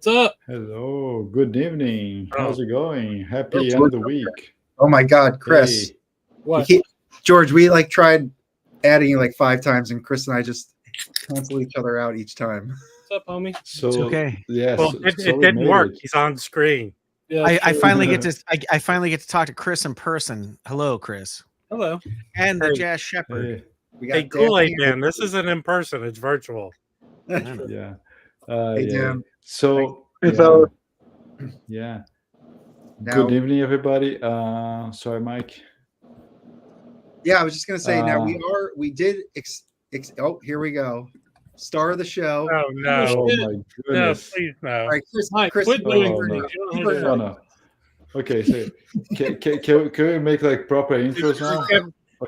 What's up? Hello, good evening. How's it going? Happy George end of the week. Oh my God, Chris! Hey, What? George, we like tried adding you like 5 times, and Chris and I just cancel each other out each time. What's up, homie? so It's okay. yes, Well, so it we didn't made work. it. He's on screen. Yeah, I true. finally get to I finally get to talk to Chris in person. Hello, Chris, Hello. and the Hey. Jazz Shepherd. Hey, We Hey, Dan Kool-Aid here. Man, this isn't in person. It's virtual. yeah, Hey, yeah. Dan. So Hey, yeah, fella. yeah. Now, Good evening, everybody. Sorry, Mike. yeah, I was just gonna say. Now Uh, we did. Oh, here we go. Star of the show. Oh, no. Oh shit. my No, goodness. please, no. All right, Chris. Mike, Chris, quit you doing Oh were- things. no. You don't you have were- to- Oh no. Okay, so can we make like proper intros now?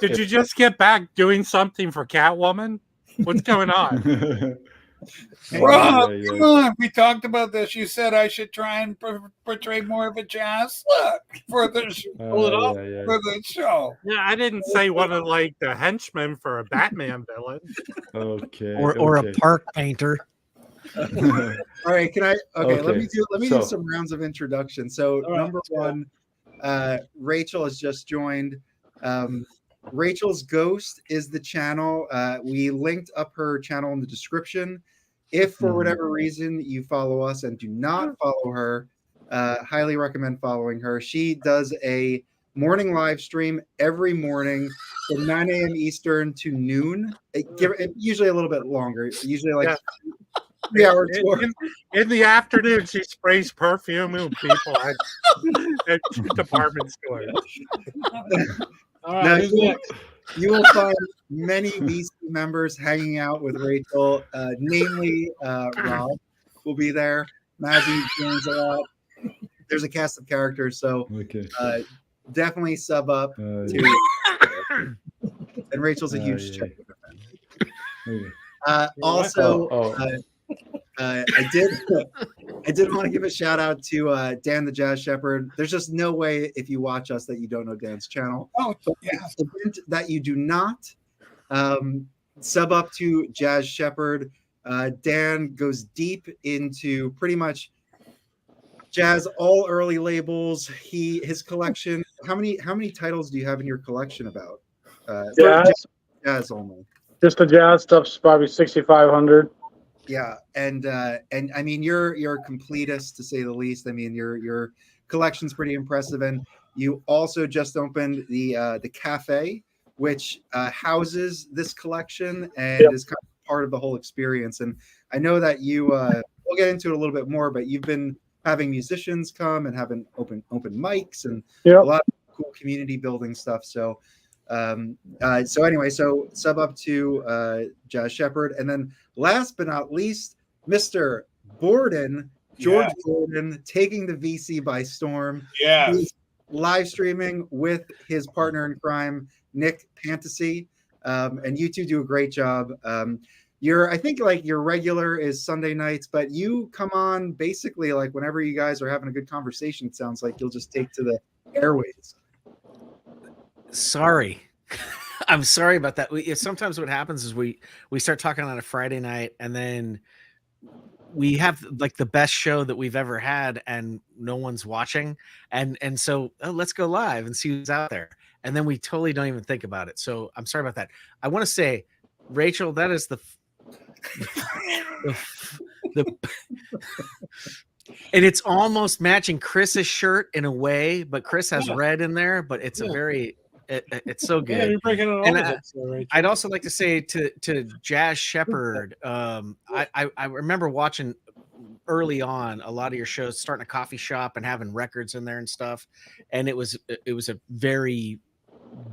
Did you just get back doing something for Catwoman? What's going on? Rob, Yeah, come yeah. on. We talked about this. You said I should try and portray more of a jazz look for the Pull it off. Yeah. for the show. Yeah, I didn't say one of like the henchmen for a Batman villain. Okay. or a okay. park painter. All right, can I? Okay, let Okay, me so- do some rounds of introduction. So All right, number let's go. one, Rachel has just joined. Rachel's Ghost is the channel. We linked up her channel in the description. If for Mhm. whatever reason you follow us and do not follow her, highly recommend following her. She does a morning live stream every morning from 9 a.m. Eastern to noon. Usually a little bit longer. Usually like Yeah. 3 hours. In the afternoon, she sprays perfume on people at department stores. All Now, right, who's next? You will find many VC members hanging out with Rachel, namely Rob will be there. Mazzy joins a lot. There's a cast of characters, so Okay. definitely sub up Yeah. to. And Rachel's a huge yeah. check. Okay. Also, Oh. I did want to give a shout out to Dan the Jazz Shepherd. There's just no way if you watch us that you don't know Dan's channel. Oh, yeah. The hint that you do not sub up to Jazz Shepherd. Dan goes deep into pretty much jazz, all early labels. His collection. How many titles do you have in your collection? About for jazz only. Just the jazz stuff's probably 6,500. Yeah, and I mean you're a completist to say the least. I mean your collection's pretty impressive, and you also just opened the cafe, which houses this collection and is kind of part of the whole experience. And I know that you we'll get into it a little bit more, but you've been having musicians come and having open mics and a lot of cool community building stuff. So anyway, so sub up to Jazz Shepherd, and then last but not least, Mr. Borden, George Borden, taking the VC by storm. Yeah. He's live streaming with his partner in crime, Nick Fantasy, and you two do a great job. I think like your regular is Sunday nights, but you come on basically like whenever you guys are having a good conversation. It sounds like you'll just take to the airways. Sorry. I'm sorry about that. Sometimes what happens is we start talking on a Friday night, and then we have like the best show that we've ever had, and no one's watching, and so let's go live and see who's out there, and then we totally don't even think about it. So I'm sorry about that. I want to say, Rachel, that is the and it's almost matching Chris's shirt in a way, but Chris has red in there, but it's a very it's so good. Yeah, you're breaking it all And of it, so, Rachel. I'd also like to say to Jazz Shepherd, I remember watching early on a lot of your shows, starting a coffee shop and having records in there and stuff, and it was a very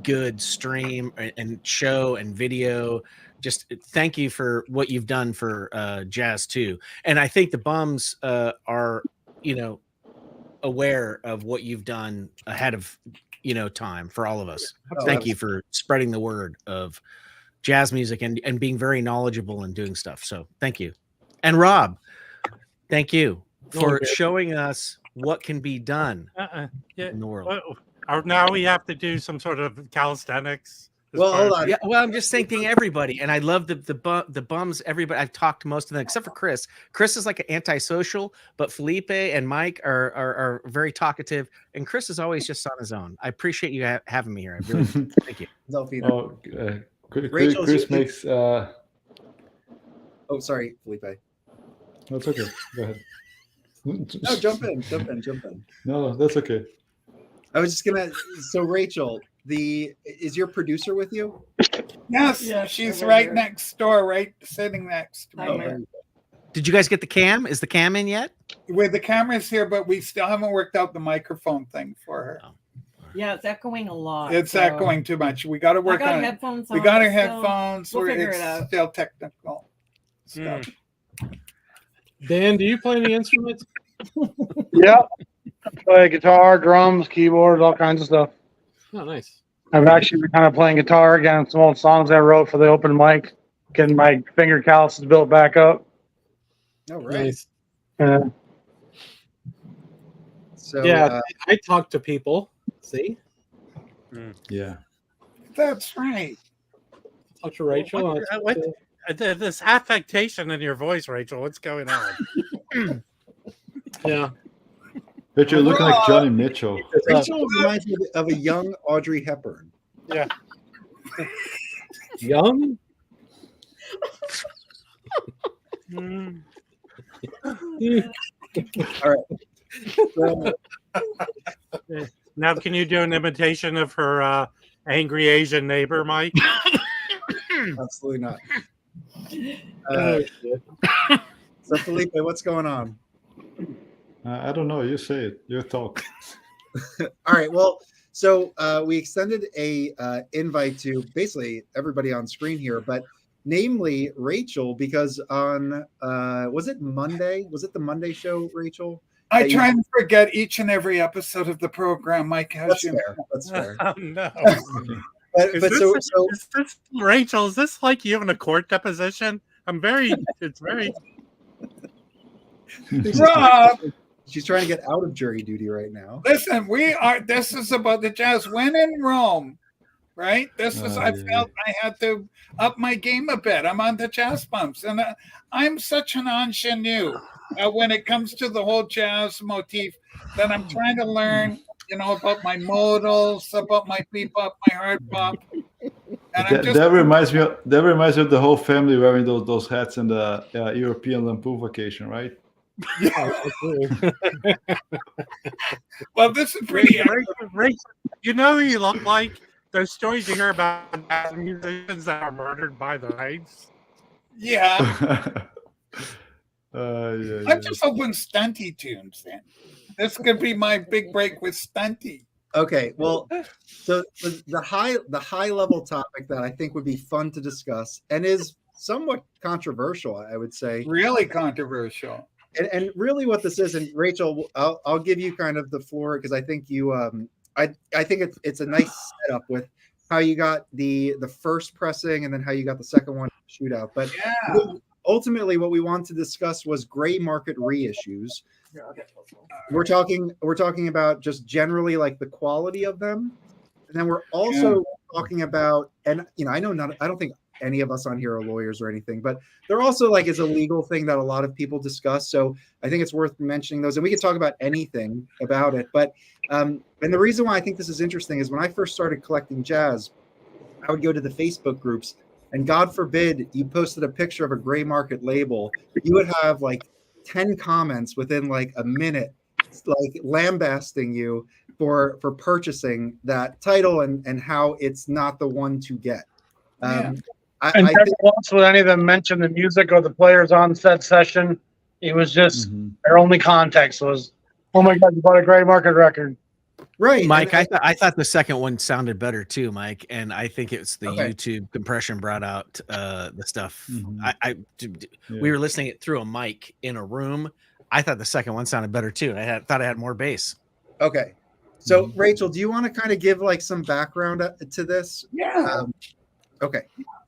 good stream and show and video. Just thank you for what you've done for jazz too, and I think the bums are aware of what you've done ahead of time for all of us. Thank you for spreading the word of jazz music and being very knowledgeable and doing stuff. So thank you. And Rob, thank you for showing us what can be done Yeah. in the world. Or now we have to do some sort of calisthenics Well, hold on. Yeah, well, I'm just thanking everybody, and I love the bums. Everybody, I've talked to most of them except for Chris. Chris is like an antisocial, but Felipe and Mike are very talkative, and Chris is always just on his own. I appreciate you having me here. I really do. Thank you. Oh, Rachel, Chris makes. Oh, sorry, Felipe. No, it's okay. Go ahead. No, jump in. No, that's okay. I was just gonna. So, Rachel, is your producer with you? Yes, she's right next door, right sitting next to me. Did you guys get the cam? Is the cam in yet? With the cameras here, but we still haven't worked out the microphone thing for her. Yeah, it's echoing a lot. It's echoing too much. We got to work on it. Headphones We on, got our so headphones. we'll figure It's it out. still technical stuff. Dan, do you play any instruments? Yep. Play guitar, drums, keyboards, all kinds of stuff. Oh, nice. I've actually been kind of playing guitar again, some old songs I wrote for the open mic, getting my finger calluses built back up. Oh, right. Nice. So, Yeah, I talk to people. See? Yeah. That's right. Talk to Rachel. This affectation in your voice, Rachel. What's going on? Yeah. But you're looking like Johnny Mitchell. Rachel reminds me of a young Audrey Hepburn. Yeah. Young? All right. So, Now, can you do an imitation of her angry Asian neighbor, Mike? absolutely not. Oh, shit. So, Felipe, what's going on? I don't know. You say it. You talk. All right. Well, so we extended a invite to basically everybody on screen here, but namely Rachel, because on was it Monday? Was it the Monday show, Rachel? I try and forget each and every episode of the program. Mike has That's you. fair. That's fair. Oh no! But so Is this Rachel? Is this like you in a court deposition? It's very. Rob, she's trying to get out of jury duty right now. listen, this is about the Jazz. When in Rome, right? I felt I had to up my game a bit. I'm on the jazz bumps, and I'm such an ingenue when it comes to the whole jazz motif that I'm trying to learn, about my modals, about my bebop, my hard bop. And That reminds me of the whole family wearing those hats in the European Lampoon Vacation, right? Well, this is pretty. Rachel, you know who you look like? Those stories you hear about jazz musicians that are murdered by the wives. Yeah. Yeah. I'm just hoping stunty tunes then. This could be my big break with stunty. Okay, well, so the high level topic that I think would be fun to discuss and is somewhat controversial, I would say. Really controversial. And really, what this is, and Rachel, I'll give you kind of the floor because I think you, I think it's a nice setup with how you got the first pressing and then how you got the second one shootout. But ultimately, what we want to discuss was gray market reissues. We're talking about just generally like the quality of them, and then we're also talking about, and I don't think any of us on here are lawyers or anything, but they're also like is a legal thing that a lot of people discuss. So I think it's worth mentioning those, and we can talk about anything about it. But and the reason why I think this is interesting is when I first started collecting jazz, I would go to the Facebook groups, and God forbid you posted a picture of a gray market label, you would have like 10 comments within like a minute, like lambasting you for purchasing that title and how it's not the one to get. I never once would any of them mention the music or the players on said session. It was just their only context was, "Oh my God, you bought a gray market record." Right, Mike. I thought the second one sounded better too, Mike, and I think it's the YouTube compression brought out the stuff. We were listening it through a mic in a room. I thought the second one sounded better too. I thought I had more bass. Okay, so Rachel, do you want to kind of give like some background to this? Yeah.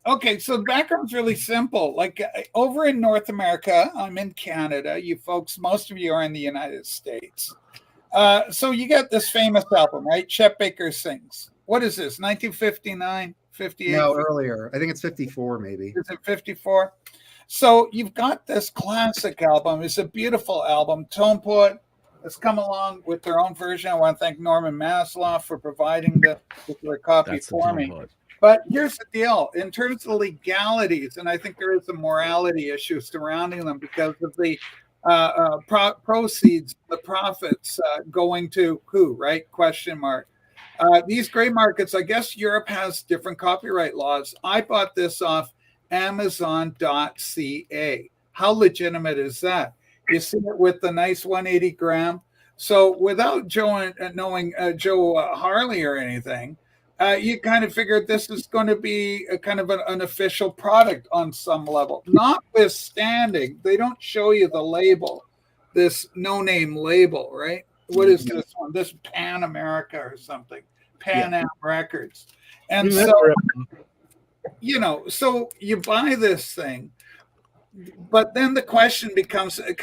Okay, so the background's really simple. Like over in North America, I'm in Canada. You folks, most of you are in the United States. So you get this famous album, right? Chet Baker Sings. What is this, 1959, 58? No, earlier. I think it's 54, maybe. Is it 54? So you've got this classic album. It's a beautiful album. Tone Poet has come along with their own version. I want to thank Norman Maslow for providing the particular copy That's the for Tone me. Poet. But here's the deal. In terms of the legalities, and I think there is a morality issue surrounding them because of the proceeds, the profits going to who, right? Question mark. These gray markets, I guess Europe has different copyright laws. I bought this off Amazon.ca. How legitimate is that? You see it with the nice 180 gram. So without knowing Joe Harley or anything, you kind of figured this is going to be a kind of an official product on some level. Notwithstanding, they don't show you the label, this no-name label, right? What is this one? This Pan America or something, Pan Am Records. And so, so you buy this thing, but then the question becomes it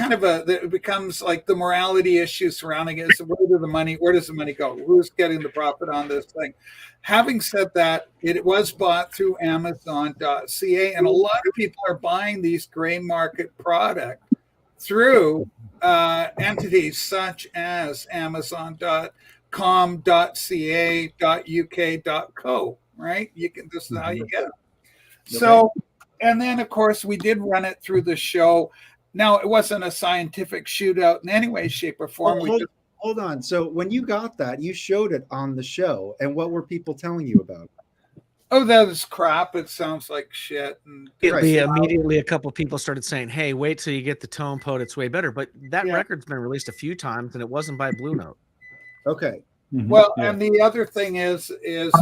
becomes like the morality issue surrounding it. So where does the money go? Who's getting the profit on this thing? Having said that, it was bought through Amazon.ca, and a lot of people are buying these gray market product through entities such as Amazon.com.ca.uk.co, right? This is how you get it. So, and then of course we did run it through the show. Now it wasn't a scientific shootout in any way, shape, or form. Hold on. So when you got that, you showed it on the show, and what were people telling you about it? Oh, that is crap. It sounds like shit. And Immediately a couple people started saying, hey, wait till you get the Tone Poet, it's way better. But that record's been released a few times, and it wasn't by Blue Note. Okay. Well, and the other thing is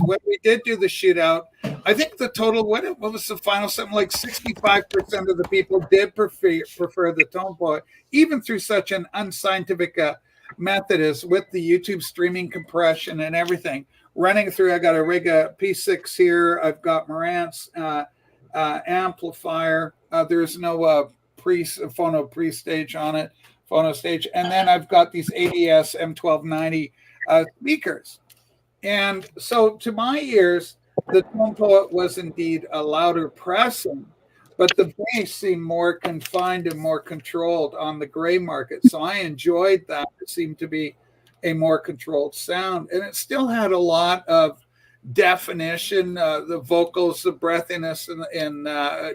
when we did do the shootout, I think the total, what was the final, something like 65% of the people did prefer the Tone Poet, even through such an unscientific method as with the YouTube streaming compression and everything. Running through, I got a rig P6 here. I've got Marantz amplifier. There's no phono pre-stage on it, phono stage. And then I've got these ADS M1290 speakers. And so to my ears, the Tone Poet was indeed a louder pressing, but the bass seemed more confined and more controlled on the gray market. So I enjoyed that. It seemed to be a more controlled sound. And it still had a lot of definition, the vocals, the breathiness in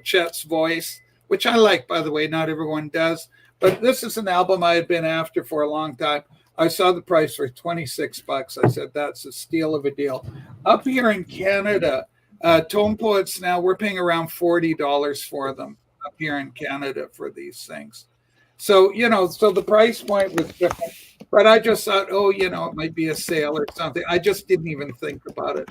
Chet's voice, which I like, by the way. Not everyone does. But this is an album I had been after for a long time. I saw the price for $26. I said, that's a steal of a deal. Up here in Canada, Tone Poets now, we're paying around $40 for them up here in Canada for these things. So, so the price point was different. But I just thought, it might be a sale or something. I just didn't even think about it.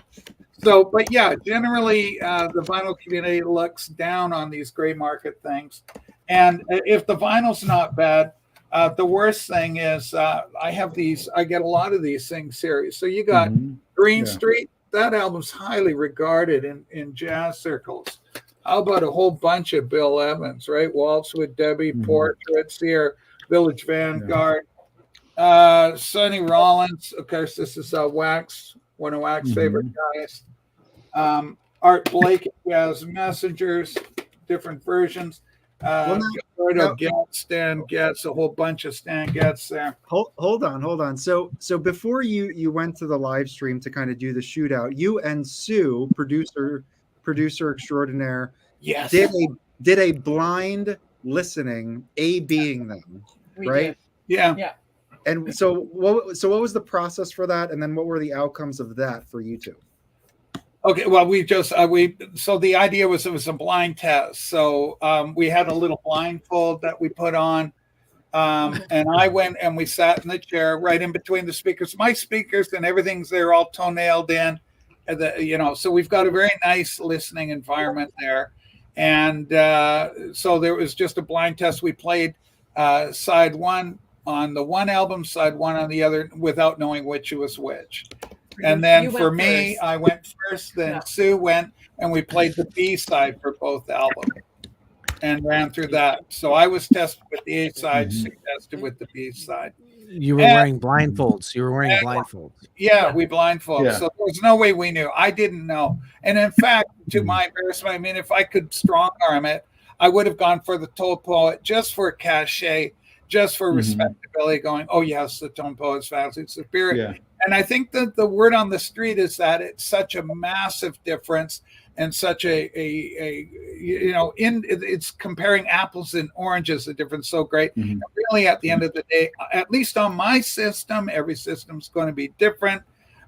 So, but yeah, generally the vinyl community looks down on these gray market things. And if the vinyl's not bad, the worst thing is I get a lot of these things here. So you got Green Street. That album's highly regarded in jazz circles. How about a whole bunch of Bill Evans, right? Waltz with Debbie, Portraits here, Village Vanguard. Sonny Rollins, of course, this is Wax, one of Wax's favorite guys. Art Blake, Jazz Messengers, different versions. Stan Getz, a whole bunch of Stan Getz there. Hold on. So before you went to the live stream to kind of do the shootout, you and Sue, producer extraordinaire, yes, did a blind listening, A-Bing them, right? Yeah. And so what was the process for that? And then what were the outcomes of that for you two? Okay, well, so the idea was it was a blind test. So we had a little blindfold that we put on, and I went and we sat in the chair right in between the speakers. My speakers and everything's there all toe-nailed in, so we've got a very nice listening environment there. And so there was just a blind test. We played side one on the one album, side one on the other, without knowing which was which. And then for me, I went first, then Sue went, and we played the B side for both albums and ran through that. So I was tested with the A side, Sue tested with the B side. You were And- wearing blindfolds. You were wearing blindfolds. Yeah, we blindfold. Yeah. So there's no way we knew. I didn't know. And in fact, to my embarrassment, I mean, if I could strong arm it, I would have gone for the Toll Poet just for cachet, just for respectability, going, oh, yes, the Toll Poet's vastly superior. Yeah. And I think that the word on the street is that it's such a massive difference and such it's comparing apples and oranges, the difference so great. And really, at the end of the day, at least on my system, every system's going to be different,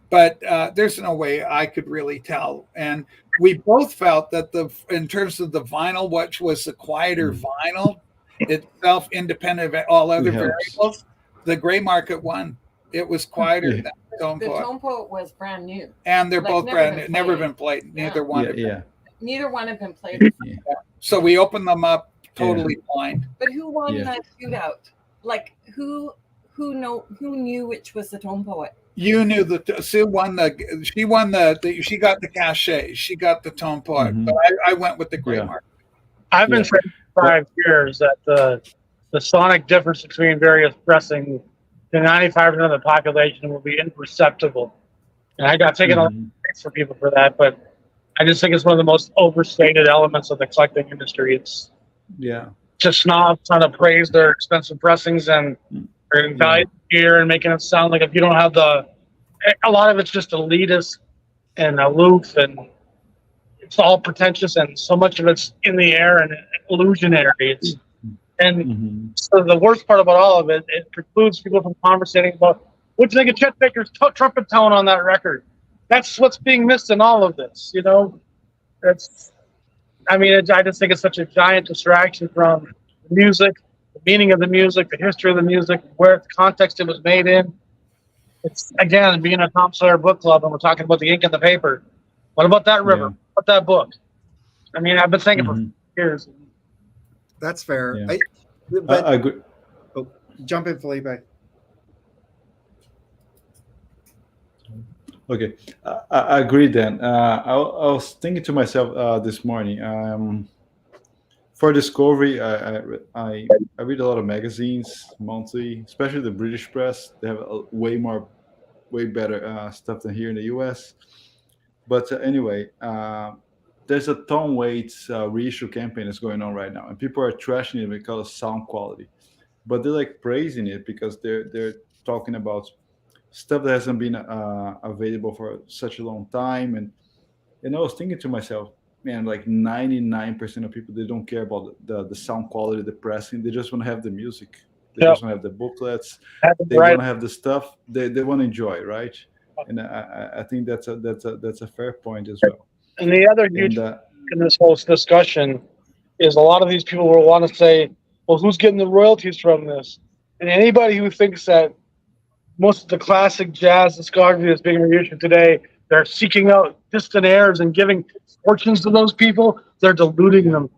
but there's no way I could really tell. And we both felt that in terms of the vinyl, which was the quieter vinyl itself, independent of all other variables, the gray market won. It was quieter than the Tone The Poet. Tone Poet was brand new. And they're Like, both never brand been new, never played. been played. Yeah. Neither one. have been. Yeah. Neither one had been played. So we opened them up totally blind. But who won Yeah. that shootout? Like who knew which was the Tone Poet? You knew that Sue won she got the cachet. She got the Tone Poet. But I went with the gray mark. I've been saying for 5 years that the sonic difference between various pressings to 95% of the population will be imperceptible. And I got taken a lot of critics for people for that, but I just think it's one of the most overstated elements of the collecting industry. It's just snobs trying to praise their expensive pressings and value gear and making it sound like if you don't have a lot of it's just elitist and aloof and it's all pretentious and so much of it's in the air and illusionary. So the worst part about all of it, it precludes people from conversating about what do you think of Chet Baker's trumpet tone on that record. That's what's being missed in all of this, you know. I just think it's such a giant distraction from the music, the meaning of the music, the history of the music, where the context it was made in. It's again being a Tom Sawyer book club, and we're talking about the ink and the paper. What about that river? What about that book? I mean, I've been thinking for years. That's fair. Yeah. But I agree. jump in, Felipe. Okay, I agree. Then I was thinking to myself this morning. For Discovery, I read a lot of magazines monthly, especially the British press. They have way better stuff than here in the U.S. But anyway, there's a Tom Waits reissue campaign that's going on right now, and people are trashing it because of sound quality, but they're like praising it because they're talking about stuff that hasn't been available for such a long time. And I was thinking to myself, man, like 99% of people, they don't care about the sound quality, the pressing. They just want to have the music. They just want to have the booklets. They want to have the stuff. They want to enjoy, right? And I think that's a fair point as well. And the other huge in this whole discussion is a lot of these people will want to say, well, who's getting the royalties from this? And anybody who thinks that most of the classic jazz discography that's being reissued today, they're seeking out distant heirs and giving fortunes to those people, they're deluding them.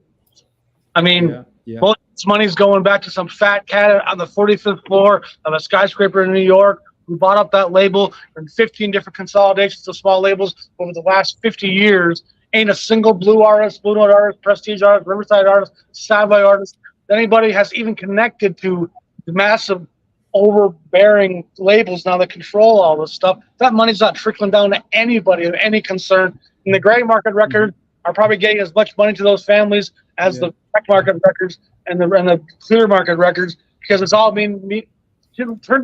I mean, most of this money's going back to some fat cat on the 45th floor of a skyscraper in New York who bought up that label and 15 different consolidations of small labels over the last 50 years. Ain't a single Blue artist, Blue Note artist, Prestige artist, Riverside artist, Savoy artist, anybody has even connected to the massive overbearing labels now that control all this stuff. That money's not trickling down to anybody of any concern. And the gray market records are probably getting as much money to those families as the black market records and the clear market records, because it's all being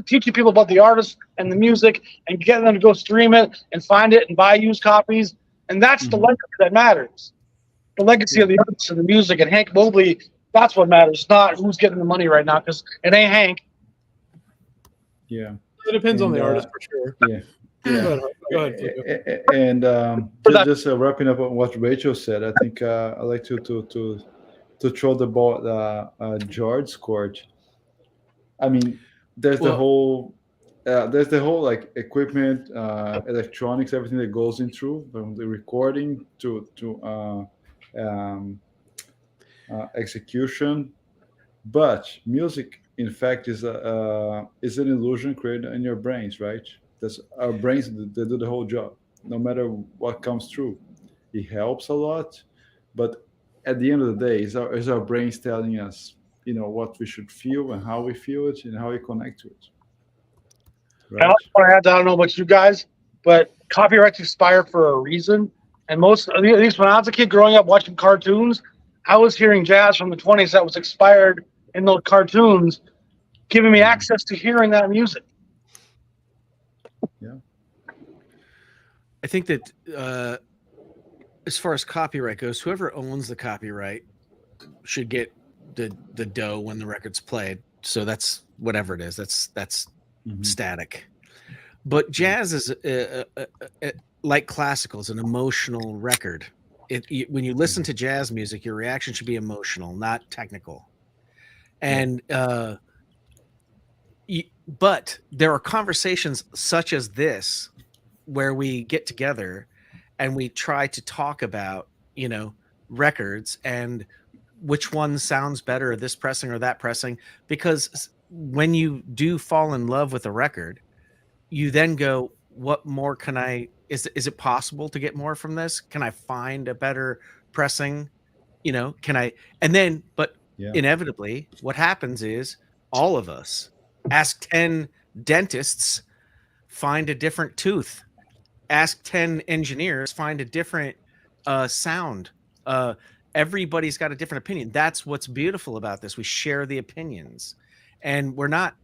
teaching people about the artists and the music and getting them to go stream it and find it and buy used copies. And that's the legacy that matters. The legacy of the artists and the music. And Hank Mobley, that's what matters, not who's getting the money right now, because it ain't Hank. Yeah. It depends on the artist for sure. Yeah. Go ahead, Felipe. And just wrapping up on what Rachel said, I think I like to throw the ball at George's court. I mean, there's the whole like equipment, electronics, everything that goes in through from the recording to execution. But music, in fact, is an illusion created in your brains, right? That's our brains, they do the whole job, no matter what comes through. It helps a lot, but at the end of the day, is our brains telling us, what we should feel and how we feel it and how we connect to it. I don't know about you guys, but copyrights expire for a reason. And most, at least when I was a kid growing up watching cartoons, I was hearing jazz from the 20s that was expired in those cartoons, giving me access to hearing that music. Yeah. I think that as far as copyright goes, whoever owns the copyright should get the dough when the record's played. So that's whatever it is. That's static. But jazz is like classical, is an emotional record. When you listen to jazz music, your reaction should be emotional, not technical. And but there are conversations such as this where we get together and we try to talk about, records and which one sounds better, this pressing or that pressing, because when you do fall in love with a record, you then go, what more can is it possible to get more from this? Can I find a better pressing? But inevitably what happens is all of us, ask 10 dentists, find a different tooth. Ask 10 engineers, find a different sound. Everybody's got a different opinion. That's what's beautiful about this. We share the opinions, and we're not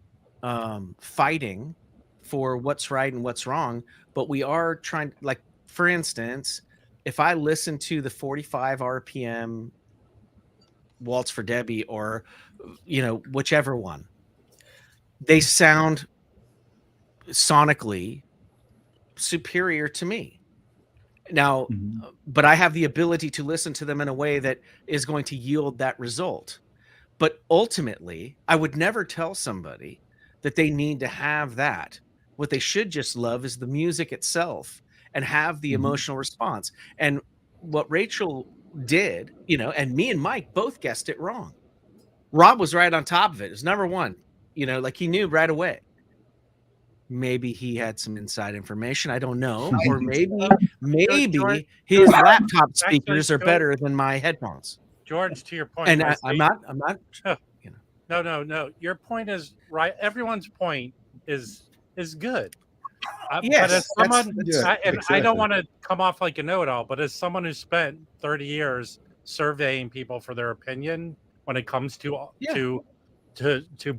fighting for what's right and what's wrong, but we are trying, like, for instance, if I listen to the 45 RPM Waltz for Debbie or, whichever one, they sound sonically superior to me now, but I have the ability to listen to them in a way that is going to yield that result. But ultimately, I would never tell somebody that they need to have that. What they should just love is the music itself and have the emotional response. And what Rachel did, and me and Mike both guessed it wrong. Rob was right on top of it. It was number one, like he knew right away. Maybe he had some inside information. I don't know. Or maybe his laptop speakers are better than my headphones. George, to your point. And I'm not. No. Your point is right. Everyone's point is good. Yes, but as someone, exactly. I don't want to come off like a know-it-all, but as someone who spent 30 years surveying people for their opinion when it comes to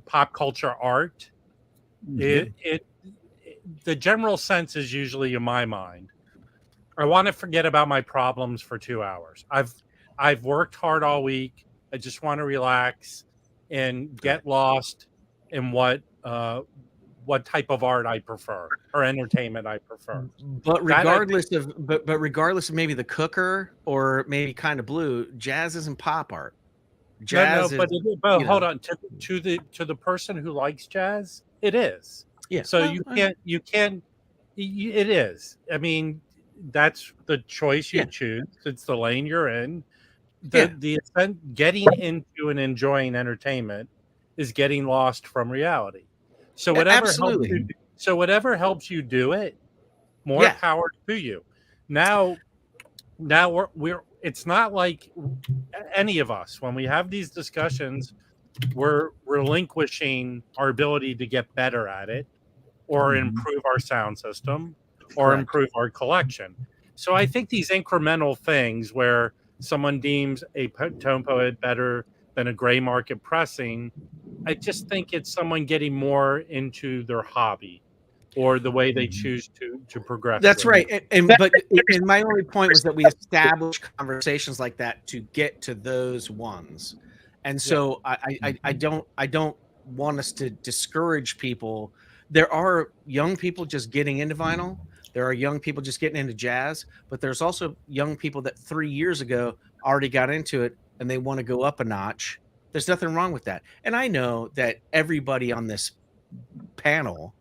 pop culture art, the general sense is usually, in my mind, I want to forget about my problems for 2 hours. I've worked hard all week. I just want to relax and get lost in what type of art I prefer or entertainment I prefer. But regardless of maybe the cooker or maybe Kind of Blue, jazz isn't pop art. Jazz but hold on, to the person who likes jazz, it is. Yeah. So you can't. It is. I mean, that's the choice you choose. It's the lane you're in. The getting into and enjoying entertainment is getting lost from reality. So whatever helps you do it, more power to you. Now we're it's not like any of us, when we have these discussions, we're relinquishing our ability to get better at it or improve our sound system or improve our collection. So I think these incremental things where someone deems a tone poet better than a gray market pressing, I just think it's someone getting more into their hobby or the way they choose to progress. That's right. But my only point was that we establish conversations like that to get to those ones. And so I don't want us to discourage people. There are young people just getting into vinyl. There are young people just getting into jazz, but there's also young people that 3 years ago already got into it and they want to go up a notch. There's nothing wrong with that. And I know that everybody on this panel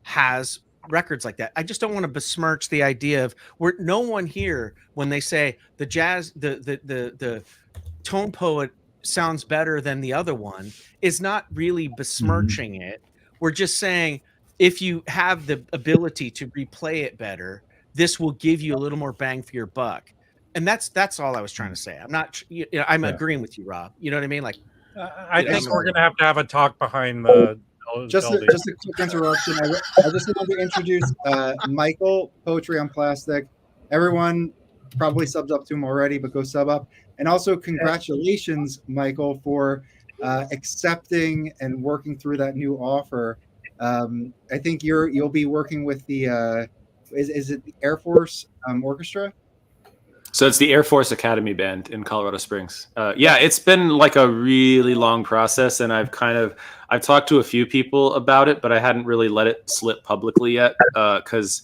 has records like that. I just don't want to besmirch the idea of no one here, when they say the jazz, the tone poet sounds better than the other one, is not really besmirching it. We're just saying, if you have the ability to replay it better, this will give you a little more bang for your buck. And that's all I was trying to say. I'm not, I'm agreeing with you, Rob. You know what I mean? Like, I think we're going to have a talk behind the just a quick interruption. I just wanted to introduce Michael, Poetry on Plastic. Everyone probably subbed up to him already, but go sub up. And also congratulations, Michael, for accepting and working through that new offer. I think you'll be working with the is it the Air Force Orchestra? So it's the Air Force Academy Band in Colorado Springs. Yeah, it's been like a really long process, and I've talked to a few people about it, but I hadn't really let it slip publicly yet. Because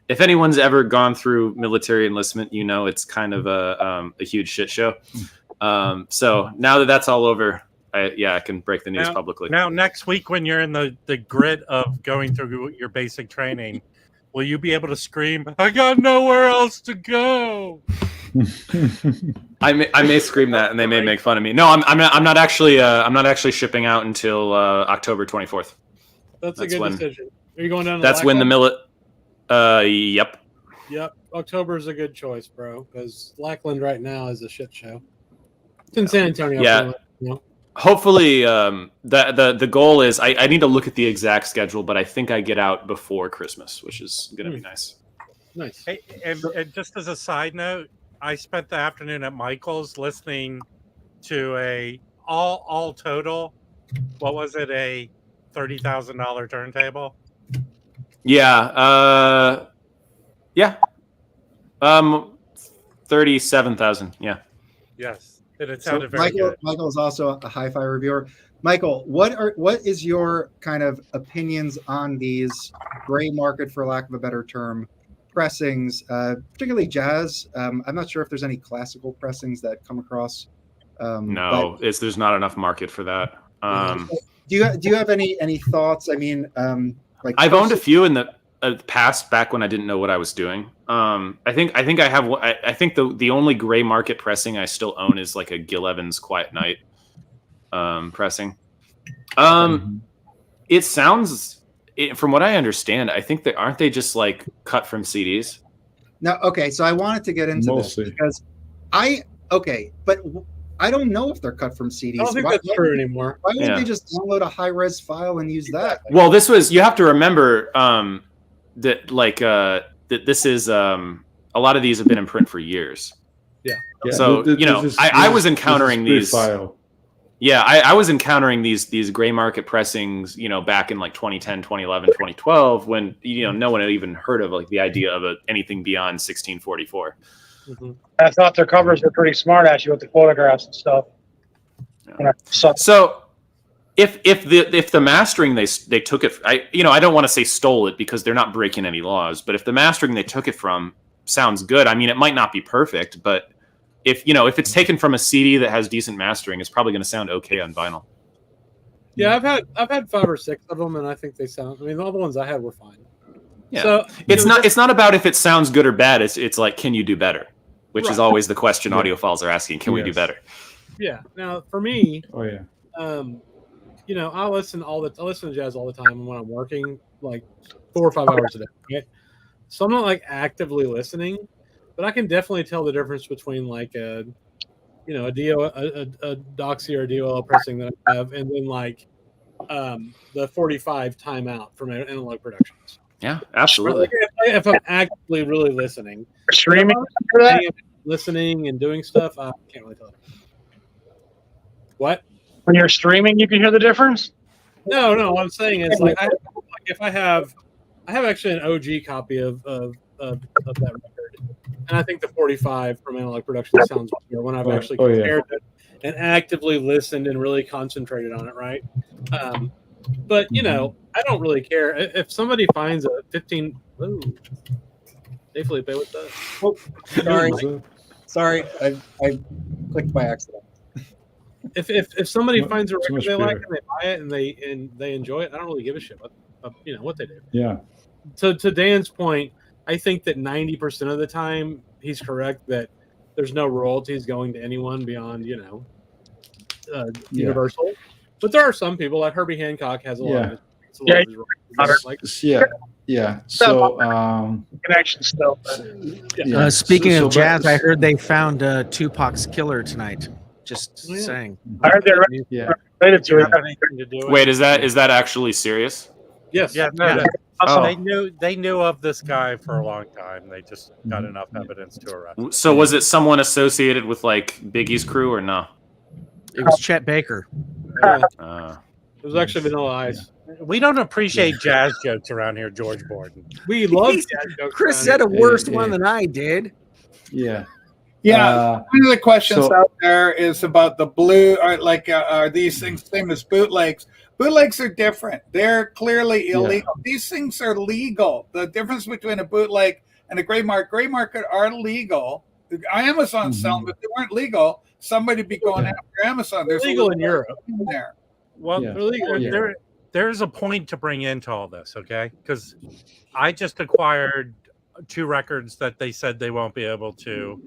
if anyone's ever gone through military enlistment, you know it's kind of a huge shit show. So now that that's all over, I can break the news publicly. Now, next week when you're in the grit of going through your basic training, will you be able to scream, "I got nowhere else to go"? I may scream that, and they may make fun of me. No, I'm not actually shipping out until October 24th. That's a good decision. Are you going down? That's when the millet. Yep. Yep. October is a good choice, bro. Because Lackland right now is a shit show. It's in San Antonio. Yeah. Hopefully, the goal is I need to look at the exact schedule, but I think I get out before Christmas, which is going to be nice. Nice. Hey, and just as a side note, I spent the afternoon at Michael's listening to a all total. What was it? A $30,000 turntable. Yeah. Yeah. 37,000. Yeah. Yes. And it sounded So very good. Michael is also a hi-fi reviewer. Michael, what is your kind of opinions on these gray market, for lack of a better term, pressings, particularly jazz? I'm not sure if there's any classical pressings that come across. No, there's not enough market for that. Do you have any thoughts? I mean, like I've owned a few in the past, back when I didn't know what I was doing. I think I have. I think the only gray market pressing I still own is like a Gil Evans Quiet Night pressing. It sounds, from what I understand, I think aren't they just like cut from CDs? No, okay. So I wanted to get into this because but I don't know if they're cut from CDs. I don't think that's true anymore. Why wouldn't they just download a high-res file and use that? Well, you have to remember that like that this is a lot of these have been in print for years. Yeah. So I was encountering these. Yeah, I was encountering these gray market pressings, back in like 2010, 2011, 2012, when no one had even heard of like the idea of anything beyond 1644. Mm-hmm. I thought their covers were pretty smart, actually, with the photographs and stuff. Yeah. So if the mastering they took it, I don't want to say stole it because they're not breaking any laws, but if the mastering they took it from sounds good, I mean, it might not be perfect, but if it's taken from a CD that has decent mastering, it's probably going to sound okay on vinyl. Yeah, I've had 5 or 6 of them, and I think they sound. I mean, all the ones I had were fine. Yeah. So it's not about if it sounds good or bad. It's like, can you do better? Which is always the question audiophiles are asking. Can we do better? Yeah. Now, for me, I listen to jazz all the time when I'm working, like 4 or 5 hours a day. Right? So I'm not like actively listening, but I can definitely tell the difference between like a Doxy or a DOL pressing that I have, and then like the 45 timeout from Analog Productions. Yeah, absolutely. If I'm actively really listening, streaming, listening and doing stuff, I can't really tell. What? When you're streaming, you can hear the difference. No. What I'm saying is like if I have actually an OG copy of that record, and I think the 45 from Analog Productions sounds better when I've actually compared it and actively listened and really concentrated on it, right? But I don't really care if somebody finds a 15. Ooh. Hey Felipe, what's that? Oh, sorry, I clicked by accident. If somebody finds a record they like and they buy it and they enjoy it, I don't really give a shit what they do. Yeah. So to Dan's point, I think that 90% of the time he's correct that there's no royalties going to anyone beyond Universal. But there are some people like Herbie Hancock has a lot of So connection still. Speaking of jazz, I heard they found Tupac's Killer tonight. Just saying. I heard they're Related to it. Anything to do with Wait, it. is that actually serious? Yes. Yeah, no, Oh. they knew of this guy for a long time. They just got enough evidence to arrest him. So was it someone associated with like Biggie's crew or no? It was Chet Baker. Yeah. Uh, It was actually Vanilla Ice. We don't appreciate jazz jokes around here, George Borden. We love He's- jazz jokes Chris around said a here. worse one than I did. Yeah. Yeah, one of the questions so- out there is about the blue. Are these things same as bootlegs? Bootlegs are different. They're clearly illegal. These things are legal. The difference between a bootleg and a gray market are legal. Amazon sell them. If they weren't legal, somebody would be going after Amazon. There's Legal in Europe. there. Well, Yeah. They're legal. there's a point to bring into all this, okay? Because I just acquired 2 records that they said they won't be able to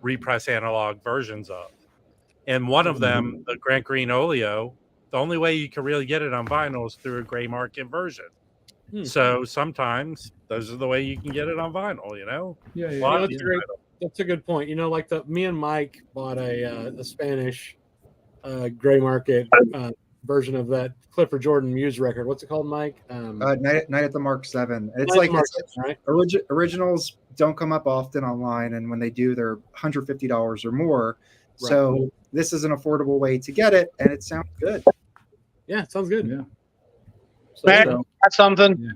repress analog versions of. And one of them, the Grant Green Oleo, the only way you can really get it on vinyl is through a gray market version. So sometimes those are the way you can get it on vinyl, you know? Yeah, You know, that's a good point. You know, like me and Mike bought a Spanish gray market version of that Clifford Jordan Muse record. What's it called, Mike? Night at the Mark 7. It's Night like at the Mark 7, right? Originals don't come up often online, and when they do, they're $150 or more. Right. So this is an affordable way to get it, and it sounds good. Yeah, it sounds good. Yeah. Man, that's something.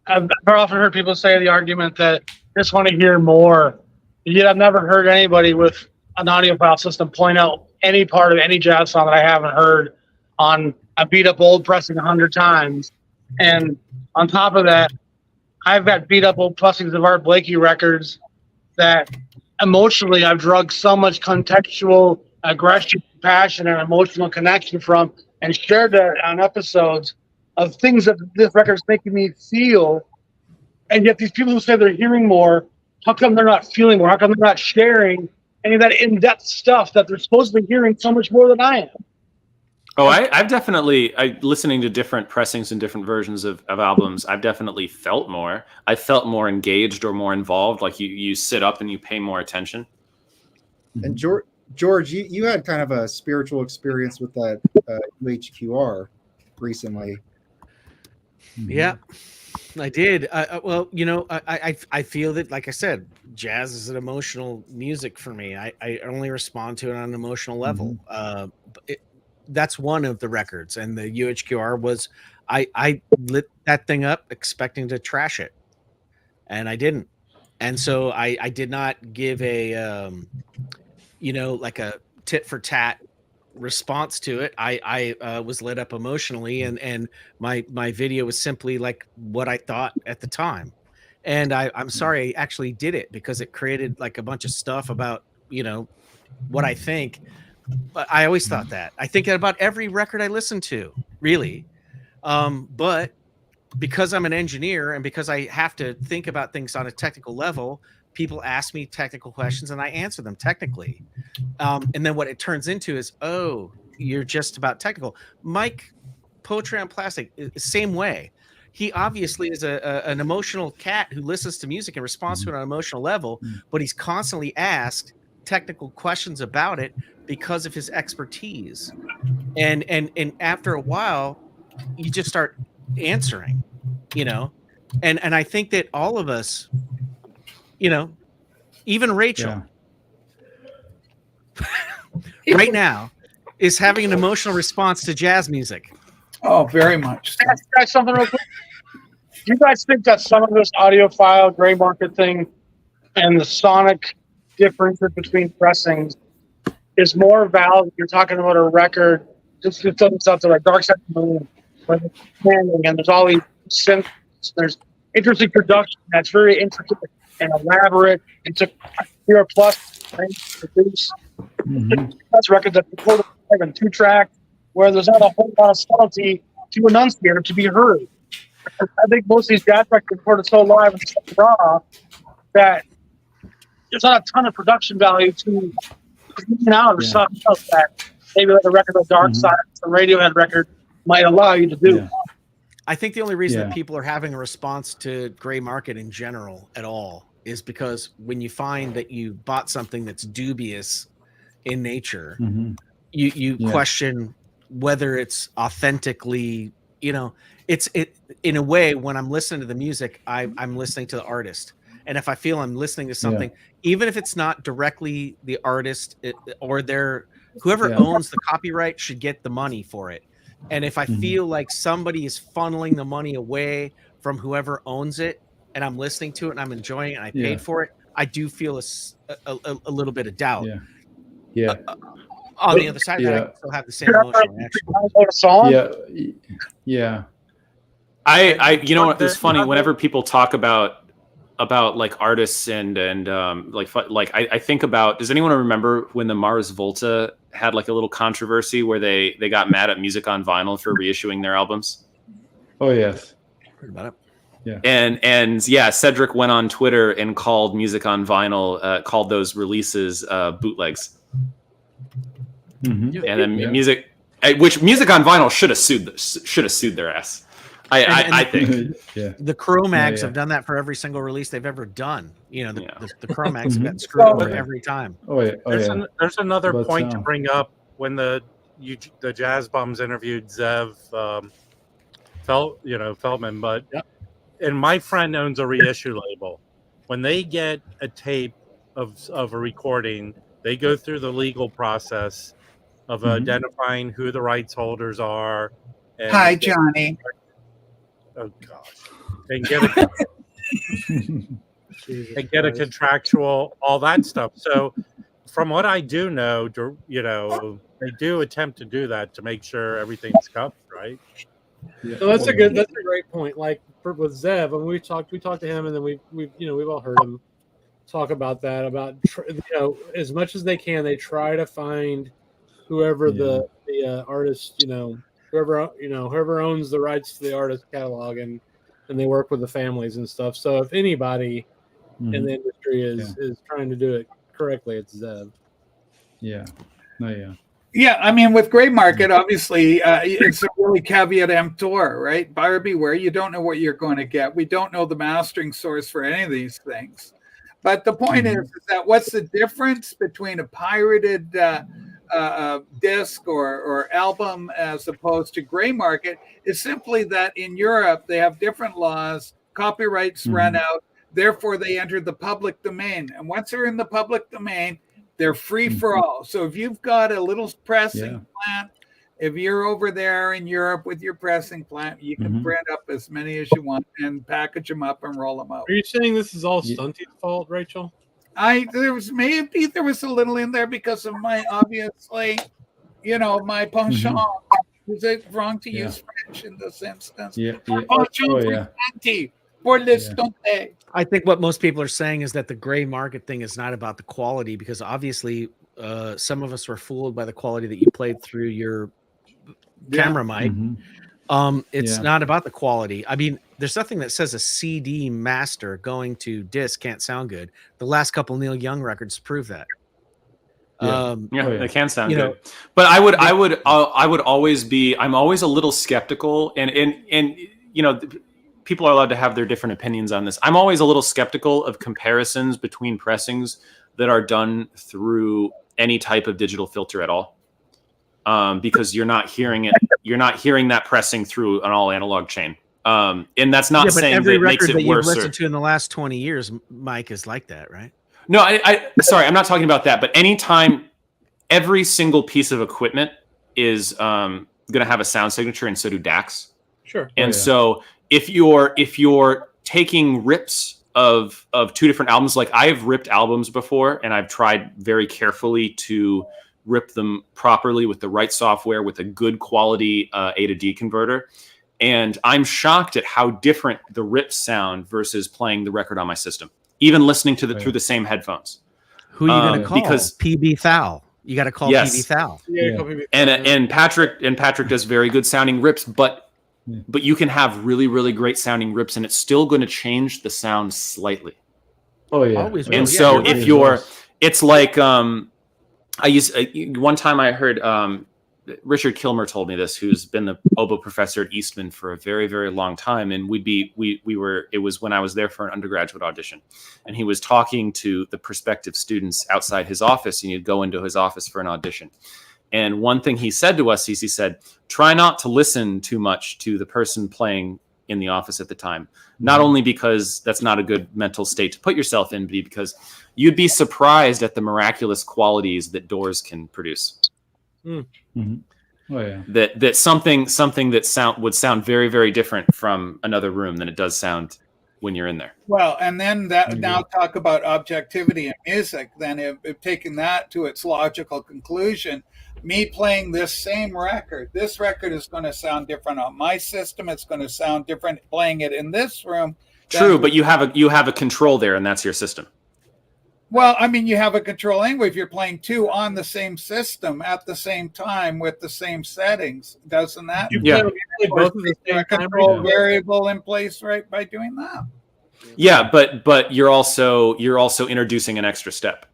I've often heard people say the argument that just want to hear more. Yet I've never heard anybody with an audiophile system point out any part of any jazz song that I haven't heard on a beat up old pressing 100 times. And on top of that, I've got beat up old pressings of Art Blakey records that emotionally I've drugged so much contextual aggression, passion, and emotional connection from, and shared that on episodes of things that this record's making me feel. And yet these people who say they're hearing more, how come they're not feeling more? How come they're not sharing any of that in-depth stuff that they're supposed to be hearing so much more than I am? Oh, I've definitely, listening to different pressings and different versions of albums, I've definitely felt more. I felt more engaged or more involved. Like you sit up and you pay more attention. And George, you had kind of a spiritual experience with that UHQR recently. Yeah, I did. Well, you know, I feel that, like I said, jazz is an emotional music for me. I only respond to it on an emotional level. That's one of the records, and the UHQR was, I lit that thing up expecting to trash it, and I didn't. And so I did not give a, you know, like a tit for tat response to it. I was lit up emotionally, and my video was simply like what I thought at the time. And I'm sorry I actually did it, because it created like a bunch of stuff about, you know, what I think. But I always thought that. I think that about every record I listen to, really. But because I'm an engineer and because I have to think about things on a technical level, people ask me technical questions and I answer them technically. And then what it turns into is, oh, you're just about technical. Mike, Poetry on Plastic, same way. He obviously is an emotional cat who listens to music and responds to it on an emotional level, but he's constantly asked technical questions about it because of his expertise. And after a while, you just start answering, you know. And I think that all of us, you know, even Rachel, right now, is having an emotional response to jazz music. Oh, very much. Can I ask you guys something real quick? Do you guys think that some of this audiophile gray market thing and the sonic differences between pressings is more valid if you're talking about a record, just stuff like Dark Side of the Moon, where it's expanding and there's all these synths, there's interesting production that's very intricate and elaborate and took year plus to produce. That's records that recorded in 2 tracks where there's not a whole lot of subtlety to enunciate or to be heard. I think most of these jazz records recorded so live and so raw that there's not a ton of production value to clean out or something else that maybe like a record like Dark Side, a Radiohead record, might allow you to do. I think the only reason that people are having a response to gray market in general at all is because when you find that you bought something that's dubious in nature, you question whether it's authentically, it's in a way, when I'm listening to the music, I'm listening to the artist. And if I feel I'm listening to something, even if it's not directly the artist or whoever owns the copyright should get the money for it. And if I feel like somebody is funneling the money away from whoever owns it, and I'm listening to it and I'm enjoying it and I paid for it, I do feel a little bit of doubt. On the other side of that, I still have the same emotional reaction. I you know what, it's funny whenever people talk about like artists and I think about, does anyone remember when the Mars Volta had like a little controversy where they got mad at Music on Vinyl for reissuing their albums? Oh yes. Heard about it. Yeah. And Cedric went on Twitter and called Music on Vinyl, called those releases bootlegs. And then Music on Vinyl should have sued their ass. I think the Cro-Mags have done that for every single release they've ever done. The Cro-Mags have gotten screwed over every time. There's another point to bring up. When the Jazz Bums interviewed Zev Feldman, but and my friend owns a reissue label. When they get a tape of a recording, they go through the legal process of identifying who the rights holders are. And hi, Johnny. Oh gosh, and get a contractual, all that stuff. So, from what I do know, they do attempt to do that to make sure everything's covered, right? So that's a great point. Like with Zev, and we talked to him, and then we've all heard him talk about that. About as much as they can, they try to find whoever the artist, whoever owns the rights to the artist catalog, and they work with the families and stuff. So if anybody in the industry is trying to do it correctly, it's Zev. Yeah, I mean, with gray market, obviously, it's a really caveat emptor, right? Buyer beware. You don't know what you're going to get. We don't know the mastering source for any of these things. But the point is that what's the difference between a pirated disc or album as opposed to gray market is simply that in Europe, they have different laws. Copyrights run out. Therefore, they enter the public domain. And once they're in the public domain, they're free for all. So if you've got a little pressing plant, if you're over there in Europe with your pressing plant, you can print up as many as you want and package them up and roll them out. Are you saying this is all Stunty's fault, Rachel? There was a little in there because of my obviously, my penchant. Is it wrong to use French in this instance? I think what most people are saying is that the gray market thing is not about the quality, because obviously some of us were fooled by the quality that you played through your camera mic. It's not about the quality. I mean, there's nothing that says a CD master going to disc can't sound good. The last couple Neil Young records prove that. They can sound good. But I'm always a little skeptical, and people are allowed to have their different opinions on this. I'm always a little skeptical of comparisons between pressings that are done through any type of digital filter at all. Because you're not hearing it. You're not hearing that pressing through an all analog chain. And that's not saying that it makes it worse. Every record that you've listened to in the last 20 years, Mike, is like that, right? No, sorry, I'm not talking about that. But anytime, every single piece of equipment is going to have a sound signature, and so do DACs. Sure. And so if you're taking rips of two different albums, like I've ripped albums before, and I've tried very carefully to rip them properly with the right software, with a good quality A to D converter. And I'm shocked at how different the rips sound versus playing the record on my system, even listening to through the same headphones. Who are you going to call? Because PB Thal. You got to call PB Thal. And Patrick does very good sounding rips, but you can have really, really great sounding rips, and it's still going to change the sound slightly. Always. And so it's like, one time I heard Richard Kilmer told me this, who's been the oboe professor at Eastman for a very, very long time. And it was when I was there for an undergraduate audition, and he was talking to the prospective students outside his office, and you'd go into his office for an audition. And one thing he said to us is he said, try not to listen too much to the person playing in the office at the time. Not only because that's not a good mental state to put yourself in, but because you'd be surprised at the miraculous qualities that doors can produce. Mm-hmm. Oh yeah. That something that would sound very, very different from another room than it does sound when you're in there. Well, and then now talk about objectivity in music. Then if taking that to its logical conclusion, me playing this same record, this record is going to sound different on my system. It's going to sound different playing it in this room. True, but you have a control there, and that's your system. Well, I mean, you have a control anyway if you're playing two on the same system at the same time with the same settings. Doesn't that? Yeah. Both of the same control variable in place, right? By doing that. Yeah, but you're also introducing an extra step.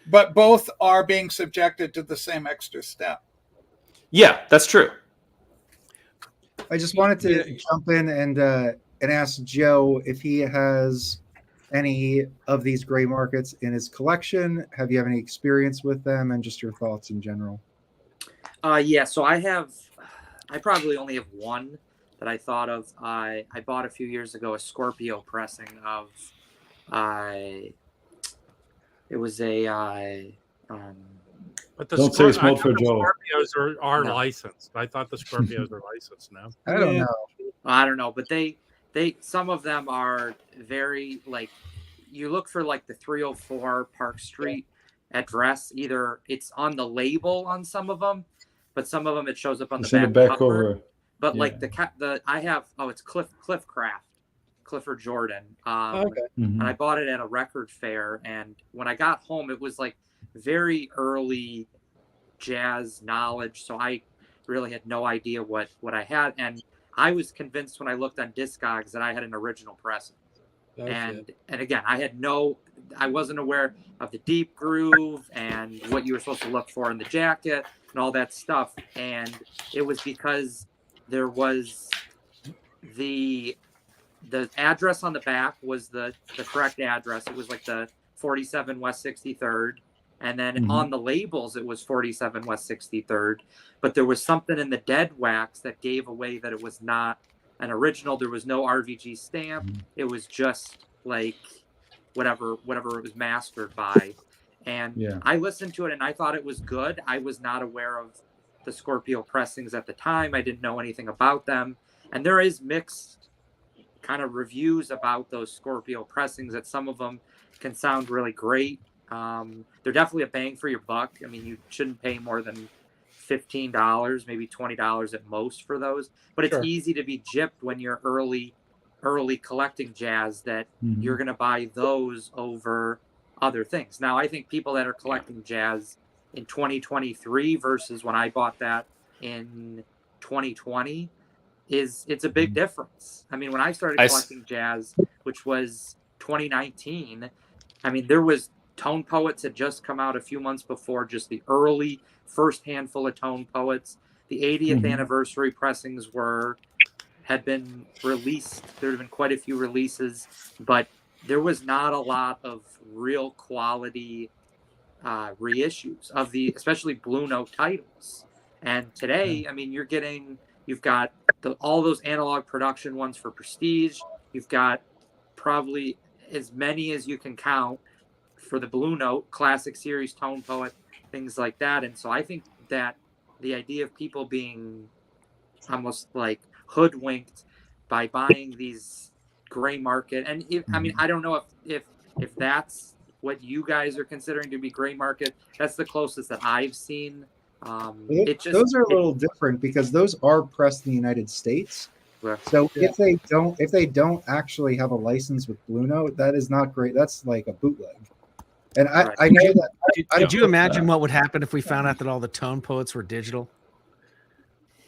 But both are being subjected to the same extra step. Yeah, that's true. I just wanted to jump in and ask Joe if he has any of these gray markets in his collection. Have you have any experience with them, and just your thoughts in general? Yeah, so I probably only have one that I thought of. I bought a few years ago a Scorpio pressing of it was a but the Don't say Smoke for Joe. Scorpios are No. licensed. I thought the Scorpios are licensed now. I don't know. but they some of them are very, like, you look for like the 304 Park Street address, either it's on the label on some of them, but some of them it shows up on It's the in back, the back cover. over. But Yeah. like I have it's Clifford Jordan. Okay. And I bought it at a record fair, and when I got home it was like very early jazz knowledge, so I really had no idea what I had, and I was convinced when I looked on Discogs that I had an original pressing. And again, I wasn't aware of the deep groove and what you were supposed to look for in the jacket and all that stuff. And it was because there was the address on the back was the correct address. It was like the 47 West 63rd. And then on the labels, it was 47 West 63rd. But there was something in the dead wax that gave away that it was not an original. There was no RVG stamp. It was just like whatever it was mastered by. And I listened to it and I thought it was good. I was not aware of the Scorpio pressings at the time. I didn't know anything about them. And there is mixed kind of reviews about those Scorpio pressings, that some of them can sound really great. They're definitely a bang for your buck. I mean, you shouldn't pay more than $15, maybe $20 at most for those. But it's easy to be gypped when you're early collecting jazz that you're going to buy those over other things. Now, I think people that are collecting jazz in 2023 versus when I bought that in 2020 it's a big difference. I mean, when I started collecting jazz, which was 2019, I mean, there was Tone Poets had just come out a few months before, just the early first handful of Tone Poets. The 80th anniversary pressings had been released. There had been quite a few releases, but there was not a lot of real quality reissues of especially Blue Note titles. And today, I mean, you've got all those analog production ones for Prestige. You've got probably as many as you can count for the Blue Note Classic Series, Tone Poet, things like that. And so I think that the idea of people being almost like hoodwinked by buying these gray market, and I mean, I don't know if that's what you guys are considering to be gray market. That's the closest that I've seen. Those are a little different because those are pressed in the United States. So if they don't actually have a license with Blue Note, that is not great. That's like a bootleg. And I know that. Could you imagine what would happen if we found out that all the Tone Poets were digital?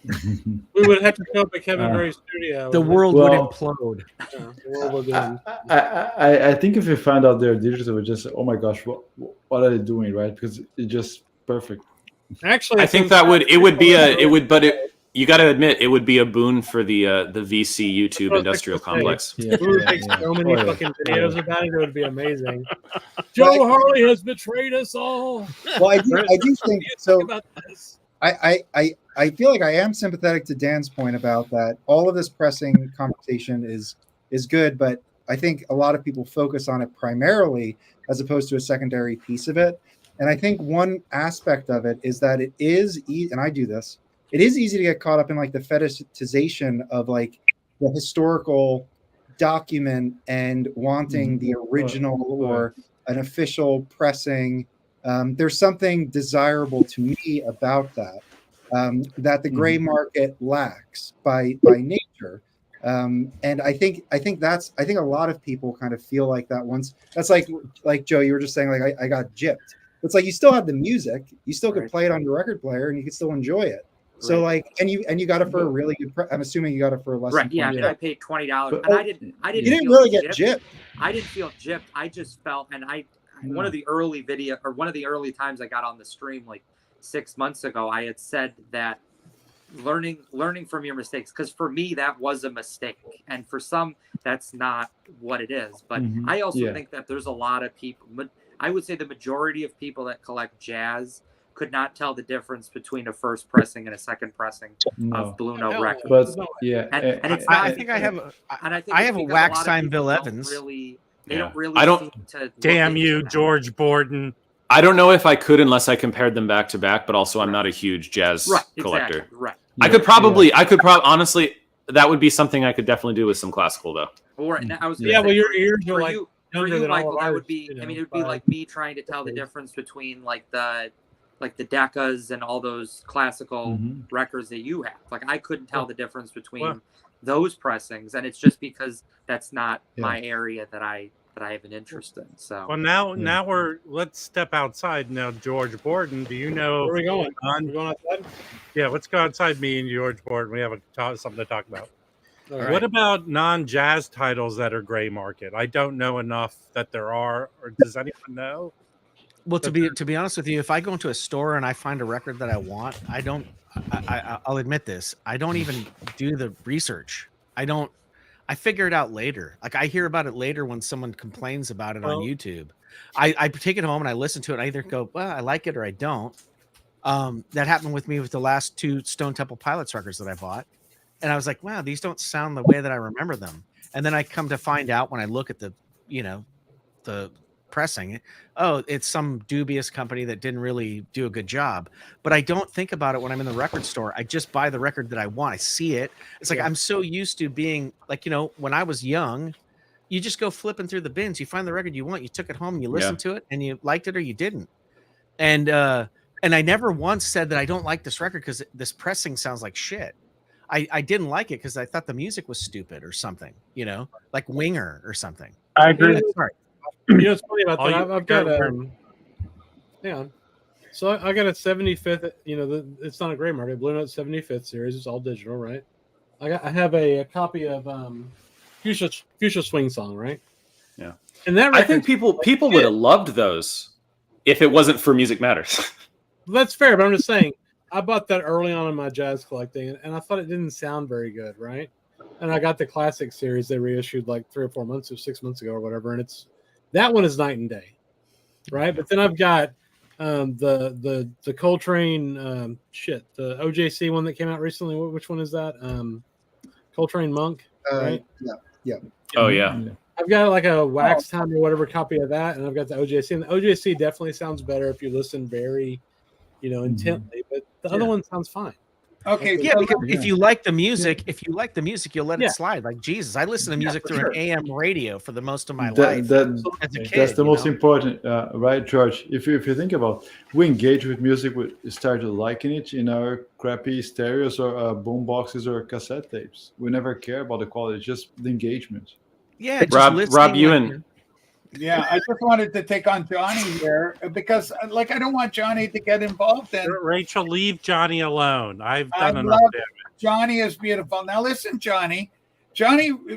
We would have to come up at Kevin Berry's studio. The world would implode. The world would end. I think if we find out they're digital, we just oh my gosh, what are they doing, right? Because it's just perfect. Actually, I think it would You got to admit, it would be a boon for the VC YouTube industrial complex. We would make so many fucking videos about it. It would be amazing. Joe Harley has betrayed us all. Well, I do think so. I feel like I am sympathetic to Dan's point about that. All of this pressing conversation is good, but I think a lot of people focus on it primarily as opposed to a secondary piece of it. And I think one aspect of it is that it is, and I do this, it is easy to get caught up in like the fetishization of like the historical document and wanting the original or an official pressing. There's something desirable to me about that, that the gray market lacks by nature. And I think a lot of people kind of feel like that once. That's like Joe, you were just saying, like I got gypped. It's like you still have the music, you still could play it on your record player, and you could still enjoy it. So like, and you got it for a really good. I'm assuming you got it for less. Right. Than Yeah. I mean, I paid $20, and I didn't. You didn't really get gypped. I didn't feel gypped. I just felt, and one of the early times I got on the stream like 6 months ago, I had said that learning from your mistakes, because for me that was a mistake, and for some that's not what it is. But I also think that there's a lot of people. But I would say the majority of people that collect jazz could not tell the difference between a first pressing and a second pressing of Blue Note records. But yeah, and it's not, I think I have a wax time Bill Evans. They don't really. I don't. Damn you, George Borden. I don't know if I could unless I compared them back to back, but also I'm not a huge jazz collector. Exactly, right. I could probably honestly, that would be something I could definitely do with some classical though. Or I was well, your ears are like for you, Michael, that would be. You know, I mean, it would be like me trying to tell the difference between like the Decas and all those classical records that you have. Like I couldn't tell the difference between those pressings, and it's just because that's not my area that I have an interest in. So well, now let's step outside now. George Borden, do you know where are we going? We're going outside. Yeah, let's go outside. Me and George Borden, we have something to talk about. Right. What about non-jazz titles that are gray market? I don't know enough that there are, or does anyone know? Well, to be honest with you, if I go into a store and I find a record that I want, I'll admit this, I don't even do the research. I figure it out later. Like I hear about it later when someone complains about it on YouTube. I take it home and I listen to it. And I either go, well, I like it or I don't. That happened with me with the last 2 Stone Temple Pilots records that I bought. And I was like, wow, these don't sound the way that I remember them. And then I come to find out when I look at the pressing, it's some dubious company that didn't really do a good job. But I don't think about it when I'm in the record store. I just buy the record that I want. I see it. It's like I'm so used to being like, when I was young, you just go flipping through the bins. You find the record you want. You took it home and you listened to it and you liked it or you didn't. And I never once said that I don't like this record because this pressing sounds like shit. I didn't like it because I thought the music was stupid or something, like Winger or something. I agree. Sorry. What's funny about that? I've got hang on. So I got a 75th. It's not a gray market. Blue Note 75th series. It's all digital, right? I have a copy of Fuchsia Swing Song, right? Yeah. And that I think people would have loved those if it wasn't for Music Matters. That's fair, but I'm just saying I bought that early on in my jazz collecting, and I thought it didn't sound very good, right? And I got the classic series they reissued like 3 or 4 months or 6 months ago or whatever, and that one is night and day, right? But then I've got the Coltrane the OJC one that came out recently. Which one is that? Coltrane Monk, right? Yeah. Oh yeah. I've got like a wax time or whatever copy of that, and I've got the OJC. And the OJC definitely sounds better if you listen very, intently. But the other one sounds fine. Okay. Yeah, because if you like the music, you'll let it slide. Like Jesus, I listen to music through an AM radio for the most of my life. As a kid, that's the most important, right, George? If you think about, we engage with music, we started liking it in our crappy stereos or boom boxes or cassette tapes. We never care about the quality, just the engagement. Yeah, Rob Ewan. Yeah, I just wanted to take on Johnny here because, I don't want Johnny to get involved in. Rachel, leave Johnny alone. I've done enough damage. Johnny is beautiful. Now listen, Johnny,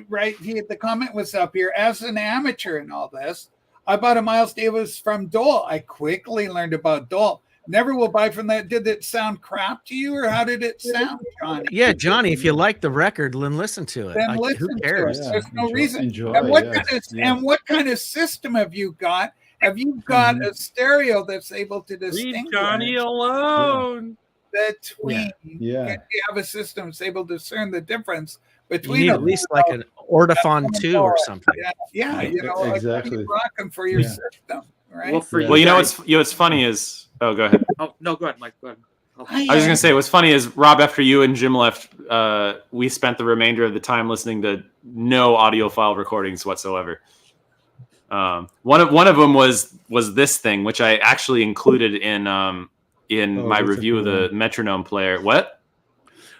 right? The comment was up here. As an amateur in all this, I bought a Miles Davis from Dole. I quickly learned about Dole. never will buy from that. Did it sound crap to you, or how did it sound, Johnny? Yeah, Johnny, if you like the record, then listen to it. Then Like, who listen to cares? it. There's no reason. Enjoy, And what yes, and what kind of system have you got? Have you got a stereo that's able to Leave distinguish Johnny alone. between? Yeah. You have a system that's able to discern the difference You between need at least like an Ordophon 2 or something. Yeah, you know, like, Exactly. you're rocking for your system, right? Well, for Well, you know what's funny is go ahead. Oh no, go ahead, Mike. Go ahead. I was gonna say what's funny is Rob, after you and Jim left, we spent the remainder of the time listening to no audiophile recordings whatsoever. One of them was this thing, which I actually included in my review of the metronome player. What?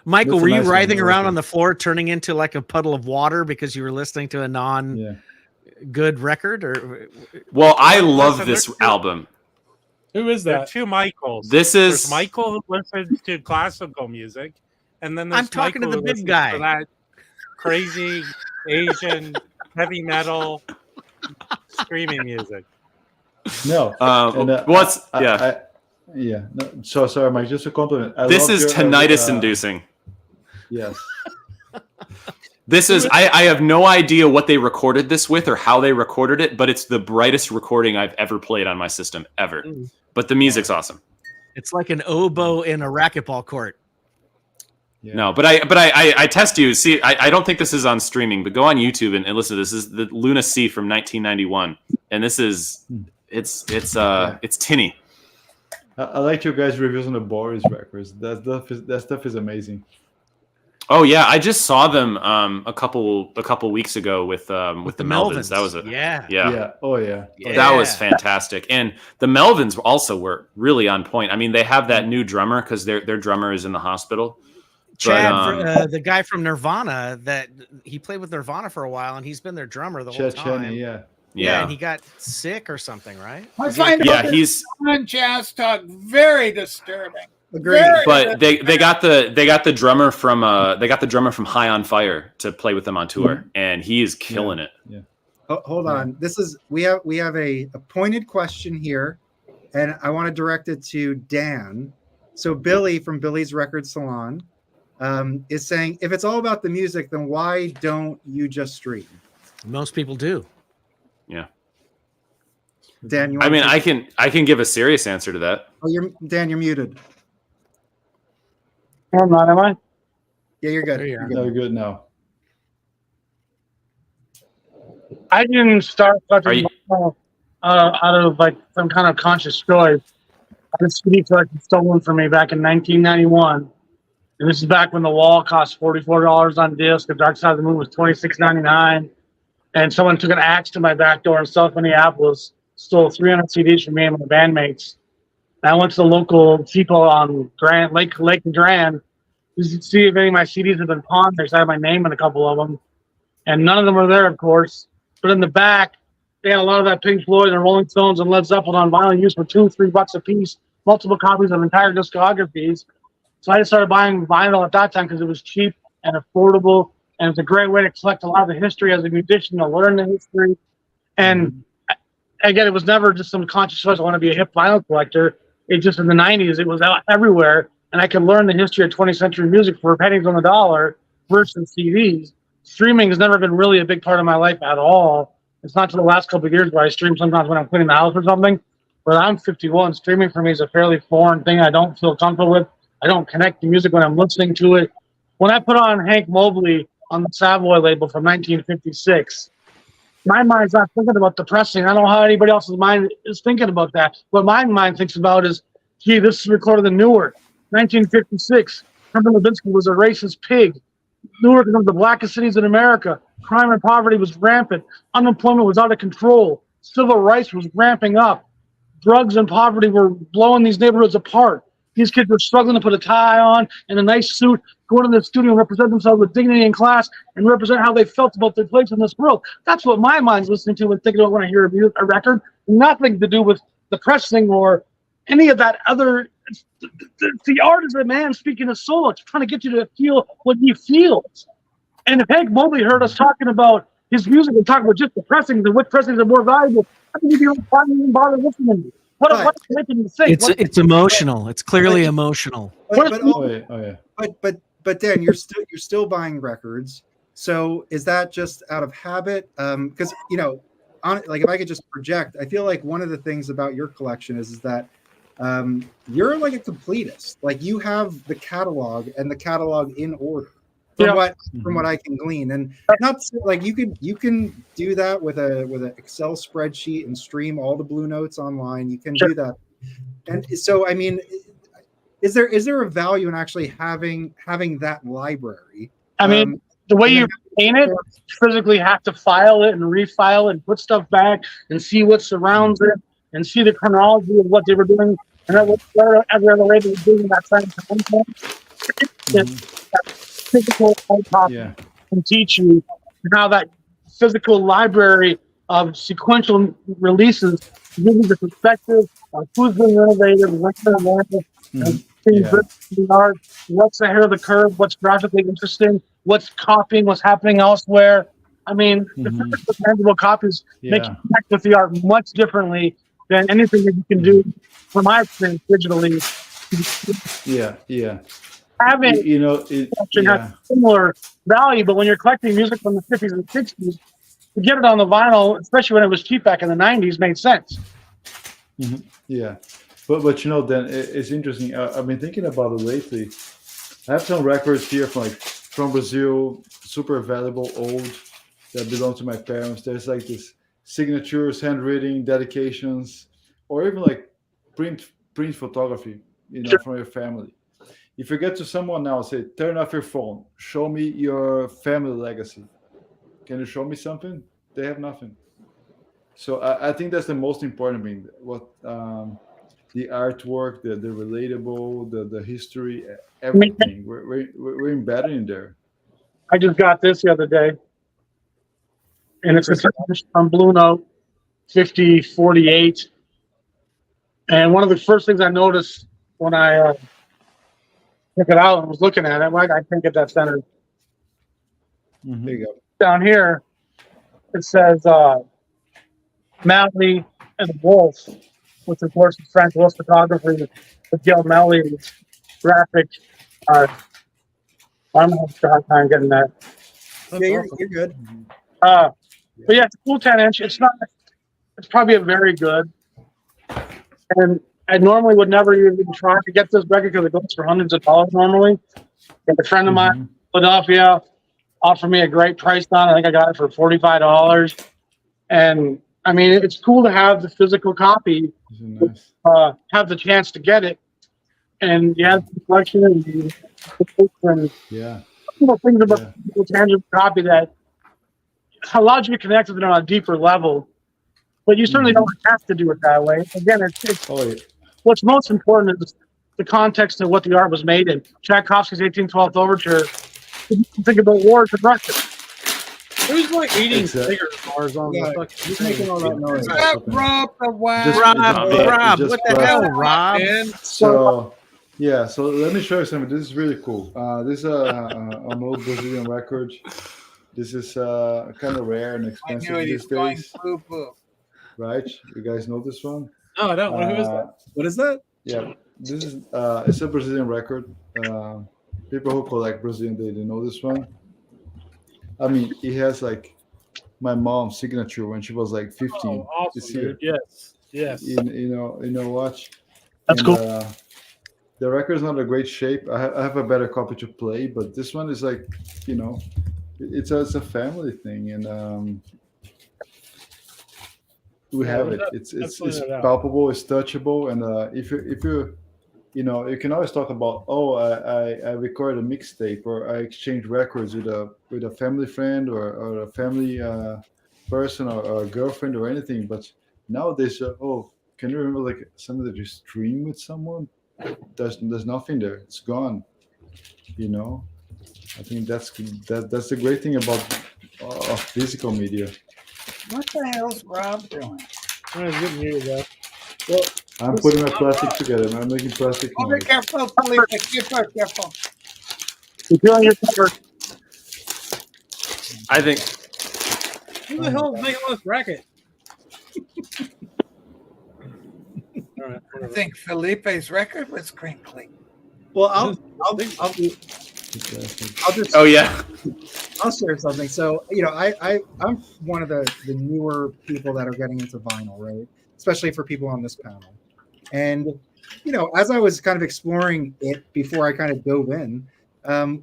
Michael, That's were a you nice writhing one. around on the floor, turning into like a puddle of water because you were listening to a non-good record? Or Well, I love Listen, this there's album. Who is There are that? two Michaels. This There's is Michael who listens to classical music, and then there's I'm talking to Michael the who big listens guy. to that crazy Asian heavy metal screaming music. No. what's Yeah. No, so sorry, Mike. Just a compliment. this is tinnitus inducing. Yes. This is I have no idea what they recorded this with or how they recorded it, but it's the brightest recording I've ever played on my system ever. But the music's awesome. it's like an oboe in a racquetball court. Yeah. No, but I test you. See, I don't think this is on streaming, but go on YouTube and listen to this. This is the Luna C from 1991, and this is it's tinny. I like you guys' reviews on the Boris records. That stuff is amazing. Oh yeah, I just saw them a couple weeks ago with the Melvins. That was it. Yeah. Oh yeah. That was fantastic. And the Melvins also were really on point. I mean, they have that new drummer because their drummer is in the hospital. Chad, the guy from Nirvana, that he played with Nirvana for a while, and he's been their drummer the whole time. Cheney, Yeah, and he got sick or something, right? I find he's on jazz talk very disturbing. Agreed. But they got the drummer from High on Fire to play with them on tour, and he is killing it. Yeah. Hold on. This is we have a pointed question here, and I want to direct it to Dan. So Billy from Billy's Record Salon is saying, if it's all about the music, then why don't you just stream? Most people do. Yeah. Dan, you I mean, I can give a serious answer to that. Oh, Dan, you're muted. I'm not, am I? Yeah, you're good. There you are. No, good now. I didn't start touching my phone, out of like some kind of conscious choice. I had a CD collection stolen from me back in 1991. And this is back when The Wall cost $44 on disc. The Dark Side of the Moon was $26.99. And someone took an axe to my back door in South Minneapolis, stole 300 CDs from me and my bandmates. And I went to the local people on Lake and Grand to see if any of my CDs had been pawned. They had my name in a couple of them. And none of them were there, of course. But in the back, they had a lot of that Pink Floyd and Rolling Stones and Led Zeppelin on vinyl used for $2-3 a piece, multiple copies of entire discographies. So I just started buying vinyl at that time because it was cheap and affordable, and it's a great way to collect a lot of the history as a musician, to learn the history. And again, it was never just some conscious choice. I want to be a hip vinyl collector. It just in the 90s, it was out everywhere, and I could learn the history of 20th century music for pennies on the dollar versus CDs. Streaming has never been really a big part of my life at all. It's not till the last couple of years where I stream sometimes when I'm cleaning the house or something. But I'm 51. Streaming for me is a fairly foreign thing I don't feel comfortable with. I don't connect to music when I'm listening to it. When I put on Hank Mobley on the Savoy label from 1956, my mind's not thinking about depressing. I don't know how anybody else's mind is thinking about that. What my mind thinks about is, gee, this is recorded in Newark, 1956. Herman Levinsky was a racist pig. Newark was one of the blackest cities in America. Crime and poverty was rampant. Unemployment was out of control. Civil rights was ramping up. Drugs and poverty were blowing these neighborhoods apart. These kids were struggling to put a tie on and a nice suit, go to the studio and represent themselves with dignity in class and represent how they felt about their place in this world. That's what my mind's listening to and thinking about when I hear a record. Nothing to do with depressing or any of that other. The art is a man speaking his soul. It's trying to get you to feel what he feels. And if Hank Mobley heard us talking about his music and talking about just depressing, then which pressings are more valuable, I think you don't even bother listening to me. What's making you think? It's emotional. It's clearly emotional. But Dan, you're still buying records. So is that just out of habit? Because like if I could just project, I feel like one of the things about your collection is that you're like a completist. Like you have the catalog and the catalog in order from what I can glean. And not like you can do that with an Excel spreadsheet and stream all the Blue Notes online. You can do that. And so I mean, is there a value in actually having that library? I mean, the way you paint it, you physically have to file it and refile it and put stuff back and see what surrounds it and see the chronology of what they were doing and every other way they were doing that same time. Physical copy can teach you how that physical library of sequential releases give you the perspective of who's been renovated, what's been the art, what's ahead of the curve, what's graphically interesting, what's copying, what's happening elsewhere. I mean, the physical tangible copies make you connect with the art much differently than anything that you can do, from my experience, digitally. Having has similar value, but when you're collecting music from the 50s and 60s, to get it on the vinyl, especially when it was cheap back in the 90s, made sense. But then it's interesting. I've been thinking about it lately. I have some records here from Brazil, super valuable, old, that belong to my parents. There's like this signatures, handwriting, dedications, or even like print photography, from your family. If you get to someone now, say, turn off your phone, show me your family legacy. Can you show me something? They have nothing. So I think that's the most important thing. What the artwork, the relatable, the history, everything. We're embedded in there. I just got this the other day, and it's from Blue Note 5048. And one of the first things I noticed when I took it out and was looking at it, I can't get that centered. There you go. Down here, it says Malley and the Wolf, which of course is Frank Wolf's photography with Gail Malley's graphic. I'm having a hard time getting that. Yeah, you're good. But yeah, it's a cool 10-inch. It's probably a very good. And I normally would never even try to get this record because it goes for hundreds of dollars normally. And a friend of mine in Philadelphia offered me a great price on it. I think I got it for $45. And I mean, it's cool to have the physical copy, have the chance to get it, and you have the collection and things about the tangible copy that allows you to connect with it on a deeper level. But you certainly don't have to do it that way. Again, what's most important is the context of what the art was made in. Tchaikovsky's 1812th Overture. Think about wars and Russia. Who's like eating cigarette bars on the fucking He's making all that noise. Rob the Wow. Rob, what the hell, Rob? So let me show you something. This is really cool. This is an old Brazilian record. This is kind of rare and expensive these days. Right? You guys know this one? No, I don't. Who is that? What is that? Yeah, this is it's a Brazilian record. People who collect Brazilian, they know this one. I mean, it has like my mom's signature when she was like 15. Oh, awesome, dude. Yes. Watch. That's cool. The record's not a great shape. I have a better copy to play, but this one is like, it's a family thing, and we have it. It's palpable, it's touchable, and if you you can always talk about, I recorded a mixtape, or I exchanged records with a family friend or a family person or a girlfriend or anything. But nowadays, can you remember like something that you stream with someone? There's nothing there. It's gone. I think that's the great thing about physical media. What the hell's Rob doing? I'm getting you to that. Well, I'm putting my plastic together. I'm making plastic noise. Be careful, Felipe. Careful. You're on your cover. I think. Who the hell is making all this racket? All right. I think Felipe's record was crinkly. Well, I'll just. Oh yeah. I'll share something. So, I'm one of the newer people that are getting into vinyl, right? Especially for people on this panel. And, as I was kind of exploring it before I kind of dove in,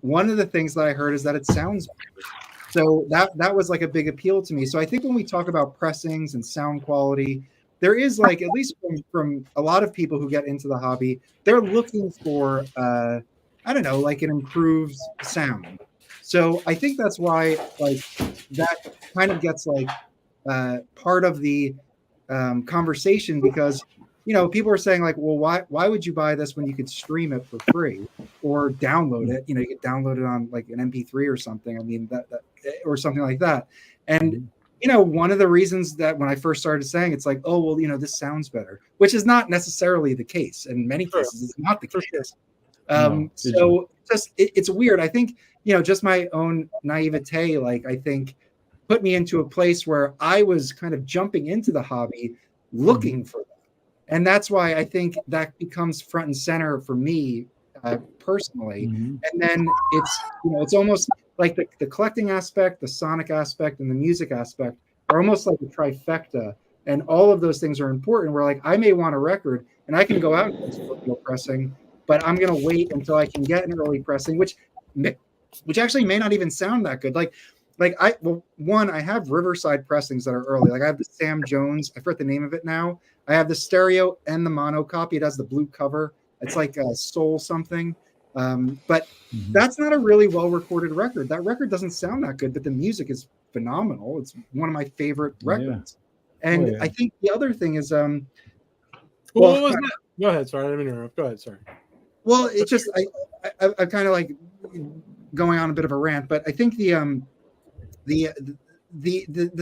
one of the things that I heard is that it sounds better. So that was like a big appeal to me. So I think when we talk about pressings and sound quality, there is like, at least from a lot of people who get into the hobby, they're looking for, I don't know, like an improved sound. So I think that's why like that kind of gets like part of the conversation, because people are saying like, well, why would you buy this when you could stream it for free or download it? You could download it on like an MP3 or something. I mean that or something like that. And one of the reasons that when I first started saying it's like, oh well, this sounds better, which is not necessarily the case. In many cases, it's not the case. So just it's weird. I think just my own naivete, like I think, put me into a place where I was kind of jumping into the hobby looking for that. And that's why I think that becomes front and center for me personally. And then it's almost like the collecting aspect, the sonic aspect, and the music aspect are almost like a trifecta. And all of those things are important. Where like I may want a record and I can go out and get Scorpio pressing, but I'm going to wait until I can get an early pressing, which actually may not even sound that good. I have Riverside pressings that are early. Like I have the Sam Jones, I forget the name of it now. I have the stereo and the mono copy. It has the blue cover. It's like a Soul something. But that's not a really well-recorded record. That record doesn't sound that good, but the music is phenomenal. It's one of my favorite records. Yeah. And I think the other thing is what was that? Go ahead, sorry, I didn't interrupt. Go ahead, sorry. Well, it's just I kind of like going on a bit of a rant, but I think the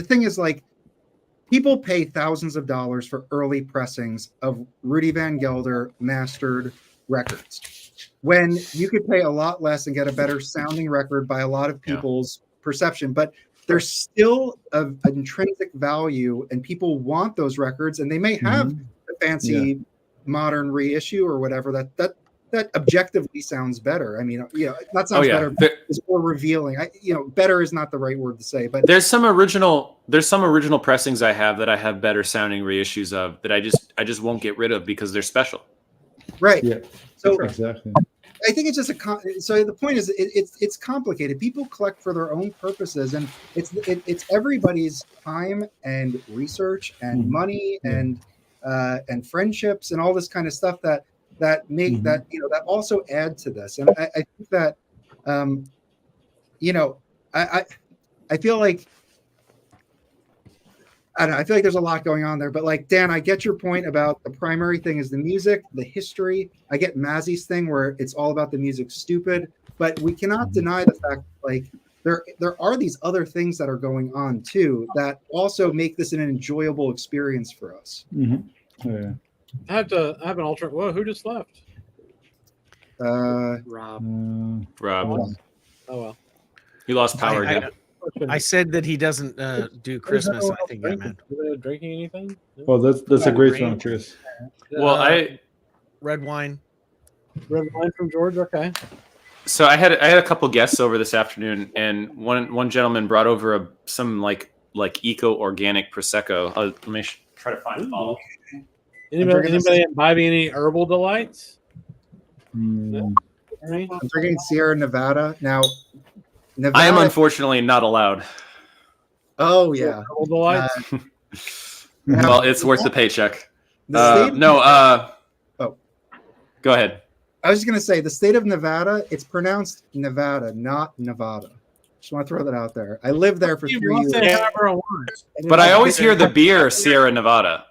thing is like people pay thousands of dollars for early pressings of Rudy Van Gelder mastered records, when you could pay a lot less and get a better sounding record by a lot of people's perception. But there's still an intrinsic value, and people want those records, and they may have a fancy modern reissue or whatever that objectively sounds better. I mean, that sounds better. It's more revealing. Better is not the right word to say, but there's some original pressings I have that I have better sounding reissues of that I just won't get rid of because they're special. Right. Yeah. So exactly. I think it's just so the point is it's complicated. People collect for their own purposes, and it's everybody's time and research and money and friendships and all this kind of stuff that make that also add to this. And I think that I feel like I don't know. I feel like there's a lot going on there, but like Dan, I get your point about the primary thing is the music, the history. I get Mazzy's thing where it's all about the music stupid, but we cannot deny the fact like there are these other things that are going on too that also make this an enjoyable experience for us. Yeah. I have an alternate. Whoa, who just left? Rob. Rob. Oh well. He lost power again. I said that he doesn't do Christmas. I think that meant drinking anything. Well, that's a great one, Chris. Well, red wine. Red wine from George. Okay. So I had a couple guests over this afternoon, and one gentleman brought over some like eco organic prosecco. Let me try to find a bottle. Anybody imbibing any herbal delights? I'm drinking Sierra Nevada now. I am unfortunately not allowed. Oh yeah. Well, it's worth the paycheck. Go ahead. I was just gonna say the state of Nevada. It's pronounced Nevada, not Nevada. Just want to throw that out there. I lived there for 3 years. But I always hear the beer Sierra Nevada.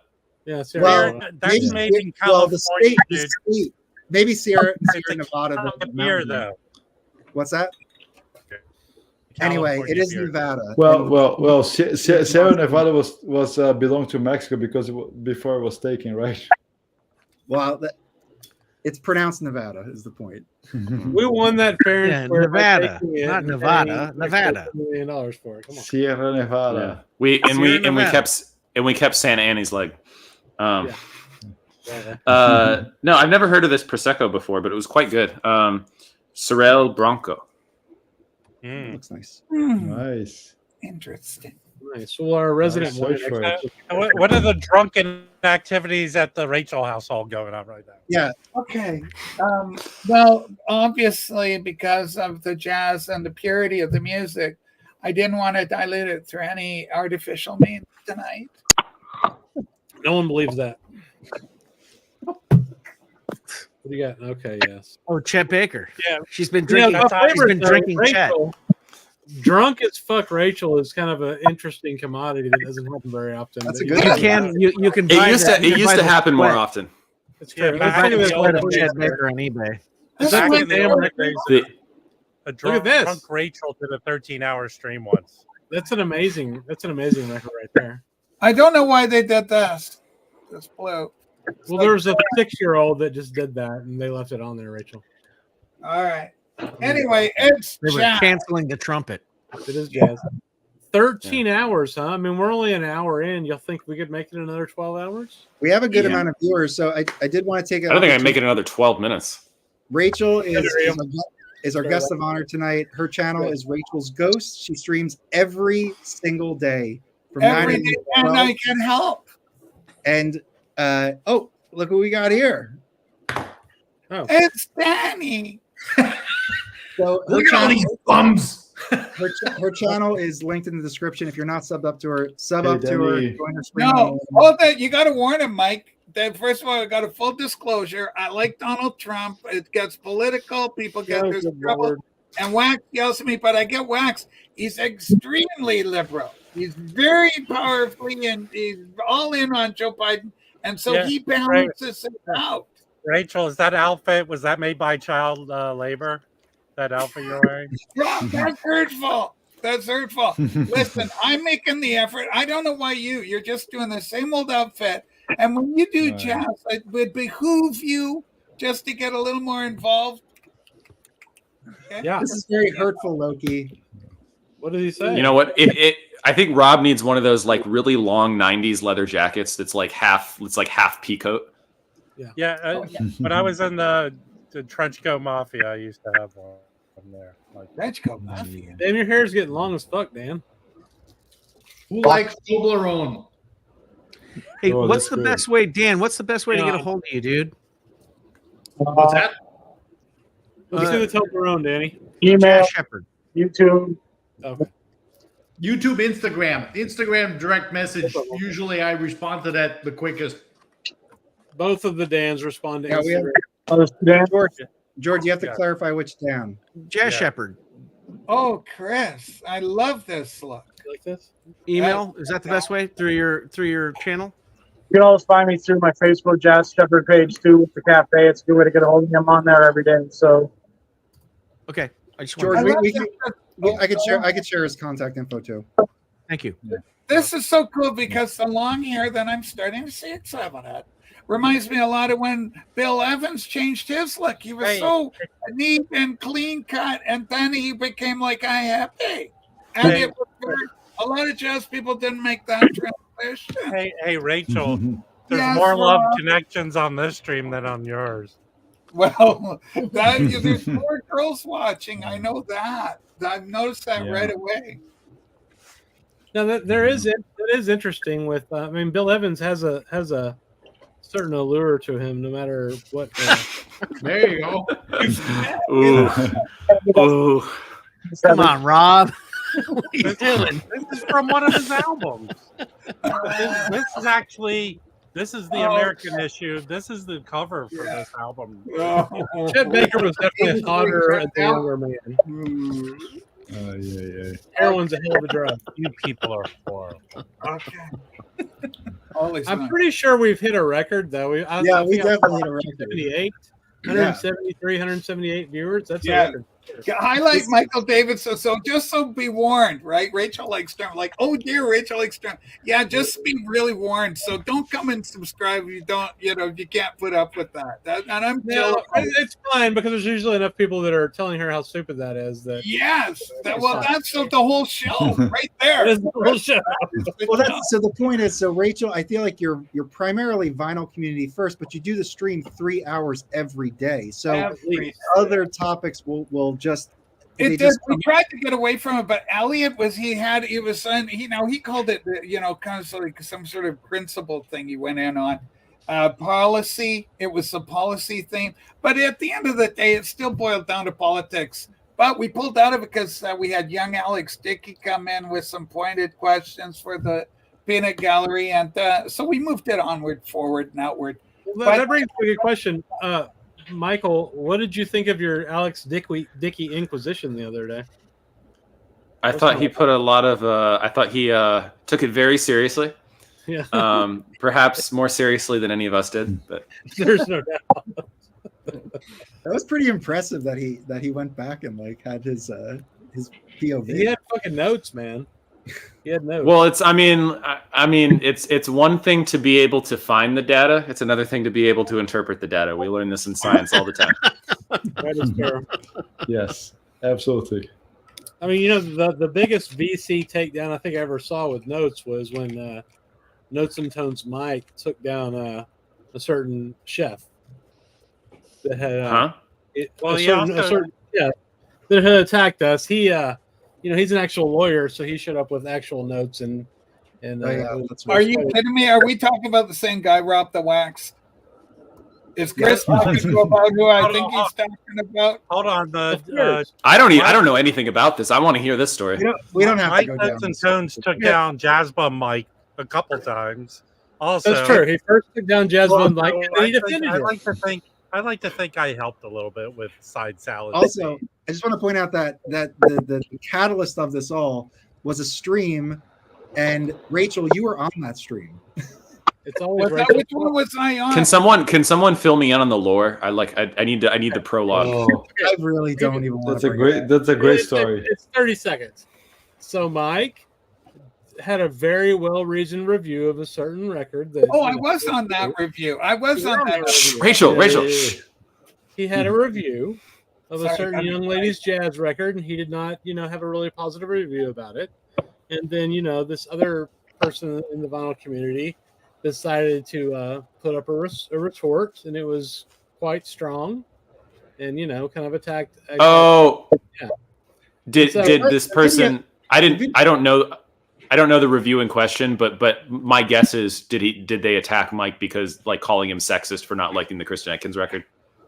Yeah, Sierra Nevada. That's made in California. The state, maybe Sierra Nevada. The beer though. What's that? Anyway, it is Nevada. Well. Sierra Nevada was belonged to Mexico because before it was taken, right? Well, it's pronounced Nevada is the point. We won that fair and square. Nevada, not Nevada. Nevada. $1 million for it. Come on. Sierra Nevada. Yeah. We kept Santa Annie's leg. No, I've never heard of this prosecco before, but it was quite good. Sorel Bronco. Looks nice. Nice. Interesting. Nice. Well, our resident I'll search for it. What are the drunken activities at the Rachel household going on right now? Yeah. Okay. Well, obviously, because of the jazz and the purity of the music, I didn't want to dilute it through any artificial means tonight. No one believes that. What do you got? Okay, yes. Oh, Chet Baker. Yeah. She's been drinking. She's been drinking Chet. Drunk as fuck Rachel is kind of an interesting commodity that doesn't happen very often. That's a But good You one. can you can. It buy used that. to You can buy the happen more sweat. often. It's Yeah, true. back Buy in the the sweat of old Chet days, Baker on eBay. Back in the old days, The- a Look at this. drunk Rachel did a 13-hour stream once. That's an amazing record right there. I don't know why they did this. This blue. Well, there was a 6-year-old that just did that, and they left it on there, Rachel. All right. Anyway, it's They were jazz. canceling the trumpet. It is jazz. 13 hours, huh? I mean, we're only an hour in. Y'all think we could make it another 12 hours? We have a good Yeah. amount of viewers, so I did want to take I don't think I can make it another 12 minutes. Rachel is our guest of honor tonight. Her channel is Rachel's Ghost. She streams every single day from 9 Every a.m. day, to and 12. I can help. And oh, look what we got here. Oh, It's Danny. So her Look at all channel, these bums. her channel is linked in the description. If you're not subbed up to her, sub Hey, up to her. Danny. Join her stream. No, hold that. You got to warn him, Mike. That first of all, I got a full disclosure. I like Donald Trump. It gets political. People get Oh, this good trouble. Lord. And Wax yells at me, but I get Wax. He's extremely liberal. He's very powerfully and he's all in on Joe Biden. And so Yeah, he balances it out. Rachel, is that outfit, was that made by child labor? That outfit you're wearing? Rob, that's hurtful. That's hurtful. Listen, I'm making the effort. I don't know why you're just doing the same old outfit. And when you do Right. jazz, it would behoove you just to get a little more involved. Okay? Yeah. This is very hurtful, Loki. What did he say? You know what? I think Rob needs one of those like really long 90s leather jackets that's like half pea coat. Yeah. When I was in the trench coat mafia, I used to have one there. Like, Trench coat mafia. Damn, your hair's getting long as fuck, Dan. Who likes Toblerone? Hey, Oh, what's that's the good. best way, Dan? What's the best way to get a Yeah. hold of you, dude? What's that? Let's do the Toblerone, Danny. Email, Jazz Shepherd. YouTube. Okay. YouTube, Instagram direct message. Usually I respond to that the quickest. Both of the Dans respond to Yeah, we have Instagram. George, you have to Yeah. clarify which down. Jazz Yeah. Shepherd. Oh, Chris, I love this look. You like this? Email, is that the best way? Through your channel? You can always find me through my Facebook Jazz Shepherd page too with the cafe. It's a good way to get a hold of me. I'm on there every day. So Okay. I just George, want I could share his contact info too. thank you. This is so cool because the long hair that I'm starting to see exhibited reminds me a lot of when Bill Evans changed his look. He was Hey. so neat and clean cut, and then he became like I happy. And Hey. it was a lot of jazz people didn't make that transition. hey, Rachel, there's Yes, more love Rob. connections on this stream than on yours. Well, there's more girls watching. I know that. I've noticed that Yeah. right away. Now that it is interesting with I mean Bill Evans has a certain allure to him no matter what There you go. Ooh. Ooh. Come on, Rob. What are you doing? This is from one of his albums. This is the American issue. This is the cover for this album. Chet Baker was definitely hotter at the younger man. Yeah. Heroin's a hell of a drug. You people are horrible. Okay. Holy I'm smokes. pretty sure we've hit a record though. I Yeah, we think I- definitely hit a record. 178, 173, 178 viewers. That's a record. Highlight Michael Davidson. So just so be warned, right? Rachel likes Stern. Like, oh dear, Rachel likes Stern. Yeah, just be really warned. So don't come and subscribe if you don't, you can't put up with that. And I'm no, it's fine because there's usually enough people that are telling her how stupid that is. That yes, that's the whole show right there. That is the whole show. Well, so the point is, so Rachel, I feel like you're primarily vinyl community first, but you do the stream 3 hours every day. So other topics will just. We tried to get away from it, but Elliot he called it, kind of like some sort of principle thing he went in on. Policy. It was the policy thing. But at the end of the day, it still boiled down to politics. But we pulled out of it because we had young Alex Dickey come in with some pointed questions for the peanut gallery. And so we moved it onward, forward, and outward. Well, that brings up a good question. Michael, what did you think of your Alex Dickey Inquisition the other day? I thought he put a lot of. I thought he took it very seriously. Yeah. Perhaps more seriously than any of us did. But there's no doubt. That was pretty impressive that he went back and had his POV. He had fucking notes, man. He had notes. Well, it's one thing to be able to find the data. It's another thing to be able to interpret the data. We learn this in science all the time. That is fair. Yes, absolutely. I mean, the biggest VC takedown I think I ever saw with notes was when Notes and Tones Mike took down a certain chef that had that had attacked us. He he's an actual lawyer, so he showed up with actual notes and are you kidding me? Are we talking about the same guy, Rob the Wax? Is Chris talking about who I think he's talking about? Hold on, I don't know anything about this. I want to hear this story. We don't have Mike to go Notes down. and Tones took down Jazzbum Mike a couple times. Also, that's true. He first took down Jasmine Mike, and then he defended it. I like to think I helped a little bit with side salad. Also, I just want to point out that the catalyst of this all was a stream, and Rachel, you were on that stream. It's always which one was I on? Can someone fill me in on the lore? I need the prologue. Oh, I really don't even want to. That's a great story. It's 30 seconds. So Mike had a very well-reasoned review of a certain record. That, I was on that review. Rachel. He had a review of a certain young lady's jazz record, and he did not, have a really positive review about it. And then, this other person in the vinyl community decided to put up a retort, and it was quite strong, and kind of attacked. Did this person? I don't know. I don't know the review in question, but my guess is did they attack Mike because calling him sexist for not liking the Christian Atkins record?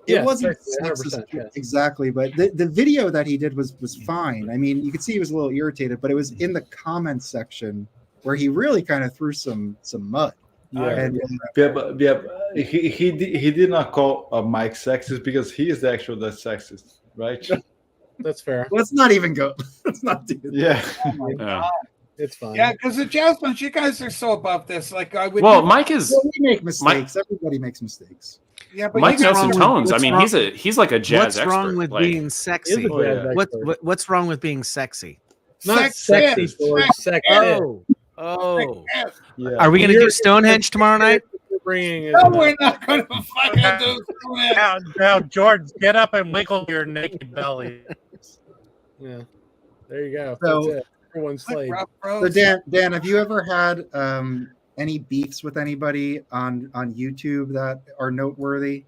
It wasn't sexist, exactly, but the video that he did was fine. I mean, you could see he was a little irritated, but it was in the comments section where he really kind of threw some mud. He did not call Mike sexist because he is the actual sexist, right? That's fair. Let's not even go. Let's not do that. Yeah. Oh my God. It's fine. Yeah, because the Jasmine, you guys are so above this. Mike is. We make mistakes. Everybody makes mistakes. Yeah, but Mike Notes and Tones. I mean, he's like a jazz expert. What's wrong with being sexy? What's wrong with being sexy? Not sexy. Oh. Yeah. Are we going to do Stonehenge tomorrow night? No, we're not going to fucking do Stonehenge. Now, George, get up and wiggle your naked belly. Yeah, there you go. So, that's it. Everyone's slave. So Dan, have you ever had any beefs with anybody on YouTube that are noteworthy?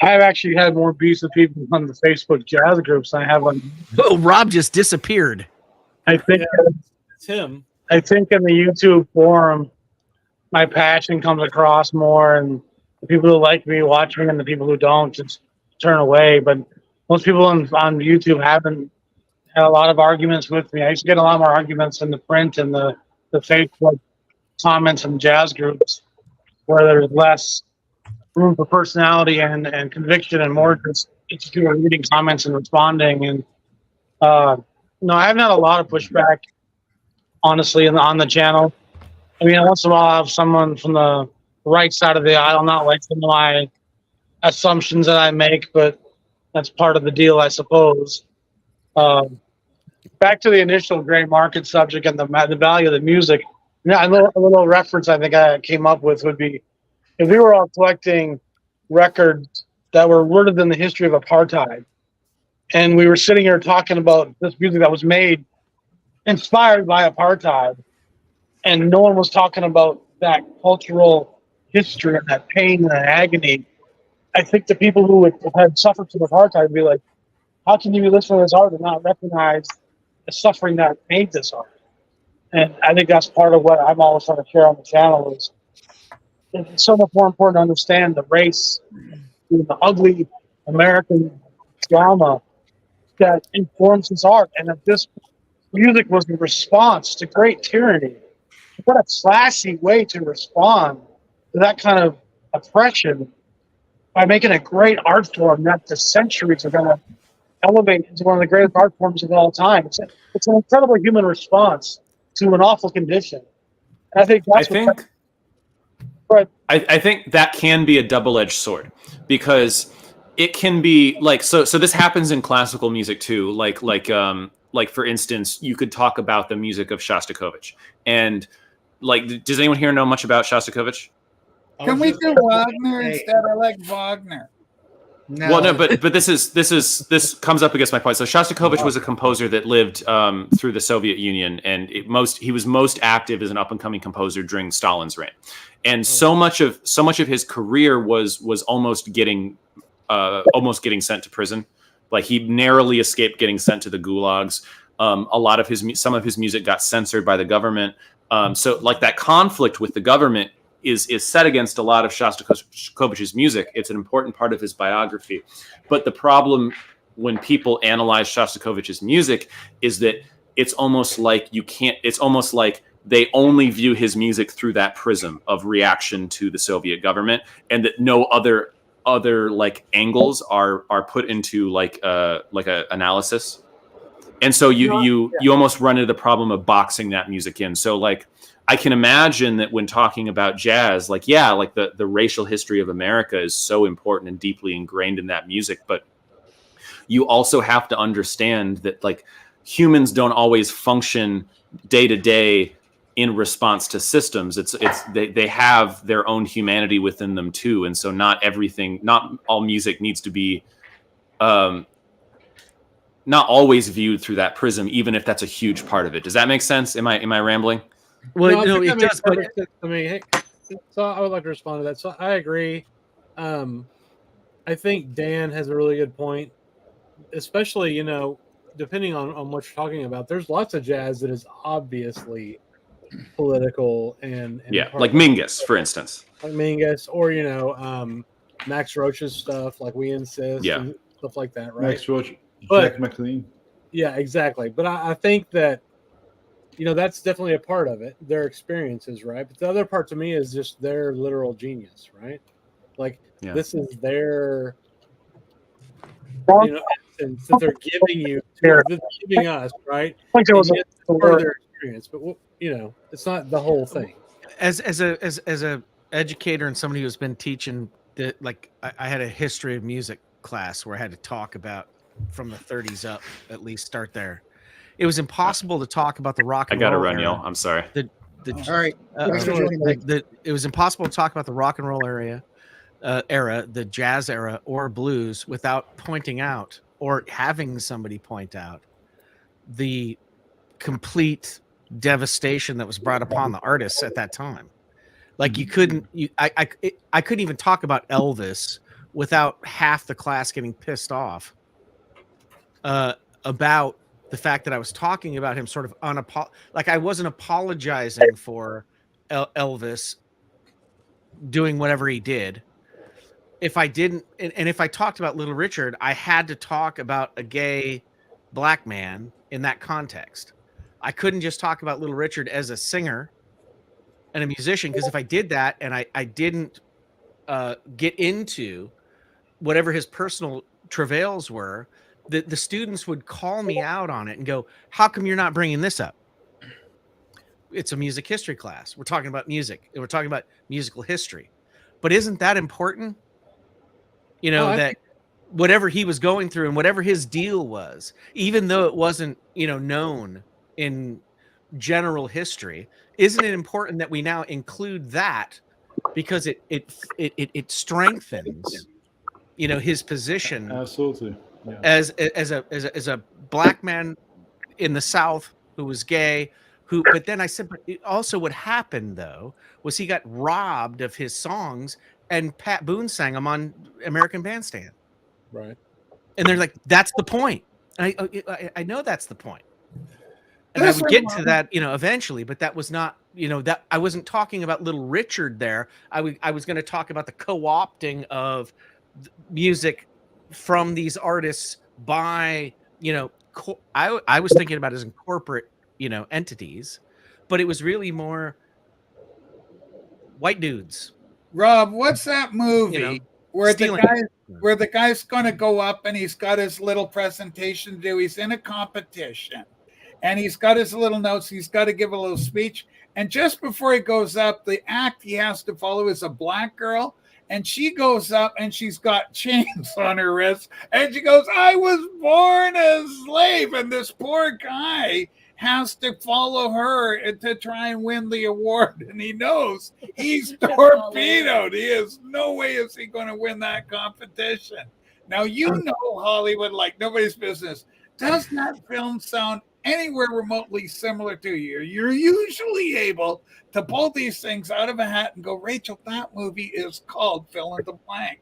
I've actually had more beefs with people on the Facebook jazz groups than I have on. Oh, Rob just disappeared. I think it's him. I think in the YouTube forum, my passion comes across more, and the people who like me watch me, and the people who don't just turn away. But most people on YouTube haven't had a lot of arguments with me. I used to get a lot more arguments in the print and the Facebook comments and jazz groups, where there's less room for personality and conviction, and more just people reading comments and responding. And no, I haven't had a lot of pushback, honestly, on the channel. I mean, once in a while I'll have someone from the right side of the aisle not like some of my assumptions that I make, but That's part of the deal, I suppose. Back to the initial gray market subject and the value of the music. Yeah, a little reference I think I came up with would be if we were all collecting records that were rooted in the history of apartheid, and we were sitting here talking about this music that was made inspired by apartheid, and no one was talking about that cultural history and that pain and that agony. I think the people who had suffered from apartheid would be like, how can you be listening to this art and not recognize the suffering that made this art? And I think that's part of what I'm always trying to share on the channel is it's so much more important to understand the race, the ugly American drama that informs this art. And if this music was a response to great tyranny, what a classy way to respond to that kind of oppression by making a great art form that the centuries are going to elevate into one of the greatest art forms of all time. It's an incredible human response to an awful condition. And I think that's I think that can be a double-edged sword because it can be like so this happens in classical music too. Like for instance, you could talk about the music of Shostakovich. And like, does anyone here know much about Shostakovich? Can we do Wagner instead? I like Wagner. No. Well, no, but this comes up against my point. So Shostakovich was a composer that lived through the Soviet Union, and he was most active as an up and coming composer during Stalin's reign, and so much of his career was almost getting sent to prison. Like he narrowly escaped getting sent to the gulags. Some of his music got censored by the government. So like that conflict with the government is set against a lot of Shostakovich's music. It's an important part of his biography. But the problem when people analyze Shostakovich's music is that it's almost like they only view his music through that prism of reaction to the Soviet government, and that no other like angles are put into like a analysis. And so you almost run into the problem of boxing that music in. So like I can imagine that when talking about jazz, like the racial history of America is so important and deeply ingrained in that music, but you also have to understand that like humans don't always function day to day in response to systems. They have their own humanity within them too, and so not all music needs to be not always viewed through that prism, even if that's a huge part of it. Does that make sense? Am I rambling? Well, no, it does. But to me, so I would like to respond to that. So I agree. I think Dan has a really good point, especially depending on what you're talking about. There's lots of jazz that is obviously political and like Mingus, for instance, like Mingus, or Max Roach's stuff, like We Insist, and stuff like that, right? Max Roach, Jack McLean. Yeah, exactly. But I think that that's definitely a part of it, their experiences, right? But the other part to me is just their literal genius, right? Like this is their, and that they're giving giving us, right? I think it was part of their experience, but it's not the whole thing. As a educator and somebody who's been teaching, I had a history of music class where I had to talk about from the 30s up, at least start there. It was impossible to talk about the rock and roll. I gotta run, y'all. I'm sorry. All right. It was impossible to talk about the rock and roll era, the jazz era, or blues without pointing out or having somebody point out the complete devastation that was brought upon the artists at that time. Like I couldn't even talk about Elvis without half the class getting pissed off about the fact that I was talking about him sort of like I wasn't apologizing for Elvis doing whatever he did. If I didn't, and if I talked about Little Richard, I had to talk about a gay black man in that context. I couldn't just talk about Little Richard as a singer and a musician, because if I did that and I didn't get into whatever his personal travails were, the students would call me out on it and go, how come you're not bringing this up? It's a music history class. We're talking about music. We're talking about musical history. But isn't that important? whatever he was going through and whatever his deal was, even though it wasn't, known in general history, isn't it important that we now include that because it strengthens, his position Absolutely. Yeah. as a black man in the South who was gay, but then I said, but also what happened though was he got robbed of his songs, and Pat Boone sang them on American Bandstand. Right. And they're like, that's the point. I know that's the point. And I would get to that, eventually, but that was not, that I wasn't talking about Little Richard there. I was going to talk about the co-opting of music from these artists by, I was thinking about it as in corporate, entities, but it was really more white dudes. Rob, what's that movie where stealing. the guy's going to go up and he's got his little presentation to do? He's in a competition and he's got his little notes. He's got to give a little speech. And just before he goes up, the act he has to follow is a black girl. And she goes up and she's got chains on her wrists. And she goes, I was born a slave. And this poor guy has to follow her to try and win the award. And he knows he's torpedoed. He has no way is he going to win that competition. Now, Hollywood like nobody's business. Does that film sound anywhere remotely similar to you? You're usually able to pull these things out of a hat and go, Rachel, that movie is called fill in the blank.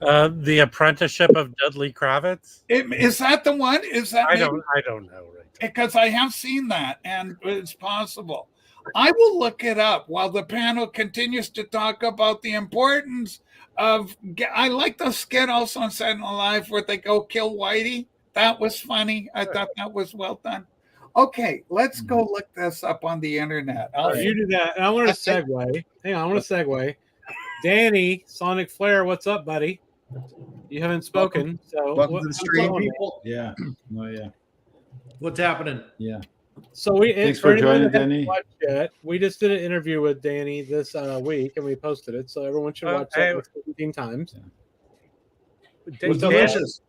The Apprenticeship of Dudley Kravitz. Is that the one? Is that? I don't know. Right. Because I have seen that, and it's possible. I will look it up while the panel continues to talk about the importance of. I like the skit also on Saturday Night Live where they go kill Whitey. That was funny. I thought that was well done. Okay, let's go look this up on the internet. You do that. And I want to segue. Hang on, I want to segue. Danny, Sonic Flair, what's up, buddy? You haven't spoken. Welcome to the stream, people. Yeah. Oh, yeah. What's happening? Yeah. So thanks for joining, Danny. We just did an interview with Danny this week, and we posted it, so everyone should watch it 15 times. It was delicious.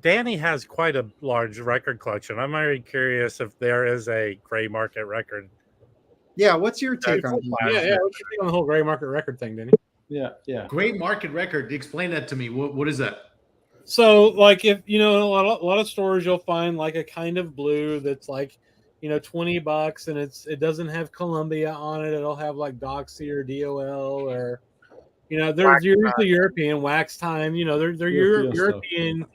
Danny has quite a large record collection. I'm very curious if there is a gray market record. Yeah, what's your take on that? Yeah, what's your take on the whole gray market record thing, Danny? Yeah. Gray market record. Explain that to me. What is that? So, like, if a lot of stores, you'll find like a kind of blue that's like, $20, and it doesn't have Columbia on it. It'll have like Doxy or DOL or, there's usually European Wax Time. They're European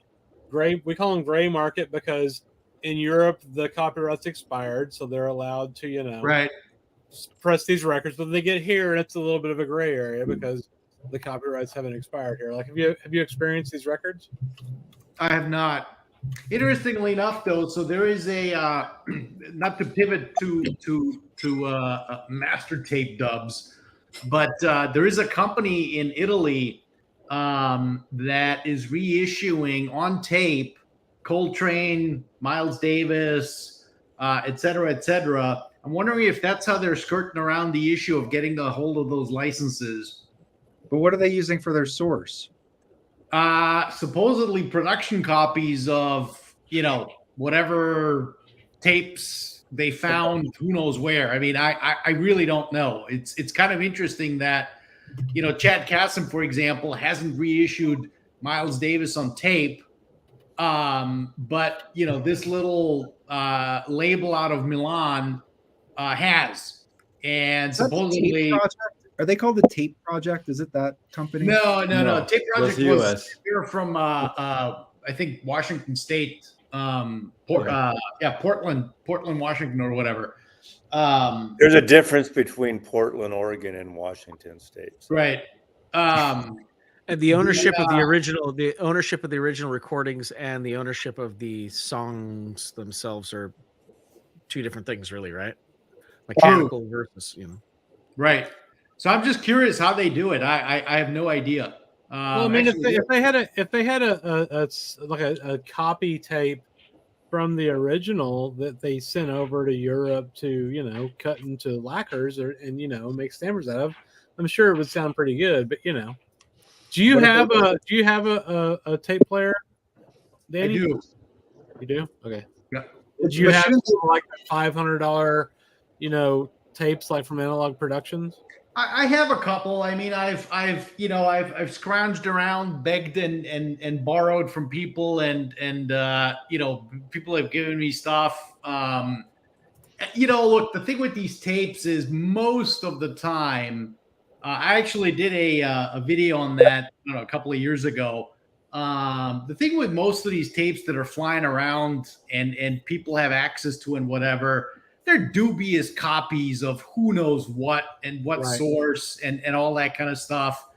gray. We call them gray market because in Europe the copyright's expired, so they're allowed to, right, press these records. But they get here, and it's a little bit of a gray area because the copyrights haven't expired here. Like, have you experienced these records? I have not. Interestingly enough, though, so there is a not to pivot to master tape dubs, but there is a company in Italy that is reissuing on tape Coltrane, Miles Davis, et cetera, et cetera. I'm wondering if that's how they're skirting around the issue of getting the hold of those licenses. But what are they using for their source? Supposedly production copies of, whatever tapes they found, who knows where. I mean, I really don't know. It's kind of interesting that, Chad Kasem, for example, hasn't reissued Miles Davis on tape. But, this little label out of Milan has. And supposedly... Are they called the Tape Project? Is it that company? No. Tape Project was here from I think Washington State, Portland, Washington, or whatever. There's a difference between Portland, Oregon, and Washington State. Right. And the ownership of the original recordings and the ownership of the songs themselves are two different things, really, right? Mechanical versus, Right. So I'm just curious how they do it. I have no idea. Well, I mean, if they had a copy tape from the original that they sent over to Europe to cut into lacquers and make stampers out of, I'm sure it would sound pretty good. But Do you have a tape player, Danny? I do. You do? Okay. Yeah. Did you have like $500, tapes like from Analog Productions? I have a couple. I mean, I've scrounged around, begged and borrowed from people, and people have given me stuff. Look, the thing with these tapes is most of the time, I actually did a video on that, I don't know, a couple of years ago. The thing with most of these tapes that are flying around and people have access to and whatever, they're dubious copies of who knows what and what source and all that kind of stuff.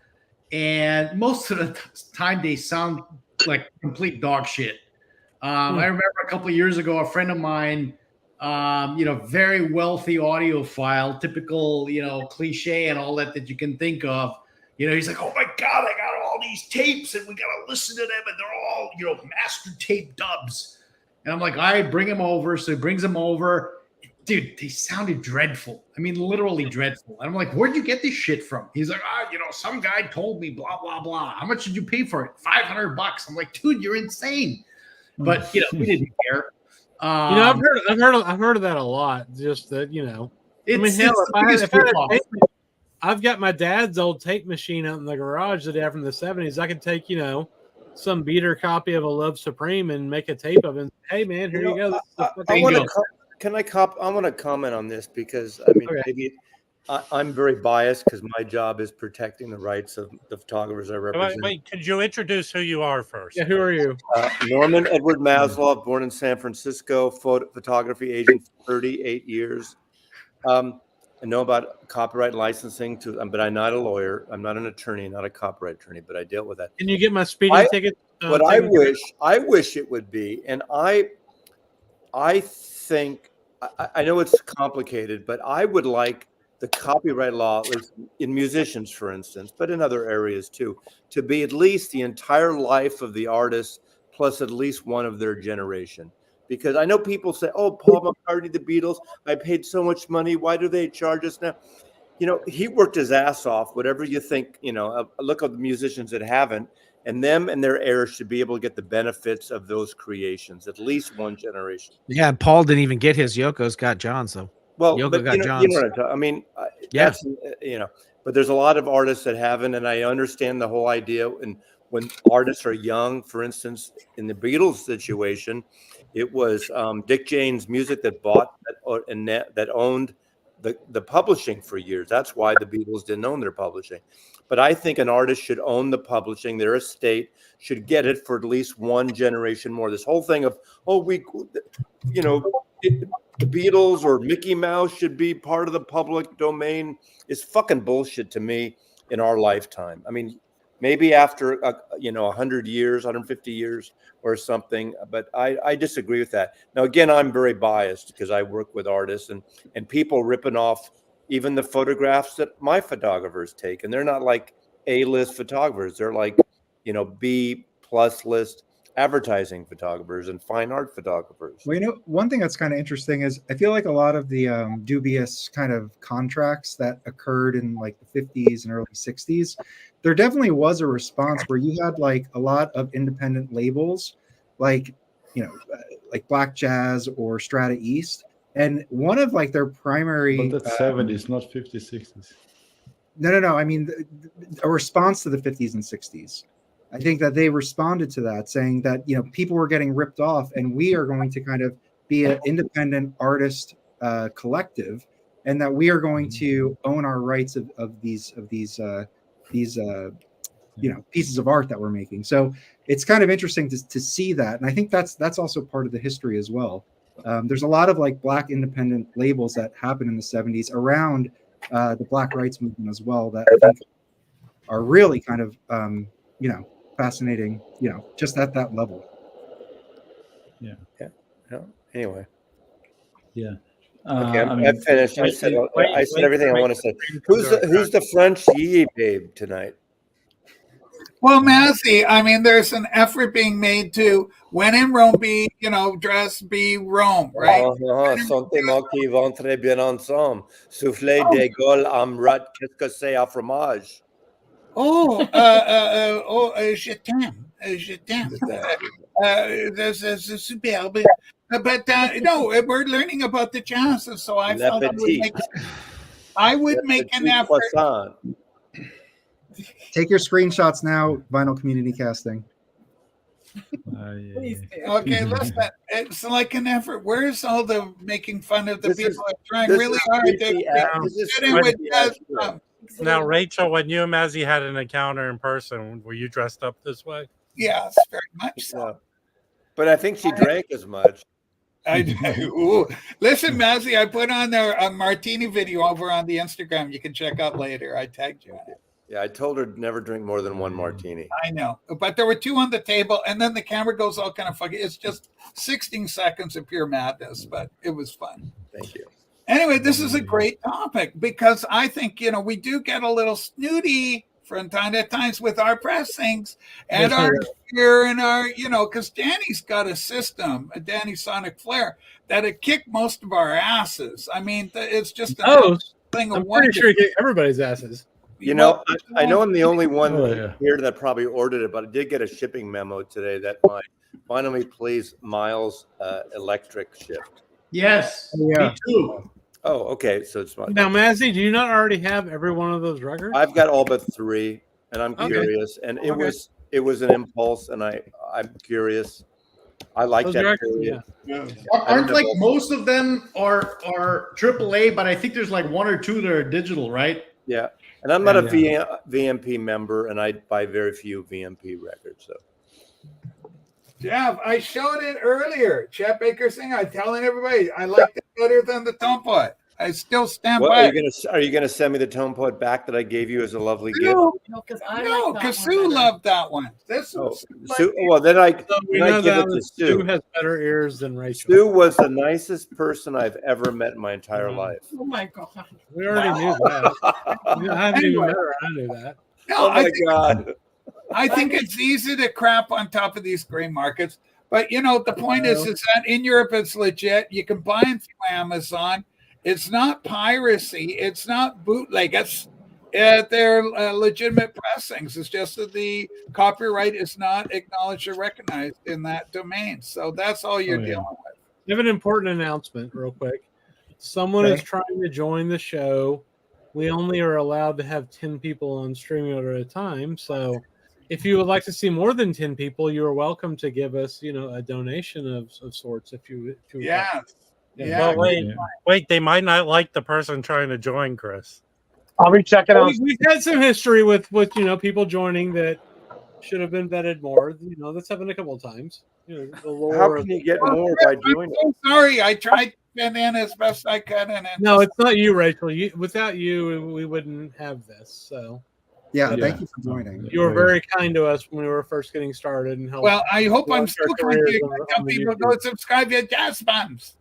And most of the time they sound like complete dog shit. I remember a couple of years ago, a friend of mine, very wealthy audiophile, typical, cliche and all that you can think of. He's like, oh my God, I got all these tapes and we got to listen to them and they're all, master tape dubs. And I'm like, all right, bring him over. So he brings them over. Dude, they sounded dreadful. I mean, literally dreadful. And I'm like, where'd you get this shit from? He's like, some guy told me, blah, blah, blah. How much did you pay for it? $500. I'm like, dude, you're insane. But, we didn't care. I've heard of that a lot. Just that, I've got my dad's old tape machine out in the garage that I have from the 70s. I could take, some beater copy of A Love Supreme and make a tape of it. And, hey, man, here you go. I want to comment on this because maybe I'm very biased because my job is protecting the rights of the photographers I represent. Wait, could you introduce who you are first? Yeah, who are you? Norman Edward Maslow, born in San Francisco, photography agent for 38 years. I know about copyright licensing but I'm not a lawyer. I'm not an attorney, not a copyright attorney, but I deal with that. Can you get my speeding ticket? What I wish it would be, and I think I know it's complicated, but I would like the copyright law, at least in musicians, for instance, but in other areas too, to be at least the entire life of the artist plus at least one of their generation. Because I know people say, oh, Paul McCartney, the Beatles, I paid so much money. Why do they charge us now? He worked his ass off, whatever you think, look at the musicians that haven't, and them and their heirs should be able to get the benefits of those creations, at least one generation. Yeah, Paul didn't even get his. Yoko's got John's, though. Well, Yoko got John's. You know what I mean, that's, but there's a lot of artists that haven't, and I understand the whole idea. And when artists are young, for instance, in the Beatles situation, it was Dick Jane's Music that bought that owned the publishing for years. That's why the Beatles didn't own their publishing. But I think an artist should own the publishing. Their estate should get it for at least one generation more. This whole thing of, the Beatles or Mickey Mouse should be part of the public domain is fucking bullshit to me in our lifetime. I mean, maybe after 100 years, 150 years or something, but I disagree with that. Now, again, I'm very biased because I work with artists and people ripping off even the photographs that my photographers take, and they're not like A-list photographers. They're like, B+ list advertising photographers and fine art photographers. Well, one thing that's kind of interesting is I feel like a lot of the dubious kind of contracts that occurred in like the 50s and early 60s, there definitely was a response where you had like a lot of independent labels like Black Jazz or Strata East, and one of like their primary but that's 70s, not 50s, 60s. No, I mean a response to the 50s and 60s. I think that they responded to that, saying that people were getting ripped off, and we are going to kind of be an independent artist collective, and that we are going to own our rights of these pieces of art that we're making. So it's kind of interesting to see that, and I think that's also part of the history as well. There's a lot of like Black independent labels that happened in the 70s around the Black rights movement as well that I think are really kind of fascinating, just at that level. Yeah. Anyway. Yeah. Okay, I'm finished. I said everything I want to say. Who's the French yee babe tonight? Well, Massey, I mean, there's an effort being made to, when in Rome, be, dress, be Rome, right? Sentiment qui vont très bien ensemble. Souffler des Gaules en rat, qu'est-ce que c'est à fromage? Je t'aime. Je t'aime. That's superbe. But no, we're learning about the jazz, and so I felt I would make an effort. Croissant. Take your screenshots now, Vinyl Community Casting. Okay, listen. It's like an effort. Where's all the making fun of the people who are trying really hard to get in with jazz? Now, Rachel, when you and Mazzy had an encounter in person, were you dressed up this way? Yes, very much so. But I think she drank as much. Listen, Mazzy, I put on a martini video over on the Instagram. You can check out later. I tagged you on it. Yeah, I told her to never drink more than one martini. I know, but there were 2 on the table, and then the camera goes all kind of funky. It's just 16 seconds of pure madness, but it was fun. Thank you. Anyway, this is a great topic because I think, we do get a little snooty from time to time with our pressings and our gear and our, because Danny's got a system, a Danny Sonic Flair, that it kicked most of our asses. I mean, it's just a thing of I'm pretty sure he kicked everybody's asses. I know I'm the only one here that probably ordered it, but I did get a shipping memo today that my Vinyl Me Please Miles electric shipped. Yes, me too. Oh, okay. So it's now, Mazzy, do you not already have every one of those records? I've got all but 3, and I'm curious. And it was an impulse, and I'm curious. I like those that records, period. Yeah. Aren't like most of them are AAA, but I think there's like 1 or 2 that are digital, right? Yeah. And I'm not a VMP member, and I buy very few VMP records. So, Jeff, I showed it earlier. Chet Baker Singh. I'm telling everybody, I like it better than the Tone Pot. I still stand by. Are you gonna send me the Tone Pot back that I gave you as a lovely gift? No, because Sue loved that one. This was Sue. Well, then I give it to Sue. Sue has better ears than Rachel. Sue was the nicest person I've ever met in my entire life. Oh my God. We already knew that. I haven't even met her. I knew that. No, oh my God. I think it's easy to crap on top of these gray markets. But, the point is that in Europe, it's legit. You can buy them through Amazon. It's not piracy. It's not bootleg. They're legitimate pressings. It's just that the copyright is not acknowledged or recognized in that domain. So that's all you're dealing with. We have an important announcement real quick. Someone is trying to join the show. We only are allowed to have 10 people on StreamYard at a time. So if you would like to see more than 10 people, you are welcome to give us, a donation of sorts. If you Yeah. Well, wait, they might not like the person trying to join, Chris. I'll be checking out. We've had some history with people joining that should have been vetted more. That's happened a couple of times. How can you get more by joining? I'm sorry, I tried to fit in as best I could. No, it's not you, Rachel. Without you, we wouldn't have this. So. Yeah, thank you for joining. You were very kind to us when we were first getting started and helped. Well, I hope I'm still kind to tell people go subscribe to Jazz Bombs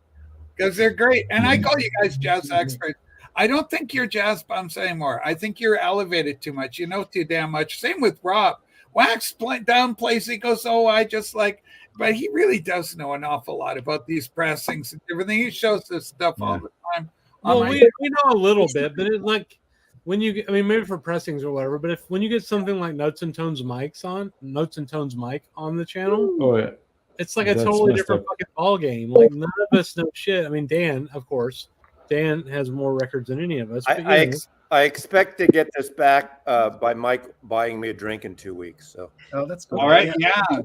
because they're great. And I call you guys jazz experts. I don't think you're jazz bumps anymore. I think you're elevated too much. You know too damn much. Same with Rob. Wax downplays. He goes, I just like, but he really does know an awful lot about these pressings and everything. He shows this stuff all the time. Well, we know a little bit, but it's like when you, maybe for pressings or whatever, but when you get something like Notes and Tones mic on the channel, it's like a totally different fucking ball game. Like none of us know shit. Dan, of course. Dan has more records than any of us. I expect to get this back by Mike buying me a drink in 2 weeks. So. Oh, that's cool. All right,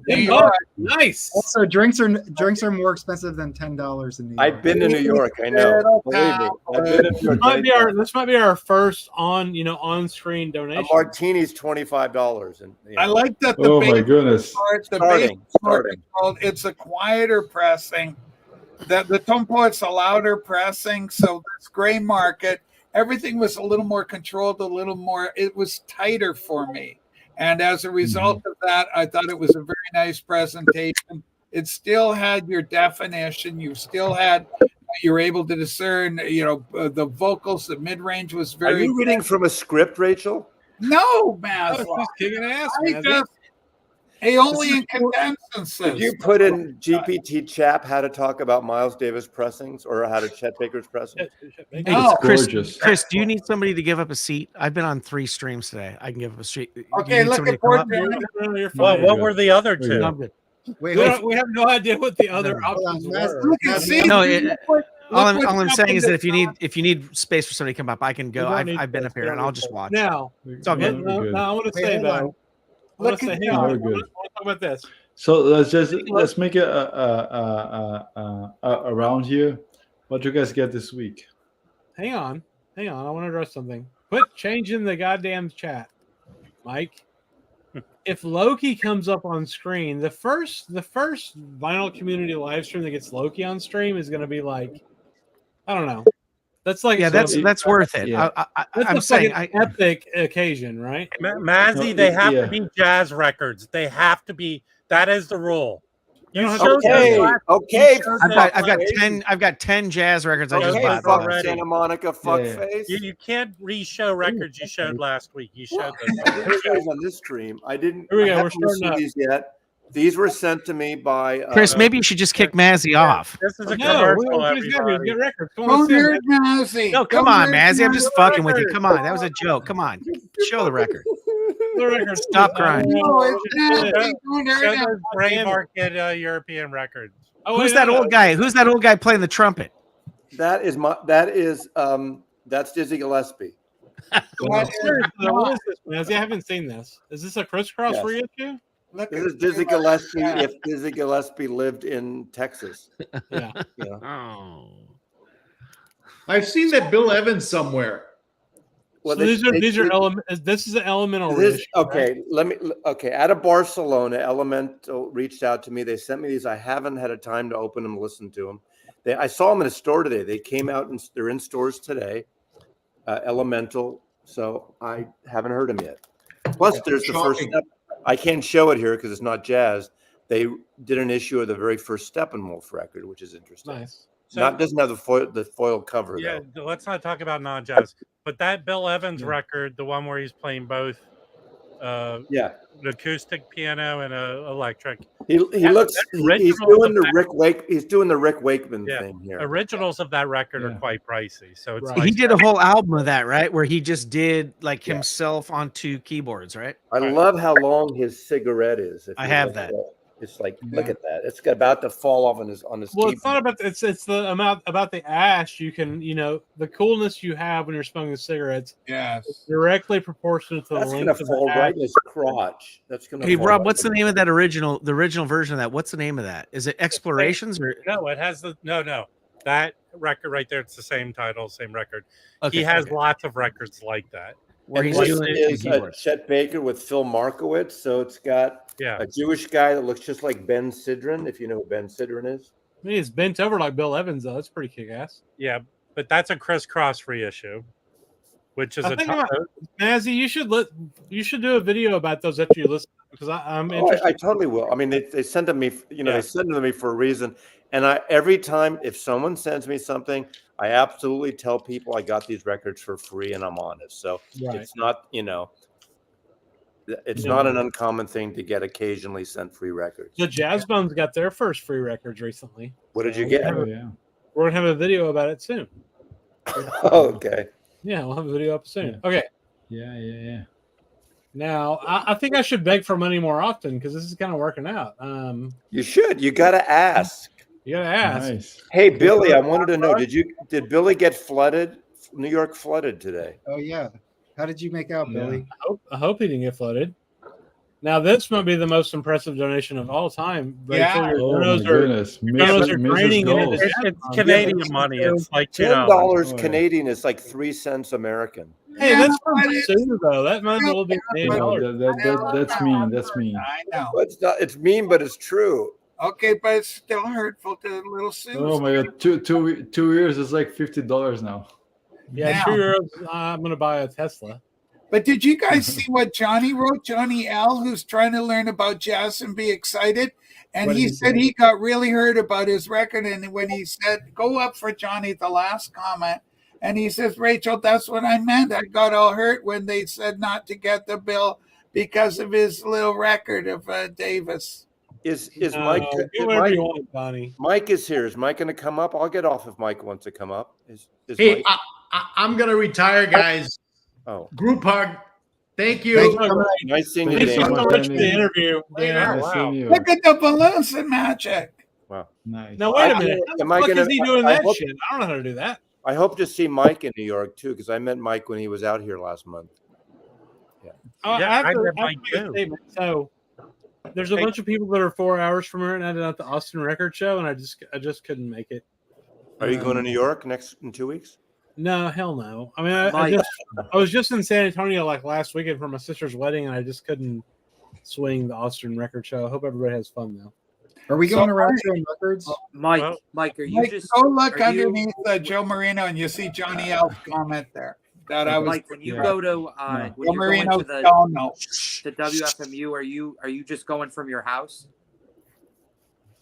there you are. Nice. Also, drinks are more expensive than $10 in New York. I've been to New York. I know. Believe me. I've been to New York. This might be our first on-screen donation. A martini's $25, and I like that. Oh my goodness! Starting. It's a quieter pressing. The Tone Poet's a louder pressing, so this gray market. Everything was a little more controlled, it was tighter for me. And as a result of that, I thought it was a very nice presentation. It still had your definition. You were able to discern, the vocals, the mid-range was very. Are you reading from a script, Rachel? No, man. Just kicking ass, Aeolian condensers. Did you put in GPT Chap how to talk about Miles Davis pressings or how to Chet Baker's pressings? Hey, No. Chris, do you need somebody to give up a seat? I've been on 3 streams today. I can give up a seat. Okay, look at board. You're Well, fine. what were the other two? I'm good. Wait, We have no idea what the other options were. Look at see. No, all what's I'm saying is that happened if you need space for somebody to come up, I can go. I've been up here and I'll just watch. Now, It's all good. now I want to Wait, say hold though. Look Hang at on. I We're want good. to talk about this. So let's make it around here. What you guys get this week? Hang on. I want to address something. Quit changing the goddamn chat, Mike. If Loki comes up on screen, the first vinyl community live stream that gets Loki on stream is going to be like, I don't know. That's like that's worth it. Yeah. I'm saying epic occasion, right? Mazzy, they have to be jazz records. They have to be. That is the rule. Okay. I've got 10 jazz records I just bought fuck already. Santa Monica, fuckface. You can't re-show records you showed last week. You showed them. I didn't show them on this stream. I didn't. Here we go. I We're haven't listened starting to up. these yet. These were sent to me by Chris, maybe you should just kick Mazzy off. This is a No, commercial, everybody. Get records. Come Don't on, hurt Mazzy. No, come Don't on, hurt Mazzy. I'm just Mazzy. fucking with you. Come on. That was a joke. Come on. Show the record. Stop crying. No, it's Mazzy. Don't hurt Show him. those gray market European records. Who's that old guy? Who's that old guy playing the trumpet? that's Dizzy Gillespie. What is this, Mazzy? I haven't seen this. Is this a crisscross Yes. reissue? This is Dizzy Gillespie if Dizzy Gillespie lived in Texas. Yeah. Oh. I've seen that Bill Evans somewhere. Well, So these are elements. This is an elemental reissue. Okay, out of Barcelona, Elemental reached out to me. They sent me these. I haven't had a time to open them, listen to them. I saw them in a store today. They came out and they're in stores today. Elemental. So I haven't heard them yet. Plus, there's the first step. I can't show it here because it's not jazz. They did an issue of the very first Steppenwolf record, which is interesting. Nice. Doesn't have the foil cover Yeah, though. let's not talk about non-jazz. But that Bill Evans record, the one where he's playing both, an acoustic piano and an electric. He's doing the Rick Wakeman thing here. Originals of that record are quite pricey, so it's He did a whole album of that, right? Where he just did like himself onto keyboards, right? I love how long his cigarette is. I have that. It's like, look at that. It's about to fall off on his Well, keyboard. it's not about it's the amount about the ash. You can the coolness you have when you're smoking cigarettes. Yes. Is directly proportional to the That's length gonna of fall the right ash. in his crotch. That's gonna. Hey fall Rob, right what's the in name of that the original version of that? What's the name of that? Is it Explorations or no? It has no. That record right there. It's the same title, same record. Okay, he has lots of records like that. where And he's this doing is it? Chet Baker with Phil Markowitz. So it's got a Jewish guy that looks just like Ben Sidran, if you know who Ben Sidran is. I mean, it's bent over like Bill Evans though. That's pretty kick ass. Yeah, but that's a crisscross reissue, which is Mazzy, you should do a video about those after you listen because I'm interested. I totally will. I mean, they send them me. They send them to me for a reason. And every time if someone sends me something, I absolutely tell people I got these records for free, and I'm honest. So it's not it's not an uncommon thing to get occasionally sent free records. The Jazz Bones got their first free records recently. What did you get? We're gonna have a video about it soon. Oh, okay. Yeah, we'll have a video up soon. Okay. Yeah. Now, I think I should beg for money more often because this is kind of working out. You should. You got to ask. You got to ask. Nice. Hey, Billy, I wanted to know, did Billy get flooded? New York flooded today. Oh, yeah. How did you make out, Billy? I hope he didn't get flooded. Now, this might be the most impressive donation of all time. Yeah. Oh, my goodness. It's Canadian money. It's like $10 Canadian is like 3 cents American. Hey, that's from Sue, though. That might as well be That's mean. That's mean. I know. It's mean, but it's true. Okay, but it's still hurtful to little Sue. Oh my god, two years is like $50 now. Yeah, €2. I'm gonna buy a Tesla. But did you guys see what Johnny wrote? Johnny L, who's trying to learn about jazz and be excited. And he said he got really hurt about his record. And when he said, go up for Johnny, the last comment. And he says, Rachel, that's what I meant. I got all hurt when they said not to get the bill because of his little record of Davis. Is Mike? Do whatever you want, Bonnie. Mike is here. Is Mike going to come up? I'll get off if Mike wants to come up. Is Hey, Mike? I'm going to retire, guys. Oh, Group hug. Thank you. nice seeing you, Thanks so Dan. much for the interview. Yeah. Nice seeing you. Look at the balloons and magic. Wow. Nice. Now wait a minute. Am How I the fuck gonna- is he doing I that hope- shit? I don't know how to do that. I hope to see Mike in New York too, because I met Mike when he was out here last month. I Yeah, have I to met make Mike a too. statement. So there's a bunch of people that are 4 hours from here, and I did at the Austin Record Show, and I just couldn't make it. Are you going to New York in 2 weeks? No, hell no. I mean, I was just in San Antonio like last weekend for my sister's wedding, and I just couldn't swing the Austin Record Show. I hope everybody has fun though. Are we going around showing records? Mike, Well, Mike, are you Mike, just go look are you- underneath Joe Marino, and you see Johnny L's comment there. That I was. Mike, when you go to when Joe you're going Marino, to the WFMU, are you just going from your house?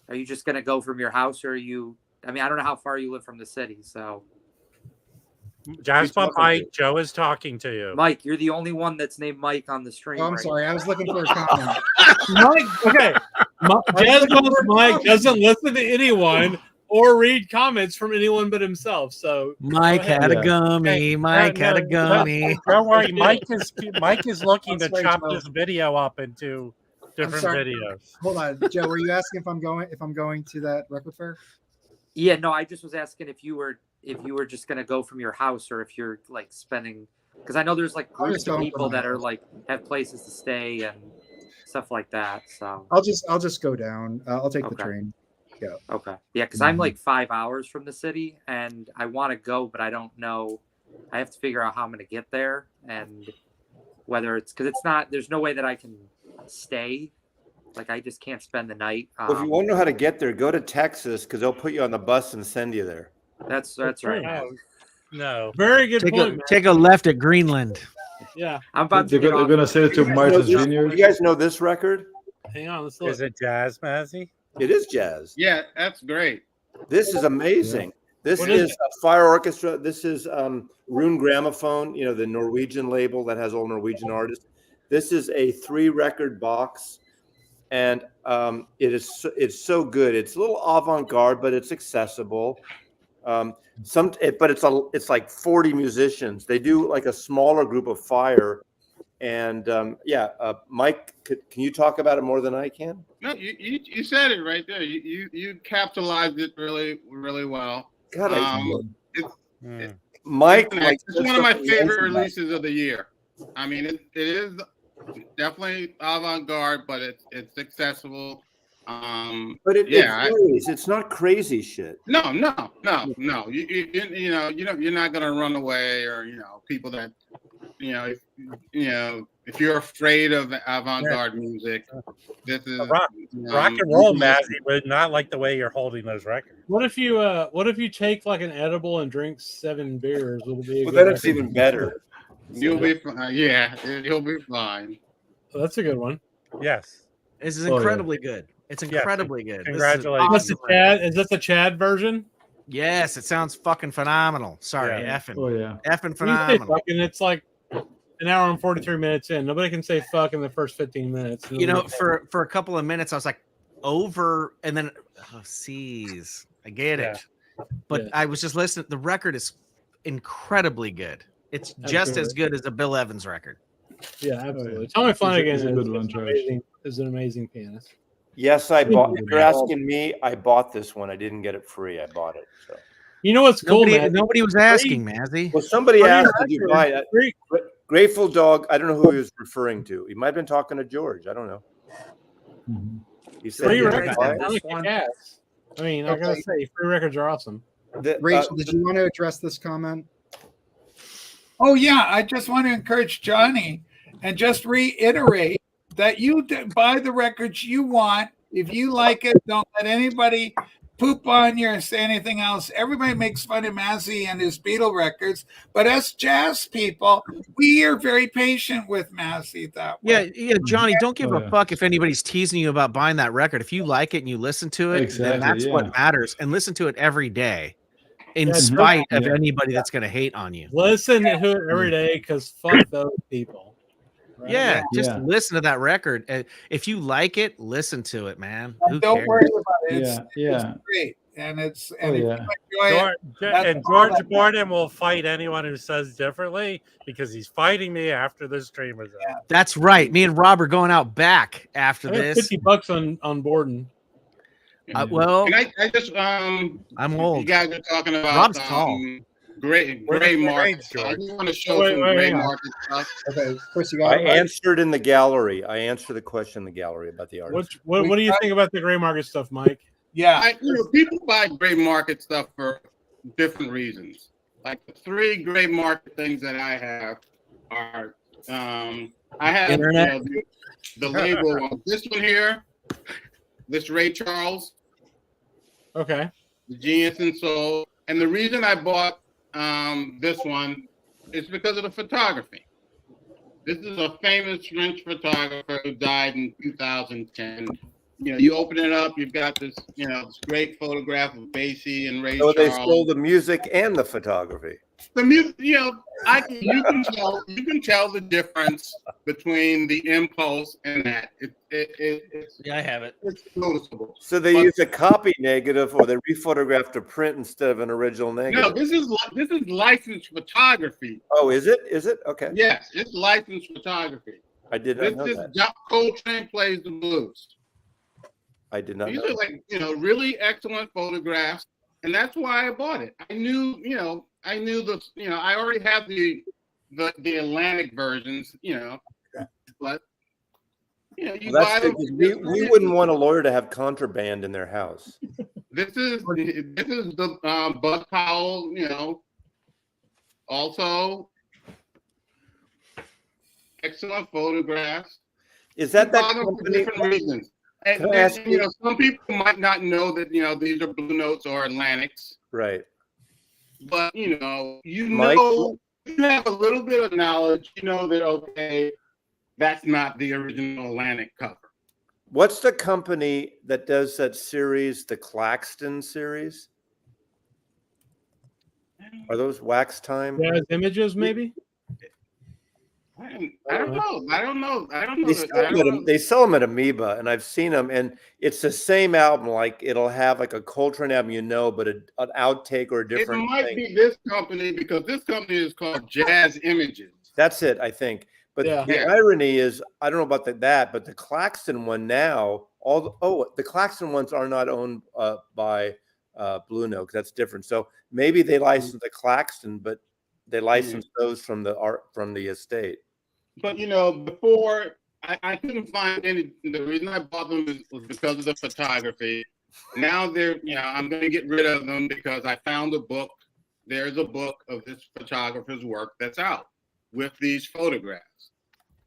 Are you just going to go from your house, or are you? I mean, I don't know how far you live from the city, so. Jasper, Mike, Joe is talking to you. Mike, you're the only one that's named Mike on the stream. Oh, I'm right sorry. I was looking for a comment. Mike, okay. Jazz Mike doesn't listen to anyone or read comments from anyone but himself. So Mike had a gummy. Hey, Mike had a gummy. Don't worry, Mike is looking to That's right, chop Joe. this video up into different sorry. videos. Hold on, Joe. Were you asking if I'm going to that record fair? Yeah, no, I just was asking if you were just gonna go from your house, or if you're like spending, because I know there's like I'll groups just of go from people my that are house. like have places to stay and stuff like that. So I'll just go down. I'll take the Okay. train. Yeah. okay, yeah, because I'm like 5 hours from the city, and I want to go, but I don't know. I have to figure out how I'm gonna get there, and whether it's because it's not. There's no way that I can stay. Like I just can't spend the night. Well, if you want to know how to get there, go to Texas because they'll put you on the bus and send you there. That's right. No. very good Take point. a, take a left at Greenland. Yeah. I'm about to They're get off. going to send it to Martha's You Vineyard. guys know this record? Hang on. Let's look. Is it Jazz, Mazzy? It is jazz. Yeah, that's great. This is amazing. This What is is a fire orchestra. This is Rune Gramophone, the Norwegian label that has all Norwegian artists. This is a 3-record box, and it's so good. It's a little avant-garde, but it's accessible. But it's like 40 musicians. They do like a smaller group of fire, and Mike, can you talk about it more than I can? No, you said it right there. You capitalized it really, really well. God, Mike, It's one of my favorite releases of the year. I mean, it is definitely avant-garde, but it's accessible. But it's not crazy shit. No. You're not gonna run away, or people that if you're afraid of avant-garde music, this is rock and roll, Mazzy, but not like the way you're holding those records. What if you take like an edible and drink 7 beers? Will it be a Well, good then it's record? even better. you'll be fine. Yeah, you'll be fine. Oh, that's a good one. Yes. This is Oh, yeah. incredibly good. It's incredibly good. This is- Congratulations. That's the Chad. Is that the Chad version? Yes, it sounds fucking phenomenal. Sorry, Yeah. effing. Oh, yeah. Effing When you say phenomenal. fucking, it's like an hour and 43 minutes in. Nobody can say fuck in the first 15 minutes. For a couple of minutes, I was like, over, and then, sees. I get it. But Yeah. I was just listening. The record is incredibly good. It's just as good as a Bill Evans record. Yeah, absolutely. Tommy Flanagan It's a good one, Josh. is an amazing pianist. Yes, I bought. If you're asking me, I bought this one. I didn't get it free. I bought it. So. You know what's cool, man? Nobody was asking, Mazzy. Well, somebody Oh, yeah, asked, "Did you buy it?" Free. Grateful Dog. I don't know who he was referring to. He might have been talking to George. I don't know. Mhm. He said, Free he records didn't buy are it. really kick-ass. I mean, I gotta Okay. say, free records are awesome. Rachel, did you want to address this comment? Oh yeah, I just want to encourage Johnny and just reiterate that you buy the records you want. If you like it, don't let anybody poop on you or say anything else. Everybody makes fun of Mazzy and his Beatle records, but us jazz people, we are very patient with Mazzy that way. Yeah, Johnny, don't give Oh, a yeah. fuck if anybody's teasing you about buying that record. If you like it and you listen to it, Exactly, then that's yeah. what matters. And listen to it every day, in Yeah, spite of yeah. anybody that's going to hate on you. Listen to it every day because fuck those people. Right? Yeah, just listen to that record. If you like it, listen to it, man. Who Don't cares? worry about it. It's, Yeah. it's great, and it's Oh, and if yeah. you enjoy it, that's And all George that Borden will fight anyone who says differently because he's fighting me after the stream is out. That's right. Me and Rob are going out back after I got this. $50 on Borden. Well, And I just I'm you old. guys are talking about Rob's tall. gray market stuff. I just want to show some gray market stuff. Okay, Chris, you I got it. answered in the gallery. I answered the question in the gallery about the artist. What do you think about the gray market stuff, Mike? Yeah, People buy gray market stuff for different reasons. Like the 3 gray market things that I have are I have Internet. The label on this one here, this Ray Charles, Okay. the Genius and Soul, and the reason I bought this one is because of the photography. This is a famous French photographer who died in 2010. You open it up, you've got this, this great photograph of Basie and Ray So Charles. they stole the music and the photography. The music, you can tell the difference between the impulse and that. Yeah, I have it. It's noticeable. So they use a copy negative, or they rephotographed to print instead of an original negative. No, this is licensed photography. Oh, is it? Is it? Okay. Yes, it's licensed photography. I did not know that. John Coltrane plays the blues. I did not These know are that. really excellent photographs, and that's why I bought it. I knew I already have the Atlantic versions, but you Well, buy that's them. we wouldn't want a lawyer to have contraband in their house. This is the Bud Powell, also excellent photographs. Is that You buy them for company? different reasons? And, Can I ask you- some people might not know that these are Blue Notes or Atlantics, Right. but Mike? you have a little bit of knowledge. You know that okay, that's not the original Atlantic cover. What's the company that does that series, the Claxton series? Are those Wax Time? Yeah, images maybe. I don't know. They sell them at Amoeba, and I've seen them, and it's the same album. Like it'll have like a Coltrane album, but an outtake or a It different might thing. be this company because this company is called Jazz Images. That's it, I think. But the irony is, I don't know about that, but the Claxton one now, the Claxton ones are not owned by Blue Note. That's different. So maybe they license the Claxton, but they license those from the estate. But before I couldn't find any. The reason I bought them was because of the photography. Now I'm going to get rid of them because I found a book. There's a book of this photographer's work that's out with these photographs.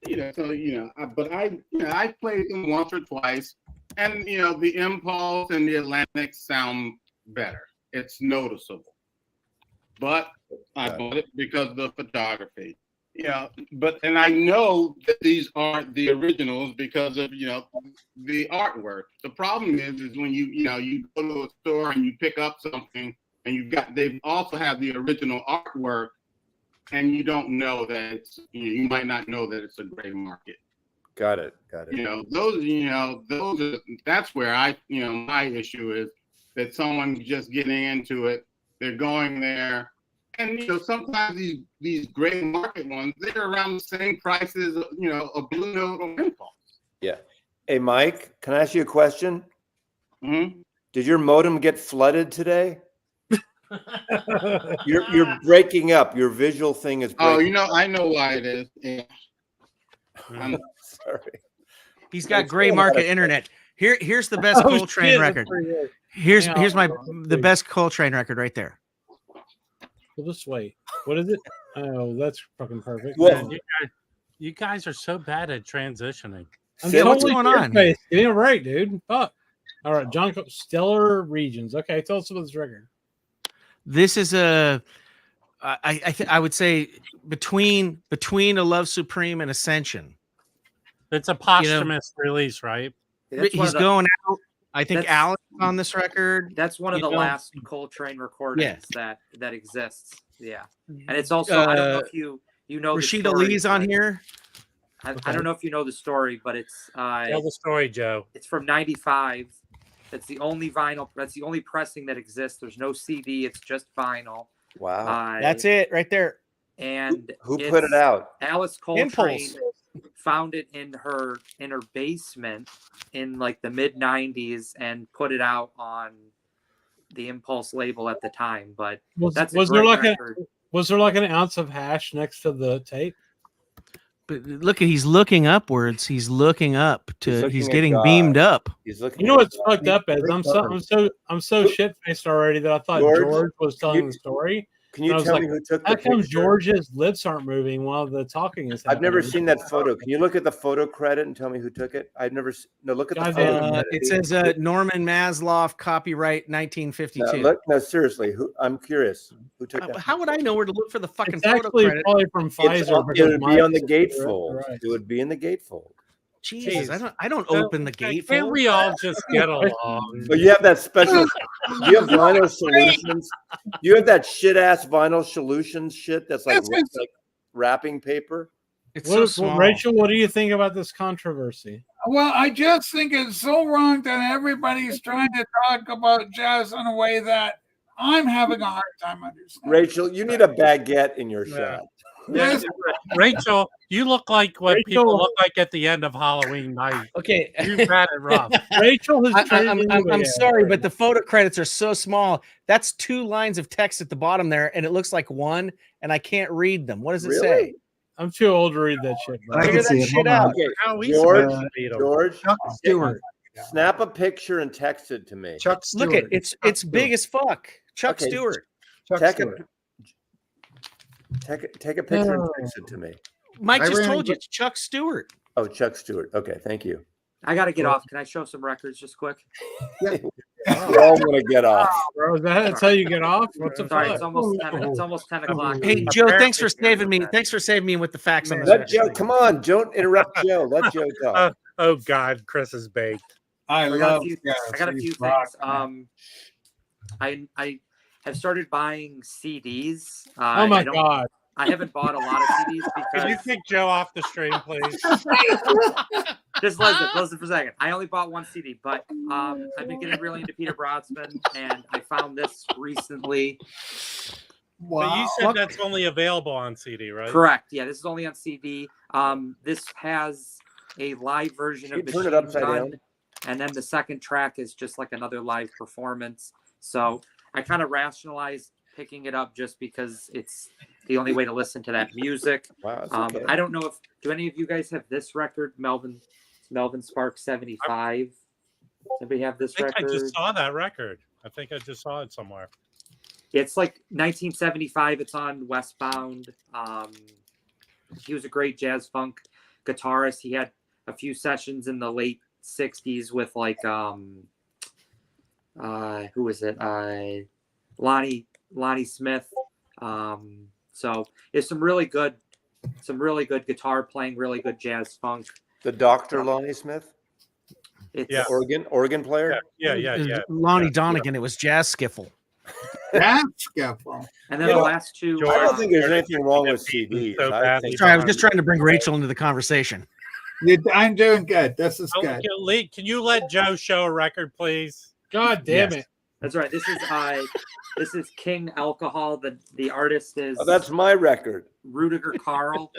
But I played them once or twice, and the Impulse and the Atlantic sound better. It's noticeable. But I bought it because of the photography. And I know that these aren't the originals because of the artwork. The problem is when you go to a store and you pick up something and they also have the original artwork, and you don't know that it's you might not know that it's a gray market. Got it. That's where my issue is that someone's just getting into it. They're going there. And sometimes these gray market ones, they're around the same price as a Blue Note or Impulse. Yeah. Hey, Mike, can I ask you a question? Mm-hmm. Did your modem get flooded today? You're breaking up. Your visual thing is breaking up. I know why it is. Yeah. I'm sorry. He's got gray market internet. Here's the best Coltrane record. Here's the best Coltrane record right there. Well, just wait. What is it? Oh, that's fucking perfect. Well, you guys are so bad at transitioning. What's going on? Get it right, dude. Fuck. All right, John. Stellar Regions. Okay, tell us about this record. This is I would say between A Love Supreme and Ascension. It's a posthumous release, right? He's going out. I think Alan's on this record. That's one of the last Coltrane recordings that exists. Yeah, and it's also I don't know if you know Rashida Lee's on here. I don't know if you know the story, but it's tell the story, Joe. It's from '95. That's the only vinyl. That's the only pressing that exists. There's no CD. It's just vinyl. Wow. That's it right there. And who put it out? Alice Coltrane Impulse. found it in her basement in like the mid '90s and put it out on the Impulse label at the time. But Was that's there like an ounce of hash next to the tape? But look, he's looking upwards. He's looking up to. He's getting God. beamed up. He's looking. You know what's fucked up is I'm so shit faced already that I thought George was telling the story. Can you tell me who took the picture? How come George's lips aren't moving while the talking is happening? I've never seen that photo. Can you look at the photo credit and tell me who took it? I've never. No, look at the photo credit. It says Norman Maslow, copyright 1952. No, seriously. I'm curious. Who took that? How would I know where to look for the fucking It's photo actually credit? probably from Pfizer. It would be on the gatefold. Right. It would be in the gatefold. Jesus, I don't open the gatefold. Can't we all just get along? But you have that special. Do you have vinyl solutions? Do you have that shit ass vinyl solutions shit that's like wrapping paper? It's so small. Rachel, what do you think about this controversy? Well, I just think it's so wrong that everybody's trying to talk about jazz in a way that I'm having a hard time understanding. Rachel, you need a baguette in your shot. Yeah. Rachel, you look like what people look like at the end of Halloween night. Okay, you've had it rough. Rachel has. I'm sorry, but the photo credits are so small. That's 2 lines of text at the bottom there, and it looks like one, and I can't read them. What does it say? I'm too old to read that shit. Figure that shit out. Okay, George, Stewart. Snap a picture and text it to me. Chuck Stewart. Look, it's big as fuck. Chuck Stewart. Take a picture and text it to me. Mike just told you it's Chuck Stewart. Oh, Chuck Stewart. Okay, thank you. I got to get off. Can I show some records just quick? We all want to get off. Bro, that's how you get off? What's the Sorry, fuck? it's almost 10 o'clock. Hey, Joe, thanks for saving me. Thanks for saving me with the facts on this. Let Joe, come on, don't interrupt Joe. Let Joe talk. Oh God, Chris is baked. I got a few things. I have started buying CDs. Oh my God. I haven't bought a lot of CDs because. Can you kick Joe off the stream, please? Just listen for a second. I only bought one CD, but I've been getting really into Peter Brodsman, and I found this recently. Wow. But you said that's only available on CD, right? Correct. Yeah, this is only on CD. This has a live version of Turn it upside down. And then the second track is just like another live performance. So I kind of rationalized picking it up just because it's the only way to listen to that music. Wow, okay. I don't know do any of you guys have this record, Melvin Sparks 75? Anybody have this record? I just saw that record. I think I just saw it somewhere. It's like 1975. It's on Westbound. He was a great jazz funk guitarist. He had a few sessions in the late 60s with like who was it? Lonnie Smith. So it's some really good guitar playing, really good jazz funk. The Dr. Lonnie Smith? It's organ player? Yeah. Lonnie Donegan, it was jazz skiffle. Jazz skiffle. And then the last two. I don't think there's anything wrong with CDs. Sorry, I was just trying to bring Rachel into the conversation. I'm doing good. This is good. Can you let Joe show a record, please? God damn it. That's right. This is King Alcohol. The artist is. Oh, that's my record. Rudiger Carl.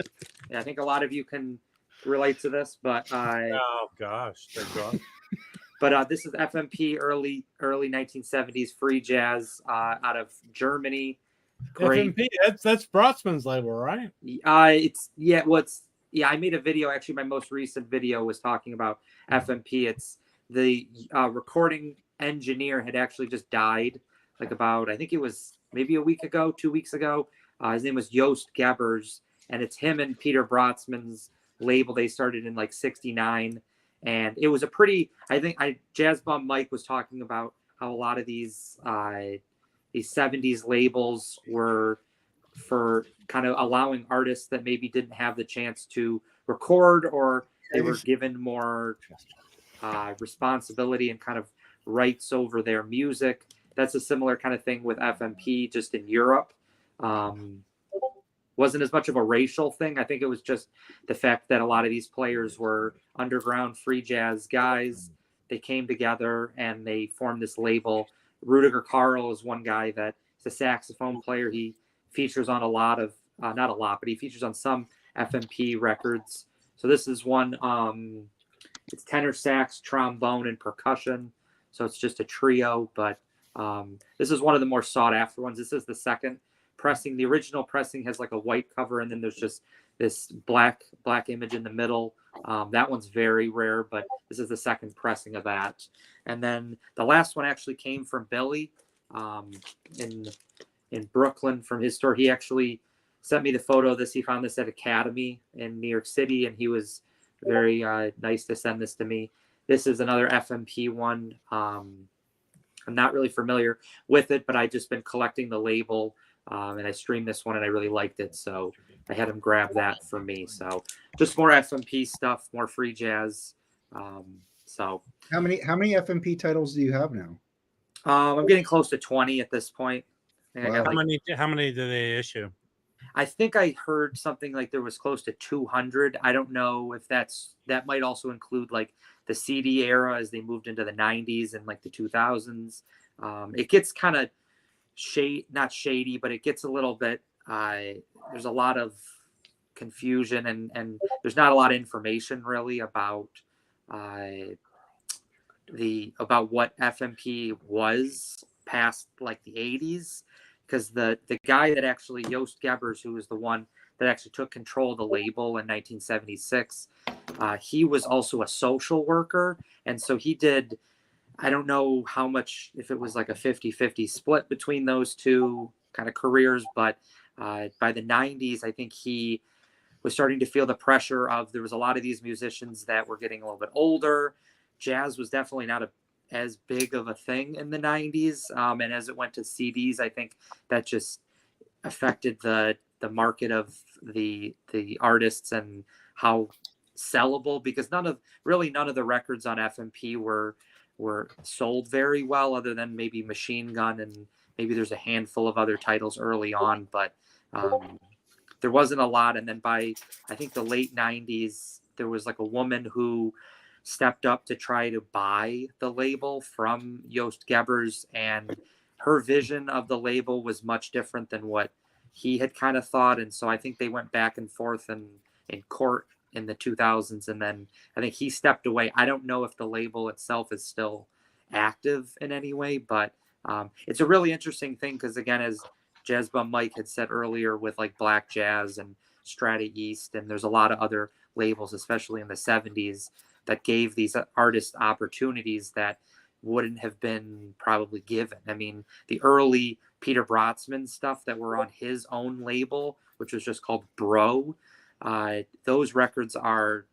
Yeah, I think a lot of you can relate to this, but oh gosh, they're gone. But this is FMP early 1970s free jazz out of Germany. Great. FMP, that's Brotsman's label, right? I made a video. Actually, my most recent video was talking about FMP. It's the recording engineer had actually just died, like about, I think it was maybe a week ago, 2 weeks ago. His name was Joost Gebbers, and it's him and Peter Brotsman's label. They started in like 69, and it was a pretty, Jazz Bum Mike was talking about how a lot of these 70s labels were for kind of allowing artists that maybe didn't have the chance to record, or they were given more responsibility and kind of rights over their music. That's a similar kind of thing with FMP, just in Europe. wasn't as much of a racial thing. I think it was just the fact that a lot of these players were underground free jazz guys. They came together and they formed this label. Rudiger Carl is one guy that is a saxophone player. He features on a lot of, not a lot, but he features on some FMP records. So this is one, it's tenor sax, trombone, and percussion. So it's just a trio, but this is one of the more sought after ones. This is the second pressing. The original pressing has like a white cover, and then there's just this black image in the middle. That one's very rare, but this is the second pressing of that. And then the last one actually came from Billy in Brooklyn from his store. He actually sent me the photo of this. He found this at Academy in New York City, and he was very nice to send this to me. This is another FMP one. I'm not really familiar with it, but I just been collecting the label, and I streamed this one and I really liked it. So I had him grab that for me. So just more FMP stuff, more free jazz. So how many FMP titles do you have now? I'm getting close to 20 at this point. Wow. How many do they issue? I think I heard something like there was close to 200. I don't know if that might also include like the CD era as they moved into the 90s and like the 2000s. It gets kind of not shady, but it gets a little bit, there's a lot of confusion and there's not a lot of information really about what FMP was past like the 80s. Because the guy that actually, Joost Gebbers, who was the one that actually took control of the label in 1976, he was also a social worker. And so he did, I don't know how much, if it was like a 50-50 split between those two kind of careers, but by the 90s, I think he was starting to feel the pressure of, there was a lot of these musicians that were getting a little bit older. Jazz was definitely not as big of a thing in the 90s, and as it went to CDs, I think that just affected the market of the artists and how sellable, because none of the records on FMP were sold very well, other than maybe Machine Gun, and maybe there's a handful of other titles early on, but there wasn't a lot. And then by I think the late 90s, there was like a woman who stepped up to try to buy the label from Joost Gebbers, and her vision of the label was much different than what he had kind of thought. And so I think they went back and forth in court in the 2000s, and then I think he stepped away. I don't know if the label itself is still active in any way, but it's a really interesting thing because, again, as Jazz Bum Mike had said earlier, with like Black Jazz and Strata East, and there's a lot of other labels, especially in the 70s, that gave these artists opportunities that wouldn't have been probably given. I mean, the early Peter Brotzman stuff that were on his own label, which was just called Bro, those records are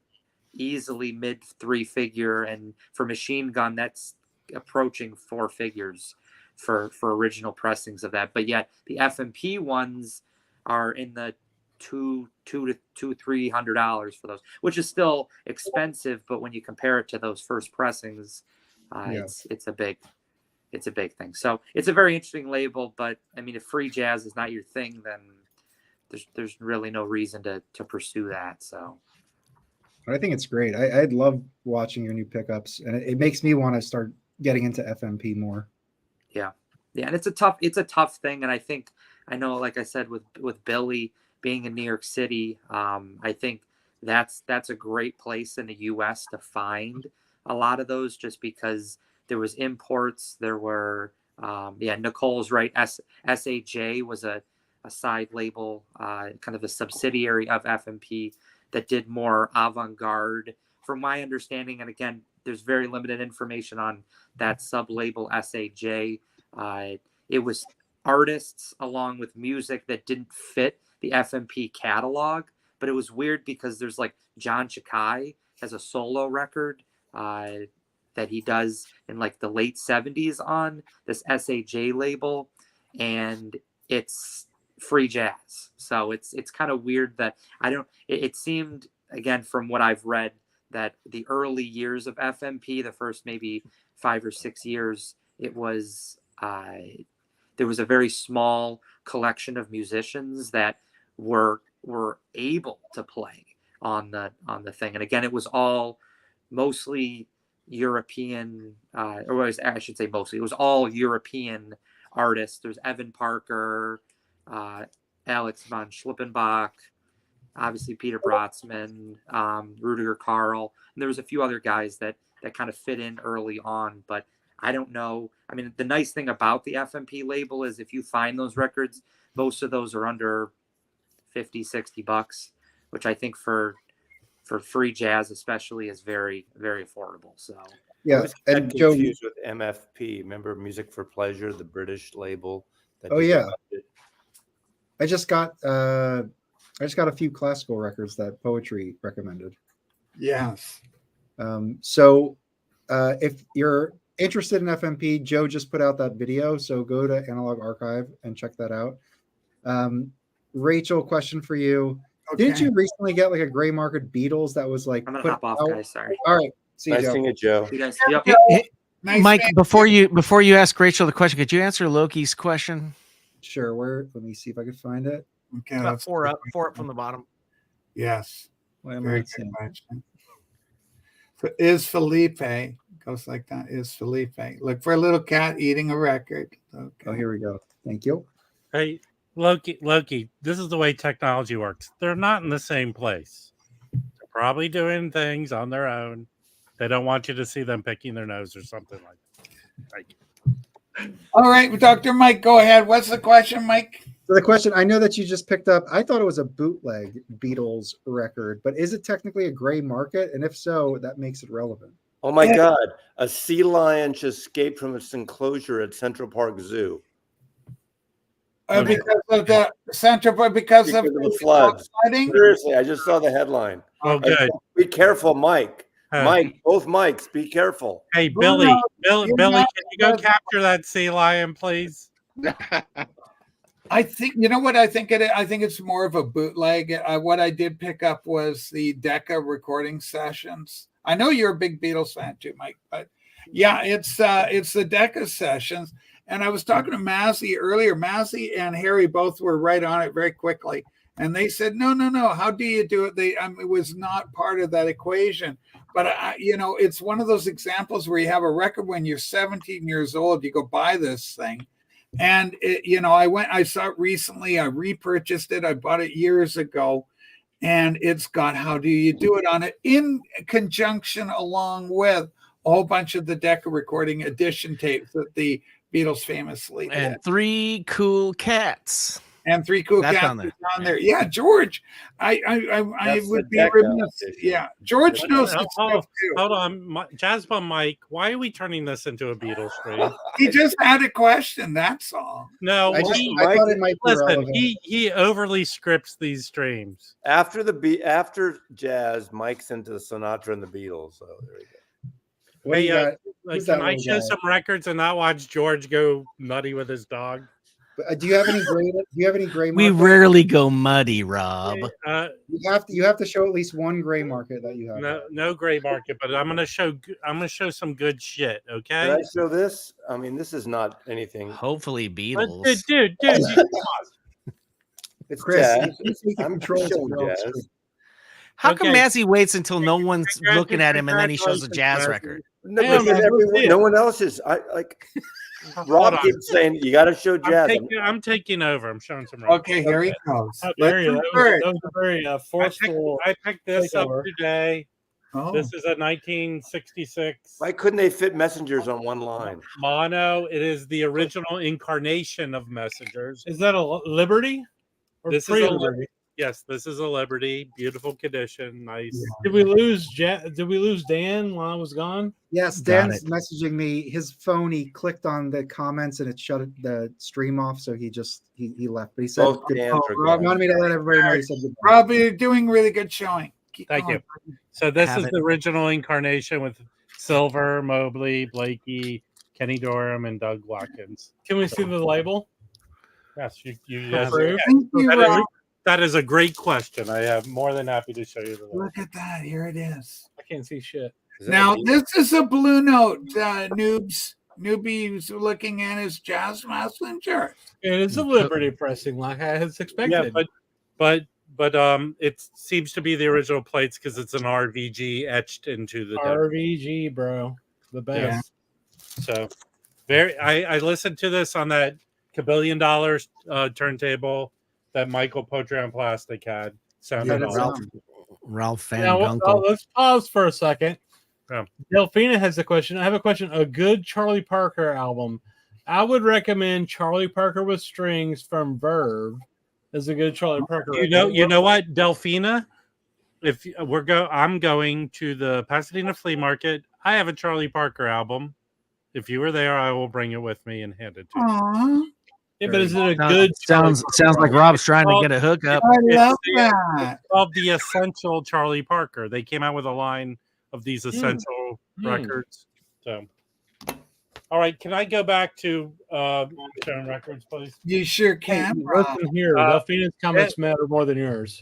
easily mid 3-figure, and for Machine Gun, that's approaching 4 figures for original pressings of that. But yet the FMP ones are in the $200-$300 for those, which is still expensive, but when you compare it to those first pressings, it's a big thing. So it's a very interesting label, but I mean, if free jazz is not your thing, then there's really no reason to pursue that. So I think it's great. I'd love watching your new pickups, and it makes me want to start getting into FMP more. Yeah, and it's a tough thing, and I know, like I said, with Billy being in New York City, I think that's a great place in the U.S. to find a lot of those, just because there was imports. There were, Nicole's right. SAJ was a side label, kind of a subsidiary of FMP that did more avant-garde, from my understanding. And again, there's very limited information on that sub-label SAJ. It was artists along with music that didn't fit the FMP catalog, but it was weird because there's like John Chakai has a solo record that he does in like the late 70s on this SAJ label, and it's free jazz. So it's kind of weird that it seemed, again, from what I've read, that the early years of FMP, the first maybe 5 or 6 years, it was there was a very small collection of musicians that were able to play on the thing. And again, it was all mostly European, I should say mostly. It was all European artists. There's Evan Parker, Alex von Schlippenbach, obviously Peter Brotzman, Rudiger Karl, and there was a few other guys that kind of fit in early on. But I don't know. I mean, the nice thing about the FMP label is if you find those records, most of those are under $50-$60, which I think for free jazz especially is very, very affordable. So yeah, and Joe, confused with MFP. Remember Music for Pleasure, the British label? Oh yeah, I just got a few classical records that Poetry recommended. Yes. So if you're interested in FMP, Joe just put out that video, so go to Analog Archive and check that out. Rachel, question for you. Okay. Didn't you recently get like a gray market Beatles that was like I'm gonna hop off, guys? Sorry. All right. See you, nice Joe. seeing you, Joe. You guys, yep. Nice Mike, before you ask Rachel the question, could you answer Loki's question? Sure. Let me see if I can find it. Okay, about four up from the bottom. Yes. Very good question. Is Felipe, goes like that, is Felipe. Look for a little cat eating a record. Okay. Oh, here we go. Thank you. Hey, Loki, this is the way technology works. They're not in the same place. They're probably doing things on their own. They don't want you to see them picking their nose or something like that. All right, Dr. Mike, go ahead. What's the question, Mike? So the question, I know that you just picked up, I thought it was a bootleg Beatles record, but is it technically a gray market? And if so, that makes it relevant. Oh my God. A sea lion just escaped from its enclosure at Central Park Zoo. Because of the Central Park, because of the floods. flooding? Seriously, I just saw the headline. Oh, good. Be careful, Mike. Mike, both Mikes, be careful. Hey, Billy, can you go capture that sea lion, please? I think, you know what I think it is? I think it's more of a bootleg. What I did pick up was the Decca recording sessions. I know you're a big Beatles fan too, Mike, but yeah, it's the Decca sessions. And I was talking to Mazzy earlier. Mazzy and Harry both were right on it very quickly. And they said, no. How do you do it? It was not part of that equation. But, it's one of those examples where you have a record when you're 17 years old, you go buy this thing. And, I saw it recently. I repurchased it. I bought it years ago. And it's got How Do You Do It on it in conjunction along with a whole bunch of the Decca recording edition tapes that the Beatles famously did. And 3 Cool Cats. And 3 Cool That's Cats on there. Yeah, George. I would be remiss. Yeah, George knows his stuff too. Hold on, Jasper Mike. Why are we turning this into a Beatles stream? He just had a question. That's all. No, I thought it might be relevant. he overly scripts these streams. After jazz, Mike's into Sinatra and the Beatles. So there you go. Can I show some records and not watch George go nutty with his dog? Do you have any gray? We rarely go muddy, Rob. You have to show at least one gray market that you have. No gray market, but I'm gonna show some good shit. Okay. Can I show this? I mean, this is not anything. Hopefully, Beatles. Dude. It's Chris. jazz. I'm showing jazz. How come Mazzy waits until no one's looking at him and then he shows a jazz record? No one else is. Rob keeps saying you got to show jazz. I'm taking over. I'm showing some records. Okay, here he goes. That was a very forceful. I picked this up today. Oh. This is a 1966. Why couldn't they fit Messengers on one line? Mono. It is the original incarnation of Messengers. Is that a Liberty? Or this is a Liberty? Yes, this is a Liberty. Beautiful condition. Nice. Yeah. Did we lose Dan while I was gone? Yes, Dan's messaging me. His phone, he clicked on the comments and it shut the stream off, so he left. But he said, Rob wanted me to let everybody know he said goodbye. Rob, you're doing really good showing. Thank you. So this is the original incarnation with Silver, Mobley, Blakey, Kenny Dorham, and Doug Watkins. Can we see the label? Yes, you that is a great question. I am more than happy to show you the label. Look at that. Here it is. I can't see shit. Now, this is a Blue Note, newbies looking at his Jazz Messenger. It is a Liberty pressing like I had expected. Yeah, but it seems to be the original plates because it's an RVG etched into the RVG, bro, the best. So I listened to this on that $1 billion turntable that Michael Potron Plastic had. Sounded awesome. Ralph Van Now, Gunkel. let's pause for a second. Yeah. Delphina has a question. I have a question. A good Charlie Parker album. I would recommend Charlie Parker with Strings from Verve as a good Charlie Parker. You know what, Delphina? If I'm going to the Pasadena Flea Market. I have a Charlie Parker album. If you were there, I will bring it with me and hand it to you. Aww. Yeah, but is it a good? Sounds like Rob's trying to get a hookup. I love that. Of the Essential Charlie Parker, they came out with a line of these Essential records. So, all right, can I go back to Sharon Records, please? You sure can. Listen here, Delphina's comments matter more than yours.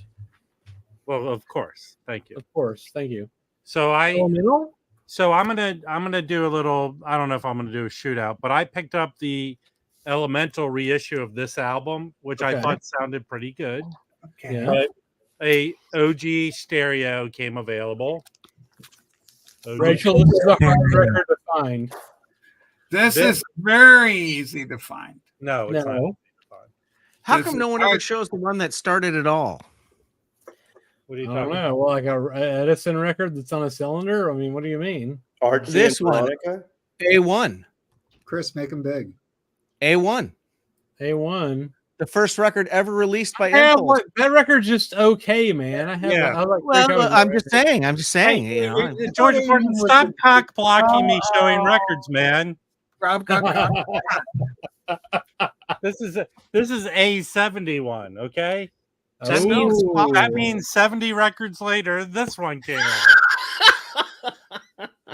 Well, of course, thank you. Of course, thank you. So I'm gonna do a little. I don't know if I'm gonna do a shootout, but I picked up the Elemental reissue of this album, which I thought sounded pretty good. Okay. Yeah. But a OG stereo came available. Rachel, this is a hard record to find. This is very easy to find. No, it's not. How come no one ever shows the one that started it all? What are you I talking don't about? know. Well, like a Edison record that's on a cylinder. I mean, what do you mean? This one, A1. Chris, make them big. A1. A1. The first record ever released by Yeah, Impulse. that record's just okay, man. I have. I like I'm just saying. Hey, You know, George Gordon, stop cock blocking me showing records, man. Rob, This is A71, okay? Oh. That means 70 records later, this one came out.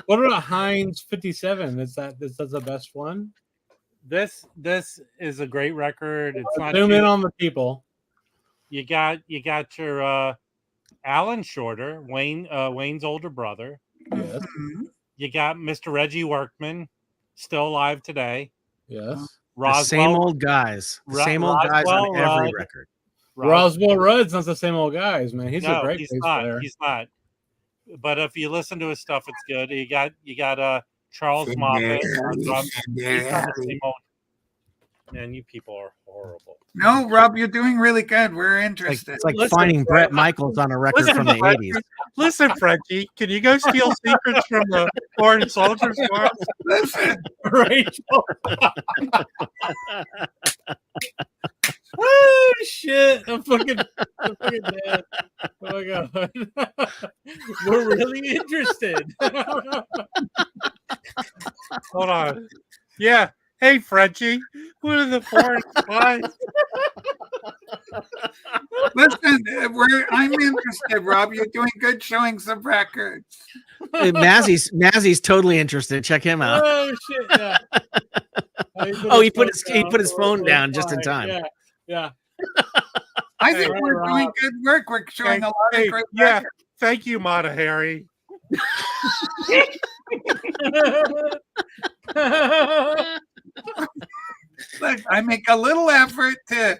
What about Heinz 57? Is that the best one? This is a great record. It's not Zoom in on the people. You got your Alan Shorter, Wayne's older brother. Yes. You got Mr. Reggie Workman, still alive today. Yes. the same old guys. The same old guys on every record. Roswell Rudd's not the same old guys, man. He's a great bass player. He's not. But if you listen to his stuff, it's good. You got Charles Moffat on drums. He's not the same old. Man, you people are horrible. No, Rob, you're doing really good. We're interested. It's like finding Brett Michaels on a record from the 80s. Listen, Frenchie, can you go steal secrets from the foreign soldiers for us? Listen, Rachel. Oh shit! I'm fucking dead. Oh my god, we're really interested. Hold on. Yeah. Hey, Frenchie, what are the foreign spies? Listen, I'm interested, Rob. You're doing good showing some records. Mazzy's totally interested. Check him out. Oh shit! Yeah. He put his phone down just in time. Yeah. I think we're doing good work. We're showing a lot of great records. Thank you, Mata Harry. Look, I make a little effort to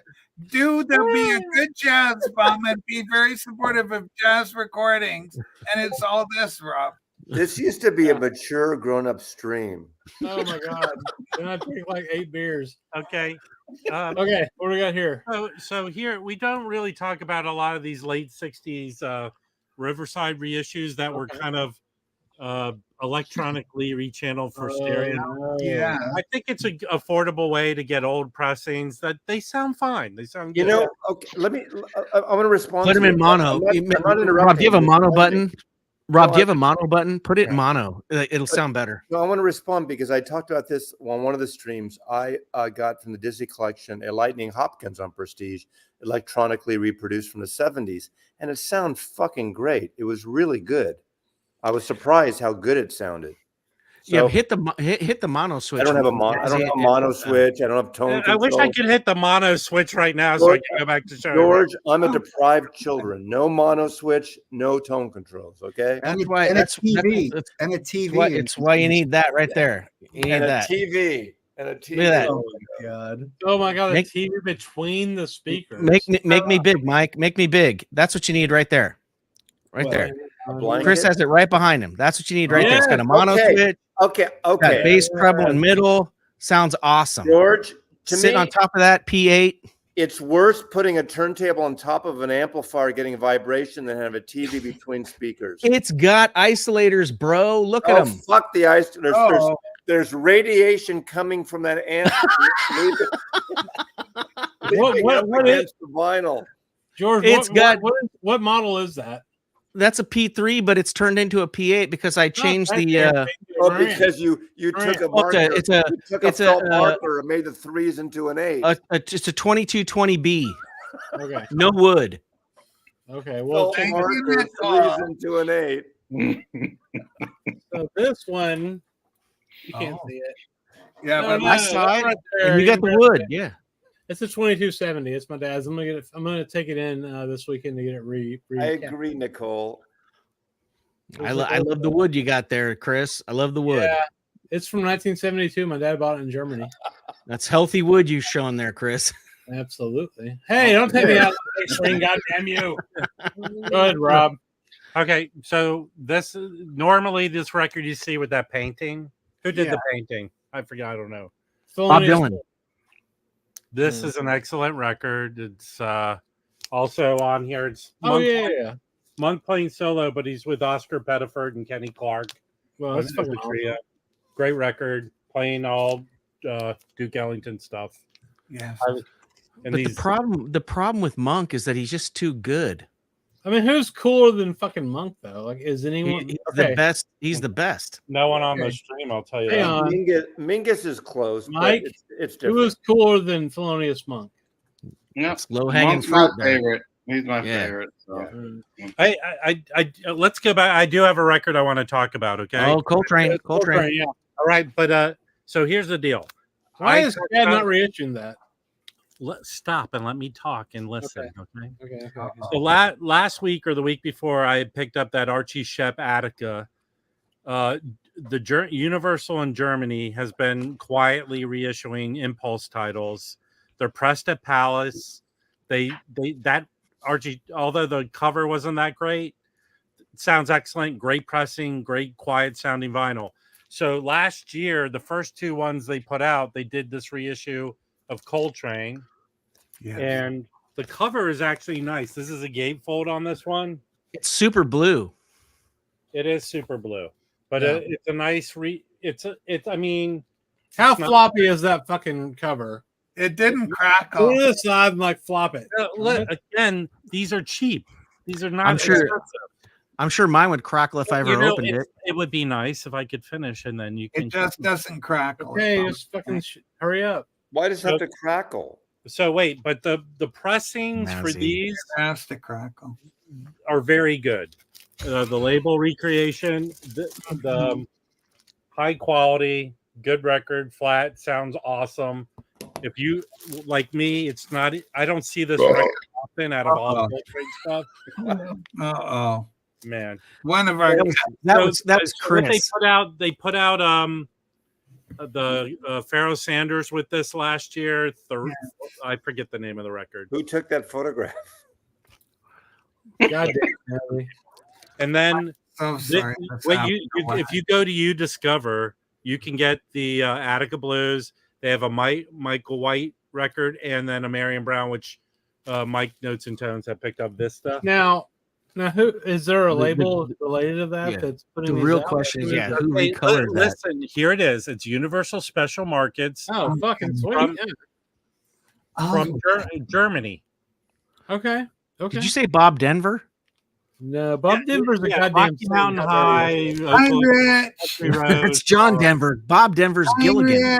be a good jazz bum and be very supportive of jazz recordings, and it's all this, Rob. This used to be a mature, grown-up stream. Oh my god! Then I drink like 8 beers. Okay. Okay, what do we got here? So here we don't really talk about a lot of these late '60s Riverside reissues that were kind of electronically rechanneled for stereo. Yeah, I think it's an affordable way to get old pressings that they sound fine. They sound good. You know, okay. I want to respond. Put them in mono. Rob, do you have a mono button? Rob, do you have a mono button? Put it in mono. It'll sound better. No, I want to respond because I talked about this on one of the streams. I got from the Disney collection a Lightning Hopkins on Prestige, electronically reproduced from the 70s, and it sounded fucking great. It was really good. I was surprised how good it sounded. So, hit the mono switch. I don't have a mono switch. I don't have tone control. I wish I could hit the mono switch right now so I can go back to showing. George, I'm a deprived children. No mono switch, no tone controls. Okay. That's why. And a TV. And a TV. It's why you need that right there. You need and that. a TV. and a TV. Look at that. Oh my god. Oh my god, Make- the TV between the speakers. Make me big, Mike. Make me big. That's what you need right there. Right What, there. a blanket? Chris has it right behind him. That's what you need right there. It's got a mono okay. switch. Okay. Got Okay. bass, treble, and middle. Sounds awesome. George, to Sitting me, on top of that P8. it's worse putting a turntable on top of an amplifier getting vibration than have a TV between speakers. It's got isolators, bro. Look at Oh, them. fuck the ice. There's radiation coming from that amp. What is the vinyl? George? What model is that? That's a P3, but it's turned into a P8 because I changed the. Because you took a marker, it's a felt marker and made the 3s into an 8. Just a 2220B. Okay. No wood. Okay. Well, felt marker, 3s into an 8. So this one, you can't see it. Yeah, but I saw it. And you got the wood. Yeah. It's a 2270. It's my dad's. I'm gonna take it in this weekend to get it I agree, Nicole. I love the wood you got there, Chris. I love the wood. Yeah, it's from 1972. My dad bought it in Germany. That's healthy wood you've shown there, Chris. Absolutely. Hey, don't take me out of the big screen, goddamn you. Go ahead, Rob. Okay, so this normally this record you see with that painting. Who did the painting? I forgot. I don't know. Bob Dylan. This is an excellent record. It's also on here. It's Monk playing solo, but he's with Oscar Pettiford and Kenny Clark. Well, that's fucking awesome. Great record, playing all Duke Ellington stuff. Yeah. But the problem with Monk is that he's just too good. I mean, who's cooler than fucking Monk though? Like, is anyone the best? He's the best. No one on the stream, I'll tell you. Mingus is close. Mike, it's different. Who is cooler than Thelonious Monk? No, low hanging fruit. My favorite. He's my favorite. So. I let's go back. I do have a record I want to talk about. Okay. Oh, Coltrane. Yeah. All right, but so here's the deal. Why is Dad not reissuing that? Stop and let me talk and listen. Okay. Okay. So last week or the week before, I picked up that Archie Shepp Attica. The Universal in Germany has been quietly reissuing Impulse titles. They're pressed at Palace. That Archie, although the cover wasn't that great, sounds excellent. Great pressing, great quiet sounding vinyl. So last year, the first two ones they put out, they did this reissue of Coltrane. Yeah. And the cover is actually nice. This is a gatefold on this one. It's super blue. It is super blue, but it's a nice I mean, how floppy is that fucking cover? It didn't crack off. Go to the side and like flop it. Again, these are cheap. These are not I'm sure mine would crackle if I ever opened it. It would be nice if I could finish and then you can. It just doesn't crackle. Okay, just fucking hurry up. Why does it have to crackle? So wait, but the pressings for these has to crackle are very good. The label recreation, the high quality, good record, flat, sounds awesome. If you like me, it's not. I don't see this record often out of all the Coltrane stuff. Man, one of our that's Chris. They put out the Pharoah Sanders with this last year. I forget the name of the record. Who took that photograph? God damn. And then sorry. If you go to UDiscover, you can get the Attica Blues. They have a Michael White record and then a Marion Brown, which Mike Notes and Tones have picked up this stuff. Now, who is there a label related to that? Yeah. That's putting The real question is, who recolored that? Listen, here it is. It's Universal Special Markets. Oh, fucking sweet! From Germany. Okay. Did you say Bob Denver? No, Bob Denver's a goddamn Rocky Mountain High. It's John Denver. Bob Denver's Gilligan.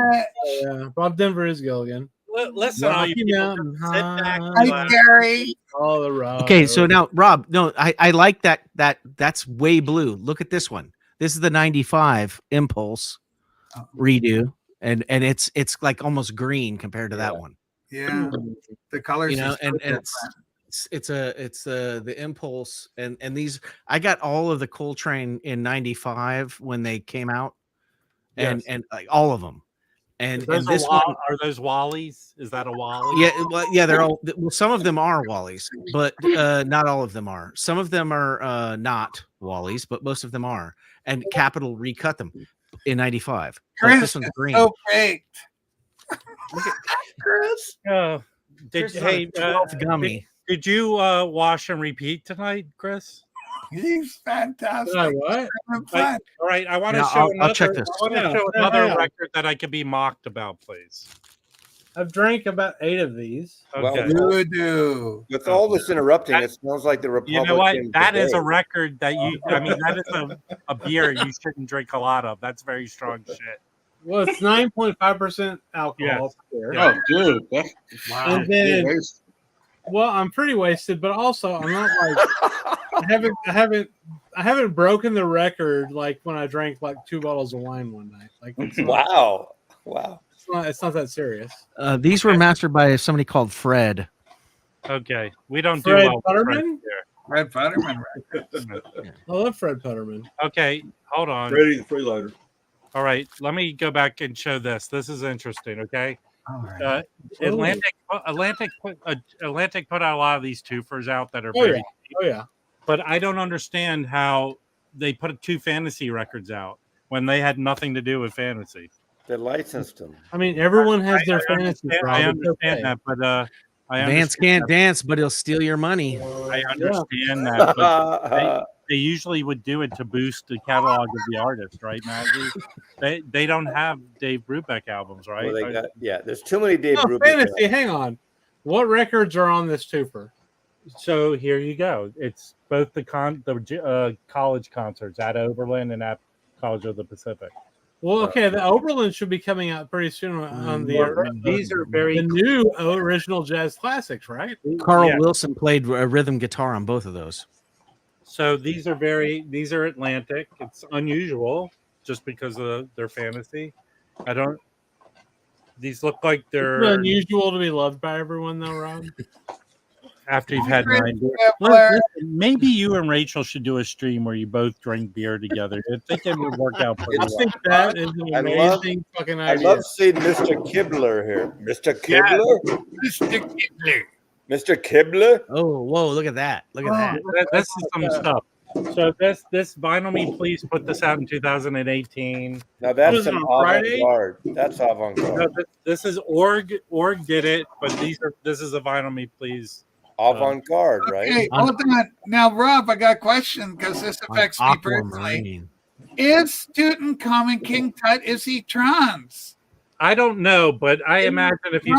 Yeah, Bob Denver is Gilligan. Listen, Rocky Mountain High. Hi, Gary. All the rock. Okay, so now Rob, no, I like that. That's way blue. Look at this one. This is the '95 Impulse redo, and it's like almost green compared to that one. Yeah, the colors. And it's the Impulse and these. I got all of the Coltrane in '95 when they came out, and like all of them. And those this one, are those Wallies? Is that a Wally? yeah, well, yeah, they're all. Well, some of them are Wallies, but not all of them are. Some of them are not Wallies, but most of them are. And Capital recut them in '95. But Chris this one's is green. so baked. Chris. Oh, Chris is on a 12th gummy. Did you wash and repeat tonight, Chris? He's fantastic. What? All right, I want to Yeah, show I'll check this. I want to show another record that I could be mocked about, please. I've drank about 8 of these. Okay. With all this interrupting, it smells like the Republican. You know what? That is a debate. record that that is a beer you shouldn't drink a lot of. That's very strong shit. Well, it's 9.5% alcohol. Yes. Here. Oh, dude. Wow. And then, well, I'm pretty wasted, but also I'm not like I haven't broken the record like when I drank like 2 bottles of wine one night. Like it's not, wow. It's not that serious. These were mastered by somebody called Fred. Okay, we don't Fred do well. Putterman? Fred Putterman. I love Fred Putterman. Okay, hold on. Freddie the freeloader. All right, let me go back and show this. This is interesting. Okay, all right. Atlantic put out a lot of these twofers out that are Oh, very yeah. Oh yeah. But I don't understand how they put 2 fantasy records out when they had nothing to do with fantasy. They licensed them. I mean, everyone has their fantasy. I understand that, but Vance can't dance, but he'll steal your money. I understand that. But they usually would do it to boost the catalog of the artist, right, Maggie? They don't have Dave Brubeck albums, right? Well, there's too many Dave Brubeck fantasy. Hang on. What records are on this twofer? So here you go. It's both the college concerts at Oberlin and at College of the Pacific. Well, okay, the Oberlin should be coming out pretty soon on these are very the new original jazz classics, right? Carl Wilson played rhythm guitar on both of those. So these are Atlantic. It's unusual just because of their fantasy. These look like they're unusual to be loved by everyone, though, Rob. After you've had 9 beers. Maybe you and Rachel should do a stream where you both drink beer together. I think it would work out pretty well. I think that is an amazing fucking idea. I love seeing Mr. Kibler here. Mr. Kibler? Mr. Kibler. Mr. Kibler? Oh, whoa, look at that. Look at that. This is some stuff. So this Vinyl Me Please put this out in 2018. Now that's an avant-garde. That's avant-garde. No, this is Org did it, but this is a Vinyl Me Please. Avant-garde, right? Okay, hold on. Now, Rob, I got a question because this affects me personally. Is Tutankhamun King Tut, is he trans? I don't know, but I imagine if you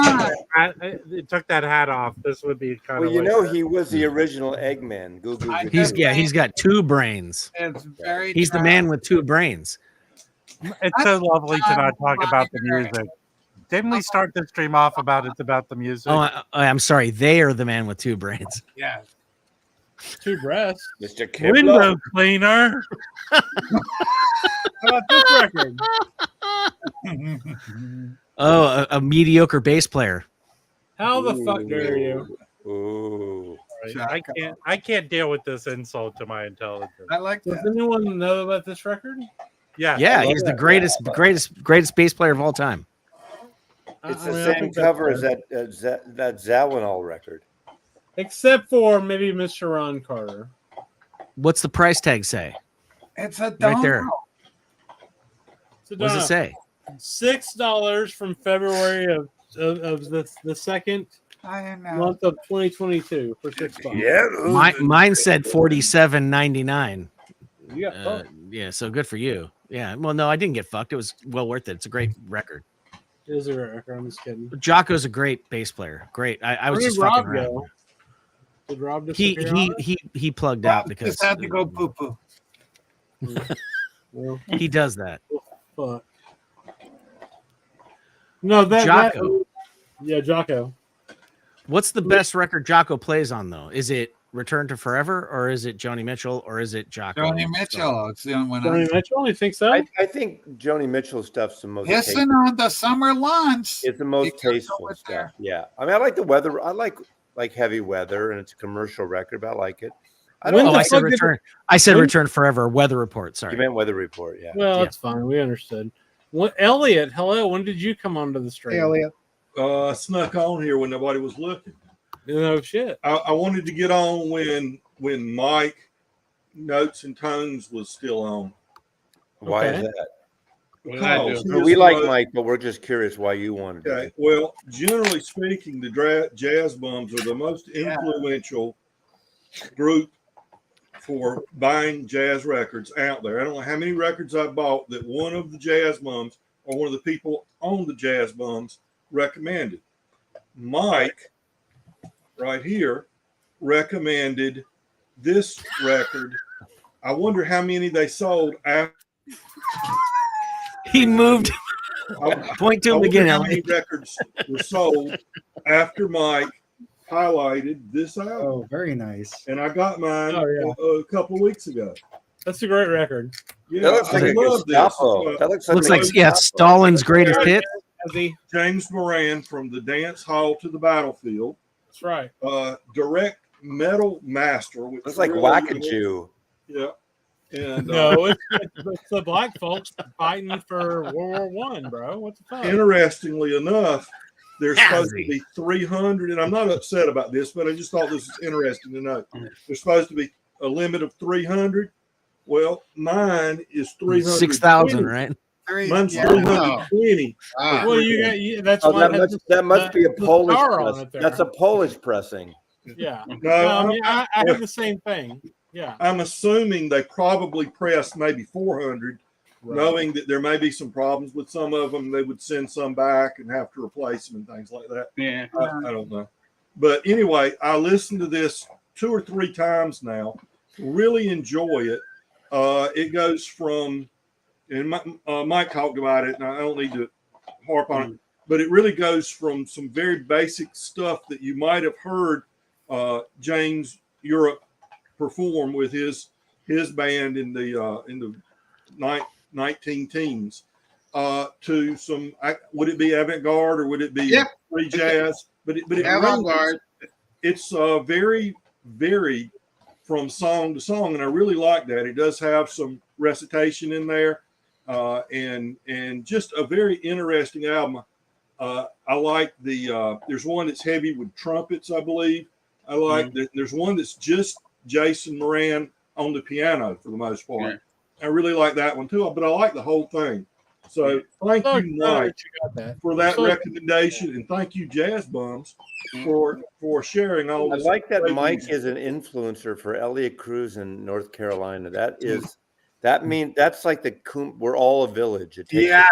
took that hat off, this would be kind of. Well, you know, he was the original Eggman. He's got 2 brains. It's very. He's the man with 2 brains. It's so lovely to not talk about the music. Didn't we start the stream off about the music? Oh, I'm sorry. They are the man with 2 brains. Yeah. 2 breasts. Mr. Kibler. Window cleaner. How about this record? Oh, a mediocre bass player. How the fuck dare you? Ooh. Right. I can't deal with this insult to my intelligence. I like that. Does anyone know about this record? Yeah, he's the greatest bass player of all time. It's the same cover as that Zawinul record. Except for maybe Mr. Ron Carter. What's the price tag say? It's a right there. What does it say? $6 from February of the second month of 2022 for $6. Yeah, mine said $47.99. You got fucked. Yeah, so good for you. Yeah, well, no, I didn't get fucked. It was well worth it. It's a great record. It is a record. I'm just kidding. Jocko's a great bass player. Great. I was just fucking around. Did Rob he plugged out because just had to go poo poo. Well, he does that. Fuck. No, Jocko. Jocko. What's the best record Jocko plays on though? Is it Return to Forever or is it Joni Mitchell or is it Jocko? Joni Mitchell. It's the only one. Joni Mitchell, you think so? I think Joni Mitchell stuff's the most. Hissing on the summer lawns. It's the most tasteful stuff. Yeah, I mean, I like the weather. I like heavy weather, and it's a commercial record, but I like it. I said Return. I said Return Forever. Weather Report. Sorry, you meant Weather Report. Yeah. Well, it's fine. We understood. What, Elliot? Hello. When did you come onto the stream? Hey, Elliot. I snuck on here when nobody was looking. No shit. I wanted to get on when Mike Notes and Tones was still on. Why is that? Because We like Mike, but we're just curious why you wanted to. Okay. Well, generally speaking, the Jazz Bums are the most influential group for buying jazz records out there. I don't know how many records I bought that one of the Jazz Bums or one of the people on the Jazz Bums recommended. Mike, right here, recommended this record. I wonder how many they sold after. He moved. Point to him again, how many Elliot. records were sold after Mike highlighted this album. Oh, very nice. And I got mine a couple of weeks ago. That's a great record. Yeah, That looks like I a love this. Gestapo. That looks like Stalin's greatest hit. James Moran from the Dance Hall to the Battlefield. That's right. Direct Metal Master. Which Looks like really Wackajoo. Yeah. And, no, it's the black folks fighting for World War One, bro. What the fuck? Interestingly enough, there's supposed to be 300, and I'm not upset about this, but I just thought this was interesting to know. There's supposed to be a limit of 300. Well, mine is 300. 6,000, right? Mine's 320. Well, you got that's Oh, why that must be a Polish press. press. That's a Polish pressing. Yeah. No, I have the same thing. Yeah. I'm assuming they probably pressed maybe 400, knowing that there may be some problems with some of them. They would send some back and have to replace them and things like that. Yeah. I don't know. But anyway, I listened to this 2 or 3 times now. Really enjoy it. It goes from, and Mike talked about it, and I don't need to harp on it, but it really goes from some very basic stuff that you might have heard James Europe perform with his band in the 19 teens to some. Would it be avant-garde or would it be free jazz? But it avant-garde. It's very varied from song to song, and I really like that. It does have some recitation in there, and just a very interesting album. I like there's one that's heavy with trumpets, I believe. I like there's one that's just Jason Moran on the piano for the most part. Yeah. I really like that one too, but I like the whole thing. So thank you, Mike, for that recommendation, and thank you, Jazz Bums, for sharing all this. I like that Mike is an influencer for Elliot Cruz in North Carolina. That means that's like we're all a village. Yeah.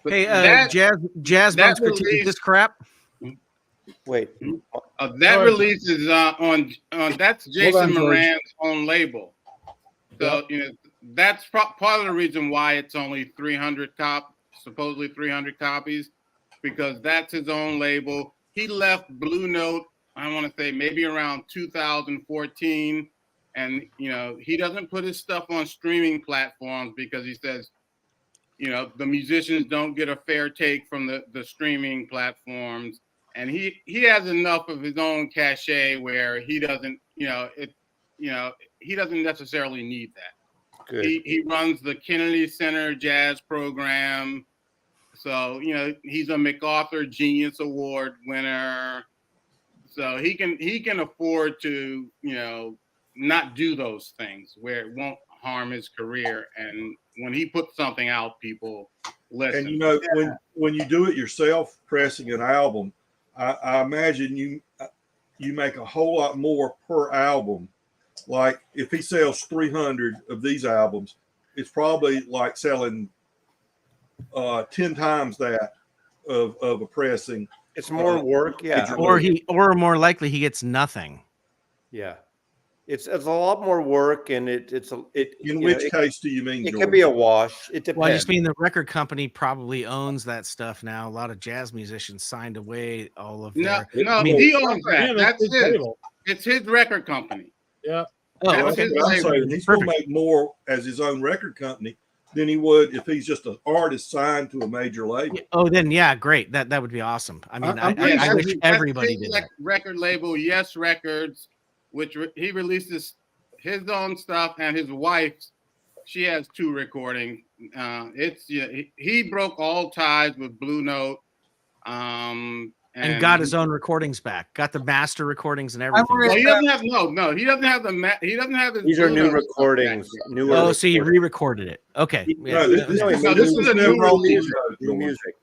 Hey, Jazz Bums critique this crap. Wait, that release is on that's Jason Moran's own label. So that's part of the reason why it's only 300 supposedly 300 copies, because that's his own label. He left Blue Note, I want to say maybe around 2014, and he doesn't put his stuff on streaming platforms because he says the musicians don't get a fair take from the streaming platforms. And he has enough of his own cachet where he doesn't, he doesn't necessarily need that. Good. He runs the Kennedy Center Jazz Program, so he's a MacArthur Genius Award winner, so he can afford to not do those things where it won't harm his career. And when he puts something out, people listen. And when you do it yourself, pressing an album, I imagine you make a whole lot more per album. Like if he sells 300 of these albums, it's probably like selling 10 times that of a pressing. It's more work, yeah. Or more likely he gets nothing. Yeah. It's a lot more work, and In which case do you mean? It can be a wash. It depends. Well, I just mean the record company probably owns that stuff now. A lot of jazz musicians signed away all of their. He owns that. That's his. It's his record company. Yeah. Oh, okay. He's going to make more as his own record company than he would if he's just an artist signed to a major label. Oh, then great. That would be awesome. I mean, I wish everybody did that. Record label, Yes Records, which he releases his own stuff, and his wife's she has 2 recordings. It's he broke all ties with Blue Note. And got his own recordings back. Got the master recordings and everything. Well, he doesn't have he doesn't have he doesn't have his. These are new recordings. Oh, so he re-recorded it. Okay. No, this was never on Blue music.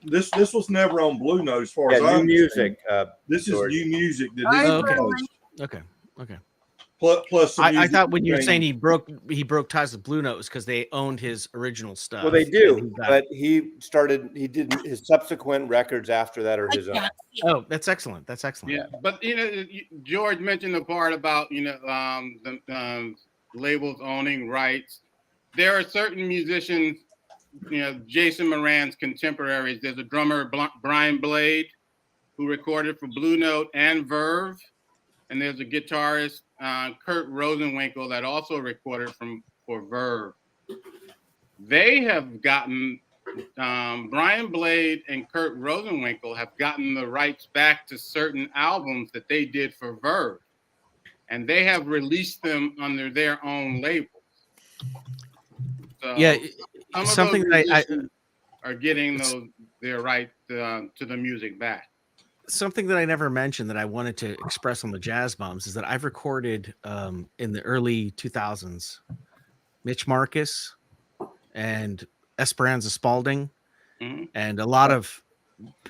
This was never on Blue Note as far as I new music. This George. is new music that Okay. Plus I thought when you were saying he broke ties with Blue Note was because they owned his original stuff. Well, they do, but he did his subsequent records after that are his own. Oh, that's excellent. That's excellent. Yeah, but George mentioned the part about the labels owning rights. There are certain musicians, Jason Moran's contemporaries. There's a drummer, Brian Blade, who recorded for Blue Note and Verve. And there's a guitarist, Kurt Rosenwinkel, that also recorded for Verve. They have gotten, Brian Blade and Kurt Rosenwinkel have gotten the rights back to certain albums that they did for Verve. And they have released them under their own labels. So yeah, something that are getting their right to the music back. Something that I never mentioned that I wanted to express on the Jazz Bombs is that I've recorded in the early 2000s Mitch Marcus and Esperanza Spalding and a lot of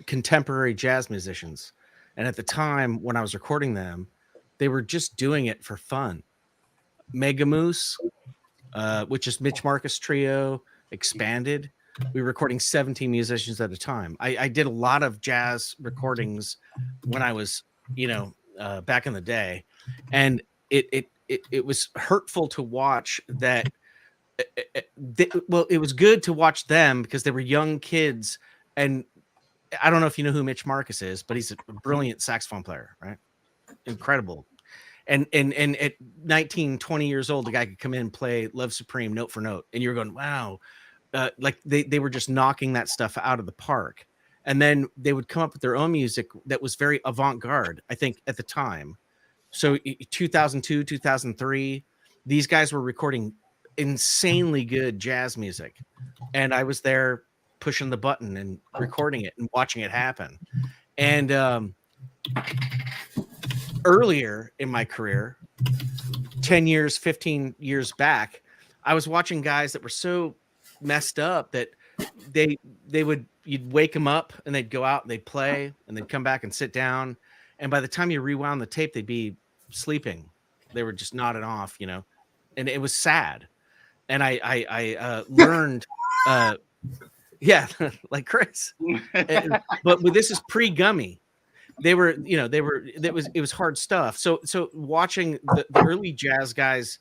contemporary jazz musicians. And at the time when I was recording them, they were just doing it for fun. Mega Moose, which is Mitch Marcus Trio, expanded. We were recording 17 musicians at a time. I did a lot of jazz recordings when I was, back in the day, and it was hurtful to watch that. It was good to watch them because they were young kids, and I don't know if you know who Mitch Marcus is, but he's a brilliant saxophone player, right? Incredible. And at 19, 20 years old, the guy could come in and play Love Supreme note for note, and you're going, wow. Like they were just knocking that stuff out of the park. And then they would come up with their own music that was very avant-garde, I think, at the time. So 2002, 2003, these guys were recording insanely good jazz music. And I was there pushing the button and recording it and watching it happen. And earlier in my career, 10 years, 15 years back, I was watching guys that were so messed up that you'd wake them up and they'd go out and they'd play and they'd come back and sit down, and by the time you rewound the tape they'd be sleeping. They were just nodding off, and it was sad. And I learned like Chris. But this is pre-Gummy. It was hard stuff. So watching the early jazz guys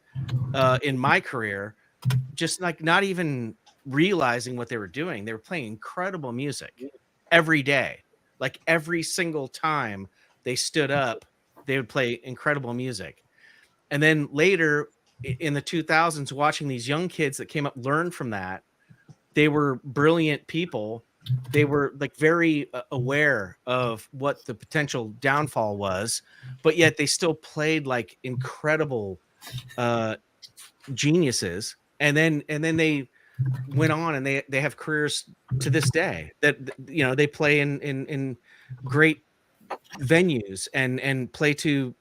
in my career, just like not even realizing what they were doing. They were playing incredible music every day. Like every single time they stood up, they would play incredible music. And then later in the 2000s, watching these young kids that came up, learned from that. They were brilliant people. They were like very aware of what the potential downfall was, but yet they still played like incredible geniuses. And then they went on and they have careers to this day that they play in great venues and play to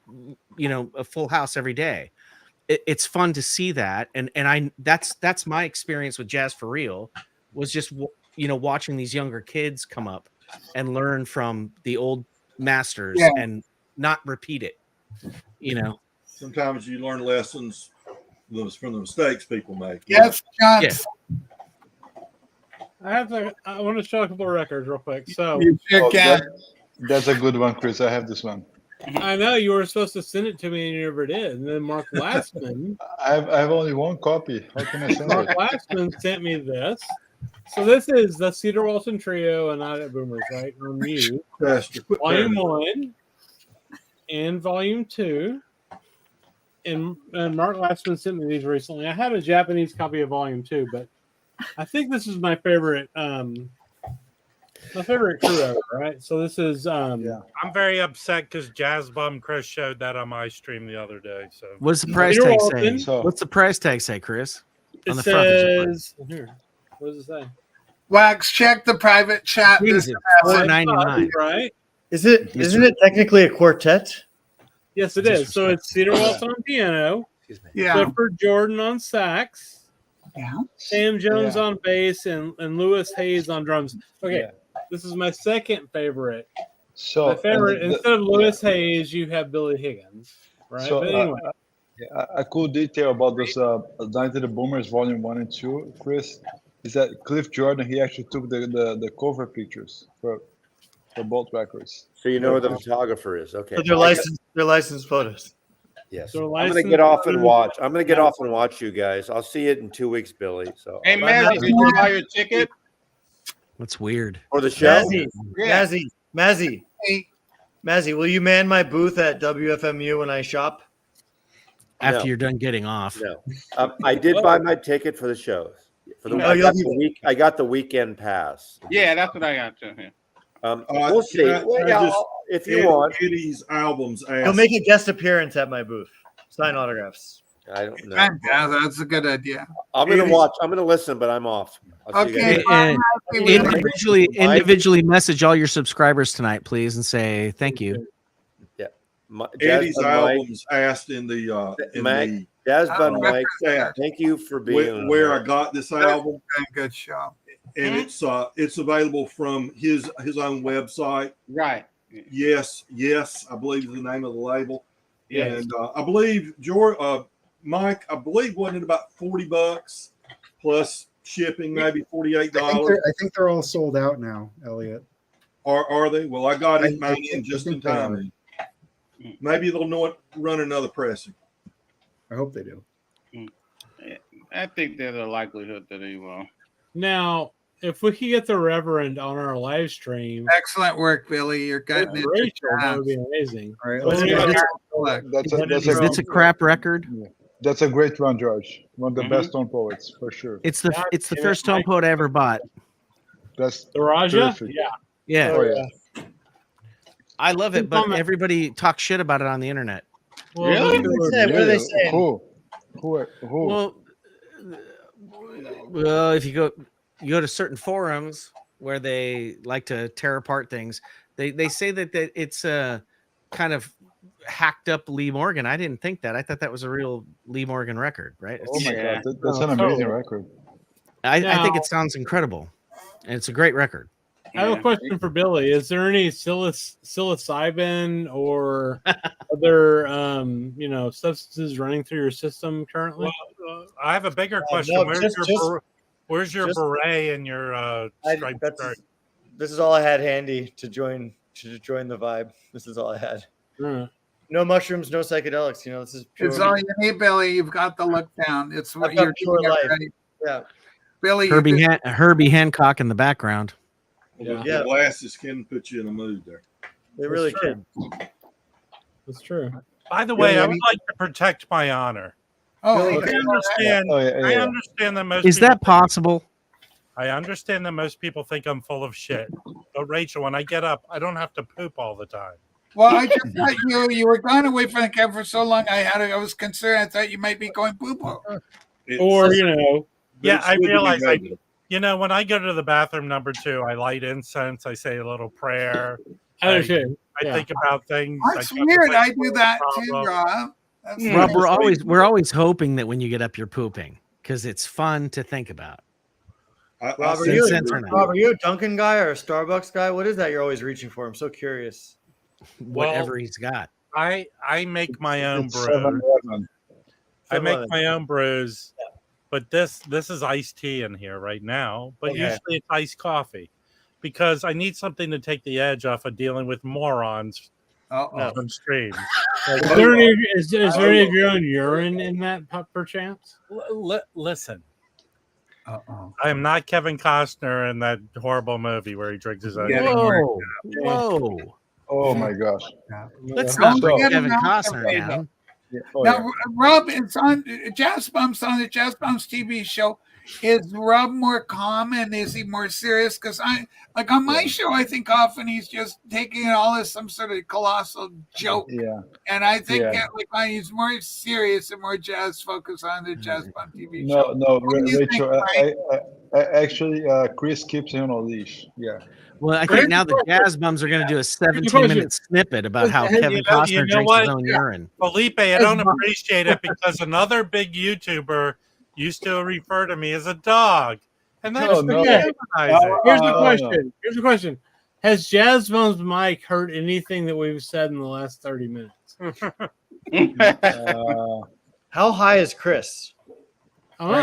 a full house every day. It's fun to see that, and that's my experience with Jazz for Real, was just watching these younger kids come up and learn from the old masters and not repeat it. Sometimes you learn lessons from the mistakes people make. Yes, John. Yeah. I want to show a couple of records real quick. So that's a good one, Chris. I have this one. I know you were supposed to send it to me and you never did. And then Mark Glassman. I have only one copy. How can I send Mark it? Glassman sent me this. So this is the Cedar Walton Trio and Night at Boomers, right? On Mute. Volume 1 and Volume 2. And Mark Glassman sent me these recently. I had a Japanese copy of Volume 2, but I think this is my favorite crew ever, right? So this is I'm very upset because Jazz Bum Chris showed that on my stream the other day. So what's the price tag say? What's the price tag say, Chris? It On the front, there's a says here. What does it say? Wax, check the private chat. Jesus, $4.99. Right? Isn't it technically a quartet? Yes, it is. So it's Cedar Walton on piano, Yeah. Clifford Jordan on sax, Yeah. Sam Jones on bass, and Lewis Hayes on drums. Okay, this is my second favorite. So my favorite, instead of Lewis Hayes, you have Billy Higgins, right? So but anyway, a cool detail about this Night of the Boomers Volume 1 and 2, Chris, is that Cliff Jordan, he actually took the cover pictures for both records. So you know who the photographer is. Okay. So they're licensed photos. Yes. So I'm gonna get off and watch. I'm gonna get off and watch you guys. I'll see it in 2 weeks, Billy. So Hey, Mazzy, did you buy your ticket That's weird. for the show? Mazzy, will you man my booth at WFMU when I shop? After No. you're done getting off. No, I did buy my ticket for the shows. For the, I got the weekend pass. Yeah, that's what I got too. Yeah. We'll see. If you want, Eddie's albums. He'll make a guest appearance at my booth. Sign autographs. I don't know. Yeah, that's a good idea. I'm gonna watch. I'm gonna listen, but I'm off. I'll see you Okay. guys. And individually message all your subscribers tonight, please, and say thank you. Yeah. Eddie's albums asked in the Jazz Bun Mike, thank you for being where I got this album. Good show. And it's available from his own website. Right. Yes, I believe is the name of the label. Yes. And I believe Mike, I believe wasn't it about $40 plus shipping, maybe $48. I think they're all sold out now, Elliot. Are they? Well, I got it mine in just in think they are. time. Maybe they'll run another pressing. I hope they do. I think there's a likelihood that he will. now if we could get the Reverend on our live stream, Excellent work, Billy. You're getting it. Rachel, that would be amazing. All right, That's a crap record. That's a great one, George. One of the best tone poets for sure. It's the first tone poet I ever bought. That's the Raja. terrific. Yeah. Oh, yeah. I love it, but everybody talks shit about it on the internet. Well, Really? What are they saying? Who? Well, if you go to certain forums where they like to tear apart things, they say that it's a kind of hacked up Lee Morgan. I didn't think that. I thought that was a real Lee Morgan record, right? Oh my God, that's an amazing record. I think it sounds incredible, and it's a great record. I have a question for Billy. Is there any psilocybin or other substances running through your system currently? Well, I have a bigger question. Where's your beret and your striped shirt? This is all I had handy to join the vibe. This is all I had. No mushrooms, no psychedelics. This is pure. It's all you need, Billy. You've got the look down. It's what you're pure doing life. already. Yeah. Billy, Herbie Hancock in the background. Yeah. The glasses can put you in a mood there. They really can. That's true. By the way, I would like to protect my honor. Oh, I understand. I understand that most. Is that possible? I understand that most people think I'm full of shit. But Rachel, when I get up, I don't have to poop all the time. Well, I just thought you were gone away from the camera for so long. I was concerned. I thought you might be going poo-poo. Or Yeah, I realize. When I go to the bathroom number 2, I light incense. I say a little prayer. I think about things. That's weird. I do that too, Rob. Rob, we're always hoping that when you get up, you're pooping because it's fun to think about. Rob, are you a Dunkin' guy or a Starbucks guy? What is that you're always reaching for? I'm so curious. Whatever he's got. I make my own brew. I make my own brews, but this is iced tea in here right now. But usually it's iced coffee because I need something to take the edge off of dealing with morons on stream. Is there any of your own urine in that, perchance? Listen. I am not Kevin Costner in that horrible movie where he drinks his own. Whoa. Oh my gosh. Let's not bring Kevin Costner down. Now, Rob, it's on Jazz Bumps on the Jazz Bumps TV show. Is Rob more common? Is he more serious? Because like on my show, I think often he's just taking it all as some sort of colossal joke. Yeah. And I think he's more serious and more jazz focused on the Jazz Bum TV No, show. no, What do you Rachel. think, I actually, Chris keeps him on a leash. Yeah. Well, I think now the Jazz Bums are going to do a 17-minute snippet about how Kevin Costner drinks his own urine. Felipe, I don't appreciate it because another big YouTuber used to refer to me as a dog. And that's Here's the question. Here's the question. Has Jazz Bum's mic heard anything that we've said in the last 30 minutes? How high is Chris? All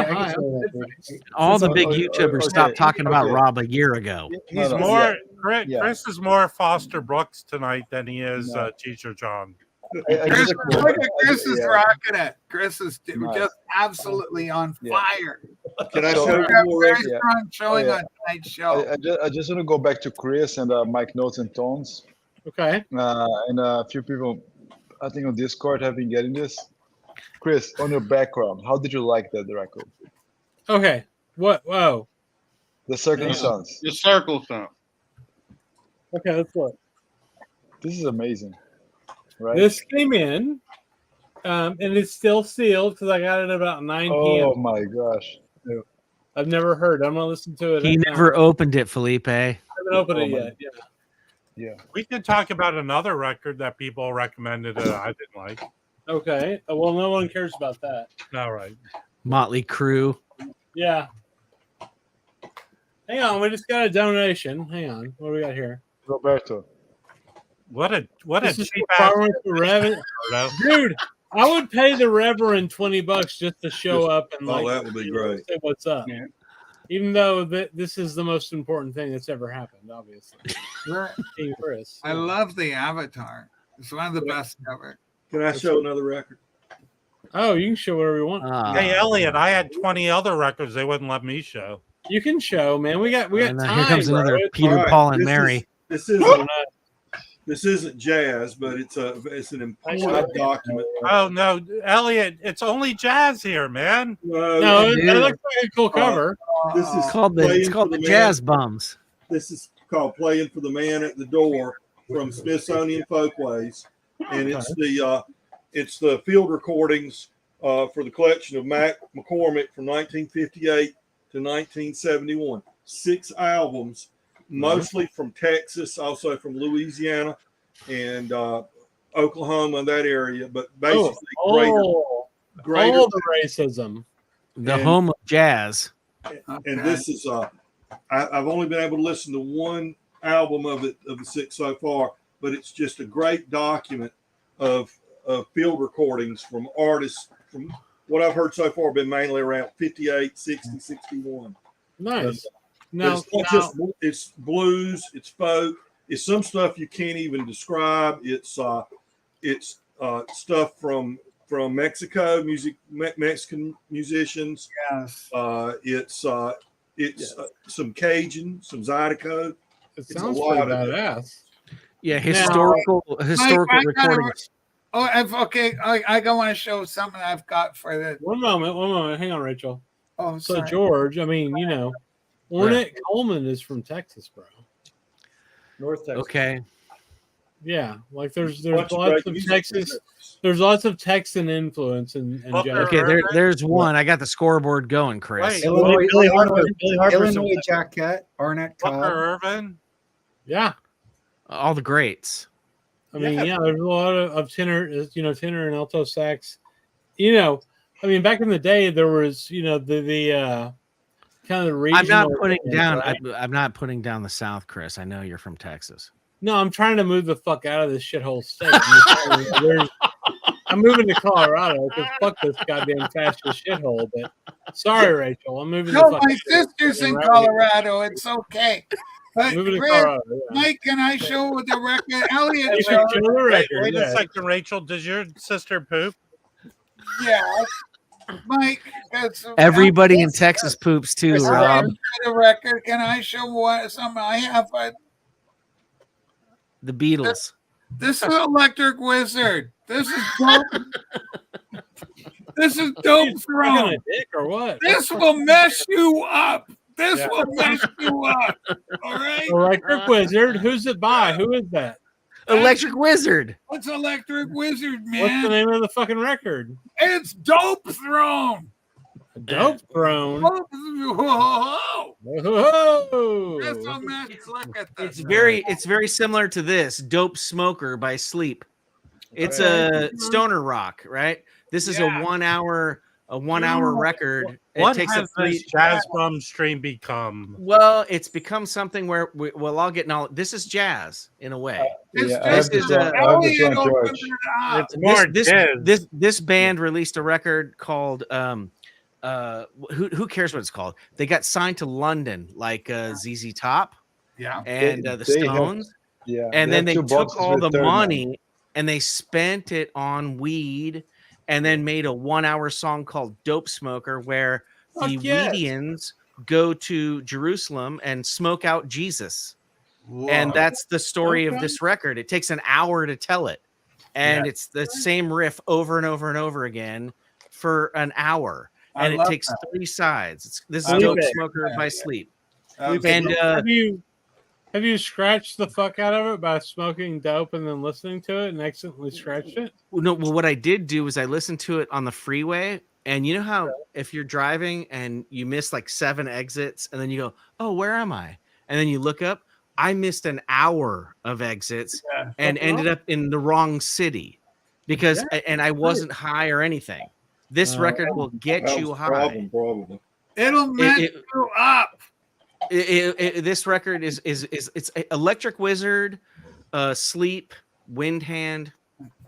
the big YouTubers stopped talking about Rob a year ago. He's more Chris is more Foster Brooks tonight than he is Teacher John. Chris is rocking it. Chris is just absolutely on fire. Can I So show we you have more? very strong showing on tonight's show. I just want to go back to Chris and Mike Notes and Tones. Okay. And a few people, I think on Discord, have been getting this. Chris, on your background, how did you like that record? Okay. What? Whoa. The Circle Sons. The Circle Sons. Okay, let's look. This is amazing. Right? This came in, and it's still sealed because I got it about 9 p.m. Oh my gosh. I've never heard. I'm gonna listen to it. He never opened it, Felipe. I haven't opened it yet. Yeah. We can talk about another record that people recommended that I didn't like. Okay. Well, no one cares about that. All right. Motley Crue. Yeah. Hang on, we just got a donation. Hang on, what do we got here? Roberto. What a This is cheap for ass Reverend dude. I would pay the Reverend $20 just to show up and that would be great. Say what's up. Yeah. Even though this is the most important thing that's ever happened, obviously. King Chris. I love the avatar. It's one of the best ever. Can I show another record? Oh, you can show whatever you want. Hey Elliot, I had 20 other records they wouldn't let me show. You can show, man. We got time. Here comes another Peter, Paul, and Mary. This isn't jazz, but it's an important document. Oh no, Elliot, it's only jazz here, man. No, it looks like a cool cover. This is it's called the Jazz Bums. This is called "Playing for the Man at the Door" from Smithsonian Folkways, and it's the field recordings for the collection of Mac McCormick from 1958 to 1971. 6 albums. Mostly from Texas, also from Louisiana and Oklahoma, that area. But basically, greater all the racism. The home of jazz. And this is I've only been able to listen to one album of the 6 so far, but it's just a great document of field recordings from artists. From what I've heard so far, been mainly around 58, 60, 61. Nice. It's blues, it's folk, it's some stuff you can't even describe. It's stuff from Mexico, Mexican musicians. Yes. It's some Cajun, some Zydeco. It sounds pretty badass. Yeah, historical recordings. Okay. I want to show something I've got for the. One moment. Hang on, Rachel. Oh, so sorry. George, I mean, Ornette Coleman is from Texas, bro. North Texas. Okay. Yeah, like there's lots of Texas. There's lots of Texan influence in jazz. Okay, there's one. I got the scoreboard going, Chris. Illinois Jacket, Arnett Cobb. Irvin. Yeah. All the greats. I mean, there's a lot of tenor, tenor and alto sax. I mean, back in the day, there was, the kind of the regional. I'm not putting down the South, Chris. I know you're from Texas. No, I'm trying to move the fuck out of this shithole state. I'm moving to Colorado because fuck this goddamn fascist shithole. But sorry, Rachel, I'm moving. No, my sister's in Colorado. It's okay. But moving to Chris, Colorado, Mike, can I show the record? Elliot, Wait a second, Rachel. Does your sister poop? Yeah. Mike, everybody in Texas poops too, Rob. The record. Can I show something I have? The Beatles. This is Electric Wizard. This is dope. This is dope throne. A dick or what? This will mess you up. This will mess you up. All right. Electric Wizard. Who's it by? Who is that? Electric Wizard. What's Electric Wizard, man? What's the name of the fucking record? It's Dope Throne. Dope Throne. Whoa. Whoa. That's a mess. Look at this. It's very similar to this Dope Smoker by Sleep. It's a stoner rock, right? This is a 1 hour record. What takes has this jazz bum stream become? Well, it's become something where we'll all get knowledge. This is jazz in a way. This band released a record called who cares what it's called? They got signed to London, like ZZ Top, and the Stones, and then they took all the money and they spent it on weed, and then made a 1 hour song called Dope Smoker, where the Weedians go to Jerusalem and smoke out Jesus. Whoa. And that's the story of this record. It takes an hour to tell it, and it's the same riff over and over and over again for an hour, and it takes 3 sides. This is Dope Smoker by Sleep. And have you scratched the fuck out of it by smoking dope and then listening to it and accidentally scratched it? No, well, what I did do was I listened to it on the freeway, and you know how if you're driving and you miss like 7 exits, and then you go, "Oh, where am I?" And then you look up. I missed an hour of exits and ended up in the wrong city because, and I wasn't high or anything. This record will get you high. It'll mess you up. This record is it's Electric Wizard, Sleep, Wind Hand,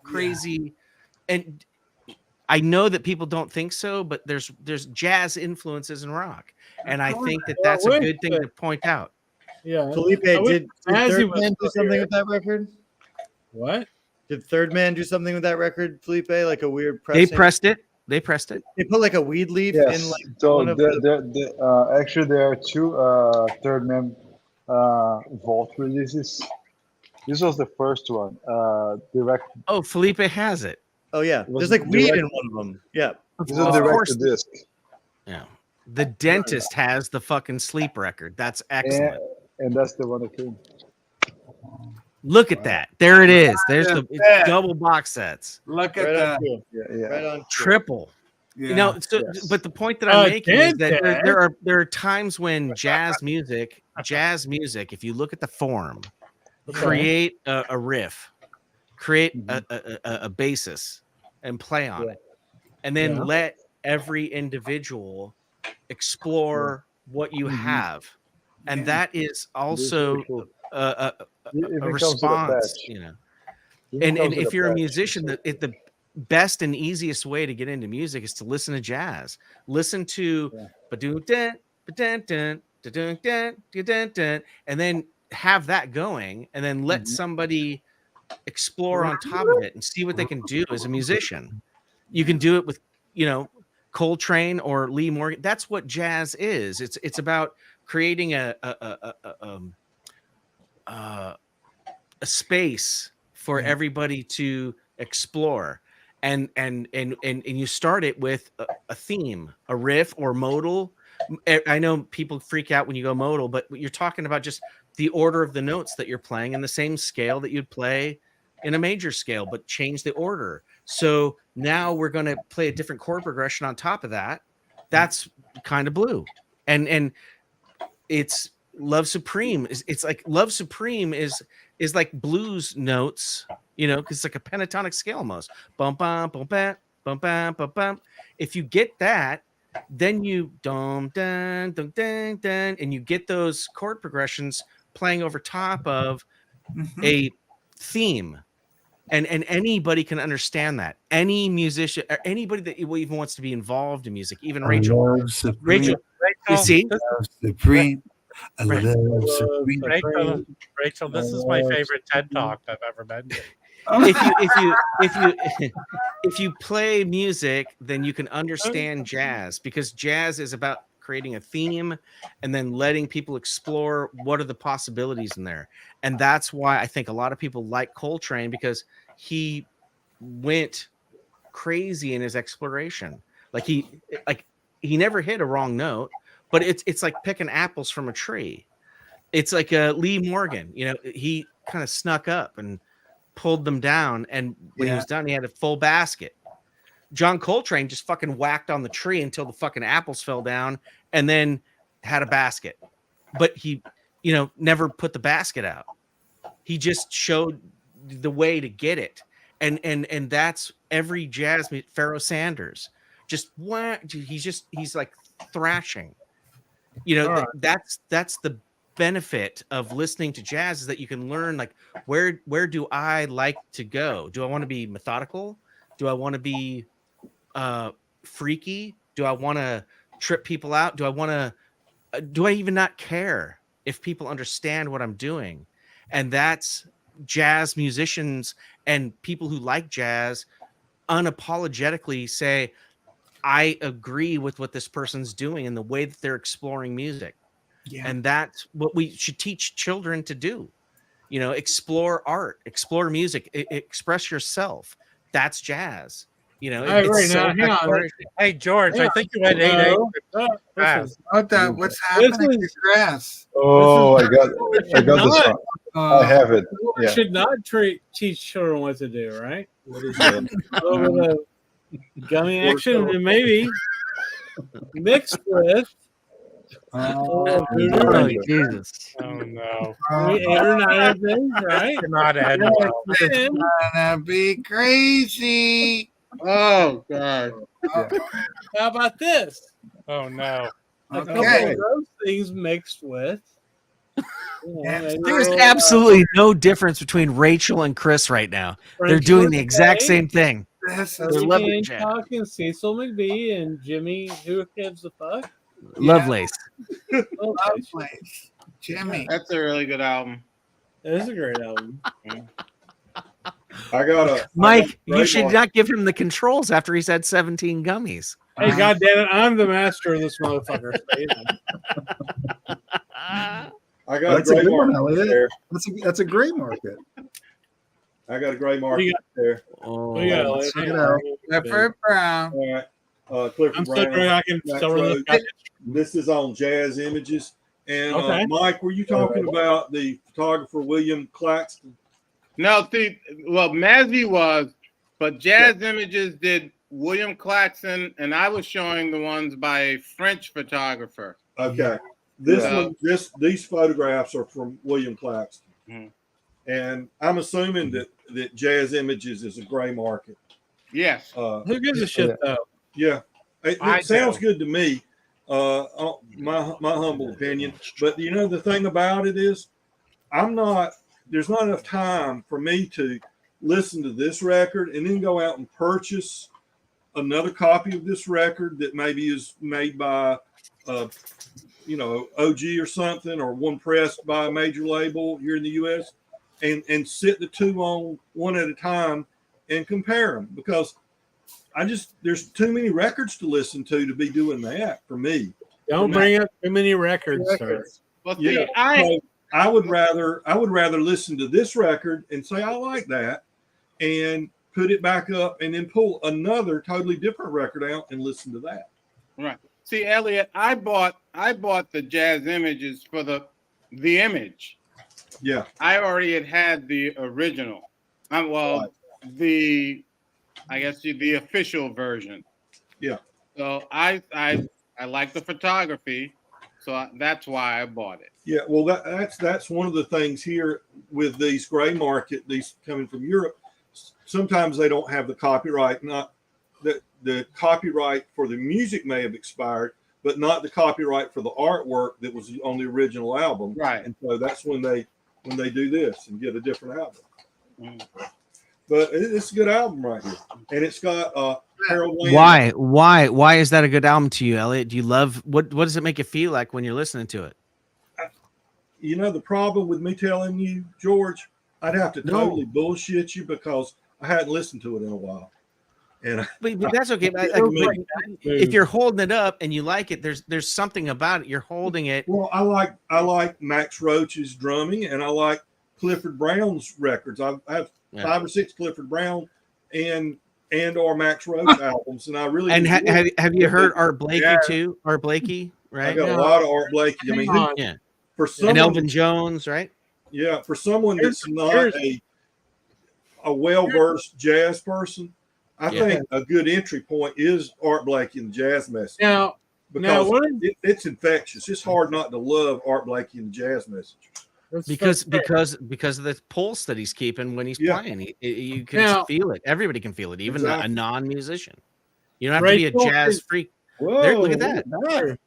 Crazy, and I know that people don't think so, but there's jazz influences in rock, and I think that's a good thing to point out. Yeah, Felipe, did Third Man do something with that record? What? Did Third Man do something with that record, Felipe? Like a weird pressing? They pressed it. They put like a weed leaf in like so one of actually there are 2 Third Man vault releases. This was the first one. Direct. Oh, Felipe has it. Oh yeah, there's like weed in one of them. Yeah, this is direct to disc. Yeah, the Dentist has the fucking Sleep record. That's excellent. And that's the one that came. Look at that. There it is. There's the double box sets. Look at that. Right on. Triple. Yeah. You know, so, but the point that I'm making is that there are times when jazz music, if you look at the form, create a riff, create a basis and play on it, and then let every individual explore what you have. And that is also a response, you know. And if you're a musician, the best and easiest way to get into music is to listen to jazz. Listen to and then have that going, and then let somebody explore on top of it and see what they can do as a musician. You can do it with, you know, Coltrane or Lee Morgan. That's what jazz is. It's about creating a space for everybody to explore, and you start it with a theme, a riff or modal. I know people freak out when you go modal, but you're talking about just the order of the notes that you're playing in the same scale that you'd play in a major scale, but change the order. So now we're going to play a different chord progression on top of that. That's kind of blue, and it's Love Supreme. It's like Love Supreme is like blues notes, you know, because it's like a pentatonic scale almost. Bum bum bum bam bum bam bum bum. If you get that, then you dum dun dum dun dun, and you get those chord progressions playing over top of a theme. And anybody can understand that. Any musician or anybody that even wants to be involved in music, even Rachel. Rachel, you see? Supreme. Rachel, this is my favorite TED Talk I've ever been to. If you play music, then you can understand jazz, because jazz is about creating a theme and then letting people explore what are the possibilities in there. And that's why I think a lot of people like Coltrane, because he went crazy in his exploration. Like he never hit a wrong note, but it's like picking apples from a tree. It's like Lee Morgan, you know, he kind of snuck up and pulled them down, and when he was done, he had a full basket. John Coltrane just fucking whacked on the tree until the fucking apples fell down, and then had a basket. But he, you know, never put the basket out. He just showed the way to get it, and that's every jazz. Pharoah Sanders, just what he's like thrashing. You know, that's the benefit of listening to jazz, is that you can learn like where do I like to go? Do I want to be methodical? Do I want to be freaky? Do I want to trip people out? Do I even not care if people understand what I'm doing? And that's jazz musicians and people who like jazz unapologetically say, I agree with what this person's doing and the way that they're exploring music. Yeah. And that's what we should teach children to do. You know, explore art, explore music, express yourself. That's jazz. You know, Right now, hang on. Hey, George, I think you had 8 acres. What's happening to grass? Oh, I got this one. I have it. We Yeah. should not teach children what to do, right? What is it? A little bit of gummy action, and maybe mixed with. Oh, Jesus. Oh, no. 8 or 9 of things, right? Not add It's gonna be crazy. Oh God. How about this? Oh no. A couple of those things mixed with. There's absolutely no difference between Rachel and Chris right now. They're doing the exact same thing. They're loving jazz. Talking Cecil McBee and Jimmy, who gives a fuck? Lovelace. Lovelace. Jimmy. That's a really good album. It is a great album. Mike, you should not give him the controls after he's had 17 gummies. Hey, goddammit, I'm the master of this motherfucker. I got That's a a gray good one, market Elliot. there. That's a great market. I got a gray market there. Oh, yeah. Check it out. Clifford Brown. All right. Clifford I'm Brown. so great I can Max cover Rhodes. this. This is on Jazz Images. And Okay. Mike, were you talking about the photographer William Claxton? No, see, well, Mazzy was, but Jazz Images did William Claxton, and I was showing the ones by a French photographer. Okay. These photographs are from William Claxton. Mhm. And I'm assuming that Jazz Images is a gray market. Yes. Who gives a shit, though? Yeah. It sounds good to me. My humble opinion. But you know, the thing about it is, there's not enough time for me to listen to this record and then go out and purchase another copy of this record that maybe is made by OG or something, or one pressed by a major label here in the US, and sit the two on one at a time and compare them, because there's too many records to listen to be doing that for me. Don't bring up too many records, sir. Well, Yeah, see, I would rather listen to this record and say I like that, and put it back up, and then pull another totally different record out and listen to that. right. See, Elliot, I bought the Jazz Images for the image. Yeah. I already had the original. The official version. Yeah. So I like the photography, so that's why I bought it. Yeah, well, that's one of the things here with these gray market, these coming from Europe. Sometimes they don't have the copyright. Not the copyright for the music may have expired, but not the copyright for the artwork that was on the original album. Right. And so that's when they do this and get a different album. But it's a good album right here, and it's got Harold Land. Why is that a good album to you, Elliot? Do you love what does it make you feel like when you're listening to it? You know, the problem with me telling you, George, I'd have to totally bullshit you, because I hadn't listened to it in a while. And but that's okay. If you're holding it up and you like it, there's something about it. You're holding it. Well, I like Max Roach's drumming, and I like Clifford Brown's records. I have 5 or 6 Clifford Brown, and and or Max Roach albums, and I really And have you heard Art Blakey Yeah. too? Art Blakey, right? I got a lot of Art Blakey. I mean, yeah. For someone, and Elvin Jones, right? Yeah, for someone that's not a well-versed jazz person, I think a good entry point is Art Blakey and the Jazz Message. Because it's infectious. It's hard not to love Art Blakey and the Jazz Message. Because of the pulse that he's keeping when he's playing, you can feel it. Everybody can feel it, even a non-musician. You don't have to be a jazz freak. Whoa, look at that.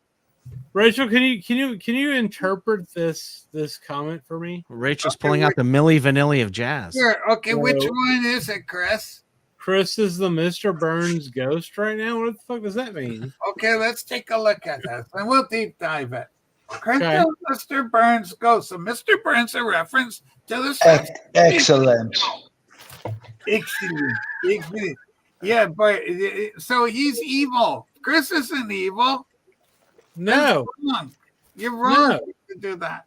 Rachel, can you interpret this comment for me? Rachel's pulling out the Milli Vanilli of jazz. Sure. Okay, which one is it, Chris? Chris is the Mr. Burns ghost right now. What the fuck does that mean? Okay, let's take a look at this, and we'll deep dive it. Chris is Mr. Burns ghost. So Mr. Burns a reference to the Excellent. Excellent. Yeah, but so he's evil. Chris isn't evil. No, you're wrong to do that.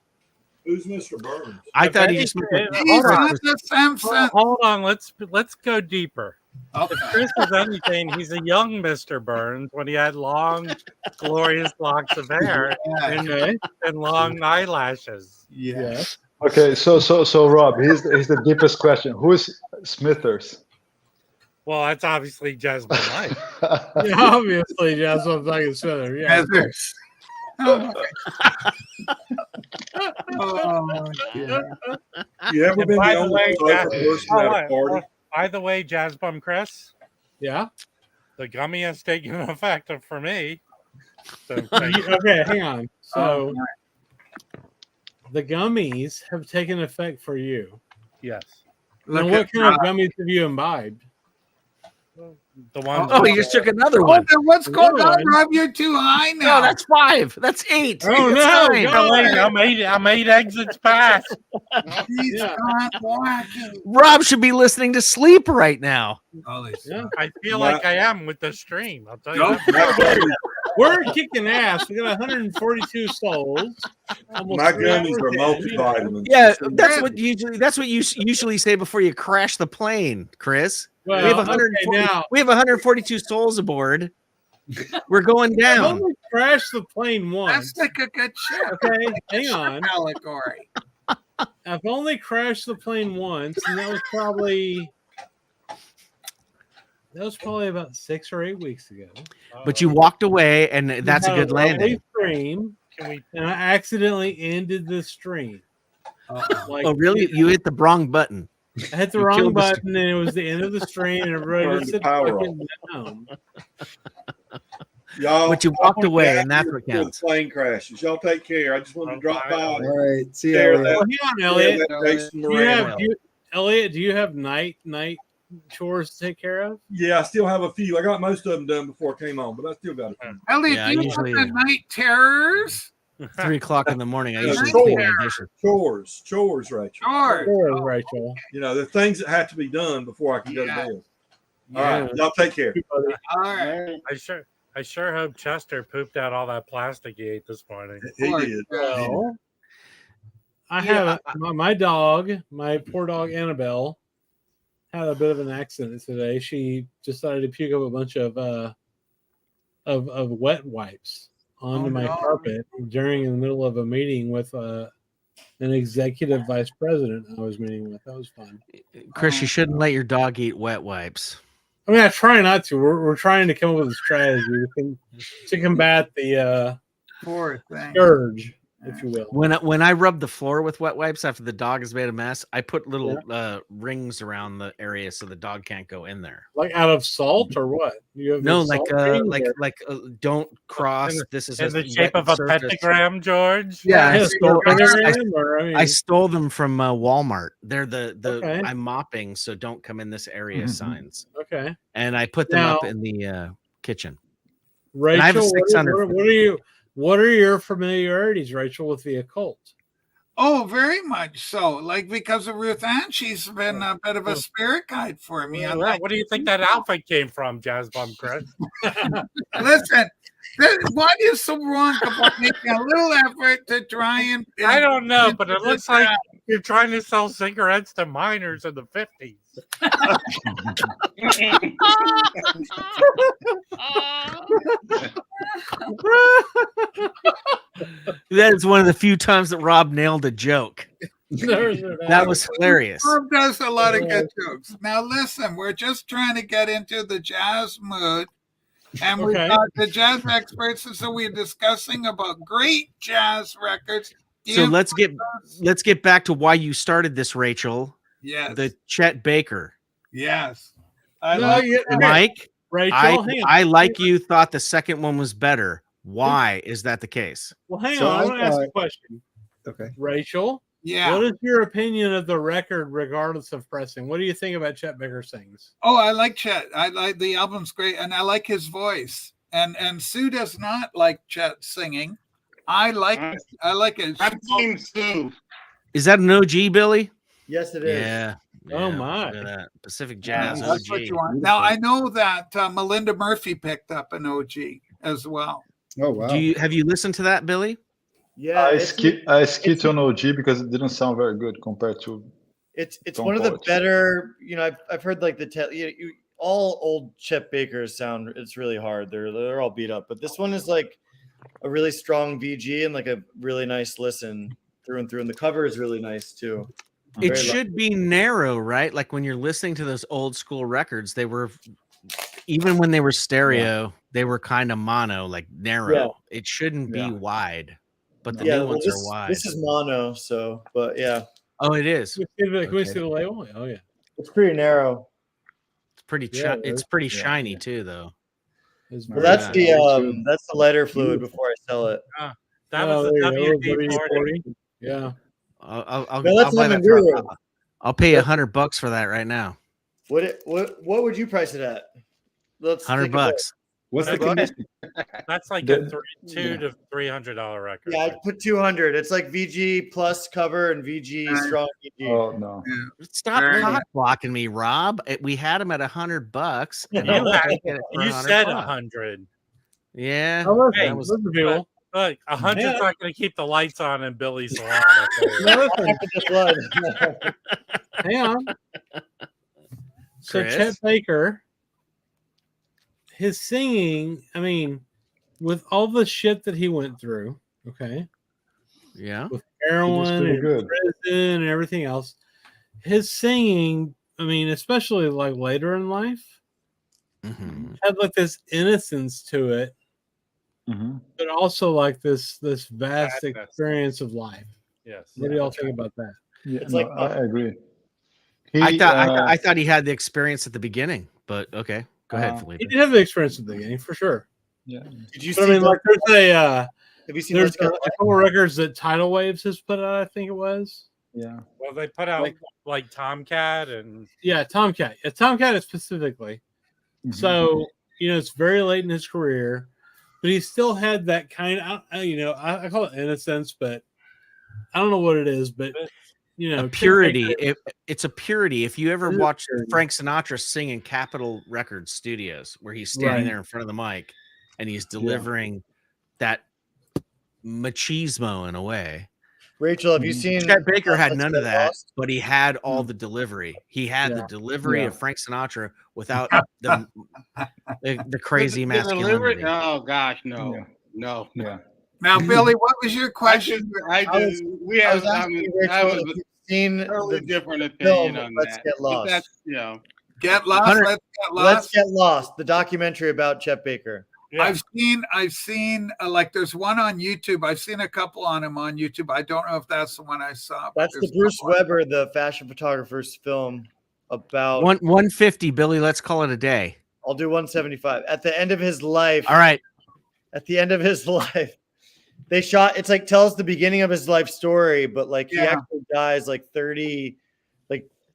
Who's Mr. Burns? I thought he just He's not the Simpsons. Hold on, let's go deeper. If Chris is anything, he's a young Mr. Burns when he had long, glorious locks of hair and long eyelashes. Yes. Okay, so Rob, here's the deepest question: who is Smithers? Well, that's obviously Jasmine Light. Yeah, obviously, Jasmine fucking Smithers. Yeah. You ever been the only person at a party? By the way, Jazz Bum Chris. Yeah. The gummy has taken effect for me. So, okay, hang on. So the gummies have taken effect for you. Yes. Now, what kind of gummies have you imbibed? The one. Oh, he just took another one. What's going on, Rob? You're too high now. No, that's 5. That's 8. Oh no! I'm 8 exits past. He's not walking. Rob should be listening to sleep right now. I feel like I am with the stream. I'll tell you. We're kicking ass. We got 142 souls. My gummies are multivitamins. Yeah, that's what you usually say before you crash the plane, Chris. Well, we have 142 souls aboard. We're going down. I've only crashed the plane once. That's like a good ship. Okay, hang on. Allegory. I've only crashed the plane once, and that was probably about 6 or 8 weeks ago. But you walked away, and that's a good landing. Stream, and I accidentally ended the stream. Oh, really? You hit the wrong button. I hit the wrong button, and it was the end of the stream, and everybody just said, down. Y'all, but you walked away, and that's what counts. Plane crashes. Y'all take care. I just wanted to drop by. All right. See you. Hang on, Elliot. Elliot, do you have night chores to take care of? Yeah, I still have a few. I got most of them done before I came on, but I still got a few. Elliot, do you have the night terrors? 3 o'clock in the morning. I usually chores, Rachel. Chores, Rachel. You know, the things that have to be done before I can go to bed. All right, y'all take care. All right. I sure hope Chester pooped out all that plastic he ate this morning. He did. Well, I have my dog, my poor dog Annabelle, had a bit of an accident today. She decided to puke up a bunch of wet wipes onto my carpet during the middle of a meeting with an executive vice president I was meeting with. That was fun. Chris, you shouldn't let your dog eat wet wipes. I mean, I try not to. We're trying to come up with a strategy to combat the scourge, if you will. When I rub the floor with wet wipes after the dog has made a mess, I put little rings around the area so the dog can't go in there. Like out of salt or what? You have don't cross. This is in the shape of a pentagram, George. Yeah, I stole them from Walmart. They're the I'm mopping, so don't come in this area signs. Okay, and I put them up in the kitchen. Rachel, I have a 600. What are your familiarities, Rachel, with the occult? Oh, very much so. Like because of Ruth Ann, she's been a bit of a spirit guide for me. What do you think that outfit came from, Jazz Bum Chris? Listen, What is so wrong about making a little effort to try and? I don't know, but it looks like you're trying to sell cigarettes to minors in the 50s. That is one of the few times that Rob nailed a joke. That was hilarious. Rob does a lot of good jokes. Now listen, we're just trying to get into the jazz mood. And we've got the jazz experts, and so we're discussing about great jazz records. So let's get back to why you started this, Rachel. Yes. The Chet Baker. Yes. Mike, Rachel, I like you thought the second one was better. Why is that the case? Well, hang on. I want to ask a question. Okay. Rachel, yeah. What is your opinion of the record, regardless of pressing? What do you think about Chet Baker sings? Oh, I like Chet. I like the album's great, and I like his voice. And Sue does not like Chet singing. I like it. I like it. I'm Team Sue. Is that an OG, Billy? Yes, it is. Yeah. Oh my! Look at that. Pacific Jazz OG. That's what you want. Now I know that Melinda Murphy picked up an OG as well. Oh wow! Have you listened to that, Billy? Yeah, I skipped on OG because it didn't sound very good compared to. It's one of the better. You know, I've heard like all old Chet Bakers sound. It's really hard. They're all beat up, but this one is like a really strong VG and like a really nice listen through and through. And the cover is really nice too. It should be narrow, right? Like when you're listening to those old school records, they were, even when they were stereo, they were kind of mono, like narrow. Yeah. It shouldn't be wide, but the Yeah, new well, ones are wide. This is mono, so but yeah. Oh, it is. Can we see the label? Oh yeah. It's pretty narrow. It's pretty. It's pretty shiny too, though. Well, that's the lighter fluid before I sell it. That was the WD-40. Yeah. I'll No, that's buy that Guru. I'll pay $100 for that right now. What would you price it at? Let's $100. What's the condition? That's like a $200 to $300 record. Yeah, I'd put 200. It's like VG plus cover and VG strong VG. Oh no! Stop cock blocking me, Rob. We had him at $100. And You said 100. Yeah. Hey, that was look, 100's not going to keep the lights on in Billy's salon. Hang on. So Chris? Chet Baker, his singing, I mean, with all the shit that he went through, okay, yeah, with heroin and prison and everything else, his singing, I mean, especially like later in life, had like this innocence to it, but also like this vast experience of life. Yes. What do y'all think about that? Yeah, I agree. I thought he had the experience at the beginning, but okay, go ahead, Felipe. He did have the experience at the beginning for sure. Yeah. Did you But I mean, like, there's have you seen there's a couple records that Tidal Waves has put out. I think it was. Yeah. Well, they put out like Tomcat and Tomcat. Yeah, Tomcat specifically. So it's very late in his career, but he still had that kind of I call it innocence, but I don't know what it is, but a purity. It's a purity. If you ever watch Frank Sinatra sing in Capitol Records studios, where he's standing there in front of the mic and he's delivering that machismo in a way. Rachel, have you seen Chet Baker had none of that, but he had all the delivery. He had the delivery of Frank Sinatra without the crazy masculinity. Oh gosh, no. Yeah. Now, Billy, what was your question? I was seen totally the different film, opinion on Let's that. Get Lost. But that's, Get Lost. Let's Get Lost. Let's Get Lost. The documentary about Chet Baker. Yeah. I've seen like there's one on YouTube. I've seen a couple on him on YouTube. I don't know if that's the one I saw. That's the Bruce Weber, the fashion photographer's film about 150. Billy, let's call it a day. I'll do 175. At the end of his life. All right. At the end of his life, they shot. It's like tells the beginning of his life story, but like he actually dies like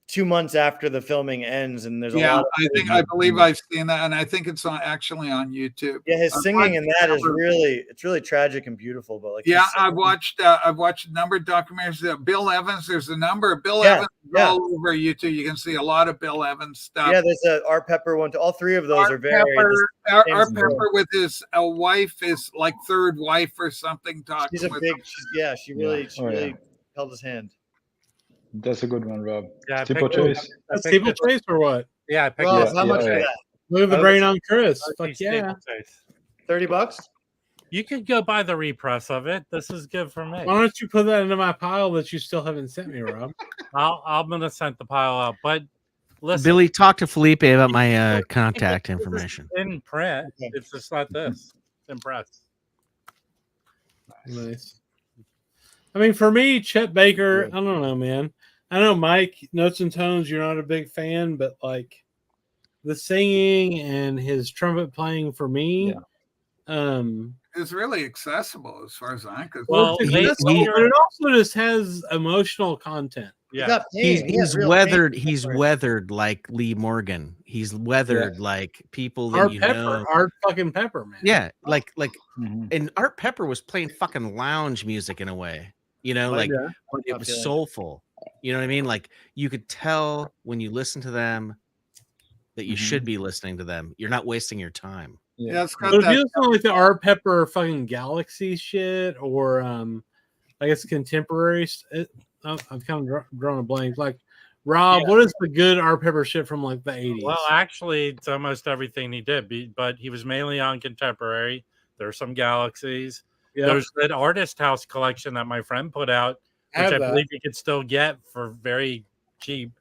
2 months after the filming ends, and there's a lot. I believe I've seen that, and I think it's actually on YouTube. Yeah, his singing in that is really tragic and beautiful. But like, I've watched a number of documentaries. Bill Evans, there's a number of Bill Evans all over YouTube. You can see a lot of Bill Evans stuff. Yeah, there's a Art Pepper one. All three of those are very. Art Pepper with his wife, is like third wife or something. Talking. She's a with big. him. She really held his hand. That's a good one, Rob. Yeah, Steeplechase. Steeplechase or what? Yeah, I picked Rob, how much for that? Look at the brain on Chris. Fuck yeah. $30. You could go buy the repress of it. This is good for me. Why don't you put that into my pile that you still haven't sent me, Rob? I'm gonna send the pile out. But listen, Billy, talk to Felipe about my contact information. in print. It's just not this. It's in press. Nice. I mean, for me, Chet Baker, I don't know, man. I know, Mike, Notes and Tones, you're not a big fan, but like the singing and his trumpet playing for me, it's really accessible as far as I'm concerned. Well, but it also just has emotional content. Yeah, he's weathered. He's weathered like Lee Morgan. He's weathered like people that Art Pepper, Art fucking Pepper, man. Yeah, like, and Art Pepper was playing fucking lounge music in a way. You know, like but it was soulful. You know what I mean? Like you could tell when you listen to them that you should be listening to them. You're not wasting your time. Yeah, it's got but if that. you listen to like the Art Pepper fucking Galaxy shit, or I guess contemporary. I've kind of drawn a blank. Like Rob, what is the good Art Pepper shit from like the 80s? Well, actually, it's almost everything he did, but he was mainly on contemporary. There are some Galaxies. Yep. There's that Artist House collection that my friend put out, which I believe you could still get for very cheap.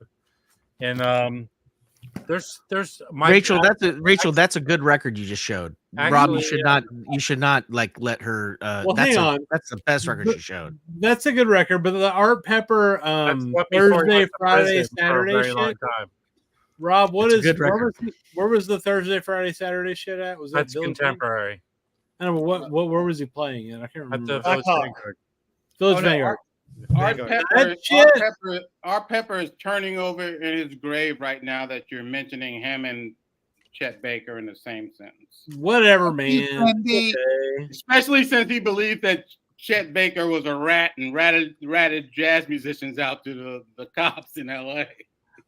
And there's Rachel. That's a good record you just showed. Actually, Rob, you should not like let her. Hang on. That's the best record she showed. That's a good record, but the Art Pepper Thursday, Friday, Saturday shit. Rob, where was the Thursday, Friday, Saturday shit at? Was that contemporary? I don't know where was he playing it? I can't remember. At the Village Vanguard. Village Vanguard. Art Pepper is turning over in his grave right now that you're mentioning him and Chet Baker in the same sentence. Whatever, man. Especially since he believed that Chet Baker was a rat and ratted jazz musicians out to the cops in L.A.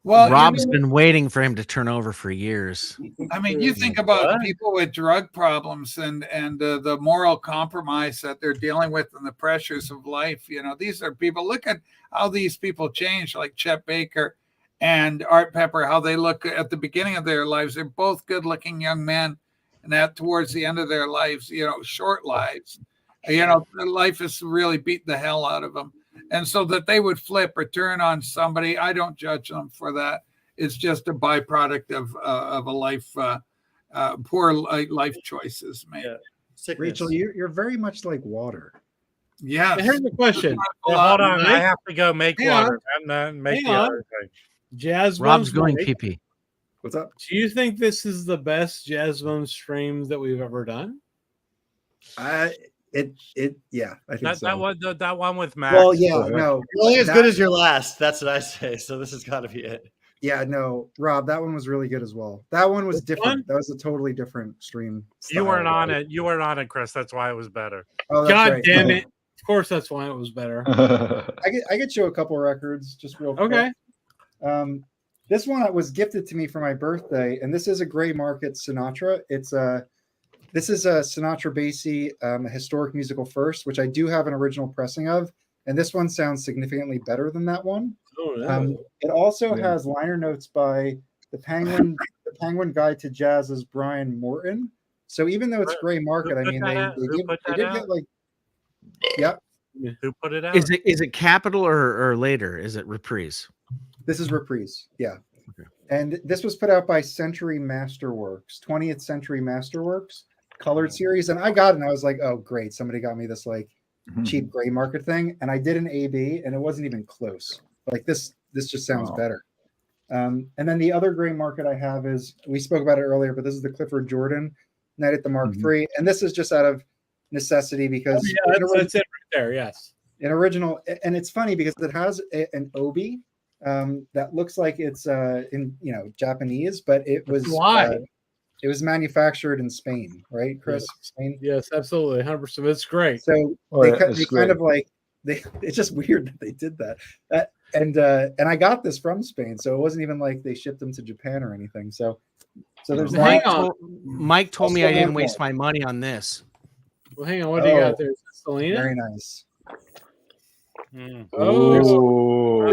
Well, Rob's been waiting for him to turn over for years. I mean, you think about people with drug problems and the moral compromise that they're dealing with and the pressures of life. You know, these are people. Look at how these people change, like Chet Baker and Art Pepper, how they look at the beginning of their lives. They're both good-looking young men, and that towards the end of their lives, you know, short lives, you know, life has really beat the hell out of them. And so that they would flip or turn on somebody, I don't judge them for that. It's just a byproduct of a life, poor life choices, man. Yeah. Rachel, you're very much like water. Yeah. Here's the question. Well, hold on, I have to go make water. I'm not make the other thing. Jazz Rob's going pee-pee. What's up? Do you think this is the best Jazz Bone streams that we've ever done? I think so. That one with Max. Well, yeah, no, you're only as good as your last. That's what I say. So this has got to be it. Yeah, no, Rob, that one was really good as well. That one was different. That was a totally different stream. You weren't on it. You weren't on it, Chris. That's why it was better. Oh, God damn it! Of course, that's why it was better. I get you a couple records just real quick. Okay. This one was gifted to me for my birthday, and this is a Gray Market Sinatra. This is a Sinatra Basie, historic musical first, which I do have an original pressing of, and this one sounds significantly better than that one. Oh, no. It also has liner notes by the Penguin Guide to Jazz's Brian Morton. So even though it's Gray Market, I mean, they did get like, yep. Who put it out? Is it Capitol or later? Is it Reprise? This is Reprise, yeah. Okay. And this was put out by Century Masterworks, 20th Century Masterworks, colored series. And I got it, and I was like, oh, great. Somebody got me this like cheap Gray Market thing. And I did an AB, and it wasn't even close. Like this just sounds better. And then the other Gray Market I have is, we spoke about it earlier, but this is the Clifford Jordan Night at the Mark III. And this is just out of necessity because that's it right there. Yes. An original. And it's funny because it has an obi that looks like it's in Japanese, but it was manufactured in Spain, right, Chris? Yes. Spain. Yes, absolutely, 100%. It's great. So they kind of like it's just weird that they did that. and I got this from Spain, so it wasn't even like they shipped them to Japan or anything. So there's that. Mike told me I didn't waste my money on this. Well, hang on. What do you got there? Is it Selena? Very nice. Oh,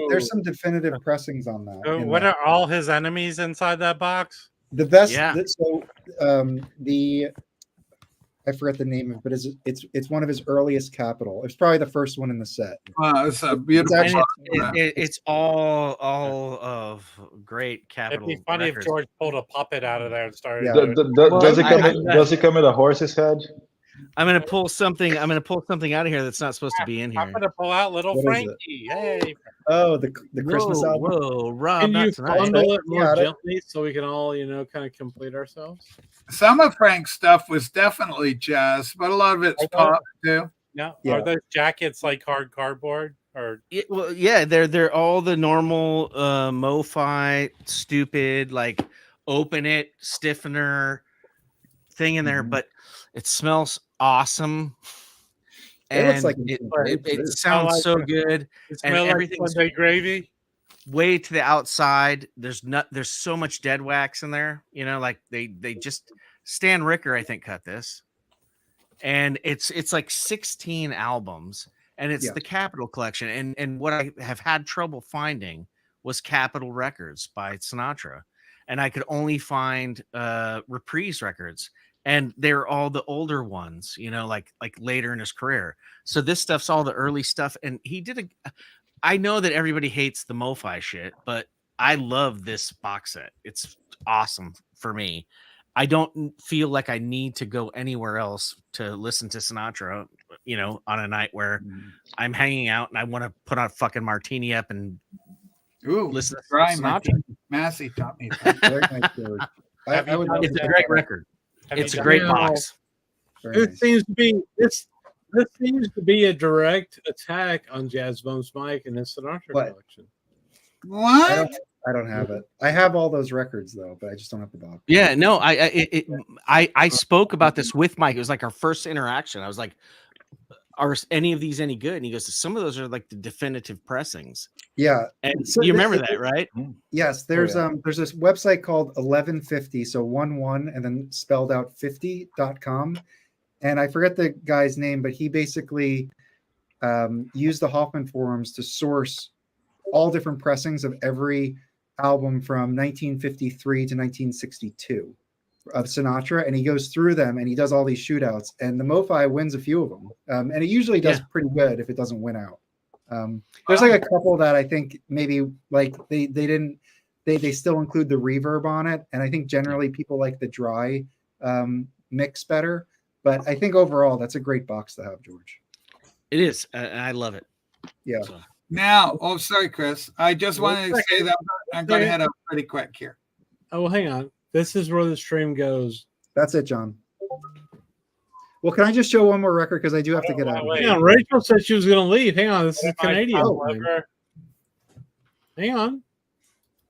There's some definitive pressings on that. So what are all his enemies inside that box? The best. Yeah. I forget the name of it, but it's one of his earliest Capital. It's probably the first one in the set. Wow, it's a beautiful. It's all of great Capital. It'd be funny records. if George pulled a puppet out of there and started. Does he come with a horse's head? I'm gonna pull something. I'm gonna pull something out of here that's not supposed to be in here. I'm gonna pull out Little What is it? Frankie. Hey, Oh, the Christmas album. Whoa, Rob! Can you Not tonight. bundle it more Yeah, gently so we can all, kind of complete ourselves? Some of Frank's stuff was definitely jazz, but a lot of it's pop too. no, Yeah. are those jackets like hard cardboard or? Yeah, they're all the normal MoFi stupid like open it stiffener thing in there, but it smells awesome. It looks And like it sounds so good, It and smells like everything's Sunday gravy. way to the outside. There's so much dead wax in there. Like they just Stan Ricker, I think, cut this, and it's like 16 albums, and it's the Capitol collection. And what I have had trouble finding was Capitol records by Sinatra, and I could only find Reprise records. And they're all the older ones, like later in his career. So this stuff's all the early stuff. And he did I know that everybody hates the MoFi shit, but I love this box set. It's awesome for me. I don't feel like I need to go anywhere else to listen to Sinatra, on a night where I'm hanging out and I want to put a fucking martini up and listen to Sinatra. Massey taught me that. Very nice, George. I would love It's to a check great that out. record. It's a Have great you- box. Very This nice. seems to be this seems to be a direct attack on Jazz Bones Mike and his Sinatra What? collection. What? I don't have it. I have all those records though, but I just don't have the box. Yeah, no, I spoke about this with Mike. It was like our first interaction. I was like, "Are any of these any good?" And he goes, "Some of those are like the definitive pressings." Yeah, And So you remember the- that, right? Yes, there's this website called 1150, so 11 and then spelled out 50.com. And I forget the guy's name, but he basically used the Hoffman forums to source all different pressings of every album from 1953 to 1962 of Sinatra, and he goes through them and he does all these shootouts, and the MoFi wins a few of them, and it usually does pretty good if it doesn't win out. There's like a couple that I think maybe like they still include the reverb on it, and I think generally people like the dry mix better, but I think overall that's a great box to have, George. It is, and I love it. Yeah. So. Now, sorry, Chris. I just wanted to say that I'm going to head up pretty quick here. Oh, well, hang on. This is where the stream goes. That's it, John. Well, can I just show one more record because I do have to get out of Hang here. on, Rachel said she was going to leave. Hang on, this is Canadian. However, Hang on.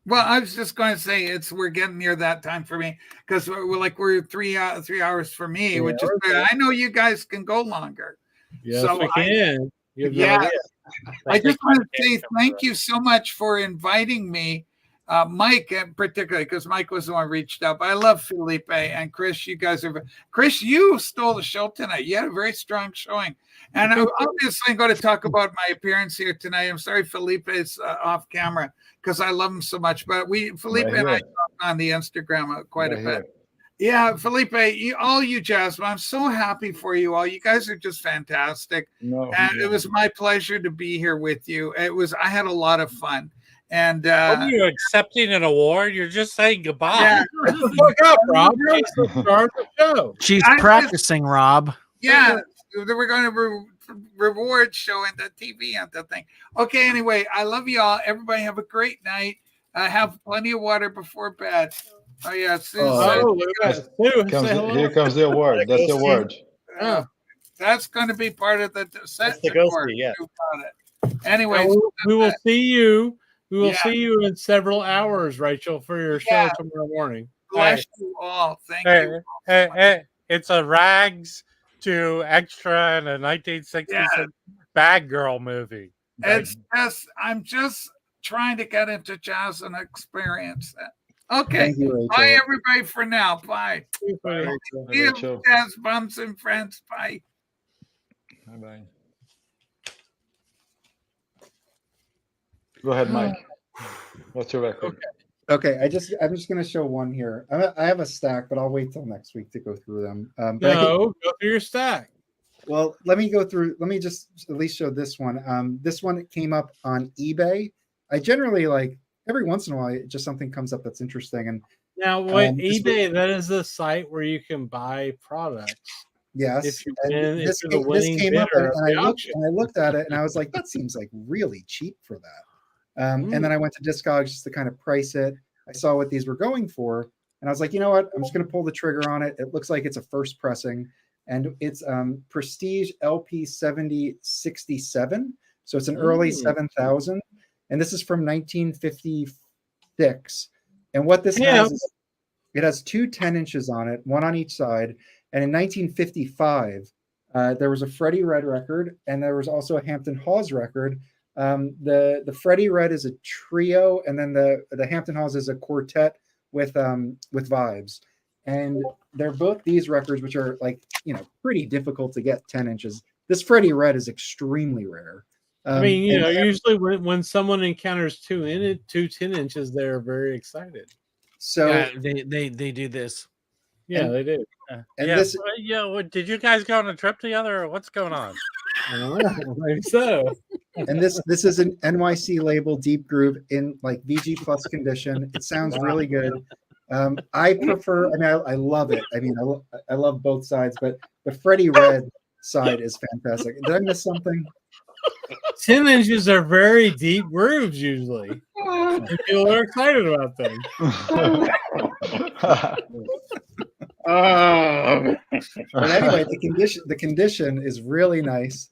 Well, I was just going to say we're getting near that time for me because we're 3 hours for me, which is good. I know you guys can go longer. Yes, So we can. I just want to say thank you so much for inviting me, Mike, particularly because Mike was the one who reached out. But I love Felipe and Chris. You guys are Chris. You stole the show tonight. You had a very strong showing, and I'm obviously going to talk about my appearance here tonight. I'm sorry, Felipe is off camera because I love him so much. But Felipe and I talked on the Instagram quite a bit. Yeah, Felipe, all you Jasmine, I'm so happy for you all. You guys are just fantastic. It was my pleasure to be here with you. I had a lot of fun. And are you accepting an award? You're just saying goodbye. Yeah. Shut the fuck up, Rob. She's the star of the show. She's practicing, Rob. Yeah, we're going to reward showing the TV and the thing. Okay, anyway, I love you all. Everybody have a great night. Have plenty of water before bed. Oh yeah, Sue. Look at that. Here comes the award. That's the award. Yeah, that's going to be part of the set. the decor. ghosty, yeah. Anyway, we will see you. We will see you in several hours, Rachel, for your show tomorrow morning. Bless you all. Thank you. Hey, it's a rags to extra in a 1966 Bad Girl movie. It's just I'm just trying to get into jazz and experience it. Okay. Thank you, Rachel. Bye, everybody, for now. Bye. Bye, See you, Rachel. jazz bumps and friends. Bye. Bye. Go ahead, Mike. What's your record? Okay, I'm just going to show one here. I have a stack, but I'll wait till next week to go through them. Go through your stack. Well, let me go through. Let me just at least show this one. This one came up on eBay. I generally like every once in a while, just something comes up that's interesting. And now, wait, eBay, that is the site where you can buy products. Yes, if you and win, this, if you're the winning came up, bidder and of I the looked at it, and I was like, that seems like really cheap for that. And then I went to Discogs just to kind of price it. I saw what these were going for, and I was like, you know what? I'm just going to pull the trigger on it. It looks like it's a first pressing, and it's Prestige LP 7067. So it's an early 7000, and this is from 1956. And what this has is it has 2 10-inches on it, one on each side. And in 1955, there was a Freddie Red record, and there was also a Hampton Hawes record. The Freddie Red is a trio, and then the Hampton Hawes is a quartet with vibes. And they're both these records, which are pretty difficult to get 10 inches. This Freddie Red is extremely rare. I mean, usually when someone encounters 2 10 inches, they're very excited. So they do this. Yeah, they do. And this, did you guys go on a trip together, or what's going on? I don't know. Maybe so. And this is an NYC label, Deep Groove, in like VG Plus condition. It sounds really good. I prefer. I mean, I love it. I mean, I love both sides, but the Freddie Red side is fantastic. Did I miss something? 10 inches are very deep grooves usually. People are excited about them. But anyway, the condition is really nice.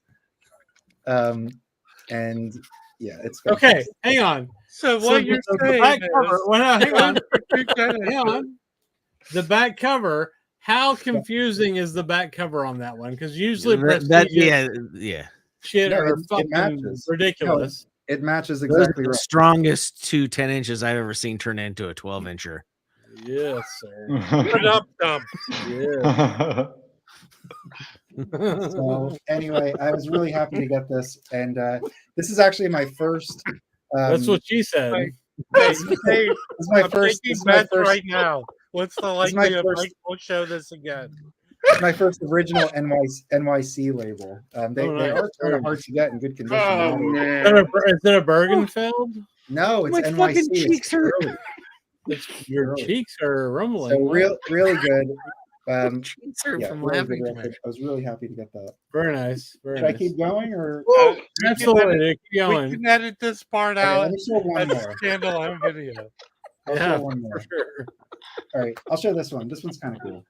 And yeah, it's fantastic. Okay. Hang on. So what you're saying the back is, cover, hang on. Hang on. The back cover. How confusing is the back cover on that one? Because usually shit are fucking ridiculous. No, it matches exactly the right. Strongest 2 10-inches I've ever seen turn into a 12-incher. Yes, sir. Put up, dump. Yeah. So anyway, I was really happy to get this, and this is actually my first. That's what she said. This is my first. This is my first right now. What's the likelihood Mike will show this again? It's my first original NYC label. They are kind of hard to get in good condition. Oh man! Is it a Bergenfeld? No, it's My NYC. fucking cheeks hurt. Your cheeks are rumbling. So really good. Cheeks hurt from really laughing. good record. I was really happy to get that. Very nice. Very Should I nice. keep going or? Absolutely. Keep We going. can edit this part Okay, out. let me show one That's more. standalone video. I'll Yeah, show one more. for sure. All right, I'll show this one. This one's kind of cool.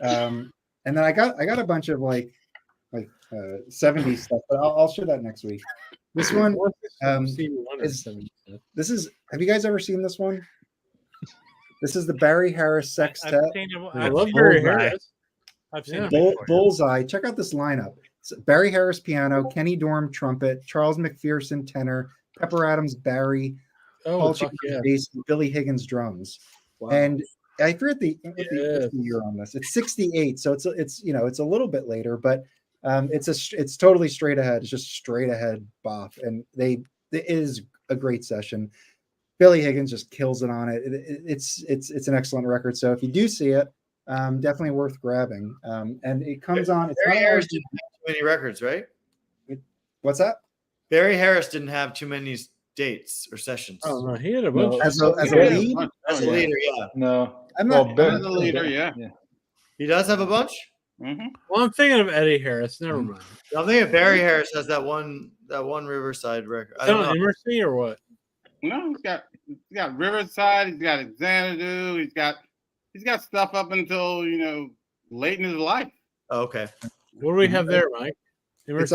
And then I got a bunch of like 70s stuff, but I'll show that next week. This one is. Have you guys ever seen this one? This is the Barry Harris Sextet. I love Barry Harris. I've seen it Bull, before. Bullseye. Check out this lineup. It's Barry Harris piano, Kenny Dorham trumpet, Charles McPherson tenor, Pepper Adams Barry, Paul fuck Chambers yeah. bass, Billy Higgins drums. Wow. And I forget the year on this. It's 68, so it's a little bit later, but it's totally straight ahead. It's just straight ahead bop, and it is a great session. Billy Higgins just kills it on it. It's an excellent record. So if you do see it, definitely worth grabbing. And it comes on. It's Barry not Harris didn't have too many records, right? What's that? Barry Harris didn't have too many dates or sessions. Oh no, he had a bunch. As a lead? As a leader, yeah. No. I'm not. Ben- As a leader, yeah. He does have a bunch. Mm-hmm. Well, I'm thinking of Eddie Harris. Never mind. I'm thinking Barry Harris has that one Riverside record. I don't know. Emerson or what? No, he's got Riverside. He's got Xanadu. He's got stuff up until late in his life. Oh, okay. What do we have there, Mike? It's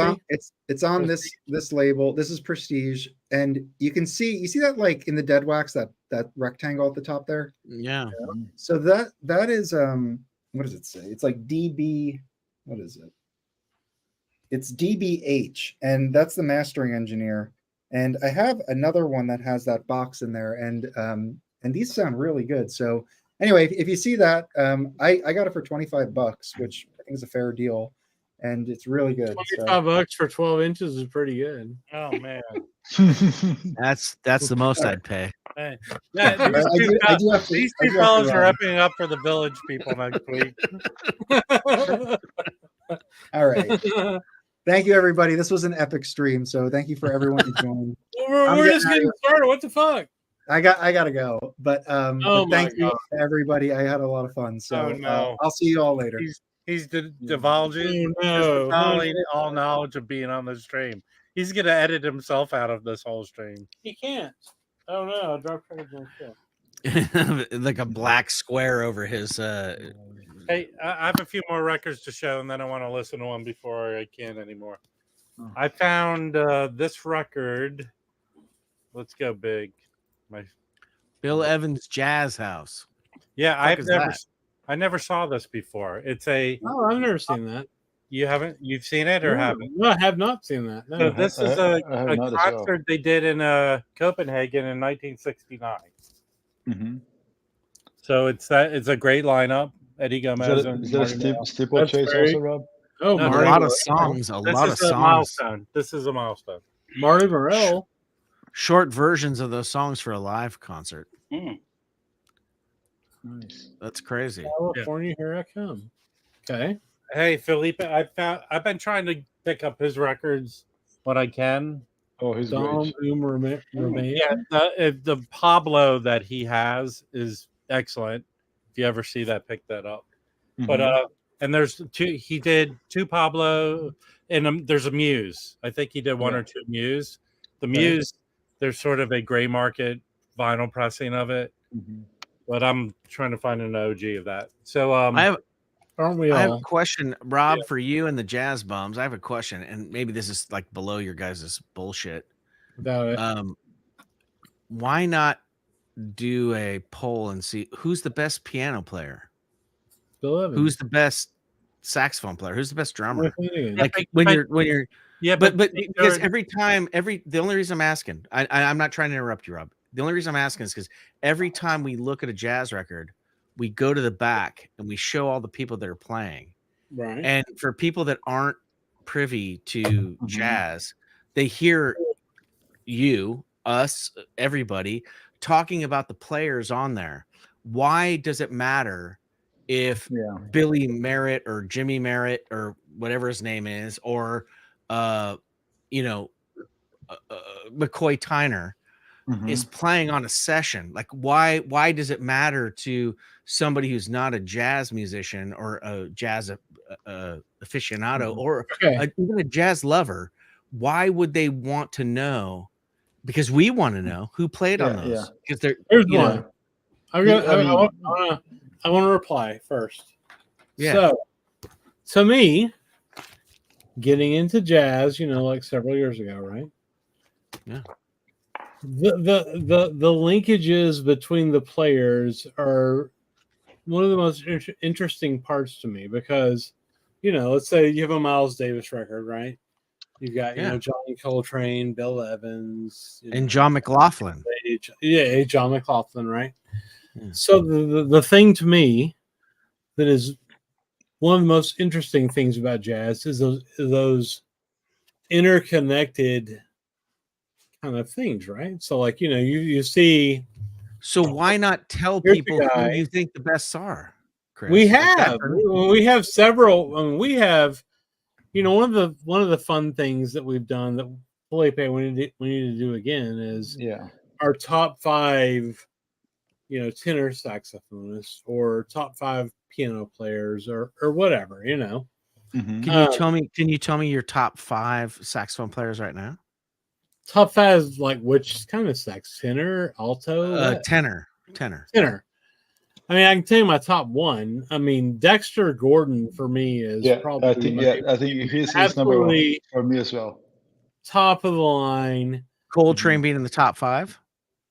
on this label. This is Prestige, and you see that like in the dead wax that rectangle at the top there. Yeah. So that is what does it say? It's like DB. What is it? It's DBH, and that's the mastering engineer. And I have another one that has that box in there, and these sound really good. So anyway, if you see that, I got it for $25, which I think is a fair deal, and it's really good. $25 for 12 inches is pretty good. Oh man, that's the most I'd pay. Hey, yeah, these two fellas are upping up for the village people next week. All right. Thank you, everybody. This was an epic stream, so thank you for everyone who joined. We're just getting started. What the fuck? I gotta go, but thank you, everybody. I had a lot of fun. So I'll see you all later. He's divulging all knowledge of being on the stream. He's gonna edit himself out of this whole stream. He can't. Oh no, drop like a black square over his. Hey, I have a few more records to show, and then I want to listen to one before I can't anymore. I found this record. Let's go big. Bill Evans Jazz House. Yeah, I never saw this before. It's a. Oh, I've never seen that. You haven't? You've seen it or haven't? No, I have not seen that. No. So this is a concert they did in Copenhagen in 1969. Mm-hmm. So it's a great lineup. Eddie Gomez. Is that a steeplechase also, Rob? Oh, a lot of songs. Milestone. This is a milestone. Marty Morell. Short versions of those songs for a live concert. Nice. That's crazy. California, here I come. Okay. Hey, Felipe, I've been trying to pick up his records when I can. Oh, he's great. Yeah, the Pablo that he has is excellent. If you ever see that, pick that up. Mm-hmm. But and there's two. He did two Pablo, and there's a Muse. I think he did one or two Muse. The Muse, there's sort of a gray market vinyl pressing of it, but I'm trying to find an OG of that. So I have a question, Rob, for you and the Jazz Bums. I have a question, and maybe this is like below your guys' bullshit. Why not do a poll and see who's the best piano player? Bill Evans. Who's the best saxophone player? Who's the best drummer? Like but because the only reason I'm asking, I'm not trying to interrupt you, Rob. The only reason I'm asking is because every time we look at a jazz record, we go to the back and we show all the people that are playing. Right. And for people that aren't privy to jazz, they hear you, us, everybody talking about the players on there. Why does it matter if Billy Merritt or Jimmy Merritt or whatever his name is, or McCoy Tyner is playing on a session? Like, why does it matter to somebody who's not a jazz musician or a jazz aficionado or even a jazz lover? Why would they want to know? Because we want to know who played on those. Because here's one. I want to reply first. Yeah. So, to me, getting into jazz, like several years ago, right? Yeah. The linkages between the players are one of the most interesting parts to me because, let's say you have a Miles Davis record, right? You've got, Johnny Coltrane, Bill Evans, and John McLaughlin. John McLaughlin, right? Yeah. So the thing to me that is one of the most interesting things about jazz is those interconnected kind of things, right? So, like, you see. So why not tell people who you think the best are, Chris? We have several. I mean, we have. One of the fun things that we've done that Felipe we need to do again is our top 5, tenor saxophonists or top 5 piano players or whatever, Can you tell me your top 5 saxophone players right now? Top 5, like which kind of sax? Tenor, alto, tenor. I mean, I can tell you my top 1. I mean, Dexter Gordon for me is probably. I think he's number 1 for me as well. Top of the line. Coltrane being in the top 5.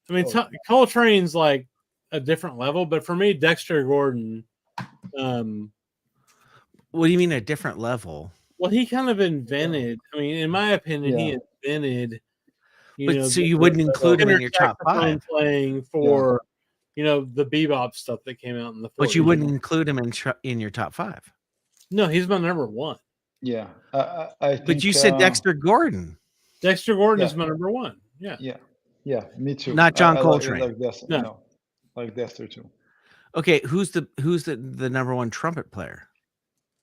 I mean, Coltrane's like a different level, but for me, Dexter Gordon. What do you mean a different level? Well, he kind of invented. I mean, in my opinion, he invented. So you wouldn't include him in your top saxophone 5 playing for, the bebop stuff that came out in the 40s. But you wouldn't include him in your top 5. No, he's my number 1. Yeah, I think. But you said Dexter Gordon. Dexter Gordon is my number 1. Yeah. Yeah, me too. Not John I Coltrane. like Dexter. No, like Dexter too. Okay, who's the number 1 trumpet player?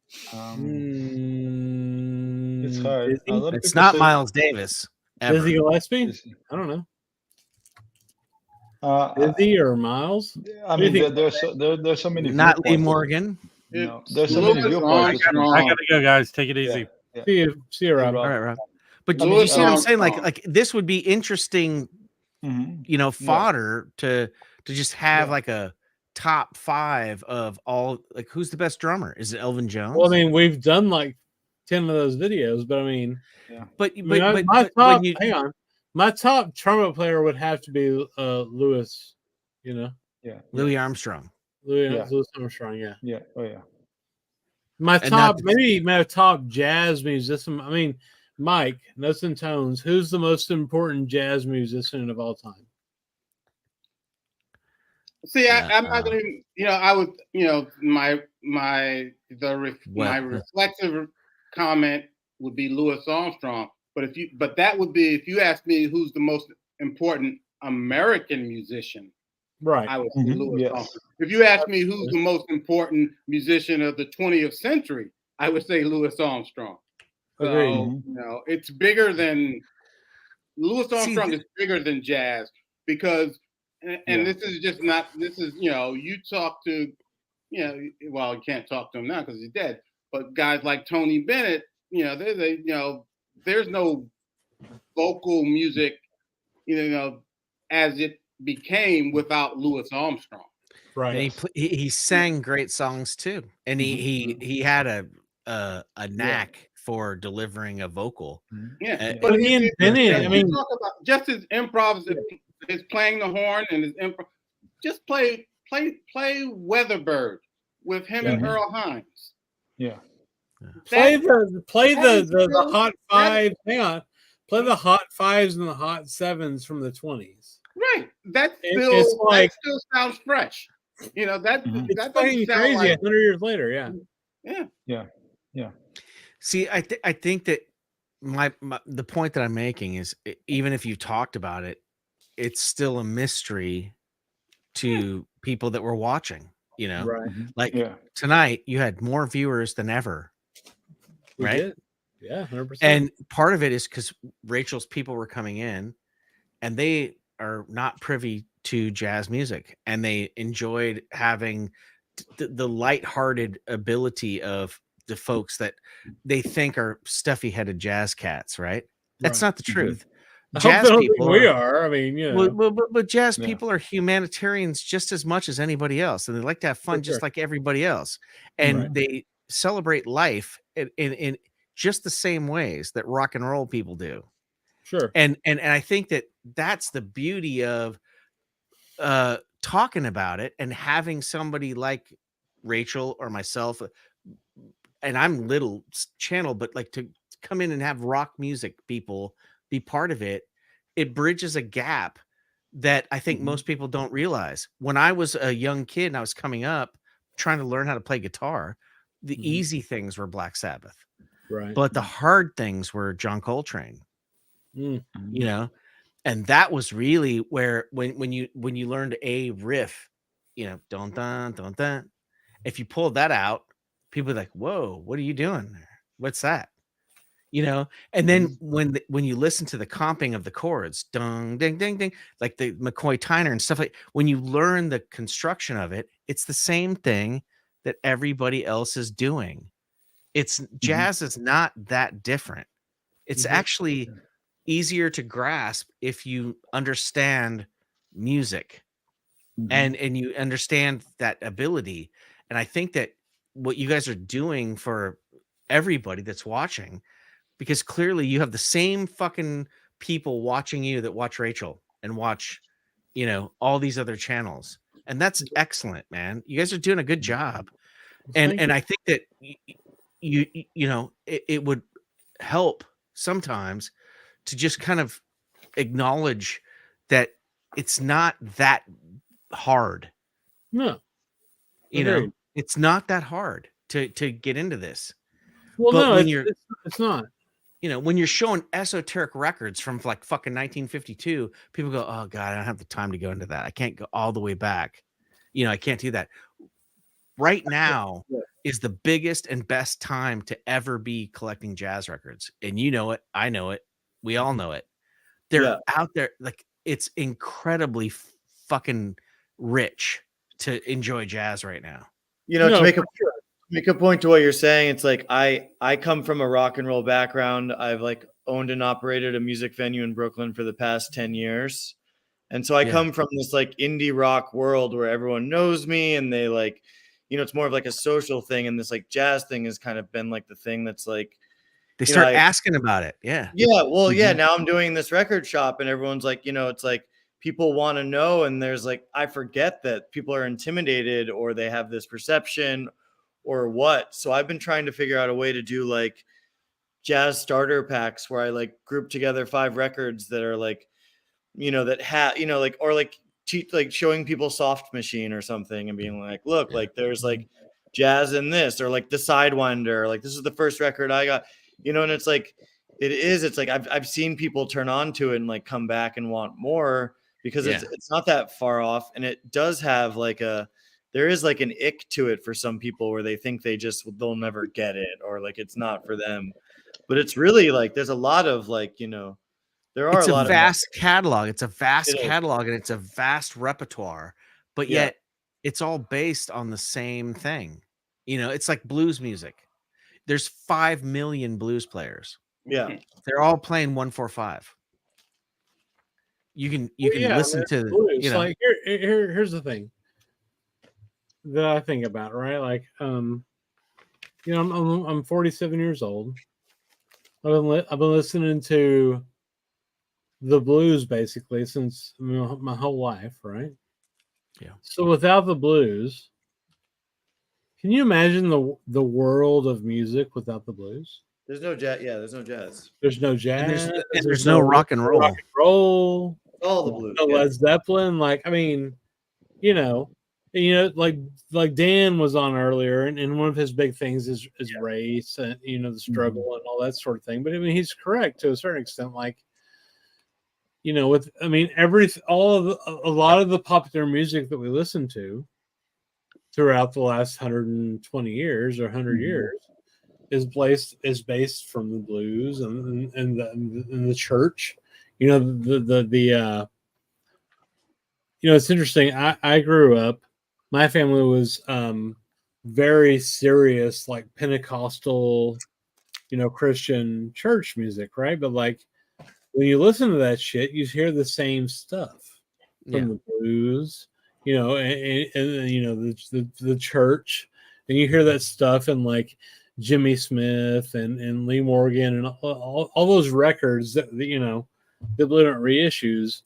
It's hard. It's not Miles Davis. Ever. Dizzy Gillespie? I don't know. Dizzy or Miles? I mean, there's so many. Not Lee Morgan. No, there's so many viewpoints. I gotta go, guys. Take it easy. See you, Rob. All right, Rob. But you see what I'm saying? Like this would be interesting, fodder to just have like a top 5 of all. Like, who's the best drummer? Is it Elvin Jones? Well, I mean, we've done like 10 of those videos, but I mean, hang on. My top trumpet player would have to be Louis. Louis Armstrong. Louis Armstrong. Yeah. Oh yeah. My top jazz musician. I mean, Mike, Notes and Tones. Who's the most important jazz musician of all time? See, I'm not gonna. I would. My reflexive comment would be Louis Armstrong. But that would be if you ask me who's the most important American musician. Right. I would say Louis Armstrong. If you ask me who's the most important musician of the 20th century, I would say Louis Armstrong. So, it's bigger than Louis Armstrong is bigger than jazz because, and this is just not. This is you talk to, well, you can't talk to him now because he's dead. But guys like Tony Bennett, there's no vocal music, as it became without Louis Armstrong. Right. And he sang great songs too, and he had a knack for delivering a vocal. Yeah, but he invented. I mean, talk about just his improv, his playing the horn, and his improv. Just play Weatherbird with him and Earl Hines. Yeah. Play the hot 5. Hang on. Play the hot 5s and the hot 7s from the 20s. Right. That still sounds fresh. That fucking crazy. 100 years later. Yeah. See, I think that the point that I'm making is even if you talked about it, it's still a mystery to people that were watching. Right. Like tonight, you had more viewers than ever. We did. Yeah, 100%. And part of it is because Rachel's people were coming in, and they are not privy to jazz music, and they enjoyed having the lighthearted ability of the folks that they think are stuffy-headed jazz cats. Right? That's not the truth. Jazz people we are. I mean, but jazz people are humanitarians just as much as anybody else, and they like to have fun just like everybody else, and they celebrate life in just the same ways that rock and roll people do. Sure. And I think that that's the beauty of talking about it and having somebody like Rachel or myself, and I'm little channel, but like to come in and have rock music people be part of it. It bridges a gap that I think most people don't realize. When I was a young kid and I was coming up trying to learn how to play guitar, the easy things were Black Sabbath, right? But the hard things were John Coltrane. And that was really where when you learned a riff, dun dun dun dun. If you pulled that out, people are like, "Whoa, what are you doing there? What's that?" And then when you listen to the comping of the chords, ding ding ding ding, like the McCoy Tyner and stuff, like when you learn the construction of it, it's the same thing that everybody else is doing. It's jazz is not that different. It's actually easier to grasp if you understand music and you understand that ability. And I think that what you guys are doing for everybody that's watching, because clearly you have the same fucking people watching you that watch Rachel and watch, all these other channels. And that's excellent, man. You guys are doing a good job. And I think that you know, it would help sometimes to just kind of acknowledge that it's not that hard. No. You know, Agreed. it's not that hard to get into this. Well, But no, when it's not. you know, when you're showing esoteric records from like fucking 1952, people go, "Oh God, I don't have the time to go into that. I can't go all the way back. You know, I can't do that." Right now is the biggest and best time to ever be collecting jazz records, and you know it. I know it. We all know it. They're out there, like it's incredibly fucking rich to enjoy jazz right now. You know, to make a point to what you're saying, it's like I come from a rock and roll background. I've like owned and operated a music venue in Brooklyn for the past 10 years. And so I come from this like indie rock world where everyone knows me and they like, you know, it's more of like a social thing. And this like jazz thing has kind of been like the thing that's like they start asking about it. Yeah. Yeah. Well, yeah. Now I'm doing this record shop and everyone's like, you know, it's like people want to know. And there's like, I forget that people are intimidated or they have this perception or what. So I've been trying to figure out a way to do like jazz starter packs where I like group together 5 records that are like, you know, that have, you know, like, or like cheat, like showing people Soft Machine or something and being like, look, like there's like jazz in this, or like the Sidewinder, like this is the first record I got, you know, and it's like, it's like, I've seen people turn on to it and like come back and want more because it's not that far off. And it does have like there is like an ick to it for some people where they think they'll never get it or like it's not for them, but it's really like, there's a lot of like, you know, It's a vast catalog. It's a vast catalog and it's a vast repertoire, but yet it's all based on the same thing. You know, it's like blues music. There's 5 million blues players. Yeah. They're all playing 1-4-5. You can listen to blues. You know, Like here's the thing that I think about, right? Like you know, I'm 47 years old. I've been listening to the blues basically since my whole life, right? Yeah. So without the blues, can you imagine the world of music without the blues? There's no jazz. Yeah, there's no jazz. The's no jazz. And there's no rock and roll. Rock and roll. All the blues. No Led Zeppelin. Like, I mean, you know, like Dan was on earlier, and one of his big things is race and you know the struggle and all that sort of thing. But I mean, he's correct to a certain extent. Like, you know, a lot of the popular music that we listen to throughout the last 120 years or 100 years is based from the blues and the church. You know, you know, it's interesting. I grew up, my family was very serious, like Pentecostal, you know, Christian church music, right? But like when you listen to that shit, you hear the same stuff from the blues, you know, and you know the church, and you hear that stuff in like Jimmy Smith and Lee Morgan and all those records that you know the Blue Note reissues.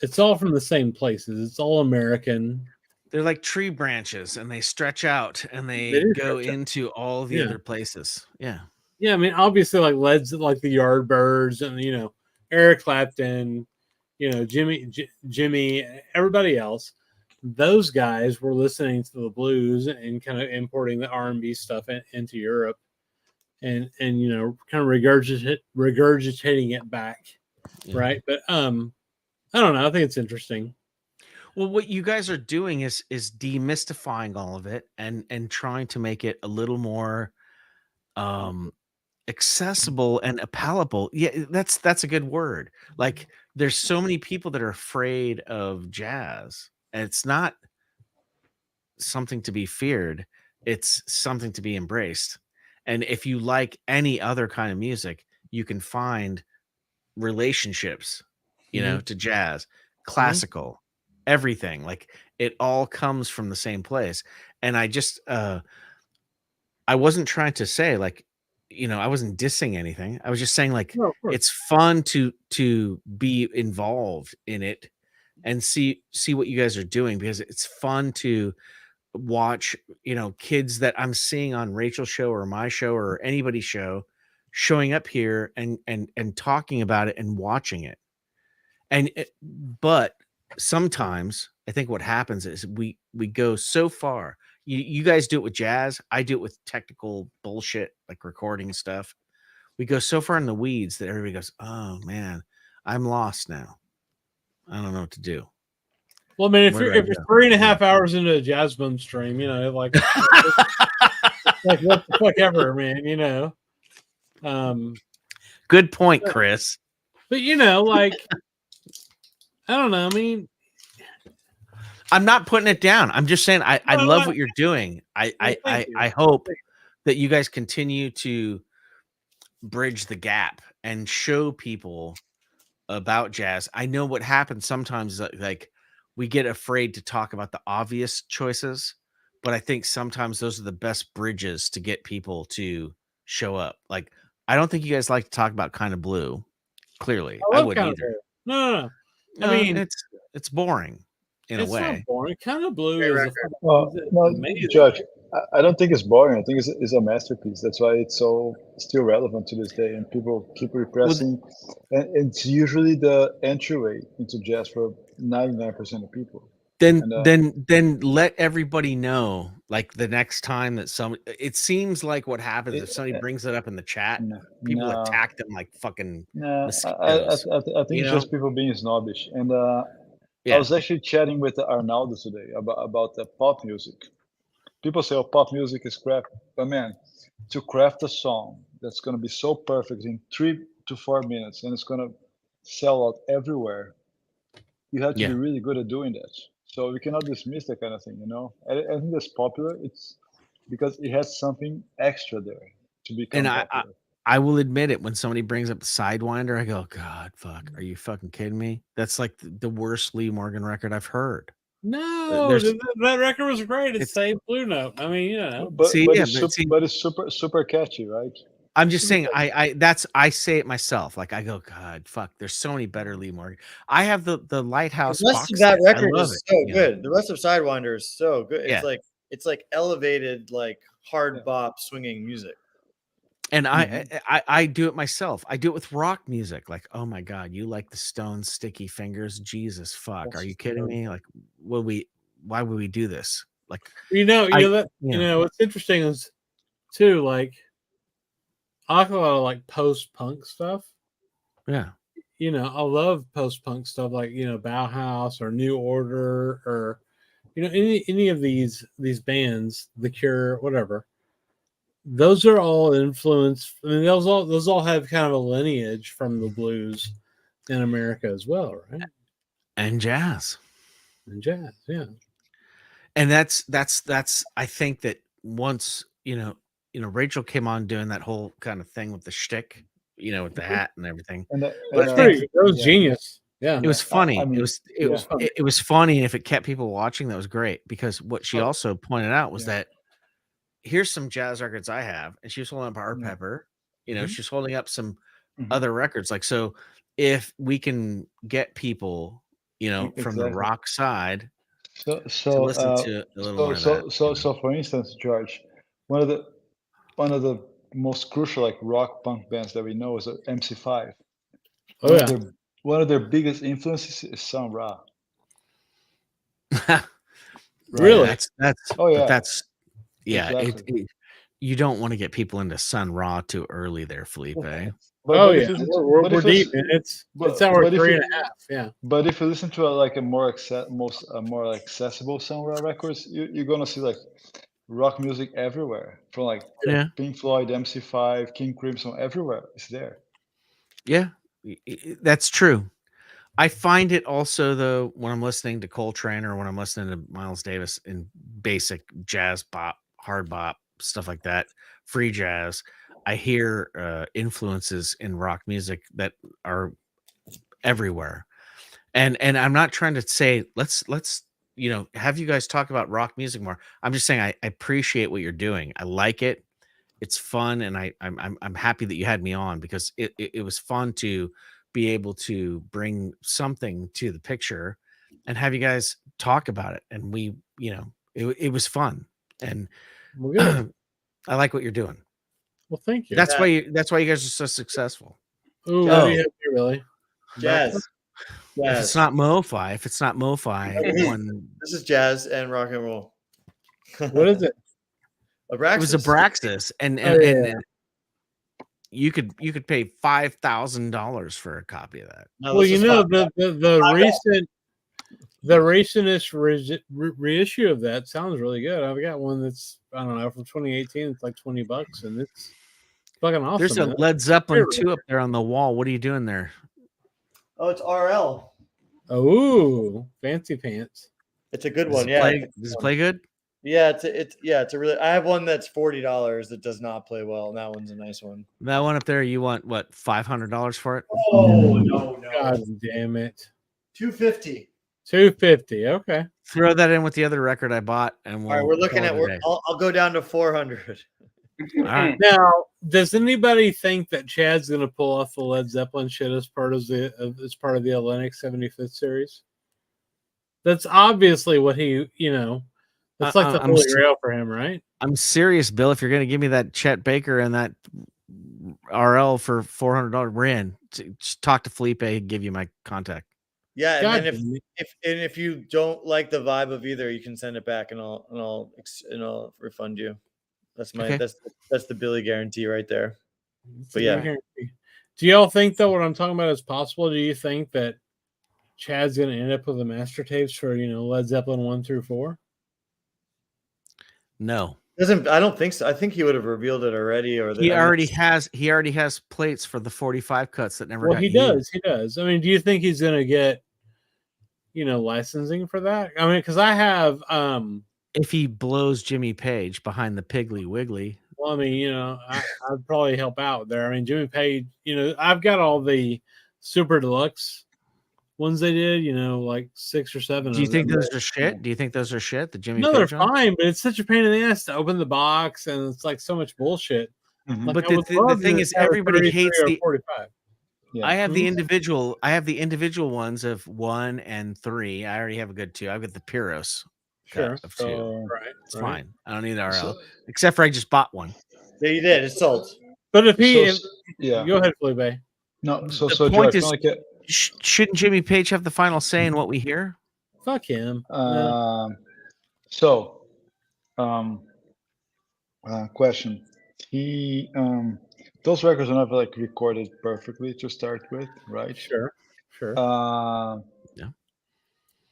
It's all from the same places. It's all American. They're like tree branches, and they stretch out, and they go into all the other places. Yeah. Yeah, I mean, obviously, like like the Yardbirds, and you know, Eric Clapton, you know, Jimmy, everybody else. Those guys were listening to the blues and kind of importing the R&B stuff into Europe, and you know, kind of regurgitating it back, right? But I don't know. I think it's interesting. Well, what you guys are doing is demystifying all of it and trying to make it a little more accessible and palatable. Yeah, that's a good word. Like there's so many people that are afraid of jazz, and it's not something to be feared. It's something to be embraced. And if you like any other kind of music, you can find relationships, you know, to jazz, classical, everything. Like it all comes from the same place. And I just I wasn't trying to say like, you know, I wasn't dissing anything. I was just saying like it's fun to be involved in it and see what you guys are doing, because it's fun to watch, kids that I'm seeing on Rachel's show or my show or anybody's show showing up here and talking about it and watching it. But sometimes I think what happens is we go so far. You guys do it with jazz. I do it with technical bullshit like recording stuff. We go so far in the weeds that everybody goes, "Oh man, I'm lost now. I don't know what to do." Well, I mean, if you're 3.5 hours into a jazz boom stream, like like what the fuck ever, man, Good point, Chris. But like I don't know. I mean, I'm not putting it down. I'm just saying I love what you're doing. I hope that you guys continue to bridge the gap and show people about jazz. I know what happens sometimes, like we get afraid to talk about the obvious choices, but I think sometimes those are the best bridges to get people to show up. Like, I don't think you guys like to talk about Kind of Blue. Clearly, I wouldn't either. No. I mean, it's boring in a way. It's not boring. Kind of Blue is amazing. Judge, I don't think it's boring. I think it's a masterpiece. That's why it's so still relevant to this day, and people keep repressing. And it's usually the entryway into jazz for 99% of people. Then let everybody know, like the next time that it seems like what happens if somebody brings it up in the chat, people attack them like fucking mosquitoes. I think it's just people being snobbish. And I was actually chatting with Arnaldo today about the pop music. People say, "Oh, pop music is crap," but man, to craft a song that's going to be so perfect in 3 to 4 minutes and it's going to sell out everywhere, you have to be really good at doing that. So we cannot dismiss that kind of thing, I think that's popular. It's because it has something extra there to become popular. I will admit it, when somebody brings up the Sidewinder, I go, "God, fuck, are you fucking kidding me?" That's like the worst Lee Morgan record I've heard. No, that record was great. It's Save Blue Note. I mean, but it's super catchy, right? I'm just saying, I say it myself. Like I go, "God, fuck, there's so many better Lee Morgan." I have the Lighthouse. The rest of that record is so good. The rest of Sidewinder is so good. It's like elevated, like hard bop swinging music. And I do it myself. I do it with rock music. Like, oh my God, you like the Stones' Sticky Fingers? Jesus fuck, are you kidding me? Like, why would we do this? Like, what's interesting is too, like, I like a lot of like post-punk stuff. Yeah. I love post-punk stuff like, Bauhaus or New Order or, any of these bands, The Cure, whatever. Those are all influenced. I mean, those all have kind of a lineage from the blues in America as well, right? And jazz. Yeah. And that's I think that once, Rachel came on doing that whole kind of thing with the shtick, with the hat and everything. That was genius. Yeah, it was funny. I mean, it was funny, and if it kept people watching, that was great. Because what she also pointed out was that here's some jazz records I have, and she was holding up Our Pepper. She's holding up some other records. Like, so if we can get people, from the rock side, to listen to a little more of that. So for instance, George, one of the most crucial like rock punk bands that we know is MC5. One of their biggest influences is Sun Ra. Really? That's exactly. You don't want to get people into Sun Ra too early there, Felipe. We're deep. It's our 3.5. Yeah. But if you listen to a more accessible Sun Ra records, you're gonna see like rock music everywhere, from like Pink Floyd, MC5, King Crimson, everywhere. It's there. Yeah, that's true. I find it also, though, when I'm listening to Coltrane or when I'm listening to Miles Davis in basic jazz bop, hard bop, stuff like that, free jazz, I hear influences in rock music that are everywhere. And I'm not trying to say let's have you guys talk about rock music more. I'm just saying I appreciate what you're doing. I like it. It's fun, and I'm happy that you had me on, because it was fun to be able to bring something to the picture and have you guys talk about it. And we, It was fun, and Well, good. I like what you're doing. Well, thank you. That's why you guys are so successful. Ooh, what do you have here, really? Jazz. If it's not MoFi, one. This is jazz and rock and roll. What is it? Abraxas. It was Abraxas, and you could pay $5,000 for a copy of that. No, well, you know the recentest reissue of that sounds really good. I've got one that's I don't know from 2018. It's like $20, and it's fucking awesome. There's a Led Zeppelin 2 up there on the wall. What are you doing there? Oh, it's RL. Oh, fancy pants. It's a good one. Yeah. Does it play good? Yeah, it's a really. I have one that's $40 that does not play well, and that one's a nice one. That one up there, you want what, $500 for it? Oh no! God damn it! $250. $250. Okay. Throw that in with the other record I bought, and all right, we're looking at. I'll go down to $400. All right. Now, does anybody think that Chad's going to pull off the Led Zeppelin shit as part of the Linux 75th series? That's obviously what he, that's like the holy grail for him, right? I'm serious, Bill. If you're going to give me that Chet Baker and that RL for $400, we're in. Just talk to Felipe. He'd give you my contact. Yeah, and then if you don't like the vibe of either, you can send it back, and I'll refund you. That's that's the Billy guarantee right there. But yeah, do y'all think that what I'm talking about is possible? Do you think that Chad's going to end up with the master tapes for Led Zeppelin 1 through 4? No, I don't think so. I think he would have revealed it already, or he already has plates for the 45 cuts that never. Well, he does. I mean, do you think he's going to get licensing for that? I mean, because I have. If he blows Jimmy Page behind the Piggly Wiggly. Well, I mean, I'd probably help out there. I mean, Jimmy Page, I've got all the super deluxe ones they did, like 6 or 7. Do you think those are shit? Do you think those are shit? The Jimmy No, Page they're fine, but it's such a pain in the ass to open the box, and it's like so much bullshit. Mm-hmm. Like, but the thing is, everybody hates the 45. Yeah. I have the individual ones of 1 and 3. I already have a good 2. I've got the Pyros. Sure. Of 2. Right. It's fine. I don't need RL. Except for I just bought one. Yeah, you did. It's sold. But if go ahead, Felipe. No, so point George, is, shouldn't Jimmy Page have the final say in what we hear? Fuck him. Question. Those records are not like recorded perfectly to start with, right? Sure. Yeah.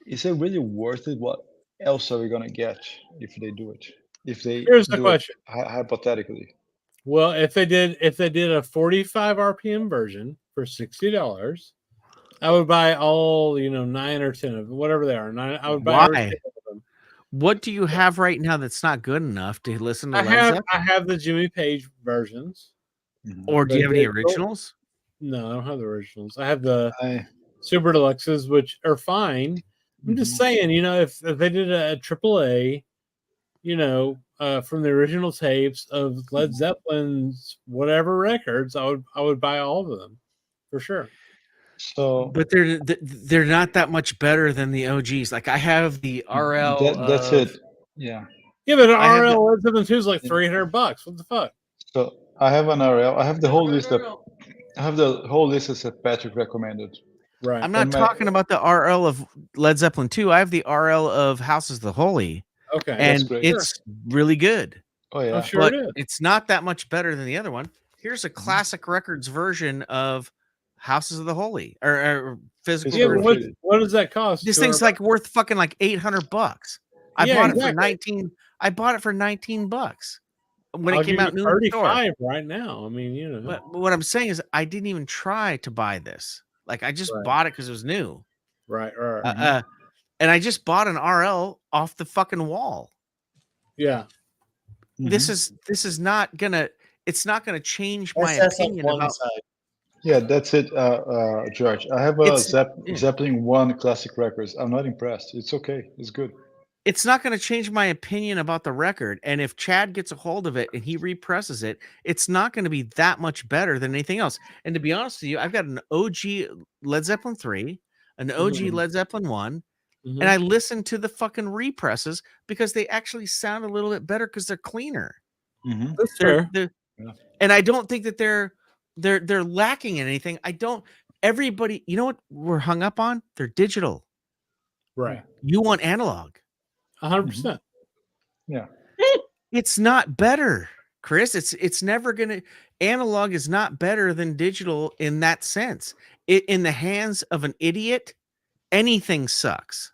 Is it really worth it? What else are we gonna get if they do it? Here's the question. Hypothetically. Well, if they did a 45 RPM version for $60, I would buy all 9 or 10 of them, whatever they are. 9. I would buy. Why? What do you have right now that's not good enough to listen to? I have the Jimmy Page versions. Or do you have any originals? No, I don't have the originals. I have the super deluxes, which are fine. I'm just saying, if they did a AAA, from the original tapes of Led Zeppelin's whatever records, I would buy all of them for sure. So, but they're not that much better than the OGs. Like I have the RL. That's it. Yeah. Yeah, but an RL Led Zeppelin 2 is like $300. What the fuck? So I have an RL. I have the whole list. I have the whole list that Patrick recommended. Right. I'm not talking about the RL of Led Zeppelin 2. I have the RL of Houses of the Holy. Okay. And it's really good. Oh yeah. Sure but it is. It's not that much better than the other one. Here's a classic records version of Houses of the Holy or physical. Yeah, what does that cost? This thing's like worth fucking like $800. I bought it for 19. I bought it for $19 when it came out new in the store. 35 right now. I mean, But what I'm saying is, I didn't even try to buy this. Like I just bought it because it was new. Right. And I just bought an RL off the fucking wall. Yeah. This is not gonna. It's not gonna change my opinion about. Yeah, that's it, George. I have a Zeppelin 1 classic records. I'm not impressed. It's okay. It's good. It's not going to change my opinion about the record. And if Chad gets a hold of it and he represses it, it's not going to be that much better than anything else. And to be honest with you, I've got an OG Led Zeppelin 3, an OG Led Zeppelin 1, and I listen to the fucking represses because they actually sound a little bit better because they're cleaner. That's fair. And I don't think that they're lacking in anything. I don't. Everybody, you know what we're hung up on? They're digital. Right. You want analog. 100%. Yeah. It's not better, Chris. It's never gonna. Analog is not better than digital in that sense. In the hands of an idiot, anything sucks,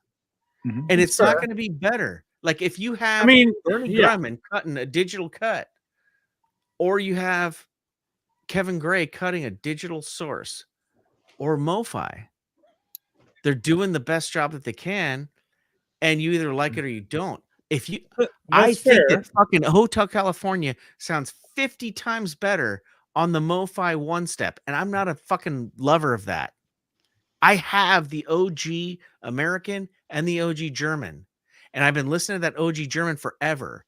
and it's not going to be better. Like if you have Bernie Drummond cutting a digital cut, or you have Kevin Gray cutting a digital source, or MoFi, they're doing the best job that they can, and you either like it or you don't. If you, I think that fucking Hotel California sounds 50 times better on the MoFi one step, and I'm not a fucking lover of that. I have the OG American and the OG German, and I've been listening to that OG German forever.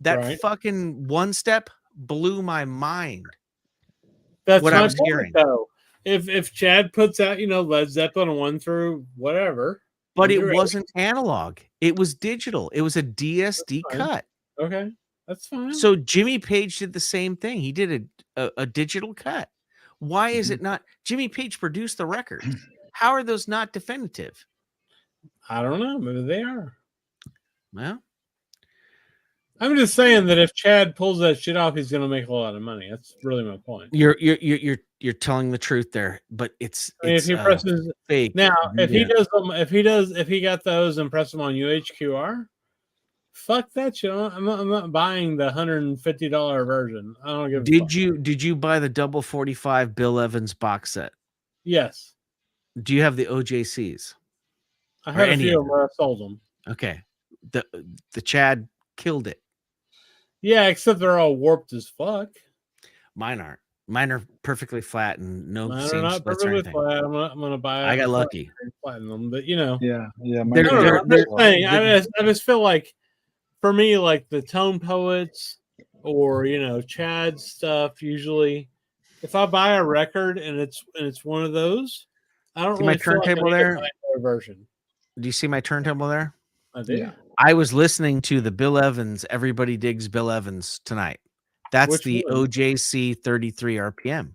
That fucking one step blew my mind. That's what my I was point, hearing. though. If Chad puts out, Led Zeppelin 1 through whatever, but it wasn't analog. It was digital. It was a DSD cut. Okay, that's fine. So Jimmy Page did the same thing. He did a digital cut. Why is it not? Jimmy Page produced the records. How are those not definitive? I don't know. Maybe they are. Well, I'm just saying that if Chad pulls that shit off, he's going to make a lot of money. That's really my point. You're telling the truth there, but it's if he presses fake. Now, if he got those and press them on UHQR, fuck that shit. I'm not buying the $150 version. I don't give. Did you buy the double 45 Bill Evans box set? Yes. Do you have the OJCs? I had a few of them where I sold them. Okay. The Chad killed it. Yeah, except they're all warped as fuck. Mine aren't. Mine are perfectly flat and no Mine seam are not splits or perfectly anything. flat. I'm gonna buy. I got lucky. Flatten them, but Yeah. I'm just saying. I just feel like, for me, like the Tone Poets or Chad's stuff. Usually, if I buy a record and it's one of those, I don't see really my feel turntable like I need there. to buy another version. Do you see my turntable there? I do. Yeah. I was listening to the Bill Evans. Everybody digs Bill Evans tonight. That's Which the one? OJC 33 RPM.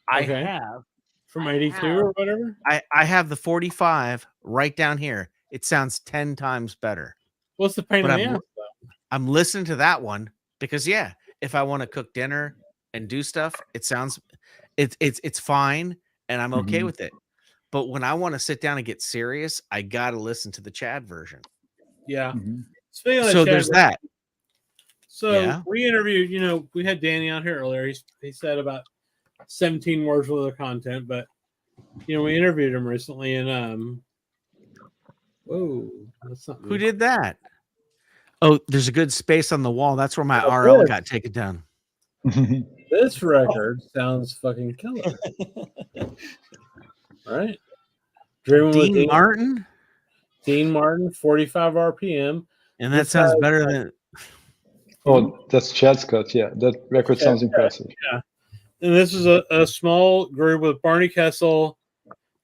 I Okay. have from 82 or whatever. I have the 45 right down here. It sounds 10 times better. What's the pain But in the ass, though? I'm listening to that one because if I want to cook dinner and do stuff, it's fine and I'm okay with it. But when I want to sit down and get serious, I gotta listen to the Chad version. Yeah. So Chad there's that. So we interviewed, we had Danny on here earlier. He said about 17 words worth of content, but we interviewed him recently, and whoa, that's not me. Who did that? Oh, there's a good space on the wall. That's where my RL got taken down. This record sounds fucking killer. Right? Dean Martin? Dean Martin, 45 RPM. And that sounds better than. Oh, that's Chad's cut. Yeah, that record sounds impressive. Yeah. And this is a small group with Barney Kessel,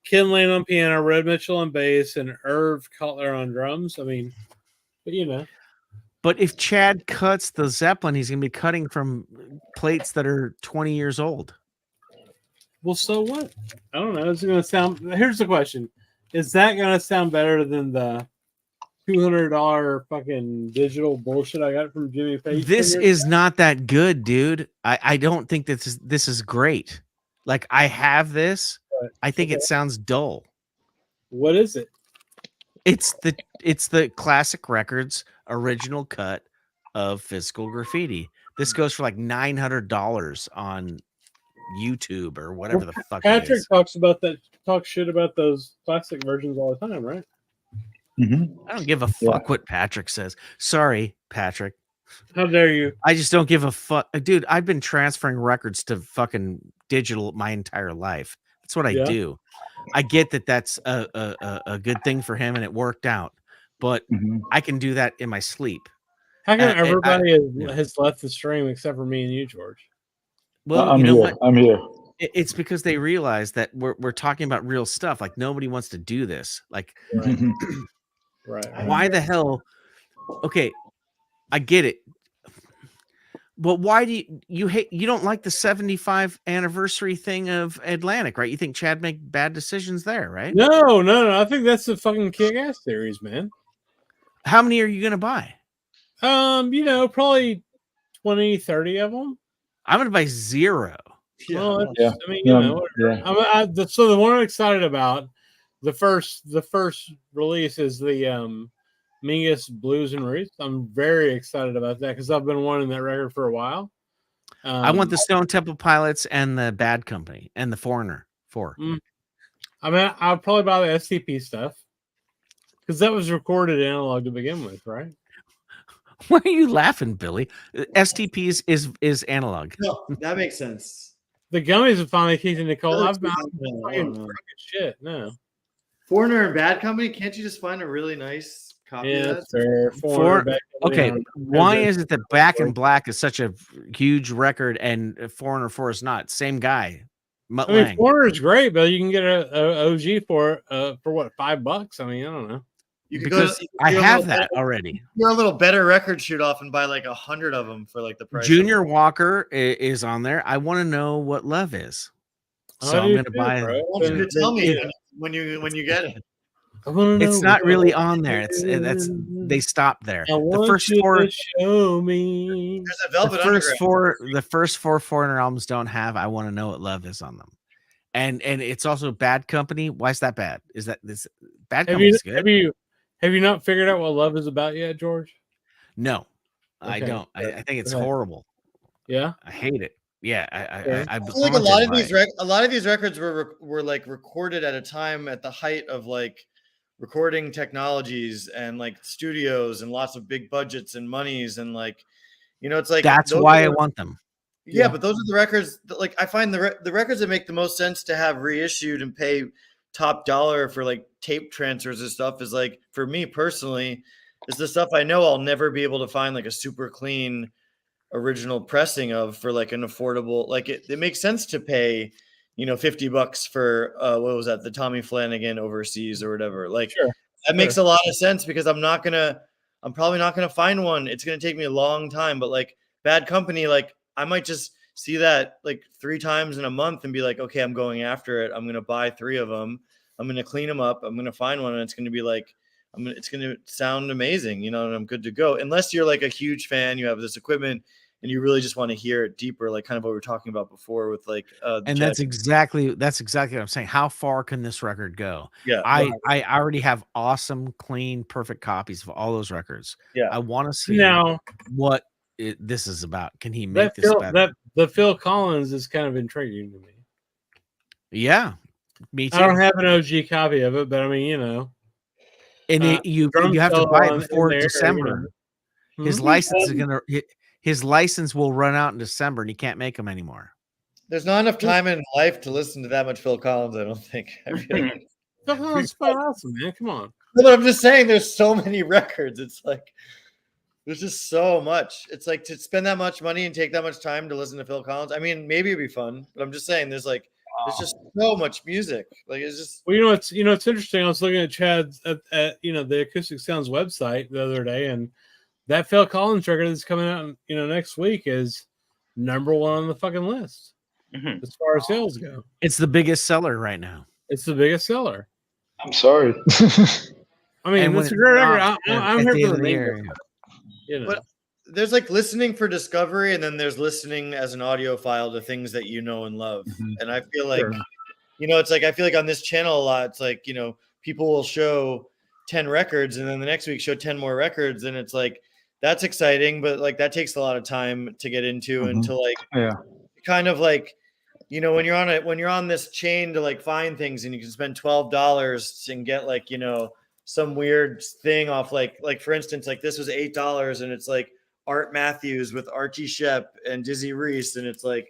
Ken Lane on piano, Red Mitchell on bass, and Irv Cutler on drums. I mean, but But if Chad cuts the Zeppelin, he's going to be cutting from plates that are 20 years old. Well, so what? I don't know. It's going to sound. Here's the question: is that going to sound better than the $200 fucking digital bullshit I got from Jimmy Page? This is not that good, dude. I don't think this is great. Like I have this. I think it sounds dull. What is it? It's the Classic Records original cut of Physical Graffiti. This goes for like $900 on YouTube or whatever the fuck. Patrick it is. talks shit about those classic versions all the time, right? I don't give a fuck what Patrick says. Sorry, Patrick. How dare you? I just don't give a fuck. Dude, I've been transferring records to fucking digital my entire life. That's what I do. I get that that's a good thing for him and it worked out, but I can do that in my sleep. How come everybody has left the stream except for me and you, George? Well, I'm you know here. what? I'm here. It's because they realize that we're talking about real stuff. Like nobody wants to do this. Like Right. Why the hell? Okay, I get it. But why do you hate? You don't like the 75 anniversary thing of Atlantic, right? You think Chad made bad decisions there, right? No. I think that's a fucking kick-ass series, man. How many are you gonna buy? Probably 20, 30 of them. I'm gonna buy 0. Well, Yeah. I mean, Yeah. so the one I'm excited about, the first release is the Mingus Blues and Roots. I'm very excited about that because I've been wanting that record for a while. I want the Stone Temple Pilots and the Bad Company and the Foreigner 4. I mean, I'll probably buy the STP stuff because that was recorded analog to begin with, right? Why are you laughing, Billy? STPs is analog. No, that makes sense. The gummies have finally kicked into cold. I've been fucking fucking shit. No. Foreigner and Bad Company. Can't you just find a really nice copy of that? That's fair. Okay, why is it that Back in Black is such a huge record and Foreigner 4 is not? Same guy, Mutt I mean, Lang. Foreigner's great, but you can get a OG for what, $5? I mean, I don't know. Because I have that already. You're a little better record shoot off and buy like 100 of them for like the price. Junior Walker is on there. I want to know what Love is, so I'm going to buy it. Why don't you tell me when you get it? It's not really on there. That's they stopped there. The first 4 show me. There's a Velvet Underground. The first 4 Foreigner albums don't have I Want to Know What Love Is on them. And it's also Bad Company. Why is that bad? Is that this Bad Company is good? Have you not figured out what Love is about yet, George? No, okay. I don't. I think it's horrible. Yeah, I hate it. Yeah, I feel like a lot of these records were like recorded at a time at the height of like recording technologies and like studios and lots of big budgets and monies and like, it's like that's why I want them. Yeah, but those are the records that, like, I find the records that make the most sense to have reissued and pay top dollar for like tape transfers and stuff is like, for me personally, is the stuff I know I'll never be able to find like a super clean original pressing of for like an affordable, like it makes sense to pay, $50 for what was that, the Tommy Flanagan Overseas or whatever. Like that makes a lot of sense because I'm probably not gonna find one. It's gonna take me a long time, but like Bad Company, like I might just see that like 3 times in a month and be like, okay, I'm going after it. I'm going to buy 3 of them. I'm going to clean them up. I'm going to find one and it's going to be like, it's going to sound amazing, and I'm good to go. Unless you're like a huge fan, you have this equipment and you really just want to hear it deeper, like kind of what we were talking about before with like, and that's exactly what I'm saying. How far can this record go? Yeah. I already have awesome, clean, perfect copies of all those records. Yeah. I want to see what this is about. Can he make this better? The Phil Collins is kind of intriguing to me. Yeah, me too. I don't have an OG copy of it, but I mean, and you have to buy it before December. His license his license will run out in December, and he can't make them anymore. There's not enough time in life to listen to that much Phil Collins, I don't think. Phil Collins is awesome, man. Come on. But I'm just saying, there's so many records. It's like there's just so much. It's like to spend that much money and take that much time to listen to Phil Collins. I mean, maybe it'd be fun, but I'm just saying there's just so much music. Like it's just. Well, it's interesting. I was looking at Chad's at the Acoustic Sounds website the other day, and that Phil Collins record that's coming out next week is #1 on the fucking list as far as sales go. It's the biggest seller right now. It's the biggest seller. I'm sorry. I mean, it's a great record. I'm here for the year. But there's like listening for discovery, and then there's listening as an audiophile to things that you know and love. And I feel like, it's like I feel like on this channel a lot, it's like, people will show 10 records and then the next week show 10 more records, and it's like that's exciting, but like that takes a lot of time to get into and to like kind of like when you're on this chain to like find things and you can spend $12 and get like some weird thing off like for instance, like this was $8 and it's like Art Matthews with Archie Shepp and Dizzy Reese, and it's like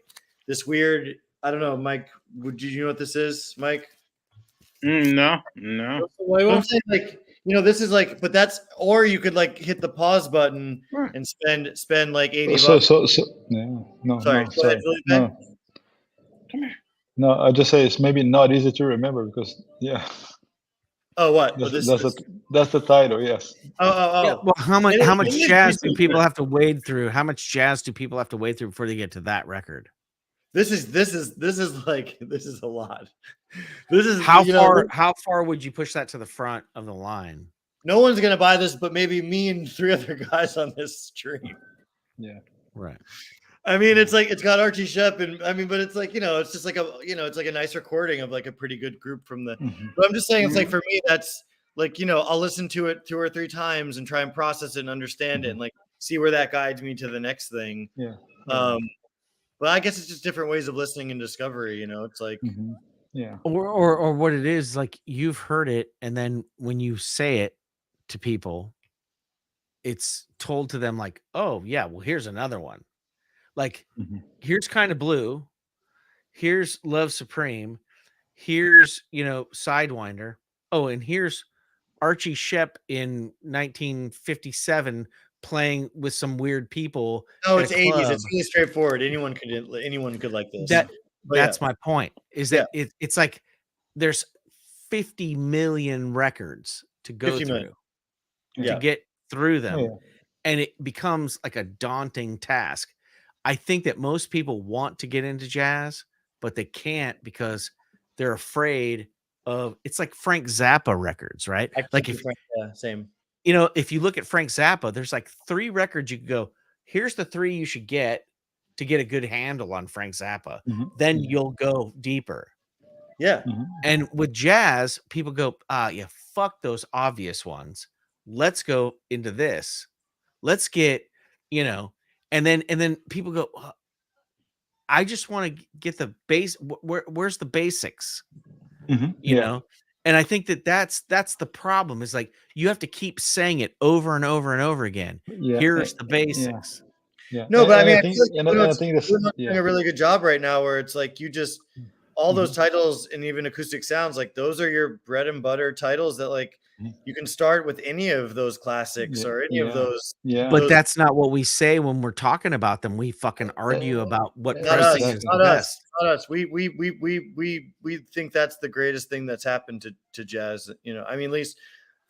this weird, I don't know, Mike, would you know what this is, Mike? No. I'm saying, like, this is like, but that's, or you could like hit the pause button and spend like $80. So no. Sorry. No. Come here. No, I just say it's maybe not easy to remember because Oh, what? That's the title. Yes. Yeah, well, how much It is jazz do people different. have to wade through? How much jazz do people have to wade through before they get to that record? This is like this is a lot. This is how far would you push that to the front of the line? No one's gonna buy this, but maybe me and 3 other guys on this stream. Yeah. Right. I mean, it's like it's got Archie Shepp, and I mean, but it's like it's just like it's like a nice recording of like a pretty good group from the. But I'm just saying, it's like for me, that's like I'll listen to it 2 or 3 times and try and process it and understand it, and like see where that guides me to the next thing. Yeah. But I guess it's just different ways of listening and discovery. It's like yeah, or what it is like you've heard it, and then when you say it to people, it's told to them like, oh yeah, well here's another one. Like, here's Kind of Blue. Here's Love Supreme. Here's, Sidewinder. Oh, and here's Archie Shepp in 1957 playing with some weird people. No, it's 80s. It's really straightforward. Anyone could like this. That's my point. Is that it's like there's 50 million records to go through to get through them. And it becomes like a daunting task. I think that most people want to get into jazz, but they can't because they're afraid of. It's like Frank Zappa records, right? Like same. If you look at Frank Zappa, there's like 3 records you could go. Here's the 3 you should get to get a good handle on Frank Zappa. Then you'll go deeper. Yeah. And with jazz, people go, yeah, fuck those obvious ones. Let's go into this. Let's get, and then people go, I just want to get the base. Where's the basics? You know? And I think that's the problem is like, you have to keep saying it over and over and over again. Here's the basics. Yeah. No, but I mean, I think we're not doing a really good job right now where it's like, you just, all those titles and even acoustic sounds, like those are your bread and butter titles that like, you can start with any of those classics or any of those. But that's not what we say when we're talking about them. We fucking argue about what pressing is the best. Not us. We think that's the greatest thing that's happened to jazz. I mean, at least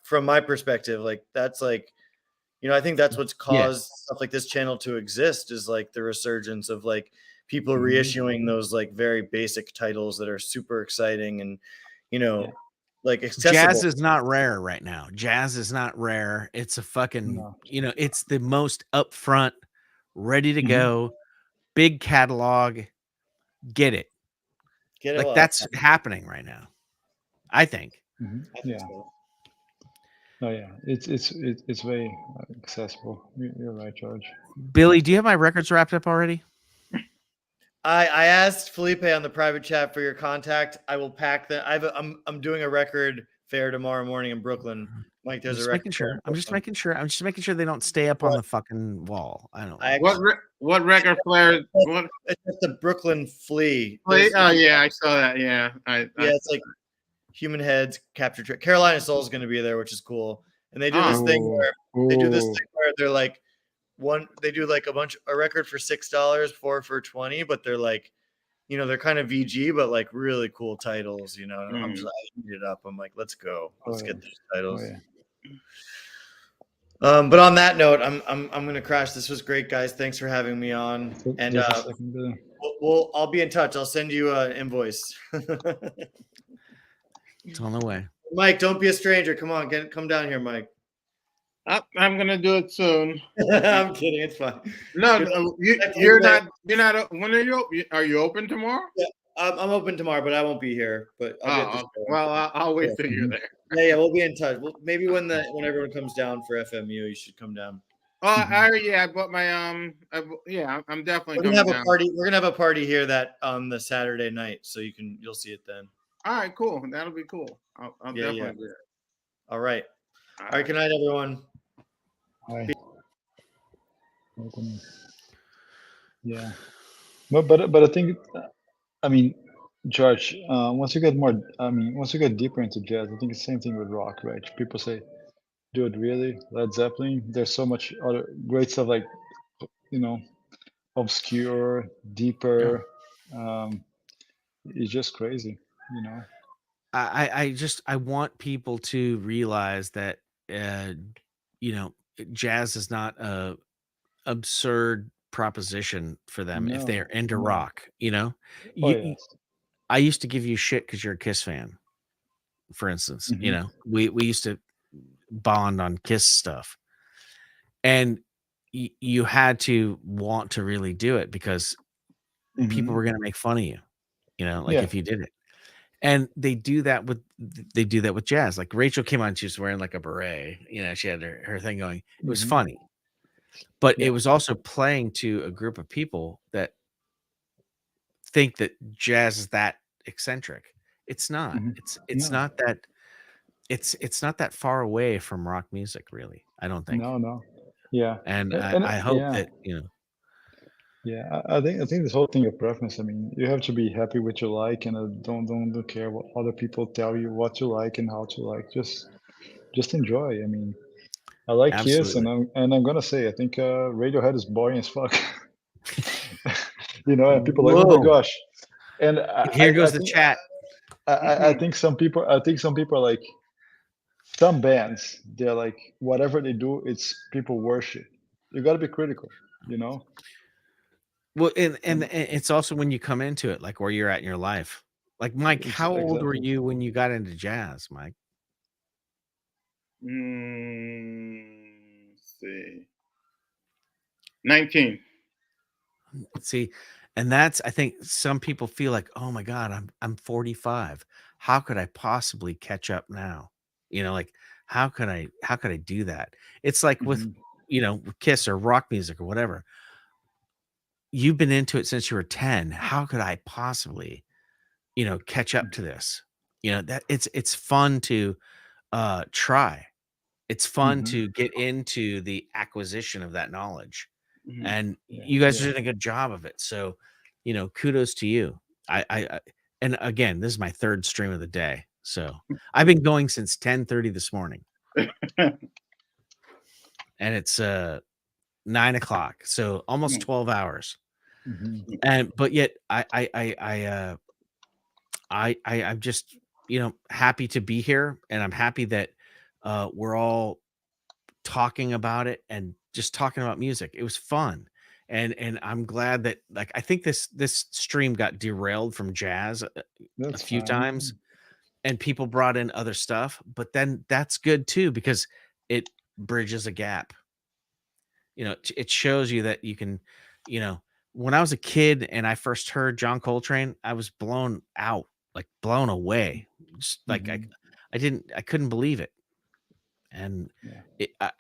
from my perspective, like that's like, I think that's what's caused stuff like this channel to exist is like the resurgence of like people reissuing those like very basic titles that are super exciting and like accessible. Jazz is not rare right now. Jazz is not rare. It's a fucking, it's the most upfront, ready to go, big catalog. Get it. Like that's happening right now. I think. Yeah. Oh yeah, it's very accessible. You're right, George. Billy, do you have my records wrapped up already? I asked Felipe on the private chat for your contact. I will pack them. I'm doing a record fair tomorrow morning in Brooklyn. Mike, there's a record. I'm just making sure they don't stay up on the fucking wall. I don't know. What record player? What? It's the Brooklyn Flea. Oh yeah, I saw that. Yeah, it's like Human Heads, Capture Trick. Carolina Soul is going to be there, which is cool. And they do this thing where they're like. They do like a record for $6, 4 for $20, but they're like, they're kind of VG, but like really cool titles, I'm just I eat it up. I'm like, let's go. Let's get these titles. But on that note, I'm gonna crash. This was great, guys. Thanks for having me on. And I'll be in touch. I'll send you an invoice. It's on the way. Mike, don't be a stranger. Come on, come down here, Mike. I'm gonna do it soon. I'm kidding. It's fine. No, you're not. When are you open tomorrow? Yeah, I'm open tomorrow, but I won't be here. But I'll wait till you're there. Yeah, we'll be in touch. Maybe when everyone comes down for FMU, you should come down. I bought my I'm definitely. We're gonna have a party. We're gonna have a party here that on the Saturday night, so you'll see it then. All right, cool. That'll be cool. I'll definitely do it. All right. All right. Good night, everyone. Yeah, but I think, I mean, George, once you get deeper into jazz, I think it's the same thing with rock, right? People say, dude, really? Led Zeppelin? There's so much other great stuff like, obscure, deeper. It's just crazy, I want people to realize that jazz is not a absurd proposition for them if they're into rock. Oh, I used to give you shit because you're a Kiss fan, for instance. We used to bond on Kiss stuff, and you had to want to really do it because people were going to make fun of you, if you did it. And they do that with jazz. Like Rachel came on, she was wearing like a beret, she had her thing going. It was funny, but it was also playing to a group of people that think that jazz is that eccentric. It's not. It's not that. It's not that far away from rock music, really. I don't think. No. Yeah. And I hope that Yeah, I think this whole thing of preference. I mean, you have to be happy with your like, and don't care what other people tell you what you like and how to like. Just enjoy. I mean, I like Kiss, and I'm gonna say I think Radiohead is boring as fuck. And people are like, oh my gosh. And here goes the chat. I think some people are like, some bands, they're like, whatever they do, it's people worship. You got to be critical, Well, and it's also when you come into it, like where you're at in your life. Like Mike, how old were you when you got into jazz, Mike? Let's see. 19. See, and that's, I think some people feel like, oh my God, I'm 45. How could I possibly catch up now? Like how could I do that? It's like with with Kiss or rock music or whatever. You've been into it since you were 10. How could I possibly, catch up to this? That it's fun to try. It's fun to get into the acquisition of that knowledge. And you guys are doing a good job of it. So, kudos to you. And again, this is my third stream of the day. So I've been going since 10:30 this morning. And it's 9 o'clock. So almost 12 hours. But yet I'm just, happy to be here, and I'm happy that we're all talking about it and just talking about music. It was fun. And I'm glad that, like, I think this stream got derailed from jazz a few times, and people brought in other stuff, but then that's good too, because it bridges a gap. It shows you that you can, when I was a kid and I first heard John Coltrane, I was blown out, like blown away. Just like I couldn't believe it. And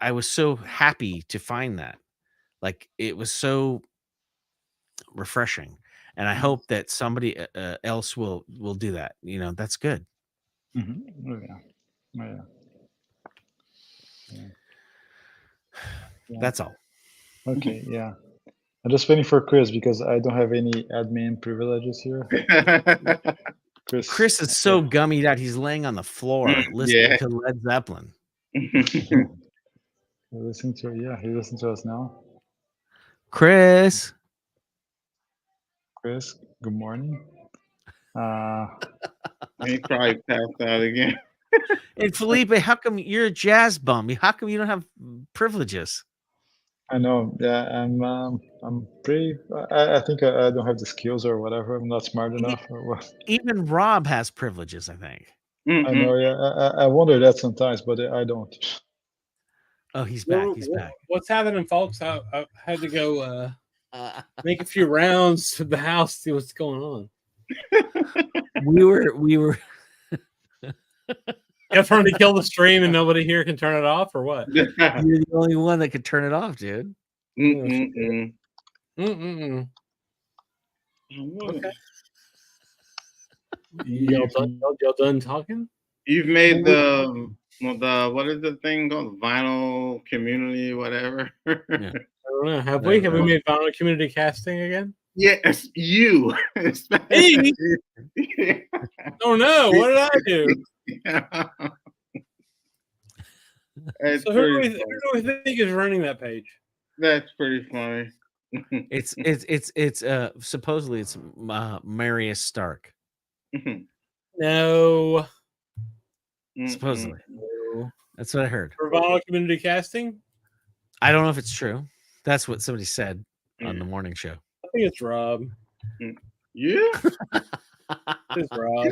I was so happy to find that. Like, it was so refreshing. And I hope that somebody else will do that. That's good. Oh, yeah. Oh, yeah. That's all. Okay, yeah. I'm just waiting for Chris because I don't have any admin privileges here. Chris is so gummied out. He's laying on the floor listening to Led Zeppelin. He listens to us now. Chris, good morning. He probably passed out again. And Felipe, how come you're a jazz bum? How come you don't have privileges? I know. Yeah, I'm pretty. I think I don't have the skills or whatever. I'm not smart enough or what. Even Rob has privileges, I think. I know. Yeah, I wonder that sometimes, but I don't. Oh, he's back. He's back. What's happening, folks? I had to go make a few rounds to the house, see what's going on. We were. You trying to kill the stream and nobody here can turn it off, or what? You're the only one that could turn it off, dude. Okay. Y'all done talking? You've made the what is the thing called? Vinyl community, whatever. I don't know. Have we made vinyl community casting again? Yes, you. Me? Oh no! What did I do? So who do we think is running that page? That's pretty funny. It's supposedly it's Marius Stark. No. Supposedly. That's what I heard. For vinyl community casting? I don't know if it's true. That's what somebody said on the morning show. I think it's Rob. Yeah. It's Rob.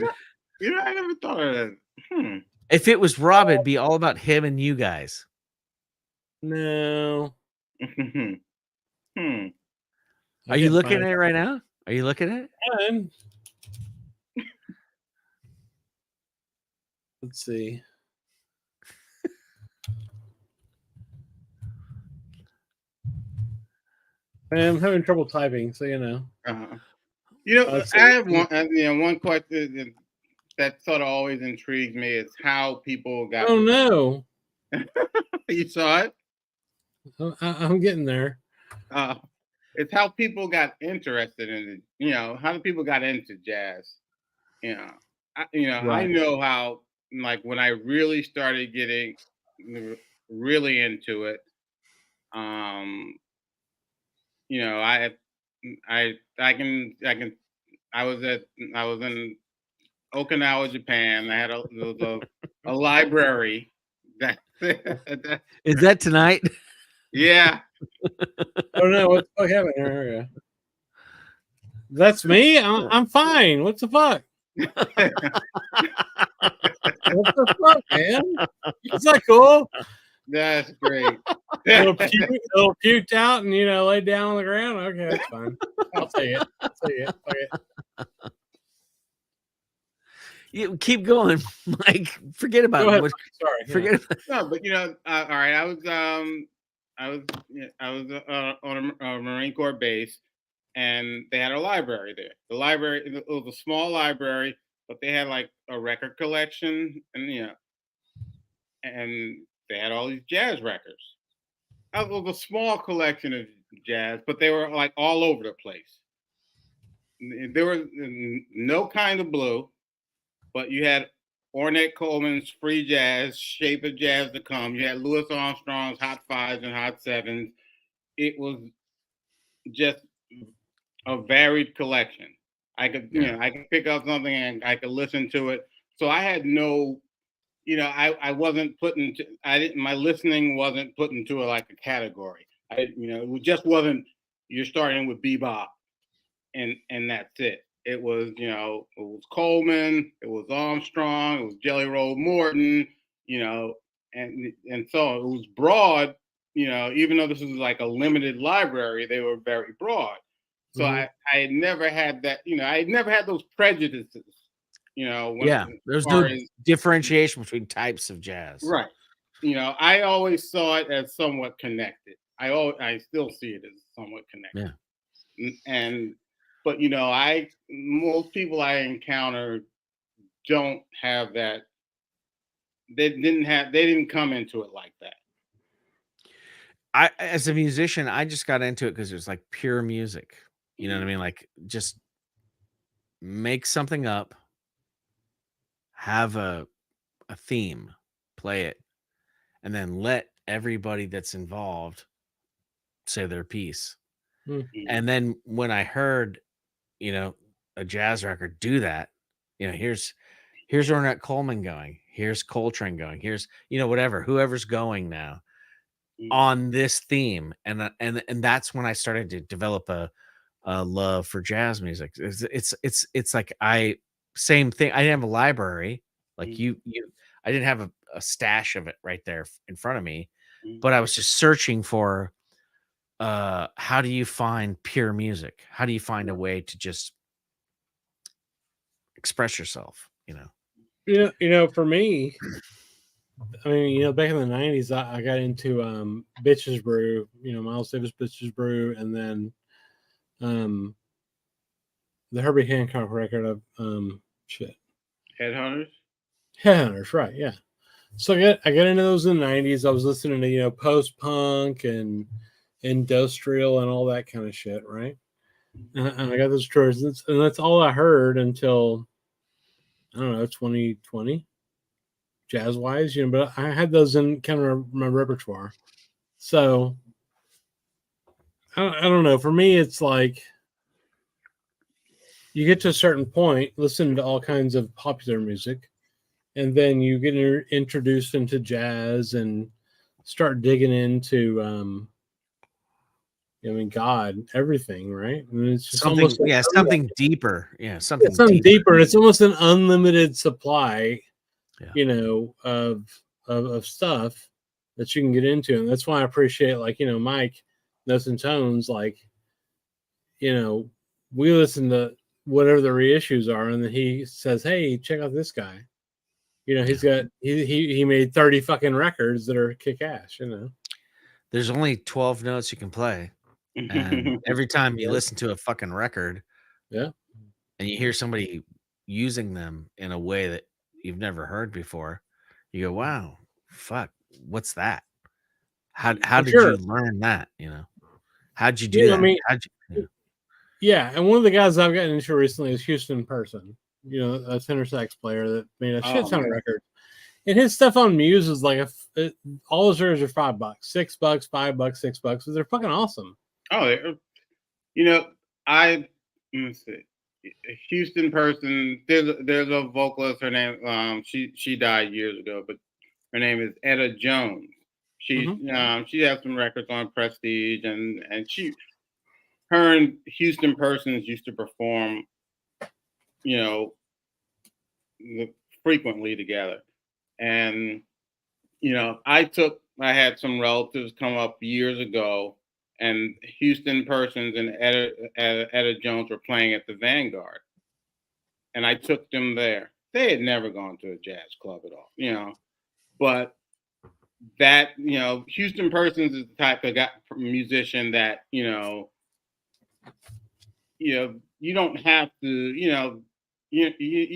I never thought of that. If it was Rob, it'd be all about him and you guys. No. Are you looking at it right now? Are you looking at it? Let's see. I'm having trouble typing, so you know. I have one question that sort of always intrigues me is how people got. Oh no! You saw it? I'm getting there. It's how people got interested in it. How do people got into jazz? I know how, like, when I really started getting really into it. I was in Okinawa, Japan. I had a library. Is that tonight? Yeah. Oh no! What the fuck happened here? That's me. I'm fine. What the fuck? What the fuck, man? Is that cool? That's great. Little puked out and laid down on the ground. Okay, that's fine. I'll take it. Fuck it. You keep going, Mike. Forget about Go ahead, it. Sorry. Forget about No, but all right. I was on a Marine Corps base, and they had a library there. The library, it was a small library, but they had like a record collection, and and they had all these jazz records. It was a small collection of jazz, but they were like all over the place. There was no kind of blue, but you had Ornette Coleman's Free Jazz, Shape of Jazz to Come. You had Louis Armstrong's Hot Fives and Hot Sevens. It was just a varied collection. I could, I could pick up something and I could listen to it. So I had no, I wasn't put into, my listening wasn't put into like a category. It just wasn't, you're starting with bebop and that's it. It was, it was Coleman, it was Armstrong, it was Jelly Roll Morton, and so it was broad, even though this was like a limited library, they were very broad. So I had never had that, I had never had those prejudices, there's no differentiation between types of jazz. Right. I always saw it as somewhat connected. I still see it as somewhat connected. Yeah. But most people I encounter don't have that. They didn't come into it like that. As a musician, I just got into it because it was like pure music. You know what I mean? Like, just make something up, have a theme, play it, and then let everybody that's involved say their piece. And then when I heard, a jazz record do that, here's Ornette Coleman going, here's Coltrane going, here's whoever's going now on this theme, and that's when I started to develop a love for jazz music. It's like same thing. I didn't have a library like you. I didn't have a stash of it right there in front of me, but I was just searching for how do you find pure music? How do you find a way to just express yourself? For me, I mean, back in the 90s, I got into Bitches Brew, Miles Davis Bitches Brew, and then the Herbie Hancock record of Headhunters, right? Yeah. So I got into those in the 90s. I was listening to post punk and industrial and all that kind of shit, right? And I got those tours, and that's all I heard until I don't know 2020, jazz wise, But I had those in kind of my repertoire. So I don't know. For me, it's like you get to a certain point, listening to all kinds of popular music, and then you get introduced into jazz and start digging into God, everything, right? And it's just something, almost like, something deeper. Yeah, something, something deeper. deeper. It's almost an unlimited supply, Yeah. of stuff that you can get into. And that's why I appreciate, like, Mike, Notes and Tones, like, we listen to whatever the reissues are, and then he says, hey, check out this guy. He's got he made 30 fucking records that are kick ass, There's only 12 notes you can play. And every time you listen to a fucking record, and you hear somebody using them in a way that you've never heard before, you go, wow, fuck, what's that? How did you learn that? How'd you do that? I mean, yeah, and one of the guys I've gotten into recently is Houston Person, a tenor sax player that made a shit ton of records. And his stuff on Muse is like all his records are $5, $6, $5, $6, but they're fucking awesome. Oh, let me see. Houston Person. There's a vocalist. Her name, she died years ago, but her name is Etta Jones. She has some records on Prestige, and her and Houston Persons used to perform, frequently together. And I had some relatives come up years ago, and Houston Persons and Etta Jones were playing at the Vanguard, and I took them there. They had never gone to a jazz club at all, but that, Houston Persons is the type of musician that, you don't have to, you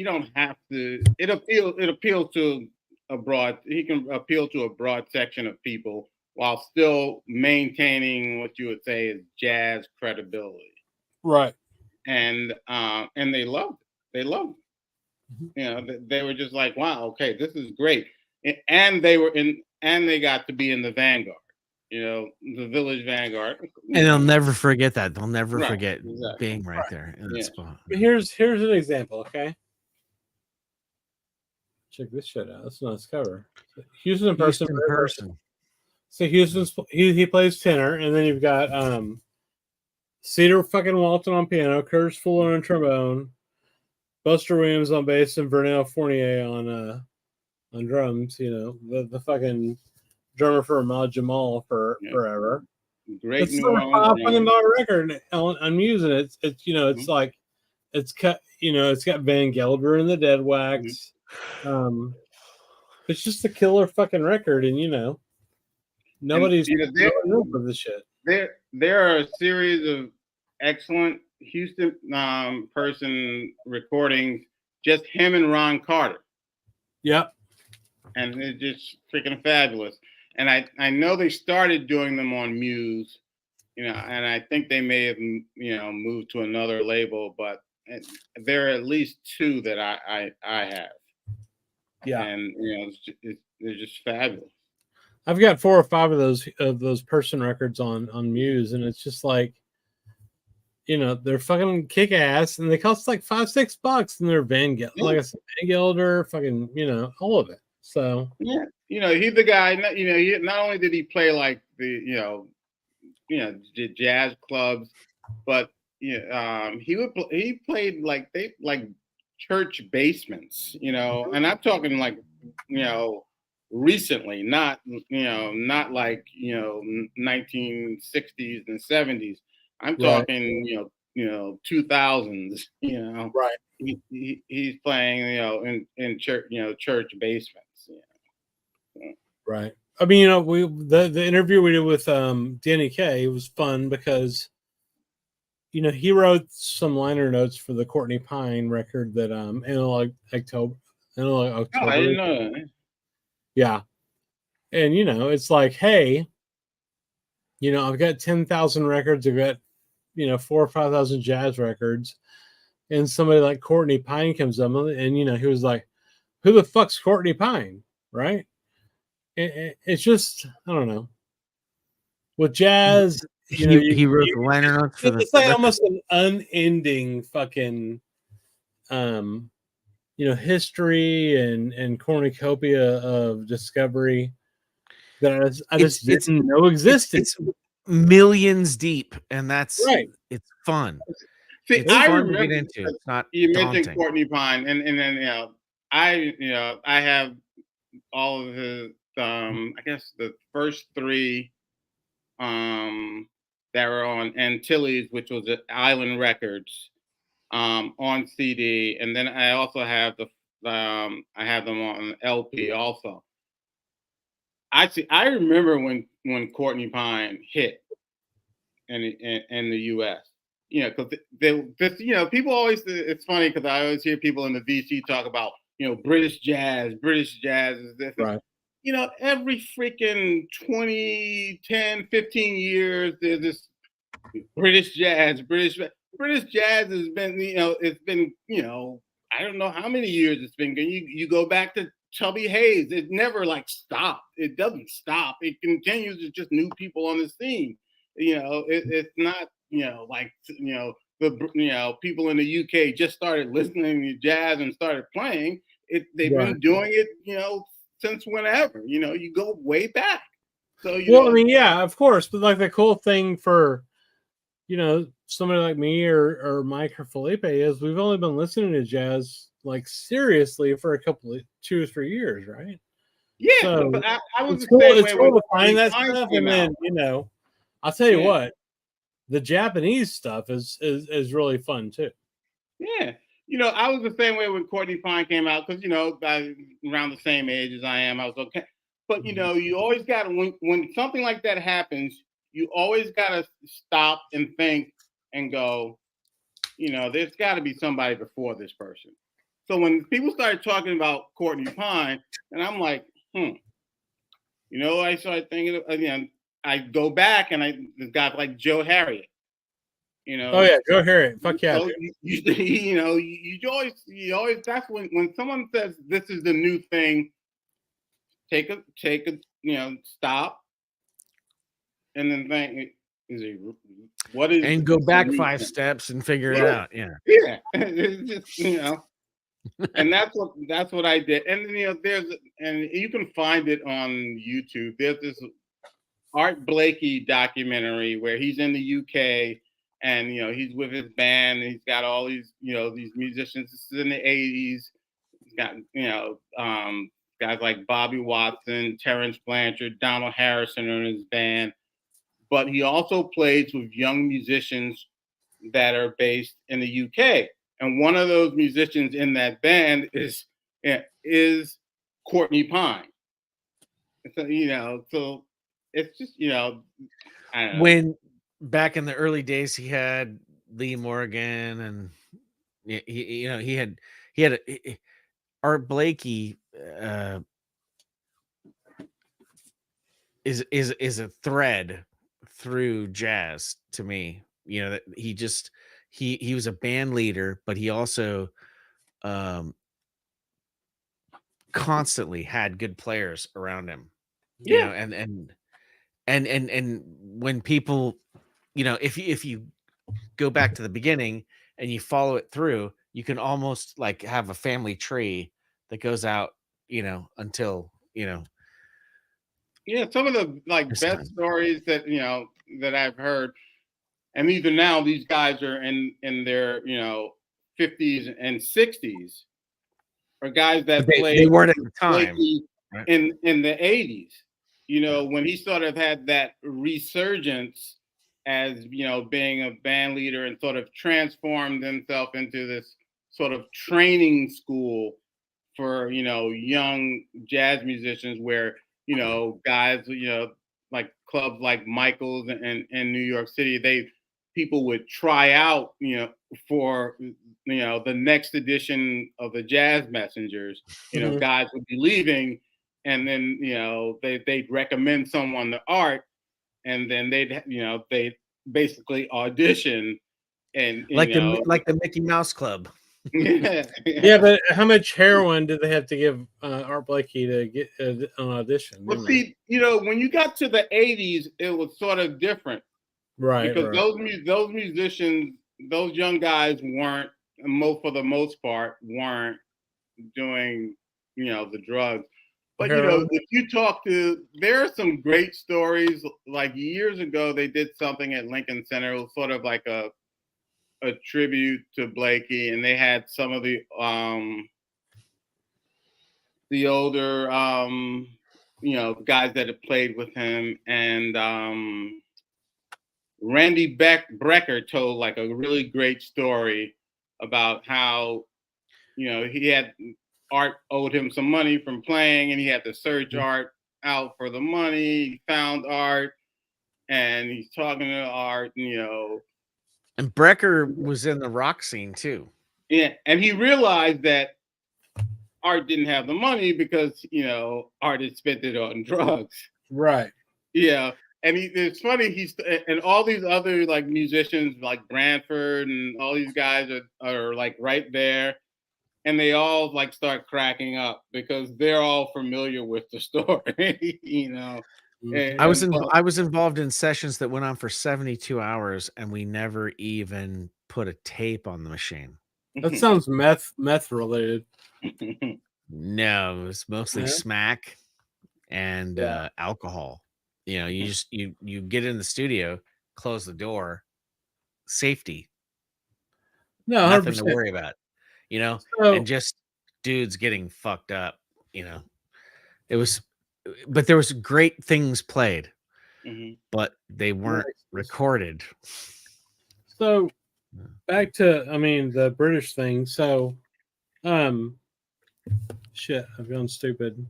don't have to. It appeals to a broad. He can appeal to a broad section of people while still maintaining what you would say is jazz credibility. Right. And they loved it. They loved it. They were just like, wow, okay, this is great. And they got to be in the Vanguard, the Village Vanguard. And they'll never forget that. They'll never forget being right there in that spot. Here's an example, okay? Check this shit out. That's a nice cover. Houston Person. So Houston's he plays tenor, and then you've got Cedar fucking Walton on piano, Curtis Fuller on trombone, Buster Williams on bass, and Vernell Fournier on drums. The fucking drummer for Ahmad Jamal forever. Great It's a $5 record on Muse, and it's it's like it's cut. It's got Van Gelder and the Dead Wax. It's just a killer fucking record, and nobody's for this shit. There are a series of excellent Houston Person recordings, just him and Ron Carter. Yep. And it's just freaking fabulous. And I know they started doing them on Muse, and I think they may have moved to another label, but there are at least two that I have. Yeah. And they're just fabulous. I've got 4 or 5 of those Person records on Muse, and it's just like, they're fucking kick ass, and they cost like $5-6, and they're Van Gelder, like I said, Van Gelder, fucking, all of it. So yeah, he's the guy. He not only did he play like the jazz clubs, but he played like church basements, and I'm talking like recently, not like 1960s and 70s. I'm talking 2000s. Right. He's playing in church church basements. Right. I mean, the interview we did with Danny Kaye was fun because he wrote some liner notes for the Courtney Pine record that Analog October. Oh, I didn't know that. Yeah. And it's like, hey, I've got 10,000 records, I've got 4,000 or 5,000 jazz records, and somebody like Courtney Pine comes up, and he was like, who the fuck's Courtney Pine, right? It's just, I don't know, with jazz, he wrote the liner notes for it's like almost an unending fucking history and cornucopia of discovery that I just didn't know existed. It's millions deep, and that's right. It's fun. See, It's I fun to remember get into. It's not you daunting. mentioned Courtney Pine, and then I have all of his I guess the first three that were on Antilles, which was at Island Records, on CD, and then I also have I have them on LP also. I remember when Courtney Pine hit in the U.S. Because people always. It's funny because I always hear people in the VC talk about British jazz. British jazz is this. Right. Every freaking 20, 10, 15 years, there's this British jazz. British jazz has been, it's been, I don't know how many years it's been. You go back to Chubby Hayes. It never stopped. It doesn't stop. It continues. It's just new people on the scene. It's not, the people in the UK just started listening to jazz and started playing. They've been doing it, since whenever. You go way back. So I mean, yeah, of course, but the cool thing for somebody like me or Mike or Felipe is we've only been listening to jazz seriously for a couple of 2 or 3 years, right? Yeah, so but I was it's the cool. same It's way cool when to find that Pine stuff, came and then out. I'll tell you Yeah. what, the Japanese stuff is really fun too. Yeah. I was the same way when Courtney Pine came out because, I around the same age as I am, I was okay. But, you always got to, when something like that happens, you always got to stop and think and go, there's got to be somebody before this person. So when people started talking about Courtney Pine, and I'm like, I started thinking, again, I go back and there's guys like Joe Harriet. Oh yeah, Joe Harriet. Fuck yeah. So you always. That's when someone says this is the new thing. Take a stop, and then think, what is? And go back 5 steps and figure it out. Yeah. Yeah. It's just and that's what I did. And and you can find it on YouTube. There's this Art Blakey documentary where he's in the UK. And he's with his band, and he's got all these these musicians. This is in the 80s. He's got guys like Bobby Watson, Terrence Blanchard, Donald Harrison are in his band. But he also plays with young musicians that are based in the UK. And one of those musicians in that band is Courtney Pine. So so it's just I don't know. When back in the early days, he had Lee Morgan, and he had Art Blakey is a thread through jazz to me. That he was a band leader, but he also constantly had good players around him. Yeah. And when people, if you go back to the beginning and you follow it through, you can almost have a family tree that goes out, until Yeah, some of the best stories that that I've heard, and even now these guys are in their 50s and 60s, are guys that they weren't at the time in the 80s. When he sort of had that resurgence as being a band leader and sort of transformed himself into this sort of training school for young jazz musicians where guys like clubs like Michael's and New York City, people would try out for the next edition of the Jazz Messengers. Guys would be leaving, and then they'd recommend someone to Art, and then they'd basically audition and like the Mickey Mouse Club. Yeah, but how much heroin did they have to give Art Blakey to get an audition? Well, see, when you got to the 80s, it was sort of different, right? Because those musicians, those young guys weren't, for the most part, weren't doing, the drugs. But if you talk to, there are some great stories. Like years ago, they did something at Lincoln Center. It was sort of like a tribute to Blakey, and they had some of the older guys that had played with him, and Randy Brecker told like a really great story about how he had Art owed him some money from playing, and he had to search Art out for the money. He found Art, and he's talking to Art, And Brecker was in the rock scene too. Yeah, and he realized that Art didn't have the money because Art had spent it on drugs. Right. Yeah, and it's funny. And all these other like musicians like Branford and all these guys are like right there. And they all like start cracking up because they're all familiar with the story, I was involved in sessions that went on for 72 hours, and we never even put a tape on the machine. That sounds meth related. No, it was mostly smack and alcohol. You just you get in the studio, close the door, safety. No, nothing 100%. to worry about. And just dudes getting fucked up, it was, but there was great things played, but they weren't recorded. So back to, the British thing. So, shit, I've gone stupid.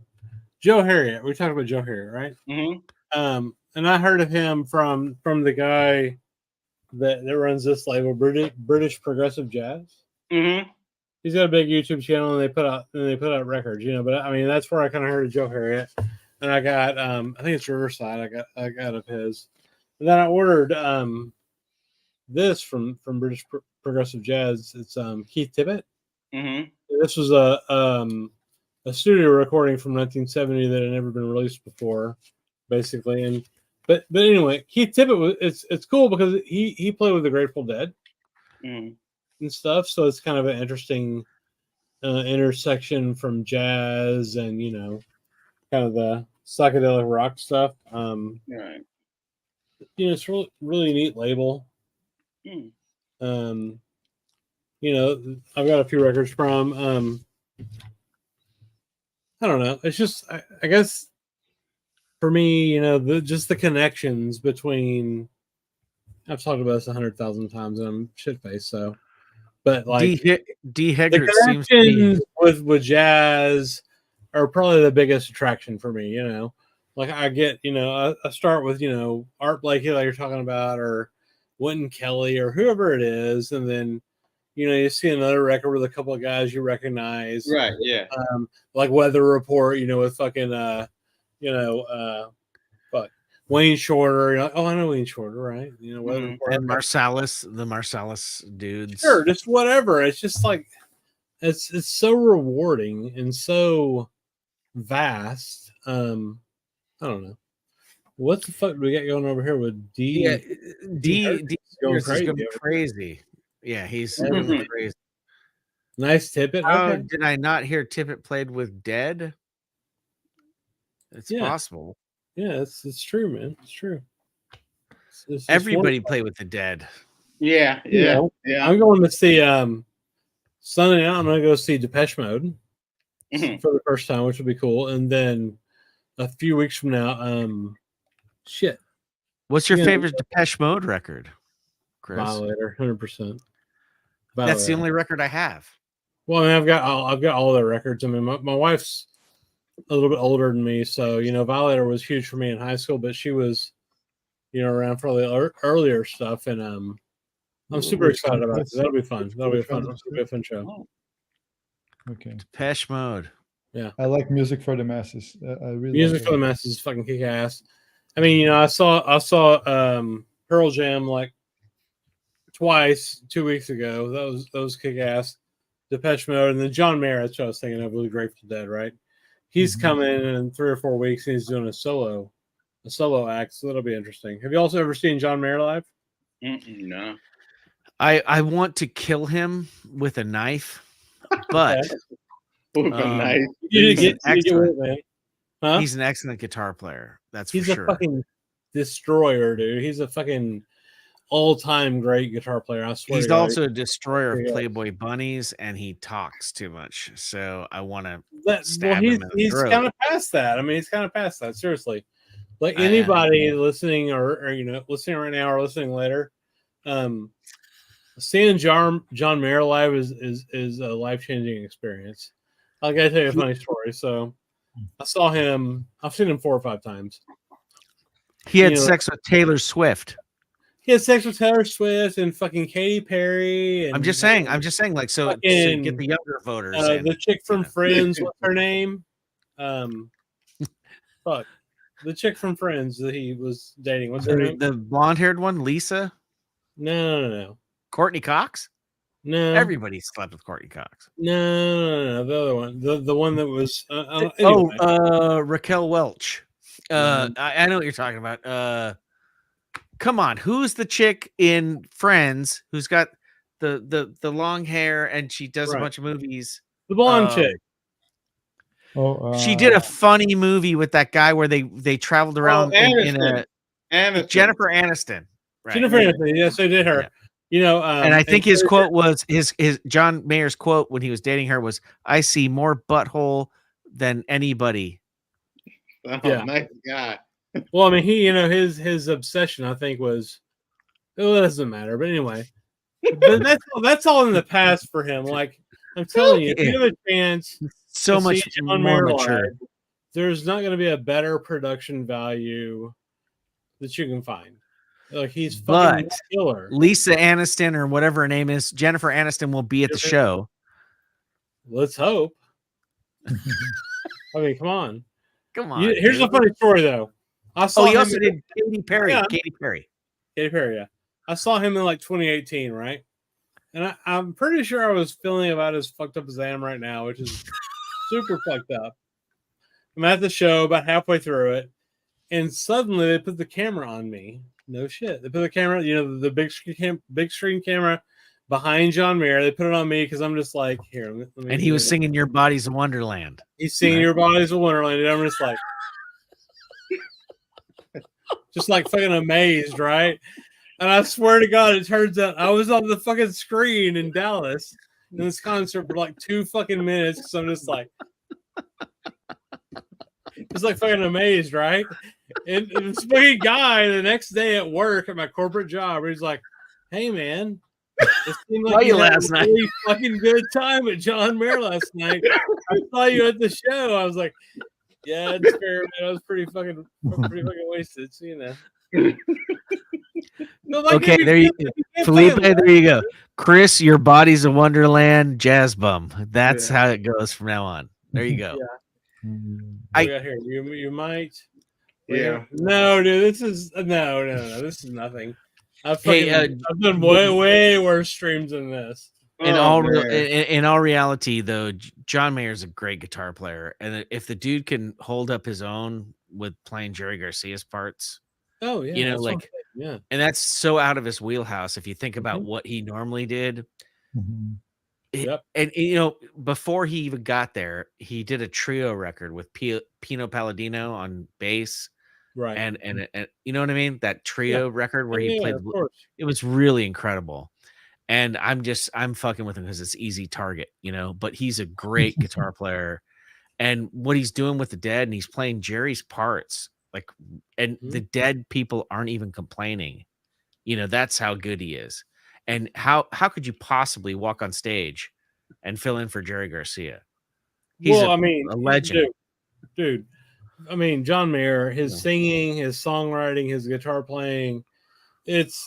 Joe Harriet. We talked about Joe Harriet, right? Mm-hmm. And I heard of him from the guy that runs this label, British Progressive Jazz. Mm-hmm. He's got a big YouTube channel, and they put out records, But that's where I kind of heard of Joe Harriet, and I got I think it's Riverside. I got of his, and then I ordered this from British Progressive Jazz. It's Keith Tippett. Mm-hmm. This was a studio recording from 1970 that had never been released before, basically. And but anyway, Keith Tippett it's cool because he played with the Grateful Dead. Mm-hmm. And stuff, so it's kind of an interesting intersection from jazz and kind of the psychedelic rock stuff. Right. It's really neat label. I've got a few records from. I don't know. It's just I guess for me, just the connections between. I've talked about this 100,000 times, and I'm shit faced. So. But like D. Heggert seems to be with jazz are probably the biggest attraction for me. Like I get I start with Art Blakey like you're talking about, or Wynton Kelly, or whoever it is, and then you see another record with a couple of guys you recognize, right? Yeah, like Weather Report, with fucking fuck. Wayne Shorter, I know Wayne Shorter, right? and Marsalis, the Marsalis dudes. Sure, just whatever. It's just like it's so rewarding and so vast. I don't know. What the fuck do we got going over here with D? Yeah, D going crazy. Yeah, he's going crazy. Nice Tippett. How okay. did I not hear Tippett played with Dead? It's possible. Yeah, it's true, man. It's true. It's Everybody played with the Dead. Yeah. I'm going to see Sunday night. I'm going to go see Depeche Mode for the first time, which will be cool. And then a few weeks from now, shit. What's your favorite Depeche Mode record, Chris? Violator, 100%. That's the only record I have. Well, I've got all their records. My wife's a little bit older than me, so Violator was huge for me in high school, but she was around for all the earlier stuff, and I'm super excited about it. That'll be fun. That'll be a fun show. Okay. Depeche Mode. Yeah, I like Music for the Masses. I really Music for the Masses is fucking kick ass. I saw Pearl Jam like twice 2 weeks ago. That was kick ass. Depeche Mode, and then John Mayer. That's what I was thinking of with Grateful Dead, right? He's coming in 3 or 4 weeks, and he's doing a solo act, so that'll be interesting. Have you also ever seen John Mayer live? No. I want to kill him with a knife, but Nice. You He's an didn't get with it, excellent, man. Huh? he's an excellent guitar player. That's He's for a sure. fucking destroyer, dude. He's a fucking all-time great guitar player. I swear He's to God. also a destroyer of Yeah. Playboy bunnies, and he talks too much. So I want to Well, stab him in the he's throat. kind of past that. I mean, he's kind of past that. Seriously, like I- anybody listening or listening right now or listening later, seeing John Mayer live is a life-changing experience. I gotta tell you a funny story. So I saw him. I've seen him 4 or 5 times. He had sex with Taylor Swift. He had sex with Taylor Swift and fucking Katy Perry. And I'm just saying, like, so to get the younger voters. The chick from Friends, what's her name? Fuck. The chick from Friends that he was dating. What's her name? The blonde-haired one, Lisa? No. Courtney Cox? No. Everybody slept with Courtney Cox. No. The other one. The one that was. Anyway. Raquel Welch. I know what you're talking about. Come on, who's the chick in Friends who's got the long hair and she does a bunch of movies? The blonde chick. She did a funny movie with that guy where they traveled around in a Jennifer Aniston. Right. Jennifer Aniston. Yes, I did her. Yeah. And I think his quote was his John Mayer's quote when he was dating her was, "I see more butthole than anybody." Oh, yeah. Nice guy. Well, I mean, he, his obsession, I think, was. Well, it doesn't matter, but anyway, but that's all in the past for him. Like I'm telling you, if you have a chance, so much more mature. Live, there's not going to be a better production value that you can find. Like he's fucking killer. Lisa Aniston or whatever her name is, Jennifer Aniston will be at the show. Let's hope. I mean, come on. Here's dude. a funny story though. I saw he him also did Katy Perry. Yeah. Katy Perry, yeah. I saw him in like 2018, right? And I'm pretty sure I was feeling about as fucked up as I am right now, which is super fucked up. I'm at the show about halfway through it, and suddenly they put the camera on me. No shit. They put the camera, the big screen camera behind John Mayer. They put it on me because I'm just like, here. Let me and he was singing "Your Body's a Wonderland." He's singing "Your Body's a Wonderland," and I'm just like, fucking amazed, right? And I swear to God, it turns out I was on the fucking screen in Dallas in this concert for like 2 fucking minutes because I'm just like, just like fucking amazed, right? And this fucking guy the next day at work at my corporate job, he's like, "Hey man, it seemed like you had a really fucking good time at John Mayer last night. I saw you at the show." I was like, "Yeah, it's fair, man. I was pretty fucking wasted, so, Like, okay, there you go. Felipe, there you go. Chris, Your Body's a Wonderland, jazz bum. That's how it goes from now on. There you go. I got here. You might. Yeah. No, dude. This is no. This is nothing. I've done way worse streams than this. In all reality, though, John Mayer's a great guitar player, and if the dude can hold up his own with playing Jerry Garcia's parts, and that's so out of his wheelhouse. If you think about what he normally did, and before he even got there, he did a trio record with Pino Palladino on bass, right? And you know what I mean? That trio record where he played, it was really incredible. And I'm fucking with him because it's easy target, but he's a great guitar player. And what he's doing with the Dead, and he's playing Jerry's parts, the Dead people aren't even complaining. That's how good he is. And how could you possibly walk on stage and fill in for Jerry Garcia? He's a legend. Dude. I mean, John Mayer, his singing, his songwriting, his guitar playing, it's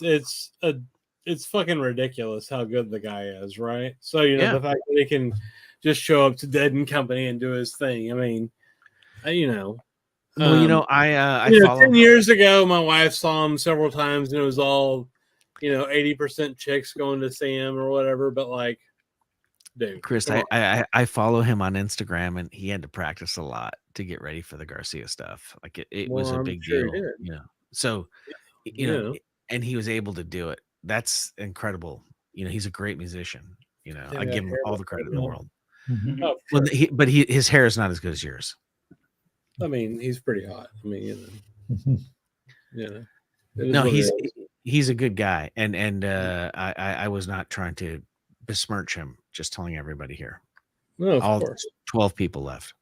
fucking ridiculous how good the guy is, right? So, the fact that he can just show up to Dead and Company and do his thing. I mean, I 10 years ago, my wife saw him several times and it was all, 80% chicks going to see him or whatever. But dude, Chris, I follow him on Instagram and he had to practice a lot to get ready for the Garcia stuff. It was a big deal. So, and he was able to do it. That's incredible. He's a great musician. I give him all the credit in the world. Mm-hmm. Oh, Well, sure. but his hair is not as good as yours. I mean, he's pretty hot. I mean, you know. It is No, what it is. he's a good guy, and I was not trying to besmirch him. Just telling everybody here. No, of All course. 12 people left.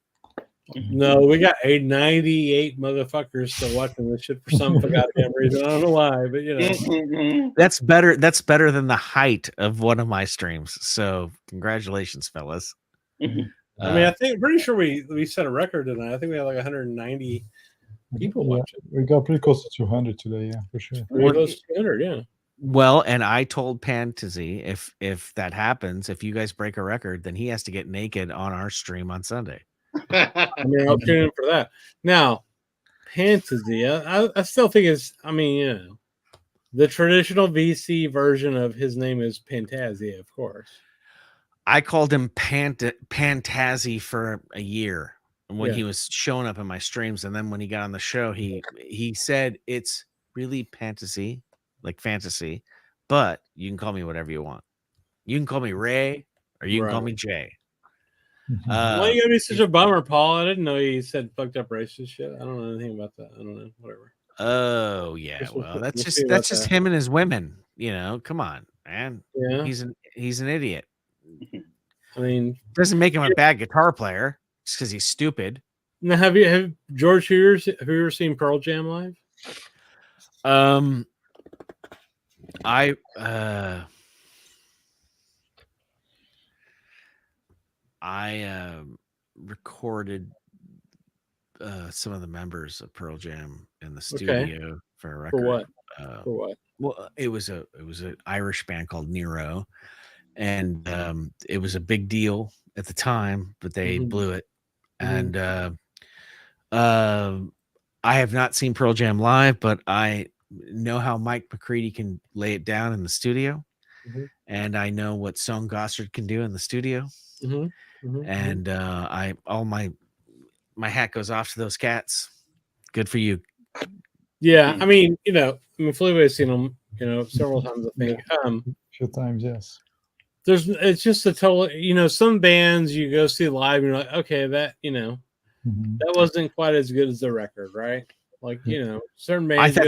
No, we got 98 motherfuckers still watching this shit for some goddamn reason. I don't know why, but you know. That's better. That's better than the height of one of my streams. So congratulations, fellas. I mean, I think pretty sure we set a record tonight. I think we had like 190 people watching. We got pretty close to 200 today, yeah, for sure. Pretty close to 200, yeah. Well, and I told Fantasy if that happens, if you guys break a record, then he has to get naked on our stream on Sunday. I mean, I'll tune in for that. Now, Fantasy, I still think it's. I mean, you know, the traditional VC version of his name is Pantazia, of course. I called him Pantazzi for a year when he was showing up in my streams, and then when he got on the show, he said it's really fantasy, like fantasy, but you can call me whatever you want. You can call me Ray, or you can call me Jay. Why you gotta be such a bummer, Paul? I didn't know you said fucked up racist shit. I don't know anything about that. I don't know. Whatever. Oh yeah, well that's we'll just him and his women. You know, come on, man. Yeah, he's an idiot. I mean, doesn't make him a bad guitar player just because he's stupid. Now, have George have you ever seen Pearl Jam live? I recorded some of the members of Pearl Jam in the studio for a record. For what? For what? Well, it was an Irish band called Nero, and it was a big deal at the time, but they blew it. And I have not seen Pearl Jam live, but I know how Mike McCready can lay it down in the studio, and I know what Stone Gossard can do in the studio. And all my hat goes off to those cats. Good for you. Yeah, I mean, you know, Felipe has seen them, you know, several times. I think. A few times, yes. It's just a total. You know, some bands you go see live, and you're like, okay, that that wasn't quite as good as the record, right? Like, you know, certain bands.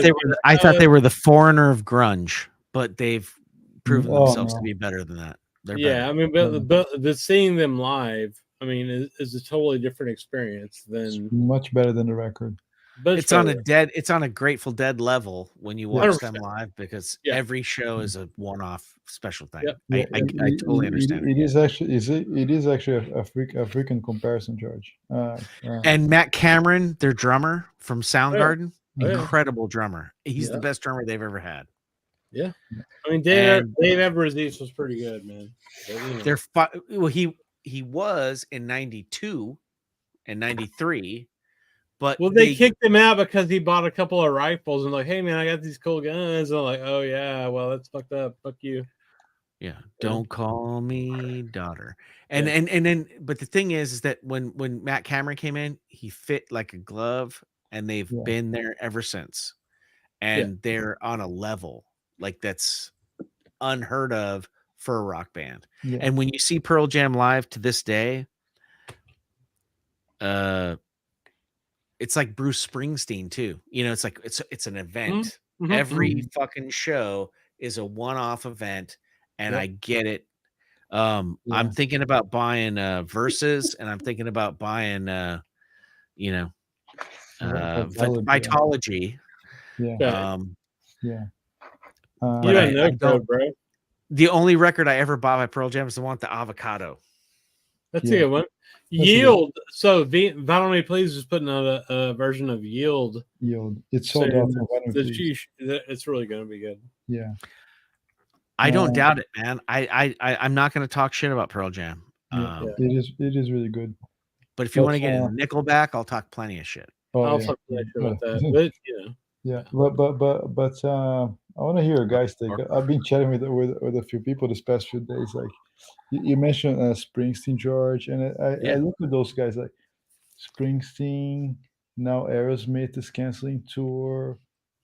I thought they were the Foreigner of grunge, but they've proven themselves to be better than that. They're better. I mean, but seeing them live, I mean, is a totally different experience than much better than the record. But it's on a Grateful Dead level when you watch them live, because every show is a one-off special thing. I totally understand. It is actually a freaking comparison, George. And Matt Cameron, their drummer from Soundgarden, incredible drummer. He's the best drummer they've ever had. Yeah, I mean, Dave Eberezik was pretty good, man. But, he was in 92 and 93. But they kicked him out because he bought a couple of rifles and like, hey man, I got these cool guns. And I'm like, oh yeah, well that's fucked up. Fuck you. Yeah, don't call me daughter. And then, but the thing is that when Matt Cameron came in, he fit like a glove, and they've been there ever since. And they're on a level like that's unheard of for a rock band. Yeah. And when you see Pearl Jam live to this day, it's like Bruce Springsteen too. You know, it's like it's an event. Every fucking show is a one-off event, and I get it. I'm thinking about buying Versus, and I'm thinking about buying Vitology. Bro. The only record I ever bought by Pearl Jam is the one with the avocado. That's a good one. Yield. So Valerie Please is putting out a version of Yield. It's sold out. It's really going to be good. Yeah. I don't doubt it, man. I'm not going to talk shit about Pearl Jam. It is really good. But if you want to get into Nickelback, I'll talk plenty of shit. I'll talk plenty of shit about that. But yeah, but I want to hear a guy's take. I've been chatting with a few people this past few days. Like you mentioned Springsteen, George, and I look at those guys like Springsteen. Now Aerosmith is canceling tour,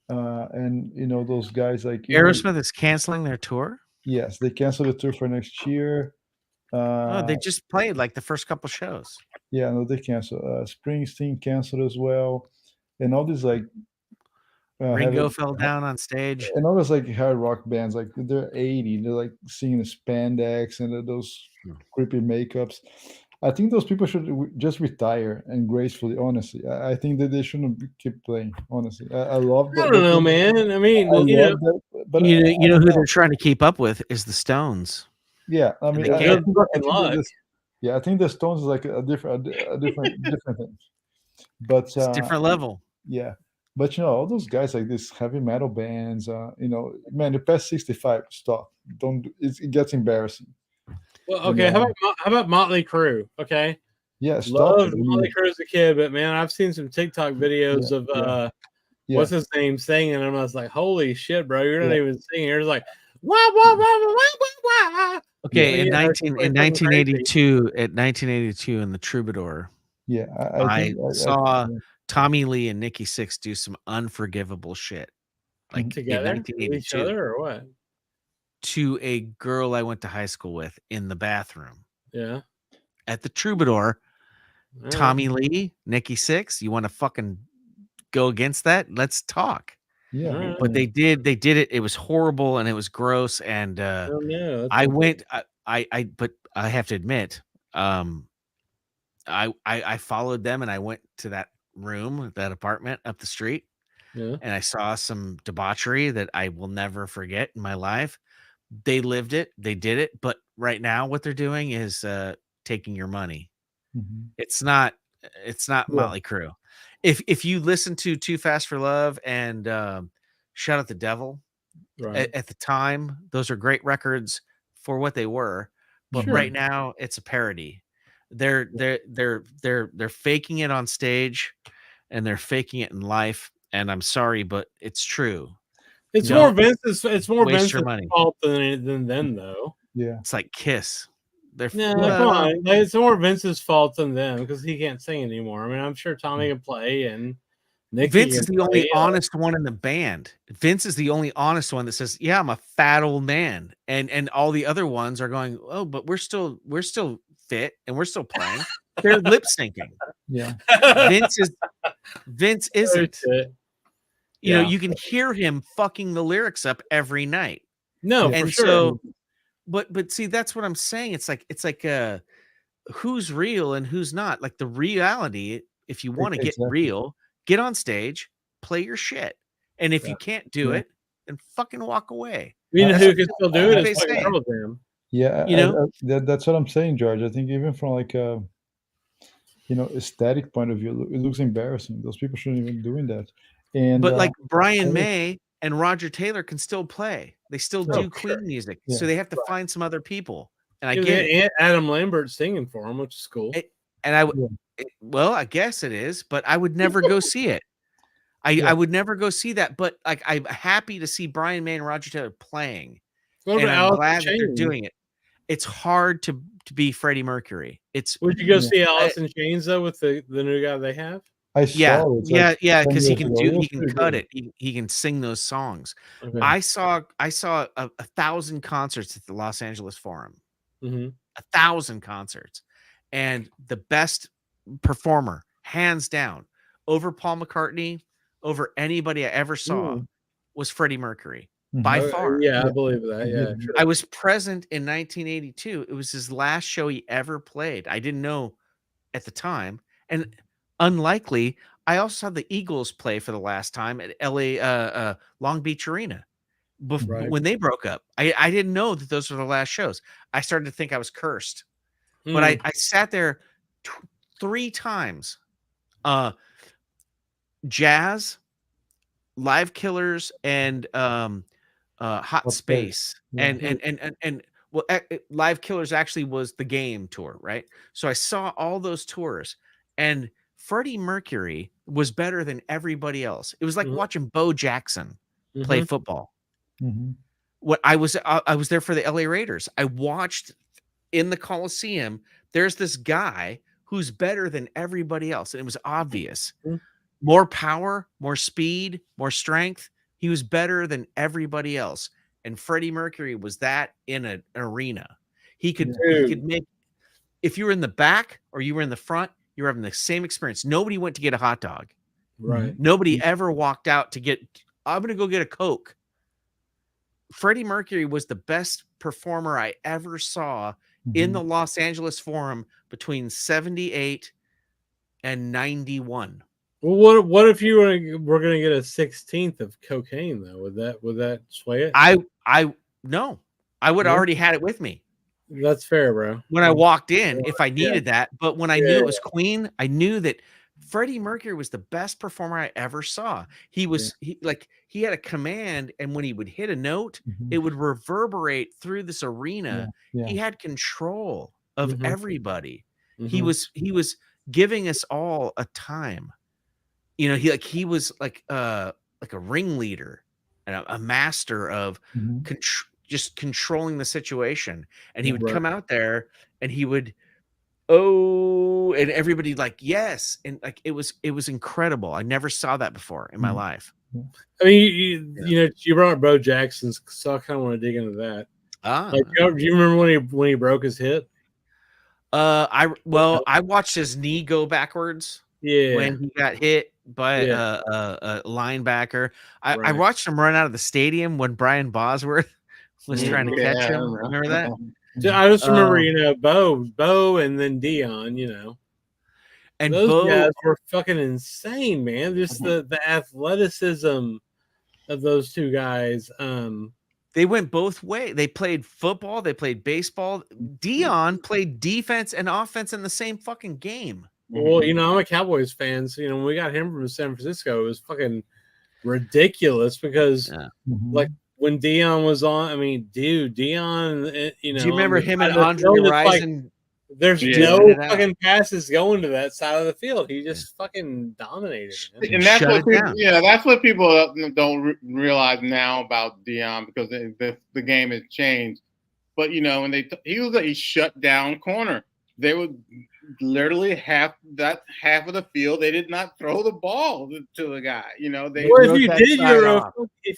and you know those guys like Aerosmith is canceling their tour. Yes, they canceled the tour for next year. They just played like the first couple shows. Yeah, no, they canceled. Springsteen canceled as well, and all these like Ringo fell down on stage, and all those like hard rock bands, like they're 80, they're like singing the spandex and those creepy makeups. I think those people should just retire and gracefully. Honestly, I think that they shouldn't keep playing. Honestly, I love I don't know, man. I mean, but you know who they're trying to keep up with is the Stones. Yeah, I mean, they can't. I think the Stones is like a different different thing. But it's a different level. Yeah, but all those guys like these heavy metal bands, man, the past 65, stop. Don't. It gets embarrassing. Well, okay. How about Motley Crue? Okay. Yeah, stop. Loved Motley Crue as a kid, but man, I've seen some TikTok videos of what's his name singing, and I was like, "Holy shit, bro! You're not even singing." You're just like, "Wah wah wah wah wah wah." Okay, in 1982, in the Troubadour, I saw Tommy Lee and Nikki Sixx do some unforgivable shit, like together in 1982, each other or what? To a girl I went to high school with in the bathroom. Yeah, at the Troubadour. Tommy Lee, Nikki Sixx. You want to fucking go against that? Let's talk. Yeah, but they did it. It was horrible and it was gross. And I went. But I have to admit, I followed them and I went to that room, that apartment up the street, and I saw some debauchery that I will never forget in my life. They lived it. They did it. But right now, what they're doing is taking your money. Mm-hmm. It's not Motley Crue. If you listen to Too Fast for Love and Shout at the Devil, at the time, those are great records for what they were. But right now, it's a parody. They're faking it on stage, and they're faking it in life. And I'm sorry, but it's true. It's more Vince's fault than them, though. Yeah, it's like Kiss. Come on. It's more Vince's fault than them because he can't sing anymore. I mean, I'm sure Tommy can play and Nicky Vince is the only honest one in the band. Vince is the only honest one that says, "Yeah, I'm a fat old man," and all the other ones are going, "Oh, but we're still fit and we're still playing." They're lip syncing. Yeah, Vince isn't. You know, you can hear him fucking the lyrics up every night. No, and for sure. So, but see, that's what I'm saying. It's like who's real and who's not. Like the reality, if you want to get real, get on stage, play your shit. And if you can't do it, then fucking walk away. You know who can still do it is fucking Pearl Jam. Yeah, you know, that's what I'm saying, George. I think even from like a aesthetic point of view, it looks embarrassing. Those people shouldn't even be doing that. And but like Brian May and Roger Taylor can still play. They still do Queen music, so they have to find some other people. And I get Adam Lambert singing for him, which is cool. Well, I guess it is, but I would never go see it. I would never go see that. But like, I'm happy to see Brian May and Roger Taylor playing, and I'm glad that they're doing it. It's hard to be Freddie Mercury. Would you go see Alice in Chains though with the new guy they have? I saw it. Yeah, because he can cut it. He can sing those songs. Okay. I saw 1,000 concerts at the Los Angeles Forum. 1,000 concerts, and the best performer, hands down, over Paul McCartney, over anybody I ever saw, was Freddie Mercury by far. Yeah, I believe that. Yeah, sure. I was present in 1982. It was his last show he ever played. I didn't know at the time, and unlikely, I also saw the Eagles play for the last time at LA Long Beach Arena when they broke up. I didn't know that those were the last shows. I started to think I was cursed, but I sat there 3 times. Jazz, Live Killers, and Hot Space, and well, Live Killers actually was the Game tour, right? So I saw all those tours, and Freddie Mercury was better than everybody else. It was like watching Bo Jackson play football. What I was there for the LA Raiders. I watched in the Coliseum. There's this guy who's better than everybody else, and it was obvious. More power, more speed, more strength. He was better than everybody else. And Freddie Mercury was that in an arena. He could make, if you were in the back or you were in the front, you were having the same experience. Nobody went to get a hot dog. Right. Nobody ever walked out to get, I'm going to go get a Coke. Freddie Mercury was the best performer I ever saw in the Los Angeles Forum between 78 and 91. Well, what if you were going to get a 16th of cocaine though? Would that sway it? I no. I would have already had it with me. That's fair, bro. When I walked in, if I needed that, but when I knew it was Queen, I knew that Freddie Mercury was the best performer I ever saw. He was he had a command, and when he would hit a note, it would reverberate through this arena. He had control of everybody. He was giving us all a time. You know, he was like a ringleader and a master of just controlling the situation. And he would come out there and he would, and everybody like, yes. And like, it was incredible. I never saw that before in my life. I mean, you know, you brought up Bo Jackson, so I kind of want to dig into that. Like, do you remember when he broke his hip? I watched his knee go backwards. When he got hit by a linebacker. I watched him run out of the stadium when Brian Bosworth was trying to catch him. Remember that? I just remember, you know, Bo, and then Dion, you know. And those guys were fucking insane, man. Just the athleticism of those two guys. They went both ways. They played football, they played baseball. Dion played defense and offense in the same fucking game. Well, you know, I'm a Cowboys fan, so you know, when we got him from San Francisco, it was fucking ridiculous because, like, when Dion was on, I mean, dude, Dion, you know, do you remember him and Andre Rison? There's no fucking passes going to that side of the field. He just fucking dominated. Man. And that's what that's what people don't realize now about Dion, because the game has changed. But you know, when he was a shut down corner, they would literally half of the field, they did not throw the ball to the guy. You know, if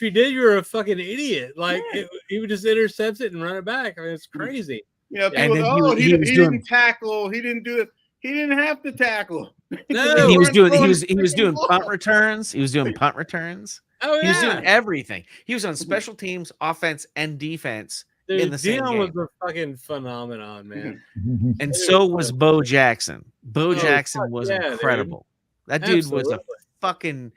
you did, you're a fucking idiot. Like he would just intercept it and run it back. I mean, it's crazy. You know, people he didn't tackle. He didn't do it. He didn't have to tackle. No, he was doing punt returns. He was doing punt returns. Oh, he was doing everything. He was on special teams, offense, and defense. Dude, in the same Dion game. was a fucking phenomenon, man. And so was Bo Jackson. Bo Jackson was incredible. Dude. That dude was a fucking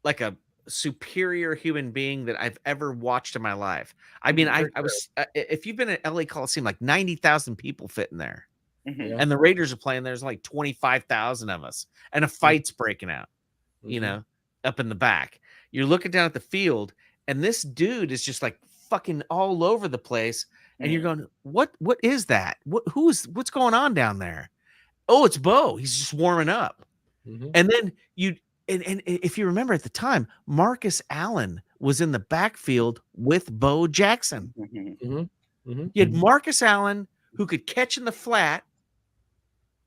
like a superior human being that I've ever watched in my life. I mean, I was if you've been at LA Coliseum, like 90,000 people fit in there. And the Raiders are playing, there's like 25,000 of us, and a fight's breaking out, you know, up in the back. You're looking down at the field, and this dude is just like fucking all over the place, and you're going, what is that? What's going on down there? Oh, it's Bo. He's just warming up. And then and if you remember at the time, Marcus Allen was in the backfield with Bo Jackson. You had Marcus Allen, who could catch in the flat,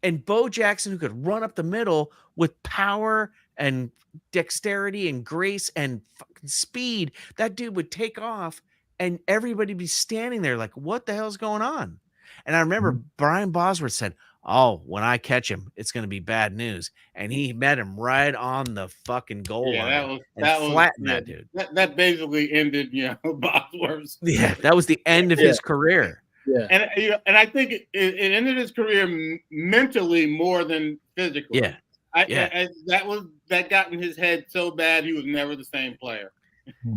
and Bo Jackson, who could run up the middle with power and dexterity and grace and fucking speed. That dude would take off, and everybody be standing there like, what the hell's going on? And I remember Brian Bosworth said, oh, when I catch him, it's going to be bad news. And he met him right on the fucking goal line and flattened that dude. That basically ended, you know, Bosworth's. Yeah, that was the end of his career. Yeah, and I think it ended his career mentally more than physically. Yeah, that got in his head so bad he was never the same player.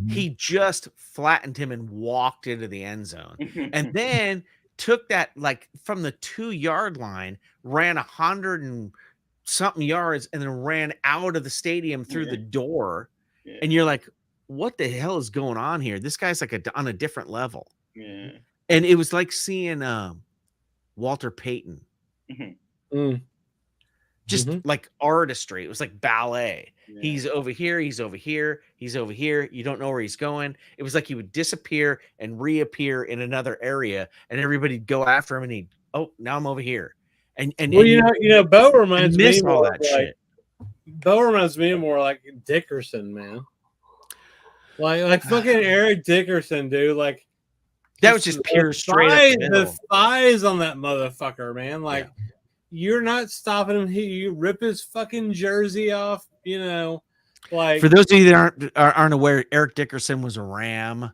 He just flattened him and walked into the end zone, and then took that like from the 2-yard line, ran 100 and something yards, and then ran out of the stadium through the door. And you're like, what the hell is going on here? This guy's like on a different level. Yeah. And it was like seeing Walter Payton. Just like artistry. It was like ballet. Yeah. He's over here. He's over here. He's over here. You don't know where he's going. It was like he would disappear and reappear in another area, and everybody'd go after him. And now I'm over here. And well, you know, Bo reminds me all that shit. Bo reminds me more like Dickerson, man. Like fucking Eric Dickerson, dude. Like That was just pure straight up the middle. The thighs on that motherfucker, man. Like, you're not stopping him. You rip his fucking jersey off, you know. Like, for those of you that aren't aware, Eric Dickerson was a Ram,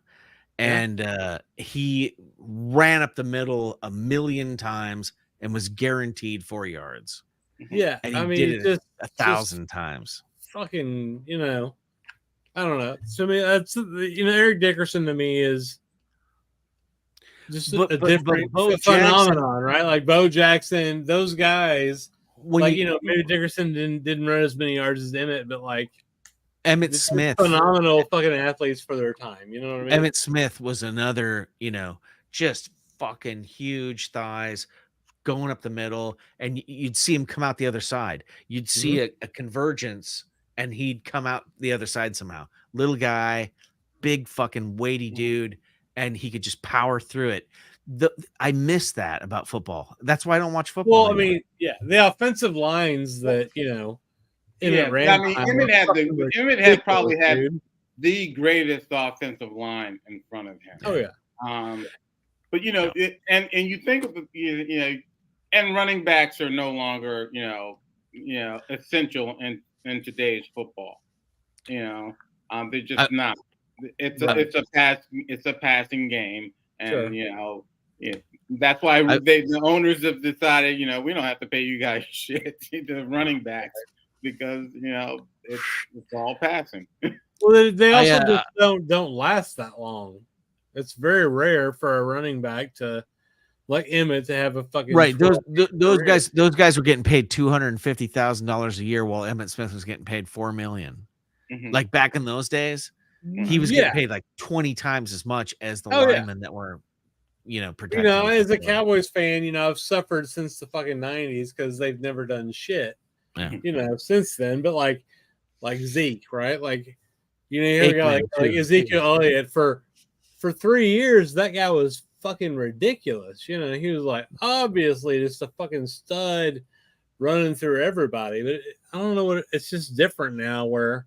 and he ran up the middle 1,000,000 times and was guaranteed 4 yards. Yeah, and he I mean, did it just 1,000 times. Fucking, you know, I don't know. To me, that's, you know, Eric Dickerson to me is just a different Bo phenomenon, Jackson, right? Like Bo Jackson, those guys. When like, you know, maybe Dickerson didn't run as many yards as Emmett, but like Emmett Smith, phenomenal fucking athletes for their time. You know what I mean? Emmett Smith was another, you know, just fucking huge thighs going up the middle, and you'd see him come out the other side. You'd see a convergence, and he'd come out the other side somehow. Little guy, big fucking weighty dude, and he could just power through it. I miss that about football. That's why I don't watch football Well, anymore. I mean, yeah, the offensive lines that, you know, Emmett had probably had the greatest offensive line in front of him. Oh yeah. But you know, and you think of you know, and running backs are no longer you know essential in today's football. You know, they're just not. It's a passing game, and you know, that's why the owners have decided, you know, we don't have to pay you guys shit to running backs because you know it's all passing. Well, they also just don't last that long. It's very rare for a running back to, like Emmett, to have a fucking those guys were getting paid $250,000 a year, while Emmett Smith was getting paid $4 million. Like back in those days, he was getting paid like 20 times as much as the linemen that were, you know, protecting. You know, as a Cowboys fan, you know, I've suffered since the fucking 90s because they've never done shit. Yeah. You know, since then, but like Zeke, right? Like, you know, here we go, like Ezekiel Elliott for 3 years, that guy was fucking ridiculous. You know, he was like obviously just a fucking stud running through everybody. But I don't know what it's just different now where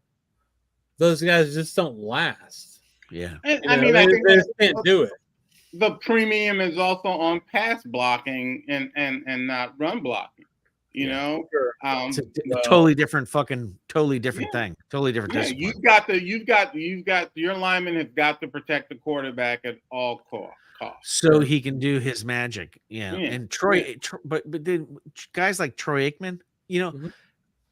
those guys just don't last. Yeah. And, I mean, they just can't do it. The premium is also on pass blocking and not run blocking. You know, it's a totally different thing. Totally different discipline. You've got your lineman has got to protect the quarterback at all costs, so he can do his magic. And Troy, but then guys like Troy Aikman, you know,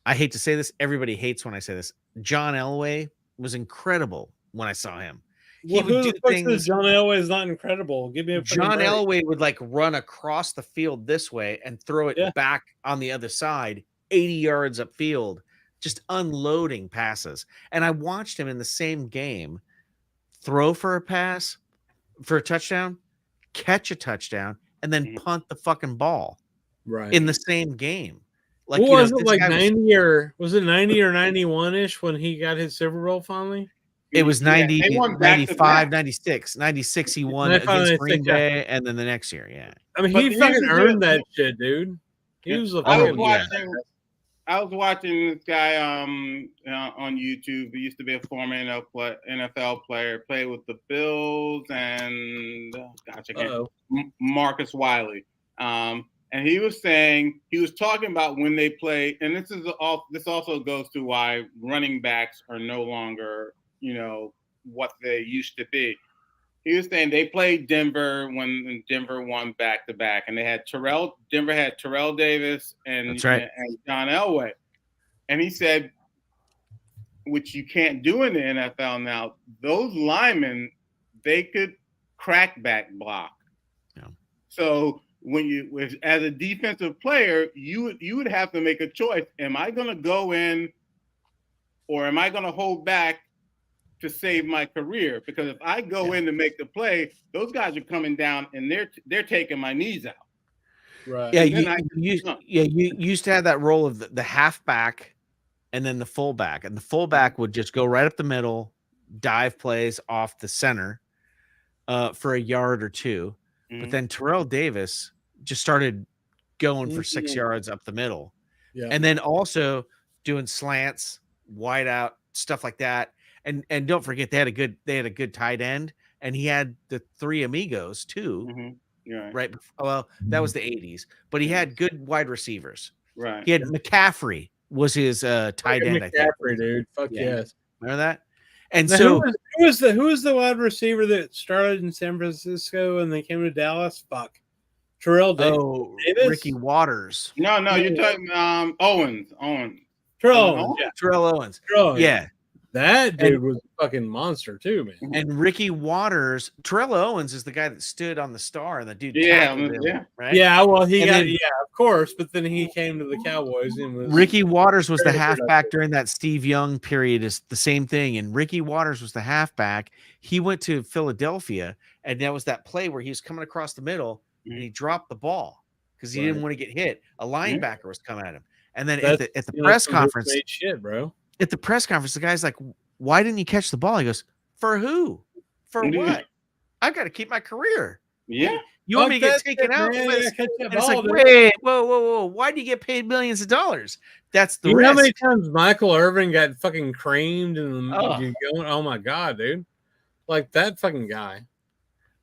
I hate to say this, everybody hates when I say this. John Elway was incredible when I saw him. He would do things. John Elway is not incredible. Give me a John Elway would like run across the field this way and throw it back on the other side, 80 yards upfield, just unloading passes. And I watched him in the same game throw for a pass, for a touchdown, catch a touchdown, and then punt the fucking ball in the same game. Like, what was it, like 90 or was it 90 or 91-ish when he got his Super Bowl finally? It was 90, 95, 96. 96 he won against Green Bay, and then the next year, I mean, he fucking earned that shit, dude. He was a I was watching this guy on YouTube. He used to be a former NFL player, played with the Bills and Marcus Wiley. And he was saying, he was talking about when they play, and this also goes to why running backs are no longer, you know, what they used to be. He was saying they played Denver when Denver won back-to-back, and they had Denver had Terrell Davis and John Elway. And he said, which you can't do in the NFL now, those linemen, they could crack back block. Yeah. So as a defensive player, you would have to make a choice. Am I going to go in or am I going to hold back to save my career? Because if I go in to make the play, those guys are coming down and they're taking my knees out. Right. Yeah, you used to have that role of the halfback and then the fullback. And the fullback would just go right up the middle, dive plays off the center for a yard or two. But then Terrell Davis just started going for 6 yards up the middle. Yeah. And then also doing slants, wide out, stuff like that. And don't forget they had a good tight end, and he had the Three Amigos too. Right. Well, that was the 80s, but he had good wide receivers. Right. He had McCaffrey was his tight end. I think. McCaffrey, dude. Fuck yes. Remember that? And now, so who was the wide receiver that started in San Francisco and they came to Dallas? Fuck. Terrell Davis. Ricky Waters. No, you're talking Owens. Terrell Owens. Yeah. That dude was a fucking monster too, man. And Ricky Waters, Terrell Owens is the guy that stood on the star and the dude tackled him, right? Yeah, well, of course, but then he came to the Cowboys and was Ricky Waters was the halfback during that Steve Young period. Is the same thing, and Ricky Waters was the halfback. He went to Philadelphia, and that was that play where he was coming across the middle and he dropped the ball because he didn't want to get hit. A linebacker was coming at him, and then at the press conference, bro. At the press conference, the guy's like, "Why didn't you catch the ball?" He goes, "For who? For what? I've got to keep my career." Yeah. You want me to get taken out? It's like, wait, whoa. Why do you get paid millions of dollars? That's the risk. You know how many times Michael Irvin got fucking creamed and oh my god, dude. Like that fucking guy.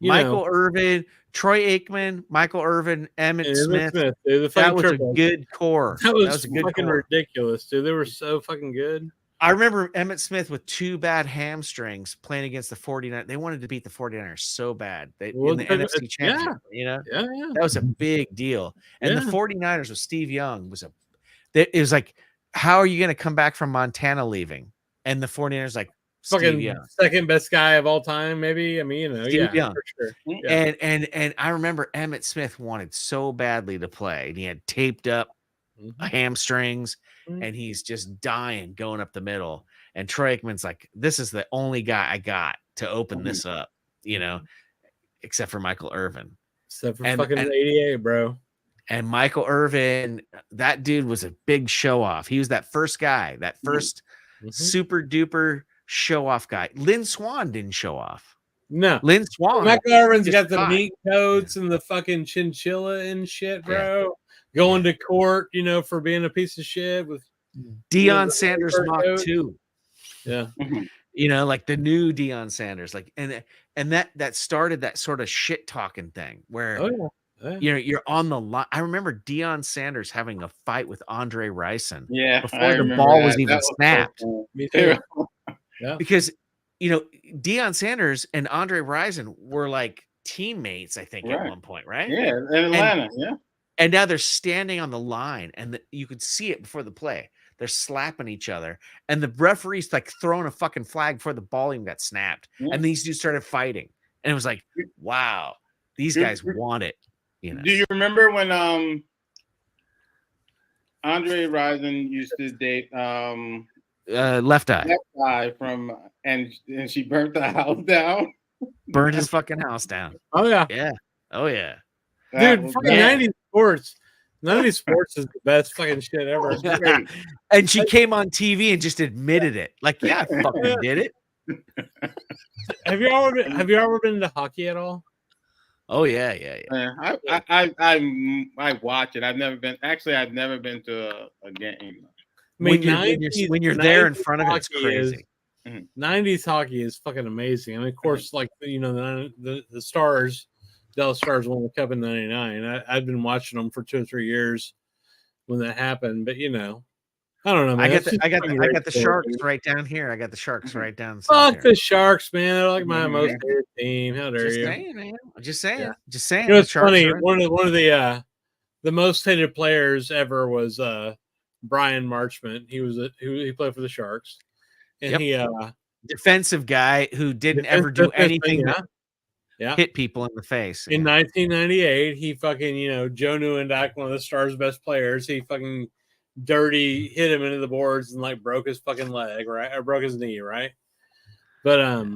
Michael Irvin, Troy Aikman, Michael Irvin, Emmett Smith. Dude, that was a good core. That was a good fucking ridiculous, dude. They were so fucking good. I remember Emmett Smith with 2 bad hamstrings playing against the 49ers. They wanted to beat the 49ers so bad. In the NFC Championship, that was a big deal. And the 49ers with Steve Young it was like, how are you going to come back from Montana leaving? And the 49ers like, fucking second best guy of all time, maybe. I mean, Steve Young. For sure. Yeah. And I remember Emmett Smith wanted so badly to play, and he had taped up hamstrings, and he's just dying going up the middle. And Troy Aikman's like, "This is the only guy I got to open this up, except for Michael Irvin, except for fucking 88, bro." And Michael Irvin, that dude was a big show off. He was that first guy, that first super duper show off guy. Lynn Swan didn't show off. No, Lynn Swan. Michael Irvin's got the meat coats and the fucking chinchilla and shit, bro. Going to court, for being a piece of shit with Deion Sanders Mach 2. Yeah. Like the new Deion Sanders, like, and that started that sort of shit talking thing where you're on the line. I remember Deion Sanders having a fight with Andre Rison before the ball was even snapped. Me too. Yeah. Because Deion Sanders and Andre Rison were like teammates, I think, at one point, right? Yeah, in Atlanta, And now they're standing on the line, and you could see it before the play. They're slapping each other, and the referee's like throwing a fucking flag before the ball even got snapped. And these two started fighting, and it was like, wow, these guys want it. Do you remember when Andre Rison used to date Left Eye from and she burnt the house down? Burned his fucking house down. Oh yeah. Yeah. Oh yeah. Dude, fucking 90s sports. 90s sports is the best fucking shit ever. And she came on TV and just admitted it. Like, yeah, I fucking did it. Have you ever been into hockey at all? Oh yeah. I watch it. I've never been to a game. I mean, when you're there in front of it, it's crazy. 90s hockey is fucking amazing. I mean, of course, like the Stars, Dallas Stars won the Cup in '99. I'd been watching them for 2 or 3 years when that happened, but I don't know. Man. I got the Sharks right down here. I got the Sharks right down. Fuck the Sharks, man. They're like my most favorite team. How dare you? Saying, man. Just saying. Just saying. It's funny. One of the most hated players ever was Brian Marchment. He played for the Sharks, and he defensive guy who didn't ever do anything. Hit people in the face. In 1998, he fucking Joe Neuendak, one of the Stars' best players. He fucking dirty hit him into the boards and like broke his fucking leg, right? Or broke his knee, right? But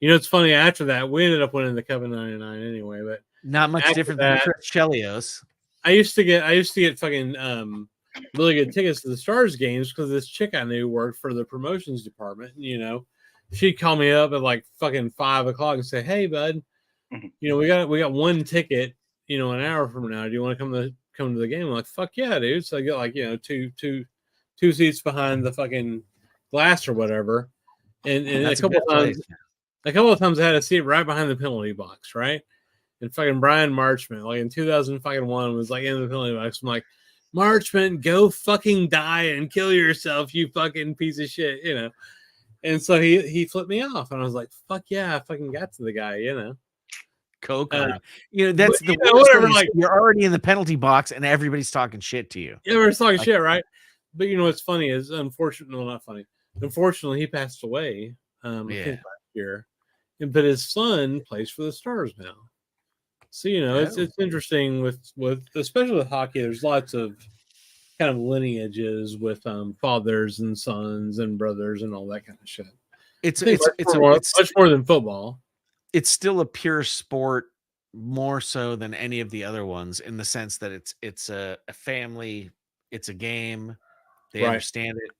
it's funny. After that, we ended up winning the Cup in '99 anyway. But not much different than Chris Chelios. I used to get fucking really good tickets to the Stars games because this chick I knew worked for the promotions department. She'd call me up at like fucking 5 o'clock and say, "Hey, bud, we got one ticket, an hour from now. Do you want to come to the game?" I'm like, "Fuck yeah, dude!" So I get like two seats behind the fucking glass or whatever, and a couple times. A couple of times I had to see it right behind the penalty box, right? And fucking Brian Marchment, like in 2001, was like in the penalty box. I'm like, Marchment, go fucking die and kill yourself, you fucking piece of shit, you know. And so he flipped me off, and I was like, fuck yeah, I fucking got to the guy, you know. Coke on him. You know, that's the worst whatever, thing. like, You're already in the penalty box, and everybody's talking shit to you. Yeah, we're talking shit, right? But you know what's funny is, unfortunately, not funny. Unfortunately, he passed away. I think last year, but his son plays for the Stars now. So you know, it's interesting with especially with hockey. There's lots of kind of lineages with fathers and sons and brothers and all that kind of shit. It's much more than football. It's still a pure sport, more so than any of the other ones, in the sense that it's a family, it's a game. They understand it.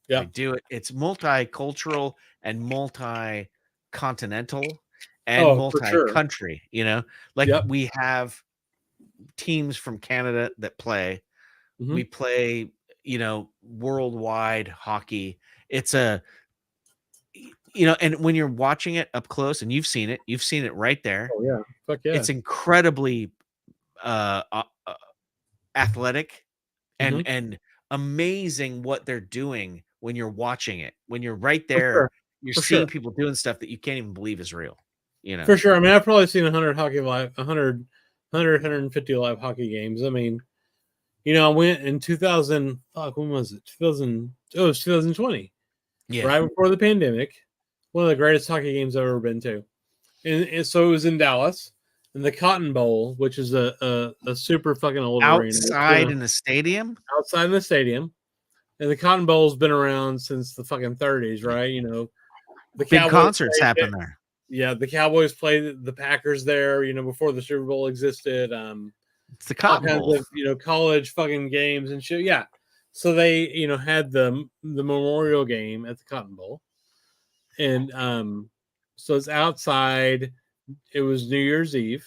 They do it. It's multicultural and multi-continental and multi-country. You know, like we have teams from Canada that play. Mm-hmm. We play, you know, worldwide hockey. It's a, you know, and when you're watching it up close, and you've seen it right there. Oh yeah, fuck yeah! It's incredibly athletic and amazing what they're doing when you're watching it. When you're right there, you're seeing people doing stuff that you can't even believe is real. You know, for sure. I mean, I've probably seen 150 live hockey games. I mean, you know, I went in 2000. Fuck, when was it? 2000. Oh, it was 2020. Yeah, right before the pandemic. One of the greatest hockey games I've ever been to, and so it was in Dallas, in the Cotton Bowl, which is a super fucking old outside arena. In the stadium. Outside in the stadium, and the Cotton Bowl's been around since the fucking 30s, right? You know, the big concerts happen there. Yeah, the Cowboys played the Packers there. You know, before the Super Bowl existed. It's the Cotton Bowl. Of, you know, college fucking games and shit. Yeah. So they, you know, had the memorial game at the Cotton Bowl, and so it's outside. It was New Year's Eve,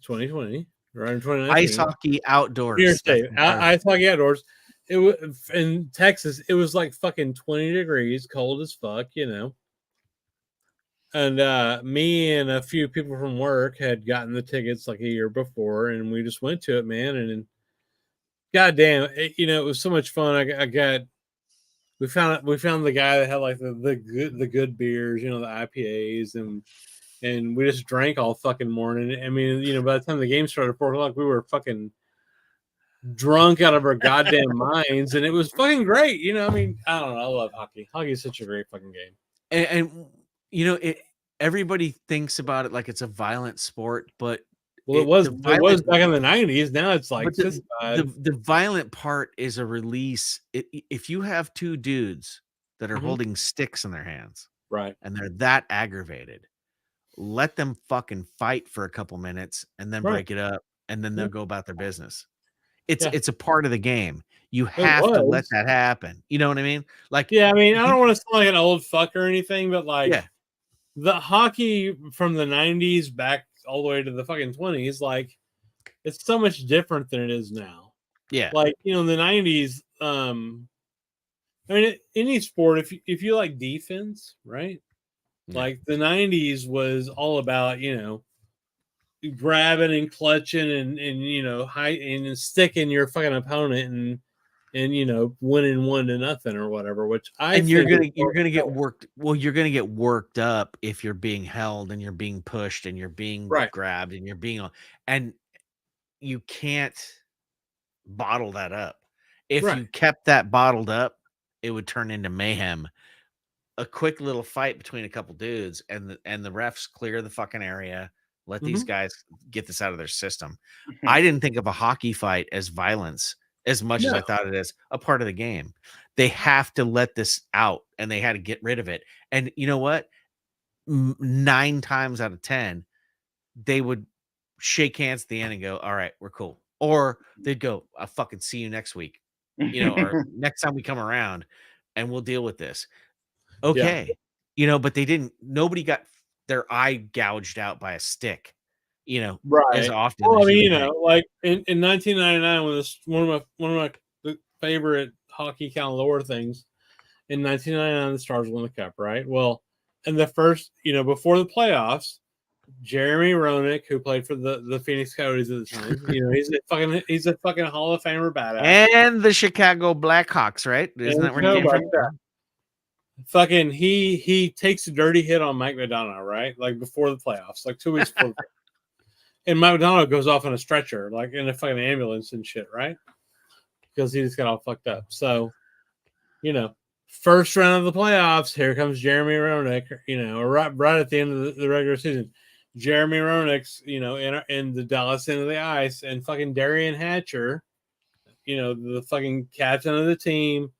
2020, right in 2019. Ice hockey outdoors. New Year's Day, ice hockey outdoors. It was in Texas. It was like fucking 20 degrees, cold as fuck, you know. And me and a few people from work had gotten the tickets like a year before, and we just went to it, man. And goddamn, you know, it was so much fun. We found the guy that had like the good beers, you know, the IPAs, and we just drank all fucking morning. I mean, you know, by the time the game started at 4 o'clock, we were fucking drunk out of our goddamn minds, and it was fucking great. You know, I mean, I don't know, I love hockey. Hockey is such a great fucking game. And you know, everybody thinks about it like it's a violent sport, but it was back in the 90s. Now it's like the violent part is a release. If you have two dudes that are holding sticks in their hands, right, and they're that aggravated, let them fucking fight for a couple minutes and then break it up, and then they'll go about their business. It's a part of the game. You have to let that happen. You know what I mean? Like, yeah, I mean, I don't want to sound like an old fuck or anything, but like, the hockey from the 90s back all the way to the fucking 20s, like, it's so much different than it is now. Yeah, like, you know, in the 90s, I mean, any sport, if you like defense, right? Like the 90s was all about, you know, grabbing and clutching and you know, and sticking your fucking opponent and you know, winning 1-0 or whatever. Which you're gonna get worked. Well, you're gonna get worked up if you're being held and you're being pushed and you're being grabbed and you're being on, and you can't bottle that up. If you kept that bottled up, it would turn into mayhem. A quick little fight between a couple dudes, and the refs clear the fucking area. Let these guys get this out of their system. I didn't think of a hockey fight as violence as much as I thought it is a part of the game. They have to let this out, and they had to get rid of it. And you know what? 9 times out of 10, they would shake hands at the end and go, "All right, we're cool." Or they'd go, "I'll fucking see you next week," you know, or next time we come around, and we'll deal with this. Okay. You know, but they didn't, nobody got their eye gouged out by a stick, you know, as often. Well, as I mean, you think. know, like in 1999, when this one of my favorite hockey kind of lore things, in 1999, the Stars won the cup, right? Well, And the first, before the playoffs, Jeremy Roenick, who played for the Phoenix Coyotes at the time, he's a fucking Hall of Famer badass. And the Chicago Blackhawks, right? Isn't that where he came from? Fucking he takes a dirty hit on Mike Modano, right? Like before the playoffs, like 2 weeks before. And Mike Modano goes off on a stretcher, like in a fucking ambulance and shit, right? Because he just got all fucked up. So, first round of the playoffs, here comes Jeremy Roenick, right at the end of the regular season. Jeremy Roenick's, in the Dallas end of the ice, and fucking Darian Hatcher, the fucking captain of the team,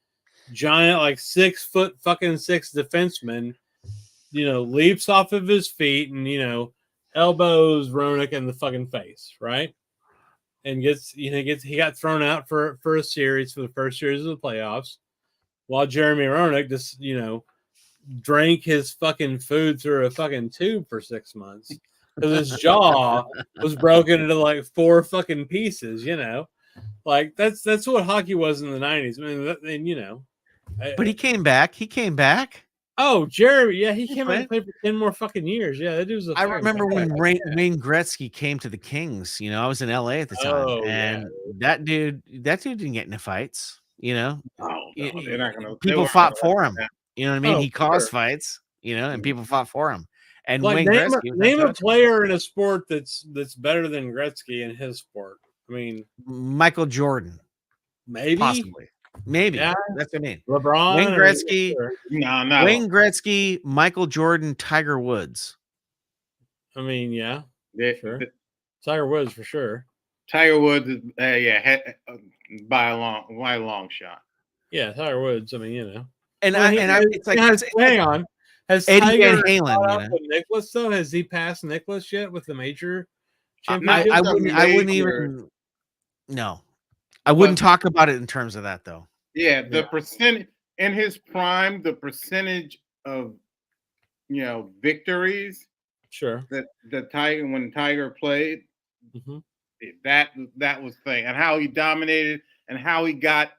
giant, like 6 foot fucking 6 defenseman, leaps off of his feet and, elbows Roenick in the fucking face, right? And he got thrown out for a series, for the first series of the playoffs, while Jeremy Roenick just, drank his fucking food through a fucking tube for 6 months because his jaw was broken into like 4 fucking pieces, like that's what hockey was in the 90s. I mean, but he came back. Oh, Jeremy, yeah, he came back and played for 10 more fucking years. Yeah, that dude was I remember when Wayne Gretzky came to the Kings. I was in LA at the time, and that dude didn't get into fights. No, they're not gonna. People fought for him. You know what I mean? Oh, he caused fights. And people fought for him. And like, Wayne Gretzky. Name a player in a sport that's better than Gretzky in his sport. I mean, Michael Jordan, maybe, possibly, maybe. Yeah. That's what I mean. LeBron, Wayne Gretzky, no. Wayne Gretzky, Michael Jordan, Tiger Woods. I mean, yeah, sure. Tiger Woods for sure. Tiger Woods is by a long shot. Yeah, Tiger Woods. I mean, And it's like, hang on. Has Eddie Tiger Van Halen, with Nicholas though? Has he passed Nicholas yet with the major championship? I wouldn't even. No, I wouldn't talk about it in terms of that though. Yeah, the percentage in his prime, the percentage of victories. Sure. That when Tiger played, that was the thing, and how he dominated, and how he got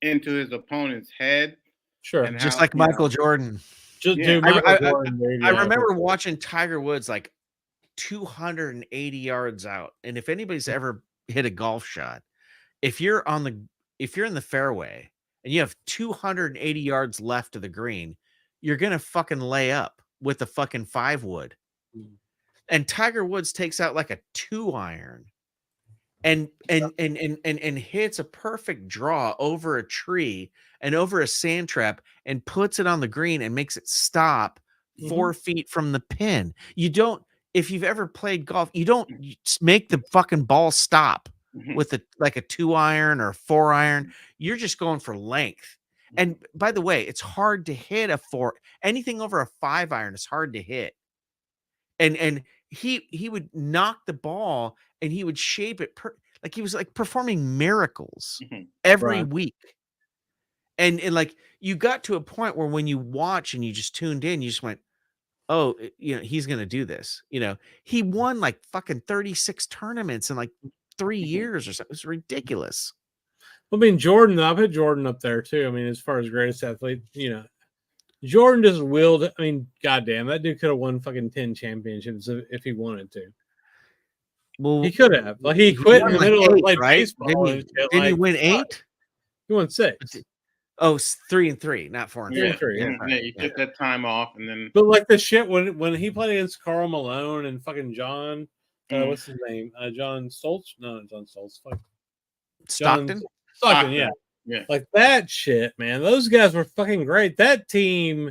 into his opponent's head. Sure. And just like Michael Jordan. I remember watching Tiger Woods like 280 yards out. And if anybody's ever hit a golf shot, if you're in the fairway and you have 280 yards left of the green, you're gonna fucking lay up with a fucking 5-wood. And Tiger Woods takes out like a 2-iron and hits a perfect draw over a tree and over a sand trap and puts it on the green and makes it stop 4 feet from the pin. If you've ever played golf, you don't make the fucking ball stop with a 2-iron or a 4-iron. You're just going for length. And by the way, it's hard to hit anything over a 5-iron is hard to hit. And he would knock the ball and he would shape it like he was like performing miracles every week. And like you got to a point where when you watch and you just tuned in, you just went, oh, he's going to do this. He won like fucking 36 tournaments in like 3 years or something. It was ridiculous. I mean, Jordan, I've had Jordan up there too. I mean, as far as greatest athlete, Jordan just willed. I mean, goddamn, that dude could have won fucking 10 championships if he wanted to. Well, he could have. Like he quit in the middle of like baseball. Didn't he win 8? He won 6. Oh, 3 and 3, not 4 and 3. 3. Yeah, you took that time off, and then. But like the shit when he played against Karl Malone and fucking John, what's his name? John Stoltz? No, not John Stoltz. Fuck. Stockton. Stockton, yeah. Like that shit, man. Those guys were fucking great. That team,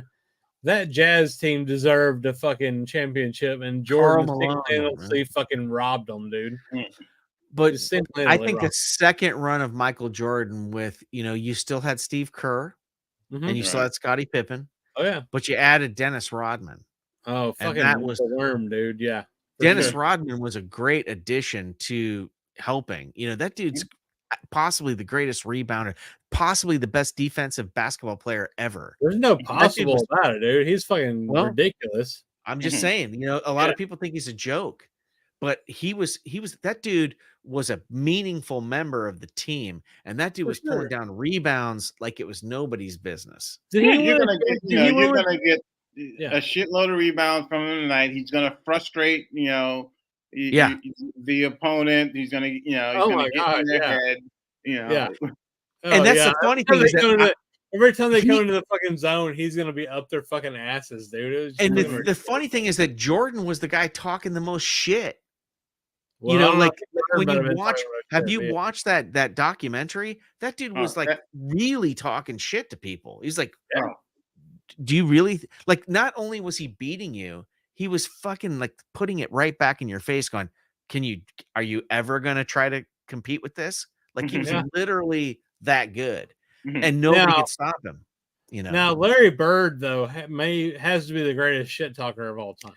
that Jazz team, deserved a fucking championship, and Jordan single-handedly fucking robbed them, dude. But I think the second run of Michael Jordan with, you still had Steve Kerr and you still had Scottie Pippen. Oh, yeah. But you added Dennis Rodman. Oh, fucking that was the worm, dude. Yeah. Dennis Rodman was a great addition to helping. That dude's possibly the greatest rebounder, possibly the best defensive basketball player ever. There's no possible about it, dude. He's fucking ridiculous. I'm just saying, a lot of people think he's a joke. But that dude was a meaningful member of the team, and that dude was pulling down rebounds like it was nobody's business. You're gonna a shitload of rebounds from him tonight. He's going to frustrate, the opponent. He's going to, he's going to get in their head, Yeah. Oh, and that's the funny thing is that every time they come into the fucking zone, he's going to be up their fucking asses, dude. And the funny thing is that Jordan was the guy talking the most shit. Well, like when you watch, have you watched that documentary? That dude was like really talking shit to people. He's like, do you really like? Not only was he beating you, he was fucking like putting it right back in your face, going, are you ever gonna try to compete with this? Like he was literally that good, and nobody could stop him. Now Larry Bird though has to be the greatest shit talker of all time.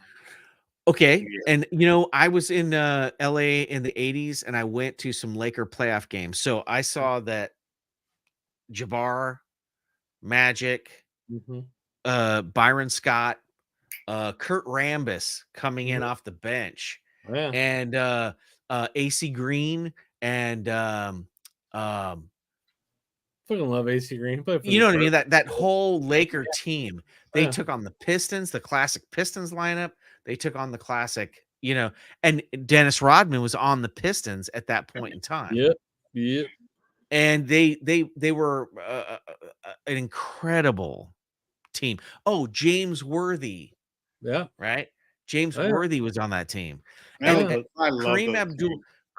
Okay. And, I was in LA in the 80s and I went to some Laker playoff games. So I saw that Jabbar, Magic, Byron Scott, Kurt Rambis coming in off the bench, and AC Green and fucking love AC Green. You know what I mean? That whole Laker team, they took on the Pistons, the classic Pistons lineup. They took on the classic, and Dennis Rodman was on the Pistons at that point in time. Yep. And they were an incredible team. Oh, James Worthy. Yeah. Right. James Worthy was on that team. I And love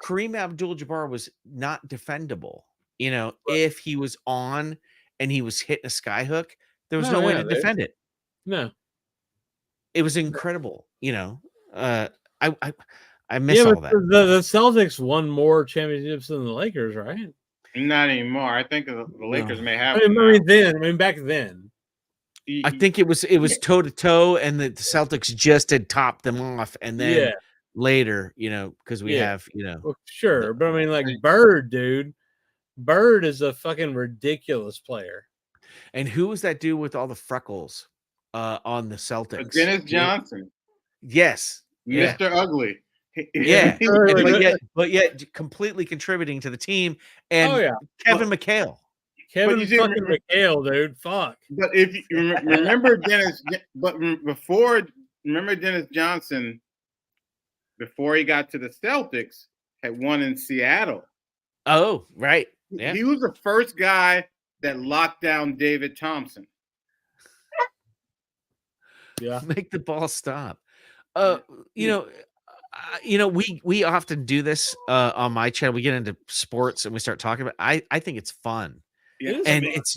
Kareem Abdul-Jabbar was not defendable. If he was on and he was hitting a sky hook, there was no way to defend it. No. It was incredible. I miss all that. The Celtics won more championships than the Lakers, right? Not anymore. I think the Lakers may have. Back then. I think it was toe to toe, and the Celtics just had topped them off, and then later, because we have, well, sure, but I mean, like Bird, dude. Bird is a fucking ridiculous player. And who was that dude with all the freckles on the Celtics? Dennis Johnson. Yes. Mr. Ugly. Yeah. but yet completely contributing to the team. And Kevin McHale. Kevin fucking McHale, dude. Fuck. But if you remember Dennis, remember Dennis Johnson, before he got to the Celtics, had won in Seattle. Oh, right. Yeah. He was the first guy that locked down David Thompson. Yeah. Make the ball stop. We often do this on my channel. We get into sports and we start talking about I think it's fun. Yeah. And it's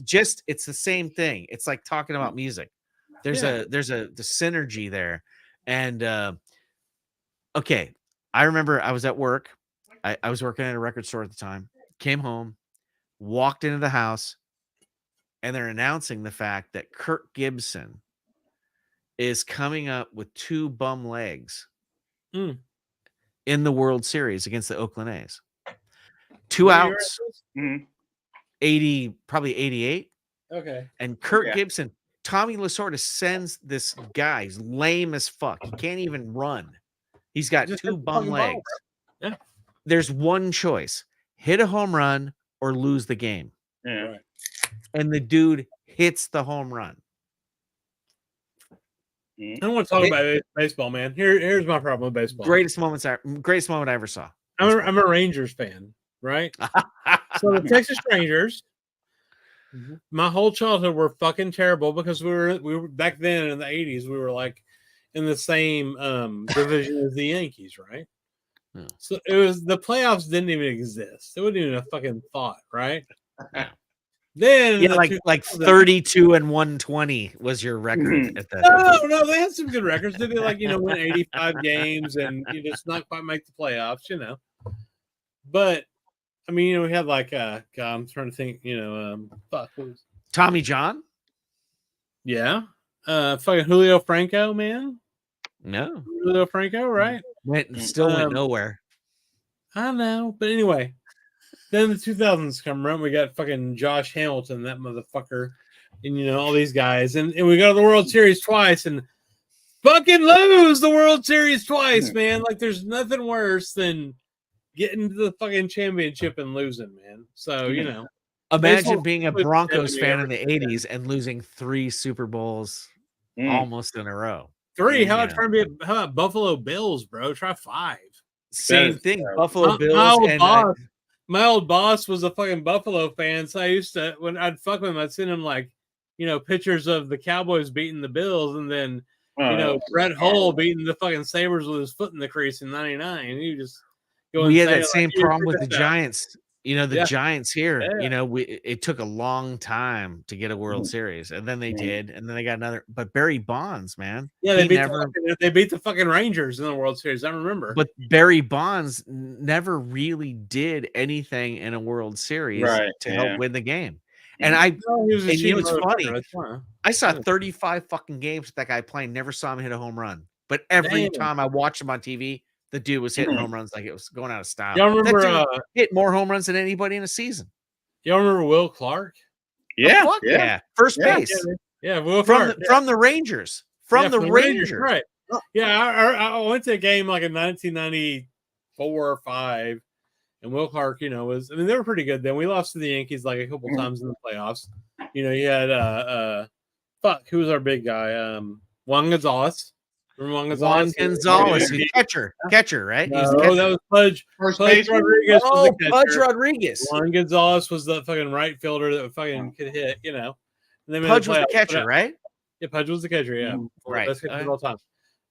the same thing. It's like talking about music. There's the synergy there. And okay. I remember I was at work. I was working at a record store at the time, came home, walked into the house, and they're announcing the fact that Kirk Gibson is coming up with 2 bum legs in the World Series against the Oakland A's. 2 outs, 80, probably 88. Okay. And Kirk Gibson, Tommy Lasorda sends this guy, he's lame as fuck. He can't even run. He's got 2 bum legs. Yeah. There's one choice: hit a home run or lose the game. Yeah. Right. And the dude hits the home run. I don't want to talk about baseball, man. Here's my problem with baseball. Greatest moment I ever saw. I'm a Rangers fan, right? So the Texas Rangers, my whole childhood were fucking terrible because we were back then in the 80s, we were like in the same division as the Yankees, right? So it was the playoffs didn't even exist. It wasn't even a fucking thought, right? Then like 32 and 120 was your record at that. No, they had some good records. They did win 85 games and just not quite make the playoffs, But I mean, we had God, I'm trying to think, Tommy John. Yeah. Fucking Julio Franco, man. No. Julio Franco, right? Went nowhere. I know. But anyway, then the 2000s come around. We got fucking Josh Hamilton, that motherfucker, and all these guys. And we go to the World Series twice and fucking lose the World Series twice, man. Like there's nothing worse than getting to the fucking championship and losing, man. So, Imagine being a Broncos fan in the 80s and losing 3 Super Bowls almost in a row. 3. How about Buffalo Bills, bro? Try 5. Same thing. Buffalo Bills and my old boss was a fucking Buffalo fan, so I used to, when I'd fuck with him, I'd send him like, pictures of the Cowboys beating the Bills, and then Brett Hull beating the fucking Sabres with his foot in the crease in '99. And you just we had that same problem with the Giants. The Giants here. It took a long time to get a World Series, and then they did, and then they got another. But Barry Bonds, man, they beat the fucking Rangers in the World Series. I remember. But Barry Bonds never really did anything in a World Series to help win the game. And it's funny. I saw 35 fucking games with that guy playing. Never saw him hit a home run. But every time I watched him on TV, the dude was hitting home runs like it was going out of style. Y'all remember hit more home runs than anybody in a season. Y'all remember Will Clark? Yeah. First base. Yeah, Will Clark. From the Rangers. From the Rangers. Right. Yeah, I went to a game like in 1994 or 5, and Will Clark, they were pretty good then. We lost to the Yankees like a couple times in the playoffs. You had who was our big guy? Juan Gonzalez. Remember Juan Gonzalez, catcher, right? No, that was Pudge. Pudge Rodriguez was the catcher. Pudge Rodriguez. Juan Gonzalez was the fucking right fielder that fucking could hit, And then Pudge was the catcher, right? Yeah, Pudge was the catcher, yeah. Right. Best catcher of all time.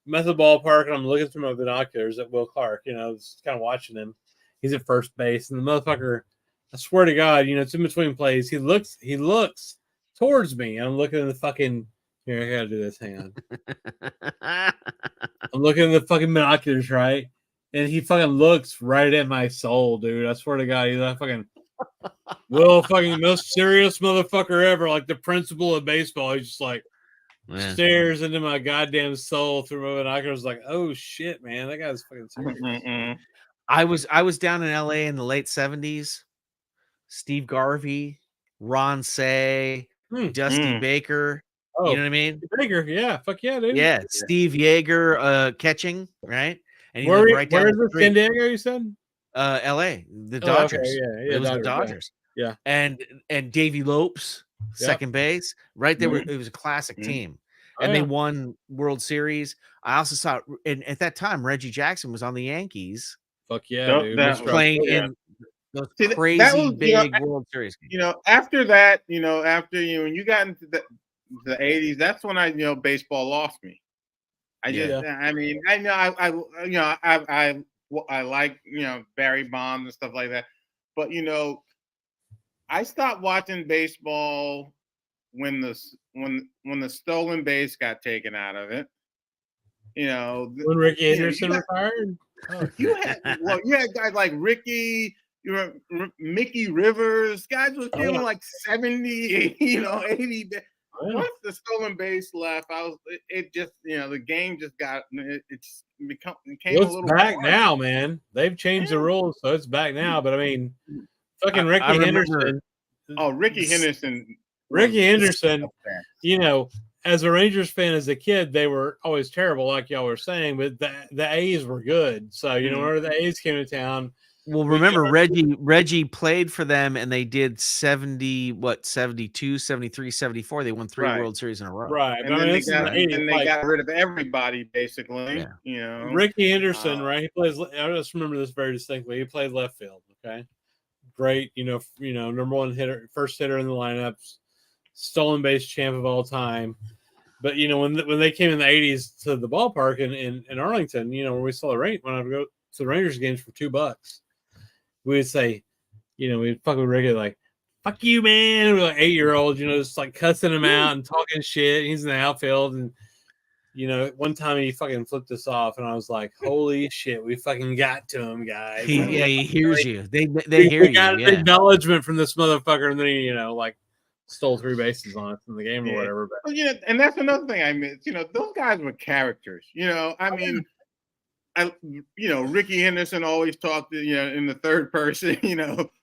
I'm at the ballpark, and I'm looking through my binoculars at Will Clark, just kind of watching him. He's at first base, and the motherfucker, I swear to God, it's in between plays. He looks towards me, and I'm looking at the fucking. Here, I gotta do this. Hang on. I'm looking at the fucking binoculars, right? And he fucking looks right at my soul, dude. I swear to God, he's like fucking Will, fucking the most serious motherfucker ever, like the principal of baseball. He's just like stares into my goddamn soul through my binoculars, like, oh shit, man, that guy's fucking serious. I was down in LA in the late 70s. Steve Garvey, Ron Say, Dusty Baker. Oh, you know what I mean? Baker, yeah, fuck yeah, dude. Yeah, Steve Yeager catching, right? And he lived right down the street. San Diego, you said? LA, the Dodgers. Okay. Yeah, it was the Dodgers. Yeah. And Davey Lopes, second base, right there. It was a classic team. And they won World Series. I also saw, and at that time, Reggie Jackson was on the Yankees. Fuck yeah, dude. Was playing in those crazy big World Series games. After that, when you got into the 80s, that's when baseball lost me. I like Barry Bonds and stuff like that, but I stopped watching baseball when the stolen base got taken out of it. When Ricky Henderson retired. You had guys like Ricky, Mickey Rivers, guys was feeling like 70, 80. Once the stolen base left, the game just got became a little back hard. now, man. They've changed the rules, so it's back now. But I mean, fucking Ricky Henderson. Oh, Ricky Henderson. Ricky Henderson, as a Rangers fan as a kid, they were always terrible, like y'all were saying, but the A's were good. So, whenever the A's came to town. Well, remember Reggie played for them, and they did 72, 73, 74. They won 3 World Series in a row. Right. And then they got rid of everybody, basically. Ricky Henderson, right? He plays. I just remember this very distinctly. He played left field. Okay. Great. Number 1 hitter, first hitter in the lineup, stolen base champ of all time. But when they came in the 80s to the ballpark in Arlington, when we saw when I would go to the Rangers games for $2, we would say, we'd fuck with Ricky like, fuck you, man. And we're like 8-year-olds, just like cussing him out and talking shit. He's in the outfield, and one time he fucking flipped us off, and I was like, holy shit, we fucking got to him, guys. He hears you. They hear you. Got an acknowledgement from this motherfucker, and then he stole 3 bases on us in the game or whatever. But and that's another thing I miss. Those guys were characters. Ricky Henderson always talked in the third person.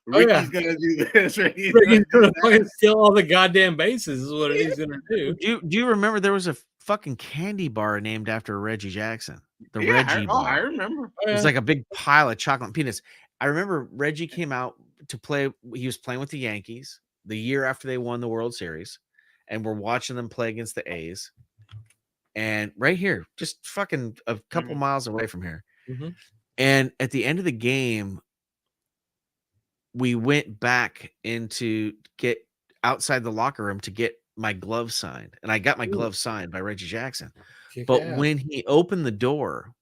Ricky's gonna do this. Ricky's gonna fucking steal all the goddamn bases. Is what he's gonna do. Do you remember there was a fucking candy bar named after Reggie Jackson? The Reggie bar. I remember. It was like a big pile of chocolate peanuts. I remember Reggie came out to play. He was playing with the Yankees the year after they won the World Series, and we're watching them play against the A's. and right here, just fucking a couple miles away from here. Mm-hmm. And at the end of the game, we went back into get outside the locker room to get my glove signed, and I got my glove signed by Reggie Jackson. But when he opened the door,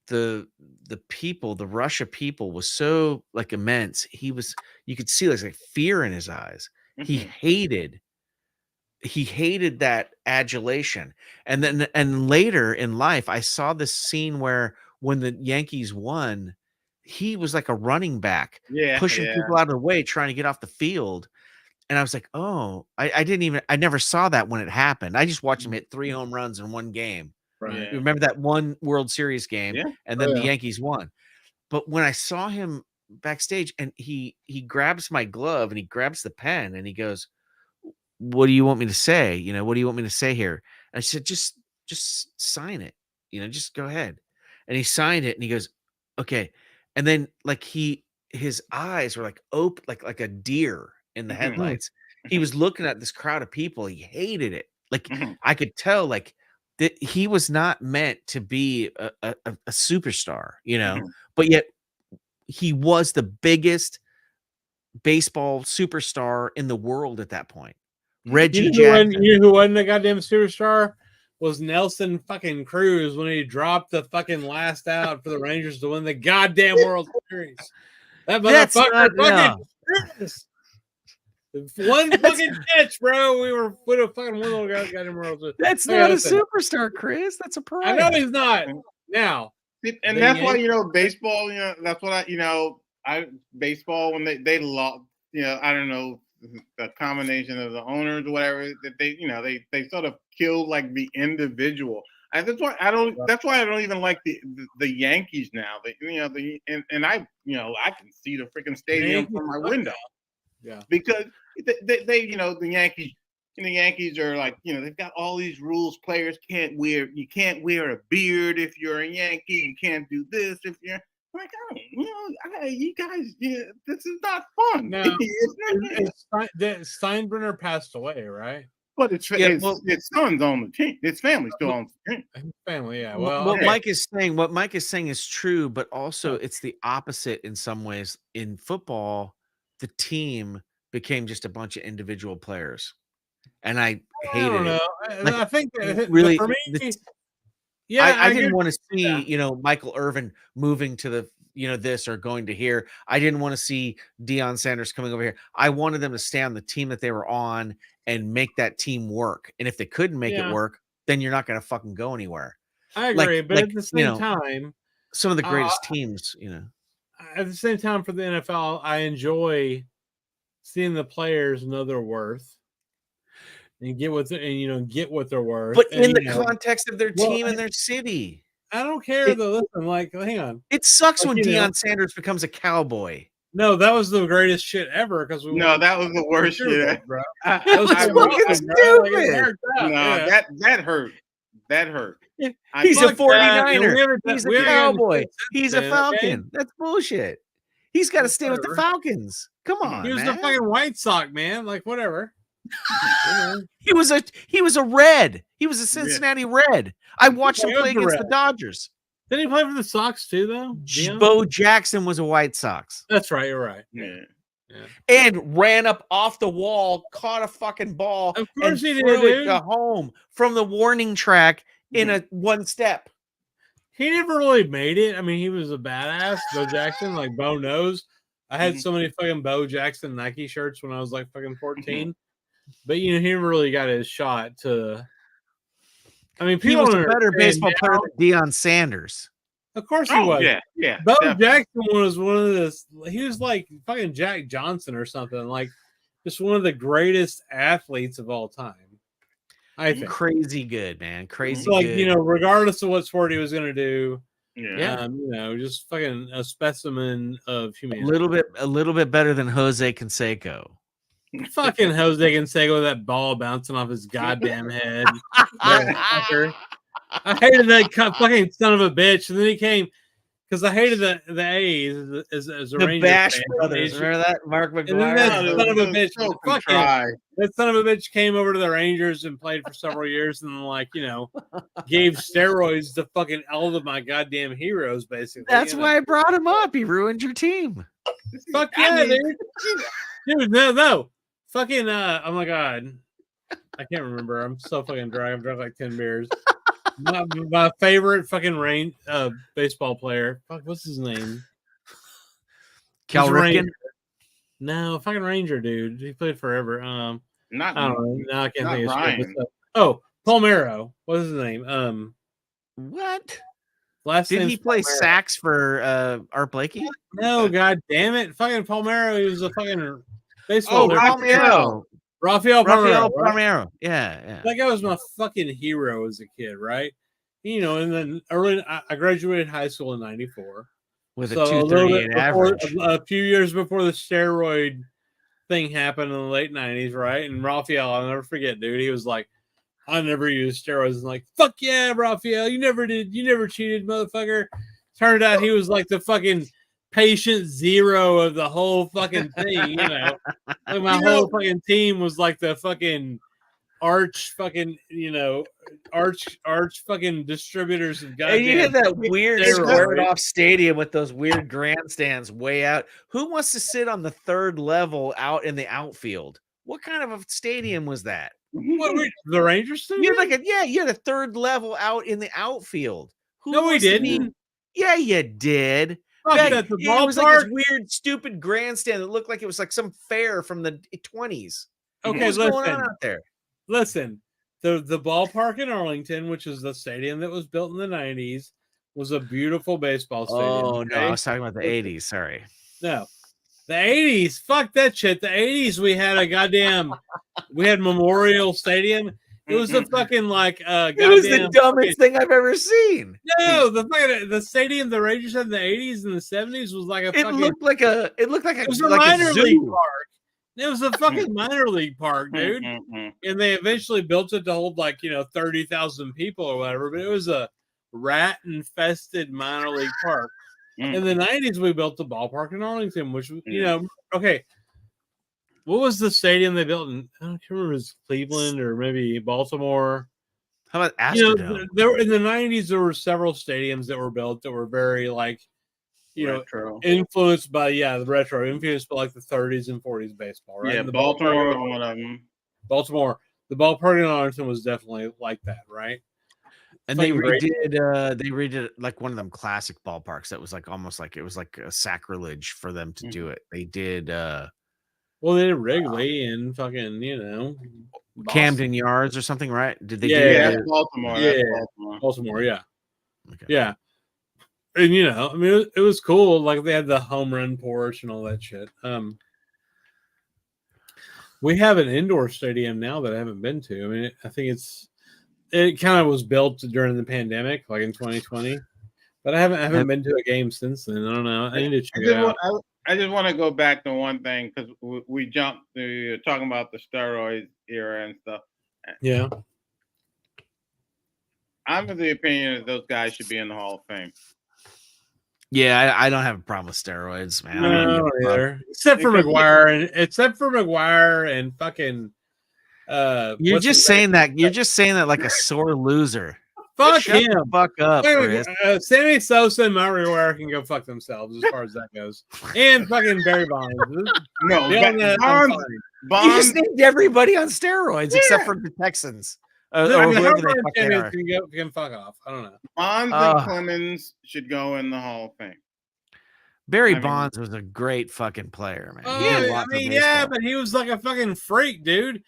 the people, the rush of people was so like immense. You could see like fear in his eyes. He hated that adulation. And later in life, I saw this scene where when the Yankees won, he was like a running back, pushing people out of the way, trying to get off the field. And I was like, oh, I never saw that when it happened. I just watched him hit 3 home runs in one game. Right. You remember that one World Series game, and then the Yankees won. But when I saw him backstage, and he grabs my glove and he grabs the pen and he goes, "What do you want me to say? What do you want me to say here?" And I said, just sign it. Just go ahead. And he signed it and he goes, "Okay." And then like his eyes were like open, like a deer in the headlights. He was looking at this crowd of people. He hated it. Like I could tell like that he was not meant to be a superstar, but yet he was the biggest baseball superstar in the world at that point. Reggie Jackson. You know who wasn't a goddamn superstar? Was Nelson fucking Cruz when he dropped the fucking last out for the Rangers to win the goddamn World Series. That motherfucker one fucking catch, bro. Would have fucking won the goddamn World Series. That's not a superstar, Chris. That's a pro. I know he's not. Now. And that's why, baseball, that's what baseball, when they lost, I don't know, the combination of the owners or whatever, that they sort of killed like the individual. That's why I don't even like the Yankees now. And I can see the freaking stadium from my window. Yeah. Because they the Yankees are like, they've got all these rules. Players you can't wear a beard if you're a Yankee. You can't do this if you're like, you guys, this is not fun. No, Steinbrenner passed away, right? But his son's on the team. His family's still on the team. His family, yeah. Well, what Mike is saying is true, but also it's the opposite in some ways. In football, the team became just a bunch of individual players, and I hated it. Like, I think really for me, I didn't want to see Michael Irvin moving to the this or going to here. I didn't want to see Deion Sanders coming over here. I wanted them to stay on the team that they were on and make that team work. And if they couldn't make it work, then you're not going to fucking go anywhere. I agree, but at the same time, some of the greatest teams, at the same time for the NFL, I enjoy seeing the players know their worth and get what they're worth. But in the context of their team and their city. I don't care though. Listen, hang on. It sucks when Deion Sanders becomes a cowboy. No, that was the greatest shit ever because that was the worst shit, bro. That was fucking stupid. That hurt. That hurt. He's a 49er. He's a cowboy. He's a Falcon. That's bullshit. He's got to stay with the Falcons. Come on, he was the fucking White Sox, man. Like whatever. He was a Red. He was a Cincinnati Red. I watched him play against the Dodgers. Didn't he play for the Sox too, though? Bo Jackson was a White Sox. That's right. You're right. Yeah. And ran up off the wall, caught a fucking ball, of course and he threw did, it to home from the warning track in a one step. He never really made it. I mean, he was a badass, Bo Jackson, like Bo knows. I had so many fucking Bo Jackson Nike shirts when I was like fucking 14. But he never really got his shot to. I mean, he was a better baseball player than Deion Sanders. Of course he was. Yeah. Bo Jackson was one of this. He was like fucking Jack Johnson or something. Like just one of the greatest athletes of all time. I think crazy good, man. Crazy. Like good. Regardless of what sport he was going to do. Yeah. Just fucking a specimen of humanity. A little bit better than Jose Canseco. Fucking Jose Canseco with that ball bouncing off his goddamn head. I hated that fucking son of a bitch. And then he came because I hated the A's as a The Rangers Bash fan. Brothers. Remember that? Mark And then that McGuire. son of a bitch, so fuck him. That son of a bitch came over to the Rangers and played for several years, and then, like, gave steroids to fucking all of my goddamn heroes, basically. That's why I brought him up. He ruined your team. Fuck yeah, dude. Dude, no. Fucking, oh my God. I can't remember. I'm so fucking drunk. I've drunk like 10 beers. My favorite fucking baseball player. Fuck, what's his name? Cal Ripken? No, fucking Ranger, dude. He played forever. Not I don't know. No, I can't think of his name. Ryan. Oh, Palmeiro. What's his name? What? Last Did name's he play Palmeiro. sax for Art Blakey? No, god damn it. Fucking Palmeiro. He was a fucking baseball player. Palmeiro. Rafael Palmeiro. Right? Palmeiro. Yeah. That guy was my fucking hero as a kid, right? And then I graduated high school in '94 with a 238 average. A few years before the steroid thing happened in the late '90s, right? And Rafael, I'll never forget, dude. He was like, "I never used steroids." And like, "Fuck yeah, Rafael, you never did. You never cheated, motherfucker." Turned out he was like the fucking patient zero of the whole fucking thing. Like my whole fucking team was like the fucking arch fucking distributors of goddamn. And you had that weird steroids. squared off stadium with those weird grandstands way out. Who wants to sit on the third level out in the outfield? What kind of a stadium was that? What, the Rangers stadium? You had a third level out in the outfield. No, we didn't. Yeah, you did. It was like this weird, stupid grandstand that looked like it was like some fair from the 20s. Okay, what's going on out there? Listen, the ballpark in Arlington, which is the stadium that was built in the 90s, was a beautiful baseball stadium. Oh, no, I was talking about the 80s. Sorry. No, the 80s. Fuck that shit. The 80s, we had Memorial Stadium. It was the fucking it was the dumbest thing I've ever seen. No, the stadium the Rangers had in the 80s and the 70s was like it looked like a minor zoo. league park. It was a fucking minor league park, dude. And they eventually built it to hold 30,000 people or whatever, but it was a rat infested minor league park. In the 90s, we built the ballpark in Arlington, which okay. What was the stadium they built in? I don't remember. It was Cleveland or maybe Baltimore. How about Astrodome? There were in the 90s. There were several stadiums that were built that were very retro. Influenced by the retro, influenced by the 30s and 40s baseball. Right? Yeah, and Baltimore was one of them. Baltimore, the ballpark in Arlington was definitely like that, right? And they redid like one of them classic ballparks that was almost like it was like a sacrilege for them to do it. They did. Well, they did Wrigley and fucking, Camden Yards or something, right? Did they? Yeah, Baltimore. Yeah, Baltimore. Yeah, yeah. And it was cool. Like they had the home run porch and all that shit. We have an indoor stadium now that I haven't been to. I mean, I think it kind of was built during the pandemic, like in 2020. But I haven't been to a game since then. I don't know. I need to check it out. I just want to go back to one thing because we jumped to talking about the steroids era and stuff. Yeah. I'm of the opinion that those guys should be in the Hall of Fame. Yeah, I don't have a problem with steroids, man. No, either. Except for McGuire and fucking. You're just saying that like a sore loser. Fuck Shut him. The fuck up, Chris. Sammy Sosa and Matt McGuire can go fuck themselves as far as that goes. And fucking Barry Bonds. No, Bonds. You just named everybody on steroids except for the Texans. Or whoever they fuck they are. Can fuck off. I don't know. Bonds and Clemens should go in the Hall of Fame. Barry Bonds was a great fucking player, man. But he was like a fucking freak, dude.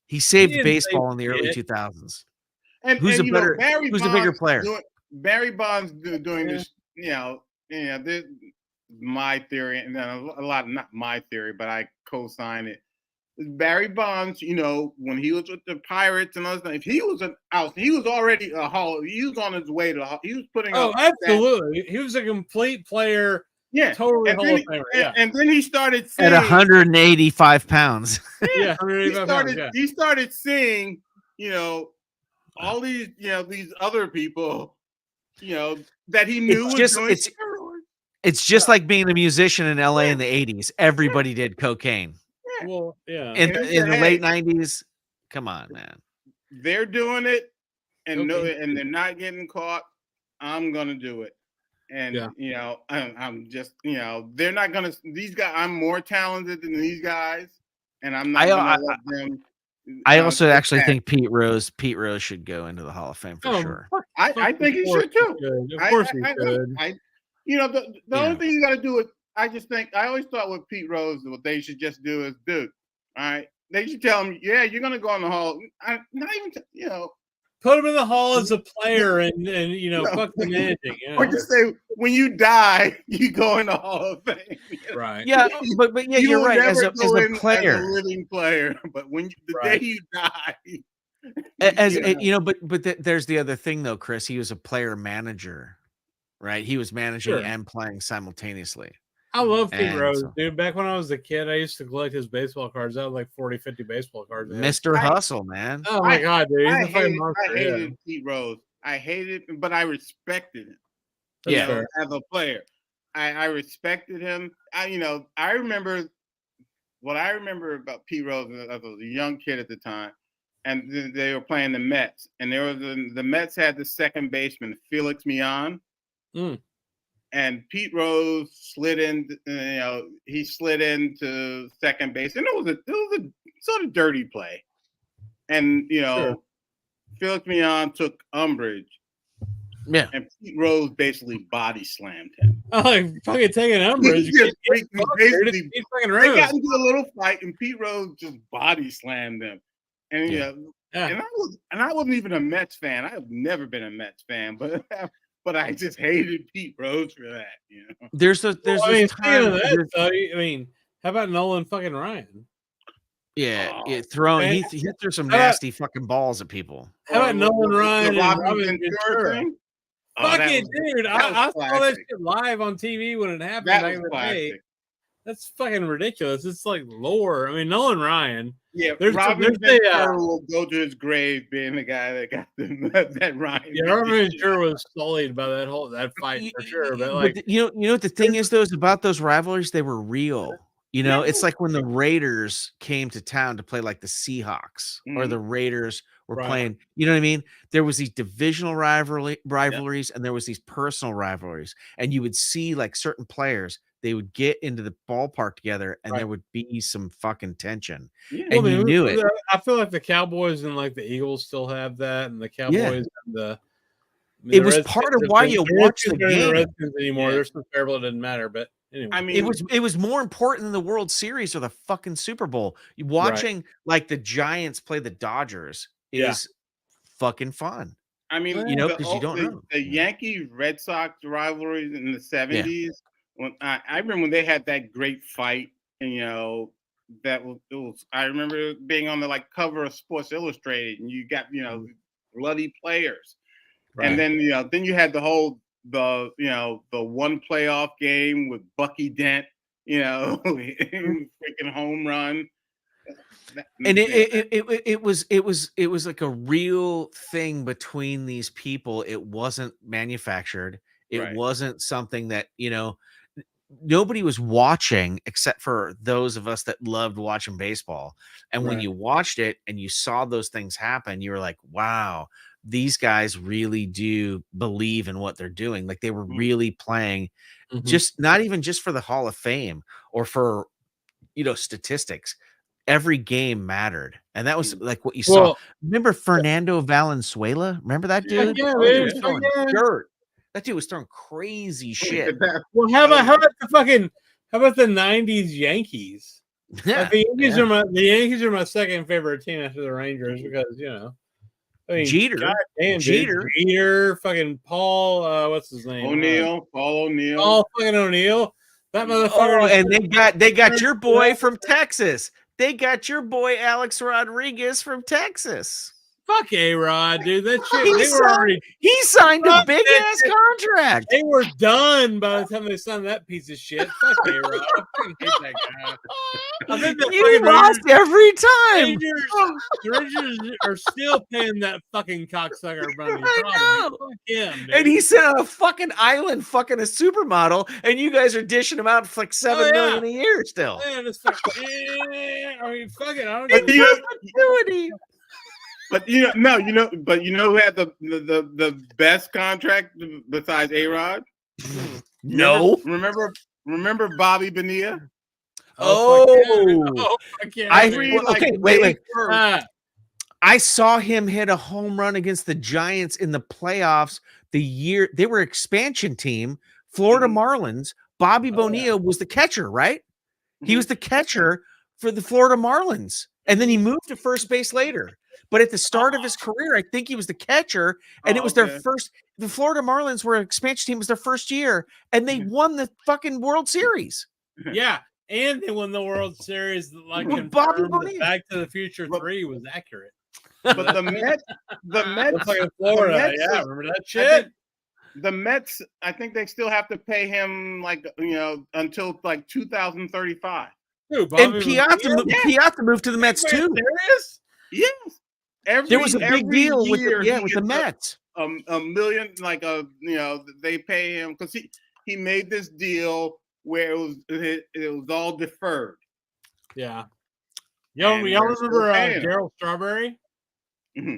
He saved baseball in the early 2000s. Who's a bigger player? Barry Bonds doing this, this my theory, and then a lot, not my theory, but I co-sign it. Barry Bonds, when he was with the Pirates and other stuff, he was already a he was on his way to he was putting up. Absolutely. He was a complete player. Yeah, totally Hall of Famer. Yeah. And then he started seeing, at 185 pounds. Yeah, 185 pounds. He started seeing, all these, these other people that he knew was just doing it's steroids. it's just like being a musician in LA in the 80s. Everybody did cocaine. Well, yeah. In And he the said, late "Hey, 90s, come on, man. they're doing it, and Okay. and they're not getting caught. I'm gonna do it." And Yeah. I'm just they're not gonna. These guys, I'm more talented than these guys, and I'm not gonna let them. I also get actually past think Pete Rose should go into the Hall of Fame for sure. I think he should too. Of course he should. The only thing you got to do is, I always thought with Pete Rose, what they should just do is, dude, all right, they should tell him, yeah, you're gonna go in the Hall. Not even, put him in the Hall as a player, and fuck the managing. Or just say, when you die, you go in the Hall of Fame. Right. Yeah, but yeah, You you're will right. As never a go in player, as a living player, but when the day you die. But there's the other thing though, Chris. He was a player manager, right? He was managing and playing simultaneously. I love Pete Rose, so, dude. Back when I was a kid, I used to collect his baseball cards. I had like 40, 50 baseball cards. Mr. Hustle, man. Oh my god, dude. He's I a fucking monster. I hated Pete Rose. I hated him, but I respected him. Yeah. As a player. I respected him. I remember what I remember about Pete Rose. I was a young kid at the time, and they were playing the Mets, and there was the Mets had the second baseman Felix Millan, and Pete Rose slid in. He slid into second base, and it was a sort of dirty play, and Felix Millan took umbrage. Yeah, and Pete Rose basically body slammed him. Oh, like fucking taking umbrage. They got into a little fight, and Pete Rose just body slammed them. And and I wasn't even a Mets fan. I've never been a Mets fan, but I just hated Pete Rose for that. There's how about Nolan fucking Ryan? Yeah, he threw some nasty fucking balls at people. How about Nolan Ryan and Robin Ventura? thing? Fucking dude, I saw that shit live on TV when it happened back in the day. That's fucking ridiculous. It's like lore. I mean, Nolan Ryan. Yeah, Robin Ventura will go to his grave being the guy that got that Ryan. Yeah, Robin Ventura was sullied by that fight for sure. But like, you know what the thing is though, is about those rivalries, they were real. It's like when the Raiders came to town to play like the Seahawks, or the Raiders were playing. You know what I mean? There was these divisional rivalries, and there was these personal rivalries, and you would see like certain players. They would get into the ballpark together, and there would be some fucking tension, and you knew it. I feel like the Cowboys and like the Eagles still have that, and the Cowboys and the. It was part of why you watch the game. Redskins anymore. They're so terrible it doesn't matter. But anyway, I mean, it was more important than the World Series or the fucking Super Bowl. Watching like the Giants play the Dodgers is fucking fun. I mean, because you don't know the Yankees Red Sox rivalries in the 70s. When I remember when they had that great fight, and I remember being on the cover of Sports Illustrated, and you got bloody players, and then then you had the one playoff game with Bucky Dent, freaking home run. And it was like a real thing between these people. It wasn't manufactured. It wasn't something that nobody was watching except for those of us that loved watching baseball. And when you watched it and you saw those things happen, you were like, wow, these guys really do believe in what they're doing. Like they were really playing just not even just for the Hall of Fame or for, statistics. Every game mattered. And that was like what you saw. Remember Fernando Valenzuela? Remember that dude? Yeah, He was throwing dirt. That dude was throwing crazy shit. Well, how about the 90s Yankees? Yeah, the Yankees are my second favorite team after the Rangers because Jeter, fucking Paul, what's his name? Paul O'Neill. Paul fucking O'Neill. That motherfucker. And they got your boy from Texas. They got your boy Alex Rodriguez from Texas. Fuck A-Rod, dude. That shit. He They were already. signed a Fuck big that ass shit. contract. They were done by the time they signed that piece of shit. Fuck A-Rod. I fucking hate that guy. I think the You fucking lost every time. The Rangers are still paying that fucking cocksucker money. I know. Fuck him, dude. And he's sitting on a fucking island fucking a supermodel, and you guys are dishing him out for like $7 million a year still. Man, it's fuck, I mean, fuck it. I don't But give you a know, perpetuity. but you know who had the best contract besides A-Rod? No. Remember Bobby Bonilla? Oh, fuck yeah, okay. Wait. first. I saw him hit a home run against the Giants in the playoffs the year they were expansion team, Florida Marlins. Bobby Bonilla was the catcher, right? He was the catcher for the Florida Marlins. And then he moved to first base later. But at the start of his career, I think he was the catcher, and it was their first. The Florida Marlins were an expansion team. It was their first year, and they won the fucking World Series. Yeah, and they won the World Series. Like With Bobby confirmed that Bonilla. Back to the Future 3 was accurate. But the Mets, Looks like in Florida. Mets Yeah, is- remember that shit? the Mets, I think they still have to pay him until like 2035. Dude, And Bobby Piazza moved to the Mets too. Serious? Yes. There was a big deal with the Mets. A million, they pay him because he made this deal where it was all deferred. Yeah. Y'all And remember they're still paying him. Daryl Strawberry? Yeah.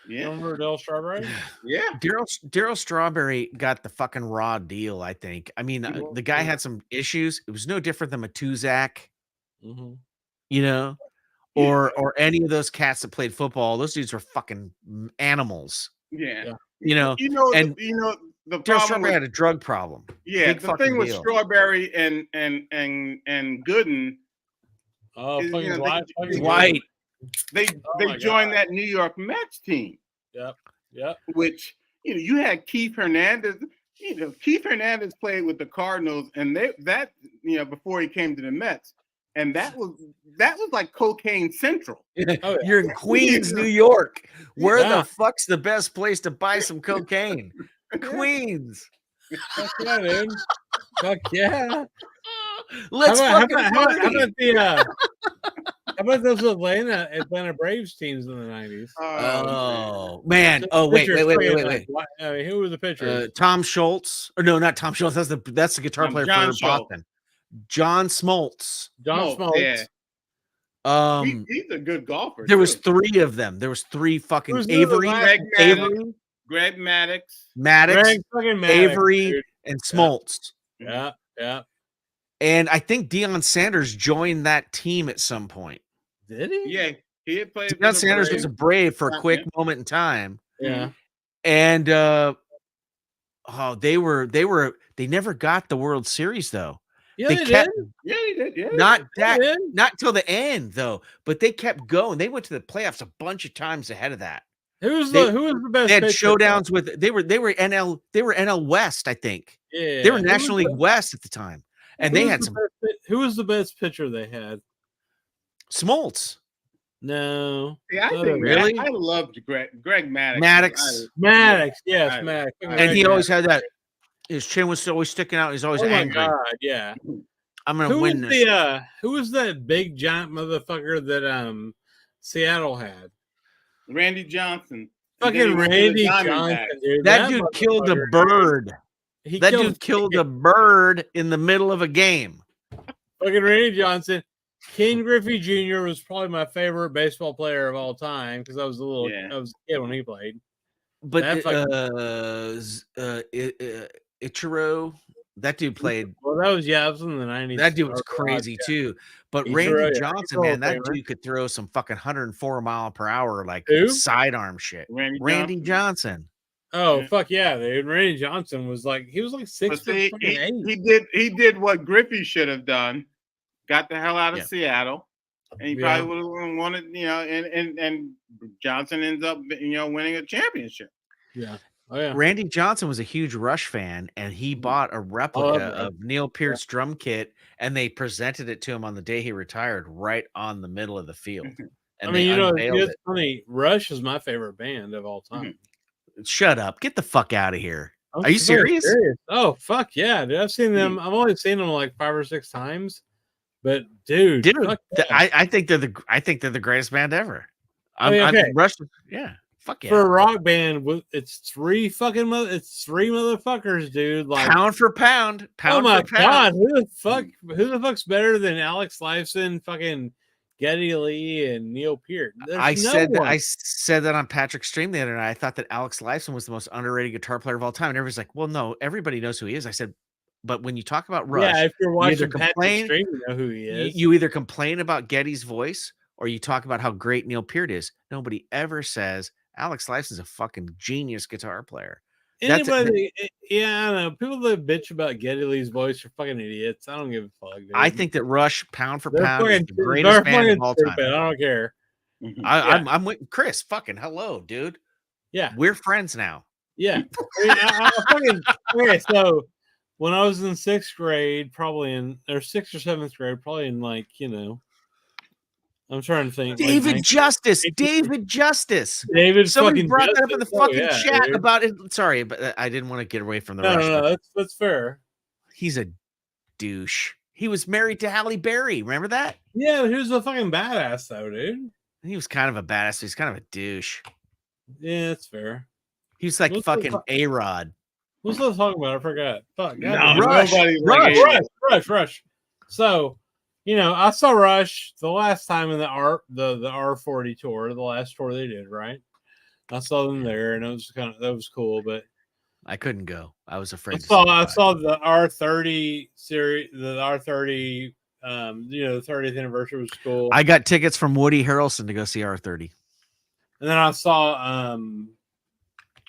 You remember Daryl Strawberry? Yeah. Daryl Strawberry got the fucking raw deal, I think. I mean, the guy had some issues. It was no different than Matuzak, you know, or any of those cats that played football. Those dudes were fucking animals. Yeah. You know, the Daryl problem Strawberry had a drug problem. Yeah, Big the fucking thing with deal. Strawberry and Gooden. Oh, is, fucking they- White. They my joined that New York Mets team. Yep. Which you had Keith Hernandez. Keith Hernandez played with the Cardinals, and before he came to the Mets, and that was like cocaine central. You're in Queens, New York. Where the fuck's the best place to buy some cocaine? Queens. Fuck yeah, dude. Fuck yeah. Let's how fucking about party. how about those Atlanta Braves teams in the 90s? Oh man! Oh wait! I mean, who was the pitcher? Tom Schultz, or no, not Tom Schultz. That's the guitar player John for Schultz. Boston. John Smoltz. John Smoltz. Yeah. He's a good golfer. There was three of them. There was three fucking Who's the other Avery, guy? Greg Maddox, Greg fucking Maddox, Avery, dude. and Smoltz. Yeah. And I think Deion Sanders joined that team at some point. Did he? Yeah, he had played. Deion Sanders was a Brave for a quick moment in time. Yeah. And they never got the World Series though. Yeah, they kept, did. Yeah, he did. Yeah, not till the end though, but they kept going. They went to the playoffs a bunch of times ahead of that. Who was the best? They had pitcher? showdowns with they were NL West, I think. Yeah, they were National League West at the time, and they had some. Who was the best pitcher they had? Smoltz. No. Yeah, I think really. I loved Greg Maddox. Maddox, yes, Maddox. And he always had that. His chin was always sticking out. He's always angry. God, yeah. I'm gonna win this. Who was that big giant motherfucker that Seattle had? Randy Johnson. Fucking Randy Johnson, dude. That dude killed a bird. That dude killed a bird in the middle of a game. Fucking Randy Johnson. Ken Griffey Jr. was probably my favorite baseball player of all time because I was a kid when he played. But Ichiro, that dude played. Well, that was in the 90s. That dude was crazy too. But Randy Johnson, man, that dude could throw some fucking 104 mile per hour like sidearm shit. Randy Johnson. Oh fuck yeah, dude! Randy Johnson was like 6'8". He did what Griffey should have done. Got the hell out of Seattle, and he probably would have wanted, and Johnson ends up, winning a championship. Yeah. Oh, yeah. Randy Johnson was a huge Rush fan, and he bought a replica of Neil Peart's drum kit, and they presented it to him on the day he retired, right on the middle of the field. and I mean, they you know, unveiled it's it. funny. Rush is my favorite band of all time. Shut up! Get the fuck out of here. I'm Are you serious? Oh fuck yeah, dude! I've seen them. I've only seen them like 5 or 6 times, but dude, fuck yeah. I think they're the greatest band ever. Okay. I'm Rush. Yeah, fuck yeah. For a rock band, it's three motherfuckers, dude. Like pound for pound. Oh my for pound. god, who the fuck's better than Alex Lifeson, fucking Geddy Lee, and Neil Peart? I said that on Patrick's stream the other night. I thought that Alex Lifeson was the most underrated guitar player of all time, and everybody's like, "Well, no, everybody knows who he is." I said, "But when you talk about Rush, yeah, if you're you either watching Patrick's stream, you know who he is. You either complain about Geddy's voice or you talk about how great Neil Peart is. Nobody ever says Alex Lifeson's a fucking genius guitar player." Anybody, yeah, I don't know. People that bitch about Geddy Lee's voice are fucking idiots. I don't give a fuck, dude. I think that Rush, pound for They're pound, is fucking- the greatest they're band of fucking all time. stupid. I don't care. I'm with Chris. Fucking hello, dude. Yeah, we're friends now. Yeah. I mean, I fucking, okay, so when I was in 6th grade, probably in or 6th or 7th grade, probably in like, you know, I'm trying to think. David like Justice. David Justice. David Somebody fucking brought that up in the Justice. Oh, fucking yeah, chat dude. about it. Sorry, but I didn't want to get away from the No, Rush. no, that's fair. He's a douche. He was married to Halle Berry. Remember that? Yeah, he was a fucking badass though, dude. He was kind of a badass. He's kind of a douche. Yeah, that's fair. He was like What's fucking the- A-Rod. What's I talking about? I forgot. Fuck. No, God, nobody like Rush. So, you know, I saw Rush the last time in the R40 tour, the last tour they did, right? I saw them there, and it was that was cool. But I couldn't go. I was afraid. I saw the R30 series, the R30. You know, the 30th anniversary was cool. I got tickets from Woody Harrelson to go see R30. And then I saw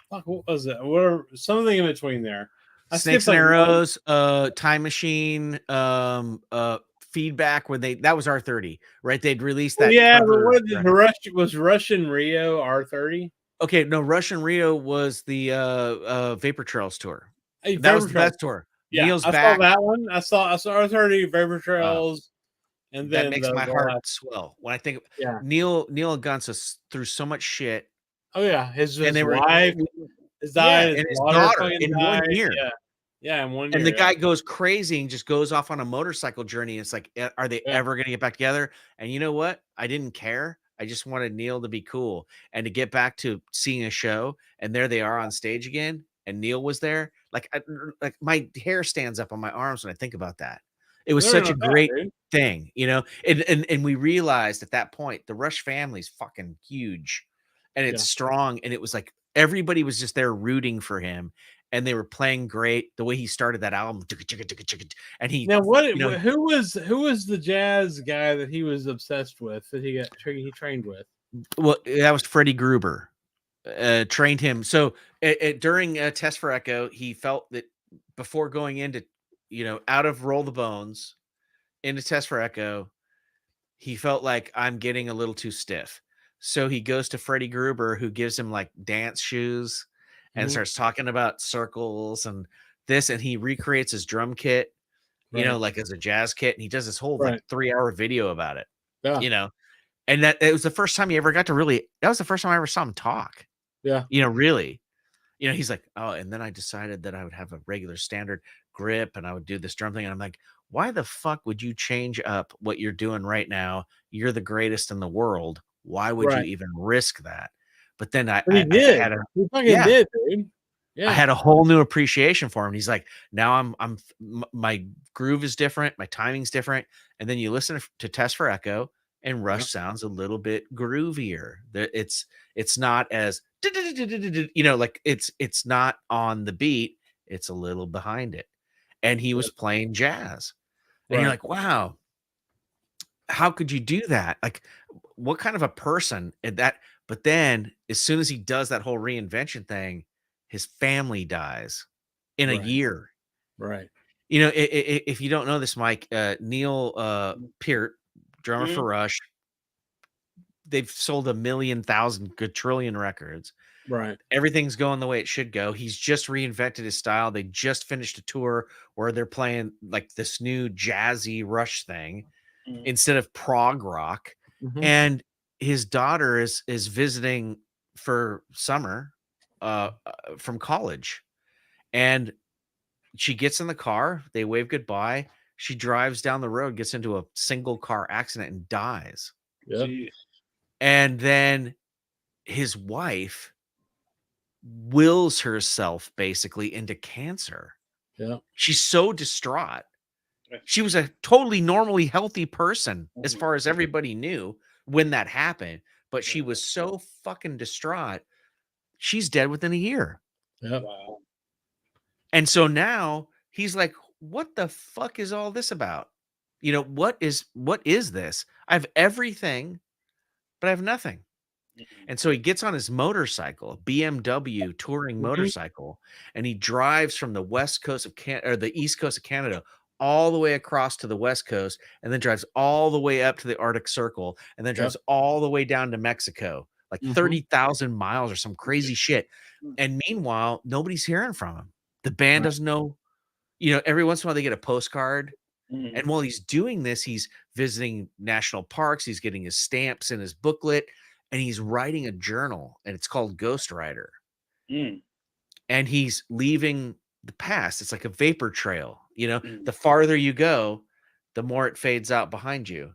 fuck, what was it? Whatever, something in between there. I Snakes skipped, and like, Arrows, Time Machine, Feedback, that was R30, right? They'd released that. Yeah, cover, but what did right? was Russian Rio R30? Okay, no, Russian Rio was the Vapor Trails tour. Hey, That was Vapor the Trails. best tour. Yeah, Neil's I back. saw that one. I saw R30 Vapor Trails, and then That makes my the heart last- swell when I think. Yeah. Neil and Gunsa through so much shit. Oh yeah, his they were- wife has died. and his daughter daughter fucking in died. 1 year. Yeah, in 1 year. And the guy goes crazy and just goes off on a motorcycle journey. It's like, are they ever going to get back together? And you know what? I didn't care. I just wanted Neil to be cool and to get back to seeing a show. And there they are on stage again. And Neil was there. Like my hair stands up on my arms when I think about that. It was such a great thing, you know. And we realized at that point the Rush family's fucking huge, and it's strong. And it was like everybody was just there rooting for him. And they were playing great. The way he started that album, and he now what? You know, who was the jazz guy that he was obsessed with that he trained with? well, that was Freddie Gruber. Trained him. So during Test for Echo, he felt that before going into, out of Roll the Bones into Test for Echo, he felt like I'm getting a little too stiff. So he goes to Freddie Gruber, who gives him like dance shoes and starts talking about circles and this, and he recreates his drum kit, like as a jazz kit. And he does this whole like 3-hour video about it, and that it was the first time he ever got to that was the first time I ever saw him talk. Yeah. Really, he's like, oh, and then I decided that I would have a regular standard grip and I would do this drum thing. And I'm like, why the fuck would you change up what you're doing right now? You're the greatest in the world. Why would you even risk that? But then I did, dude. Yeah. I had a whole new appreciation for him. He's like, now my groove is different. My timing's different. And then you listen to Test for Echo, and Rush sounds a little bit groovier. It's not as, like it's not on the beat. It's a little behind it. And he was playing jazz. And you're like, wow, how could you do that? Like, what kind of a person is that? But then as soon as he does that whole reinvention thing, his family dies in a year. Right. If you don't know this, Mike, Neil Peart, drummer for Rush, they've sold 1,000,000 quadrillion records. Right. Everything's going the way it should go. He's just reinvented his style. They just finished a tour where they're playing like this new jazzy Rush thing instead of prog rock. And his daughter is visiting for summer from college, and she gets in the car, they wave goodbye, she drives down the road, gets into a single car accident and dies. Yeah. And then his wife wills herself basically into cancer. Yeah. She's so distraught. She was a totally normally healthy person as far as everybody knew when that happened, but she was so fucking distraught. She's dead within a year. Yeah. Wow. And so now he's like, what the fuck is all this about? You know, what is this? I have everything, but I have nothing. And so he gets on his motorcycle, a BMW touring motorcycle, and he drives from the west coast of Canada or the east coast of Canada all the way across to the west coast, and then drives all the way up to the Arctic Circle, and then drives all the way down to Mexico, like 30,000 miles or some crazy shit. And meanwhile, nobody's hearing from him. The band doesn't know. You know, every once in a while they get a postcard. And while he's doing this, he's visiting national parks, he's getting his stamps and his booklet, and he's writing a journal, and it's called Ghost Rider. And he's leaving the past. It's like a vapor trail. You know, the farther you go, the more it fades out behind you.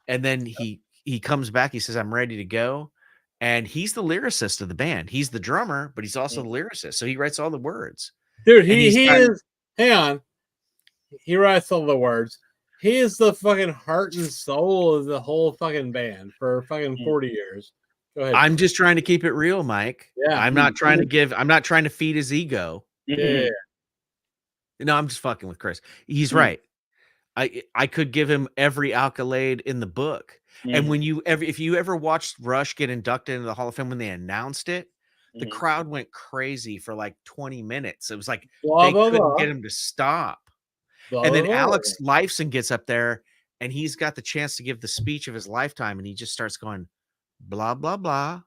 And then he comes back, he says, I'm ready to go. And he's the lyricist of the band. He's the drummer, but he's also the lyricist. So he writes all the words. Dude, he is, hang on. He writes all the words. He is the fucking heart and soul of the whole fucking band for fucking 40 years. Go ahead. I'm just trying to keep it real, Mike. Yeah. I'm not trying to feed his ego. Yeah. No, I'm just fucking with Chris. He's right. I could give him every accolade in the book. And when if you ever watched Rush get inducted into the Hall of Fame when they announced it, the crowd went crazy for like 20 minutes. It was like they couldn't get him to stop. And then Alex Lifeson gets up there and he's got the chance to give the speech of his lifetime, and he just starts going blah blah blah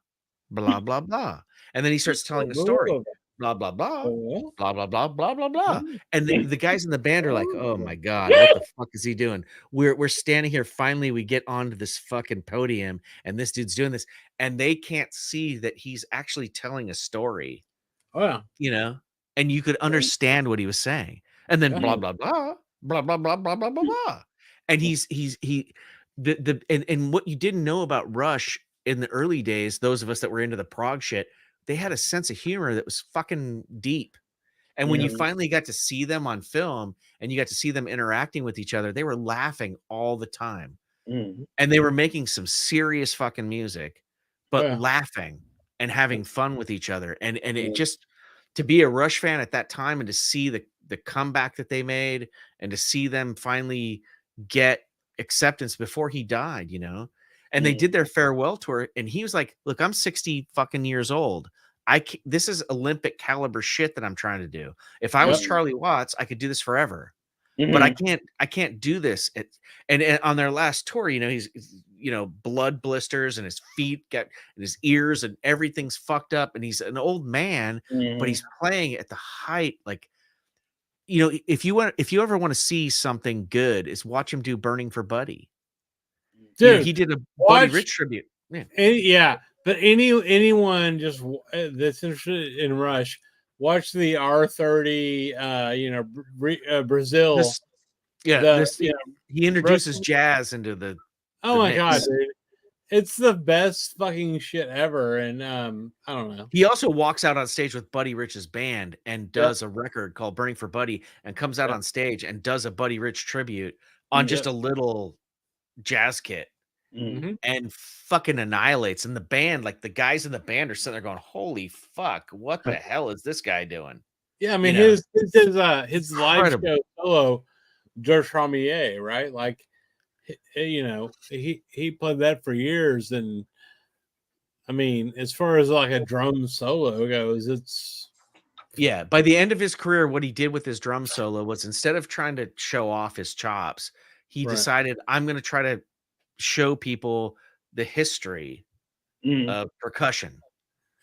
blah blah blah, and then he starts telling a story. Blah blah blah blah blah blah blah blah blah, and the guys in the band are like, "Oh my god, what the fuck is he doing?" We're standing here. Finally, we get onto this fucking podium, and this dude's doing this, and they can't see that he's actually telling a story. Oh yeah, you know, and you could understand what he was saying, and then blah blah blah blah blah blah blah blah blah blah, and and what you didn't know about Rush in the early days, those of us that were into the prog shit, they had a sense of humor that was fucking deep. And when you finally got to see them on film and you got to see them interacting with each other, they were laughing all the time. And they were making some serious fucking music, but laughing and having fun with each other. And it just, to be a Rush fan at that time and to see the comeback that they made and to see them finally get acceptance before he died, you know. And they did their farewell tour, and he was like, "Look, I'm 60 fucking years old. This is Olympic caliber shit that I'm trying to do. If I was Charlie Watts, I could do this forever, but I can't do this." And on their last tour, you know, he's, you know, blood blisters and his feet and his ears and everything's fucked up, and he's an old man, but he's playing at the height. Like, you know, if you ever want to see something good, is watch him do "Burning for Buddy." Dude, you know, he did a Buddy Rich tribute. But anyone just that's interested in Rush, watch the R30. You know, Brazil. He introduces jazz into the. Oh my god, dude! It's the best fucking shit ever, and I don't know. He also walks out on stage with Buddy Rich's band and does a record called "Burning for Buddy," and comes out on stage and does a Buddy Rich tribute on just a little jazz kit. And fucking annihilates. And the band, like the guys in the band are sitting there going, "Holy fuck, what the hell is this guy doing?" Yeah, I mean, his live show solo, George Ramier, right? Like, you know, he played that for years, and I mean, as far as like a drum solo goes, it's by the end of his career, what he did with his drum solo was, instead of trying to show off his chops, he decided, I'm going to try to show people the history of percussion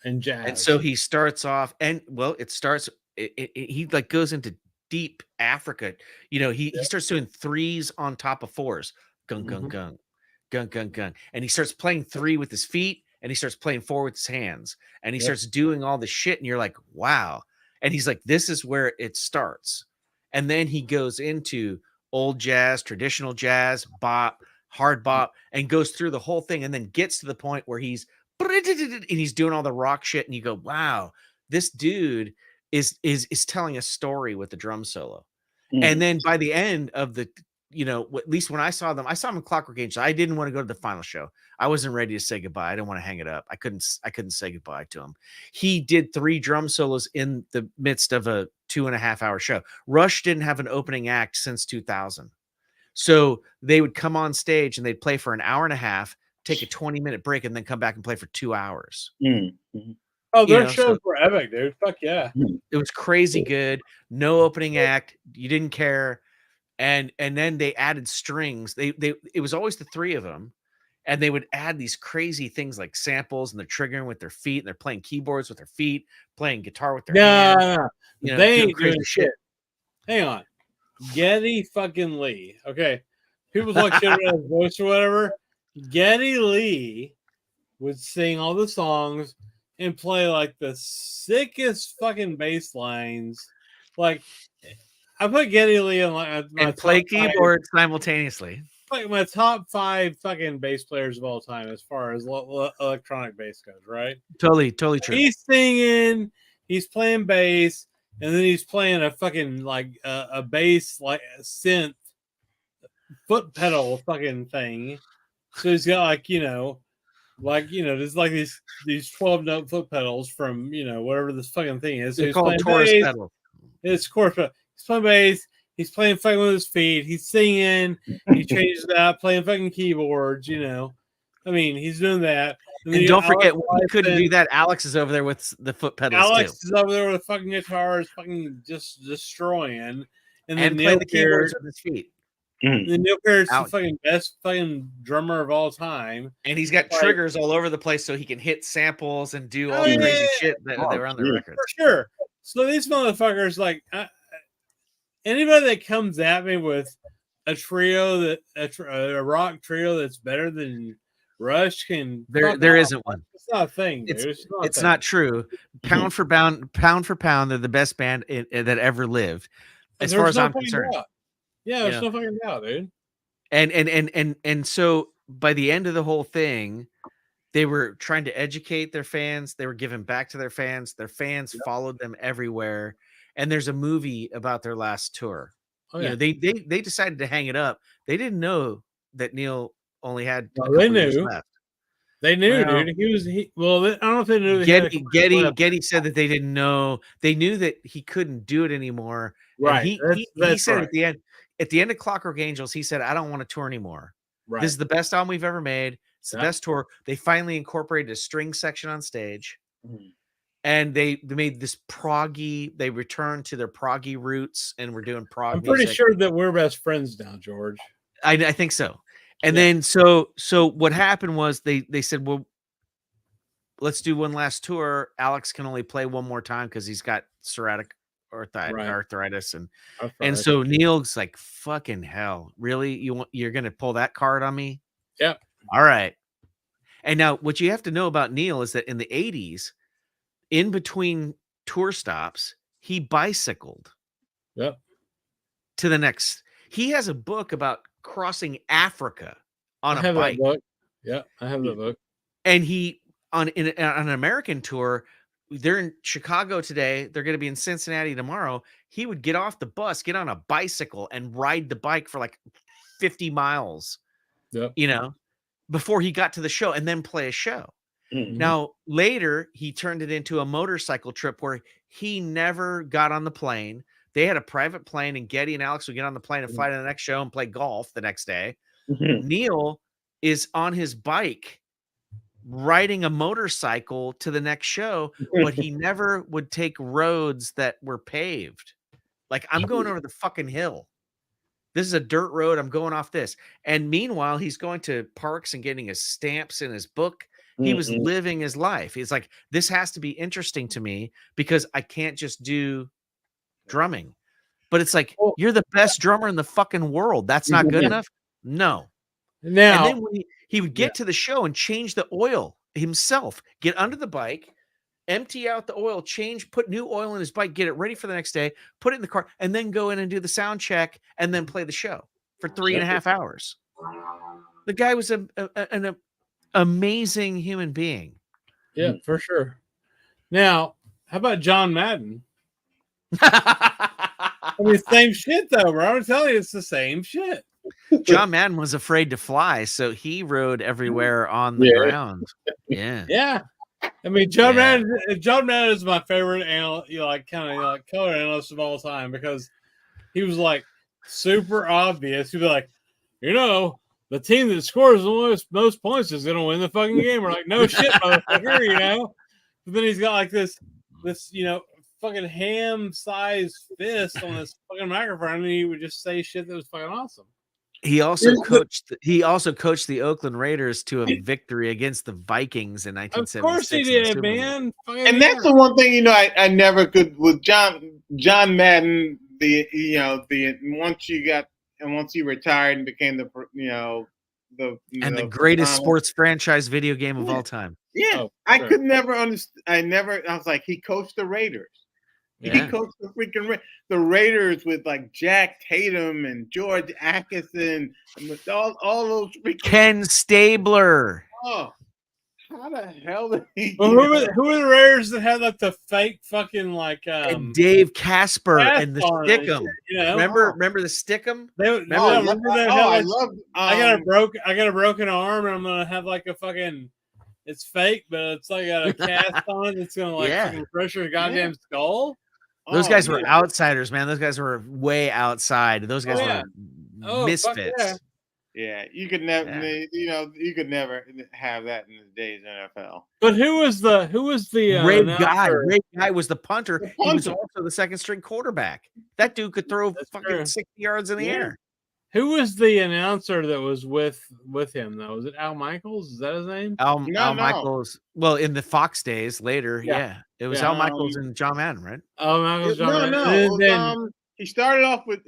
and jazz. And so he starts off, and well, he like goes into deep Africa. You know, he starts doing threes on top of fours. Gung, gung, gung. gun, gun, gun. And he starts playing 3 with his feet, and he starts playing 4 with his hands, and he starts doing all the shit. And you're like, wow. And he's like, this is where it starts. And then he goes into old jazz, traditional jazz, bop, hard bop, and goes through the whole thing, and then gets to the point where he's doing all the rock shit. And you go, wow, this dude is telling a story with the drum solo. And then by the end of the, at least when I saw them in Clockwork Angel. I didn't want to go to the final show. I wasn't ready to say goodbye. I didn't want to hang it up. I couldn't say goodbye to him. He did 3 drum solos in the midst of a 2.5-hour show. Rush didn't have an opening act since 2000. So they would come on stage and they'd play for an hour and a half, take a 20-minute break, and then come back and play for 2 hours. Oh, their shows were epic, dude. Fuck yeah. It was crazy good. No opening act. You didn't care. And then they added strings. It was always the 3 of them. And they would add these crazy things like samples, and they're triggering with their feet, and they're playing keyboards with their feet, playing guitar with their hands. No. They ain't doing shit. Hang on. Geddy fucking Lee. Okay. People talk shit about his voice or whatever. Geddy Lee would sing all the songs and play like the sickest fucking bass lines. Like, I put Geddy Lee on my and play keyboard simultaneously. Like my top 5 fucking bass players of all time as far as electronic bass goes, right? Totally true. He's singing, he's playing bass, and then he's playing a fucking like a bass like synth foot pedal fucking thing. So he's got there's like these 12-note foot pedals from whatever this fucking thing is. So They're called Taurus pedals. It's chorus pedal. He's playing bass. He's playing fucking with his feet. He's singing. He changes that, playing fucking keyboards. I mean, he's doing that. And don't forget, we couldn't do that. Alex is over there with the foot pedals. Alex is over there with fucking guitars, fucking just destroying. And then play the keyboards with his feet. And then Neil Peart's the fucking best fucking drummer of all time. And he's got triggers all over the place so he can hit samples and do all the crazy shit that were on the records. For sure. So these motherfuckers, like, anybody that comes at me with a trio a rock trio that's better than Rush can there isn't one. It's not a thing, dude. It's not true. Pound for pound, they're the best band that ever lived, as far as I'm concerned. Yeah, there's no fucking doubt, dude. And so by the end of the whole thing, they were trying to educate their fans. They were giving back to their fans. Their fans followed them everywhere. And there's a movie about their last tour. Oh, yeah. They decided to hang it up. They didn't know that Neil only had a couple they years knew. left. They knew, dude. I don't know if they knew. Getty said that they didn't know. They knew that he couldn't do it anymore. Right. He said at the end of Clockwork Angels, he said, "I don't want to tour anymore. Right. This is the best album we've ever made. It's the best tour." They finally incorporated a string section on stage. And they made this proggy. They returned to their proggy roots and were doing prog. I'm pretty music. sure that we're best friends now, George. I think so. And then so what happened was they said, well, let's do one last tour. Alex can only play one more time because he's got psoriatic arthritis, and so Neil's like, fucking hell, really? You're gonna pull that card on me? Yeah. All right. And now what you have to know about Neil is that in the 80s, in between tour stops, he bicycled. Yep. To the next. He has a book about crossing Africa on a bike. That book. Yeah, I have that book. And he on an American tour, they're in Chicago today. They're going to be in Cincinnati tomorrow. He would get off the bus, get on a bicycle, and ride the bike for like 50 miles. Yep. Before he got to the show, and then play a show. Mm-hmm. Now, later, he turned it into a motorcycle trip where he never got on the plane. They had a private plane, and Geddy and Alex would get on the plane and fly to the next show and play golf the next day. Neil is on his bike riding a motorcycle to the next show, but he never would take roads that were paved. Like, I'm going over the fucking hill. This is a dirt road. I'm going off this. And meanwhile, he's going to parks and getting his stamps in his book. He was living his life. He's like, this has to be interesting to me because I can't just do drumming. But it's like, you're the best drummer in the fucking world. That's not good enough? No. Now, and then when he would get to the show and change the oil himself, get under the bike, empty out the oil, put new oil in his bike, get it ready for the next day, put it in the car, and then go in and do the sound check and then play the show for 3.5 hours. The guy was an amazing human being. Yeah, for sure. Now, how about John Madden? I mean, same shit though, bro. I'm telling you, it's the same shit. John Madden was afraid to fly, so he rode everywhere on the ground. Yeah. Yeah. I mean, John Madden is my favorite analyst, color analyst of all time, because he was like super obvious. He'd be like, the team that scores the most points is gonna win the fucking game. We're like, no shit, motherfucker, But then he's got like this fucking ham-sized fist on this fucking microphone, and he would just say shit that was fucking awesome. He also coached the Oakland Raiders to a victory against the Vikings in 1976. Of course he did, man. And that's the one thing I never could with John Madden. Once he retired and became the greatest sports franchise video game of all time. Yeah, I could never understand. I was like, he coached the Raiders. Yeah. He coached the freaking the Raiders with like Jack Tatum and George Atkinson and with all those freaking Ken Stabler. Oh, how the hell did he? Well, who were the Raiders that had like the fake fucking like and Dave Casper and the Stickum? Remember the Stickum? I got a broken arm, and I'm gonna have like a fucking. It's fake, but it's like got a cast on it. It's gonna fucking crush your goddamn skull. Those guys were outsiders, man. Those guys were way outside. Those guys were misfits. Yeah, you could never, you could never have that in today's NFL. But who was the Ray Guy was the punter. He was also the second string quarterback. That dude could throw fucking 60 yards in the air. Who was the announcer that was with him though? Was it Al Michaels? Is that his name? Al Michaels. Well, in the Fox days later, it was Al Michaels and John Madden, right? Al Michaels, John Madden. No. He started off with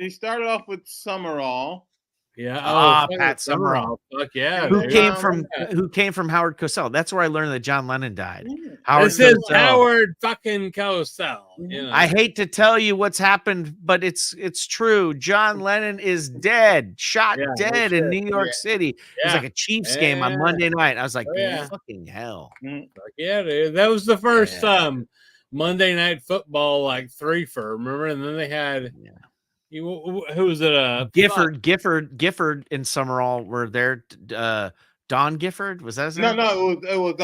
Summerall. Yeah. Pat Summerall. Fuck yeah. Who came from Howard Cosell? That's where I learned that John Lennon died. This is Howard fucking Cosell. I hate to tell you what's happened, but it's true. John Lennon is dead, shot dead in New York City. It was like a Chiefs game on Monday night. I was like, fucking hell. Fuck yeah, dude. That was the first Monday Night Football like threefer. Remember? And then they had. Who was it? Gifford and Summerall were there. Don Gifford, was that his name? No, it was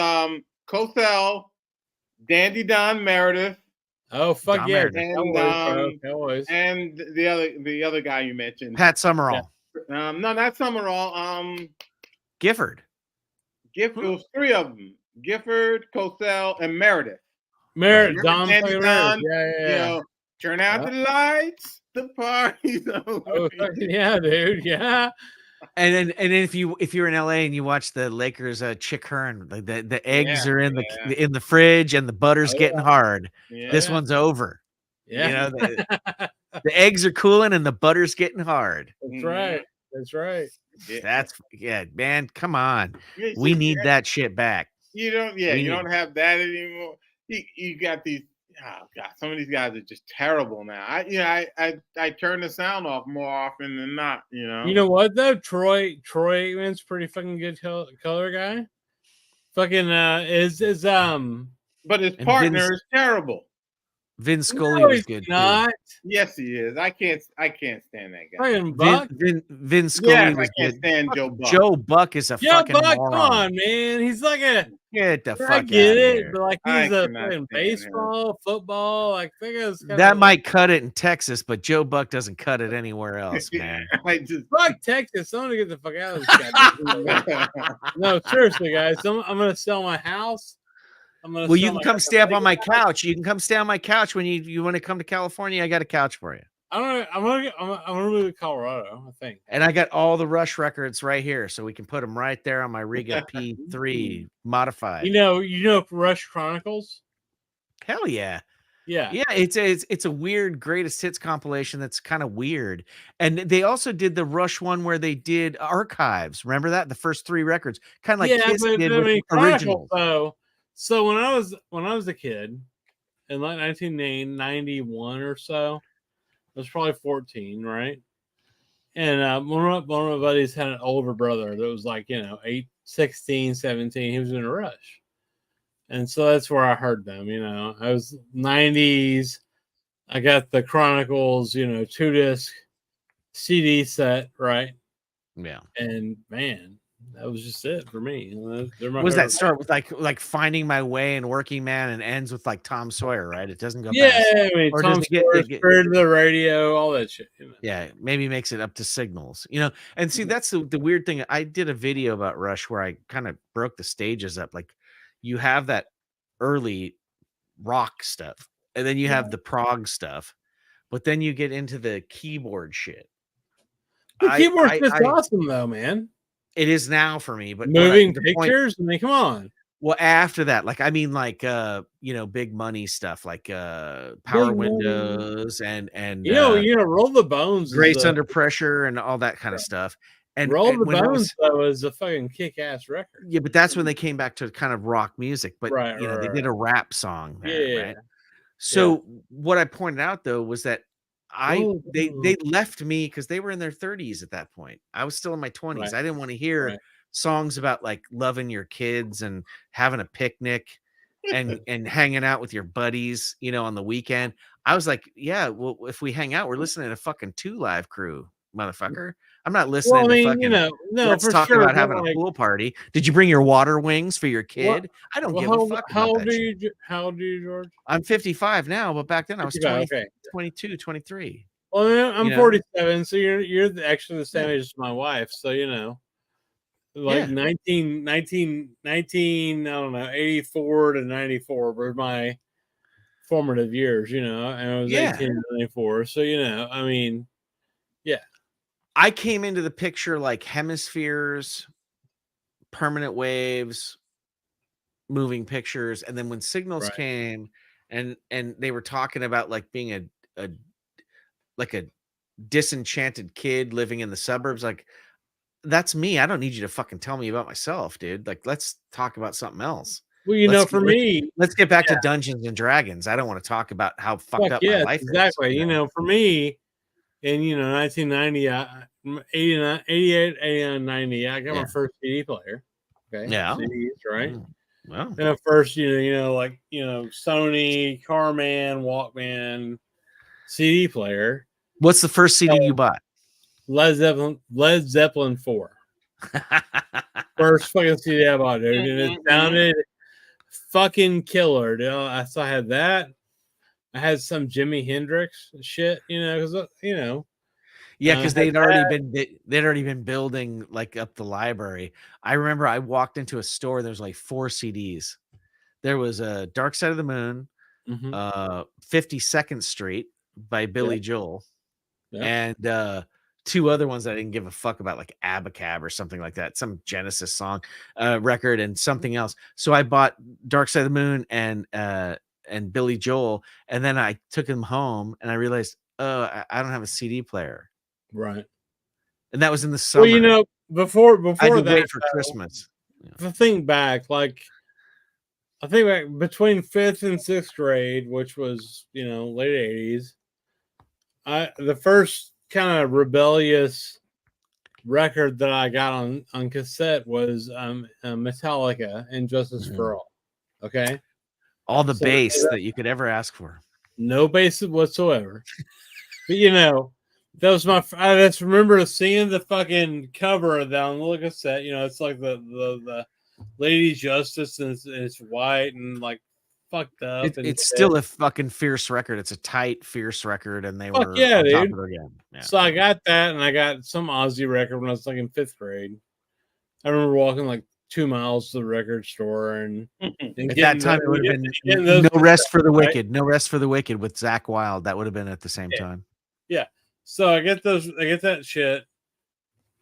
Cosell, Dandy Don Meredith. Oh fuck Don yeah! And the other guy you mentioned, Pat Summerall. No, not Summerall. Gifford. It was three of them: Gifford, Cosell, and Meredith. Don. Yeah. Turn out the lights. The party's over. Yeah, dude. Yeah. And then if you're in LA and you watch the Lakers Chick Hearn, the eggs are in the fridge and the butter's getting hard. Yeah. This one's over. Yeah. The eggs are cooling and the butter's getting hard. That's right. That's right. Man, come on. We need that shit back. You don't have that anymore. You got these. Oh God, some of these guys are just terrible now. I turn the sound off more often than not. You know what though? Troy Aikman's pretty fucking good color guy. Fucking but his partner is terrible. Vin Scully was good. Not. Yes, he is. I can't stand that guy. Fucking Buck. Vin Scully was I can't good. stand Joe Buck. Joe Buck is a fucking Buck, moron. come on, man. He's like a. Get the fuck I get out it, of here. but like he's a fucking baseball, football. Like that might cut it in Texas, but Joe Buck doesn't cut it anywhere else, man. Fuck Texas. Somebody get the fuck out of this guy. No, seriously, guys. I'm gonna sell my house. Well, you can come stay up on my couch. You can come stay on my couch when you want to come to California. I got a couch for you. I'm gonna move to Colorado, I think. And I got all the Rush records right here, so we can put them right there on my Riga P3 modified. You know Rush Chronicles? Hell yeah. Yeah. Yeah, it's a weird greatest hits compilation that's kind of weird. And they also did the Rush one where they did archives. Remember that? The first 3 records, kind of like Yeah, Kiss but did I with mean, Chronicles originals. though. So when I was a kid in like 1991 or so, I was probably 14, right? And one of my buddies had an older brother that was like, 16, 17. He was in a Rush. And so that's where I heard them, I was 90s. I got the Chronicles, 2-disc CD set, right? Yeah. And man, that was just it for me. They're my Was that favorite start with like Finding My Way and Working Man and ends with like Tom Sawyer, right? It doesn't go Yeah, past. I mean, Or Tom does it Sawyer, Spirit of the Radio, all that shit. Yeah, maybe makes it up to Signals, And see, that's the weird thing. I did a video about Rush where I kind of broke the stages up. Like, you have that early rock stuff, and then you have the prog stuff, but then you get into the keyboard shit. The keyboard's just awesome, though, man. It is now for me, but moving pictures. I mean, come on. Well, after that, like big money stuff like Power Big Windows and Roll the Bones, Grace Under Pressure, and all that kind of stuff. And Roll the when Bones though is a fucking kick-ass record. Yeah, but that's when they came back to kind of rock music. But they did a rap song there, right? So what I pointed out though was that they left me because they were in their 30s at that point. I was still in my 20s. Right. I didn't want to hear songs about like loving your kids and having a picnic and hanging out with your buddies, on the weekend. I was like, yeah, well, if we hang out, we're listening to fucking 2 Live Crew, motherfucker. I'm not listening to fucking let's talk about having a pool party. Did you bring your water wings for your kid? I don't give a fuck how about old that are shit. you, how old are you, George? I'm 55 now, but back then I was 55, 22, 23. Well, I'm 47, so you're actually the same age as my wife. So like 19, I don't know, 84 to 94 were my formative years. And I was 18 to 94. So I mean, yeah. I came into the picture like Hemispheres, Permanent Waves, Moving Pictures, and then when Signals came and they were talking about like being a disenchanted kid living in the suburbs, like that's me. I don't need you to fucking tell me about myself, dude. Like, let's talk about something else. Well, for me, let's get back to Dungeons and Dragons. I don't want to talk about how fucked up my life exactly. is. For me, in 1990, 89, 88, 89, 90, I got my first CD player. Okay. Yeah. CDs, right? Wow. And at first, Sony, Carman, Walkman, CD player. What's the first CD you bought? Led Zeppelin 4. First fucking CD I bought, dude. And it sounded fucking killer, dude. I had that. I had some Jimi Hendrix shit, because yeah, because they'd already been building like up the library. I remember I walked into a store. There's like 4 CDs. There was a Dark Side of the Moon, 52nd Street by Billy Joel, and 2 other ones that I didn't give a fuck about, like Abacab or something like that, some Genesis song record and something else. So I bought Dark Side of the Moon and Billy Joel, and then I took them home and I realized, I don't have a CD player. Right. And that was in the summer. Well, before I had to that, wait for Christmas. The thing back, like I think back between 5th and 6th grade, which was late 80s, the first kind of rebellious record that I got on cassette was Metallica and Justice for All. Okay. All the bass that you could ever ask for. No bass whatsoever. But that was I just remember seeing the fucking cover of that on the cassette. It's like the Lady Justice and it's white and like fucked up. It's still a fucking fierce record. It's a tight, fierce record, and they were on dude. top of it again. Yeah. So I got that, and I got some Aussie record when I was like in 5th grade. I remember walking like 2 miles to the record store, and at that time it would have been No Rest for the Wicked. No Rest for the Wicked with Zakk Wylde. That would have been at the same time. Yeah. So I get that shit.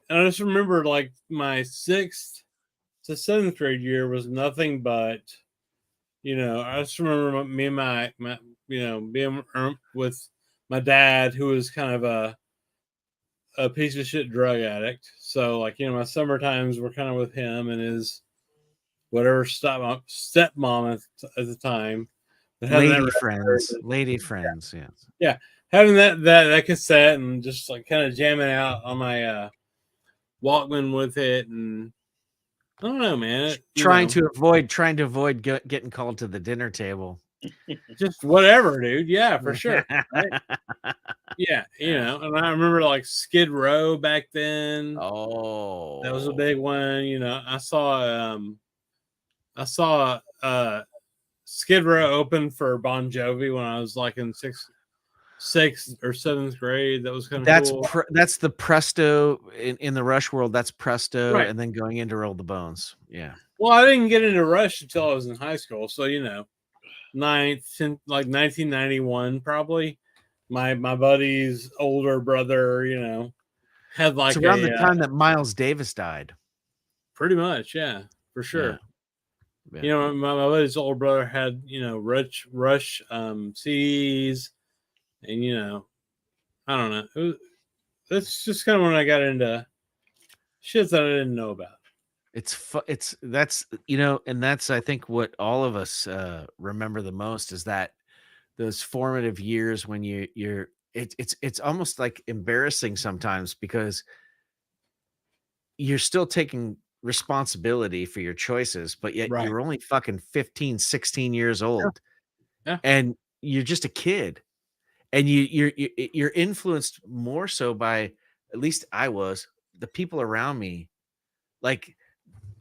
And I just remember like my 6th to 7th grade year was nothing but, I just remember me and my being with my dad, who was kind of a piece of shit drug addict. So like, my summer times were kind of with him and his whatever stepmom at the time. But lady friends, yes. Yeah, having that cassette and just like kind of jamming out on my Walkman with it, and I don't know, man. Trying to avoid getting called to the dinner table. Just whatever, dude. Yeah, for sure. Right? Yeah, and I remember like Skid Row back then. Oh, that was a big one. I saw Skid Row open for Bon Jovi when I was like in sixth or seventh grade. That was kind of cool. That's the Presto in the Rush world. That's Presto, right. And then going into Roll the Bones. Yeah. Well, I didn't get into Rush until I was in high school, so like 1991 probably. My buddy's older brother, had like it's around the time that Miles Davis died. Pretty much, yeah, for sure. Yeah. My buddy's older brother had Rush CDs, and I don't know. That's just kind of when I got into shit that I didn't know about. And that's I think what all of us remember the most is that those formative years when it's almost like embarrassing sometimes because you're still taking responsibility for your choices, but yet you're only fucking 15, 16 years old. Yeah. And you're just a kid. And you're influenced more so by, at least I was, the people around me. Like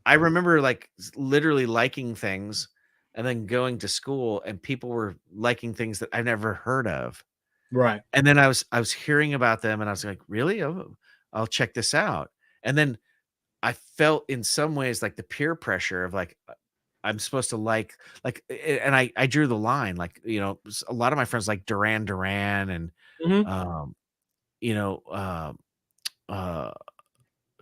I remember like literally liking things and then going to school and people were liking things that I've never heard of. Right. And then I was hearing about them and I was like, really? Oh, I'll check this out. And then I felt in some ways like the peer pressure of like, I'm supposed to like, and I drew the line, like, a lot of my friends like Duran Duran and,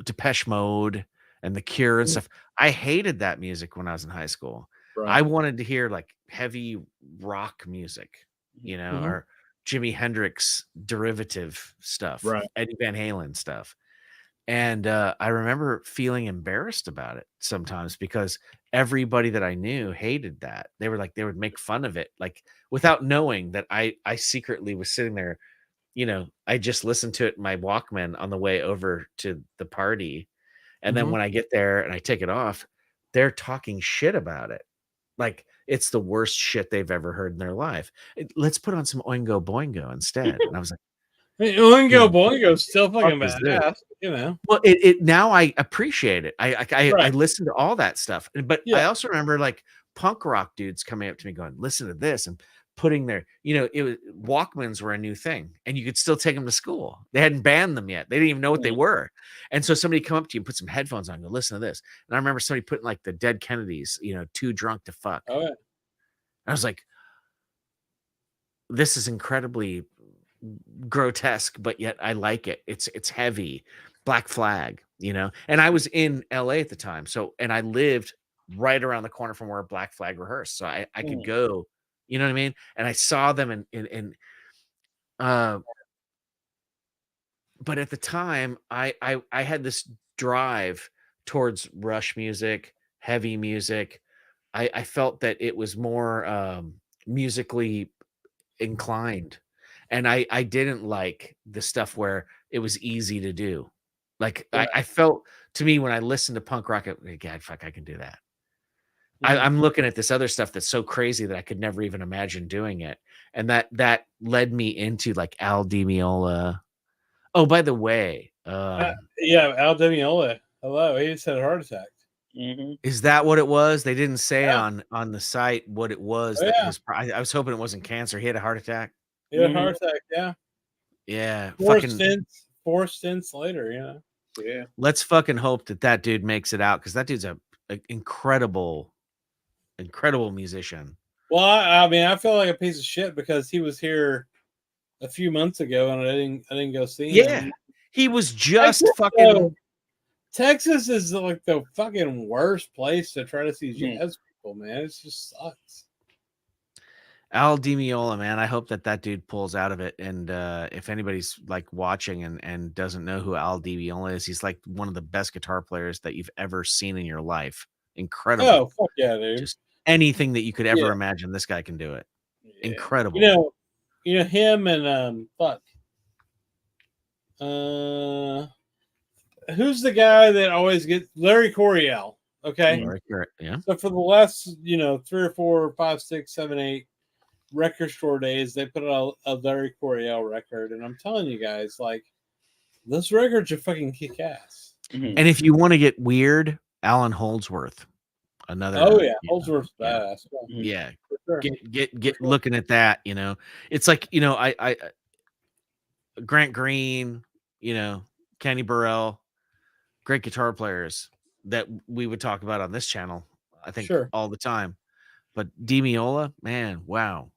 Depeche Mode and The Cure and stuff. I hated that music when I was in high school. Right. I wanted to hear like heavy rock music, or Jimi Hendrix derivative stuff, right. Eddie Van Halen stuff. And I remember feeling embarrassed about it sometimes because everybody that I knew hated that. They were like, they would make fun of it, like without knowing that I secretly was sitting there. I just listened to it in my Walkman on the way over to the party. And then when I get there and I take it off, they're talking shit about it. Like it's the worst shit they've ever heard in their life. Let's put on some Oingo Boingo instead. And I was like, Oingo Boingo is still fucking badass, Well, it now I appreciate it. I listen to all that stuff. But I also remember like punk rock dudes coming up to me going, listen to this, and putting their, it was Walkmans were a new thing and you could still take them to school. They hadn't banned them yet. They didn't even know what they were. And so somebody come up to you and put some headphones on and go, listen to this. And I remember somebody putting like the Dead Kennedys, Too Drunk to Fuck. Oh, yeah. I was like, this is incredibly grotesque, but yet I like it. It's heavy. Black Flag, and I was in LA at the time. So, and I lived right around the corner from where Black Flag rehearsed. So I could go, you know what I mean? And I saw them but at the time I had this drive towards Rush music, heavy music. I felt that it was more musically inclined. And I didn't like the stuff where it was easy to do. Like I felt, to me, when I listened to punk rock, God, fuck, I can do that. I'm looking at this other stuff that's so crazy that I could never even imagine doing it. And that led me into like Al Di Meola. Oh, by the way. Al Di Meola. Hello. He just had a heart attack. Is that what it was? They didn't say on the site what it was. I was hoping it wasn't cancer. He had a heart attack. He had a heart attack, yeah. Yeah. Four stints later, Yeah. Let's fucking hope that dude makes it out, because that dude's an incredible musician. Well, I mean, I feel like a piece of shit because he was here a few months ago and I didn't go see him. Yeah. He was just fucking. Texas is like the fucking worst place to try to see jazz people, man. It just sucks. Al Di Meola, man, I hope that dude pulls out of it. And if anybody's like watching and doesn't know who Al Di Meola is, he's like one of the best guitar players that you've ever seen in your life. Incredible. Oh, fuck yeah, dude. Just anything that you could ever imagine, this guy can do it. Yeah. Incredible. You know him and who's the guy that always gets Larry Coryell? Okay. Yeah. So for the last 3 or 4 or 5, 6, 7, 8 record store days, they put out a Larry Coryell record, and I'm telling you guys, like, those records are fucking kick ass. And if you want to get weird, Alan Holdsworth, another. Oh yeah, Holdsworth's badass. Yeah, for sure. Get looking at that. It's like I Grant Green, Kenny Burrell, great guitar players that we would talk about on this channel, I think, all the time. But Di Meola, man, wow.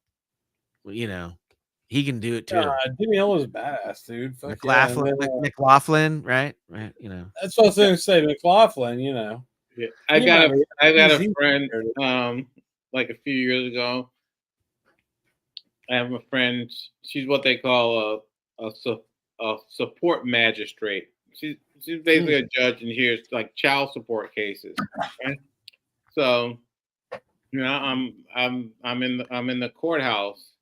He can do it too. Di Meola's badass, dude. Fuck McLaughlin, right? That's what I was going to say. McLaughlin, Yeah. I got a friend like a few years ago. I have a friend. She's what they call a support magistrate. She's basically a judge and hears like child support cases. Right? So, I'm in the courthouse,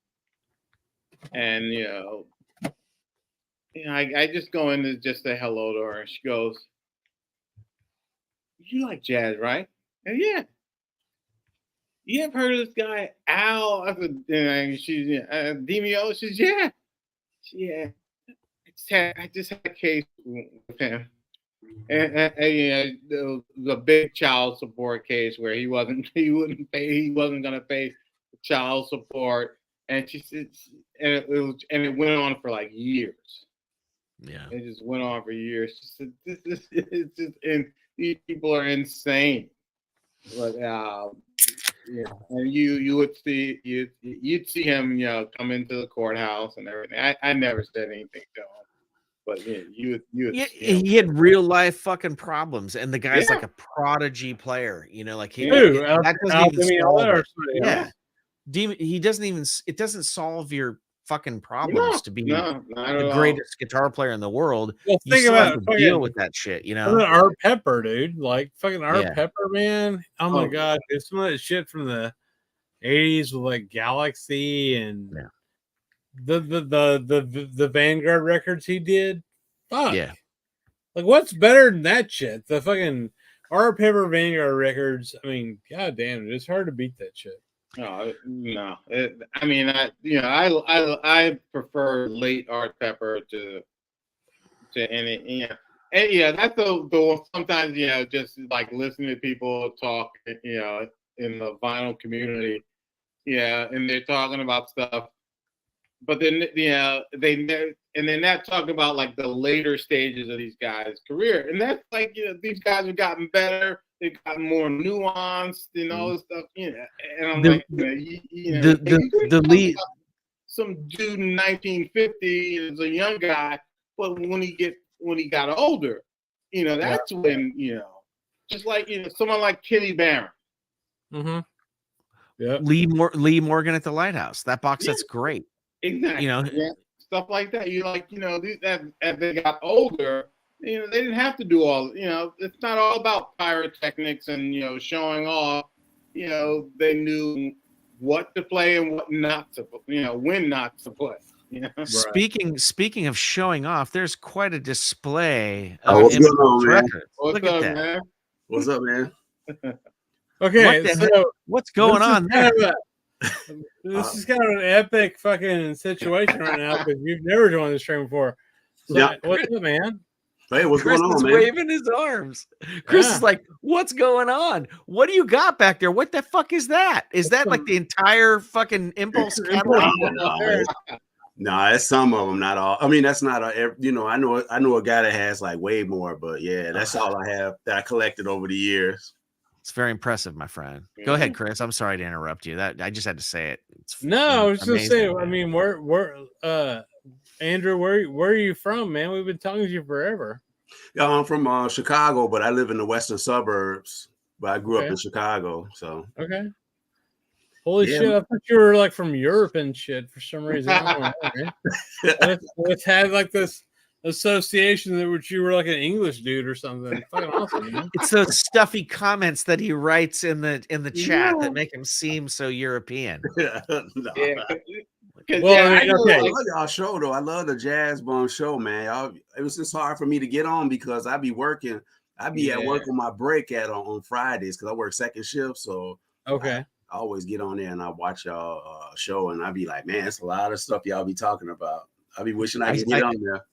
and I just go in to just say hello to her, and she goes, "You like jazz, right?" And yeah. You have heard of this guy, Al? I said, she's Di Meola. She's yeah. I just had a case with him, and the big child support case where he wasn't going to pay child support, and she said, and it went on for like years. Yeah, it just went on for years. She said, it's just, and these people are insane. But and you'd see him, come into the courthouse and everything. I never said anything to him, but he had real life fucking problems, and the guy's like a prodigy player. Like he doesn't even it doesn't solve your fucking problems to be the greatest guitar player in the world. Well, you still have to deal with that shit, Art Pepper, dude, like fucking Art Pepper, man. Oh my god, dude, some of that shit from the 80s with like Galaxy and the Vanguard records he did. Fuck. Yeah. Like, what's better than that shit? The fucking Art Pepper Vanguard records. I mean, god damn, it's hard to beat that shit. No. I prefer late Art Pepper to any. And that's the sometimes just like listening to people talk in the vinyl community, and they're talking about stuff, but then they're not talking about like the later stages of these guys' career, and that's like these guys have gotten better. They've gotten more nuanced and all this stuff, and I'm the lead. Some dude in 1950 is a young guy, but when he got older, that's when just like someone like Kenny Barron. Mm-hmm. Yeah. Lee Morgan at the Lighthouse. That box set's great. Exactly. Stuff like that. As they got older. They didn't have to do all. It's not all about pyrotechnics and showing off. They knew what to play and what not to. When not to play. Speaking of showing off, there's quite a display. What's going on, man? What's up, man? What's up, man? Okay, what's going on there? This is kind of an epic fucking situation right now because you've never joined the stream before. So, what's up, man? Hey, what's Chris going on, is man? waving his arms. Chris is like, "What's going on? What do you got back there? What the fuck is that? Is that like the entire fucking Impulse catalog?" No, it's some of them, not all. I mean, that's not I know a guy that has like way more, but yeah, that's all I have that I collected over the years. It's very impressive, my friend. Go ahead, Chris. I'm sorry to interrupt you. That I just had to say it. I was just saying. I mean, where Andrew, where are you from, man? We've been talking to you forever. Yeah, I'm from Chicago, but I live in the western suburbs. But I grew up in Chicago, so okay. Holy shit! I thought you were like from Europe and shit for some reason. I don't know, man. Let's had like this association that which you were like an English dude or something. Fucking awesome, man. It's those stuffy comments that he writes in the chat that make him seem so European. No. Well, I love y'all show though. I love the Jazz Bum show, man. It was just hard for me to get on because I be working. I be at work on my break on Fridays because I work second shift. So okay, I always get on there and I watch y'all show, and I be like, man, it's a lot of stuff y'all be talking about. I be wishing I could get on there.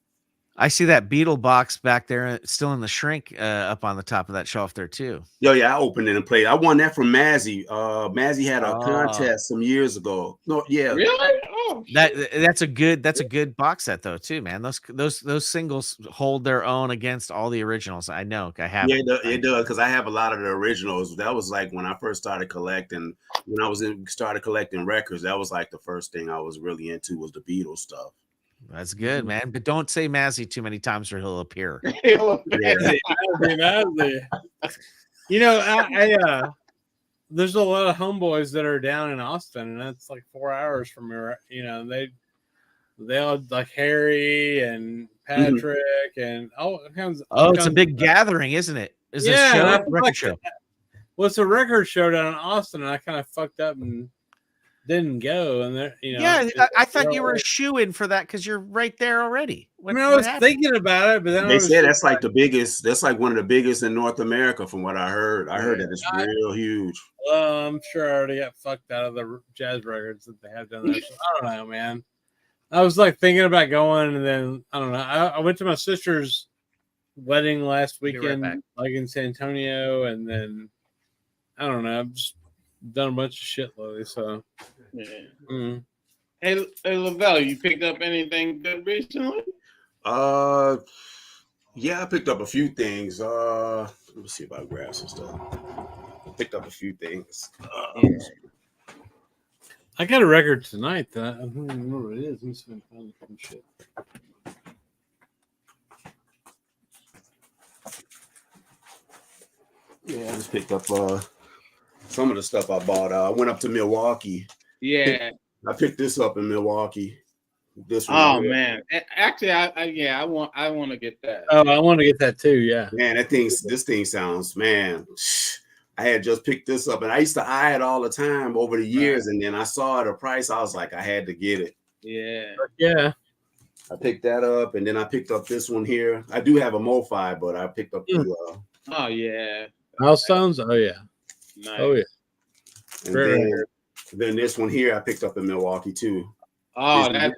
I see that Beetle box back there, still in the shrink, up on the top of that shelf there too. Yo, yeah, I opened it and played. I won that from Mazzy. Mazzy had a contest some years ago. No, yeah, really? Oh, that's a good box set though too, man. Those singles hold their own against all the originals. I know, I have. Yeah, it does because I have a lot of the originals. That was like when I first started collecting. When I started collecting records, that was like the first thing I was really into was the Beatles stuff. That's good, man. But don't say Mazzy too many times or he'll appear. Mazzy. You know, there's a lot of homeboys that are down in Austin, and that's like 4 hours from here. You know, they all like Harry and Patrick and all kinds. It's a big gathering, isn't it? Is it a show? Record show. Well, it's a record show down in Austin, and I kind of fucked up and didn't go. And there, you know, yeah, I thought you were a shoe-in for that because you're right there already. I was thinking about it, but then they said that's like the biggest. That's like one of the biggest in North America, from what I heard. I heard that it's real huge. Well, I'm sure I already got fucked out of the jazz records that they have done there. So I don't know, man. I was like thinking about going, and then I don't know. I went to my sister's wedding last weekend, like in San Antonio, and then I don't know. I've just done a bunch of shit lately, so yeah. Mm. Hey, Lavelle, you picked up anything good recently? Yeah, I picked up a few things. Let me see if I grab some stuff. I picked up a few things. I got a record tonight that I don't even remember what it is. Let me see if I can find some shit. Yeah, I just picked up some of the stuff I bought. I went up to Milwaukee. Yeah, I picked this up in Milwaukee. This one. Oh man, actually, I want to get that. Oh, I want to get that too. Yeah, man, this thing sounds, man. I had just picked this up, and I used to eye it all the time over the years, and then I saw the price. I was like, I had to get it. Yeah. I picked that up, and then I picked up this one here. I do have a MoFi, but I picked up the. Oh yeah. Milestones. Oh yeah. Nice. Oh yeah. And then this one here, I picked up in Milwaukee too. Oh, that's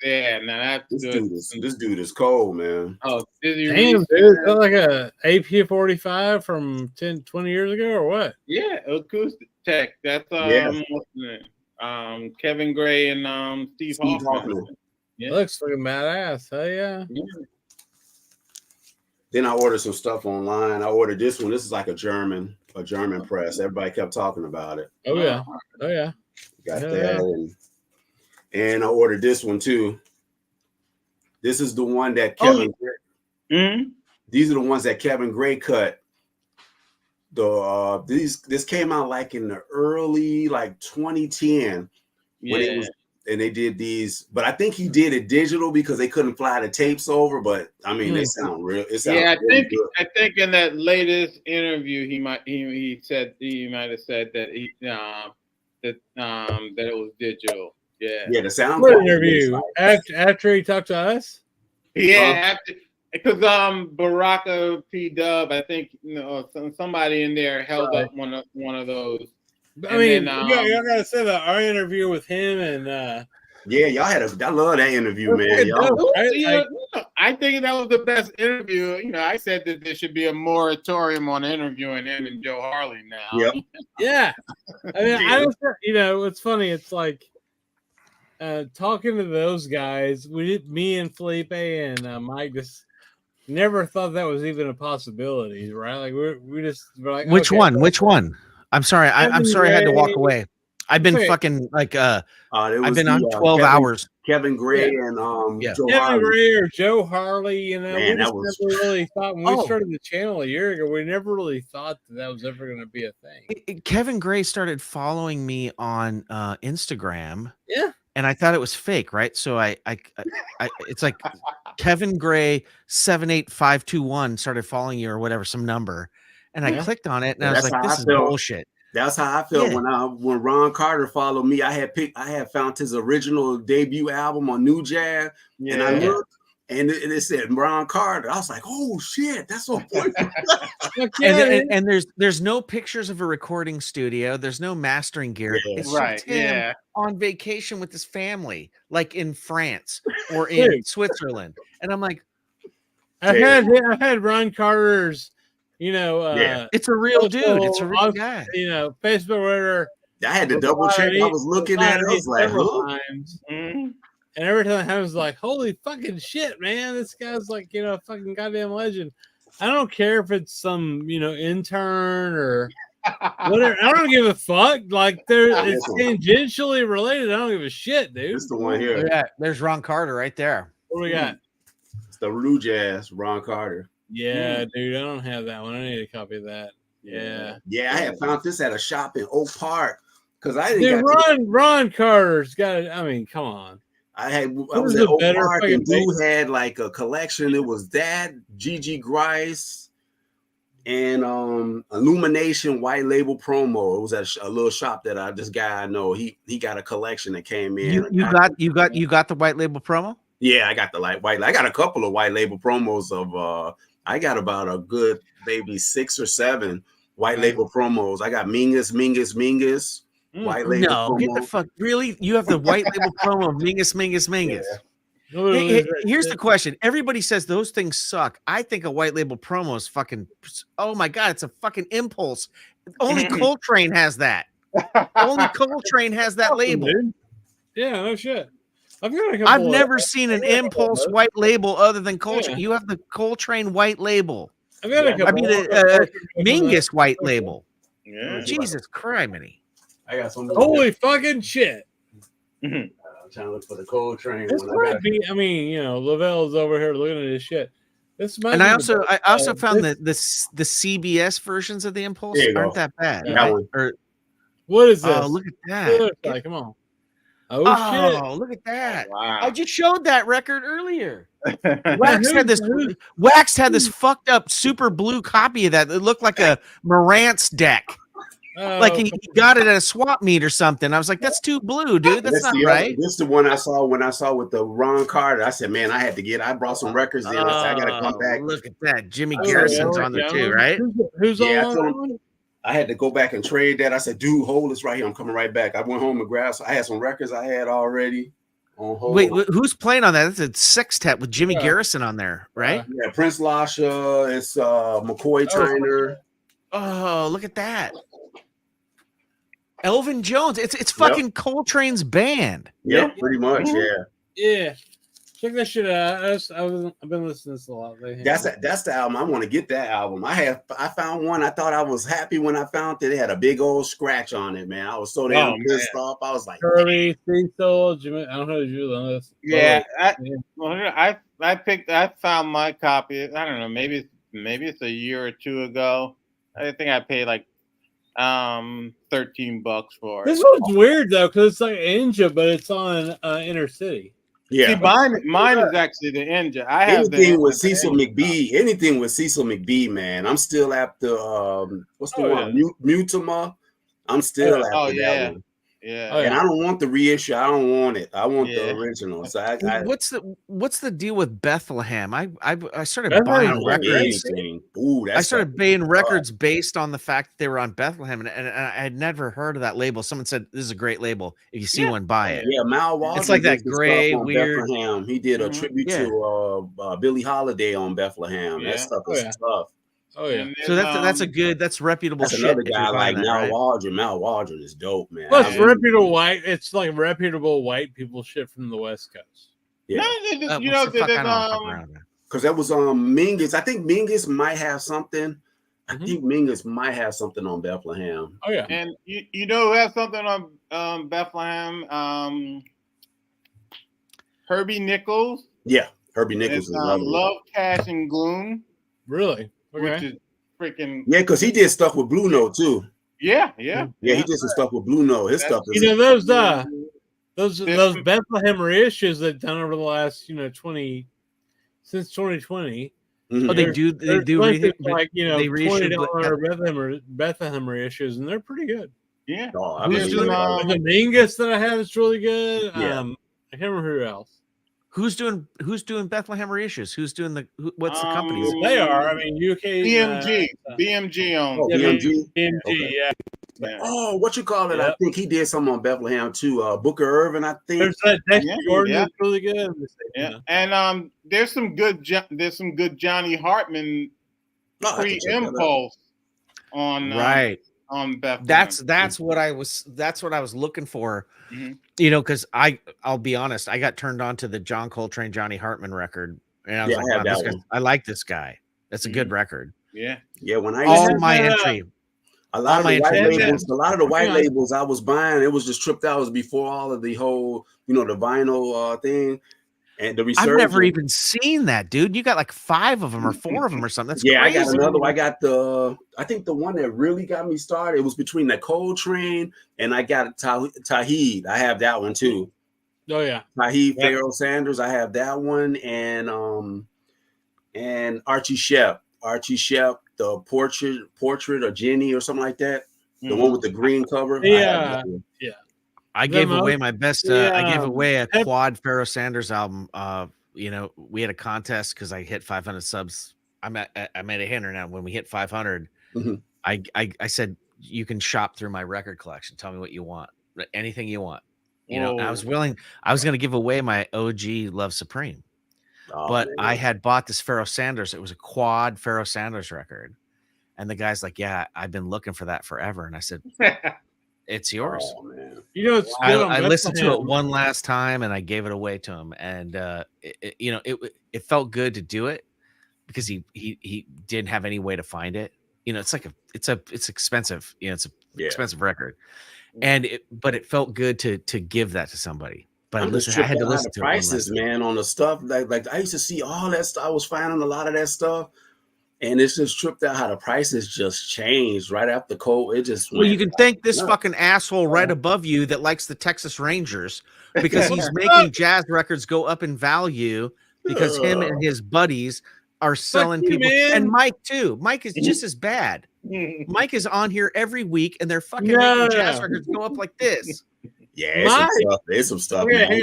yeah. Now that's good. This dude is cold, man. Oh, damn, dude! Is that like a AP45 from 10, 20 years ago, or what? Yeah, acoustic tech. That's Kevin Gray and Steve Hoffman. Yeah. Looks like a badass. Hell yeah. Then I ordered some stuff online. I ordered this one. This is like a German press. Everybody kept talking about it. Oh yeah. Oh yeah. Got that. And I ordered this one too. This is the one that Kevin Gray. These are the ones that Kevin Gray cut. This came out like in the early 2010 when it was, and they did these, but I think he did it digital because they couldn't fly the tapes over. But I mean, they sound real. It sounds really good. I think in that latest interview, he might have said that that it was digital. Yeah, the sound. What interview? After he talked to us? Yeah, because Baraka P Dub, I think somebody in there held up one of those. I mean, y'all gotta say that our interview with him and y'all had I love that interview, man. I think that was the best interview. I said that there should be a moratorium on interviewing him and Joe Harley now. Yep. Yeah. I mean, I don't. It's funny. It's like talking to those guys. Me and Felipe and Mike just never thought that was even a possibility, right? Like we just were like, which one? I'm sorry. I'm sorry. I had to walk away. I've been fucking like I've been on 12 hours. Kevin Gray and Joe Kevin Harley. Gray or Joe Harley, you know, Man, we just that was- never really thought when we started the channel a year ago, we never really thought that was ever going to be a thing. Kevin Gray started following me on Instagram. Yeah. And I thought it was fake, right? So I it's like Kevin Gray 78521 started following you or whatever, some number. And I clicked on it and I was like, this is bullshit. That's how I felt when Ron Carter followed me. I had found his original debut album on New Jazz, and I looked, and it said Ron Carter. I was like, oh shit, that's so funny. and there's no pictures of a recording studio. There's no mastering gear. It's just him on vacation with his family, like in France or in Switzerland. And I'm like, I had Ron Carter's, you know, it's a real dude. It's a real guy. You know, Facebook, whatever. I had to double check. I was looking at it. I was like, and every time I was like, holy fucking shit, man. This guy's like, you know, a fucking goddamn legend. I don't care if it's some, you know, intern or whatever. I don't give a fuck. Like, it's tangentially related. I don't give a shit, dude. It's the one here. Yeah, there's Ron Carter right there. What do we got? It's the Blue Jazz, Ron Carter. Yeah, dude, I don't have that one. I need a copy of that. Yeah. Yeah, I had found this at a shop in Oak Park because I didn't. Dude, Ron Carter's got it. I mean, come on. I was at Oak Park and Blue had like a collection. It was that Gigi Grice and Illumination white label promo. It was at a little shop that this guy I know. He got a collection that came in. You got the white label promo? Yeah, I got the white. I got a couple of white label promos of. I got about a good maybe 6 or 7 white label promos. I got Mingus. White label promo. Get the fuck. Really? You have the white label promo of Mingus. Yeah. Hey, here's the question. Everybody says those things suck. I think a white label promo is fucking, oh my God, it's a fucking impulse. Only Coltrane has that. Only Coltrane has that label. Yeah, no shit. I've never seen an impulse white label other than Coltrane. You have the Coltrane white label. I've got a couple. I mean, Mingus white label. Yeah. Jesus criminy. I got some. Holy fucking shit. I'm trying to look for the Coltrane. This might be, I mean, you know, Lavelle's over here looking at his shit. This might and be I also found that the CBS versions of the Impulse aren't that bad. Yeah. Right? What is this? Oh, look at that. Like, come on. Oh, shit. Look at that. Wow. I just showed that record earlier. Wax had this fucked up super blue copy of that. It looked like a Marantz deck. Like he got it at a swap meet or something. I was like, that's too blue, dude. That's not right. This is the one I saw with the Ron Carter. I said, man, I brought some records in. I got to come back. Look at that. Jimmy Garrison's on there too, right? Who's on? I had to go back and trade that. I said, dude, hold this right here. I'm coming right back. I went home and grabbed. I had some records I had already on hold. Wait, who's playing on that? That's a sextet with Jimmy Garrison on there, right? Yeah, Prince Lasha. It's McCoy Tyner. Oh, look at that. Elvin Jones. It's fucking Coltrane's band. Yep, pretty much. Yeah. Check that shit out. I've been listening to this a lot lately. That's the album. I want to get that album. I found one. I thought I was happy when I found it. It had a big old scratch on it, man. I was so damn pissed off. I was like, Curly, Cecil, Jimmy. I don't know who on this. Yeah, I found my copy. I don't know, maybe it's a year or two ago. I think I paid like $13 for it. This one's weird though, because it's like Ninja, but it's on Inner City. Yeah, see, mine is actually the Ninja. I have anything with Cecil McBee. Anything with Cecil McBee, man. I'm still after what's the one? Mutima. I'm still after that one. Yeah, and I don't want the reissue. I don't want it. I want the original. So what's the deal with Bethlehem? I started buying records. I started buying records based on the fact that they were on Bethlehem, and I had never heard of that label. Someone said this is a great label. If you see one, buy it. Yeah, Mal Waldron. It's like that gray weird. Bethlehem. He did a tribute to Billie Holiday on Bethlehem. That stuff is tough. Oh yeah, so that's reputable. That's shit. Another guy like Mal Waldron. Mal Waldron is dope, man. Well, it's reputable white. It's like reputable white people shit from the West Coast. Yeah, because that was Mingus. I think Mingus might have something. I think Mingus might have something on Bethlehem. Oh yeah. And you know who has something on Bethlehem? Herbie Nichols. Yeah, Herbie Nichols is another one. Love, Cash, and Gloom. Really? Okay. Which is freaking. Yeah, because he did stuff with Blue Note too. Yeah. He did some stuff with Blue Note. His stuff is. You know those Bethlehem reissues that done over the last since 2020. Oh, they do like they reissue $20 Bethlehem reissues, and they're pretty good. Yeah. Oh, Who's doing the Mingus that I have is really good. Yeah. I can't remember who else. Who's doing Bethlehem reissues? Who's doing what's the companies? They are. I mean, UK. BMG on. Oh, BMG. BMG, Okay. yeah. Oh, what you call it? I think he did something on Bethlehem too. Booker Irvin, I think. There's that Dexter Gordon that's really good. Yeah, and there's some good Johnny Hartman pre-impulse on on Bethlehem. That's what I was looking for. Mm-hmm. You know, because I'll be honest, I got turned on to the John Coltrane Johnny Hartman record, and I was like, wow, I like this guy. That's a good record. Yeah. When I entry. A lot of the white labels I was buying, it was just tripped out. It was before all of the whole, the vinyl thing and the research. I've never even seen that, dude. You got like 5 of them or 4 of them or something. That's crazy. I got another. I got I think the one that really got me started, it was between the Coltrane and I got Tauheed. I have that one too. Oh yeah. Tauheed Pharaoh Sanders. I have that one and Archie Shepp. The portrait of Jenny or something like that. The one with the green cover. Yeah. I gave away my best. I gave away a quad Pharaoh Sanders album. We had a contest because I hit 500 subs. I'm at a hander now. When we hit 500, I said you can shop through my record collection. Tell me what you want, anything you want. And I was willing. I was going to give away my OG Love Supreme. But I had bought this Pharaoh Sanders. It was a quad Pharaoh Sanders record. And the guy's like, yeah, I've been looking for that forever. And I said, it's yours. Oh, man. It's I listened to it one last time and I gave it away to him. And, it felt good to do it because he didn't have any way to find it. It's like it's expensive. It's an expensive record. But it felt good to give that to somebody. But I had to listen to prices, man, on the stuff. Like I used to see all that stuff. I was finding a lot of that stuff, and it's just tripped out how the prices just changed right after COVID. It just you can thank this fucking asshole right above you that likes the Texas Rangers because he's making jazz records go up in value because him and his buddies are selling people. And Mike too. Mike is just as bad. Mike is on here every week, and they're fucking making jazz records go up like this. Yeah, there's some stuff. Okay,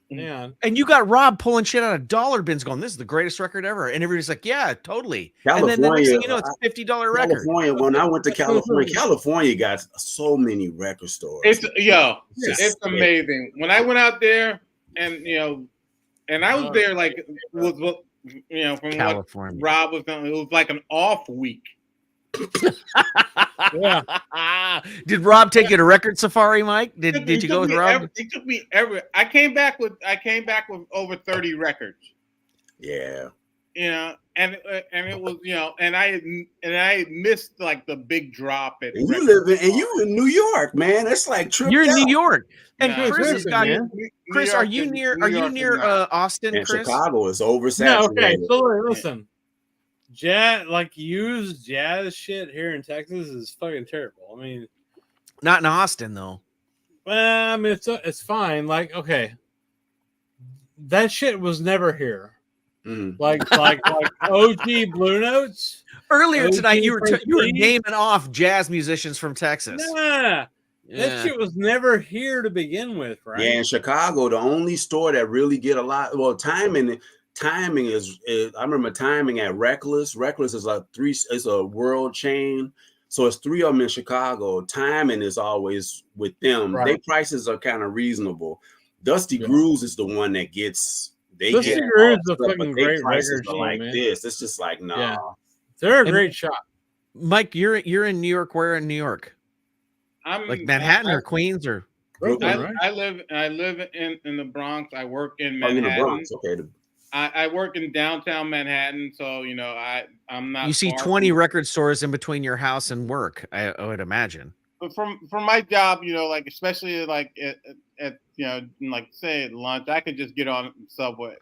hang on. And you got Rob pulling shit out of dollar bins going, this is the greatest record ever. And everybody's like, yeah, totally. California, and then the next thing you know, it's a $50 record. When I went to California got so many record stores. It's amazing. When I went out there and I was there like from California. What Rob was telling me, it was like an off week. Did Rob take you to Record Safari, Mike? Did you go with Rob? It took me I came back with over 30 records. Yeah. And it was and I had missed like the big drop at. And you in New York, man. It's like you're in New York, and Yeah. Chris has got. Chris, are you near Austin? And Chris? Chicago is oversaturated. No, okay. So listen. Used jazz shit here in Texas is fucking terrible. I mean, not in Austin though. Well, I mean, it's fine. Like, okay, that shit was never here. Like OG Blue Notes. Earlier OG tonight, you were Prince naming off jazz musicians from Texas. That shit was never here to begin with, right? Yeah, in Chicago, the only store that really get a lot. Well, timing is I remember timing at Reckless. Reckless is it's a world chain. So it's 3 of them in Chicago. Timing is always with them. Right. Their prices are kind of reasonable. Dusty Grooves is the one that gets Dusty Grooves is a fucking great record like man. this. It's just like they're a great shop. Mike, you're in New York. Where in New York? I'm like Manhattan or Queens or Brooklyn, right? I live in the Bronx. I work in Manhattan. In the Bronx. Okay. I work in downtown Manhattan, so you know I'm not. You see far 20 from, record stores in between your house and work. I would imagine. but from my job, you know, like especially like at you know, like say at lunch, I could just get on subway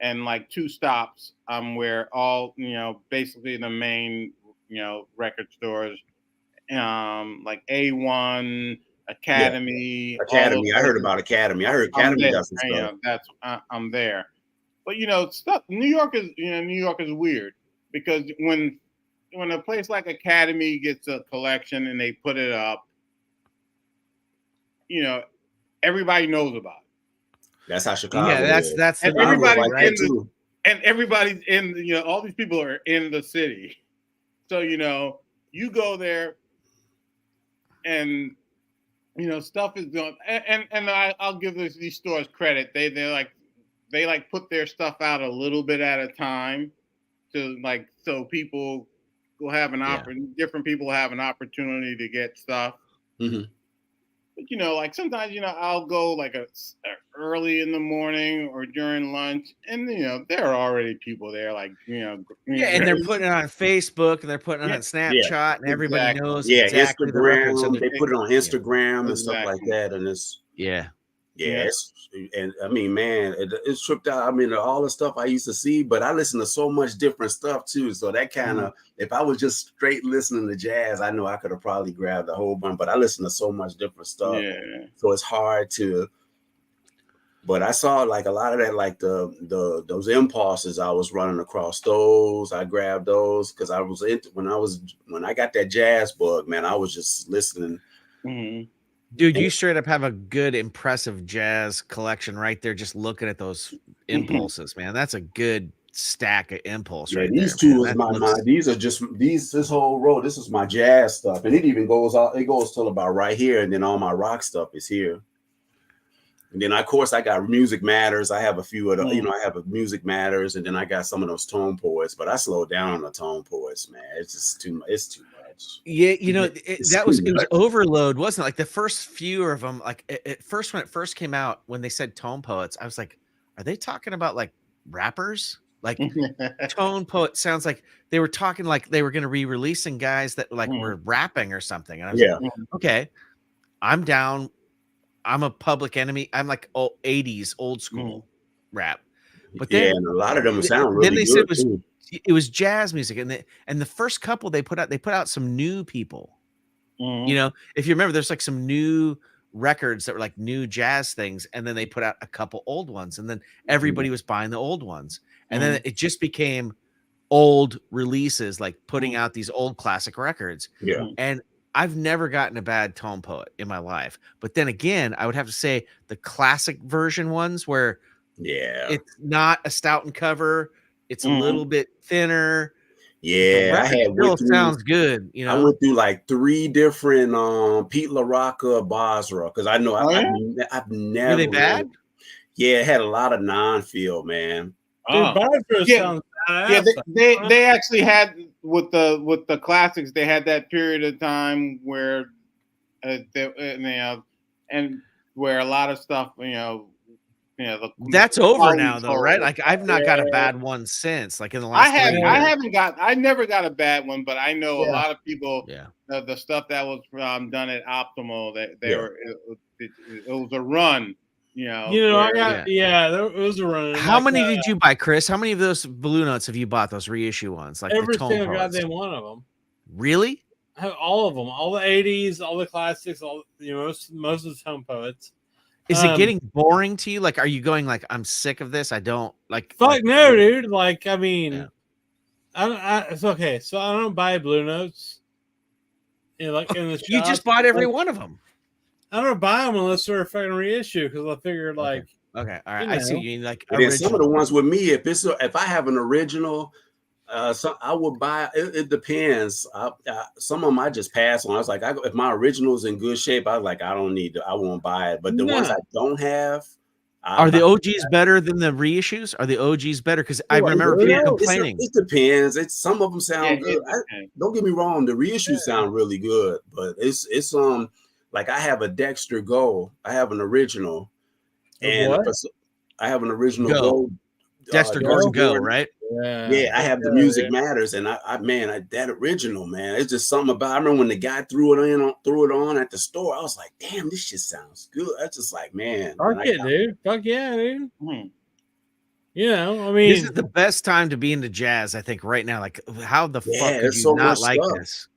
and like 2 stops. Where all you know, basically the main record stores, like A1, Yeah, Academy, all those Academy. I heard places. about Academy. I heard I'm Academy there. got some You stuff. know, I'm there. But you know, stuff. New York is weird because when a place like Academy gets a collection and they put it up, you know, everybody knows about it. That's how Chicago Yeah, is. that's the And I was everybody's like right? that too. and everybody's in. You know, all these people are in the city, so you know, you go there, and you know, stuff is going. And I'll give these stores credit. They like put their stuff out a little bit at a time to like so people will have different people have an opportunity to get stuff. Mm-hmm. But you know, like sometimes I'll go like early in the morning or during lunch, and you know there are already people there, like Yeah, and they're putting it on Facebook and they're putting it on Snapchat, and everybody exactly. knows Yeah, exactly the records. Instagram. And They put it on Instagram and stuff like Exactly. that, and it's yeah. and I mean, man, it's tripped out. I mean, all the stuff I used to see, but I listen to so much different stuff too. So that kind of, if I was just straight listening to jazz, I know I could have probably grabbed a whole bunch. But I listen to so much different stuff, so it's hard to. But I saw like a lot of that, like those impulses. I was running across those. I grabbed those because I was when I got that jazz bug, man. I was just listening. Mm-hmm. Dude, you straight up have a good, impressive jazz collection right there. Just looking at those impulses, man. That's a good stack of impulse right these there. two is my these are just this whole row. This is my jazz stuff, and it even goes out. It goes till about right here, and then all my rock stuff is here. And then of course I got Music Matters. I have a few of the, I have a Music Matters, and then I got some of those Tone Poets. But I slowed down on the Tone Poets, man. It's just too much. It's too much. Yeah, you know, it was overload, wasn't it? Like the first few of them, like at first when it first came out, when they said Tone Poets, I was like, are they talking about like rappers? Like Tone Poet sounds like they were talking like they were going to be releasing guys that like were rapping or something. And I was like, okay, I'm down. I'm a Public Enemy. I'm like 80s old school rap. But then and a lot of them sound really then they good said too. it was jazz music, and the first couple they put out some new people. You know, if you remember, there's like some new records that were like new jazz things, and then they put out a couple old ones, and then everybody was buying the old ones, and then it just became old releases, like putting out these old classic records. And I've never gotten a bad Tone Poet in my life, but then again, I would have to say the classic version ones where it's not a Stoughton cover. It's a little bit thinner. Yeah, I had still sounds good. You know, I went through like 3 different Pete LaRocca Basra because I know I've never. Were they bad? Yeah, it had a lot of non-field, man. Dude, Basra sounds badass. They actually had with the classics. They had that period of time where and where a lot of stuff, that's over now though, right? Like I've not got a bad one since, like in the last. I never got a bad one, but I know a lot of people. The stuff that was done at Optimal, that it was a run. I got it was a run. How many did you buy, Chris? How many of those Blue Notes have you bought? Those reissue ones, like every the Tone single Poets? goddamn one of them. Really? I have all of them, all the 80s, all the classics, all most of the Tone Poets. Is it getting boring to you? Like, are you going like, I'm sick of this? I don't like. Fuck no, dude. Like, I mean, it's okay. So I don't buy Blue Notes. Like in the you shop. just bought every one of them. I don't buy them unless they're a fucking reissue because I figured like. Okay, all right. I see you mean like. And some of the ones with me, if I have an original. So I would buy. It depends. Some of them I just pass on. I was like, if my original is in good shape, I was like, I won't buy it. But the ones I don't have, are the OGs better than the reissues? Are the OGs better? Because I remember people complaining. It depends. Some of them sound good. Don't get me wrong. The reissues sound really good, but it's like I have a Dexter Go. I have an original, and I have an original Go. Go. Dexter Gordon Go, right? Yeah, I have the Music Matters, and that original, man, it's just something about. I remember when the guy threw it on at the store. I was like, damn, this shit sounds good. That's just like, man. Fuck it, dude. Fuck yeah, dude. You know, I This mean, is the best time to be into jazz, I think, right now. Like, how the fuck could there's you so not much like stuff. this?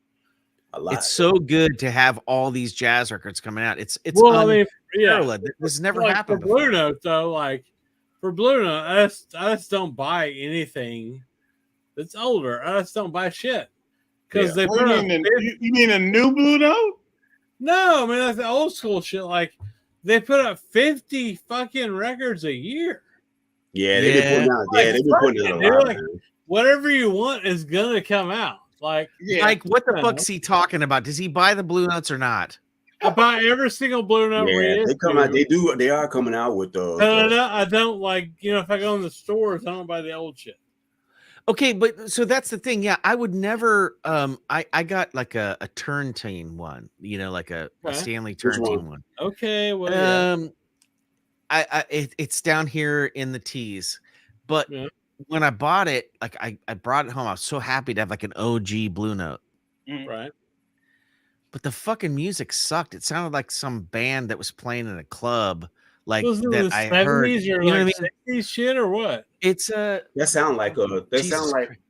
A lot. It's so good to have all these jazz records coming out. It's well, I mean, yeah, unparalleled. This has never like happened for Blue before. Note though. Like for Blue Note, I just don't buy anything that's older. I just don't buy shit because they What put do out. you mean a new Blue Note? No, I mean that's the old school shit. Like they put out 50 fucking records a year. Yeah, they've been putting out. Yeah, they've been putting out a Dude, lot. like, Man. whatever you want is gonna come out. Like, Like, what the fuck's he talking about? Does he buy the Blue Notes or not? I buy every single Blue Note. Yeah, they come out. They are coming out with those. I don't like. You know, if I go in the stores, I don't buy the old shit. Okay, but so that's the thing. Yeah, I would never. I got like a Turntine one. You know, like a Stanley Turntine one. Okay, well, it's down here in the tees, but when I bought it, like I brought it home. I was so happy to have like an OG Blue Note. Right. But the fucking music sucked. It sounded like some band that was playing in a club, like was it that the I heard. 70s or You know like what I mean? 60s shit or what? It's a. That sound like a. That Jesus sound like. Christ.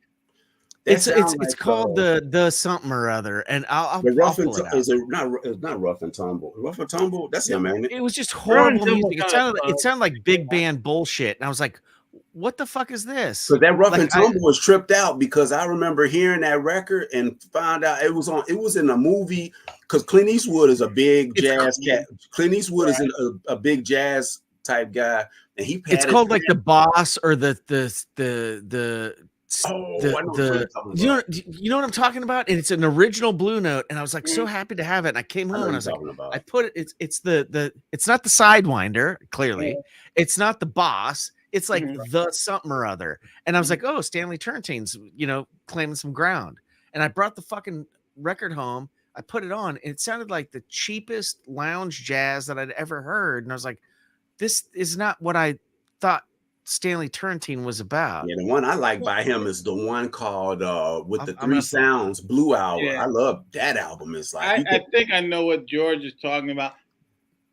That It's sound like, called the something or other, and I'll pull it out. Is it not? It's not Rough and Tumble. Rough and Tumble. That's him, man. It was just horrible music. It sounded like big band bullshit, and I was like, "What the fuck is this?" Because that Rough Like, and Tumble was tripped out because I remember hearing that record and found out it was in a movie because Clint Eastwood is a big jazz cat. Clint Eastwood is a big jazz type guy, and he. It's called like the Boss or the you know what I'm talking about, and it's an original Blue Note, and I was like so happy to have it. And I came home and I was like, I put it. It's it's not the Sidewinder, clearly. It's not the Boss. It's like the something or other. And I was like, oh, Stanley Turntine's, claiming some ground. And I brought the fucking record home. I put it on, and it sounded like the cheapest lounge jazz that I'd ever heard. And I was like, this is not what I thought Stanley Turntine was about. Yeah, the one I like by him is the one called with the three sounds, Blue Hour. Yeah. I love that album. It's like I think I know what George is talking about.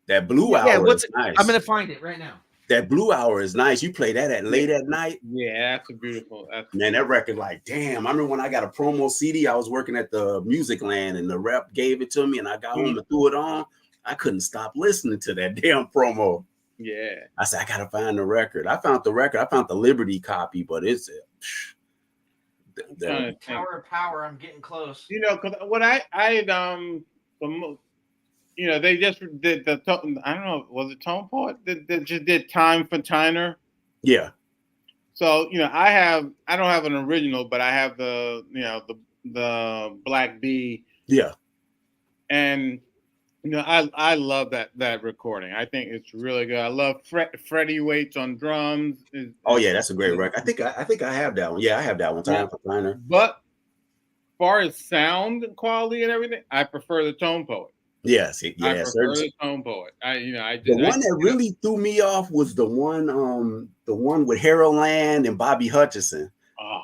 That Blue Hour is nice. I'm gonna find it right now. That Blue Hour is nice. You play that at late at night. Yeah, that's a beautiful. Man, that record, like, damn. I remember when I got a promo CD, I was working at the Music Land and the rep gave it to me and I got home and threw it on. I couldn't stop listening to that damn promo. Yeah. I said, I gotta find the record. I found the record. I found the Liberty copy, but it's Tower of Power. I'm getting close. Because what I they just did the I don't know, was it Tone Poet that just did Time for Tyner? Yeah. So I don't have an original, but I have the the Black Bee. Yeah. And I love that recording. I think it's really good. I love Freddie Waits on drums. Oh yeah, that's a great record. I think I have that one. Yeah, I have that one. Time for Tyner. But as far as sound quality and everything, I prefer the Tone Poet. Yes, I prefer the Tone Poet. The one that really threw me off was the one with Harold Land and Bobby Hutcherson. Oh,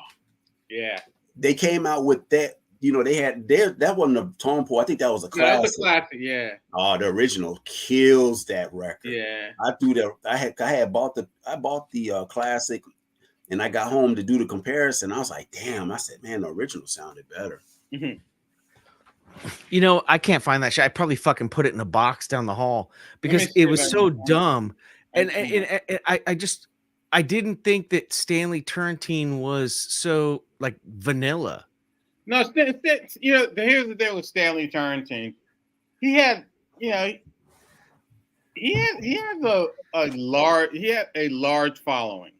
yeah. They came out with that. They had that wasn't a Tone Poet. I think that was a classic. That's a classic, yeah. Oh, the original kills that record. Yeah. I threw that. I bought the classic, and I got home to do the comparison. I was like, damn. I said, man, the original sounded better. Mm-hmm. I can't find that shit. I probably fucking put it in a box down the hall because it was so dumb. And I didn't think that Stanley Turntine was so like vanilla. No, here's the deal with Stanley Turntine. He had a large following.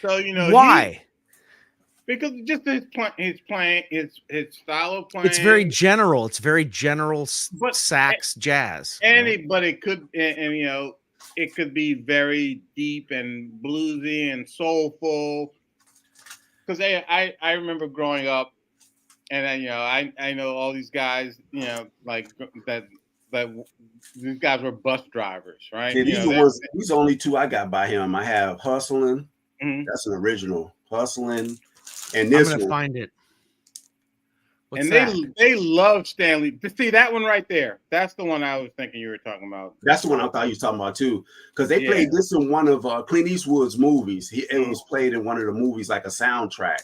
So why? Because just his playing, his style of playing. It's very general. It's very general sax jazz. But it could, and it could be very deep and bluesy and soulful. Because I remember growing up, and I know all these guys, like that that these guys were bus drivers, right? See, these are only two I got by him. I have Hustling. Mhm. That's an original. Hustling. And I'm this gonna one. find it. What's And that? they love Stanley. See that one right there? That's the one I was thinking you were talking about. That's the one I thought you were talking about too, because they played this in one of Clint Eastwood's movies. It was played in one of the movies like a soundtrack.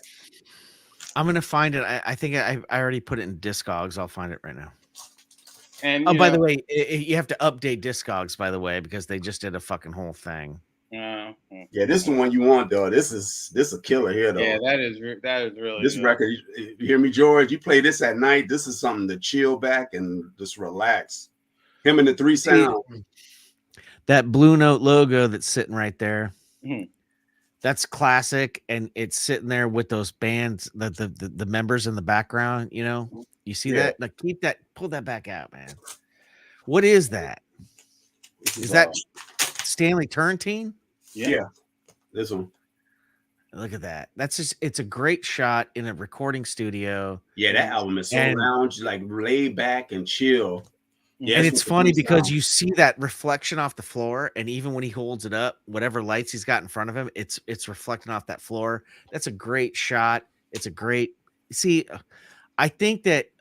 I'm gonna find it. I think I already put it in Discogs. I'll find it right now. And oh, by the way, you have to update Discogs, by the way, because they just did a fucking whole thing. Yeah, this is the one you want though. This is a killer here though. Yeah, that is really this good. record. You hear me, George? You play this at night. This is something to chill back and just relax. Him and the Three Sound. That Blue Note logo that's sitting right there. Mhm. That's classic, and it's sitting there with those bands, the members in the background. You know, you see that? Like, pull that back out, man. What is that? Is that Stanley Turrentine? Yeah, this one. Look at that. That's just, it's a great shot in a recording studio. Yeah, that album is so lounge, like laid back and chill. Yeah, and it's funny because you see that reflection off the floor, and even when he holds it up, whatever lights he's got in front of him, it's reflecting off that floor. That's a great shot. It's a great see. I think that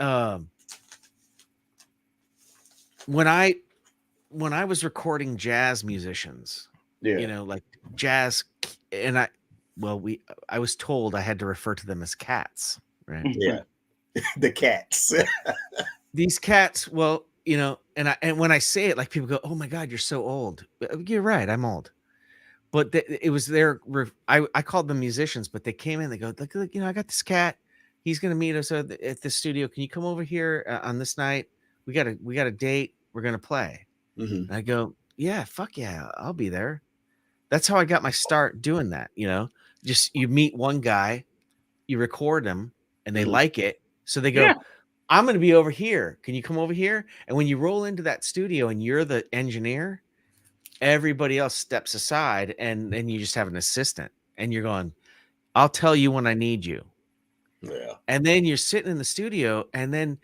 when I was recording jazz musicians, you know, like jazz, and I was told I had to refer to them as cats, right? Yeah, the cats. These cats, well, you know, and when I say it, like, people go, "Oh my God, you're so old." You're right, I'm old. But it was I called them musicians, but they came in. They go, "Look, you know, I got this cat. He's gonna meet us at the studio. Can you come over here on this night? We got a date. We're gonna play." And I go, "Yeah, fuck yeah, I'll be there." That's how I got my start doing that. You know, just you meet one guy, you record him, and they like it, so they go. Yeah. I'm going to be over here. Can you come over here? And when you roll into that studio and you're the engineer, everybody else steps aside, and then you just have an assistant, and you're going, "I'll tell you when I need you." Yeah. And then you're sitting in the studio, and then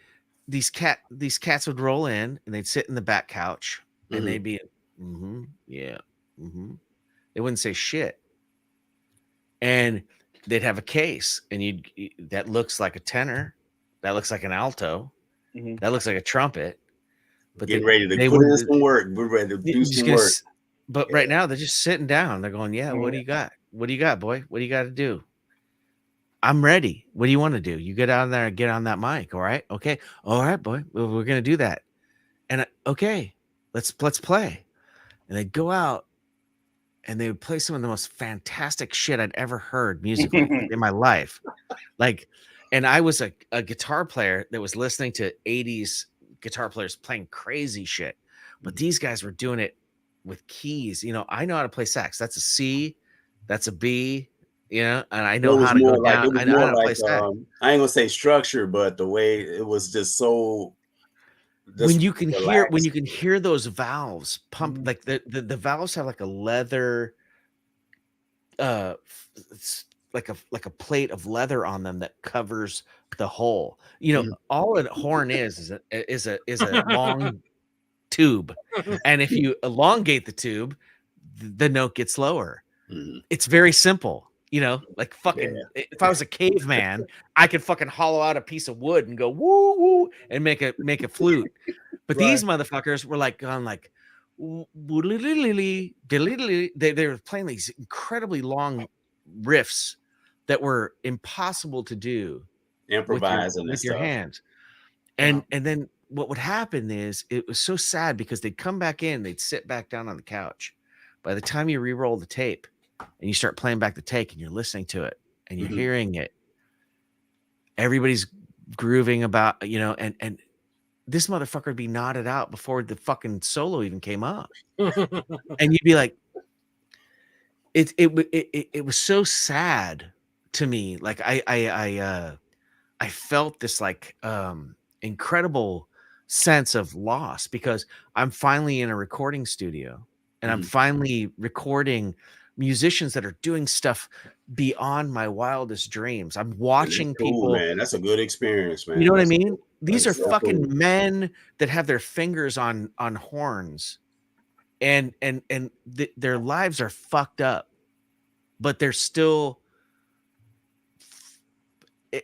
these cats would roll in, and they'd sit in the back couch, and they'd be, yeah, they wouldn't say shit. And they'd have a case, and that looks like a tenor. That looks like an alto. That looks like a trumpet. But getting ready to put in some work. We're ready to do some work. But right now they're just sitting down. They're going, "Yeah, what do you got? What do you got, boy? What do you got to do? I'm ready. What do you want to do? You get out there and get on that mic. All right, okay, all right, boy. Well, we're gonna do that. And okay, let's play." And they'd go out, and they would play some of the most fantastic shit I'd ever heard musically in my life. Like. And I was a guitar player that was listening to 80s guitar players playing crazy shit. But these guys were doing it with keys. You know, I know how to play sax. That's a C, that's a B, you know, and I know how to go down. I know how to play sax. I ain't gonna say structure, but the way it was just so when you can hear those valves pump, like the valves have like a leather like a plate of leather on them that covers the hole. You know, all a horn is a long tube, and if you elongate the tube, the note gets lower. It's very simple. You know, like fucking. If I was a caveman, I could fucking hollow out a piece of wood and go woo woo and make a flute. But these motherfuckers were like going like. They were playing these incredibly long riffs that were impossible to do improvising with your hands. And then what would happen is it was so sad because they'd come back in, they'd sit back down on the couch. By the time you re-roll the tape and you start playing back the take and you're listening to it and you're hearing it, everybody's grooving about, you know, and this motherfucker would be nodded out before the fucking solo even came up. And you'd be like, it was so sad to me. Like I felt this like incredible sense of loss because I'm finally in a recording studio and I'm finally recording musicians that are doing stuff beyond my wildest dreams. I'm watching people. Man, that's a good experience, man. You know what I mean? these are fucking men that have their fingers on horns, and their lives are fucked up, but they're still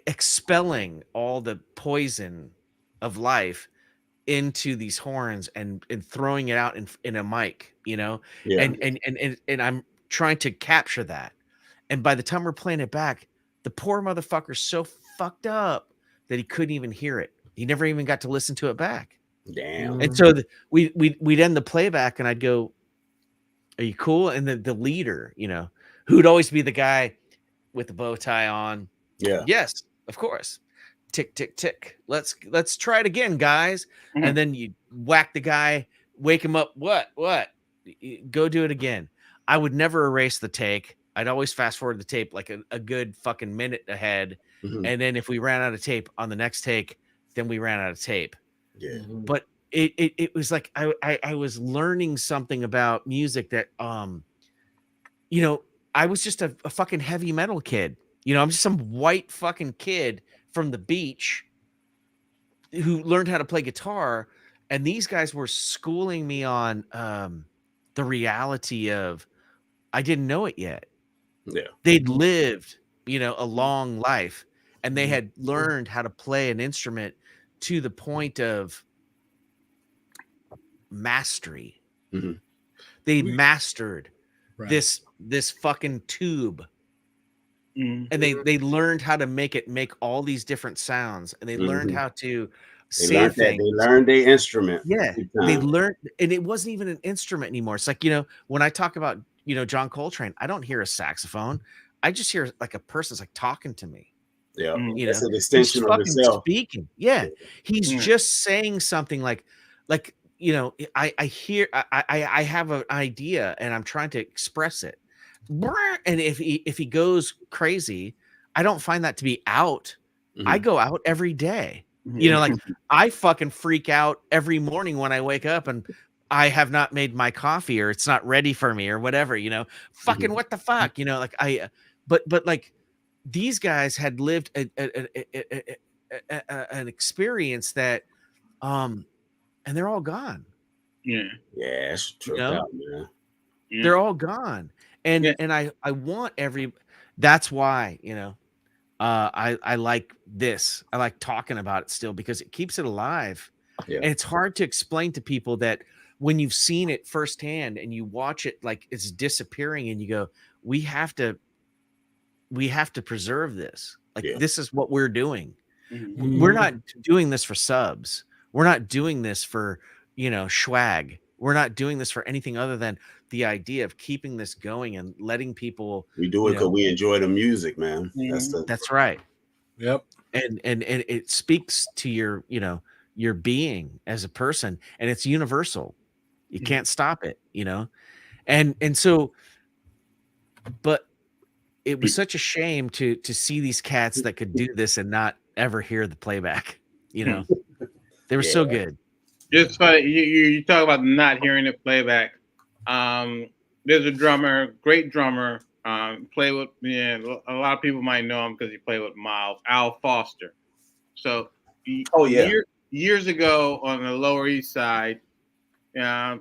expelling all the poison of life into these horns and throwing it out in a mic, you know. Yeah. And I'm trying to capture that, and by the time we're playing it back, the poor motherfucker's so fucked up that he couldn't even hear it. He never even got to listen to it back. Damn. And so we'd end the playback, and I'd go, "Are you cool?" And the leader, you know, who'd always be the guy with the bow tie on. Yeah. Yes, of course. Tick, tick, tick. Let's try it again, guys. Mm-hmm. And then you whack the guy, wake him up. What? Go do it again. I would never erase the take. I'd always fast forward the tape like a good fucking minute ahead. Mhm. And then if we ran out of tape on the next take, then we ran out of tape. Yeah. But it was like I was learning something about music that you know, I was just a fucking heavy metal kid. You know, I'm just some white fucking kid from the beach who learned how to play guitar, and these guys were schooling me on the reality of I didn't know it yet. Yeah. They'd lived, you know, a long life, and they had learned how to play an instrument to the point of mastery. Mm-hmm. They mastered Right. this fucking tube. Mm-hmm. And they learned how to make all these different sounds, and they learned Mhm. how to They say learned that. things. They learned their instrument. Yeah, big they time. learned, and it wasn't even an instrument anymore. It's like, you know, when I talk about, you know, John Coltrane, I don't hear a saxophone. I just hear like a person's like talking to me. Yeah. You That's know, an he's extension just of fucking himself. speaking. Yeah, he's Mm. just saying something like, you know, I hear, I have an idea, and I'm trying to express it. And if he goes crazy, I don't find that to be out. I Mhm. go out every day. You know, like I fucking freak out every morning when I wake up and I have not made my coffee, or it's not ready for me, or whatever, you know. Fucking what the fuck, you know, like but like these guys had lived an experience that and they're all gone. Yeah. Yeah, it's You tripped know? out, man. Yeah. They're all gone. And Yeah. and I want that's why, you know, I like this. I like talking about it still because it keeps it alive. Yeah. And it's hard to explain to people that when you've seen it firsthand and you watch it like it's disappearing, and you go, we have to preserve this. Like, Yeah. this is what we're doing. Mhm. We're not doing this for subs. We're not doing this for, you know, swag. We're not doing this for anything other than the idea of keeping this going and letting people. We do it you because know, we enjoy the music, man. That's right. Yep. And it speaks to your, you know, your being as a person, and it's universal. You can't stop it, you know. And so, but it was such a shame to see these cats that could do this and not ever hear the playback. You know, they were so good. It's funny you talk about not hearing the playback. There's a drummer, great drummer. Play with a lot of people might know him because he played with Miles, Al Foster. So, Oh, yeah. years ago on the Lower East Side, I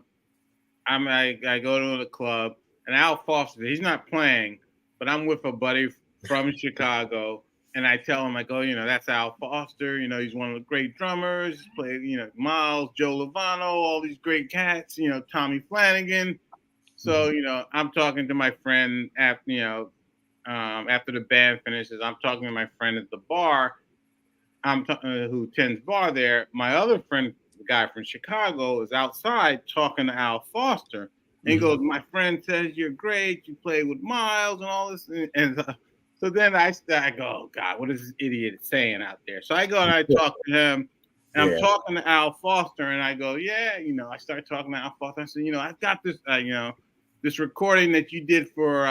go to the club, and Al Foster, he's not playing, but I'm with a buddy from Chicago, and I tell him, I go, you know, that's Al Foster. You know, he's one of the great drummers. He's played, you know, Miles, Joe Lovano, all these great cats. You know, Tommy Flanagan. So, you know, I'm talking to my friend after, you know, after the band finishes. I'm talking to my friend at the bar. Who tends bar there. My other friend, the guy from Chicago, is outside talking to Al Foster. And he goes, my friend says you're great. You play with Miles and all this. And so then I go, oh, God, what is this idiot saying out there? So I go and I talk to him. And I'm talking to Al Foster. And I go, yeah, you know, I start talking to Al Foster. I said, you know, I've got this, you know, this recording that you did for,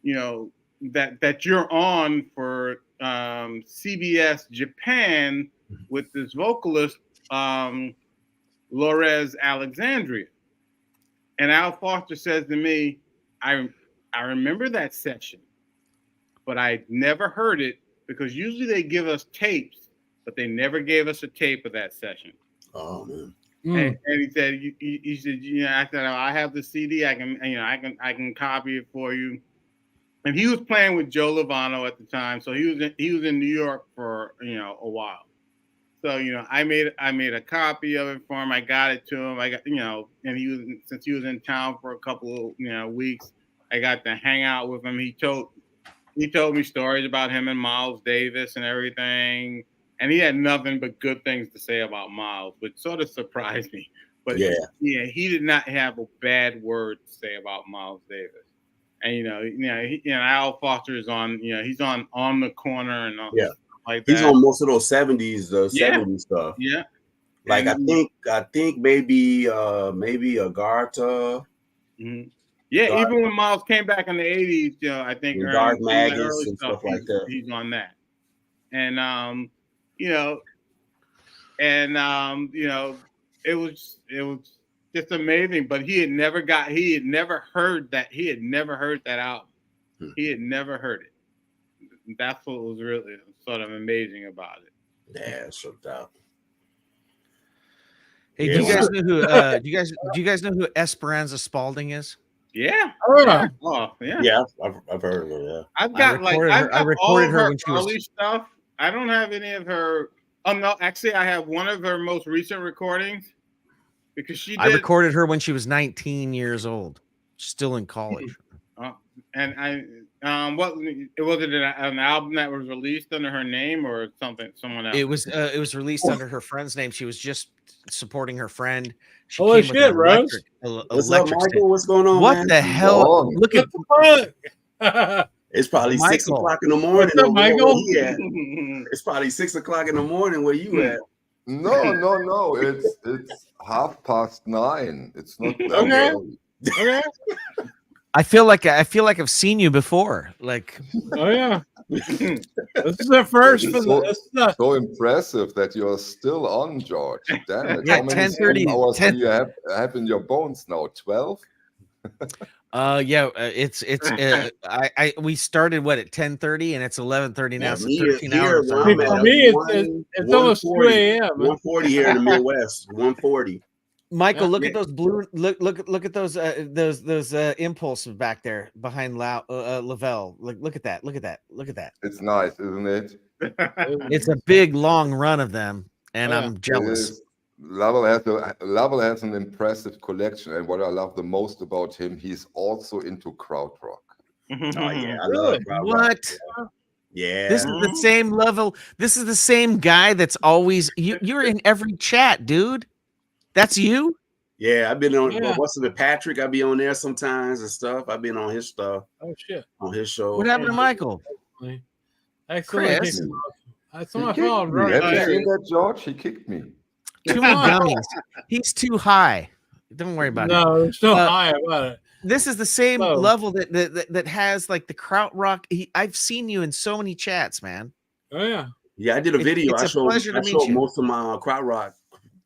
you know, that you're on for CBS Japan with this vocalist, Lores Alexandria. And Al Foster says to me, I remember that session, but I never heard it because usually they give us tapes but they never gave us a tape of that session. Oh man. And he said, he said, I said, I have the CD. I can copy it for you. And he was playing with Joe Lovano at the time, so he was in New York for a while. So I made a copy of it for him. I got it to him. I got and since he was in town for a couple of weeks, I got to hang out with him. He told me stories about him and Miles Davis and everything. And he had nothing but good things to say about Miles, which sort of surprised me. But he did not have a bad word to say about Miles Davis. And Al Foster is on, he's on the corner and all stuff like that. He's on most of those 70s, 70s stuff. Yeah. Like and, I think maybe Agartha. Mm-hmm. Yeah, Dark, even when Miles came back in the 80s, I think Dark Magus and stuff like that. He's on that. And it was just amazing. But he had never heard that album. He had never heard it. That's what was really sort of amazing about it. Yeah, so doubt. Hey, do you guys know who? Do you guys know who Esperanza Spalding is? Yeah. Oh, yeah. Yeah, I've heard of her. Yeah. I recorded her when she was early stuff. I don't have any of her. Oh no, actually, I have one of her most recent recordings because I recorded her when she was 19 years old, still in college. And what was it? An album that was released under her name or someone else? It was released under her friend's name. She was just supporting her friend. She Holy shit, Rose! What's up, Michael? What's going on? What man? The hell? Look at the It's probably Michael. 6 o'clock in the morning. What's up, Michael? It's probably 6 o'clock in the morning where you at. No. It's 9:30. It's not that Okay. early. Okay. I feel like I've seen you before. Like, oh yeah, this is the first. So impressive that you're still on, George. Damn it! Yeah, how many 10:30 hours do you have in your bones now? 12. We started at 10:30 and it's 11:30 now. So 13 hours. For me, it's almost 2 a.m. 1:40 here in the Midwest. 1:40. Michael, look at those blue. Look at those impulses back there behind Lavelle. Look at that. Look at that. It's nice, isn't it? It's a big long run of them, and I'm jealous. Lavelle has an impressive collection, and what I love the most about him, he's also into krautrock. Oh yeah, I really? love krautrock. What? Yeah. This is the same level. This is the same guy that's always you're in every chat, dude. That's you? Yeah, I've been on what's it, Patrick? I be on there sometimes and stuff. I've been on his stuff. Oh shit. On his show. What happened to Michael? Chris. That's my phone, Have you right? seen that, George? He kicked me. Too many gummies. He's too high. Don't worry about it. No, there's no high about it. This is the same level that has like the krautrock. I've seen you in so many chats, man. Oh yeah. Yeah, I did a video. It's a pleasure to meet you. Most of my krautrock.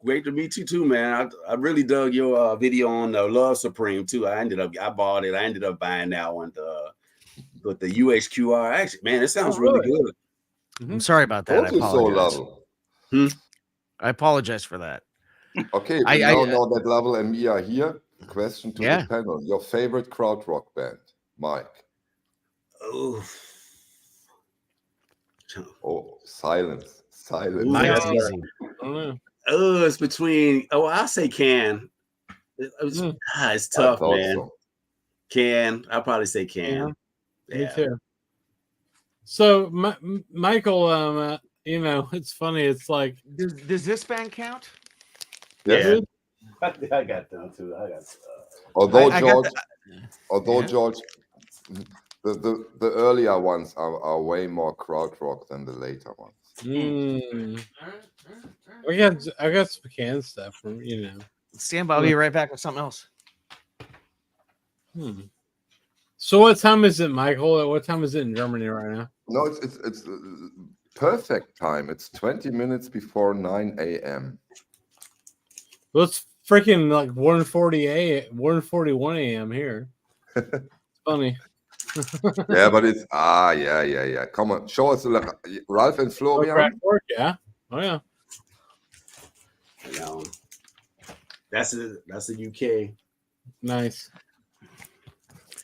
Great to meet you too, man. I really dug your video on Love Supreme too. I bought it. I ended up buying that one with the UHQR. Actually, man, it sounds really good. I'm sorry about that. I apologize. I apologize for that. Okay, now that Lavelle and me are here, question to the panel: your favorite krautrock band, Mike? Oh, silence. Mine's easy. It's between. I'll say Can. It's tough, man. So. Can. I'll probably say Can. Yeah. Me too. So, Michael, it's funny. It's like, does this band count? Yeah. I got them too. Although George, the earlier ones are way more krautrock than the later ones. I got some Can stuff from Stand by. I'll be right back with something else. So what time is it, Michael? What time is it in Germany right now? No, it's perfect time. It's 20 minutes before 9 a.m. Well, it's freaking like 1:41 a.m. here. It's funny. Yeah, but it's yeah. Come on, show us Ralph and Florian. Work, yeah. Oh yeah. You know, that's a UK. Nice.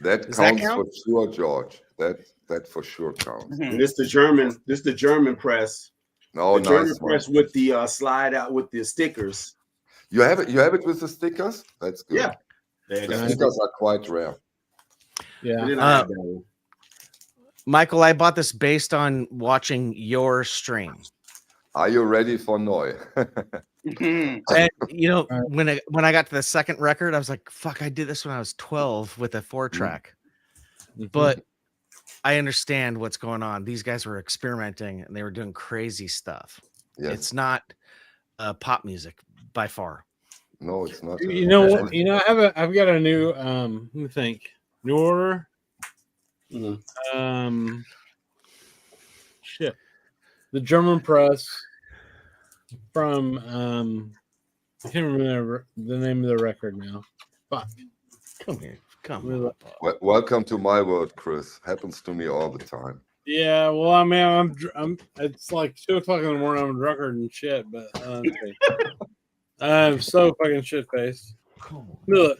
That counts for sure, George. That for sure counts. And this the German press. Oh, the nice German one. press with the slide out with the stickers. You have it with the stickers? That's good. Yeah. The stickers are quite rare. Yeah. Michael, I bought this based on watching your stream. Are you ready for Neu? And you know, when I got to the second record, I was like, fuck, I did this when I was 12 with a 4-track. But I understand what's going on. These guys were experimenting and they were doing crazy stuff. Yes. It's not pop music by far. No, it's not. You know what? You know, I've got a new let me think. New Order. Shit. The German press from I can't remember the name of the record now. Fuck. Come here. Come on. Welcome to my world, Chris. Happens to me all the time. Yeah, well, I mean, I'm it's like 2:00 in the morning. I'm a drunkard and shit, but I'm so fucking shit faced. Look.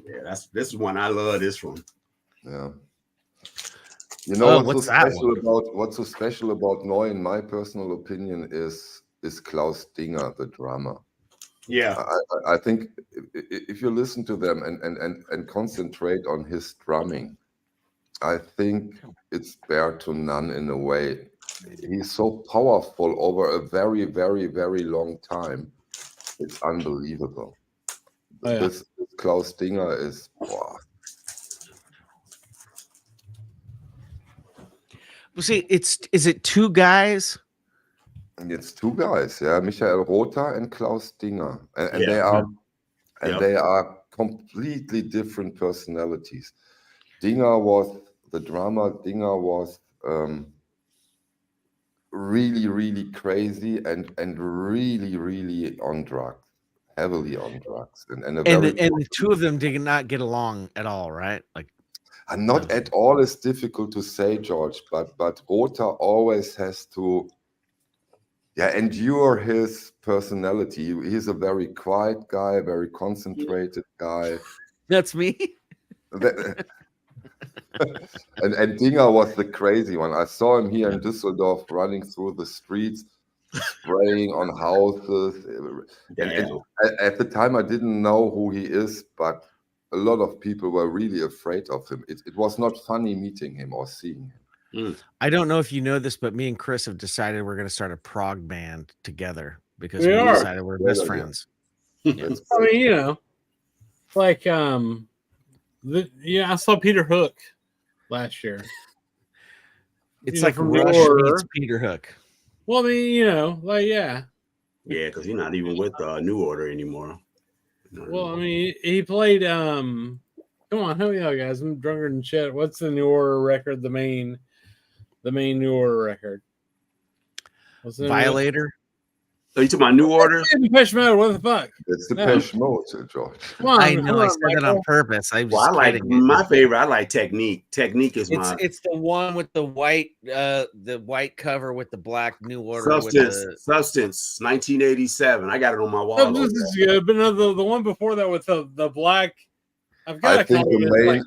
Yeah, this is one I love. This one. Yeah. You know what's so special about Neu, in my personal opinion, is Klaus Dinger, the drummer. Yeah. I think if you listen to them and concentrate on his drumming, I think it's bare to none in a way. He's so powerful over a very, very, very long time. It's unbelievable. Oh, yeah. This Klaus Dinger is, wow. Well, see, is it two guys? It's two guys, yeah, Michael Rother and Klaus Dinger, and Yeah. they are completely different personalities. Dinger was the drummer. Dinger was really, really crazy and really, really on drugs, heavily on drugs, and the two of them did not get along at all, right? Like, and not at all is difficult to say, George, but Rother always has to endure his personality. He's a very quiet guy, a very concentrated guy. That's me. and Dinger was the crazy one. I saw him here in Düsseldorf running through the streets, spraying on houses. And at the time, I didn't know who he is, but a lot of people were really afraid of him. It was not funny meeting him or seeing him. I don't know if you know this, but me and Chris have decided we're going to start a prog band together because We we are. decided we're best friends. I mean, you know, like I saw Peter Hook last year. It's like Rush meets Peter Hook. Well, I mean, you know, like Yeah, because he's not even with New Order anymore. Well, I mean, he played. Come on, help me out, guys. I'm drunker than shit. What's the New Order record? The main New Order record. Violator. Are you talking about New Order? Depeche Mode. What the fuck? It's Depeche Mode, George. I know. I said that on purpose. I like my favorite. I like Technique. Technique is my. It's the one with the white cover with the black New Order. Substance, 1987. I got it on my wall. Substance is good, but no, the one before that with the black. I've got. I think the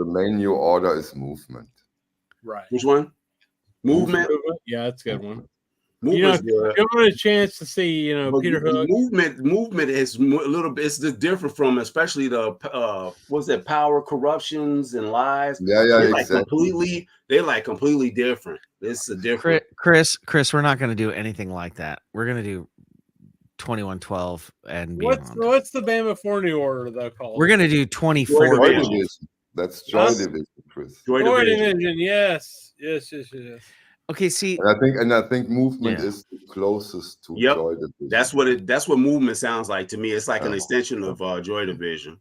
main New Order is Movement. Right. Which one? Movement. Yeah, that's a good one. Movement's good. Give it a chance to see, Peter Hook. Movement is a little bit. It's different from, especially the what's that? Power, Corruptions, and Lies. Yeah, they're exactly. Like completely different. It's a different. Chris, we're not going to do anything like that. We're going to do 2112 and beyond. What's the band before New Order though called? We're going to do 24. Joy Division. That's Joy Division, Chris. Joy Division. Yes. Okay, see, and I think Movement is the closest to Joy Division. That's what Movement sounds like to me. It's like an extension of Joy Division.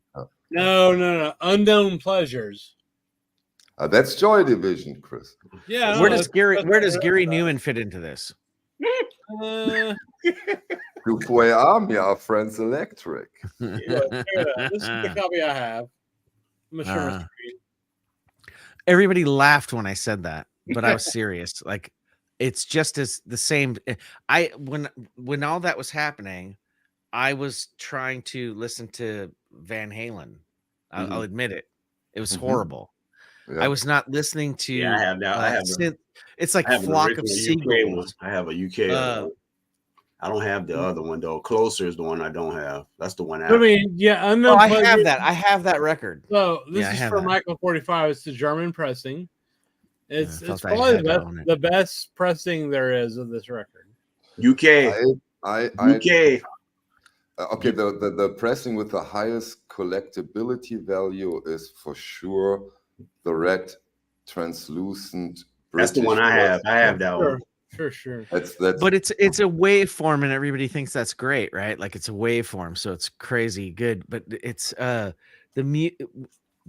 No. Unknown Pleasures. That's Joy Division, Chris. Yeah. Where does Gary Newman fit into this? Tu puoi armi, our friends Electric. This is the copy I have. I'm sure. Everybody laughed when I said that, but I was serious. Like, it's just as the same. I when all that was happening, I was trying to listen to Van Halen. I'll admit it. It was horrible. Yeah. I was not listening to. Yeah, I have that. I have it's like I have an Flock of original UK one. Seagulls. I have a UK one. I don't have the other one though. Closer is the one I don't have. That's the one. I mean, yeah, Unknown I Pleasure. have that. I have that record. So this Yeah, I is have for that. Michael 45. It's the German pressing. It's felt I probably had to own it. the best pressing there is of this record. UK. UK. Okay, the pressing with the highest collectability value is for sure the red translucent. That's the one I have. I have that one. Sure. But it's a waveform, and everybody thinks that's great, right? Like it's a waveform, so it's crazy good. But it's the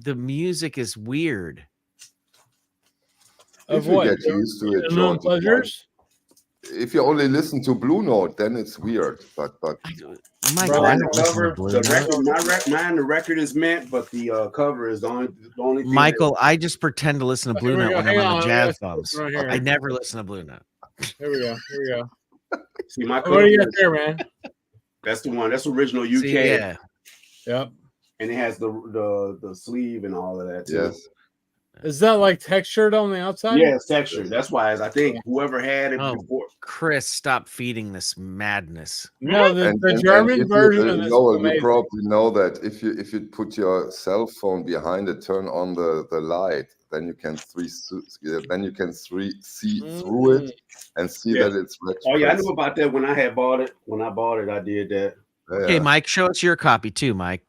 music is weird. If you get used to it, Unknown Pleasures. If you only listen to Blue Note, then it's weird. But Michael, I don't listen to Blue Note. The record is meant, but the cover is the only thing. Michael, I just pretend to listen to Blue Note when I'm on the jazz bumps. Right here. I never listen to Blue Note. Here we go. See my what do you got there, man? That's the one. That's original UK. See, yeah. Yep. And it has the sleeve and all of that too. Yes. Is that like textured on the outside? Yeah, it's textured. That's why I think whoever had it before. Chris, stop feeding this madness. No, the German version of this. You probably know that if you put your cell phone behind it, turn on the light, then you can see through it and see that it's red. Oh yeah, I knew about that when I bought it. When I bought it, I did that. Hey, Mike, show us your copy too, Mike.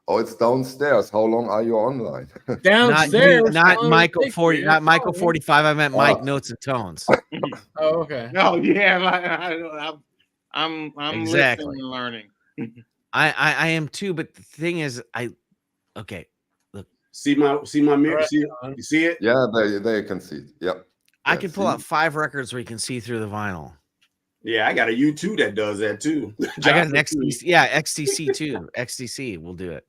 Oh, it's downstairs. How long are you online? Downstairs, not Michael 40, not Michael 45. I meant Mike Notes and Tones. Oh, okay. Oh yeah, I'm Exactly. listening and learning. I am too, but the thing is, look. See my mirror. You see it? Yeah, there you can see it. Yep. I can pull out 5 records where you can see through the vinyl. Yeah, I got a U2 that does that too. I got an XTC. Yeah, XTC too. XTC will do it.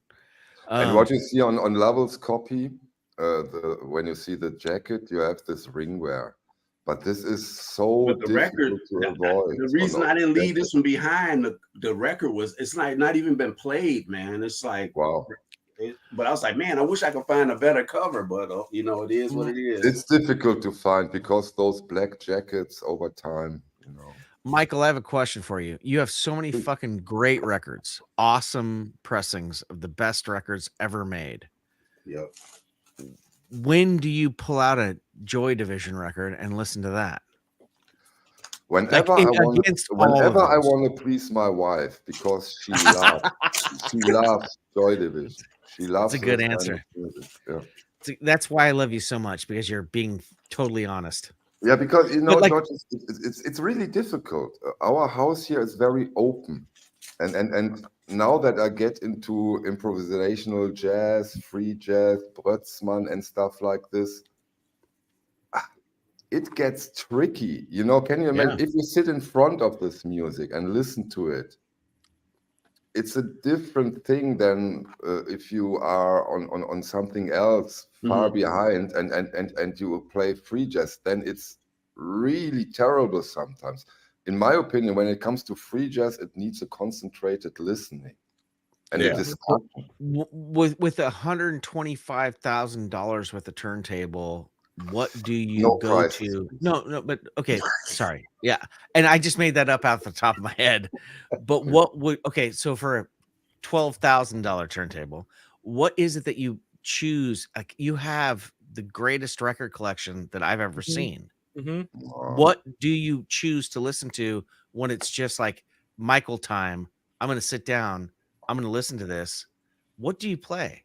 And what you see on Lovel's copy, when you see the jacket, you have this ring wear. But this is so the record to avoid. The reason I didn't leave this one behind the record was it's like not even been played, man. It's like wow. But I was like, man, I wish I could find a better cover, but it is what it is. It's difficult to find because those black jackets over time, Michael, I have a question for you. You have so many fucking great records, awesome pressings of the best records ever made. Yep. When do you pull out a Joy Division record and listen to that? Whenever I want to please my wife because she loves Joy Division. She loves. That's a good answer. Yeah. That's why I love you so much, because you're being totally honest. Yeah, because it's really difficult. Our house here is very open, and now that I get into improvisational jazz, free jazz, Brötzmann, and stuff like this, it gets tricky. Can you imagine if you sit in front of this music and listen to it? It's a different thing than if you are on something else far behind and you will play free jazz. Then it's really terrible sometimes. In my opinion, when it comes to free jazz, it needs a concentrated listening. And it is with $125,000 worth of turntable. What do you go to? No, but okay, sorry. Yeah. And I just made that up out the top of my head. But so for a $12,000 turntable, what is it that you choose? Like, you have the greatest record collection that I've ever seen. What do you choose to listen to when it's just like Michael time? I'm going to sit down. I'm going to listen to this. What do you play?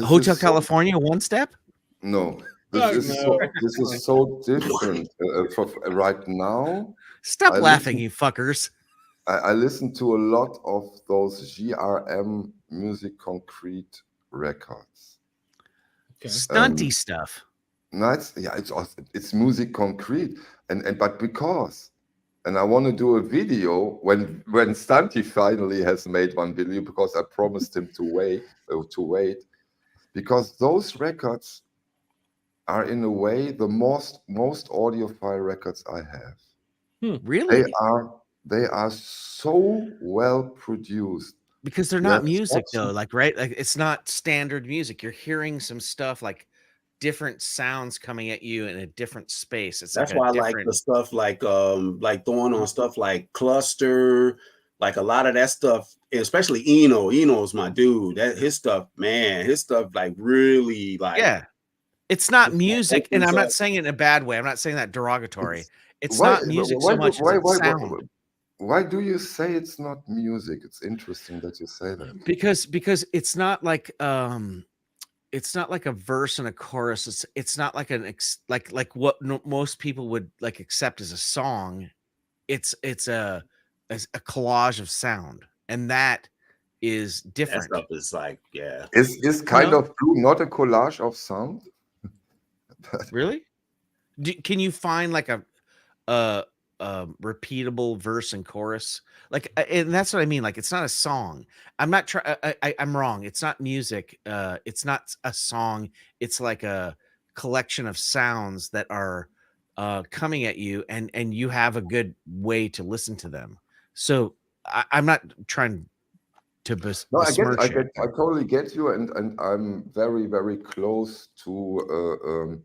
Hotel California, One Step? No, this is so different right now. Stop laughing, you fuckers. I listen to a lot of those GRM Music Concrete records. Okay. Stunty stuff. Nice, it's Music Concrete, but because, and I want to do a video when Stunty finally has made one video, because I promised him to wait, because those records are in a way the most audiophile records I have. Really? They are so well produced. Because they're You not have music such- though, like right? Like it's not standard music. You're hearing some stuff like different sounds coming at you in a different space. It's That's like a why I like different the stuff like throwing on stuff like Cluster, like a lot of that stuff, especially Eno. Eno's my dude. That his stuff, man, his stuff like really like yeah. It's not it's music, and opens I'm not up. saying it in a bad way. I'm not saying that derogatory. It's Why not music so much as it's sound. why do you say it's not music? It's interesting that you say that. Because it's not like a verse and a chorus. It's not like like what most people would like accept as a song. It's a collage of sound, and that is That different. stuff is like, yeah. Is kind of blue not a collage of sound? Really? Can you find like a repeatable verse and chorus? Like, and that's what I mean. Like, it's not a song. I'm not trying. I'm wrong. It's not music. It's not a song. It's like a collection of sounds that are coming at you, and you have a good way to listen to them. So I'm not trying to No, besmirch it. I totally get you, and I'm very, very close to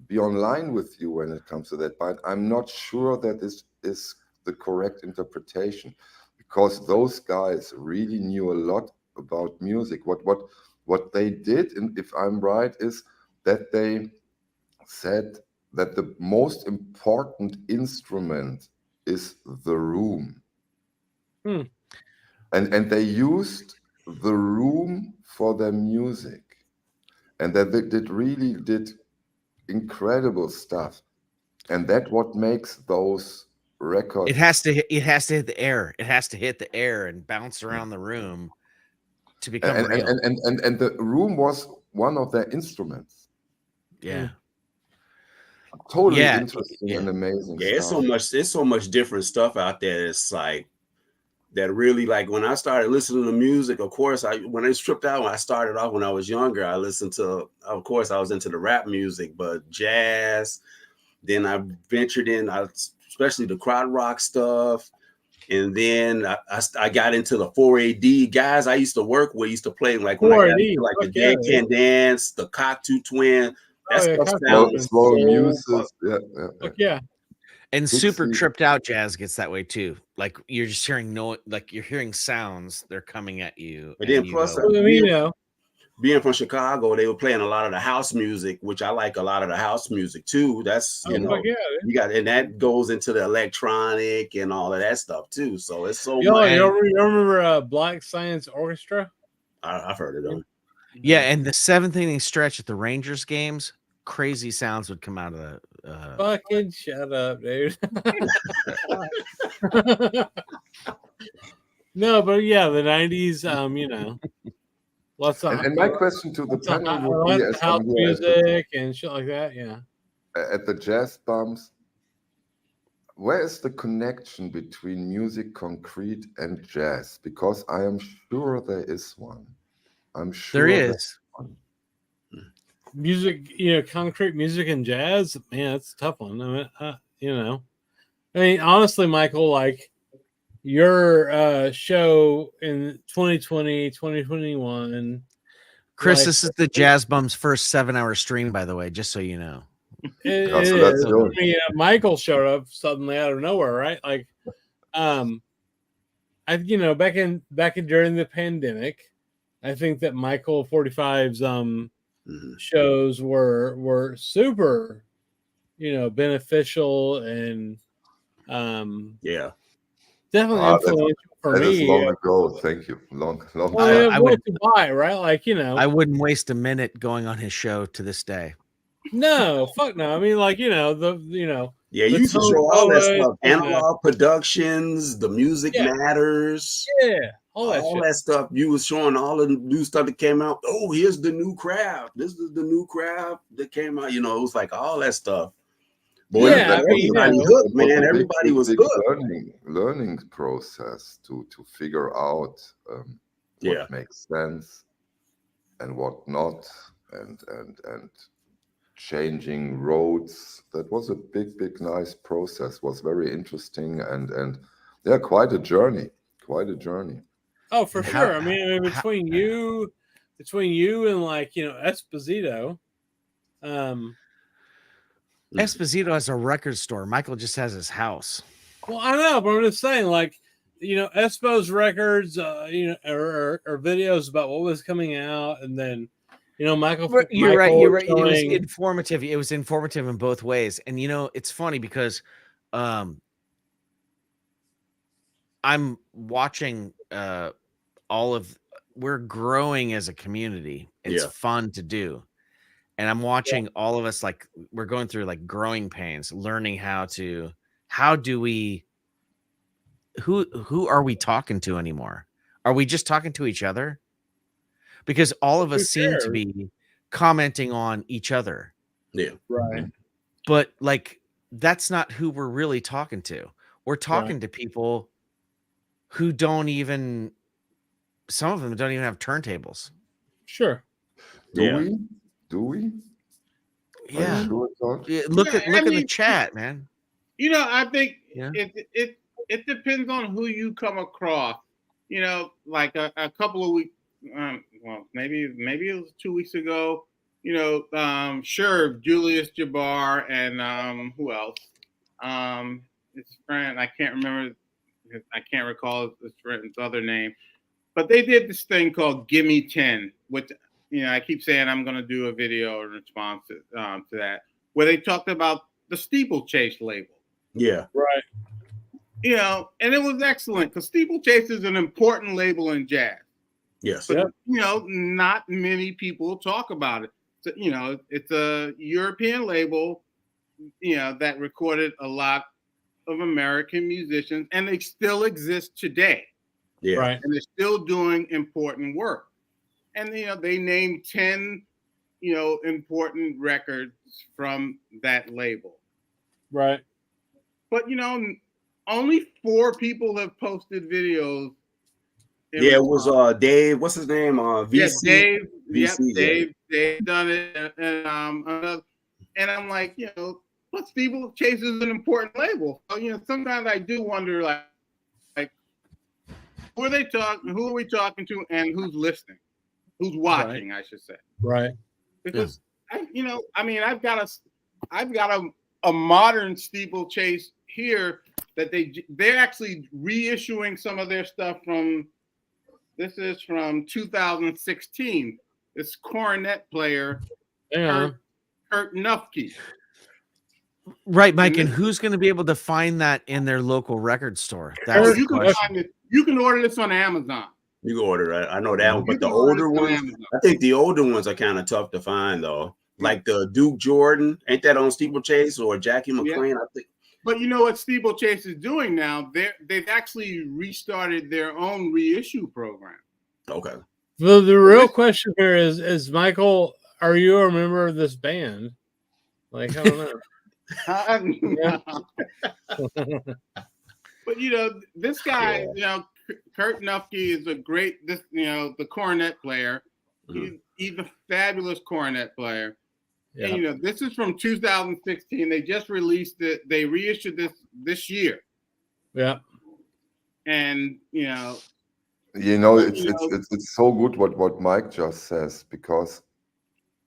be online with you when it comes to that. But I'm not sure that this is the correct interpretation, because those guys really knew a lot about music. What they did, and if I'm right, is that they said that the most important instrument is the room. And they used the room for their music, and that they really did incredible stuff, and that what makes those records. It has to hit the air. It has to hit the air and bounce around the room to become real. And the room was one of their instruments. Yeah. Totally interesting and amazing Yeah, stuff. it's so much different stuff out there. It's like that really, like when I started listening to music, of course, when I stripped out, when I started off when I was younger, I listened to, of course, I was into the rap music, but jazz. Then I ventured in, especially the crowd rock stuff. And then I got into the 4AD guys I used to work with, used to play like when I got into like the Dead Can Dance, the Cockatoo Twin. That stuff sounds Small so muses. Yeah. And super Dixie. tripped out jazz gets that way too. Like you're just hearing you're hearing sounds, they're coming at you. But then you plus, go, being from Chicago, they were playing a lot of the house music, which I like a lot of the house music too. That's you got, and that goes into the electronic and all of that stuff too. So it's so much. You remember Black Science Orchestra? I've heard of them. Yeah, and the seventh inning stretch at the Rangers games, crazy sounds would come out of the. Fucking shut up, dude. No, but yeah, the 90s, you know. And my question to the panel would be, as house I'm here music and shit like that, yeah. At the jazz bumps, where is the connection between music concrete and jazz? Because I am sure there is one. I'm sure there is. Music, concrete music and jazz, man, that's a tough one. I mean, honestly, Michael, like your show in 2020, 2021. Chris, like, this is the Jazz Bum's first 7-hour stream, by the way, just so you know. It is. I mean, Michael showed up suddenly out of nowhere, right? Like, back in during the pandemic, I think that Michael 45's shows were super, beneficial and definitely influential for that me. is long ago. Thank you. Long. Well, I would buy, right? Like, I wouldn't waste a minute going on his show to this day. No, fuck no. I mean, like, Yeah, you used to show all that stuff. Analog Productions, The Music Matters. Yeah, all that stuff. You was showing all the new stuff that came out. Oh, here's the new craft. This is the new craft that came out. It was like all that stuff. But everybody hooked, man. Everybody was hooked. Learning process to figure out what makes sense and what not, and changing roads. That was a big, nice process. Was very interesting and yeah, quite a journey. Quite a journey. Oh, for sure. I mean, between you and like, you know, Esposito. Esposito has a record store. Michael just has his house. Well, I know, but I'm just saying, like, you know, Espo's records, you know, or videos about what was coming out, and then, you know, You're right. You're right. It was informative. It was informative in both ways. And you know, it's funny because I'm watching we're growing as a community. It's fun to do. And I'm watching all of us, like, we're going through like growing pains, learning who are we talking to anymore? Are we just talking to each other? Because all of us seem to be commenting on each other. Yeah. Right. But like, that's not who we're really talking to. We're talking to people who some of them don't even have turntables. Sure. Do we? Yeah. Sure Look at the chat, man. You know, I think it depends on who you come across. You know, like a couple of weeks, well, maybe it was 2 weeks ago. You know, sure, Julius Jabbar and who else? His friend, I can't recall his friend's other name, but they did this thing called "Gimme 10," which, you know, I keep saying I'm going to do a video in response to that, where they talked about the Steeplechase label. Yeah. Right. You know, and it was excellent because Steeplechase is an important label in jazz. Yes. But, you know, not many people talk about it. So, you know, it's a European label, you know, that recorded a lot of American musicians, and they still exist today. Yeah. Right. And they're still doing important work. And, you know, they named 10, you know, important records from that label. Right. But, you know, only 4 people have posted videos. Yeah, it was Dave. What's his name? VC. Yeah, Dave. VC, Dave done it, and I'm like, you know, but Steeplechase is an important label. So, you know, sometimes I do wonder, like, who are we talking to, and who's listening, who's watching, I should say. Right. Because you know, I mean, I've got a modern Steeplechase here that they're actually reissuing some of their stuff from. This is from 2016. This cornet player, Kurt Nufke. Right, Mike. And who's going to be able to find that in their local record store? That's the You can question. find it. You can order this on Amazon. You can order it. I know that one, but the older ones, I think the older ones are kind of tough to find, though. Like the Duke Jordan, ain't that on Steeplechase, or Jackie McLean? I think. But you know what Steeplechase is doing now? They've actually restarted their own reissue program. Okay. The real question here is Michael, are you a member of this band? Like, I don't know. But you know, this guy, you know, Kurt Nufke is a great, you know, the cornet player. Mm-hmm. He's a fabulous cornet player. Yeah. And, you know, this is from 2016. They just released it. They reissued this year. Yeah. And, you know, it's so good what Mike just says, because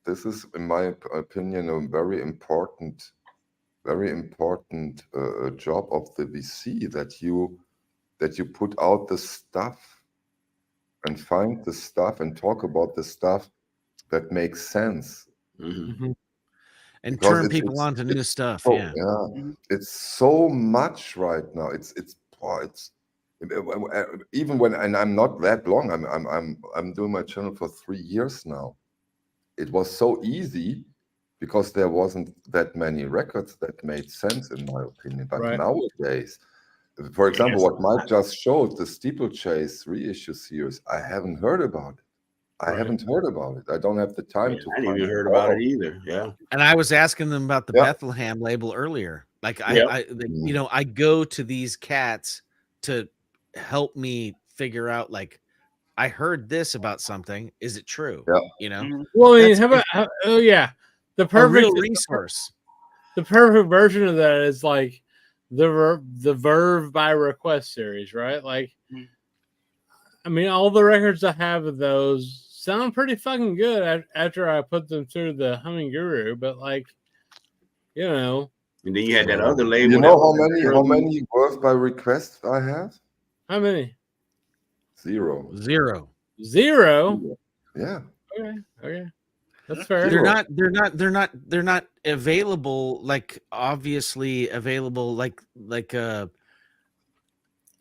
this is, in my opinion, a very important job of the VC, that you put out the stuff and find the stuff and talk about the stuff that makes sense. Mm-hmm. And because turn people on to new stuff. It's so much right now. It's even when, and I'm not that long. I'm doing my channel for 3 years now. It was so easy because there wasn't that many records that made sense, in my opinion. But nowadays, for example, what Mike just showed, the Steeplechase reissue series, I haven't heard about it. I haven't heard about it. I don't have the time to. I didn't even heard about it either. Yeah. And I was asking them about the Bethlehem label earlier. Like you know, I go to these cats to help me figure out, like, I heard this about something. Is it true? Yeah. You know. Well, I mean, how about? perfect real resource. The perfect version of that is like the Verve by Request series, right? Like, I mean, all the records I have of those sound pretty fucking good after I put them through the Humming Guru, but like, you know. And then you had that other label. You know how many Verve by Request I have? How many? Zero. Yeah. Okay. That's fair. They're not available, like obviously available like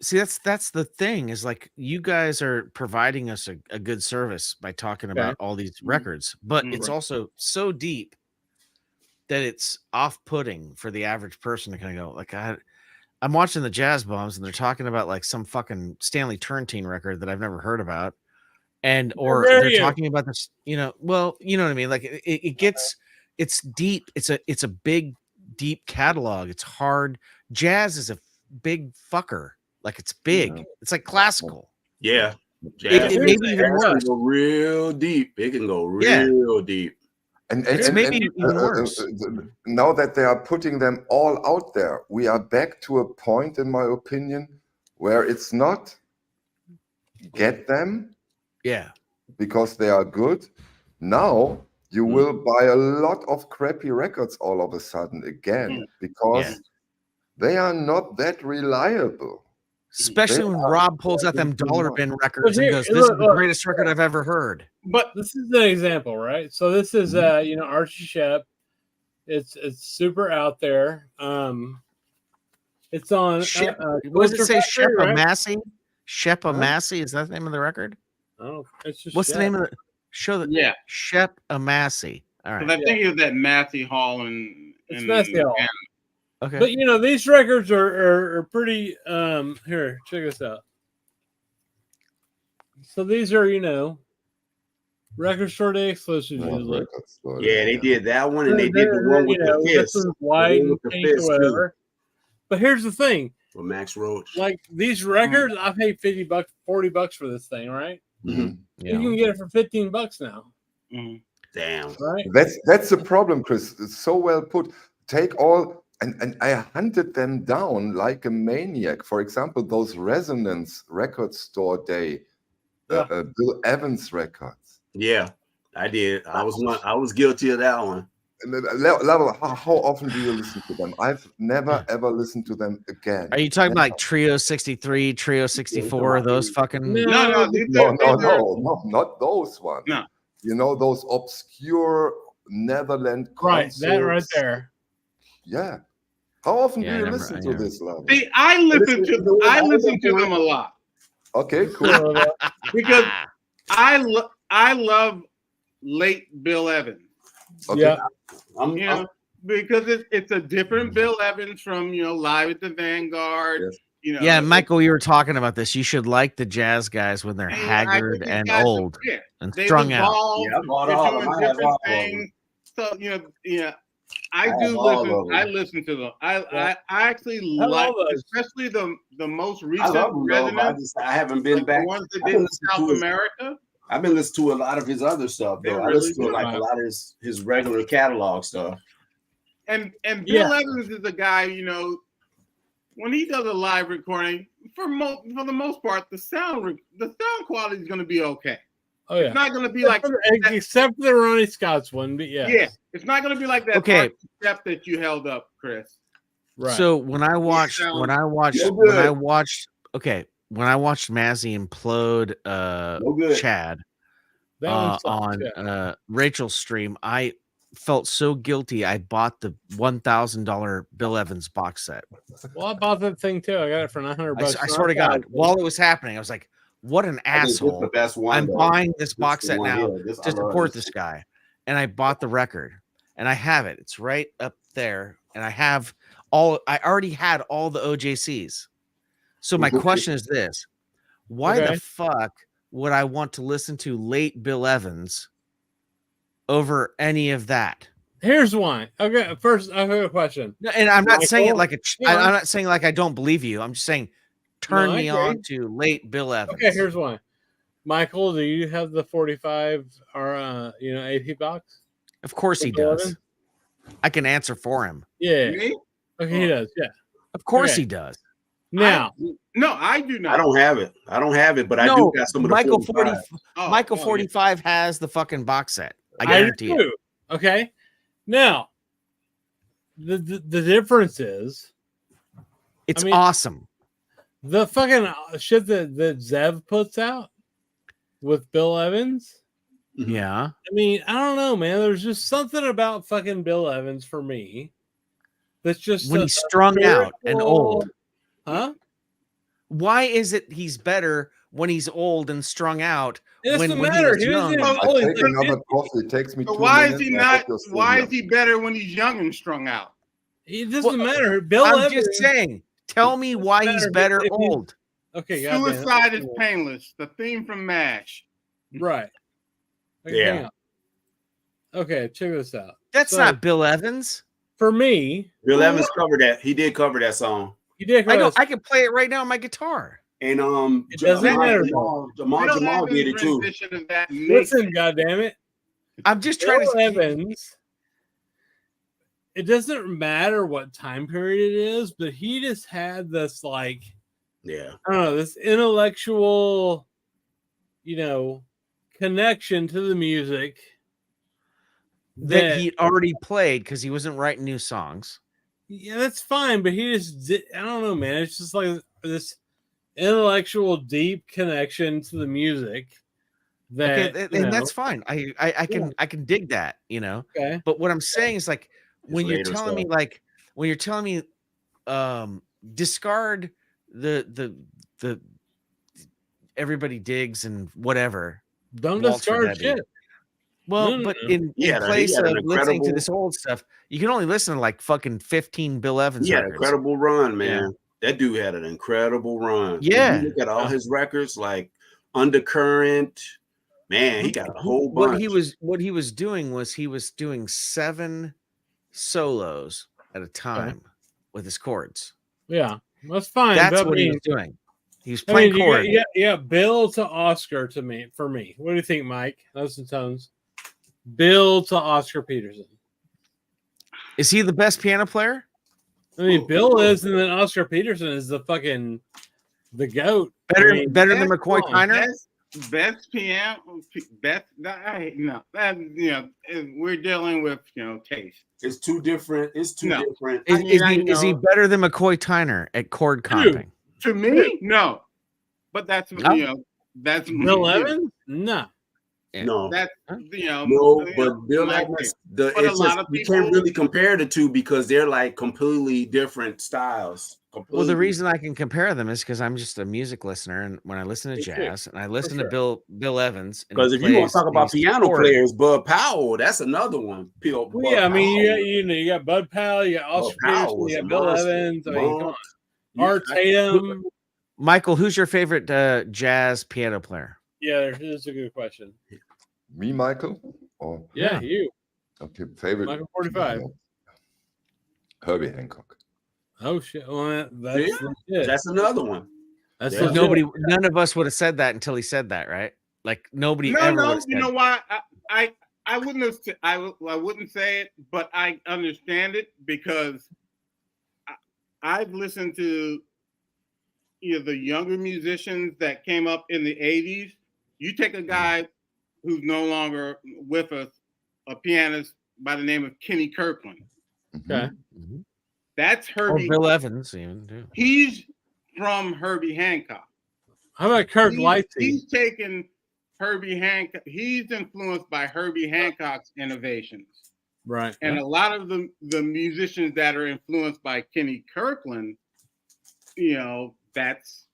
see, that's the thing, is like you guys are providing us a good service by talking about all these records, but it's also so deep that it's off-putting for the average person to kind of go like, I'm watching the Jazz Bombs and they're talking about like some fucking Stanley Turrentine record that I've never heard about. And or they're talking about this, well, you know what I mean? Like it's deep. It's a big, deep catalog. It's hard. Jazz is a big fucker. Like it's big. It's like classical. Yeah. Jazz, it maybe even worse. Can go real deep. It can go real deep. And now that they are putting them all out there, we are back to a point, in my opinion, where it's not get them. Yeah. Because they are good. Now you will buy a lot of crappy records all of a sudden again because they are not that reliable. Especially when Rob pulls out them dollar bin records and goes, "This is the greatest record I've ever heard." But this is an example, right? So this is Archie Shepp. It's super out there. It's on what does it say? Factory, Shep right? Massey? Shep Massey, is that the name of the record? Oh, it's just what's the name of the show? That Shep Massey. All right. Because I think it was that Massey Hall and it's Massey Hall. Okay. But these records are pretty here, check this out. So these are, Record Store Day exclusives usually. Yeah, they did that one and they did the one with the fist. This one's white and pink or whatever. But here's the thing. With Max Roach. Like these records, I paid $50, $40 for this thing, right? Mm-hmm. You can get it for $15 now. Mm-hmm. Damn. Right. That's the problem, Chris. It's so well put. Take all and I hunted them down like a maniac. For example, those Resonance Record Store Day, Bill Evans records. Yeah, I did. I was guilty of that one. How often do you listen to them? I've never ever listened to them again. Are you talking about like Trio 63, Trio 64, those fucking? No, not those ones. No. Those obscure Netherlands concerts. Right, that right there. Yeah. How often do you listen to this level? See, I listen to them a lot. Okay, cool. Because I love late Bill Evans. Okay. Yeah. Because it's a different Bill Evans from Live at the Vanguard. Yes. Yeah, Michael, you were talking about this. You should like the jazz guys when they're haggard and old and strung out. Yeah, they're doing different things. So I listen to them. I actually like, especially the most recent Resonance. I haven't been back. The ones that did in South America. I've been listening to a lot of his other stuff, though. I listen to like a lot of his regular catalog stuff. And Bill Evans is a guy, when he does a live recording, for the most part, the sound quality is going to be okay. Oh yeah, it's not going to be like except for the Ronnie Scott's one, but yeah, it's not going to be like that. Okay, step that you held up, Chris. Right. So when I watched Mazzy implode Chad on Rachel's stream, I felt so guilty. I bought the $1,000 Bill Evans box set. Well, I bought that thing too. I got it for $900. I swear to God, while it was happening, I was like, "What an asshole!" The best one, I'm buying this box set now to support this guy, and I bought the record, and I have it. It's right up there, and I already had all the OJCs. So my question is this: why the fuck would I want to listen to late Bill Evans over any of that? Here's why. Okay, first I have a question. No, and I'm not saying it like I'm not saying like I don't believe you. I'm just saying turn me on to late Bill Evans. Okay, here's why. Michael, do you have the 45 or AP box? Of course he does. I can answer for him. Yeah. Me? Okay, he does. Yeah. Of course Okay. he does. Now, no, I do not. I don't have it. I don't have it, but I do No, got some of the Michael 45. Michael yeah. 45 has the fucking box set. I I guarantee do. Okay. Now, the difference is, it's awesome. The fucking shit that Zev puts out with Bill Evans. Yeah. I mean, I don't know, man. There's just something about fucking Bill Evans for me that's just When he's strung out and old. Huh? Why is it he's better when he's old and strung out? It doesn't when matter. he was young? I take another coffee. It takes me So 2 why minutes. is he and I not? hope you're still Why here. is he better when he's young and strung out? It doesn't matter. Bill I'm Evans. just saying. Tell me why he's better if he's- old. Okay, goddamn. Suicide is painless. The theme from MASH. Right. Okay, hang on. Okay, check this out. That's So, not Bill Evans. For me. Bill Evans covered that. He did cover that song. He did. I know. I can play it right now on my guitar. And It doesn't matter. Jamal did it too. Listen, goddammit. I'm just trying Bill to. Evans. It doesn't matter what time period it is, but he just had this I don't know, this intellectual, connection to the music That he already played because he wasn't writing new songs. Yeah, that's fine, but he just did, I don't know, man. It's just like this intellectual, deep connection to the music. That and that's fine. I can dig that, Okay. But what I'm saying is like when you're later telling me stuff. when you're telling me discard the everybody digs and whatever. Don't Waltz or discard Debbie. shit. Well, No, no, but no. in He had place an of listening to incredible- this old stuff, you can only listen to like fucking 15 Bill Evans He had an records. incredible run, man. That dude had an incredible run. Yeah. If you look at all his records, like Undercurrent, man, he got a whole What bunch. he was doing was he was doing 7 solos at a time with his chords. Yeah, that's fine. That's but what I he mean- was doing. He was I playing mean, chords. you got Bill to Oscar to me for me. What do you think, Mike? Those the tones. Bill to Oscar Peterson. Is he the best piano player? I mean, Bill is, and then Oscar Peterson is the fucking the goat. Better I mean, than that's McCoy wrong. Tyner? Best piano, best. No, that we're dealing with taste. It's two different. It's two No. different. Is he better than McCoy Tyner at chord comping? To me, no. But that's No? that's Bill Evans? No. No, That's no, but Bill my Evans, opinion. But a it's lot just, of you people- can't really compare the two because they're like completely different styles. Well, the Completely. reason I can compare them is because I'm just a music listener, and when I listen to Me too. jazz and I listen sure. to Bill Evans, and Because he if you want plays to talk about these piano chords- players, Bud Powell, that's another one. Well, yeah, I mean, you got Bud Powell, you got Oscar Powell Peterson, was you a got Bill monster. Evans. I mean, come on. You- Art Tatum. Michael, who's your favorite jazz piano player? Yeah, that's a good question. Me, Michael? Or Yeah, you. okay, favorite. Michael 45. Herbie Hancock. Oh shit! Well, that's See? legit. That's another one. That's Yeah. legit. None of us would have said that until he said that, right? Like nobody ever would No, have said. you know why? I wouldn't have. I wouldn't say it, but I understand it because I've listened to the younger musicians that came up in the '80s. You take a guy who's no longer with us, a pianist by the name of Kenny Kirkland. Okay. That's Or Herbie. Bill Evans, even too. He's from Herbie Hancock. How about Kirk Lightsey? He's taken Herbie Hancock. He's influenced by Herbie Hancock's innovations. Right. And a lot of the musicians that are influenced by Kenny Kirkland, that's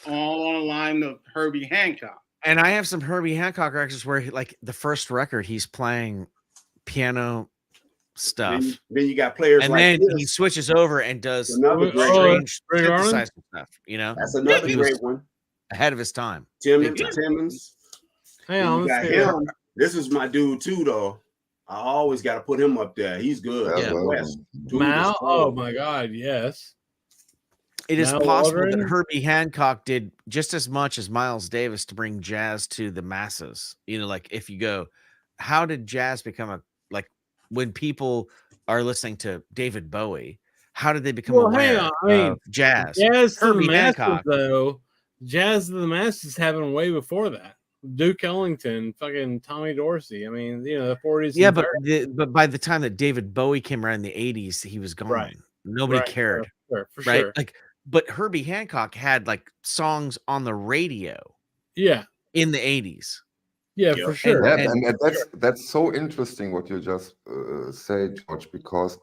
all on the line of Herbie Hancock. And I have some Herbie Hancock records where, like, the first record, he's playing piano stuff, Then you got players and like then this. he switches over and does Another great strange Ray Garland? synthesizer stuff. That's another He was great one. ahead of his time. Timmons. Hang Then on, you got let's see. him. This is my dude too, though. I always got to put him up there. He's good. Yeah. West. Dude Mal? is Oh good. my God, yes. It is Mal possible Waldron? that Herbie Hancock did just as much as Miles Davis to bring jazz to the masses. Like if you go, how did jazz become when people are listening to David Bowie, how did they become Well, aware hang on. I mean, of jazz? Jazz to the Herbie masses, Hancock. though. Jazz to the masses happened way before that. Duke Ellington, fucking Tommy Dorsey. I mean, you know, the 40s. Yeah, and but 30s. but by the time that David Bowie came around in the 80s, he was gone. Right. Nobody Right, cared. for right? sure. Like, but Herbie Hancock had like songs on the radio. Yeah. In the 80s. Yeah, for sure. Yeah, and that's so interesting what you just say, George, because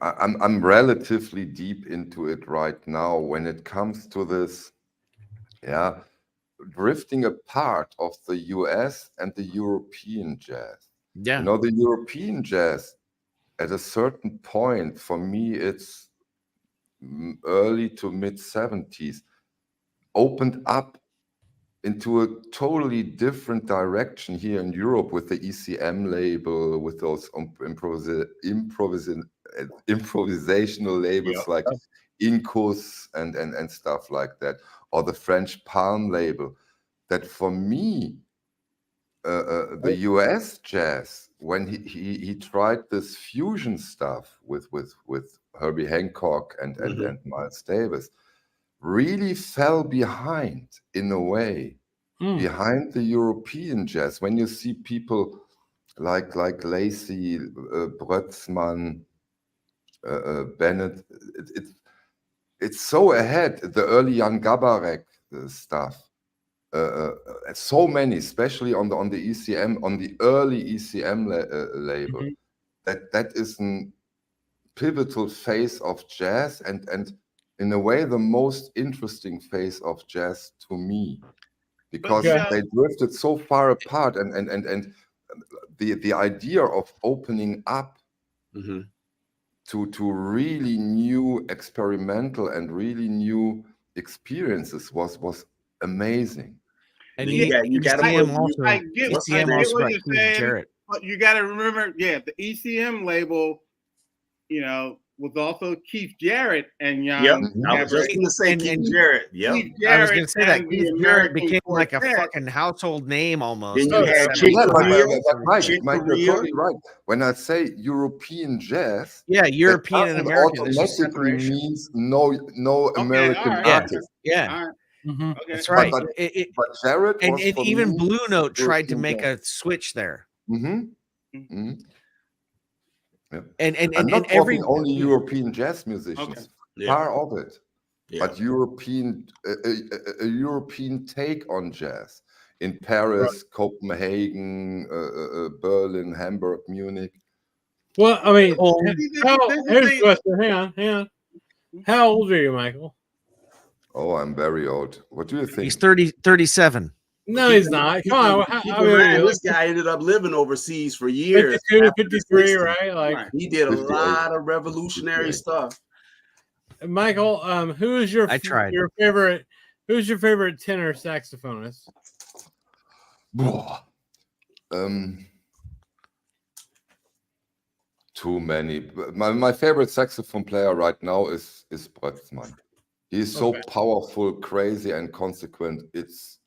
I'm relatively deep into it right now when it comes to this, drifting apart of the US and the European jazz. Yeah. You know, the European jazz at a certain point, for me, it's early to mid 70s, opened up into a totally different direction here in Europe with the ECM label, with those improvisational labels like Incus and stuff like that, or the French Palm label. That for me, the US jazz, when he tried this fusion stuff with Herbie Hancock and Miles Davis, really fell behind in a way, behind the European jazz. When you see people like Lacey, Brötzmann, Bennett, it's so ahead. The early Jan Gabarek stuff. So many, especially on the ECM, on the early ECM label, that is a pivotal phase of jazz, and in a way the most interesting phase of jazz to me, because they drifted so far apart, and the idea of opening up to really new experimental and really new experiences was amazing. And I get ECM also, what you're saying. But you got to remember, the ECM label, you know, was also Keith Jarrett and Young. I was just gonna say Keith Jarrett. Keith I was Jarrett gonna say that and Keith the Jarrett American became like a Quartet. fucking household name almost. Then you had Chick Mike, you're totally right. When I say European jazz, European and American, there's a automatically separation. means no American artist. Yeah. Okay. That's right. But Jarrett and was for even me Blue Note tried to European make jazz. a switch there. Yeah. And I'm not every talking only European jazz musicians, far of it, but European a European take on jazz in Paris, Copenhagen, Berlin, Hamburg, Munich. Well, I mean, here's the question. Hang on. How old are you, Michael? Oh, I'm very old. What do you think? He's 37. No, he's not. Come on. Keep in mind, this guy ended up living overseas for years. 52, 53, right? Like he did a lot of revolutionary stuff. Michael, who is your your favorite? Who's your favorite tenor saxophonist? Too many. My favorite saxophone player right now is Brötzmann. He's so powerful, crazy, and consequent. It's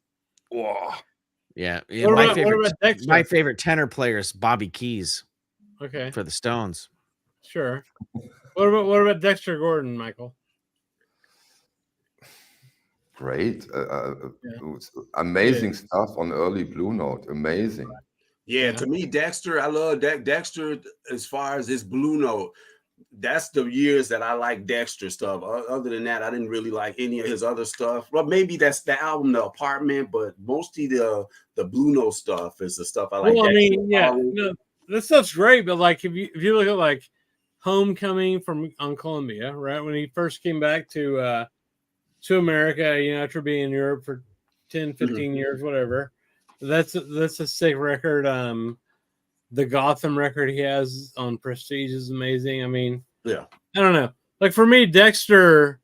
Yeah. What about Dexter? My favorite tenor player is Bobby Keys. Okay. For the Stones. Sure. What about Dexter Gordon, Michael? Great. Amazing stuff on early Blue Note. Amazing. Yeah, to me, Dexter, I love Dexter as far as his Blue Note. That's the years that I like Dexter stuff. Other than that, I didn't really like any of his other stuff. Well, maybe that's the album, The Apartment, but mostly the Blue Note stuff is the stuff I like. Well, I Dexter mean, no, that stuff's great, but like if you look at like Homecoming on Columbia, right? When he first came back to America, you know, after being in Europe for 10, 15 years, whatever. That's a sick record. The Gotham record he has on Prestige is amazing. I mean, I don't know. Like for me, Dexter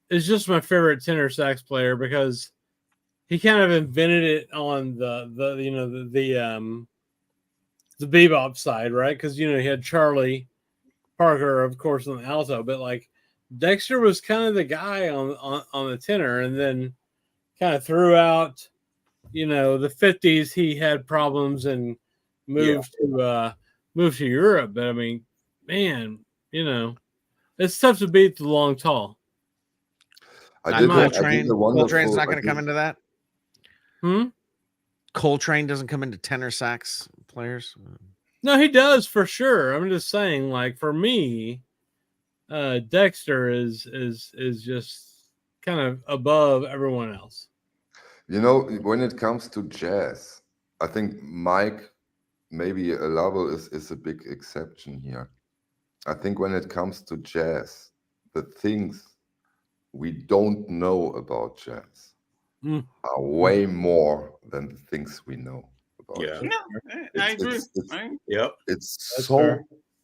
is just my favorite tenor sax player because he kind of invented it on the bebop side, right? Because you know he had Charlie Parker, of course, on the alto, but like Dexter was kind of the guy on the tenor, and then kind of throughout, you know, the 50s he had problems and move to Europe. But I mean, man, it's tough to beat the long tall. Coltrane's not going to come into that. Coltrane doesn't come into tenor sax players. No, he does for sure. I'm just saying, like for me, Dexter is just kind of above everyone else. When it comes to jazz, I think Mike, maybe a level is a big exception here. I think when it comes to jazz, the things we don't know about jazz are way more than the things we know about jazz. I agree. It's so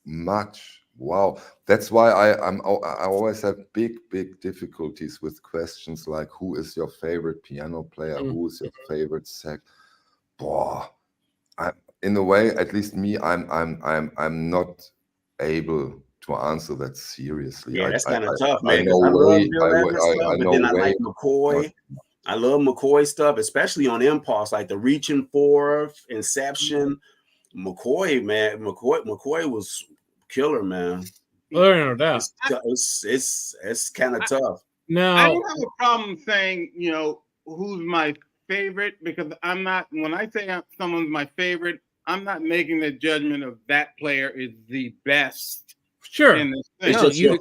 much. Wow. That's why I always have big difficulties with questions like, who is your favorite piano player? Who is your favorite sax? In a way, at least me, I'm not able to answer that seriously. Yeah, that's kind of tough, man. I love Bill Evans stuff, but then I like McCoy. I love McCoy stuff, especially on Impulse, like the Reaching For, Inception. McCoy, man, McCoy was killer, man. No doubt. It's kind of tough. No, I don't have a problem saying, who's my favorite, because I'm not. When I say someone's my favorite, I'm not making the judgment of that player is the best. Sure. Whatever that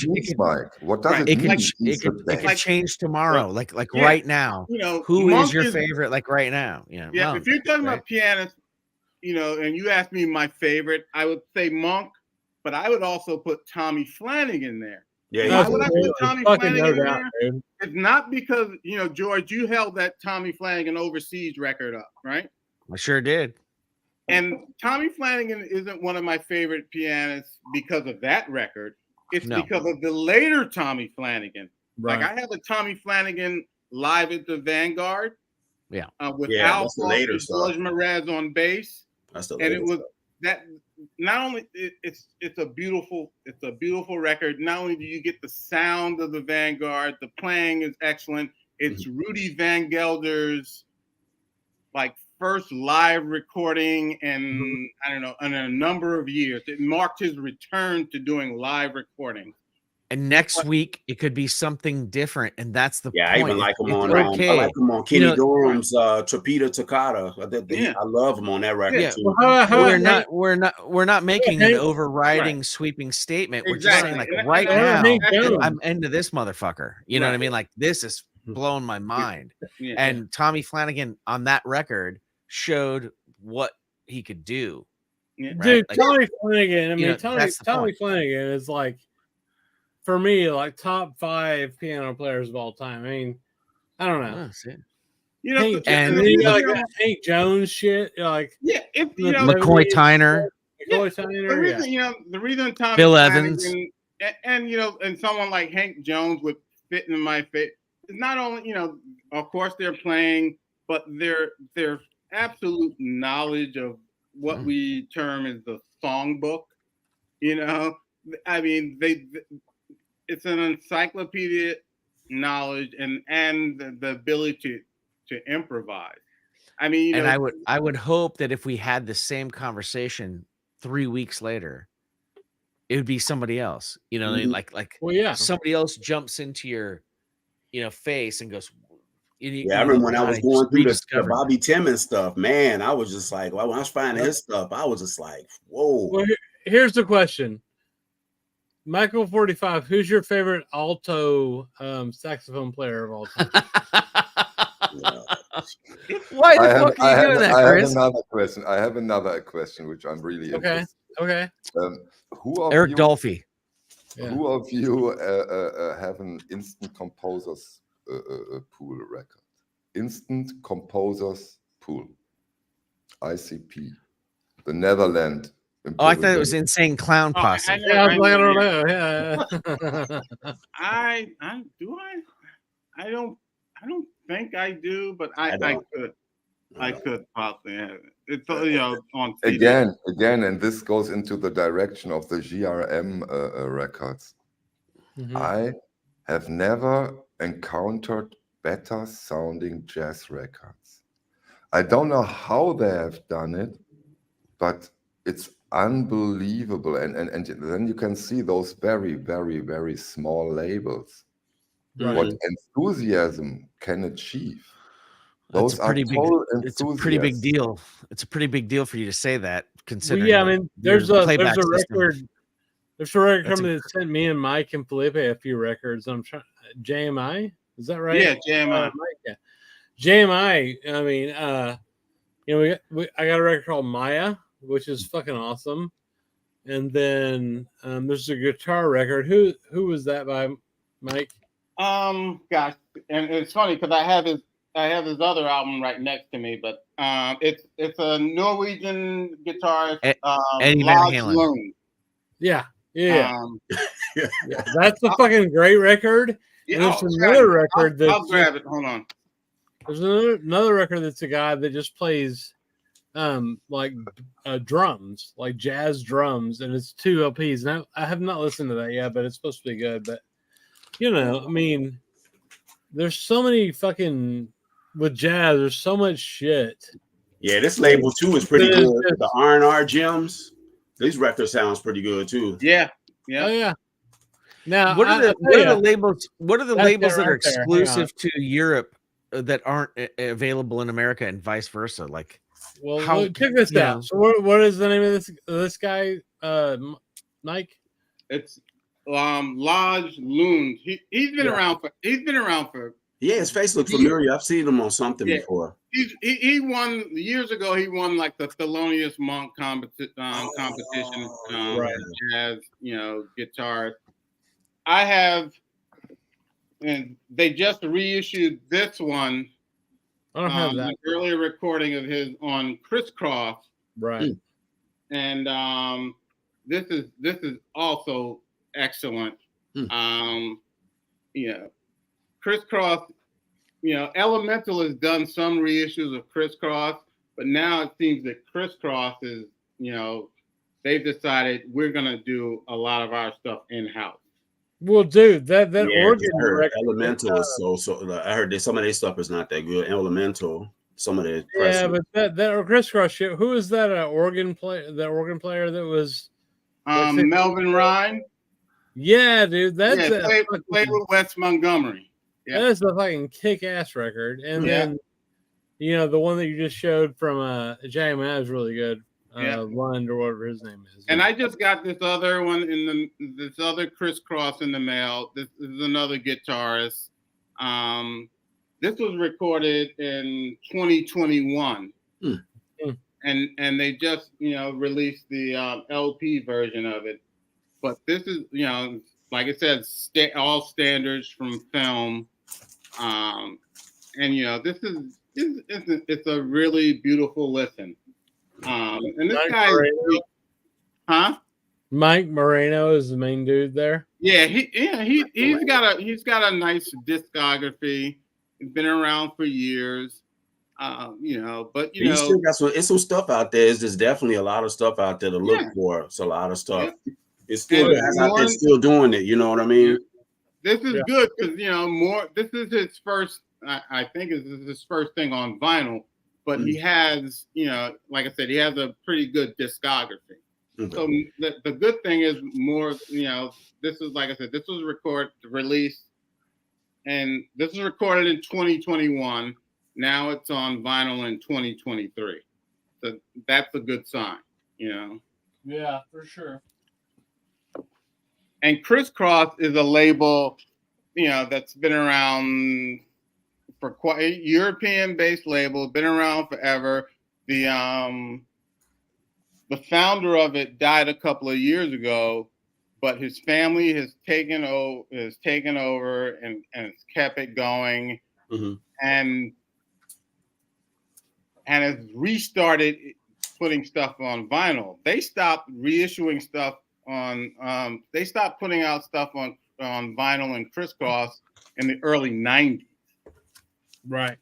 means, Mike. What does it mean? It could change tomorrow. Like right now. Who is your favorite? Like right now. Yeah. If you're talking about pianists, and you ask me my favorite, I would say Monk, but I would also put Tommy Flanagan there. Yeah. Why would I put Tommy Flanagan there? It's not because George, you held that Tommy Flanagan overseas record up, right? I sure did. And Tommy Flanagan isn't one of my favorite pianists because of that record. It's because of the later Tommy Flanagan. Right. Like I have a Tommy Flanagan live at the Vanguard. Yeah. With Al George Mraz on bass. That's the and it was that. Not only it's a beautiful record. Not only do you get the sound of the Vanguard, the playing is excellent. It's Rudy Van Gelder's first live recording in I don't know in a number of years. It marked his return to doing live recording. And next week it could be something different, and that's the point. I even like him on. I like him on Kenny Dorham's Trapita Toccata. I love him on that record too. We're not making an overriding sweeping statement. We're just saying right now I'm into this motherfucker. You know what I mean? Like this is blowing my mind. And Tommy Flanagan on that record showed what he could do. Right? Dude, Tommy Flanagan. I mean, Tommy Flanagan is for me, top 5 piano players of all time. I mean, I don't know. Hank Jones shit. McCoy Tyner. The reason Tommy Bill Flanagan, Evans, and someone like Hank Jones would fit in my fit. It's not only of course they're playing, but their absolute knowledge of what we term as the songbook. I mean it's an encyclopedia knowledge and the ability to improvise. I mean, and I would hope that if we had the same conversation 3 weeks later, it would be somebody else. Somebody else jumps into your face and goes. I remember when I was going through the Bobby Timmons stuff, man, I was just like, when I was finding his stuff, I was just like, whoa. Well, here's the question. Michael 45, who's your favorite alto saxophone player of all time? Why the fuck are you doing that, Chris? I have another question, which I'm really interested in. Okay. Eric Dolphy. Who of you have an Instant Composers Pool record? Instant Composers Pool. ICP. The Netherlands. I thought it was Insane Clown Posse. I don't think I do, but I could possibly have it. It's on CD. Again, and this goes into the direction of the GRM records. I have never encountered better sounding jazz records. I don't know how they have done it, but it's unbelievable. And then you can see those very, very, very small labels. Right. What enthusiasm can achieve. That's Those a pretty are big. total It's a pretty big enthusiasts. deal. It's a pretty big deal for you to say that, Well, considering. yeah, I mean, there's your a playback system. record. There's a record That's company that sent me and Mike and Felipe a few records. I'm trying JMI, is that right? Yeah, JMI. Mike, yeah. JMI. I mean, you know, I got a record called Maya, which is fucking awesome. And then there's a guitar record. Who was that by, Mike? Gosh, and it's funny because I have his other album right next to me, but it's a Norwegian guitarist, Eddie Van Lars Halen. Lund. Yeah. Yeah. Yeah. That's a fucking great record. Yeah, And there's oh, another record that's I'll grab it. Hold on. There's another record that's a guy that just plays like drums, like jazz drums, and it's 2 LPs. And I have not listened to that yet, but it's supposed to be good. But you know, I mean, there's so many fucking with jazz, there's so much shit. Yeah, this label too is pretty good. The R&R Gems. These records sounds pretty good too. Yeah. Yeah. Oh yeah. Now, What are the labels? What are the That's labels it that are right there. Hang exclusive to Europe that aren't available in America, and vice versa? Like, well, how, check this you out. know. So, what is the name of this guy? Mike. It's Lars Lund. He's been around for. Yeah, his face looks familiar. I've seen him on something before. He won years ago. He won like the Thelonious Monk competition. Right. Jazz, guitar. I have, and they just reissued this one. I don't have that. An earlier recording of his on Crisscross. Right. And this is also excellent. Crisscross, Elemental has done some reissues of Crisscross, but now it seems that Crisscross is, they've decided we're gonna do a lot of our stuff in-house. Well, dude, that organ I heard record, Elemental is so. I heard that some of their stuff is not that good. Elemental, some of the yeah, but that crisscross shit. Who is that? Organ player? That organ player that was Melvin Ryan. Yeah, dude, that's played with Wes Montgomery. Yeah. That is a fucking kick-ass record. And then, the one that you just showed from JMI is really good. Lund or whatever his name is. And I just got this other one this other Crisscross in the mail. This is another guitarist. This was recorded in 2021. And they just, released the LP version of it. But this is, like I said, all standards from film. And this is it's a really beautiful listen. And this guy, Mike Moreno is the main dude there. Yeah, he's got a nice discography. He's been around for years. But you still got some stuff out there. It's just definitely a lot of stuff out there to look for. It's a lot of stuff. It's still guys out there still doing it. You know what I mean? This is good because this is his first. I think this is his first thing on vinyl, but he has, like I said, he has a pretty good discography. Okay. So the good thing is more, this is, like I said, this was released, and this was recorded in 2021. Now it's on vinyl in 2023. So that's a good sign, Yeah, for sure. And Crisscross is a label, that's been around for quite European-based label, been around forever. The founder of it died a couple of years ago, but his family has taken over and has kept it going, and has restarted putting stuff on vinyl. They stopped reissuing stuff they stopped putting out stuff on vinyl and Crisscross in the early 90s. Right.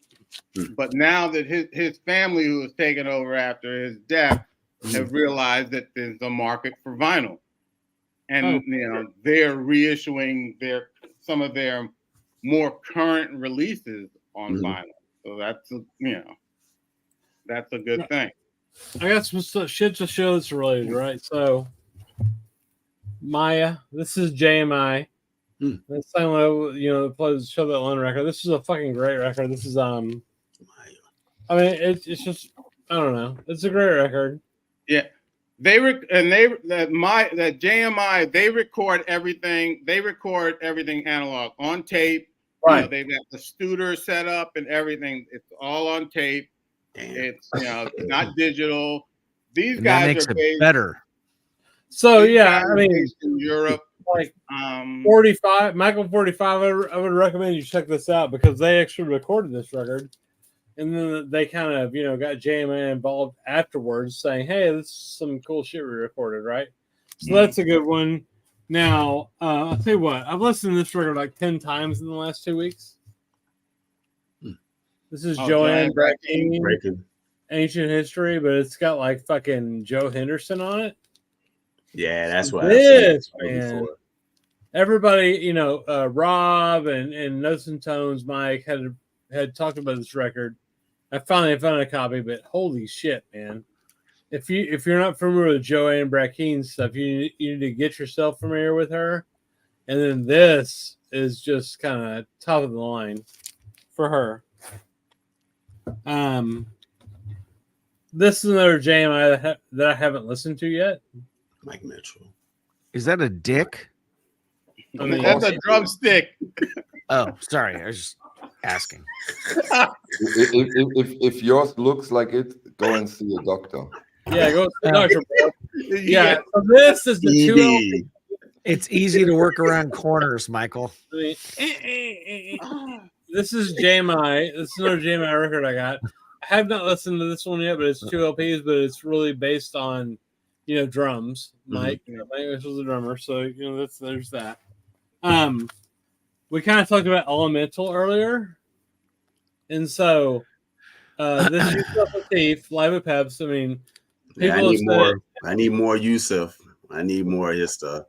But now that his family, who was taken over after his death, have realized that there's a market for vinyl. And they're reissuing some of their more current releases on vinyl. So that's that's a good thing. I got some shit to show that's related, right? So, Maya, this is JMI. That's time plays show that one record. This is a fucking great record. This is I mean, it's just I don't know. It's a great record. Yeah. That JMI, they record everything. They record everything analog on tape. Right. You know, they've got the Studer set up and everything. It's all on tape. It's not digital. These And that guys makes are it based better. So these yeah, guys I are mean, based in Europe. like 45, Michael 45. I would recommend you check this out because they actually recorded this record, and then they kind of got JMA involved afterwards, saying, "Hey, this is some cool shit we recorded, right?" So that's a good one. Now, I'll tell you what, I've listened to this record like 10 times in the last 2 weeks. This is Joanne Bracken, Ancient History, but it's got like fucking Joe Henderson on it. Yeah, that's what this I've seen man. before. Everybody, Rob and Notes and Tones, Mike had talked about this record. I finally found a copy, but holy shit, man! If you're not familiar with Joanne Bracken's stuff, you need to get yourself familiar with her. And then this is just kind of top of the line for her. This is another JMI that I haven't listened to yet. Mike Mitchell. Is that a dick? I mean, That's a drumstick. Oh, sorry. I was just asking. If yours looks like it, go and see a doctor. Yeah, go to the doctor. Yeah, so this is the ED. It's easy to work around corners, Michael. This is JMI. This is another JMI record I got. I have not listened to this one yet, but it's 2 LPs, but it's really based on, drums. Mike, Mike was a drummer, so there's that. We kind of talked about Elemental earlier, and so this is Latif, Live at Peps. I mean, Yeah, people I need more Yusuf. I need more of his stuff.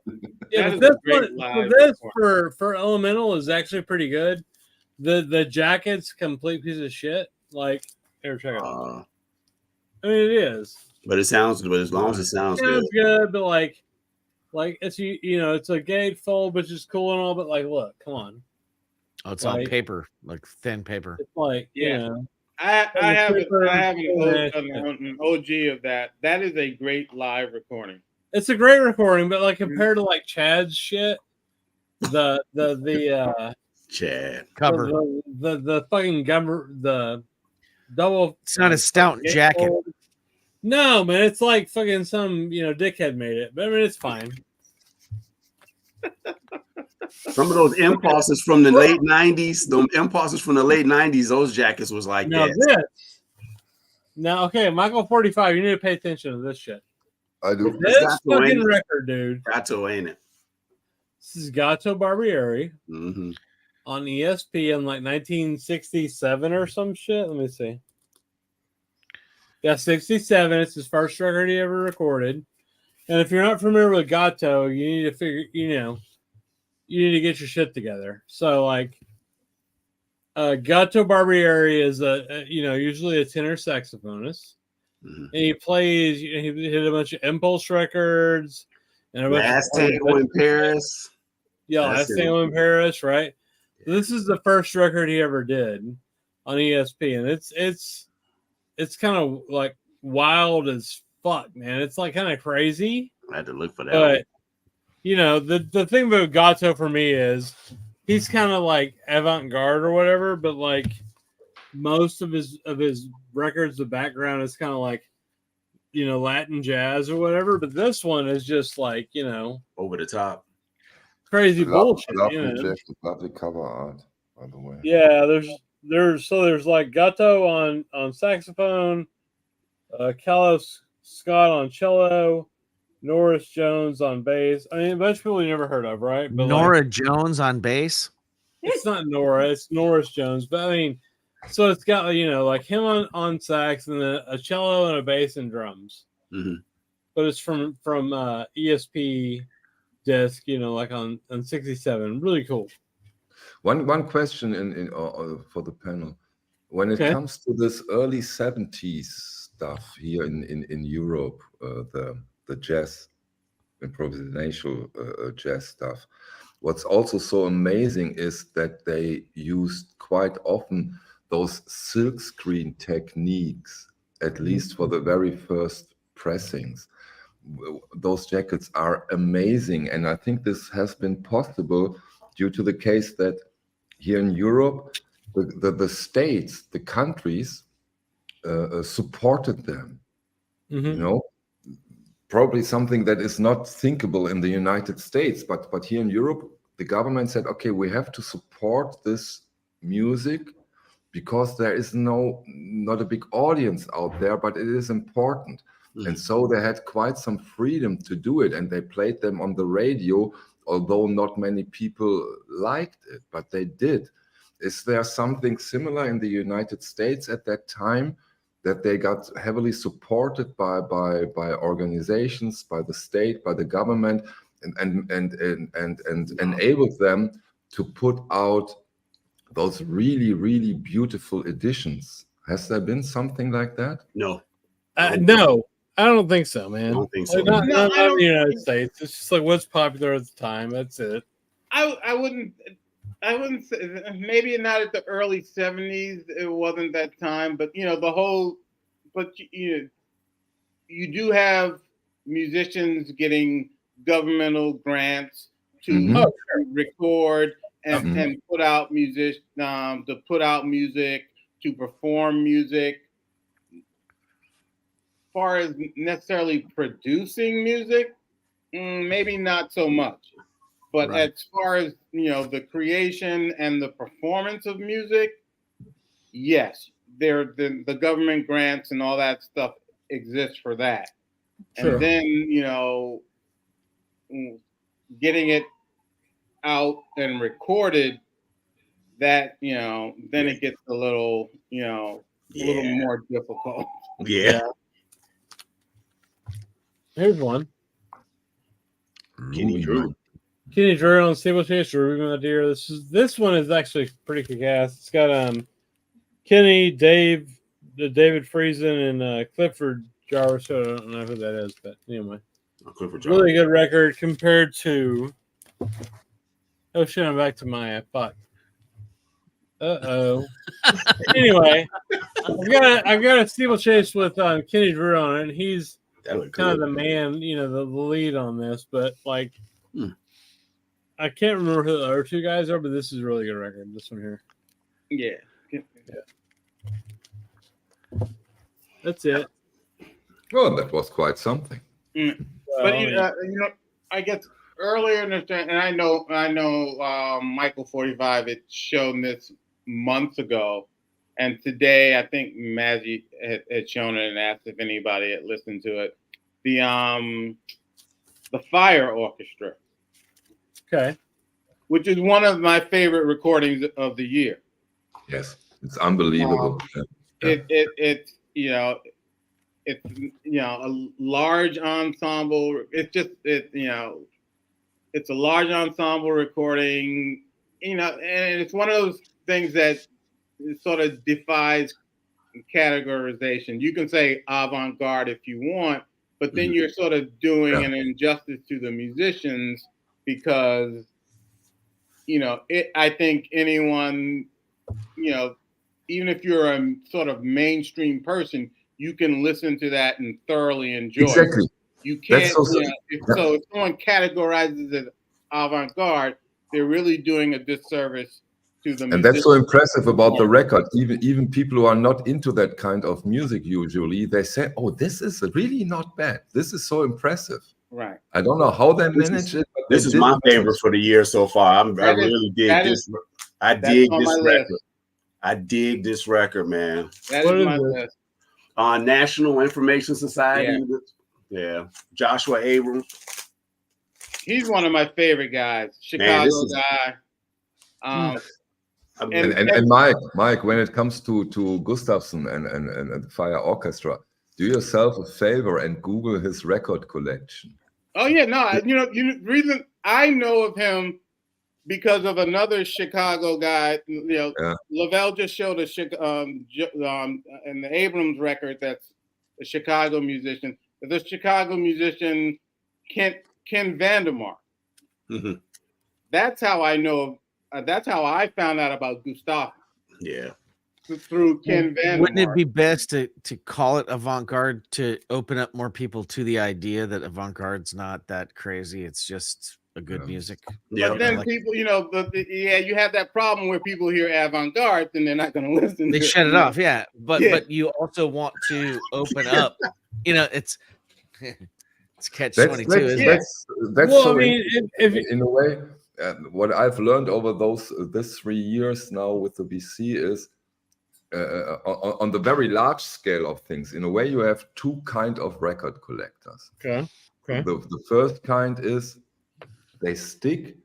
Yeah, but this for Elemental is actually pretty good. The jacket's complete piece of shit. Like, here, check it out. I mean, it is. But it sounds good. But as long as it sounds good. But like it's it's a gatefold, which is cool and all. But like, look, come on. Oh, it's on paper, like thin paper. It's like I have an OG of that. That is a great live recording. It's a great recording, but like compared to like Chad's shit, the Chad cover, the fucking gummer, the double. It's not a stout jacket. No, man, it's like fucking some dickhead made it. But I mean, it's fine. Some of those impulses from the late '90s, those jackets was like that. Now, okay, Michael 45, you need to pay attention to this shit. I do. This fucking record, dude. Gato, ain't it? This is Gato Barbieri on ESP in like 1967 or some shit. Let me see. Yeah, 67. It's his first record he ever recorded. And if you're not familiar with Gato, you need to figure, you need to get your shit together. So, like, Gato Barbieri is usually a tenor saxophonist. And he plays, he did a bunch of Impulse records and a bunch Last Tango in Paris. Yeah, Last Tango in Paris, right? Yeah. This is the first record he ever did on ESP, and it's kind of like wild as fuck, man. It's like kind of crazy. I had to look for that. But the thing about Gato for me is he's kind of like avant-garde or whatever, but like most of his records, the background is kind of like Latin jazz or whatever. But this one is just like over the top, crazy bullshit. Lovely cover art, by the way. Yeah, there's like Gato on saxophone, Carlos Scott on cello, Norris Jones on bass. I mean, a bunch of people you never heard of, right? But Nora Jones on bass. It's not Nora, it's Norris Jones. But I mean, so it's got like him on sax and a cello and a bass and drums. But it's from ESP disc, like on 67. Really cool. One question in for the panel: when it comes to this early 70s stuff here in Europe, the jazz, improvisational jazz stuff, what's also so amazing is that they used quite often those silk screen techniques, at least for the very first pressings. Those jackets are amazing, and I think this has been possible due to the case that here in Europe, the states, the countries supported them. You know, probably something that is not thinkable in the United States, but here in Europe, the government said, okay, we have to support this music because there is not a big audience out there, but it is important. And so they had quite some freedom to do it, and they played them on the radio, although not many people liked it, but they did. Is there something similar in the United States at that time, that they got heavily supported by organizations, by the state, by the government, and enabled them to put out those really, really beautiful editions? Has there been something like that? No. No, I don't think so, man. I don't think so. Not in the United States. It's just like what's popular at the time. That's it. I wouldn't say, maybe not at the early 70s. It wasn't that time, but you do have musicians getting governmental grants to record and put out music, to perform music. As far as necessarily producing music, maybe not so much. But as far as the creation and the performance of music, yes, the government grants and all that stuff exists for that. Sure. And then getting it out and recorded, that then it gets a little a little more difficult. Yeah. Here's one. Kenny Drew. Kenny Drew on Steeplechase, Ruby My Dear. This one is actually pretty kick-ass. It's got Kenny, David Friesen, and Clifford Jarvis. I don't know who that is, but anyway. Clifford Jarvis. Really good record compared to. Oh shit! I'm back to my fuck. Anyway, I've got a Steeplechase with Kenny Drew on it. And he's kind of the man, the lead on this, but like. I can't remember who the other two guys are, but this is a really good record. This one here. Yeah. That's it. Oh, that was quite something. But I guess earlier in the and I know Michael 45 had shown this months ago, and today I think Maggie had shown it and asked if anybody had listened to it. The Fire Orchestra. Okay. Which is one of my favorite recordings of the year. Yes, it's unbelievable. It's a large ensemble. It's a large ensemble recording, and it's one of those things that sort of defies categorization. You can say avant-garde if you want, but then you're sort of doing an injustice to the musicians, because I think anyone, even if you're a sort of mainstream person, you can listen to that and thoroughly enjoy it. You can't. So if someone categorizes it avant-garde, they're really doing a disservice to the. And that's so impressive about the record. Even people who are not into that kind of music usually, they say, "Oh, this is really not bad. This is so impressive." Right. I don't know how they manage it. This is my favorite for the year so far. I really dig this. I dig this record. I dig this record, man. That is my list. National Information Society. Yeah. Joshua Abrams. He's one of my favorite guys. Chicago guy. And Mike, when it comes to Gustafsson and the Fire Orchestra, do yourself a favor and Google his record collection. Oh yeah, no, the reason I know of him because of another Chicago guy. You know, Yeah. Lavelle just showed a in the Abrams record that's a Chicago musician. The Chicago musician Ken Vandermark. Mm-hmm. That's how I know. That's how I found out about Gustav. Yeah. Through Ken Vandermark. Wouldn't it be best to call it avant-garde to open up more people to the idea that avant-garde's not that crazy? It's just a good music. Yeah. But then people, you know, you have that problem where people hear avant-garde and they're not going to listen. They to shut it off, yeah. But Yeah. but you also want to open up. You know, it's catch That's 22. that's, Isn't that's, it? that's Well, so I mean, interesting in a way. What I've learned over this 3 years now with the BC is on the very large scale of things. In a way, you have two kind of record collectors. Okay. The first kind is they stick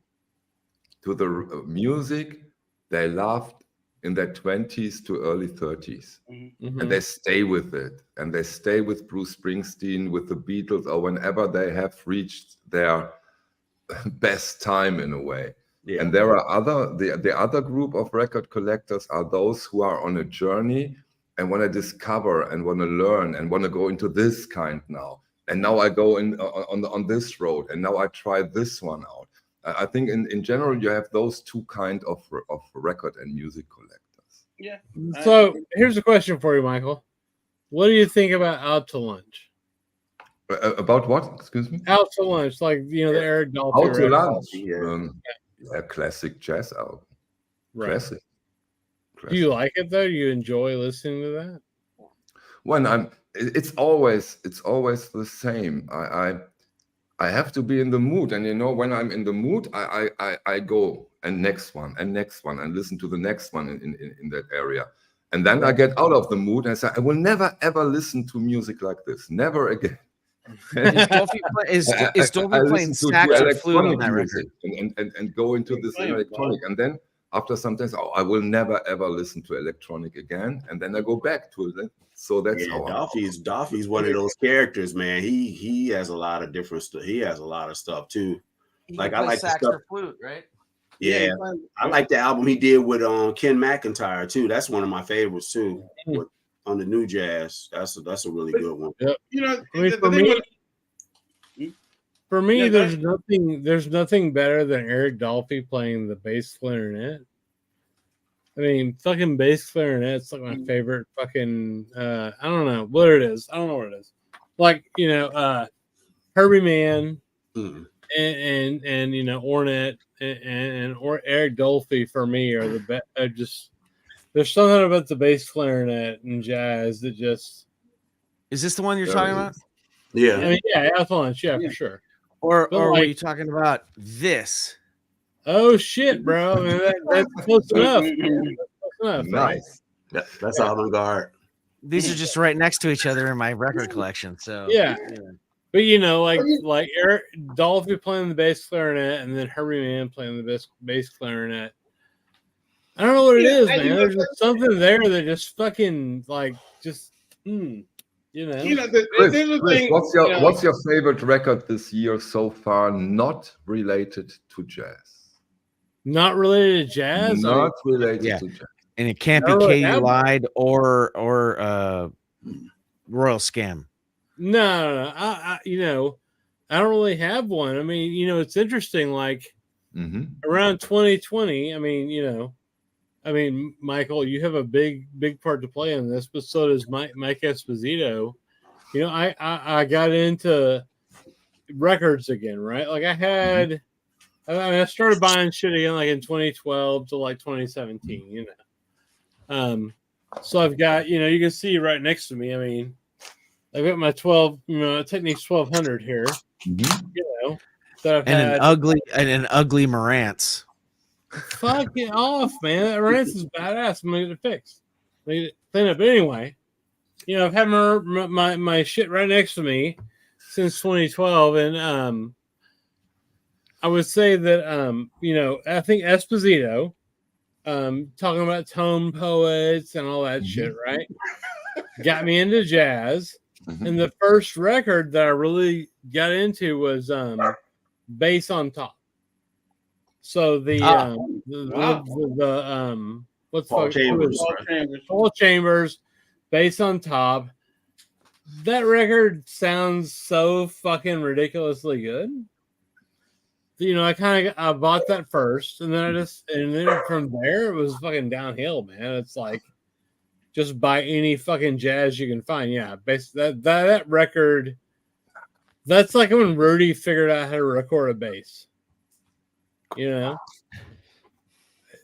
to the music they loved in their 20s to early 30s. Mm-hmm. And they stay with it. And they stay with Bruce Springsteen, with the Beatles, or whenever they have reached their best time in a way. Yeah. And there are the other group of record collectors are those who are on a journey and want to discover and want to learn and want to go into this kind now. And now I go in on this road, and now I try this one out. I think in general you have those two kind of record and music collectors. Yeah. So here's a question for you, Michael. What do you think about Out to Lunch? About what? Excuse me? Out to Lunch, like, you know, the Eric Dolphy Out to record. Lunch. Yeah, classic jazz album. Right. Classic. Do you like it though? Do you enjoy listening to that? When it's always the same. I have to be in the mood, and you know, when I'm in the mood, I go and next one and listen to the next one in that area, and then I get out of the mood and say I will never ever listen to music like this, never again. Is Dolphy playing sax or flute on that record? And go into this electronic, and then after sometimes I will never ever listen to electronic again, and then I go back to it. So that's how Dolphy's one of those characters, man. He has a lot of different stuff. He has a lot of stuff too. Like I like the sax stuff. or flute, right? Yeah, I like the album he did with Ken McIntyre too. That's one of my favorites too. On the New Jazz, that's a really good one. Yep. You know, I mean, for me, there's nothing better than Eric Dolphy playing the bass clarinet. I mean, fucking bass clarinet's like my favorite fucking. I don't know what it is. I don't know what it is. Like, you know, Herbie Mann and you know, Ornette and Eric Dolphy for me are the best. Just there's something about the bass clarinet and jazz that just. Is this the one you're talking about? Yeah. I mean, yeah, Out to Lunch, yeah, for sure. Or But were like- you talking about this? Oh shit, bro! I mean, that's close enough. That's close enough, right? That's avant-garde. These are just right next to each other in my record collection. So Yeah. But you know, like Eric Dolphy playing the bass clarinet and then Herbie Mann playing the bass clarinet. I don't know what it is, man. There's just something there that just fucking like just you know. Chris, there's a Chris, thing. what's your favorite record this year so far, not related to jazz? Not related to jazz. Not related to jazz. And it can't I be don't really Katie have- Lied or Royal Scam. No. I you know, I don't really have one. I mean, you know, it's interesting. Like around 2020. I mean, you know, Michael, you have a big part to play in this, but so does Mike Esposito. You know, I got into records again, right? Like I started buying shit again like in 2012 to like 2017, you know. So I've got, you know, you can see right next to me. I mean, I've got my Technics 1200 here, you know, that I've And had. an ugly Marantz. Fuck it off, man. That Rance is badass. I'm gonna get it fixed. Clean up. But anyway, you know, I've had my shit right next to me since 2012, and I would say that you know, I think Esposito, talking about tone poets and all that shit, right? Got me into jazz. And the first record that I really got into was Bass on Top. So the what's Paul Chambers. Paul Chambers, Bass on Top. That record sounds so fucking ridiculously good. You know, I bought that first, and then from there it was fucking downhill, man. It's like just buy any fucking jazz you can find. Yeah, that record. That's like when Rudy figured out how to record a bass. You know,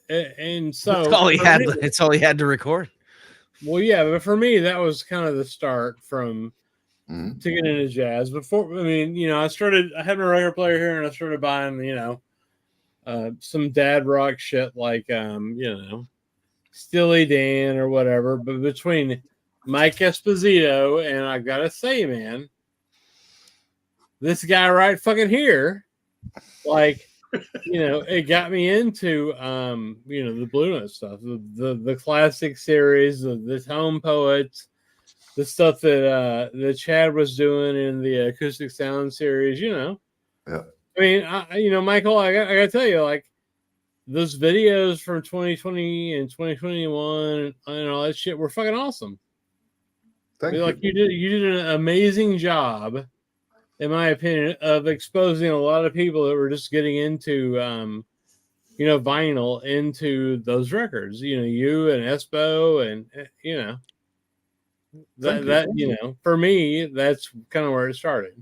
and so that's all he had. It's all he had to record. Well, yeah, but for me, that was kind of the start to get into jazz. Before, I mean, you know, I had my record player here, and I started buying, you know, some dad rock shit like, you know, Steely Dan or whatever. But between Mike Esposito and I gotta say, man, this guy right fucking here, like, you know, it got me into you know, the Blue Note stuff, the classic series, the Tone Poets, the stuff that Chad was doing in the Acoustic Sound series. You know, yeah. I mean, you know, Michael, I gotta tell you, like those videos from 2020 and 2021 and all that shit were fucking awesome. Thank you. Like you did an amazing job, in my opinion, of exposing a lot of people that were just getting into, you know, vinyl into those records. You know, you and Espo, and you know, that you know, for me, that's kind of where it started.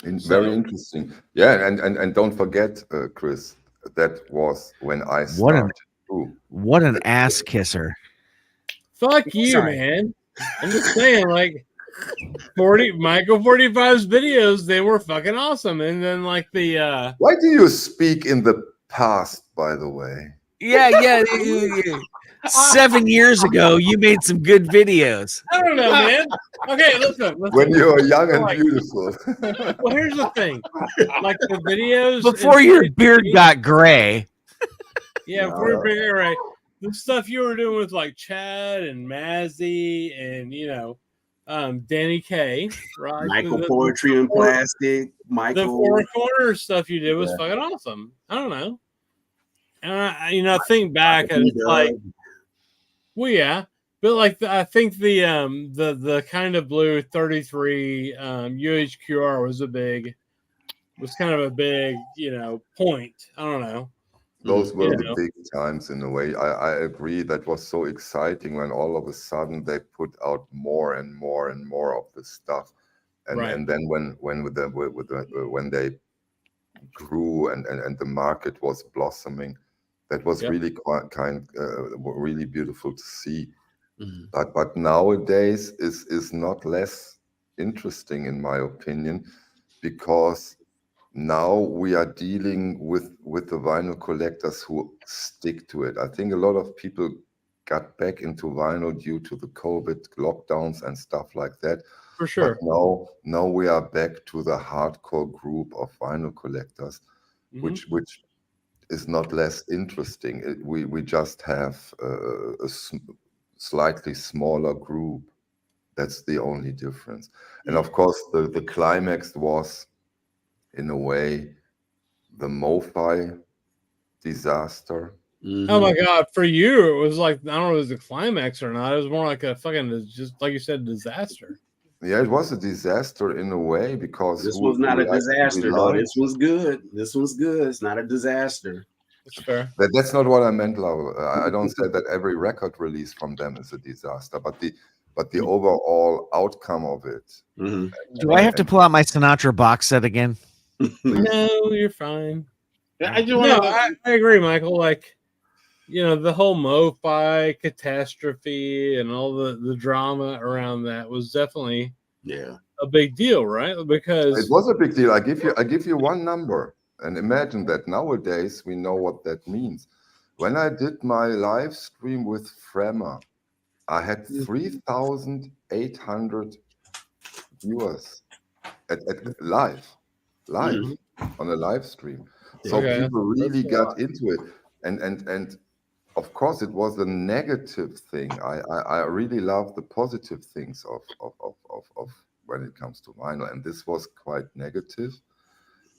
Very interesting. Yeah, and don't forget, Chris, that was when I started. What an ass kisser! Fuck you, Sorry. man. I'm just saying, like. Michael 45's videos, they were fucking awesome. And then like the why do you speak in the past, by the way? Yeah. 7 years ago, you made some good videos. I don't know, man. Okay, listen. When you were young and beautiful. Well, here's the thing. Like the videos before your beard got gray. Yeah, before your beard got gray. The stuff you were doing with like Chad and Mazzy and, you know, Danny K, right? Michael Poetry and Plastic, Michael. The Four Corners stuff you did was fucking awesome. I don't know. And I, you know, I think back and it's like, well, yeah, but like I think the Kind of Blue 33 UHQR was kind of a big, you know, point. I don't know. Those were the big times in a way. I agree. That was so exciting when all of a sudden they put out more and more and more of the stuff, and then when they grew and the market was blossoming, that was really really beautiful to see. But nowadays is not less interesting in my opinion, because now we are dealing with the vinyl collectors who stick to it. I think a lot of people got back into vinyl due to the COVID lockdowns and stuff like that. For sure. But now we are back to the hardcore group of vinyl collectors, which is not less interesting. We just have a slightly smaller group. That's the only difference. And of course, the climax was, in a way, the MoFi disaster. Oh my god, for you it was like, I don't know if it was a climax or not. It was more like a fucking, just like you said, disaster. Yeah, it was a disaster in a way, because this was not a disaster though. This was good. This was good. It's not a disaster. That's fair. That's not what I meant, Lau. I don't say that every record release from them is a disaster, but the overall outcome of it. Do I have to pull out my Sinatra box set again? No, you're fine. I just want to. I agree, Michael. Like, you know, the whole MoFi catastrophe and all the drama around that was definitely a big deal, right? Because it was a big deal. I give you one number, and imagine that nowadays we know what that means. When I did my live stream with Fremmer, I had 3,800 viewers at live on a live stream. So people really got into it, and of course it was a negative thing. I really love the positive things of when it comes to vinyl, and this was quite negative.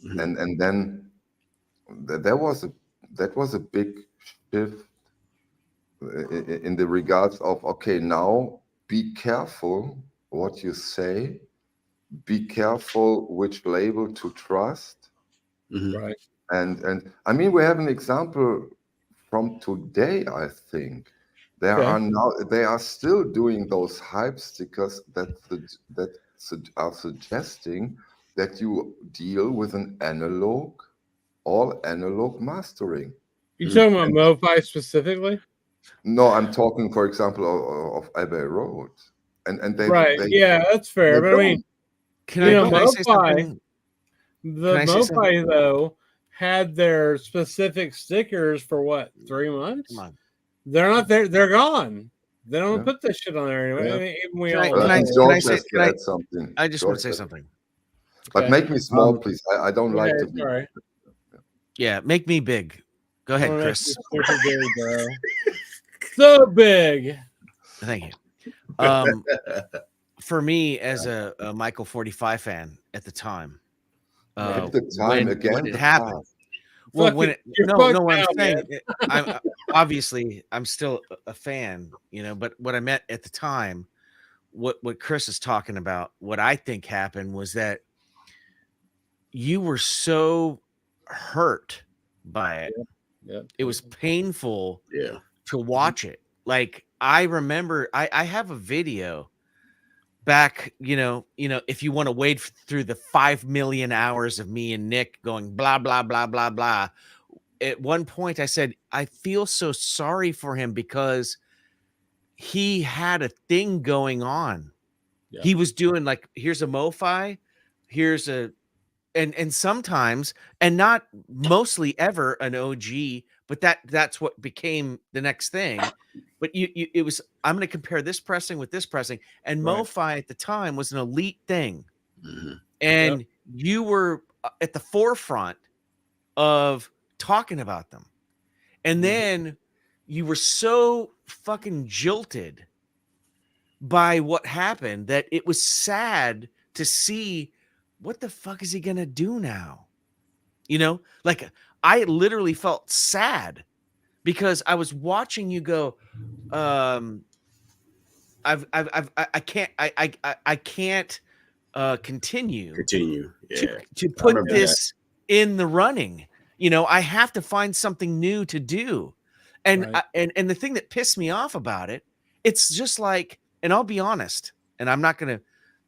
And then that was a big shift in the regards of, okay, now be careful what you say, be careful which label to trust. Right. And I mean, we have an example from today, I think. They are still doing those hype stickers that are suggesting that you deal with an all analog mastering. You talking about MoFi specifically? No, I'm talking, for example, of Abbey Road, and they yeah, that's fair. But I mean, can I say something? The MoFi though had their specific stickers for what, 3 months? Come on. They're not there. They're gone. They don't put this shit on there anyway. Yeah. I mean, add something. I just want to say something. But make me small, please. I don't like to be. Sorry. Yeah, make me big. Go ahead, Chris. Super big, bro. So big. Thank you. For me, as a Michael 45 fan at the time, at the time when it happened. Well, when what I'm saying, I'm still a fan, but what I meant at the time, what Chris is talking about, what I think happened was that you were so hurt by it. Yeah. It was painful to watch it. Like, I remember I have a video back, if you want to wade through the 5 million hours of me and Nick going blah, blah, blah, blah, blah. At one point I said, I feel so sorry for him because he had a thing going on. Yeah. He was doing like, here's a MoFi, here's and sometimes, and not mostly ever an OG, but that's what became the next thing. But it was, I'm going to compare this pressing with this pressing, and MoFi at the time was an elite thing. And you were at the forefront of talking about them. And then you were so fucking jilted by what happened that it was sad to see, what the fuck is he going to do now? Like, I literally felt sad because I was watching you go, I can't continue to put this in the running. I have to find something new to do. And and the thing that pissed me off about it, it's just like, and I'll be honest, and I'm not going to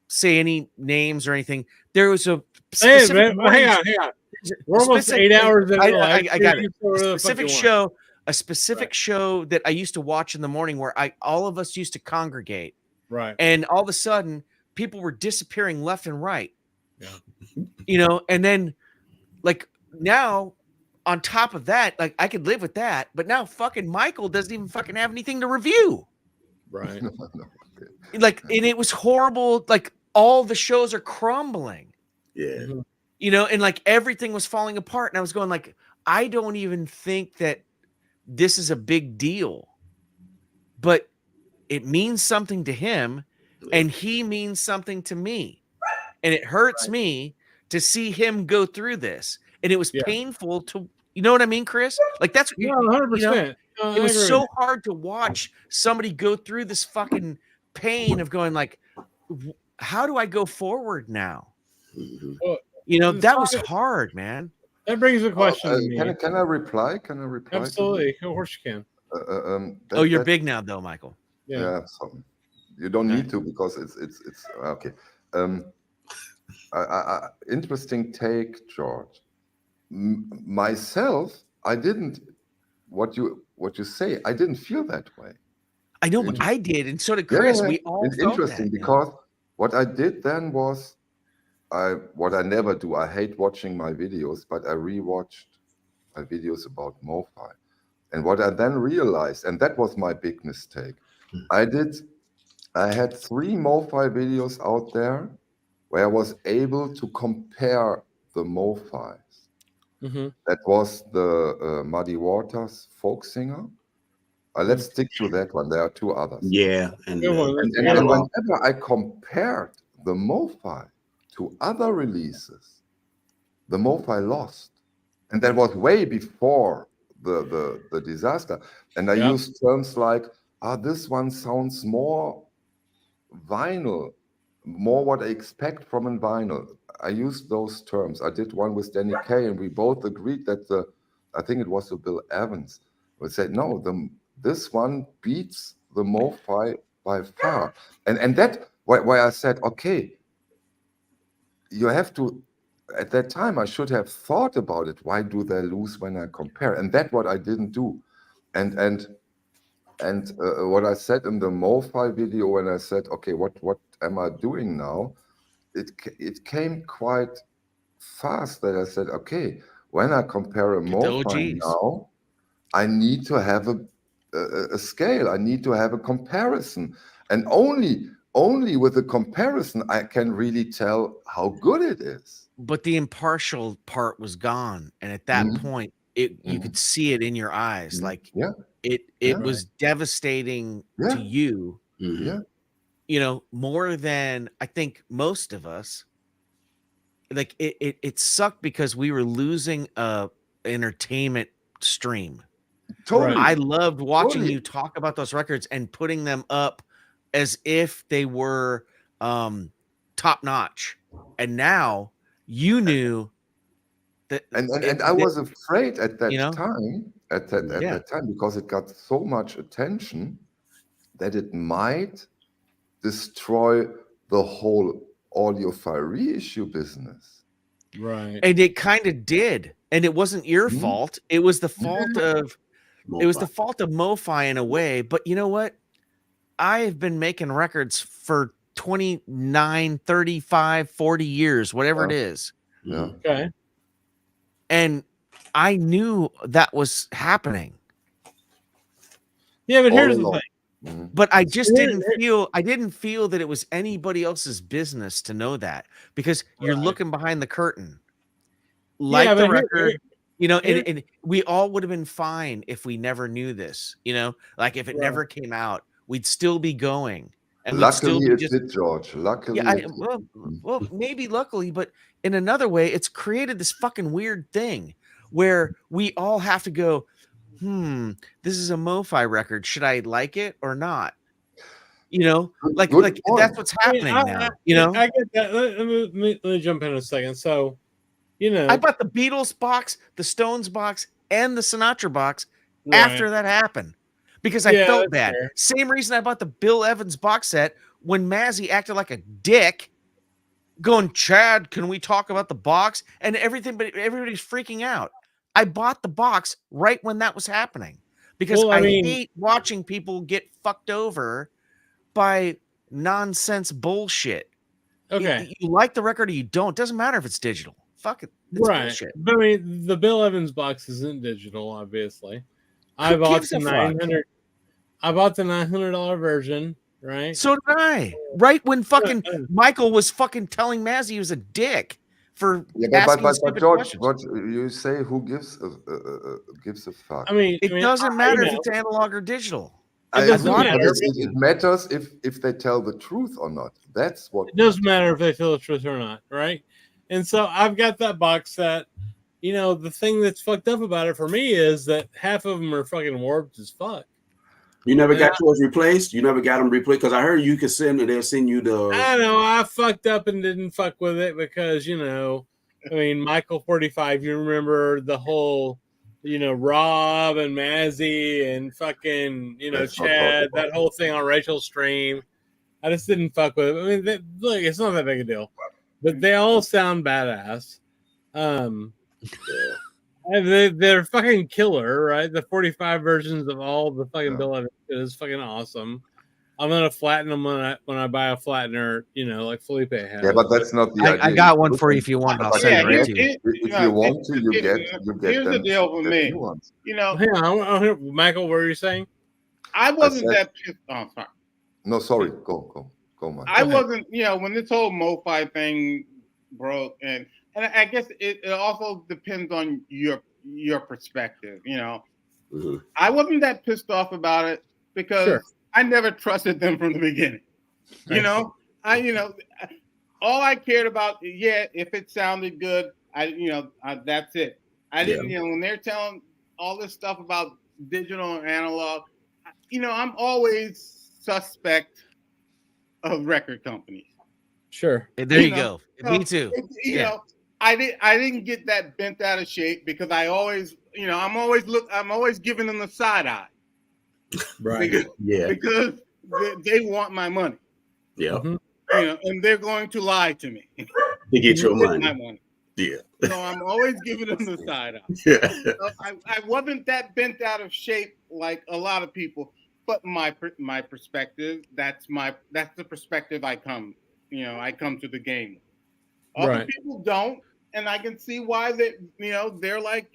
say any names or anything. There was a specific hang on. We're almost 8 hours in. I got it. A specific show that I used to watch in the morning where all of us used to congregate. Right. And all of a sudden people were disappearing left and right. Yeah. And then like now on top of that, like I could live with that, but now fucking Michael doesn't even fucking have anything to review. Right. Like, and it was horrible. Like, all the shows are crumbling. Yeah. And like everything was falling apart. And I was going like, I don't even think that this is a big deal, but it means something to him and he means something to me. And it hurts me to see him go through this. And it was painful to, you know what I mean, Chris? Like, that's 100%. It was so hard to watch somebody go through this fucking pain of going like, how do I go forward now? That was hard, man. That brings a question to me. Can I reply? Absolutely. Of course you can. You're big now, though, Michael. Yeah. So you don't need to, because it's okay. Interesting take, George. Myself, I didn't. What you say, I didn't feel that way. I know, but I did, and so did Chris. We all it's felt interesting that, because what I did then was, what I never do. I hate watching my videos, but I rewatched my videos about MoFi, and what I then realized, and that was my big mistake. I had 3 MoFi videos out there where I was able to compare the MoFis. That was the Muddy Waters folk singer. Let's stick to that one. There are 2 others. Yeah. And whenever I compared the MoFi to other releases, the MoFi lost. And that was way before the disaster. And I used terms like, this one sounds more vinyl, more what I expect from a vinyl. I used those terms. I did one with Danny Kaye, and we both agreed that I think it was the Bill Evans, we said, no, this one beats the MoFi by far. And that, why I said, okay, you have to, at that time, I should have thought about it. Why do they lose when I compare? And that's what I didn't do. And what I said in the MoFi video, when I said, okay, what am I doing now? It came quite fast that I said, okay, when I compare a MoFi now, I need to have a scale. I need to have a comparison. And only with a comparison, I can really tell how good it is. But the impartial part was gone. And at that point, you could see it in your eyes. Like it was devastating to you. You know, more than I think most of us. Like it sucked because we were losing a entertainment stream. Totally. I loved watching you talk about those records and putting them up as if they were top notch. And now you knew that, and I was afraid at that time, at that time, because it got so much attention that it might destroy the whole audiophile reissue business. Right. And it kind of did. And it wasn't your fault. It was the fault of MoFi. It was the fault of MoFi in a way. But you know what? I have been making records for 29, 35, 40 years, whatever it is. Yeah. Okay. And I knew that was happening. Yeah, but here's the thing. But I just didn't feel that it was anybody else's business to know that, because you're looking behind the curtain. Like the record, you know, and we all would have been fine if we never knew this, you know, like if it never came out, we'd still be going. And luckily we'd still be it did, George. Luckily, well, maybe luckily, but in another way, it's created this fucking weird thing where we all have to go, this is a MoFi record. Should I like it or not? You know, like that's what's happening now. You know, I get that. Let me jump in a second. So, you know, I bought the Beatles box, the Stones box, and the Sinatra box after that happened because I felt bad. Fair. Same reason I bought the Bill Evans box set when Mazzy acted like a dick, going, Chad, can we talk about the box and everything? But everybody's freaking out. I bought the box right when that was happening because I hate watching people get fucked over by nonsense bullshit. Okay. You like the record or you don't. Doesn't matter if it's digital. Fuck it. It's bullshit. But I mean, the Bill Evans box isn't digital, obviously. I bought the $900. I bought the $900 version, right? So did I. Right when fucking Michael was fucking telling Mazzy he was a dick for asking stupid George, questions. what you say? Who gives a fuck? I mean, it doesn't matter if it's analog or digital. It matters if they tell the truth or not. That's what. It doesn't matter if they tell the truth or not, right? And so I've got that box set. You know, the thing that's fucked up about it for me is that half of them are fucking warped as fuck. You never got yours replaced? You never got them replaced? Because I heard you could send, they'll send you the. I know, I fucked up and didn't fuck with it because, you know, I mean, Michael 45, you remember the whole, you know, Rob and Mazzy and fucking, you know, Chad, that whole thing on Rachel's stream. I just didn't fuck with it. I mean, look, it's not that big a deal, but they all sound badass. And they're fucking killer, right? The 45 versions of all the fucking Bill Evans is fucking awesome. I'm gonna flatten them when I buy a flattener, you know, like Felipe has. Yeah, but that's not the idea. I got one for you if you want. I'll send it right to you. If you want to, you get. Here's the deal with me. You know, hang on, Michael, what were you saying? I wasn't that pissed. Oh, sorry. No, sorry. Go, Mike. I wasn't. You know, when this whole MoFi thing broke, and I guess it also depends on your perspective. You know, I wasn't that pissed off about it because I never trusted them from the beginning. You know, all I cared about, if it sounded good, that's it. I didn't, when they're telling all this stuff about digital and analog, I'm always suspect of record companies. Sure. There you go. Me too. I didn't get that bent out of shape because I always, I'm always giving them the side eye. Right. Because they want my money. Yeah. And they're going to lie to me To get your money. my money. Yeah. So I'm always giving them the side eye. Yeah. So I wasn't that bent out of shape like a lot of people, but my perspective, that's the perspective I come to the game. Other people don't, and I can see why they're like,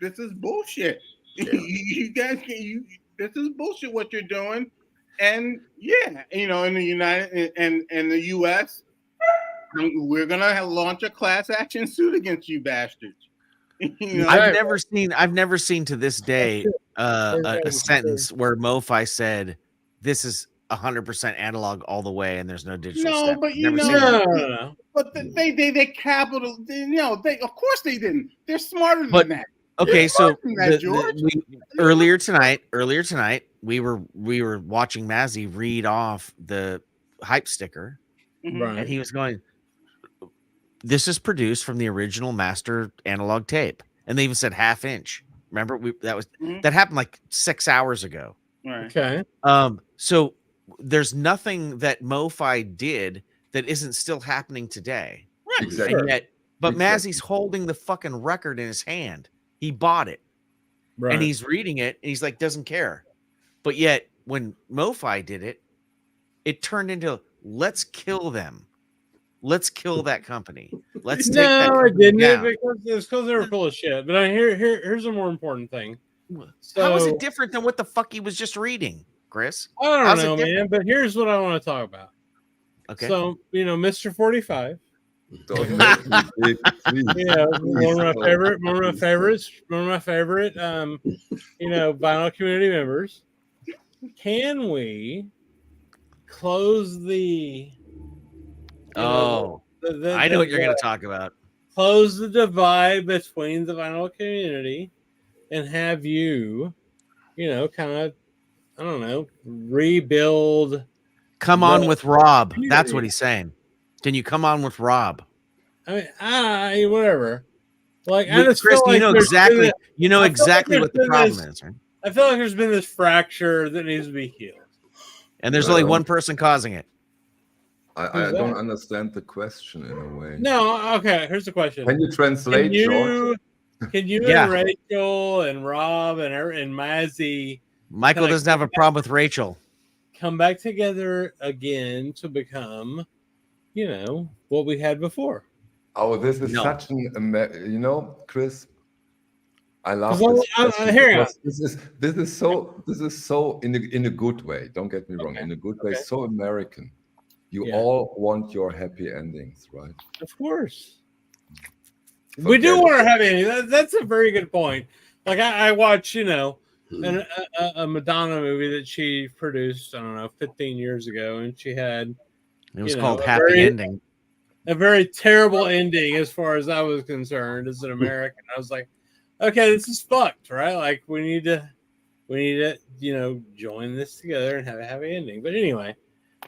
this is bullshit. Yeah. You guys this is bullshit what you're doing. And in the US, we're gonna launch a class action suit against you bastards. I've never seen to this day a sentence where MoFi said this is 100% analog all the way and there's no digital. No, but No. But they capital. Of course they didn't. They're smarter than that. Okay, so George. earlier tonight, we were watching Mazzy read off the hype sticker, and he was going, "This is produced from the original master analog tape," and they even said 1/2 inch. Remember, that happened like 6 hours ago. Right. Okay. So there's nothing that MoFi did that isn't still happening today. Right. Exactly. And yet, but Mazzy's holding the fucking record in his hand. He bought it. Right. And he's reading it and he's like, doesn't care. But yet when MoFi did it, it turned into let's kill them. Let's kill that company. Let's take that No, it didn't. down. Because they were full of shit. But here's a more important thing. How is it different than what the fuck he was just reading, Chris? I don't know, man. But here's what I want to talk about. Okay. So, Mr. 45. Don't make me big, please. One of my favorite vinyl community members. Can we close the I know what you're going to talk about. Close the divide between the vinyl community and have you, kind of, I don't know, rebuild. Come on with Rob. That's what he's saying. Can you come on with Rob? I mean, whatever. Like, I just Chris, feel like you know exactly what the problem is, right? I feel like there's been this fracture that needs to be healed. And there's only one person causing it. I don't understand the question in a way. No, okay. Here's the question. Can you translate, George? Can you and Rachel and Rob and Mazzy? Michael doesn't have a problem with Rachel. Come back together again to become, what we had before. Oh, this is such an, Chris. I love this. This is so in a good way. Don't get me wrong. In a good way, so American. You all want your happy endings, right? Of course. We do want our happy endings. That's a very good point. Like I watched, a Madonna movie that she produced, I don't know, 15 years ago, and she had it was called Happy Ending. A very terrible ending as far as I was concerned as an American. I was like, okay, this is fucked, right? Like we need to, join this together and have a happy ending. But anyway.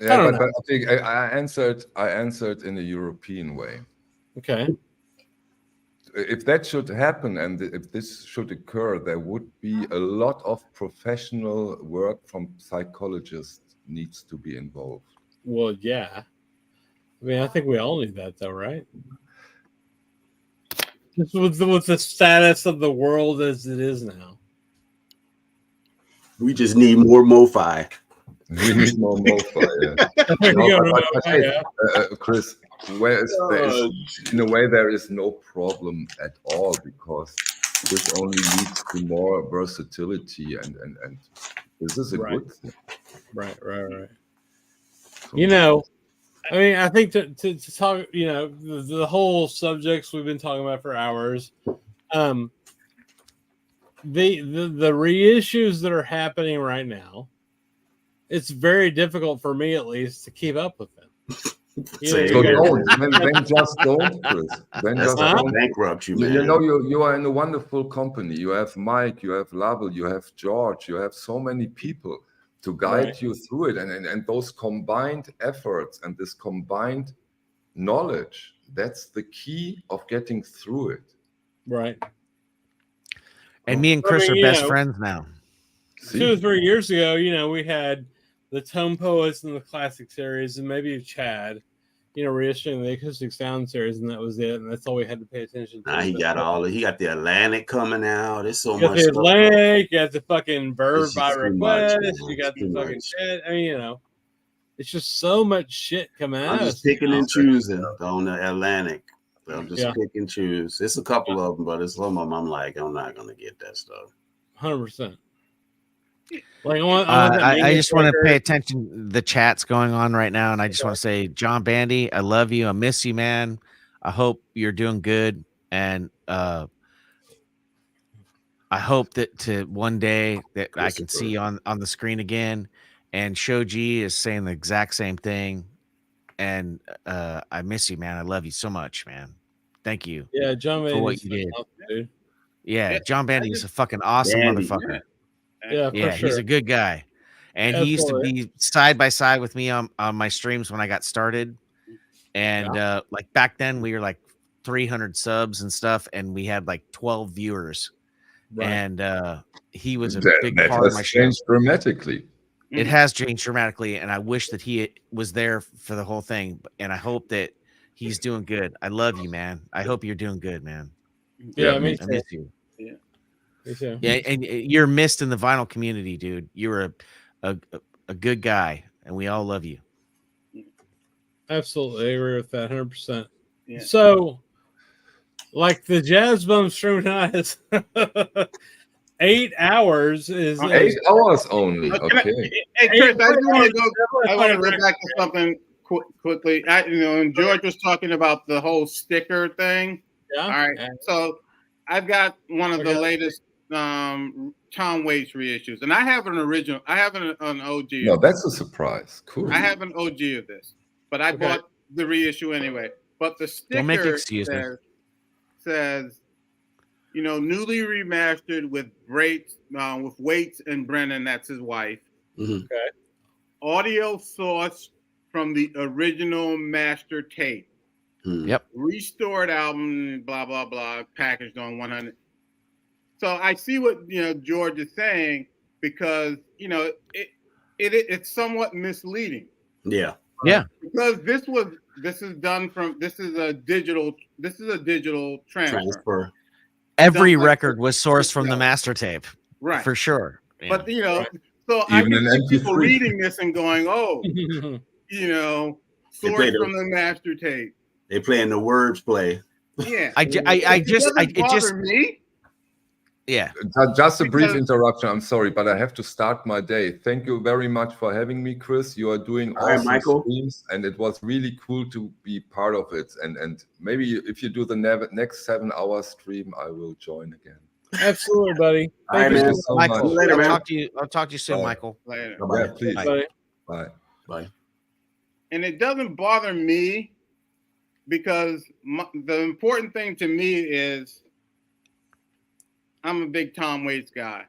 Yeah, but I think I answered in a European way. Okay. If that should happen and if this should occur, there would be a lot of professional work from psychologists needs to be involved. Well, yeah. I mean, I think we all need that, though, right? Just with the status of the world as it is now. We just need more MoFi. We need more MoFi, Chris, in a way there is no problem at all because this only leads to more versatility and this is a good thing. Right. I mean, I think to talk, the whole subjects we've been talking about for hours, the reissues that are happening right now, it's very difficult for me, at least, to keep up with them. So don't. Then just don't, Chris. Then That's just not don't. bankrupt you, You man. know, you are in a wonderful company. You have Mike, you have Lovell, you have George, you have so many people to guide you through it. And those combined efforts and this combined knowledge, that's the key of getting through it. Right. And me and Chris are best friends now. 2 or 3 years ago, we had the Tone Poets and the Classic series, and maybe Chad, reissuing the Acoustic Sound series, and that was it. And that's all we had to pay attention to. Nah, he got the Atlantic coming out. There's so You got much the stuff. Atlantic, you got the fucking Bird It's by just too much, Request, man. you got It's the too fucking much. shit. I mean, it's just so much shit coming out. I'm just picking and choosing on the Atlantic. I'm just pick and choose. It's a couple of them, but it's some of them I'm like, I'm not gonna get that stuff. 100%. Like I just want to pay attention. The chat's going on right now, and I just want to say, John Bandy, I love you. I miss you, man. I hope you're doing good, and I hope that to one day that I can see you on the screen again. And Shoji is saying the exact same thing. And I miss you, man. I love you so much, man. Thank you. Yeah, John for Bandy what you did. awesome, dude. Yeah, John Bandy is a fucking awesome motherfucker. Yeah, Yeah, for sure. he's a good guy. And he used to be side by side with me on my streams when I got started. And like back then we were like 300 subs and stuff, and we had like 12 viewers. Right. And he was a That big has part of my show. changed dramatically. It has changed dramatically, and I wish that he was there for the whole thing. And I hope that he's doing good. I love you, man. I hope you're doing good, man. Yeah, I miss you. Yeah. Me too. Yeah, and you're missed in the vinyl community, dude. You're a good guy, and we all love you. Absolutely, I agree with that 100%. Yeah. So, like the Jazz Bum stream tonight is 8 hours. Is 8 hours only. Okay. Hey, Chris, I want to go back to something quickly. And George was talking about the whole sticker thing. Yeah. All right. So I've got one of the latest Tom Waits reissues, and I have an original. I have an OG. No, that's a surprise. Cool. I have an OG of this, but I bought the reissue anyway. But the sticker says, newly remastered with Waits and Brennan. That's his wife. Mm-hmm. Okay. Audio source from the original master tape. Yep. Restored album, blah, blah, blah, packaged on 100. So I see what, George is saying, because, it's somewhat misleading. Yeah. Yeah. Because this is a digital transfer. Every record was sourced from the master tape. Right. For sure. But, so I Even can an see people MP3. reading this and going, oh, sourced from the master tape. They playing the words play. Yeah. It just me. Yeah. Just a brief interruption. I'm sorry, but I have to start my day. Thank you very much for having me, Chris. You are doing All right, awesome Michael. streams, and it was really cool to be part of it. And maybe if you do the next 7-hour stream, I will join again. Absolutely, buddy. All right, man. so Michael, much. Later, man. I'll talk to you soon, Bye. Michael. Later. Yeah, please. Buddy. Bye. Bye. And it doesn't bother me, because the important thing to me is I'm a big Tom Waits guy.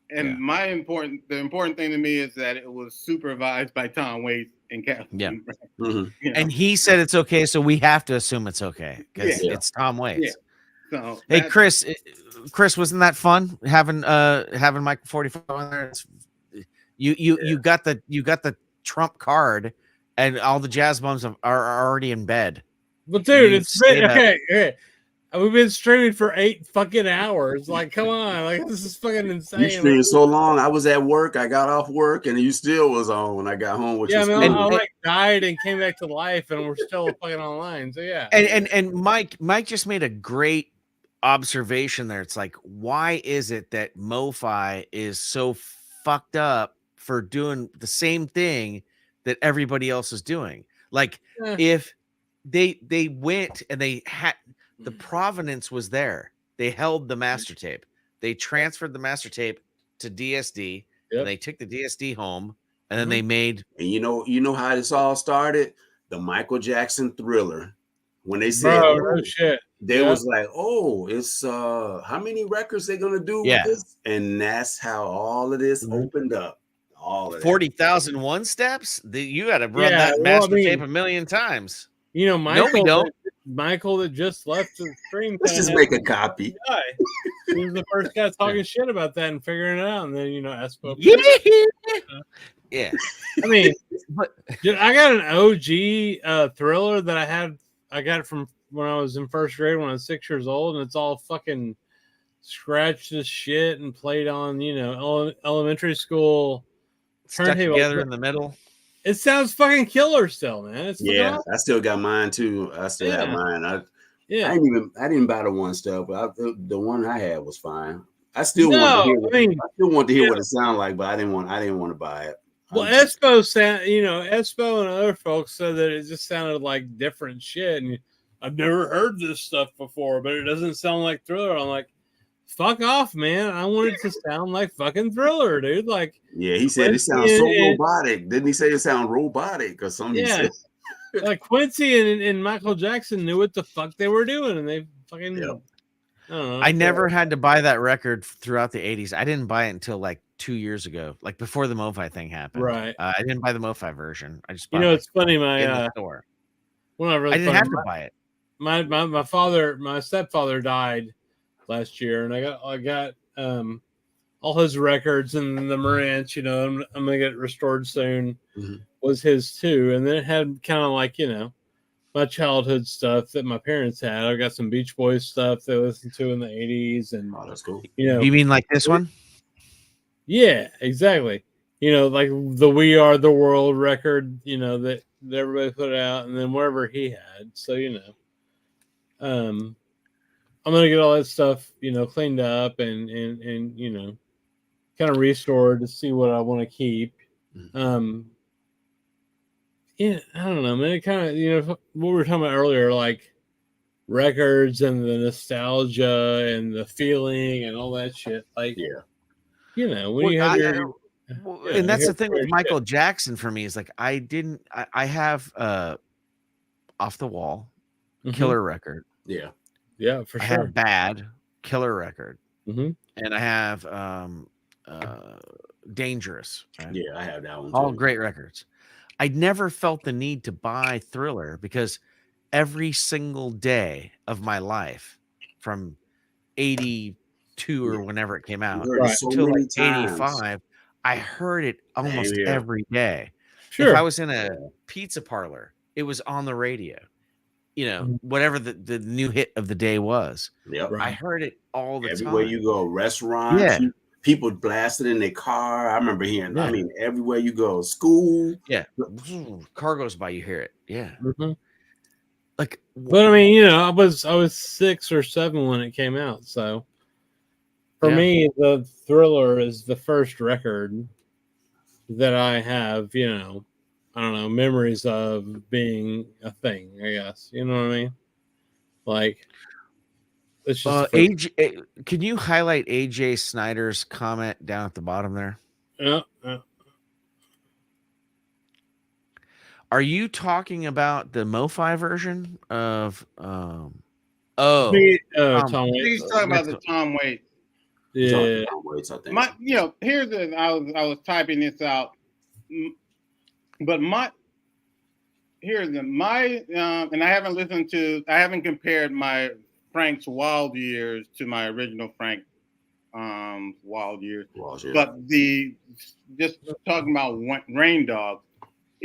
And the important thing to me is that it was supervised by Tom Waits and Kathleen. Yeah. Mm-hmm. And he said it's okay, so we have to assume it's okay because it's Tom Waits. Yeah. So hey, Chris, wasn't that fun having Michael 45 on there? You got the Trump card, and all the jazz bums are already in bed. But dude, it's been okay. We've been streaming for 8 fucking hours. Like, come on, like this is fucking insane. You streamed so long. I was at work. I got off work, and you still was on when I got home. Which was man, cool. I died and came back to life, and we're still fucking online. So yeah. And Mike just made a great observation there. It's like, why is it that MoFi is so fucked up for doing the same thing that everybody else is doing? Like, if they went and they had the provenance was there, they held the master tape, they transferred the master tape to DSD, and they took the DSD home, and then they made. And you know how this all started? the Michael Jackson Thriller, when they said, Bro, no shit. they Yeah. was like, oh, it's how many records they gonna do with this? And that's how all of this opened up. All of that. 40,001 steps. You got to run that master tape a million times. You know, No, we Michael. don't. Michael that just left the stream. Let's just make a copy. He was the first guy talking shit about that and figuring it out, and then Espo. Yeah. I mean, dude, I got an OG Thriller that I got it from when I was in first grade when I was 6 years old, and it's all fucking scratched as shit and played on elementary school stuck together in the middle. It sounds fucking killer still, man. It's Yeah, I still got mine too. I still have mine. I didn't buy the one stuff, but the one I had was fine. I still want to hear what it sounded like, but I didn't want to buy it. Well, Espo Espo and other folks said that it just sounded like different shit, and I've never heard this stuff before, but it doesn't sound like Thriller. I'm like, fuck off, man! I want it to sound like fucking Thriller, dude. Like, yeah, he said it sounds so robotic. Didn't he say it sound robotic or something? Yeah, like Quincy and Michael Jackson knew what the fuck they were doing, and they fucking. Yep. I don't know. I never had to buy that record throughout the 80s. I didn't buy it until like 2 years ago, like before the MoFi thing happened. Right. I didn't buy the MoFi version. I just bought it's funny. in the store. Well, not really. I didn't have to buy it. My stepfather died last year, and I got all his records and the Marantz. I'm gonna get it restored soon. Was his too, and then it had kind of like my childhood stuff that my parents had. I got some Beach Boys stuff they listened to in the 80s, and that's cool. You mean like this one? Yeah, exactly. Like the We Are the World record, that everybody put out, and then whatever he had. So, I'm gonna get all that stuff, cleaned up and kind of restored to see what I want to keep. Yeah, I don't know, man. It kind of, what we were talking about earlier, like records and the nostalgia and the feeling and all that shit. Like, when you have and that's the thing with Michael Jackson for me is like I have Off the Wall, killer record. Yeah, for I sure. have Bad, killer record, and I have Dangerous. Right? Yeah, I have that one. All great records. I never felt the need to buy Thriller because every single day of my life, from 82 or whenever it came out until like 85, I heard it almost every day. Sure. If I was in a pizza parlor, it was on the radio. Whatever the new hit of the day was. Yep. I heard it all the time. Everywhere you go, restaurants, people blasted in their car. I remember hearing, I mean, everywhere you go, school. Yeah. Car goes by, you hear it. Yeah. Like, but I mean, I was 6 or 7 when it came out. So for me, the Thriller is the first record that I have, I don't know, memories of being a thing, I guess. You know what I mean? Like, it's just AJ, can you highlight AJ Snyder's comment down at the bottom there? Yeah. Are you talking about the MoFi version of Tom Waits. He's talking about the Tom Waits. Yeah. Tom Waits, I think. I was typing this out, but and I haven't compared my Frank's Wild Years to my original Frank Wild Years. But just talking about Rain Dogs,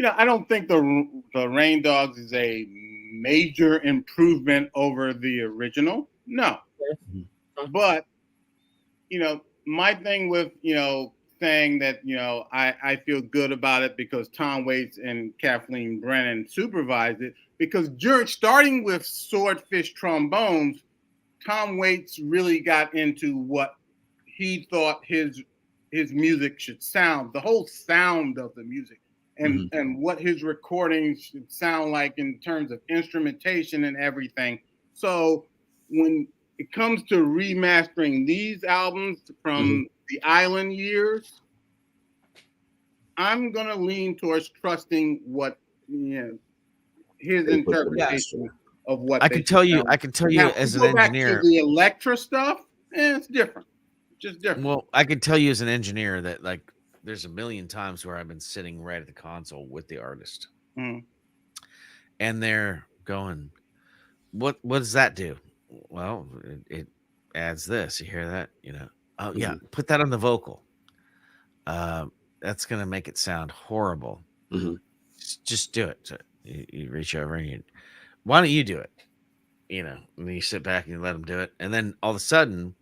I don't think the Rain Dogs is a major improvement over the original. No. But, my thing with, saying that, I feel good about it because Tom Waits and Kathleen Brennan supervised it, because starting with Swordfish Trombones, Tom Waits really got into what he thought his music should sound, the whole sound of the music. And what his recordings should sound like in terms of instrumentation and everything. So when it comes to remastering these albums from the Island years, I'm gonna lean towards trusting what his interpretation of what I can tell you. I can tell you now, as if you an go back to engineer. the Electra stuff, it's different. Just different. Well, I can tell you as an engineer that like there's a million times where I've been sitting right at the console with the artist, Mm. and they're going, "What does that do?" Well, it adds this. You hear that? You know? Oh yeah, put that on the vocal. That's gonna make it sound horrible. Just do it. So you reach over and you, why don't you do it? You know, and then you sit back and you let them do it, and then all of a sudden,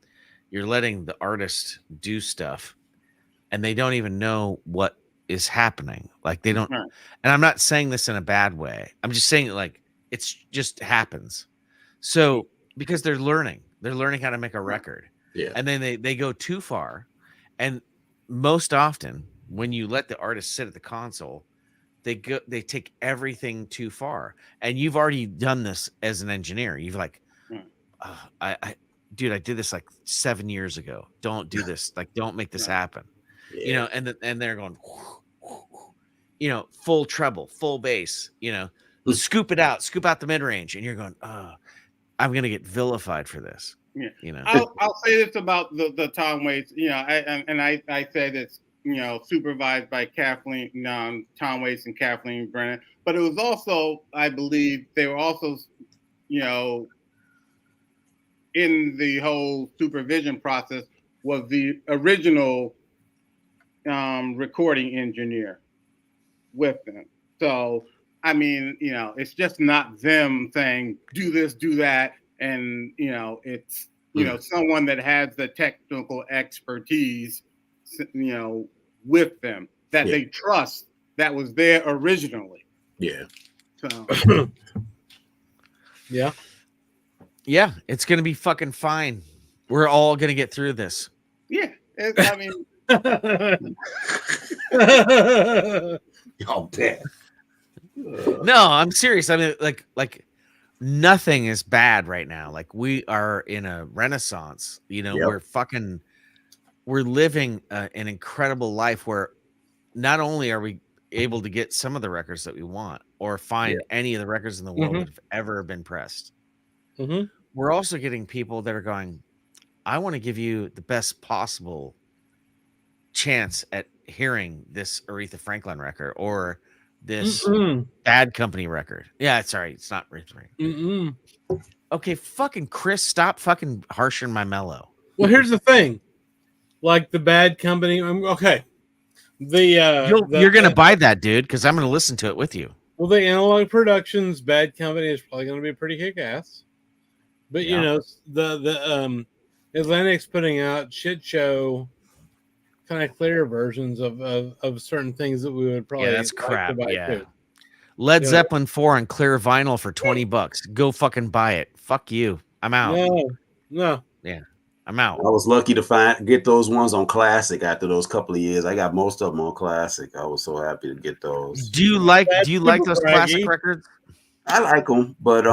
you're letting the artist do stuff, and they don't even know what is happening. Like they don't. Right. And I'm not saying this in a bad way. I'm just saying like it's just happens. So because they're learning how to make a record. Yeah. And then they go too far, and most often when you let the artist sit at the console, they take everything too far. And you've already done this as an engineer. You've like, dude, I did this like 7 years ago. Don't do this. Like, don't make this happen. Yeah. You know, and they're going, you know, full treble, full bass, you know, scoop out the mid range, and you're going, oh, I'm gonna get vilified for this. Yeah. You know, I'll say this about the Tom Waits. You know, I said it's, you know, supervised by Kathleen, Tom Waits and Kathleen Brennan, but it was also, I believe, they were also, you know, in the whole supervision process was the original recording engineer with them. So, I mean, you know, it's just not them saying, do this, do that. And, you know, it's, you know, someone that has the technical expertise, you know, with them that they trust that was there originally. Yeah. So, yeah. Yeah, it's gonna be fucking fine. We're all gonna get through this. Yeah. I mean, I'll bet. No, I'm serious. I mean, like nothing is bad right now. Like we are in a renaissance. You know, we're living an incredible life where not only are we able to get some of the records that we want or find any of the records in the world that have ever been pressed. We're also getting people that are going, I want to give you the best possible chance at hearing this Aretha Franklin record or this Bad Company record. Yeah, sorry, it's not Aretha Franklin. Okay, fucking Chris, stop fucking harshing my mellow. Well, here's the thing. Like the Bad Company, okay. You're gonna buy that, dude, because I'm gonna listen to it with you. Well, the Analog Productions Bad Company is probably gonna be pretty kick-ass. But you know, the Atlantic's putting out shit show kind of clear versions of certain things that we would probably that's crap. to buy too. Led Zeppelin 4 on clear vinyl for $20. Go fucking buy it. Fuck you. I'm out. No. Yeah, I'm out. I was lucky to get those ones on Classic after those couple of years. I got most of them on Classic. I was so happy to get those. Do you like those classic records? I like them, but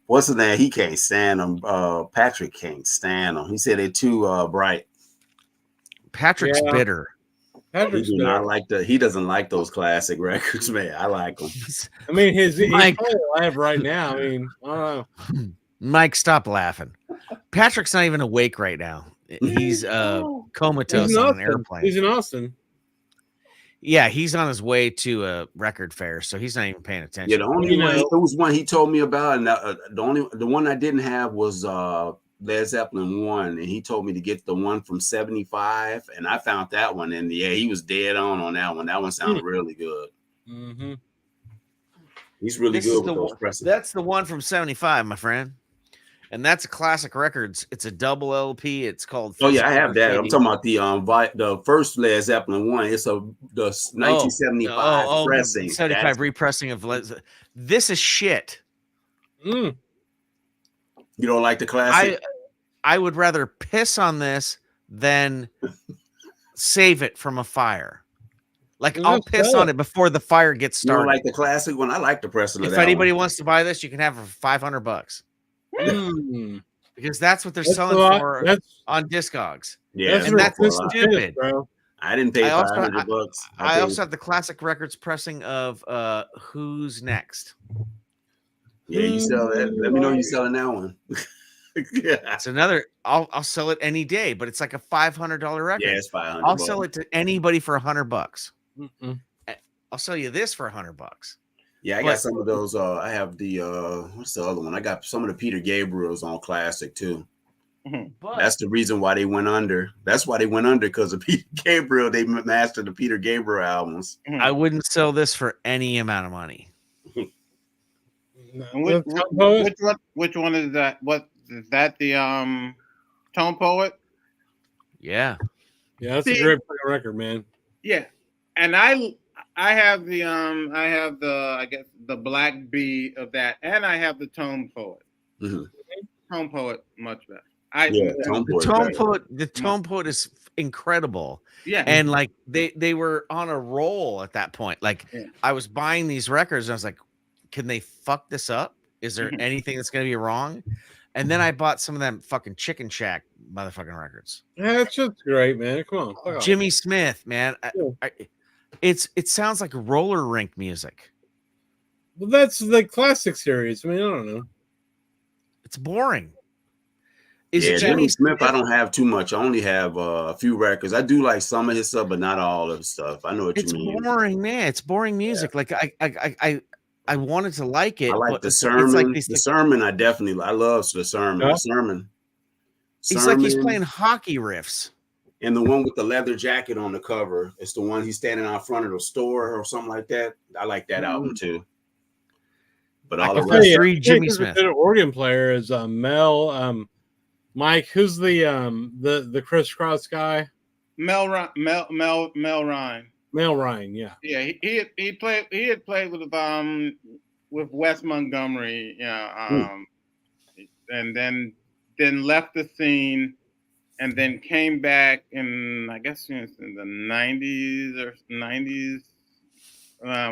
what's his name? He can't stand them. Patrick can't stand them. He said they're too bright. Patrick's bitter. He doesn't like those classic records, man. I like them. I mean, he's probably alive right now. I mean, I don't know. Mike, stop laughing. Patrick's not even awake right now. He's comatose on an airplane. He's in Austin. Yeah, he's on his way to a record fair, so he's not even paying attention. Yeah, the only one he told me about, and the one I didn't have was Led Zeppelin 1, and he told me to get the one from 75, and I found that one, and yeah, he was dead on that one. That one sounded really good. He's really good with those presses. That's the one from 75, my friend. And that's a classic records. It's a double LP. It's called. Oh yeah, I have that. I'm talking about the first Led Zeppelin one. It's the 1975 pressing. 75 repressing of Led Zeppelin. This is shit. You don't like the classic? I would rather piss on this than save it from a fire. Like I'll piss on it before the fire gets started. You don't like the classic one? I like the pressing. If anybody wants to buy this, you can have it for $500. Because that's what they're selling for on Discogs. Yeah, and that's stupid, bro. I didn't pay $500. I also have the classic records pressing of Who's Next. Yeah, you sell that. Let me know you selling that one. Yeah. It's another. I'll sell it any day, but it's like a $500 record. Yeah, it's 500. I'll sell it to anybody for $100. Mm-mm. I'll sell you this for $100. Yeah, I But- got some of those. I have the what's the other one? I got some of the Peter Gabriels on classic too. But That's the reason why they went under. That's why they went under, because of Peter Gabriel. They mastered the Peter Gabriel albums. I wouldn't sell this for any amount of money. And which one is that? What is that? The Tone Poet? Yeah. Yeah, that's See- a great record, man. Yeah, and I have the I guess the Black Bee of that, and I have the Tone Poet. Tone Poet much better. The Tone Poet is incredible. Yeah. And like they were on a roll at that point. Like I was buying these records and I was like, can they fuck this up? Is there anything that's gonna be wrong? And then I bought some of them fucking Chicken Shack motherfucking records. Yeah, that's just great, man. Come on. Fuck off. Jimmy Smith, man. It sounds like roller rink music. Well, that's the classic series. I mean, I don't know. It's boring. Jimmy Smith, I don't have too much. I only have a few records. I do like some of his stuff, but not all of his stuff. I know what you mean. It's boring, man. It's boring music. Like I wanted to like it. I like but the it's sermon. like The sermon, I love the sermon. Yeah. The sermon. It's like he's Sermon. playing hockey riffs. And the one with the leather jacket on the cover, it's the one he's standing out front of the store or something like that. I like that album too. But all the rest, Jimmy Smith. The organ player is Mel. Mike, who's the crisscross guy? Mel Ryan. Mel Ryan, yeah. Yeah, he had played with Wes Montgomery, and then left the scene, and then came back in, I guess in the 90s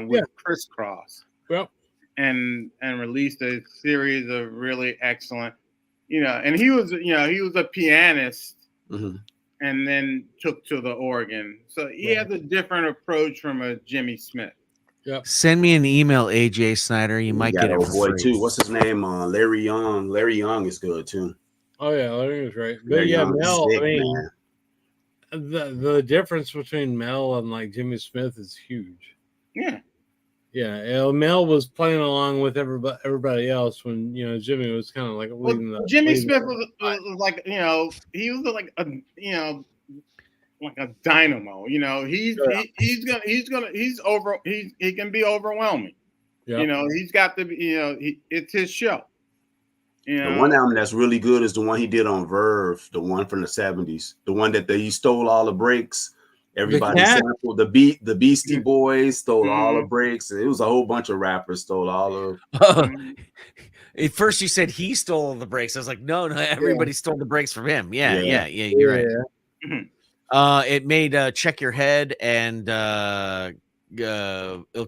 with Crisscross. Yep. And released a series of really excellent, and he was a pianist. And then took to the organ. So he has a different approach from a Jimmy Smith. Yep. Send me an email, AJ Snyder. You might get it for free. too. What's his name? Larry Young. Larry Young is good too. Oh yeah, Larry was great. But Larry yeah, Young is Mel. sick, I mean, the difference between Mel and like Jimmy Smith is huge. Yeah. Yeah, Mel was playing along with everybody else when Jimmy was kind of like leading the. Jimmy Smith was like he was like a like a dynamo. He can be overwhelming. Yeah. He's got to be. It's his show. The one album that's really good is the one he did on Verve, the one from the 70s, the one that he stole all the breaks. Everybody sampled the Beastie Boys stole all the breaks. It was a whole bunch of rappers stole all of. At first, you said he stole the breaks. I was like, no, everybody stole the breaks from him. Yeah, you're right. It made Check Your Head and Ill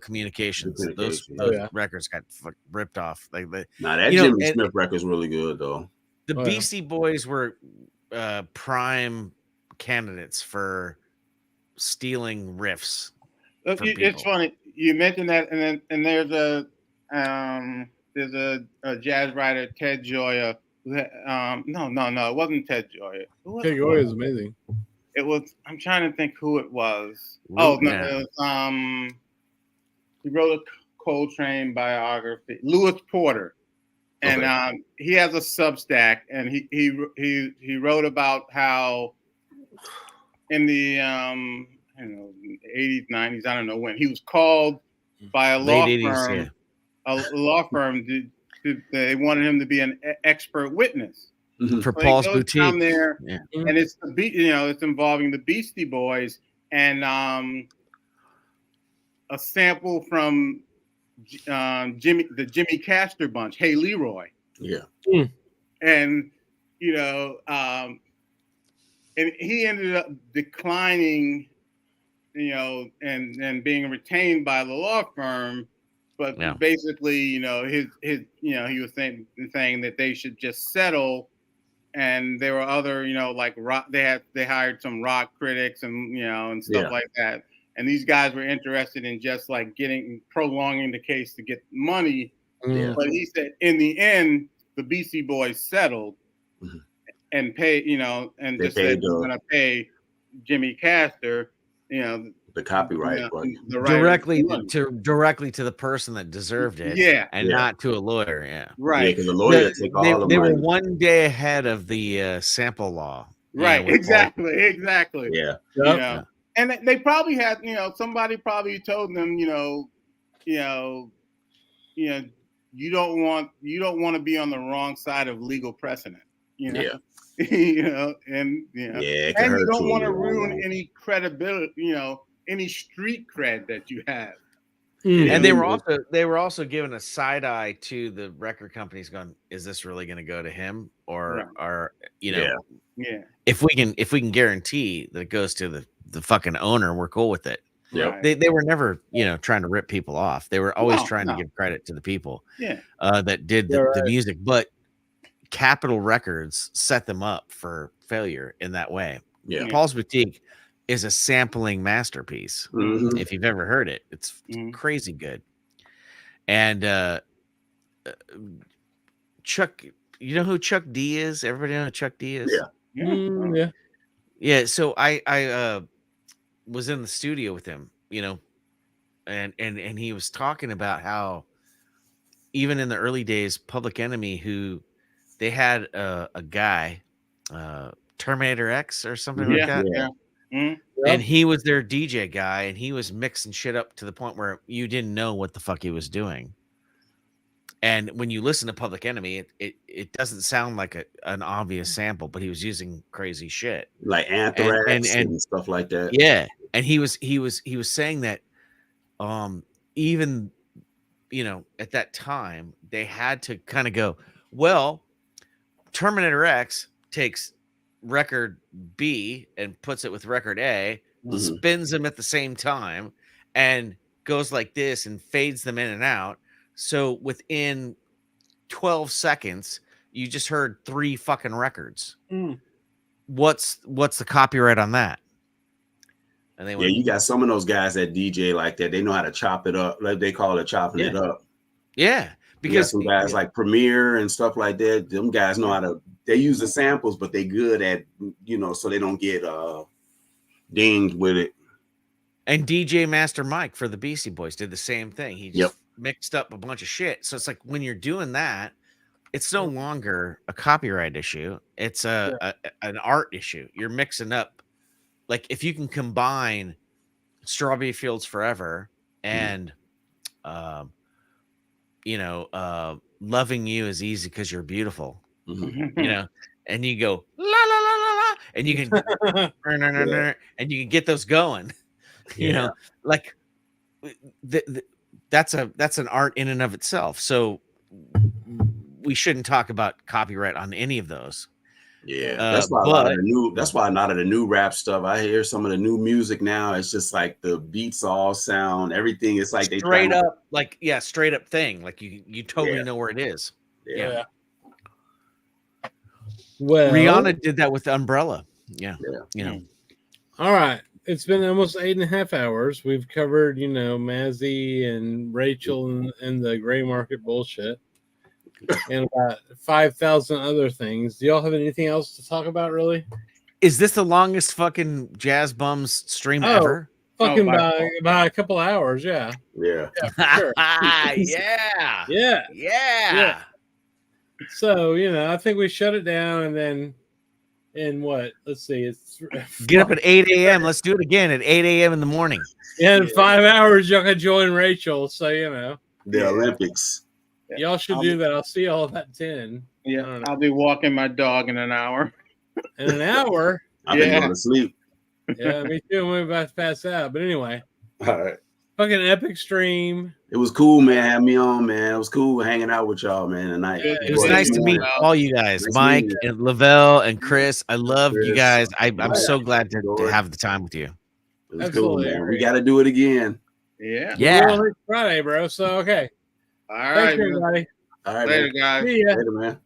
Communications. Those records got ripped off. That Jimmy Smith record's really good though. The Beastie Boys were prime candidates for stealing riffs. It's funny you mentioned that, and there's a jazz writer, Ted Gioia. No, it wasn't Ted Gioia. Ted Gioia is amazing. It was. I'm trying to think who it was. It was, he wrote a Coltrane biography, Lewis Porter, and he has a Substack, and he wrote about how in the 80s, 90s, I don't know when, he was called by a law firm. A law firm they wanted him to be an expert witness for Paul's Boutique. Down there, and it's it's involving the Beastie Boys and a sample from the Jimmy Castor bunch, Hey Leroy. Yeah. And and he ended up declining, and being retained by the law firm. But basically, his he was saying that they should just settle, and there were other, like rock. They hired some rock critics and and stuff like that. And these guys were interested in just like prolonging the case to get money, Yeah. But he said in the end, the Beastie Boys settled and paid, and They just said paid we're going to pay Jimmy Castor, the copyright the right directly to the person that deserved it, and not to a lawyer. Yeah, because the lawyer take all the they money. were one day ahead of the sample law. Right, with exactly. Yeah. And they probably had, somebody probably told them, you don't want to be on the wrong side of legal precedent. Yeah. And and you don't want to ruin any credibility, any street cred that you have. And they were also giving a side eye to the record companies, going, "Is this really going to go to him, or if we can guarantee that it goes to the fucking owner, we're cool with it." Right. They were never trying to rip people off. They were always trying to give credit to the people that did the music, but Capitol Records set them up for failure in that way. Paul's Boutique is a sampling masterpiece. If you've ever heard it, it's crazy good. And Chuck, you know who Chuck D is? Everybody know who Chuck D is? Yeah. So I was in the studio with him, and he was talking about how even in the early days, Public Enemy, who they had a guy, Terminator X or something like that. And he was their DJ guy, and he was mixing shit up to the point where you didn't know what the fuck he was doing. And when you listen to Public Enemy, it doesn't sound like an obvious sample, but he was using crazy shit like Anthrax and stuff like that. Yeah, and he was saying that, even at that time they had to kind of go, well, Terminator X takes record B and puts it with record A, spins them at the same time, and goes like this and fades them in and out. So within 12 seconds, you just heard 3 fucking records. What's the copyright on that? And they went, you got some of those guys that DJ like that. They know how to chop it up. Like they call it chopping it up. Yeah. Because some guys like Premiere and stuff like that, them guys know how to, they use the samples, but they good at, so they don't get dinged with it. And DJ Master Mike for the Beastie Boys did the same thing. He just mixed up a bunch of shit. So it's like when you're doing that, it's no longer a copyright issue. It's an art issue. You're mixing up. Like if you can combine Strawberry Fields Forever and Loving You Is Easy Because You're Beautiful, and you go la la la la la, and you can and you can get those going, like that's an art in and of itself. So we shouldn't talk about copyright on any of those. That's why a lot of the new rap stuff. I hear some of the new music now. It's just like the beats all sound, everything. It's like straight up thing. Like you totally know where it is. Yeah. Well, Rihanna did that with Umbrella. All right. It's been almost 8.5 hours. We've covered, Mazzy and Rachel and the gray market bullshit. And about 5,000 other things. Do y'all have anything else to talk about, really? Is this the longest fucking Jazz Bums stream ever? Fucking by a couple hours, yeah. Yeah. Sure. Yeah. So, I think we shut it down and then let's see, it's get up at 8 a.m. Let's do it again at 8 a.m. in the morning. Yeah, in 5 hours y'all can join Rachel. So the Olympics. Y'all should do that. I'll see y'all at 10. Yeah, I'll be walking my dog in an hour. In an hour? I've been going to sleep. Yeah, me too. I'm about to pass out. But anyway. All right. Fucking epic stream. It was cool, man. Have me on, man. It was cool hanging out with y'all, man, tonight. Yeah, it was nice to meet all you guys. Mike and Lavelle and Chris. I love you guys. I'm so glad to have the time with you. It was cool, man. We got to do it again. Yeah. Friday, bro. So, okay. All right. Thanks, everybody. All right, later, guys. See ya. Later, man.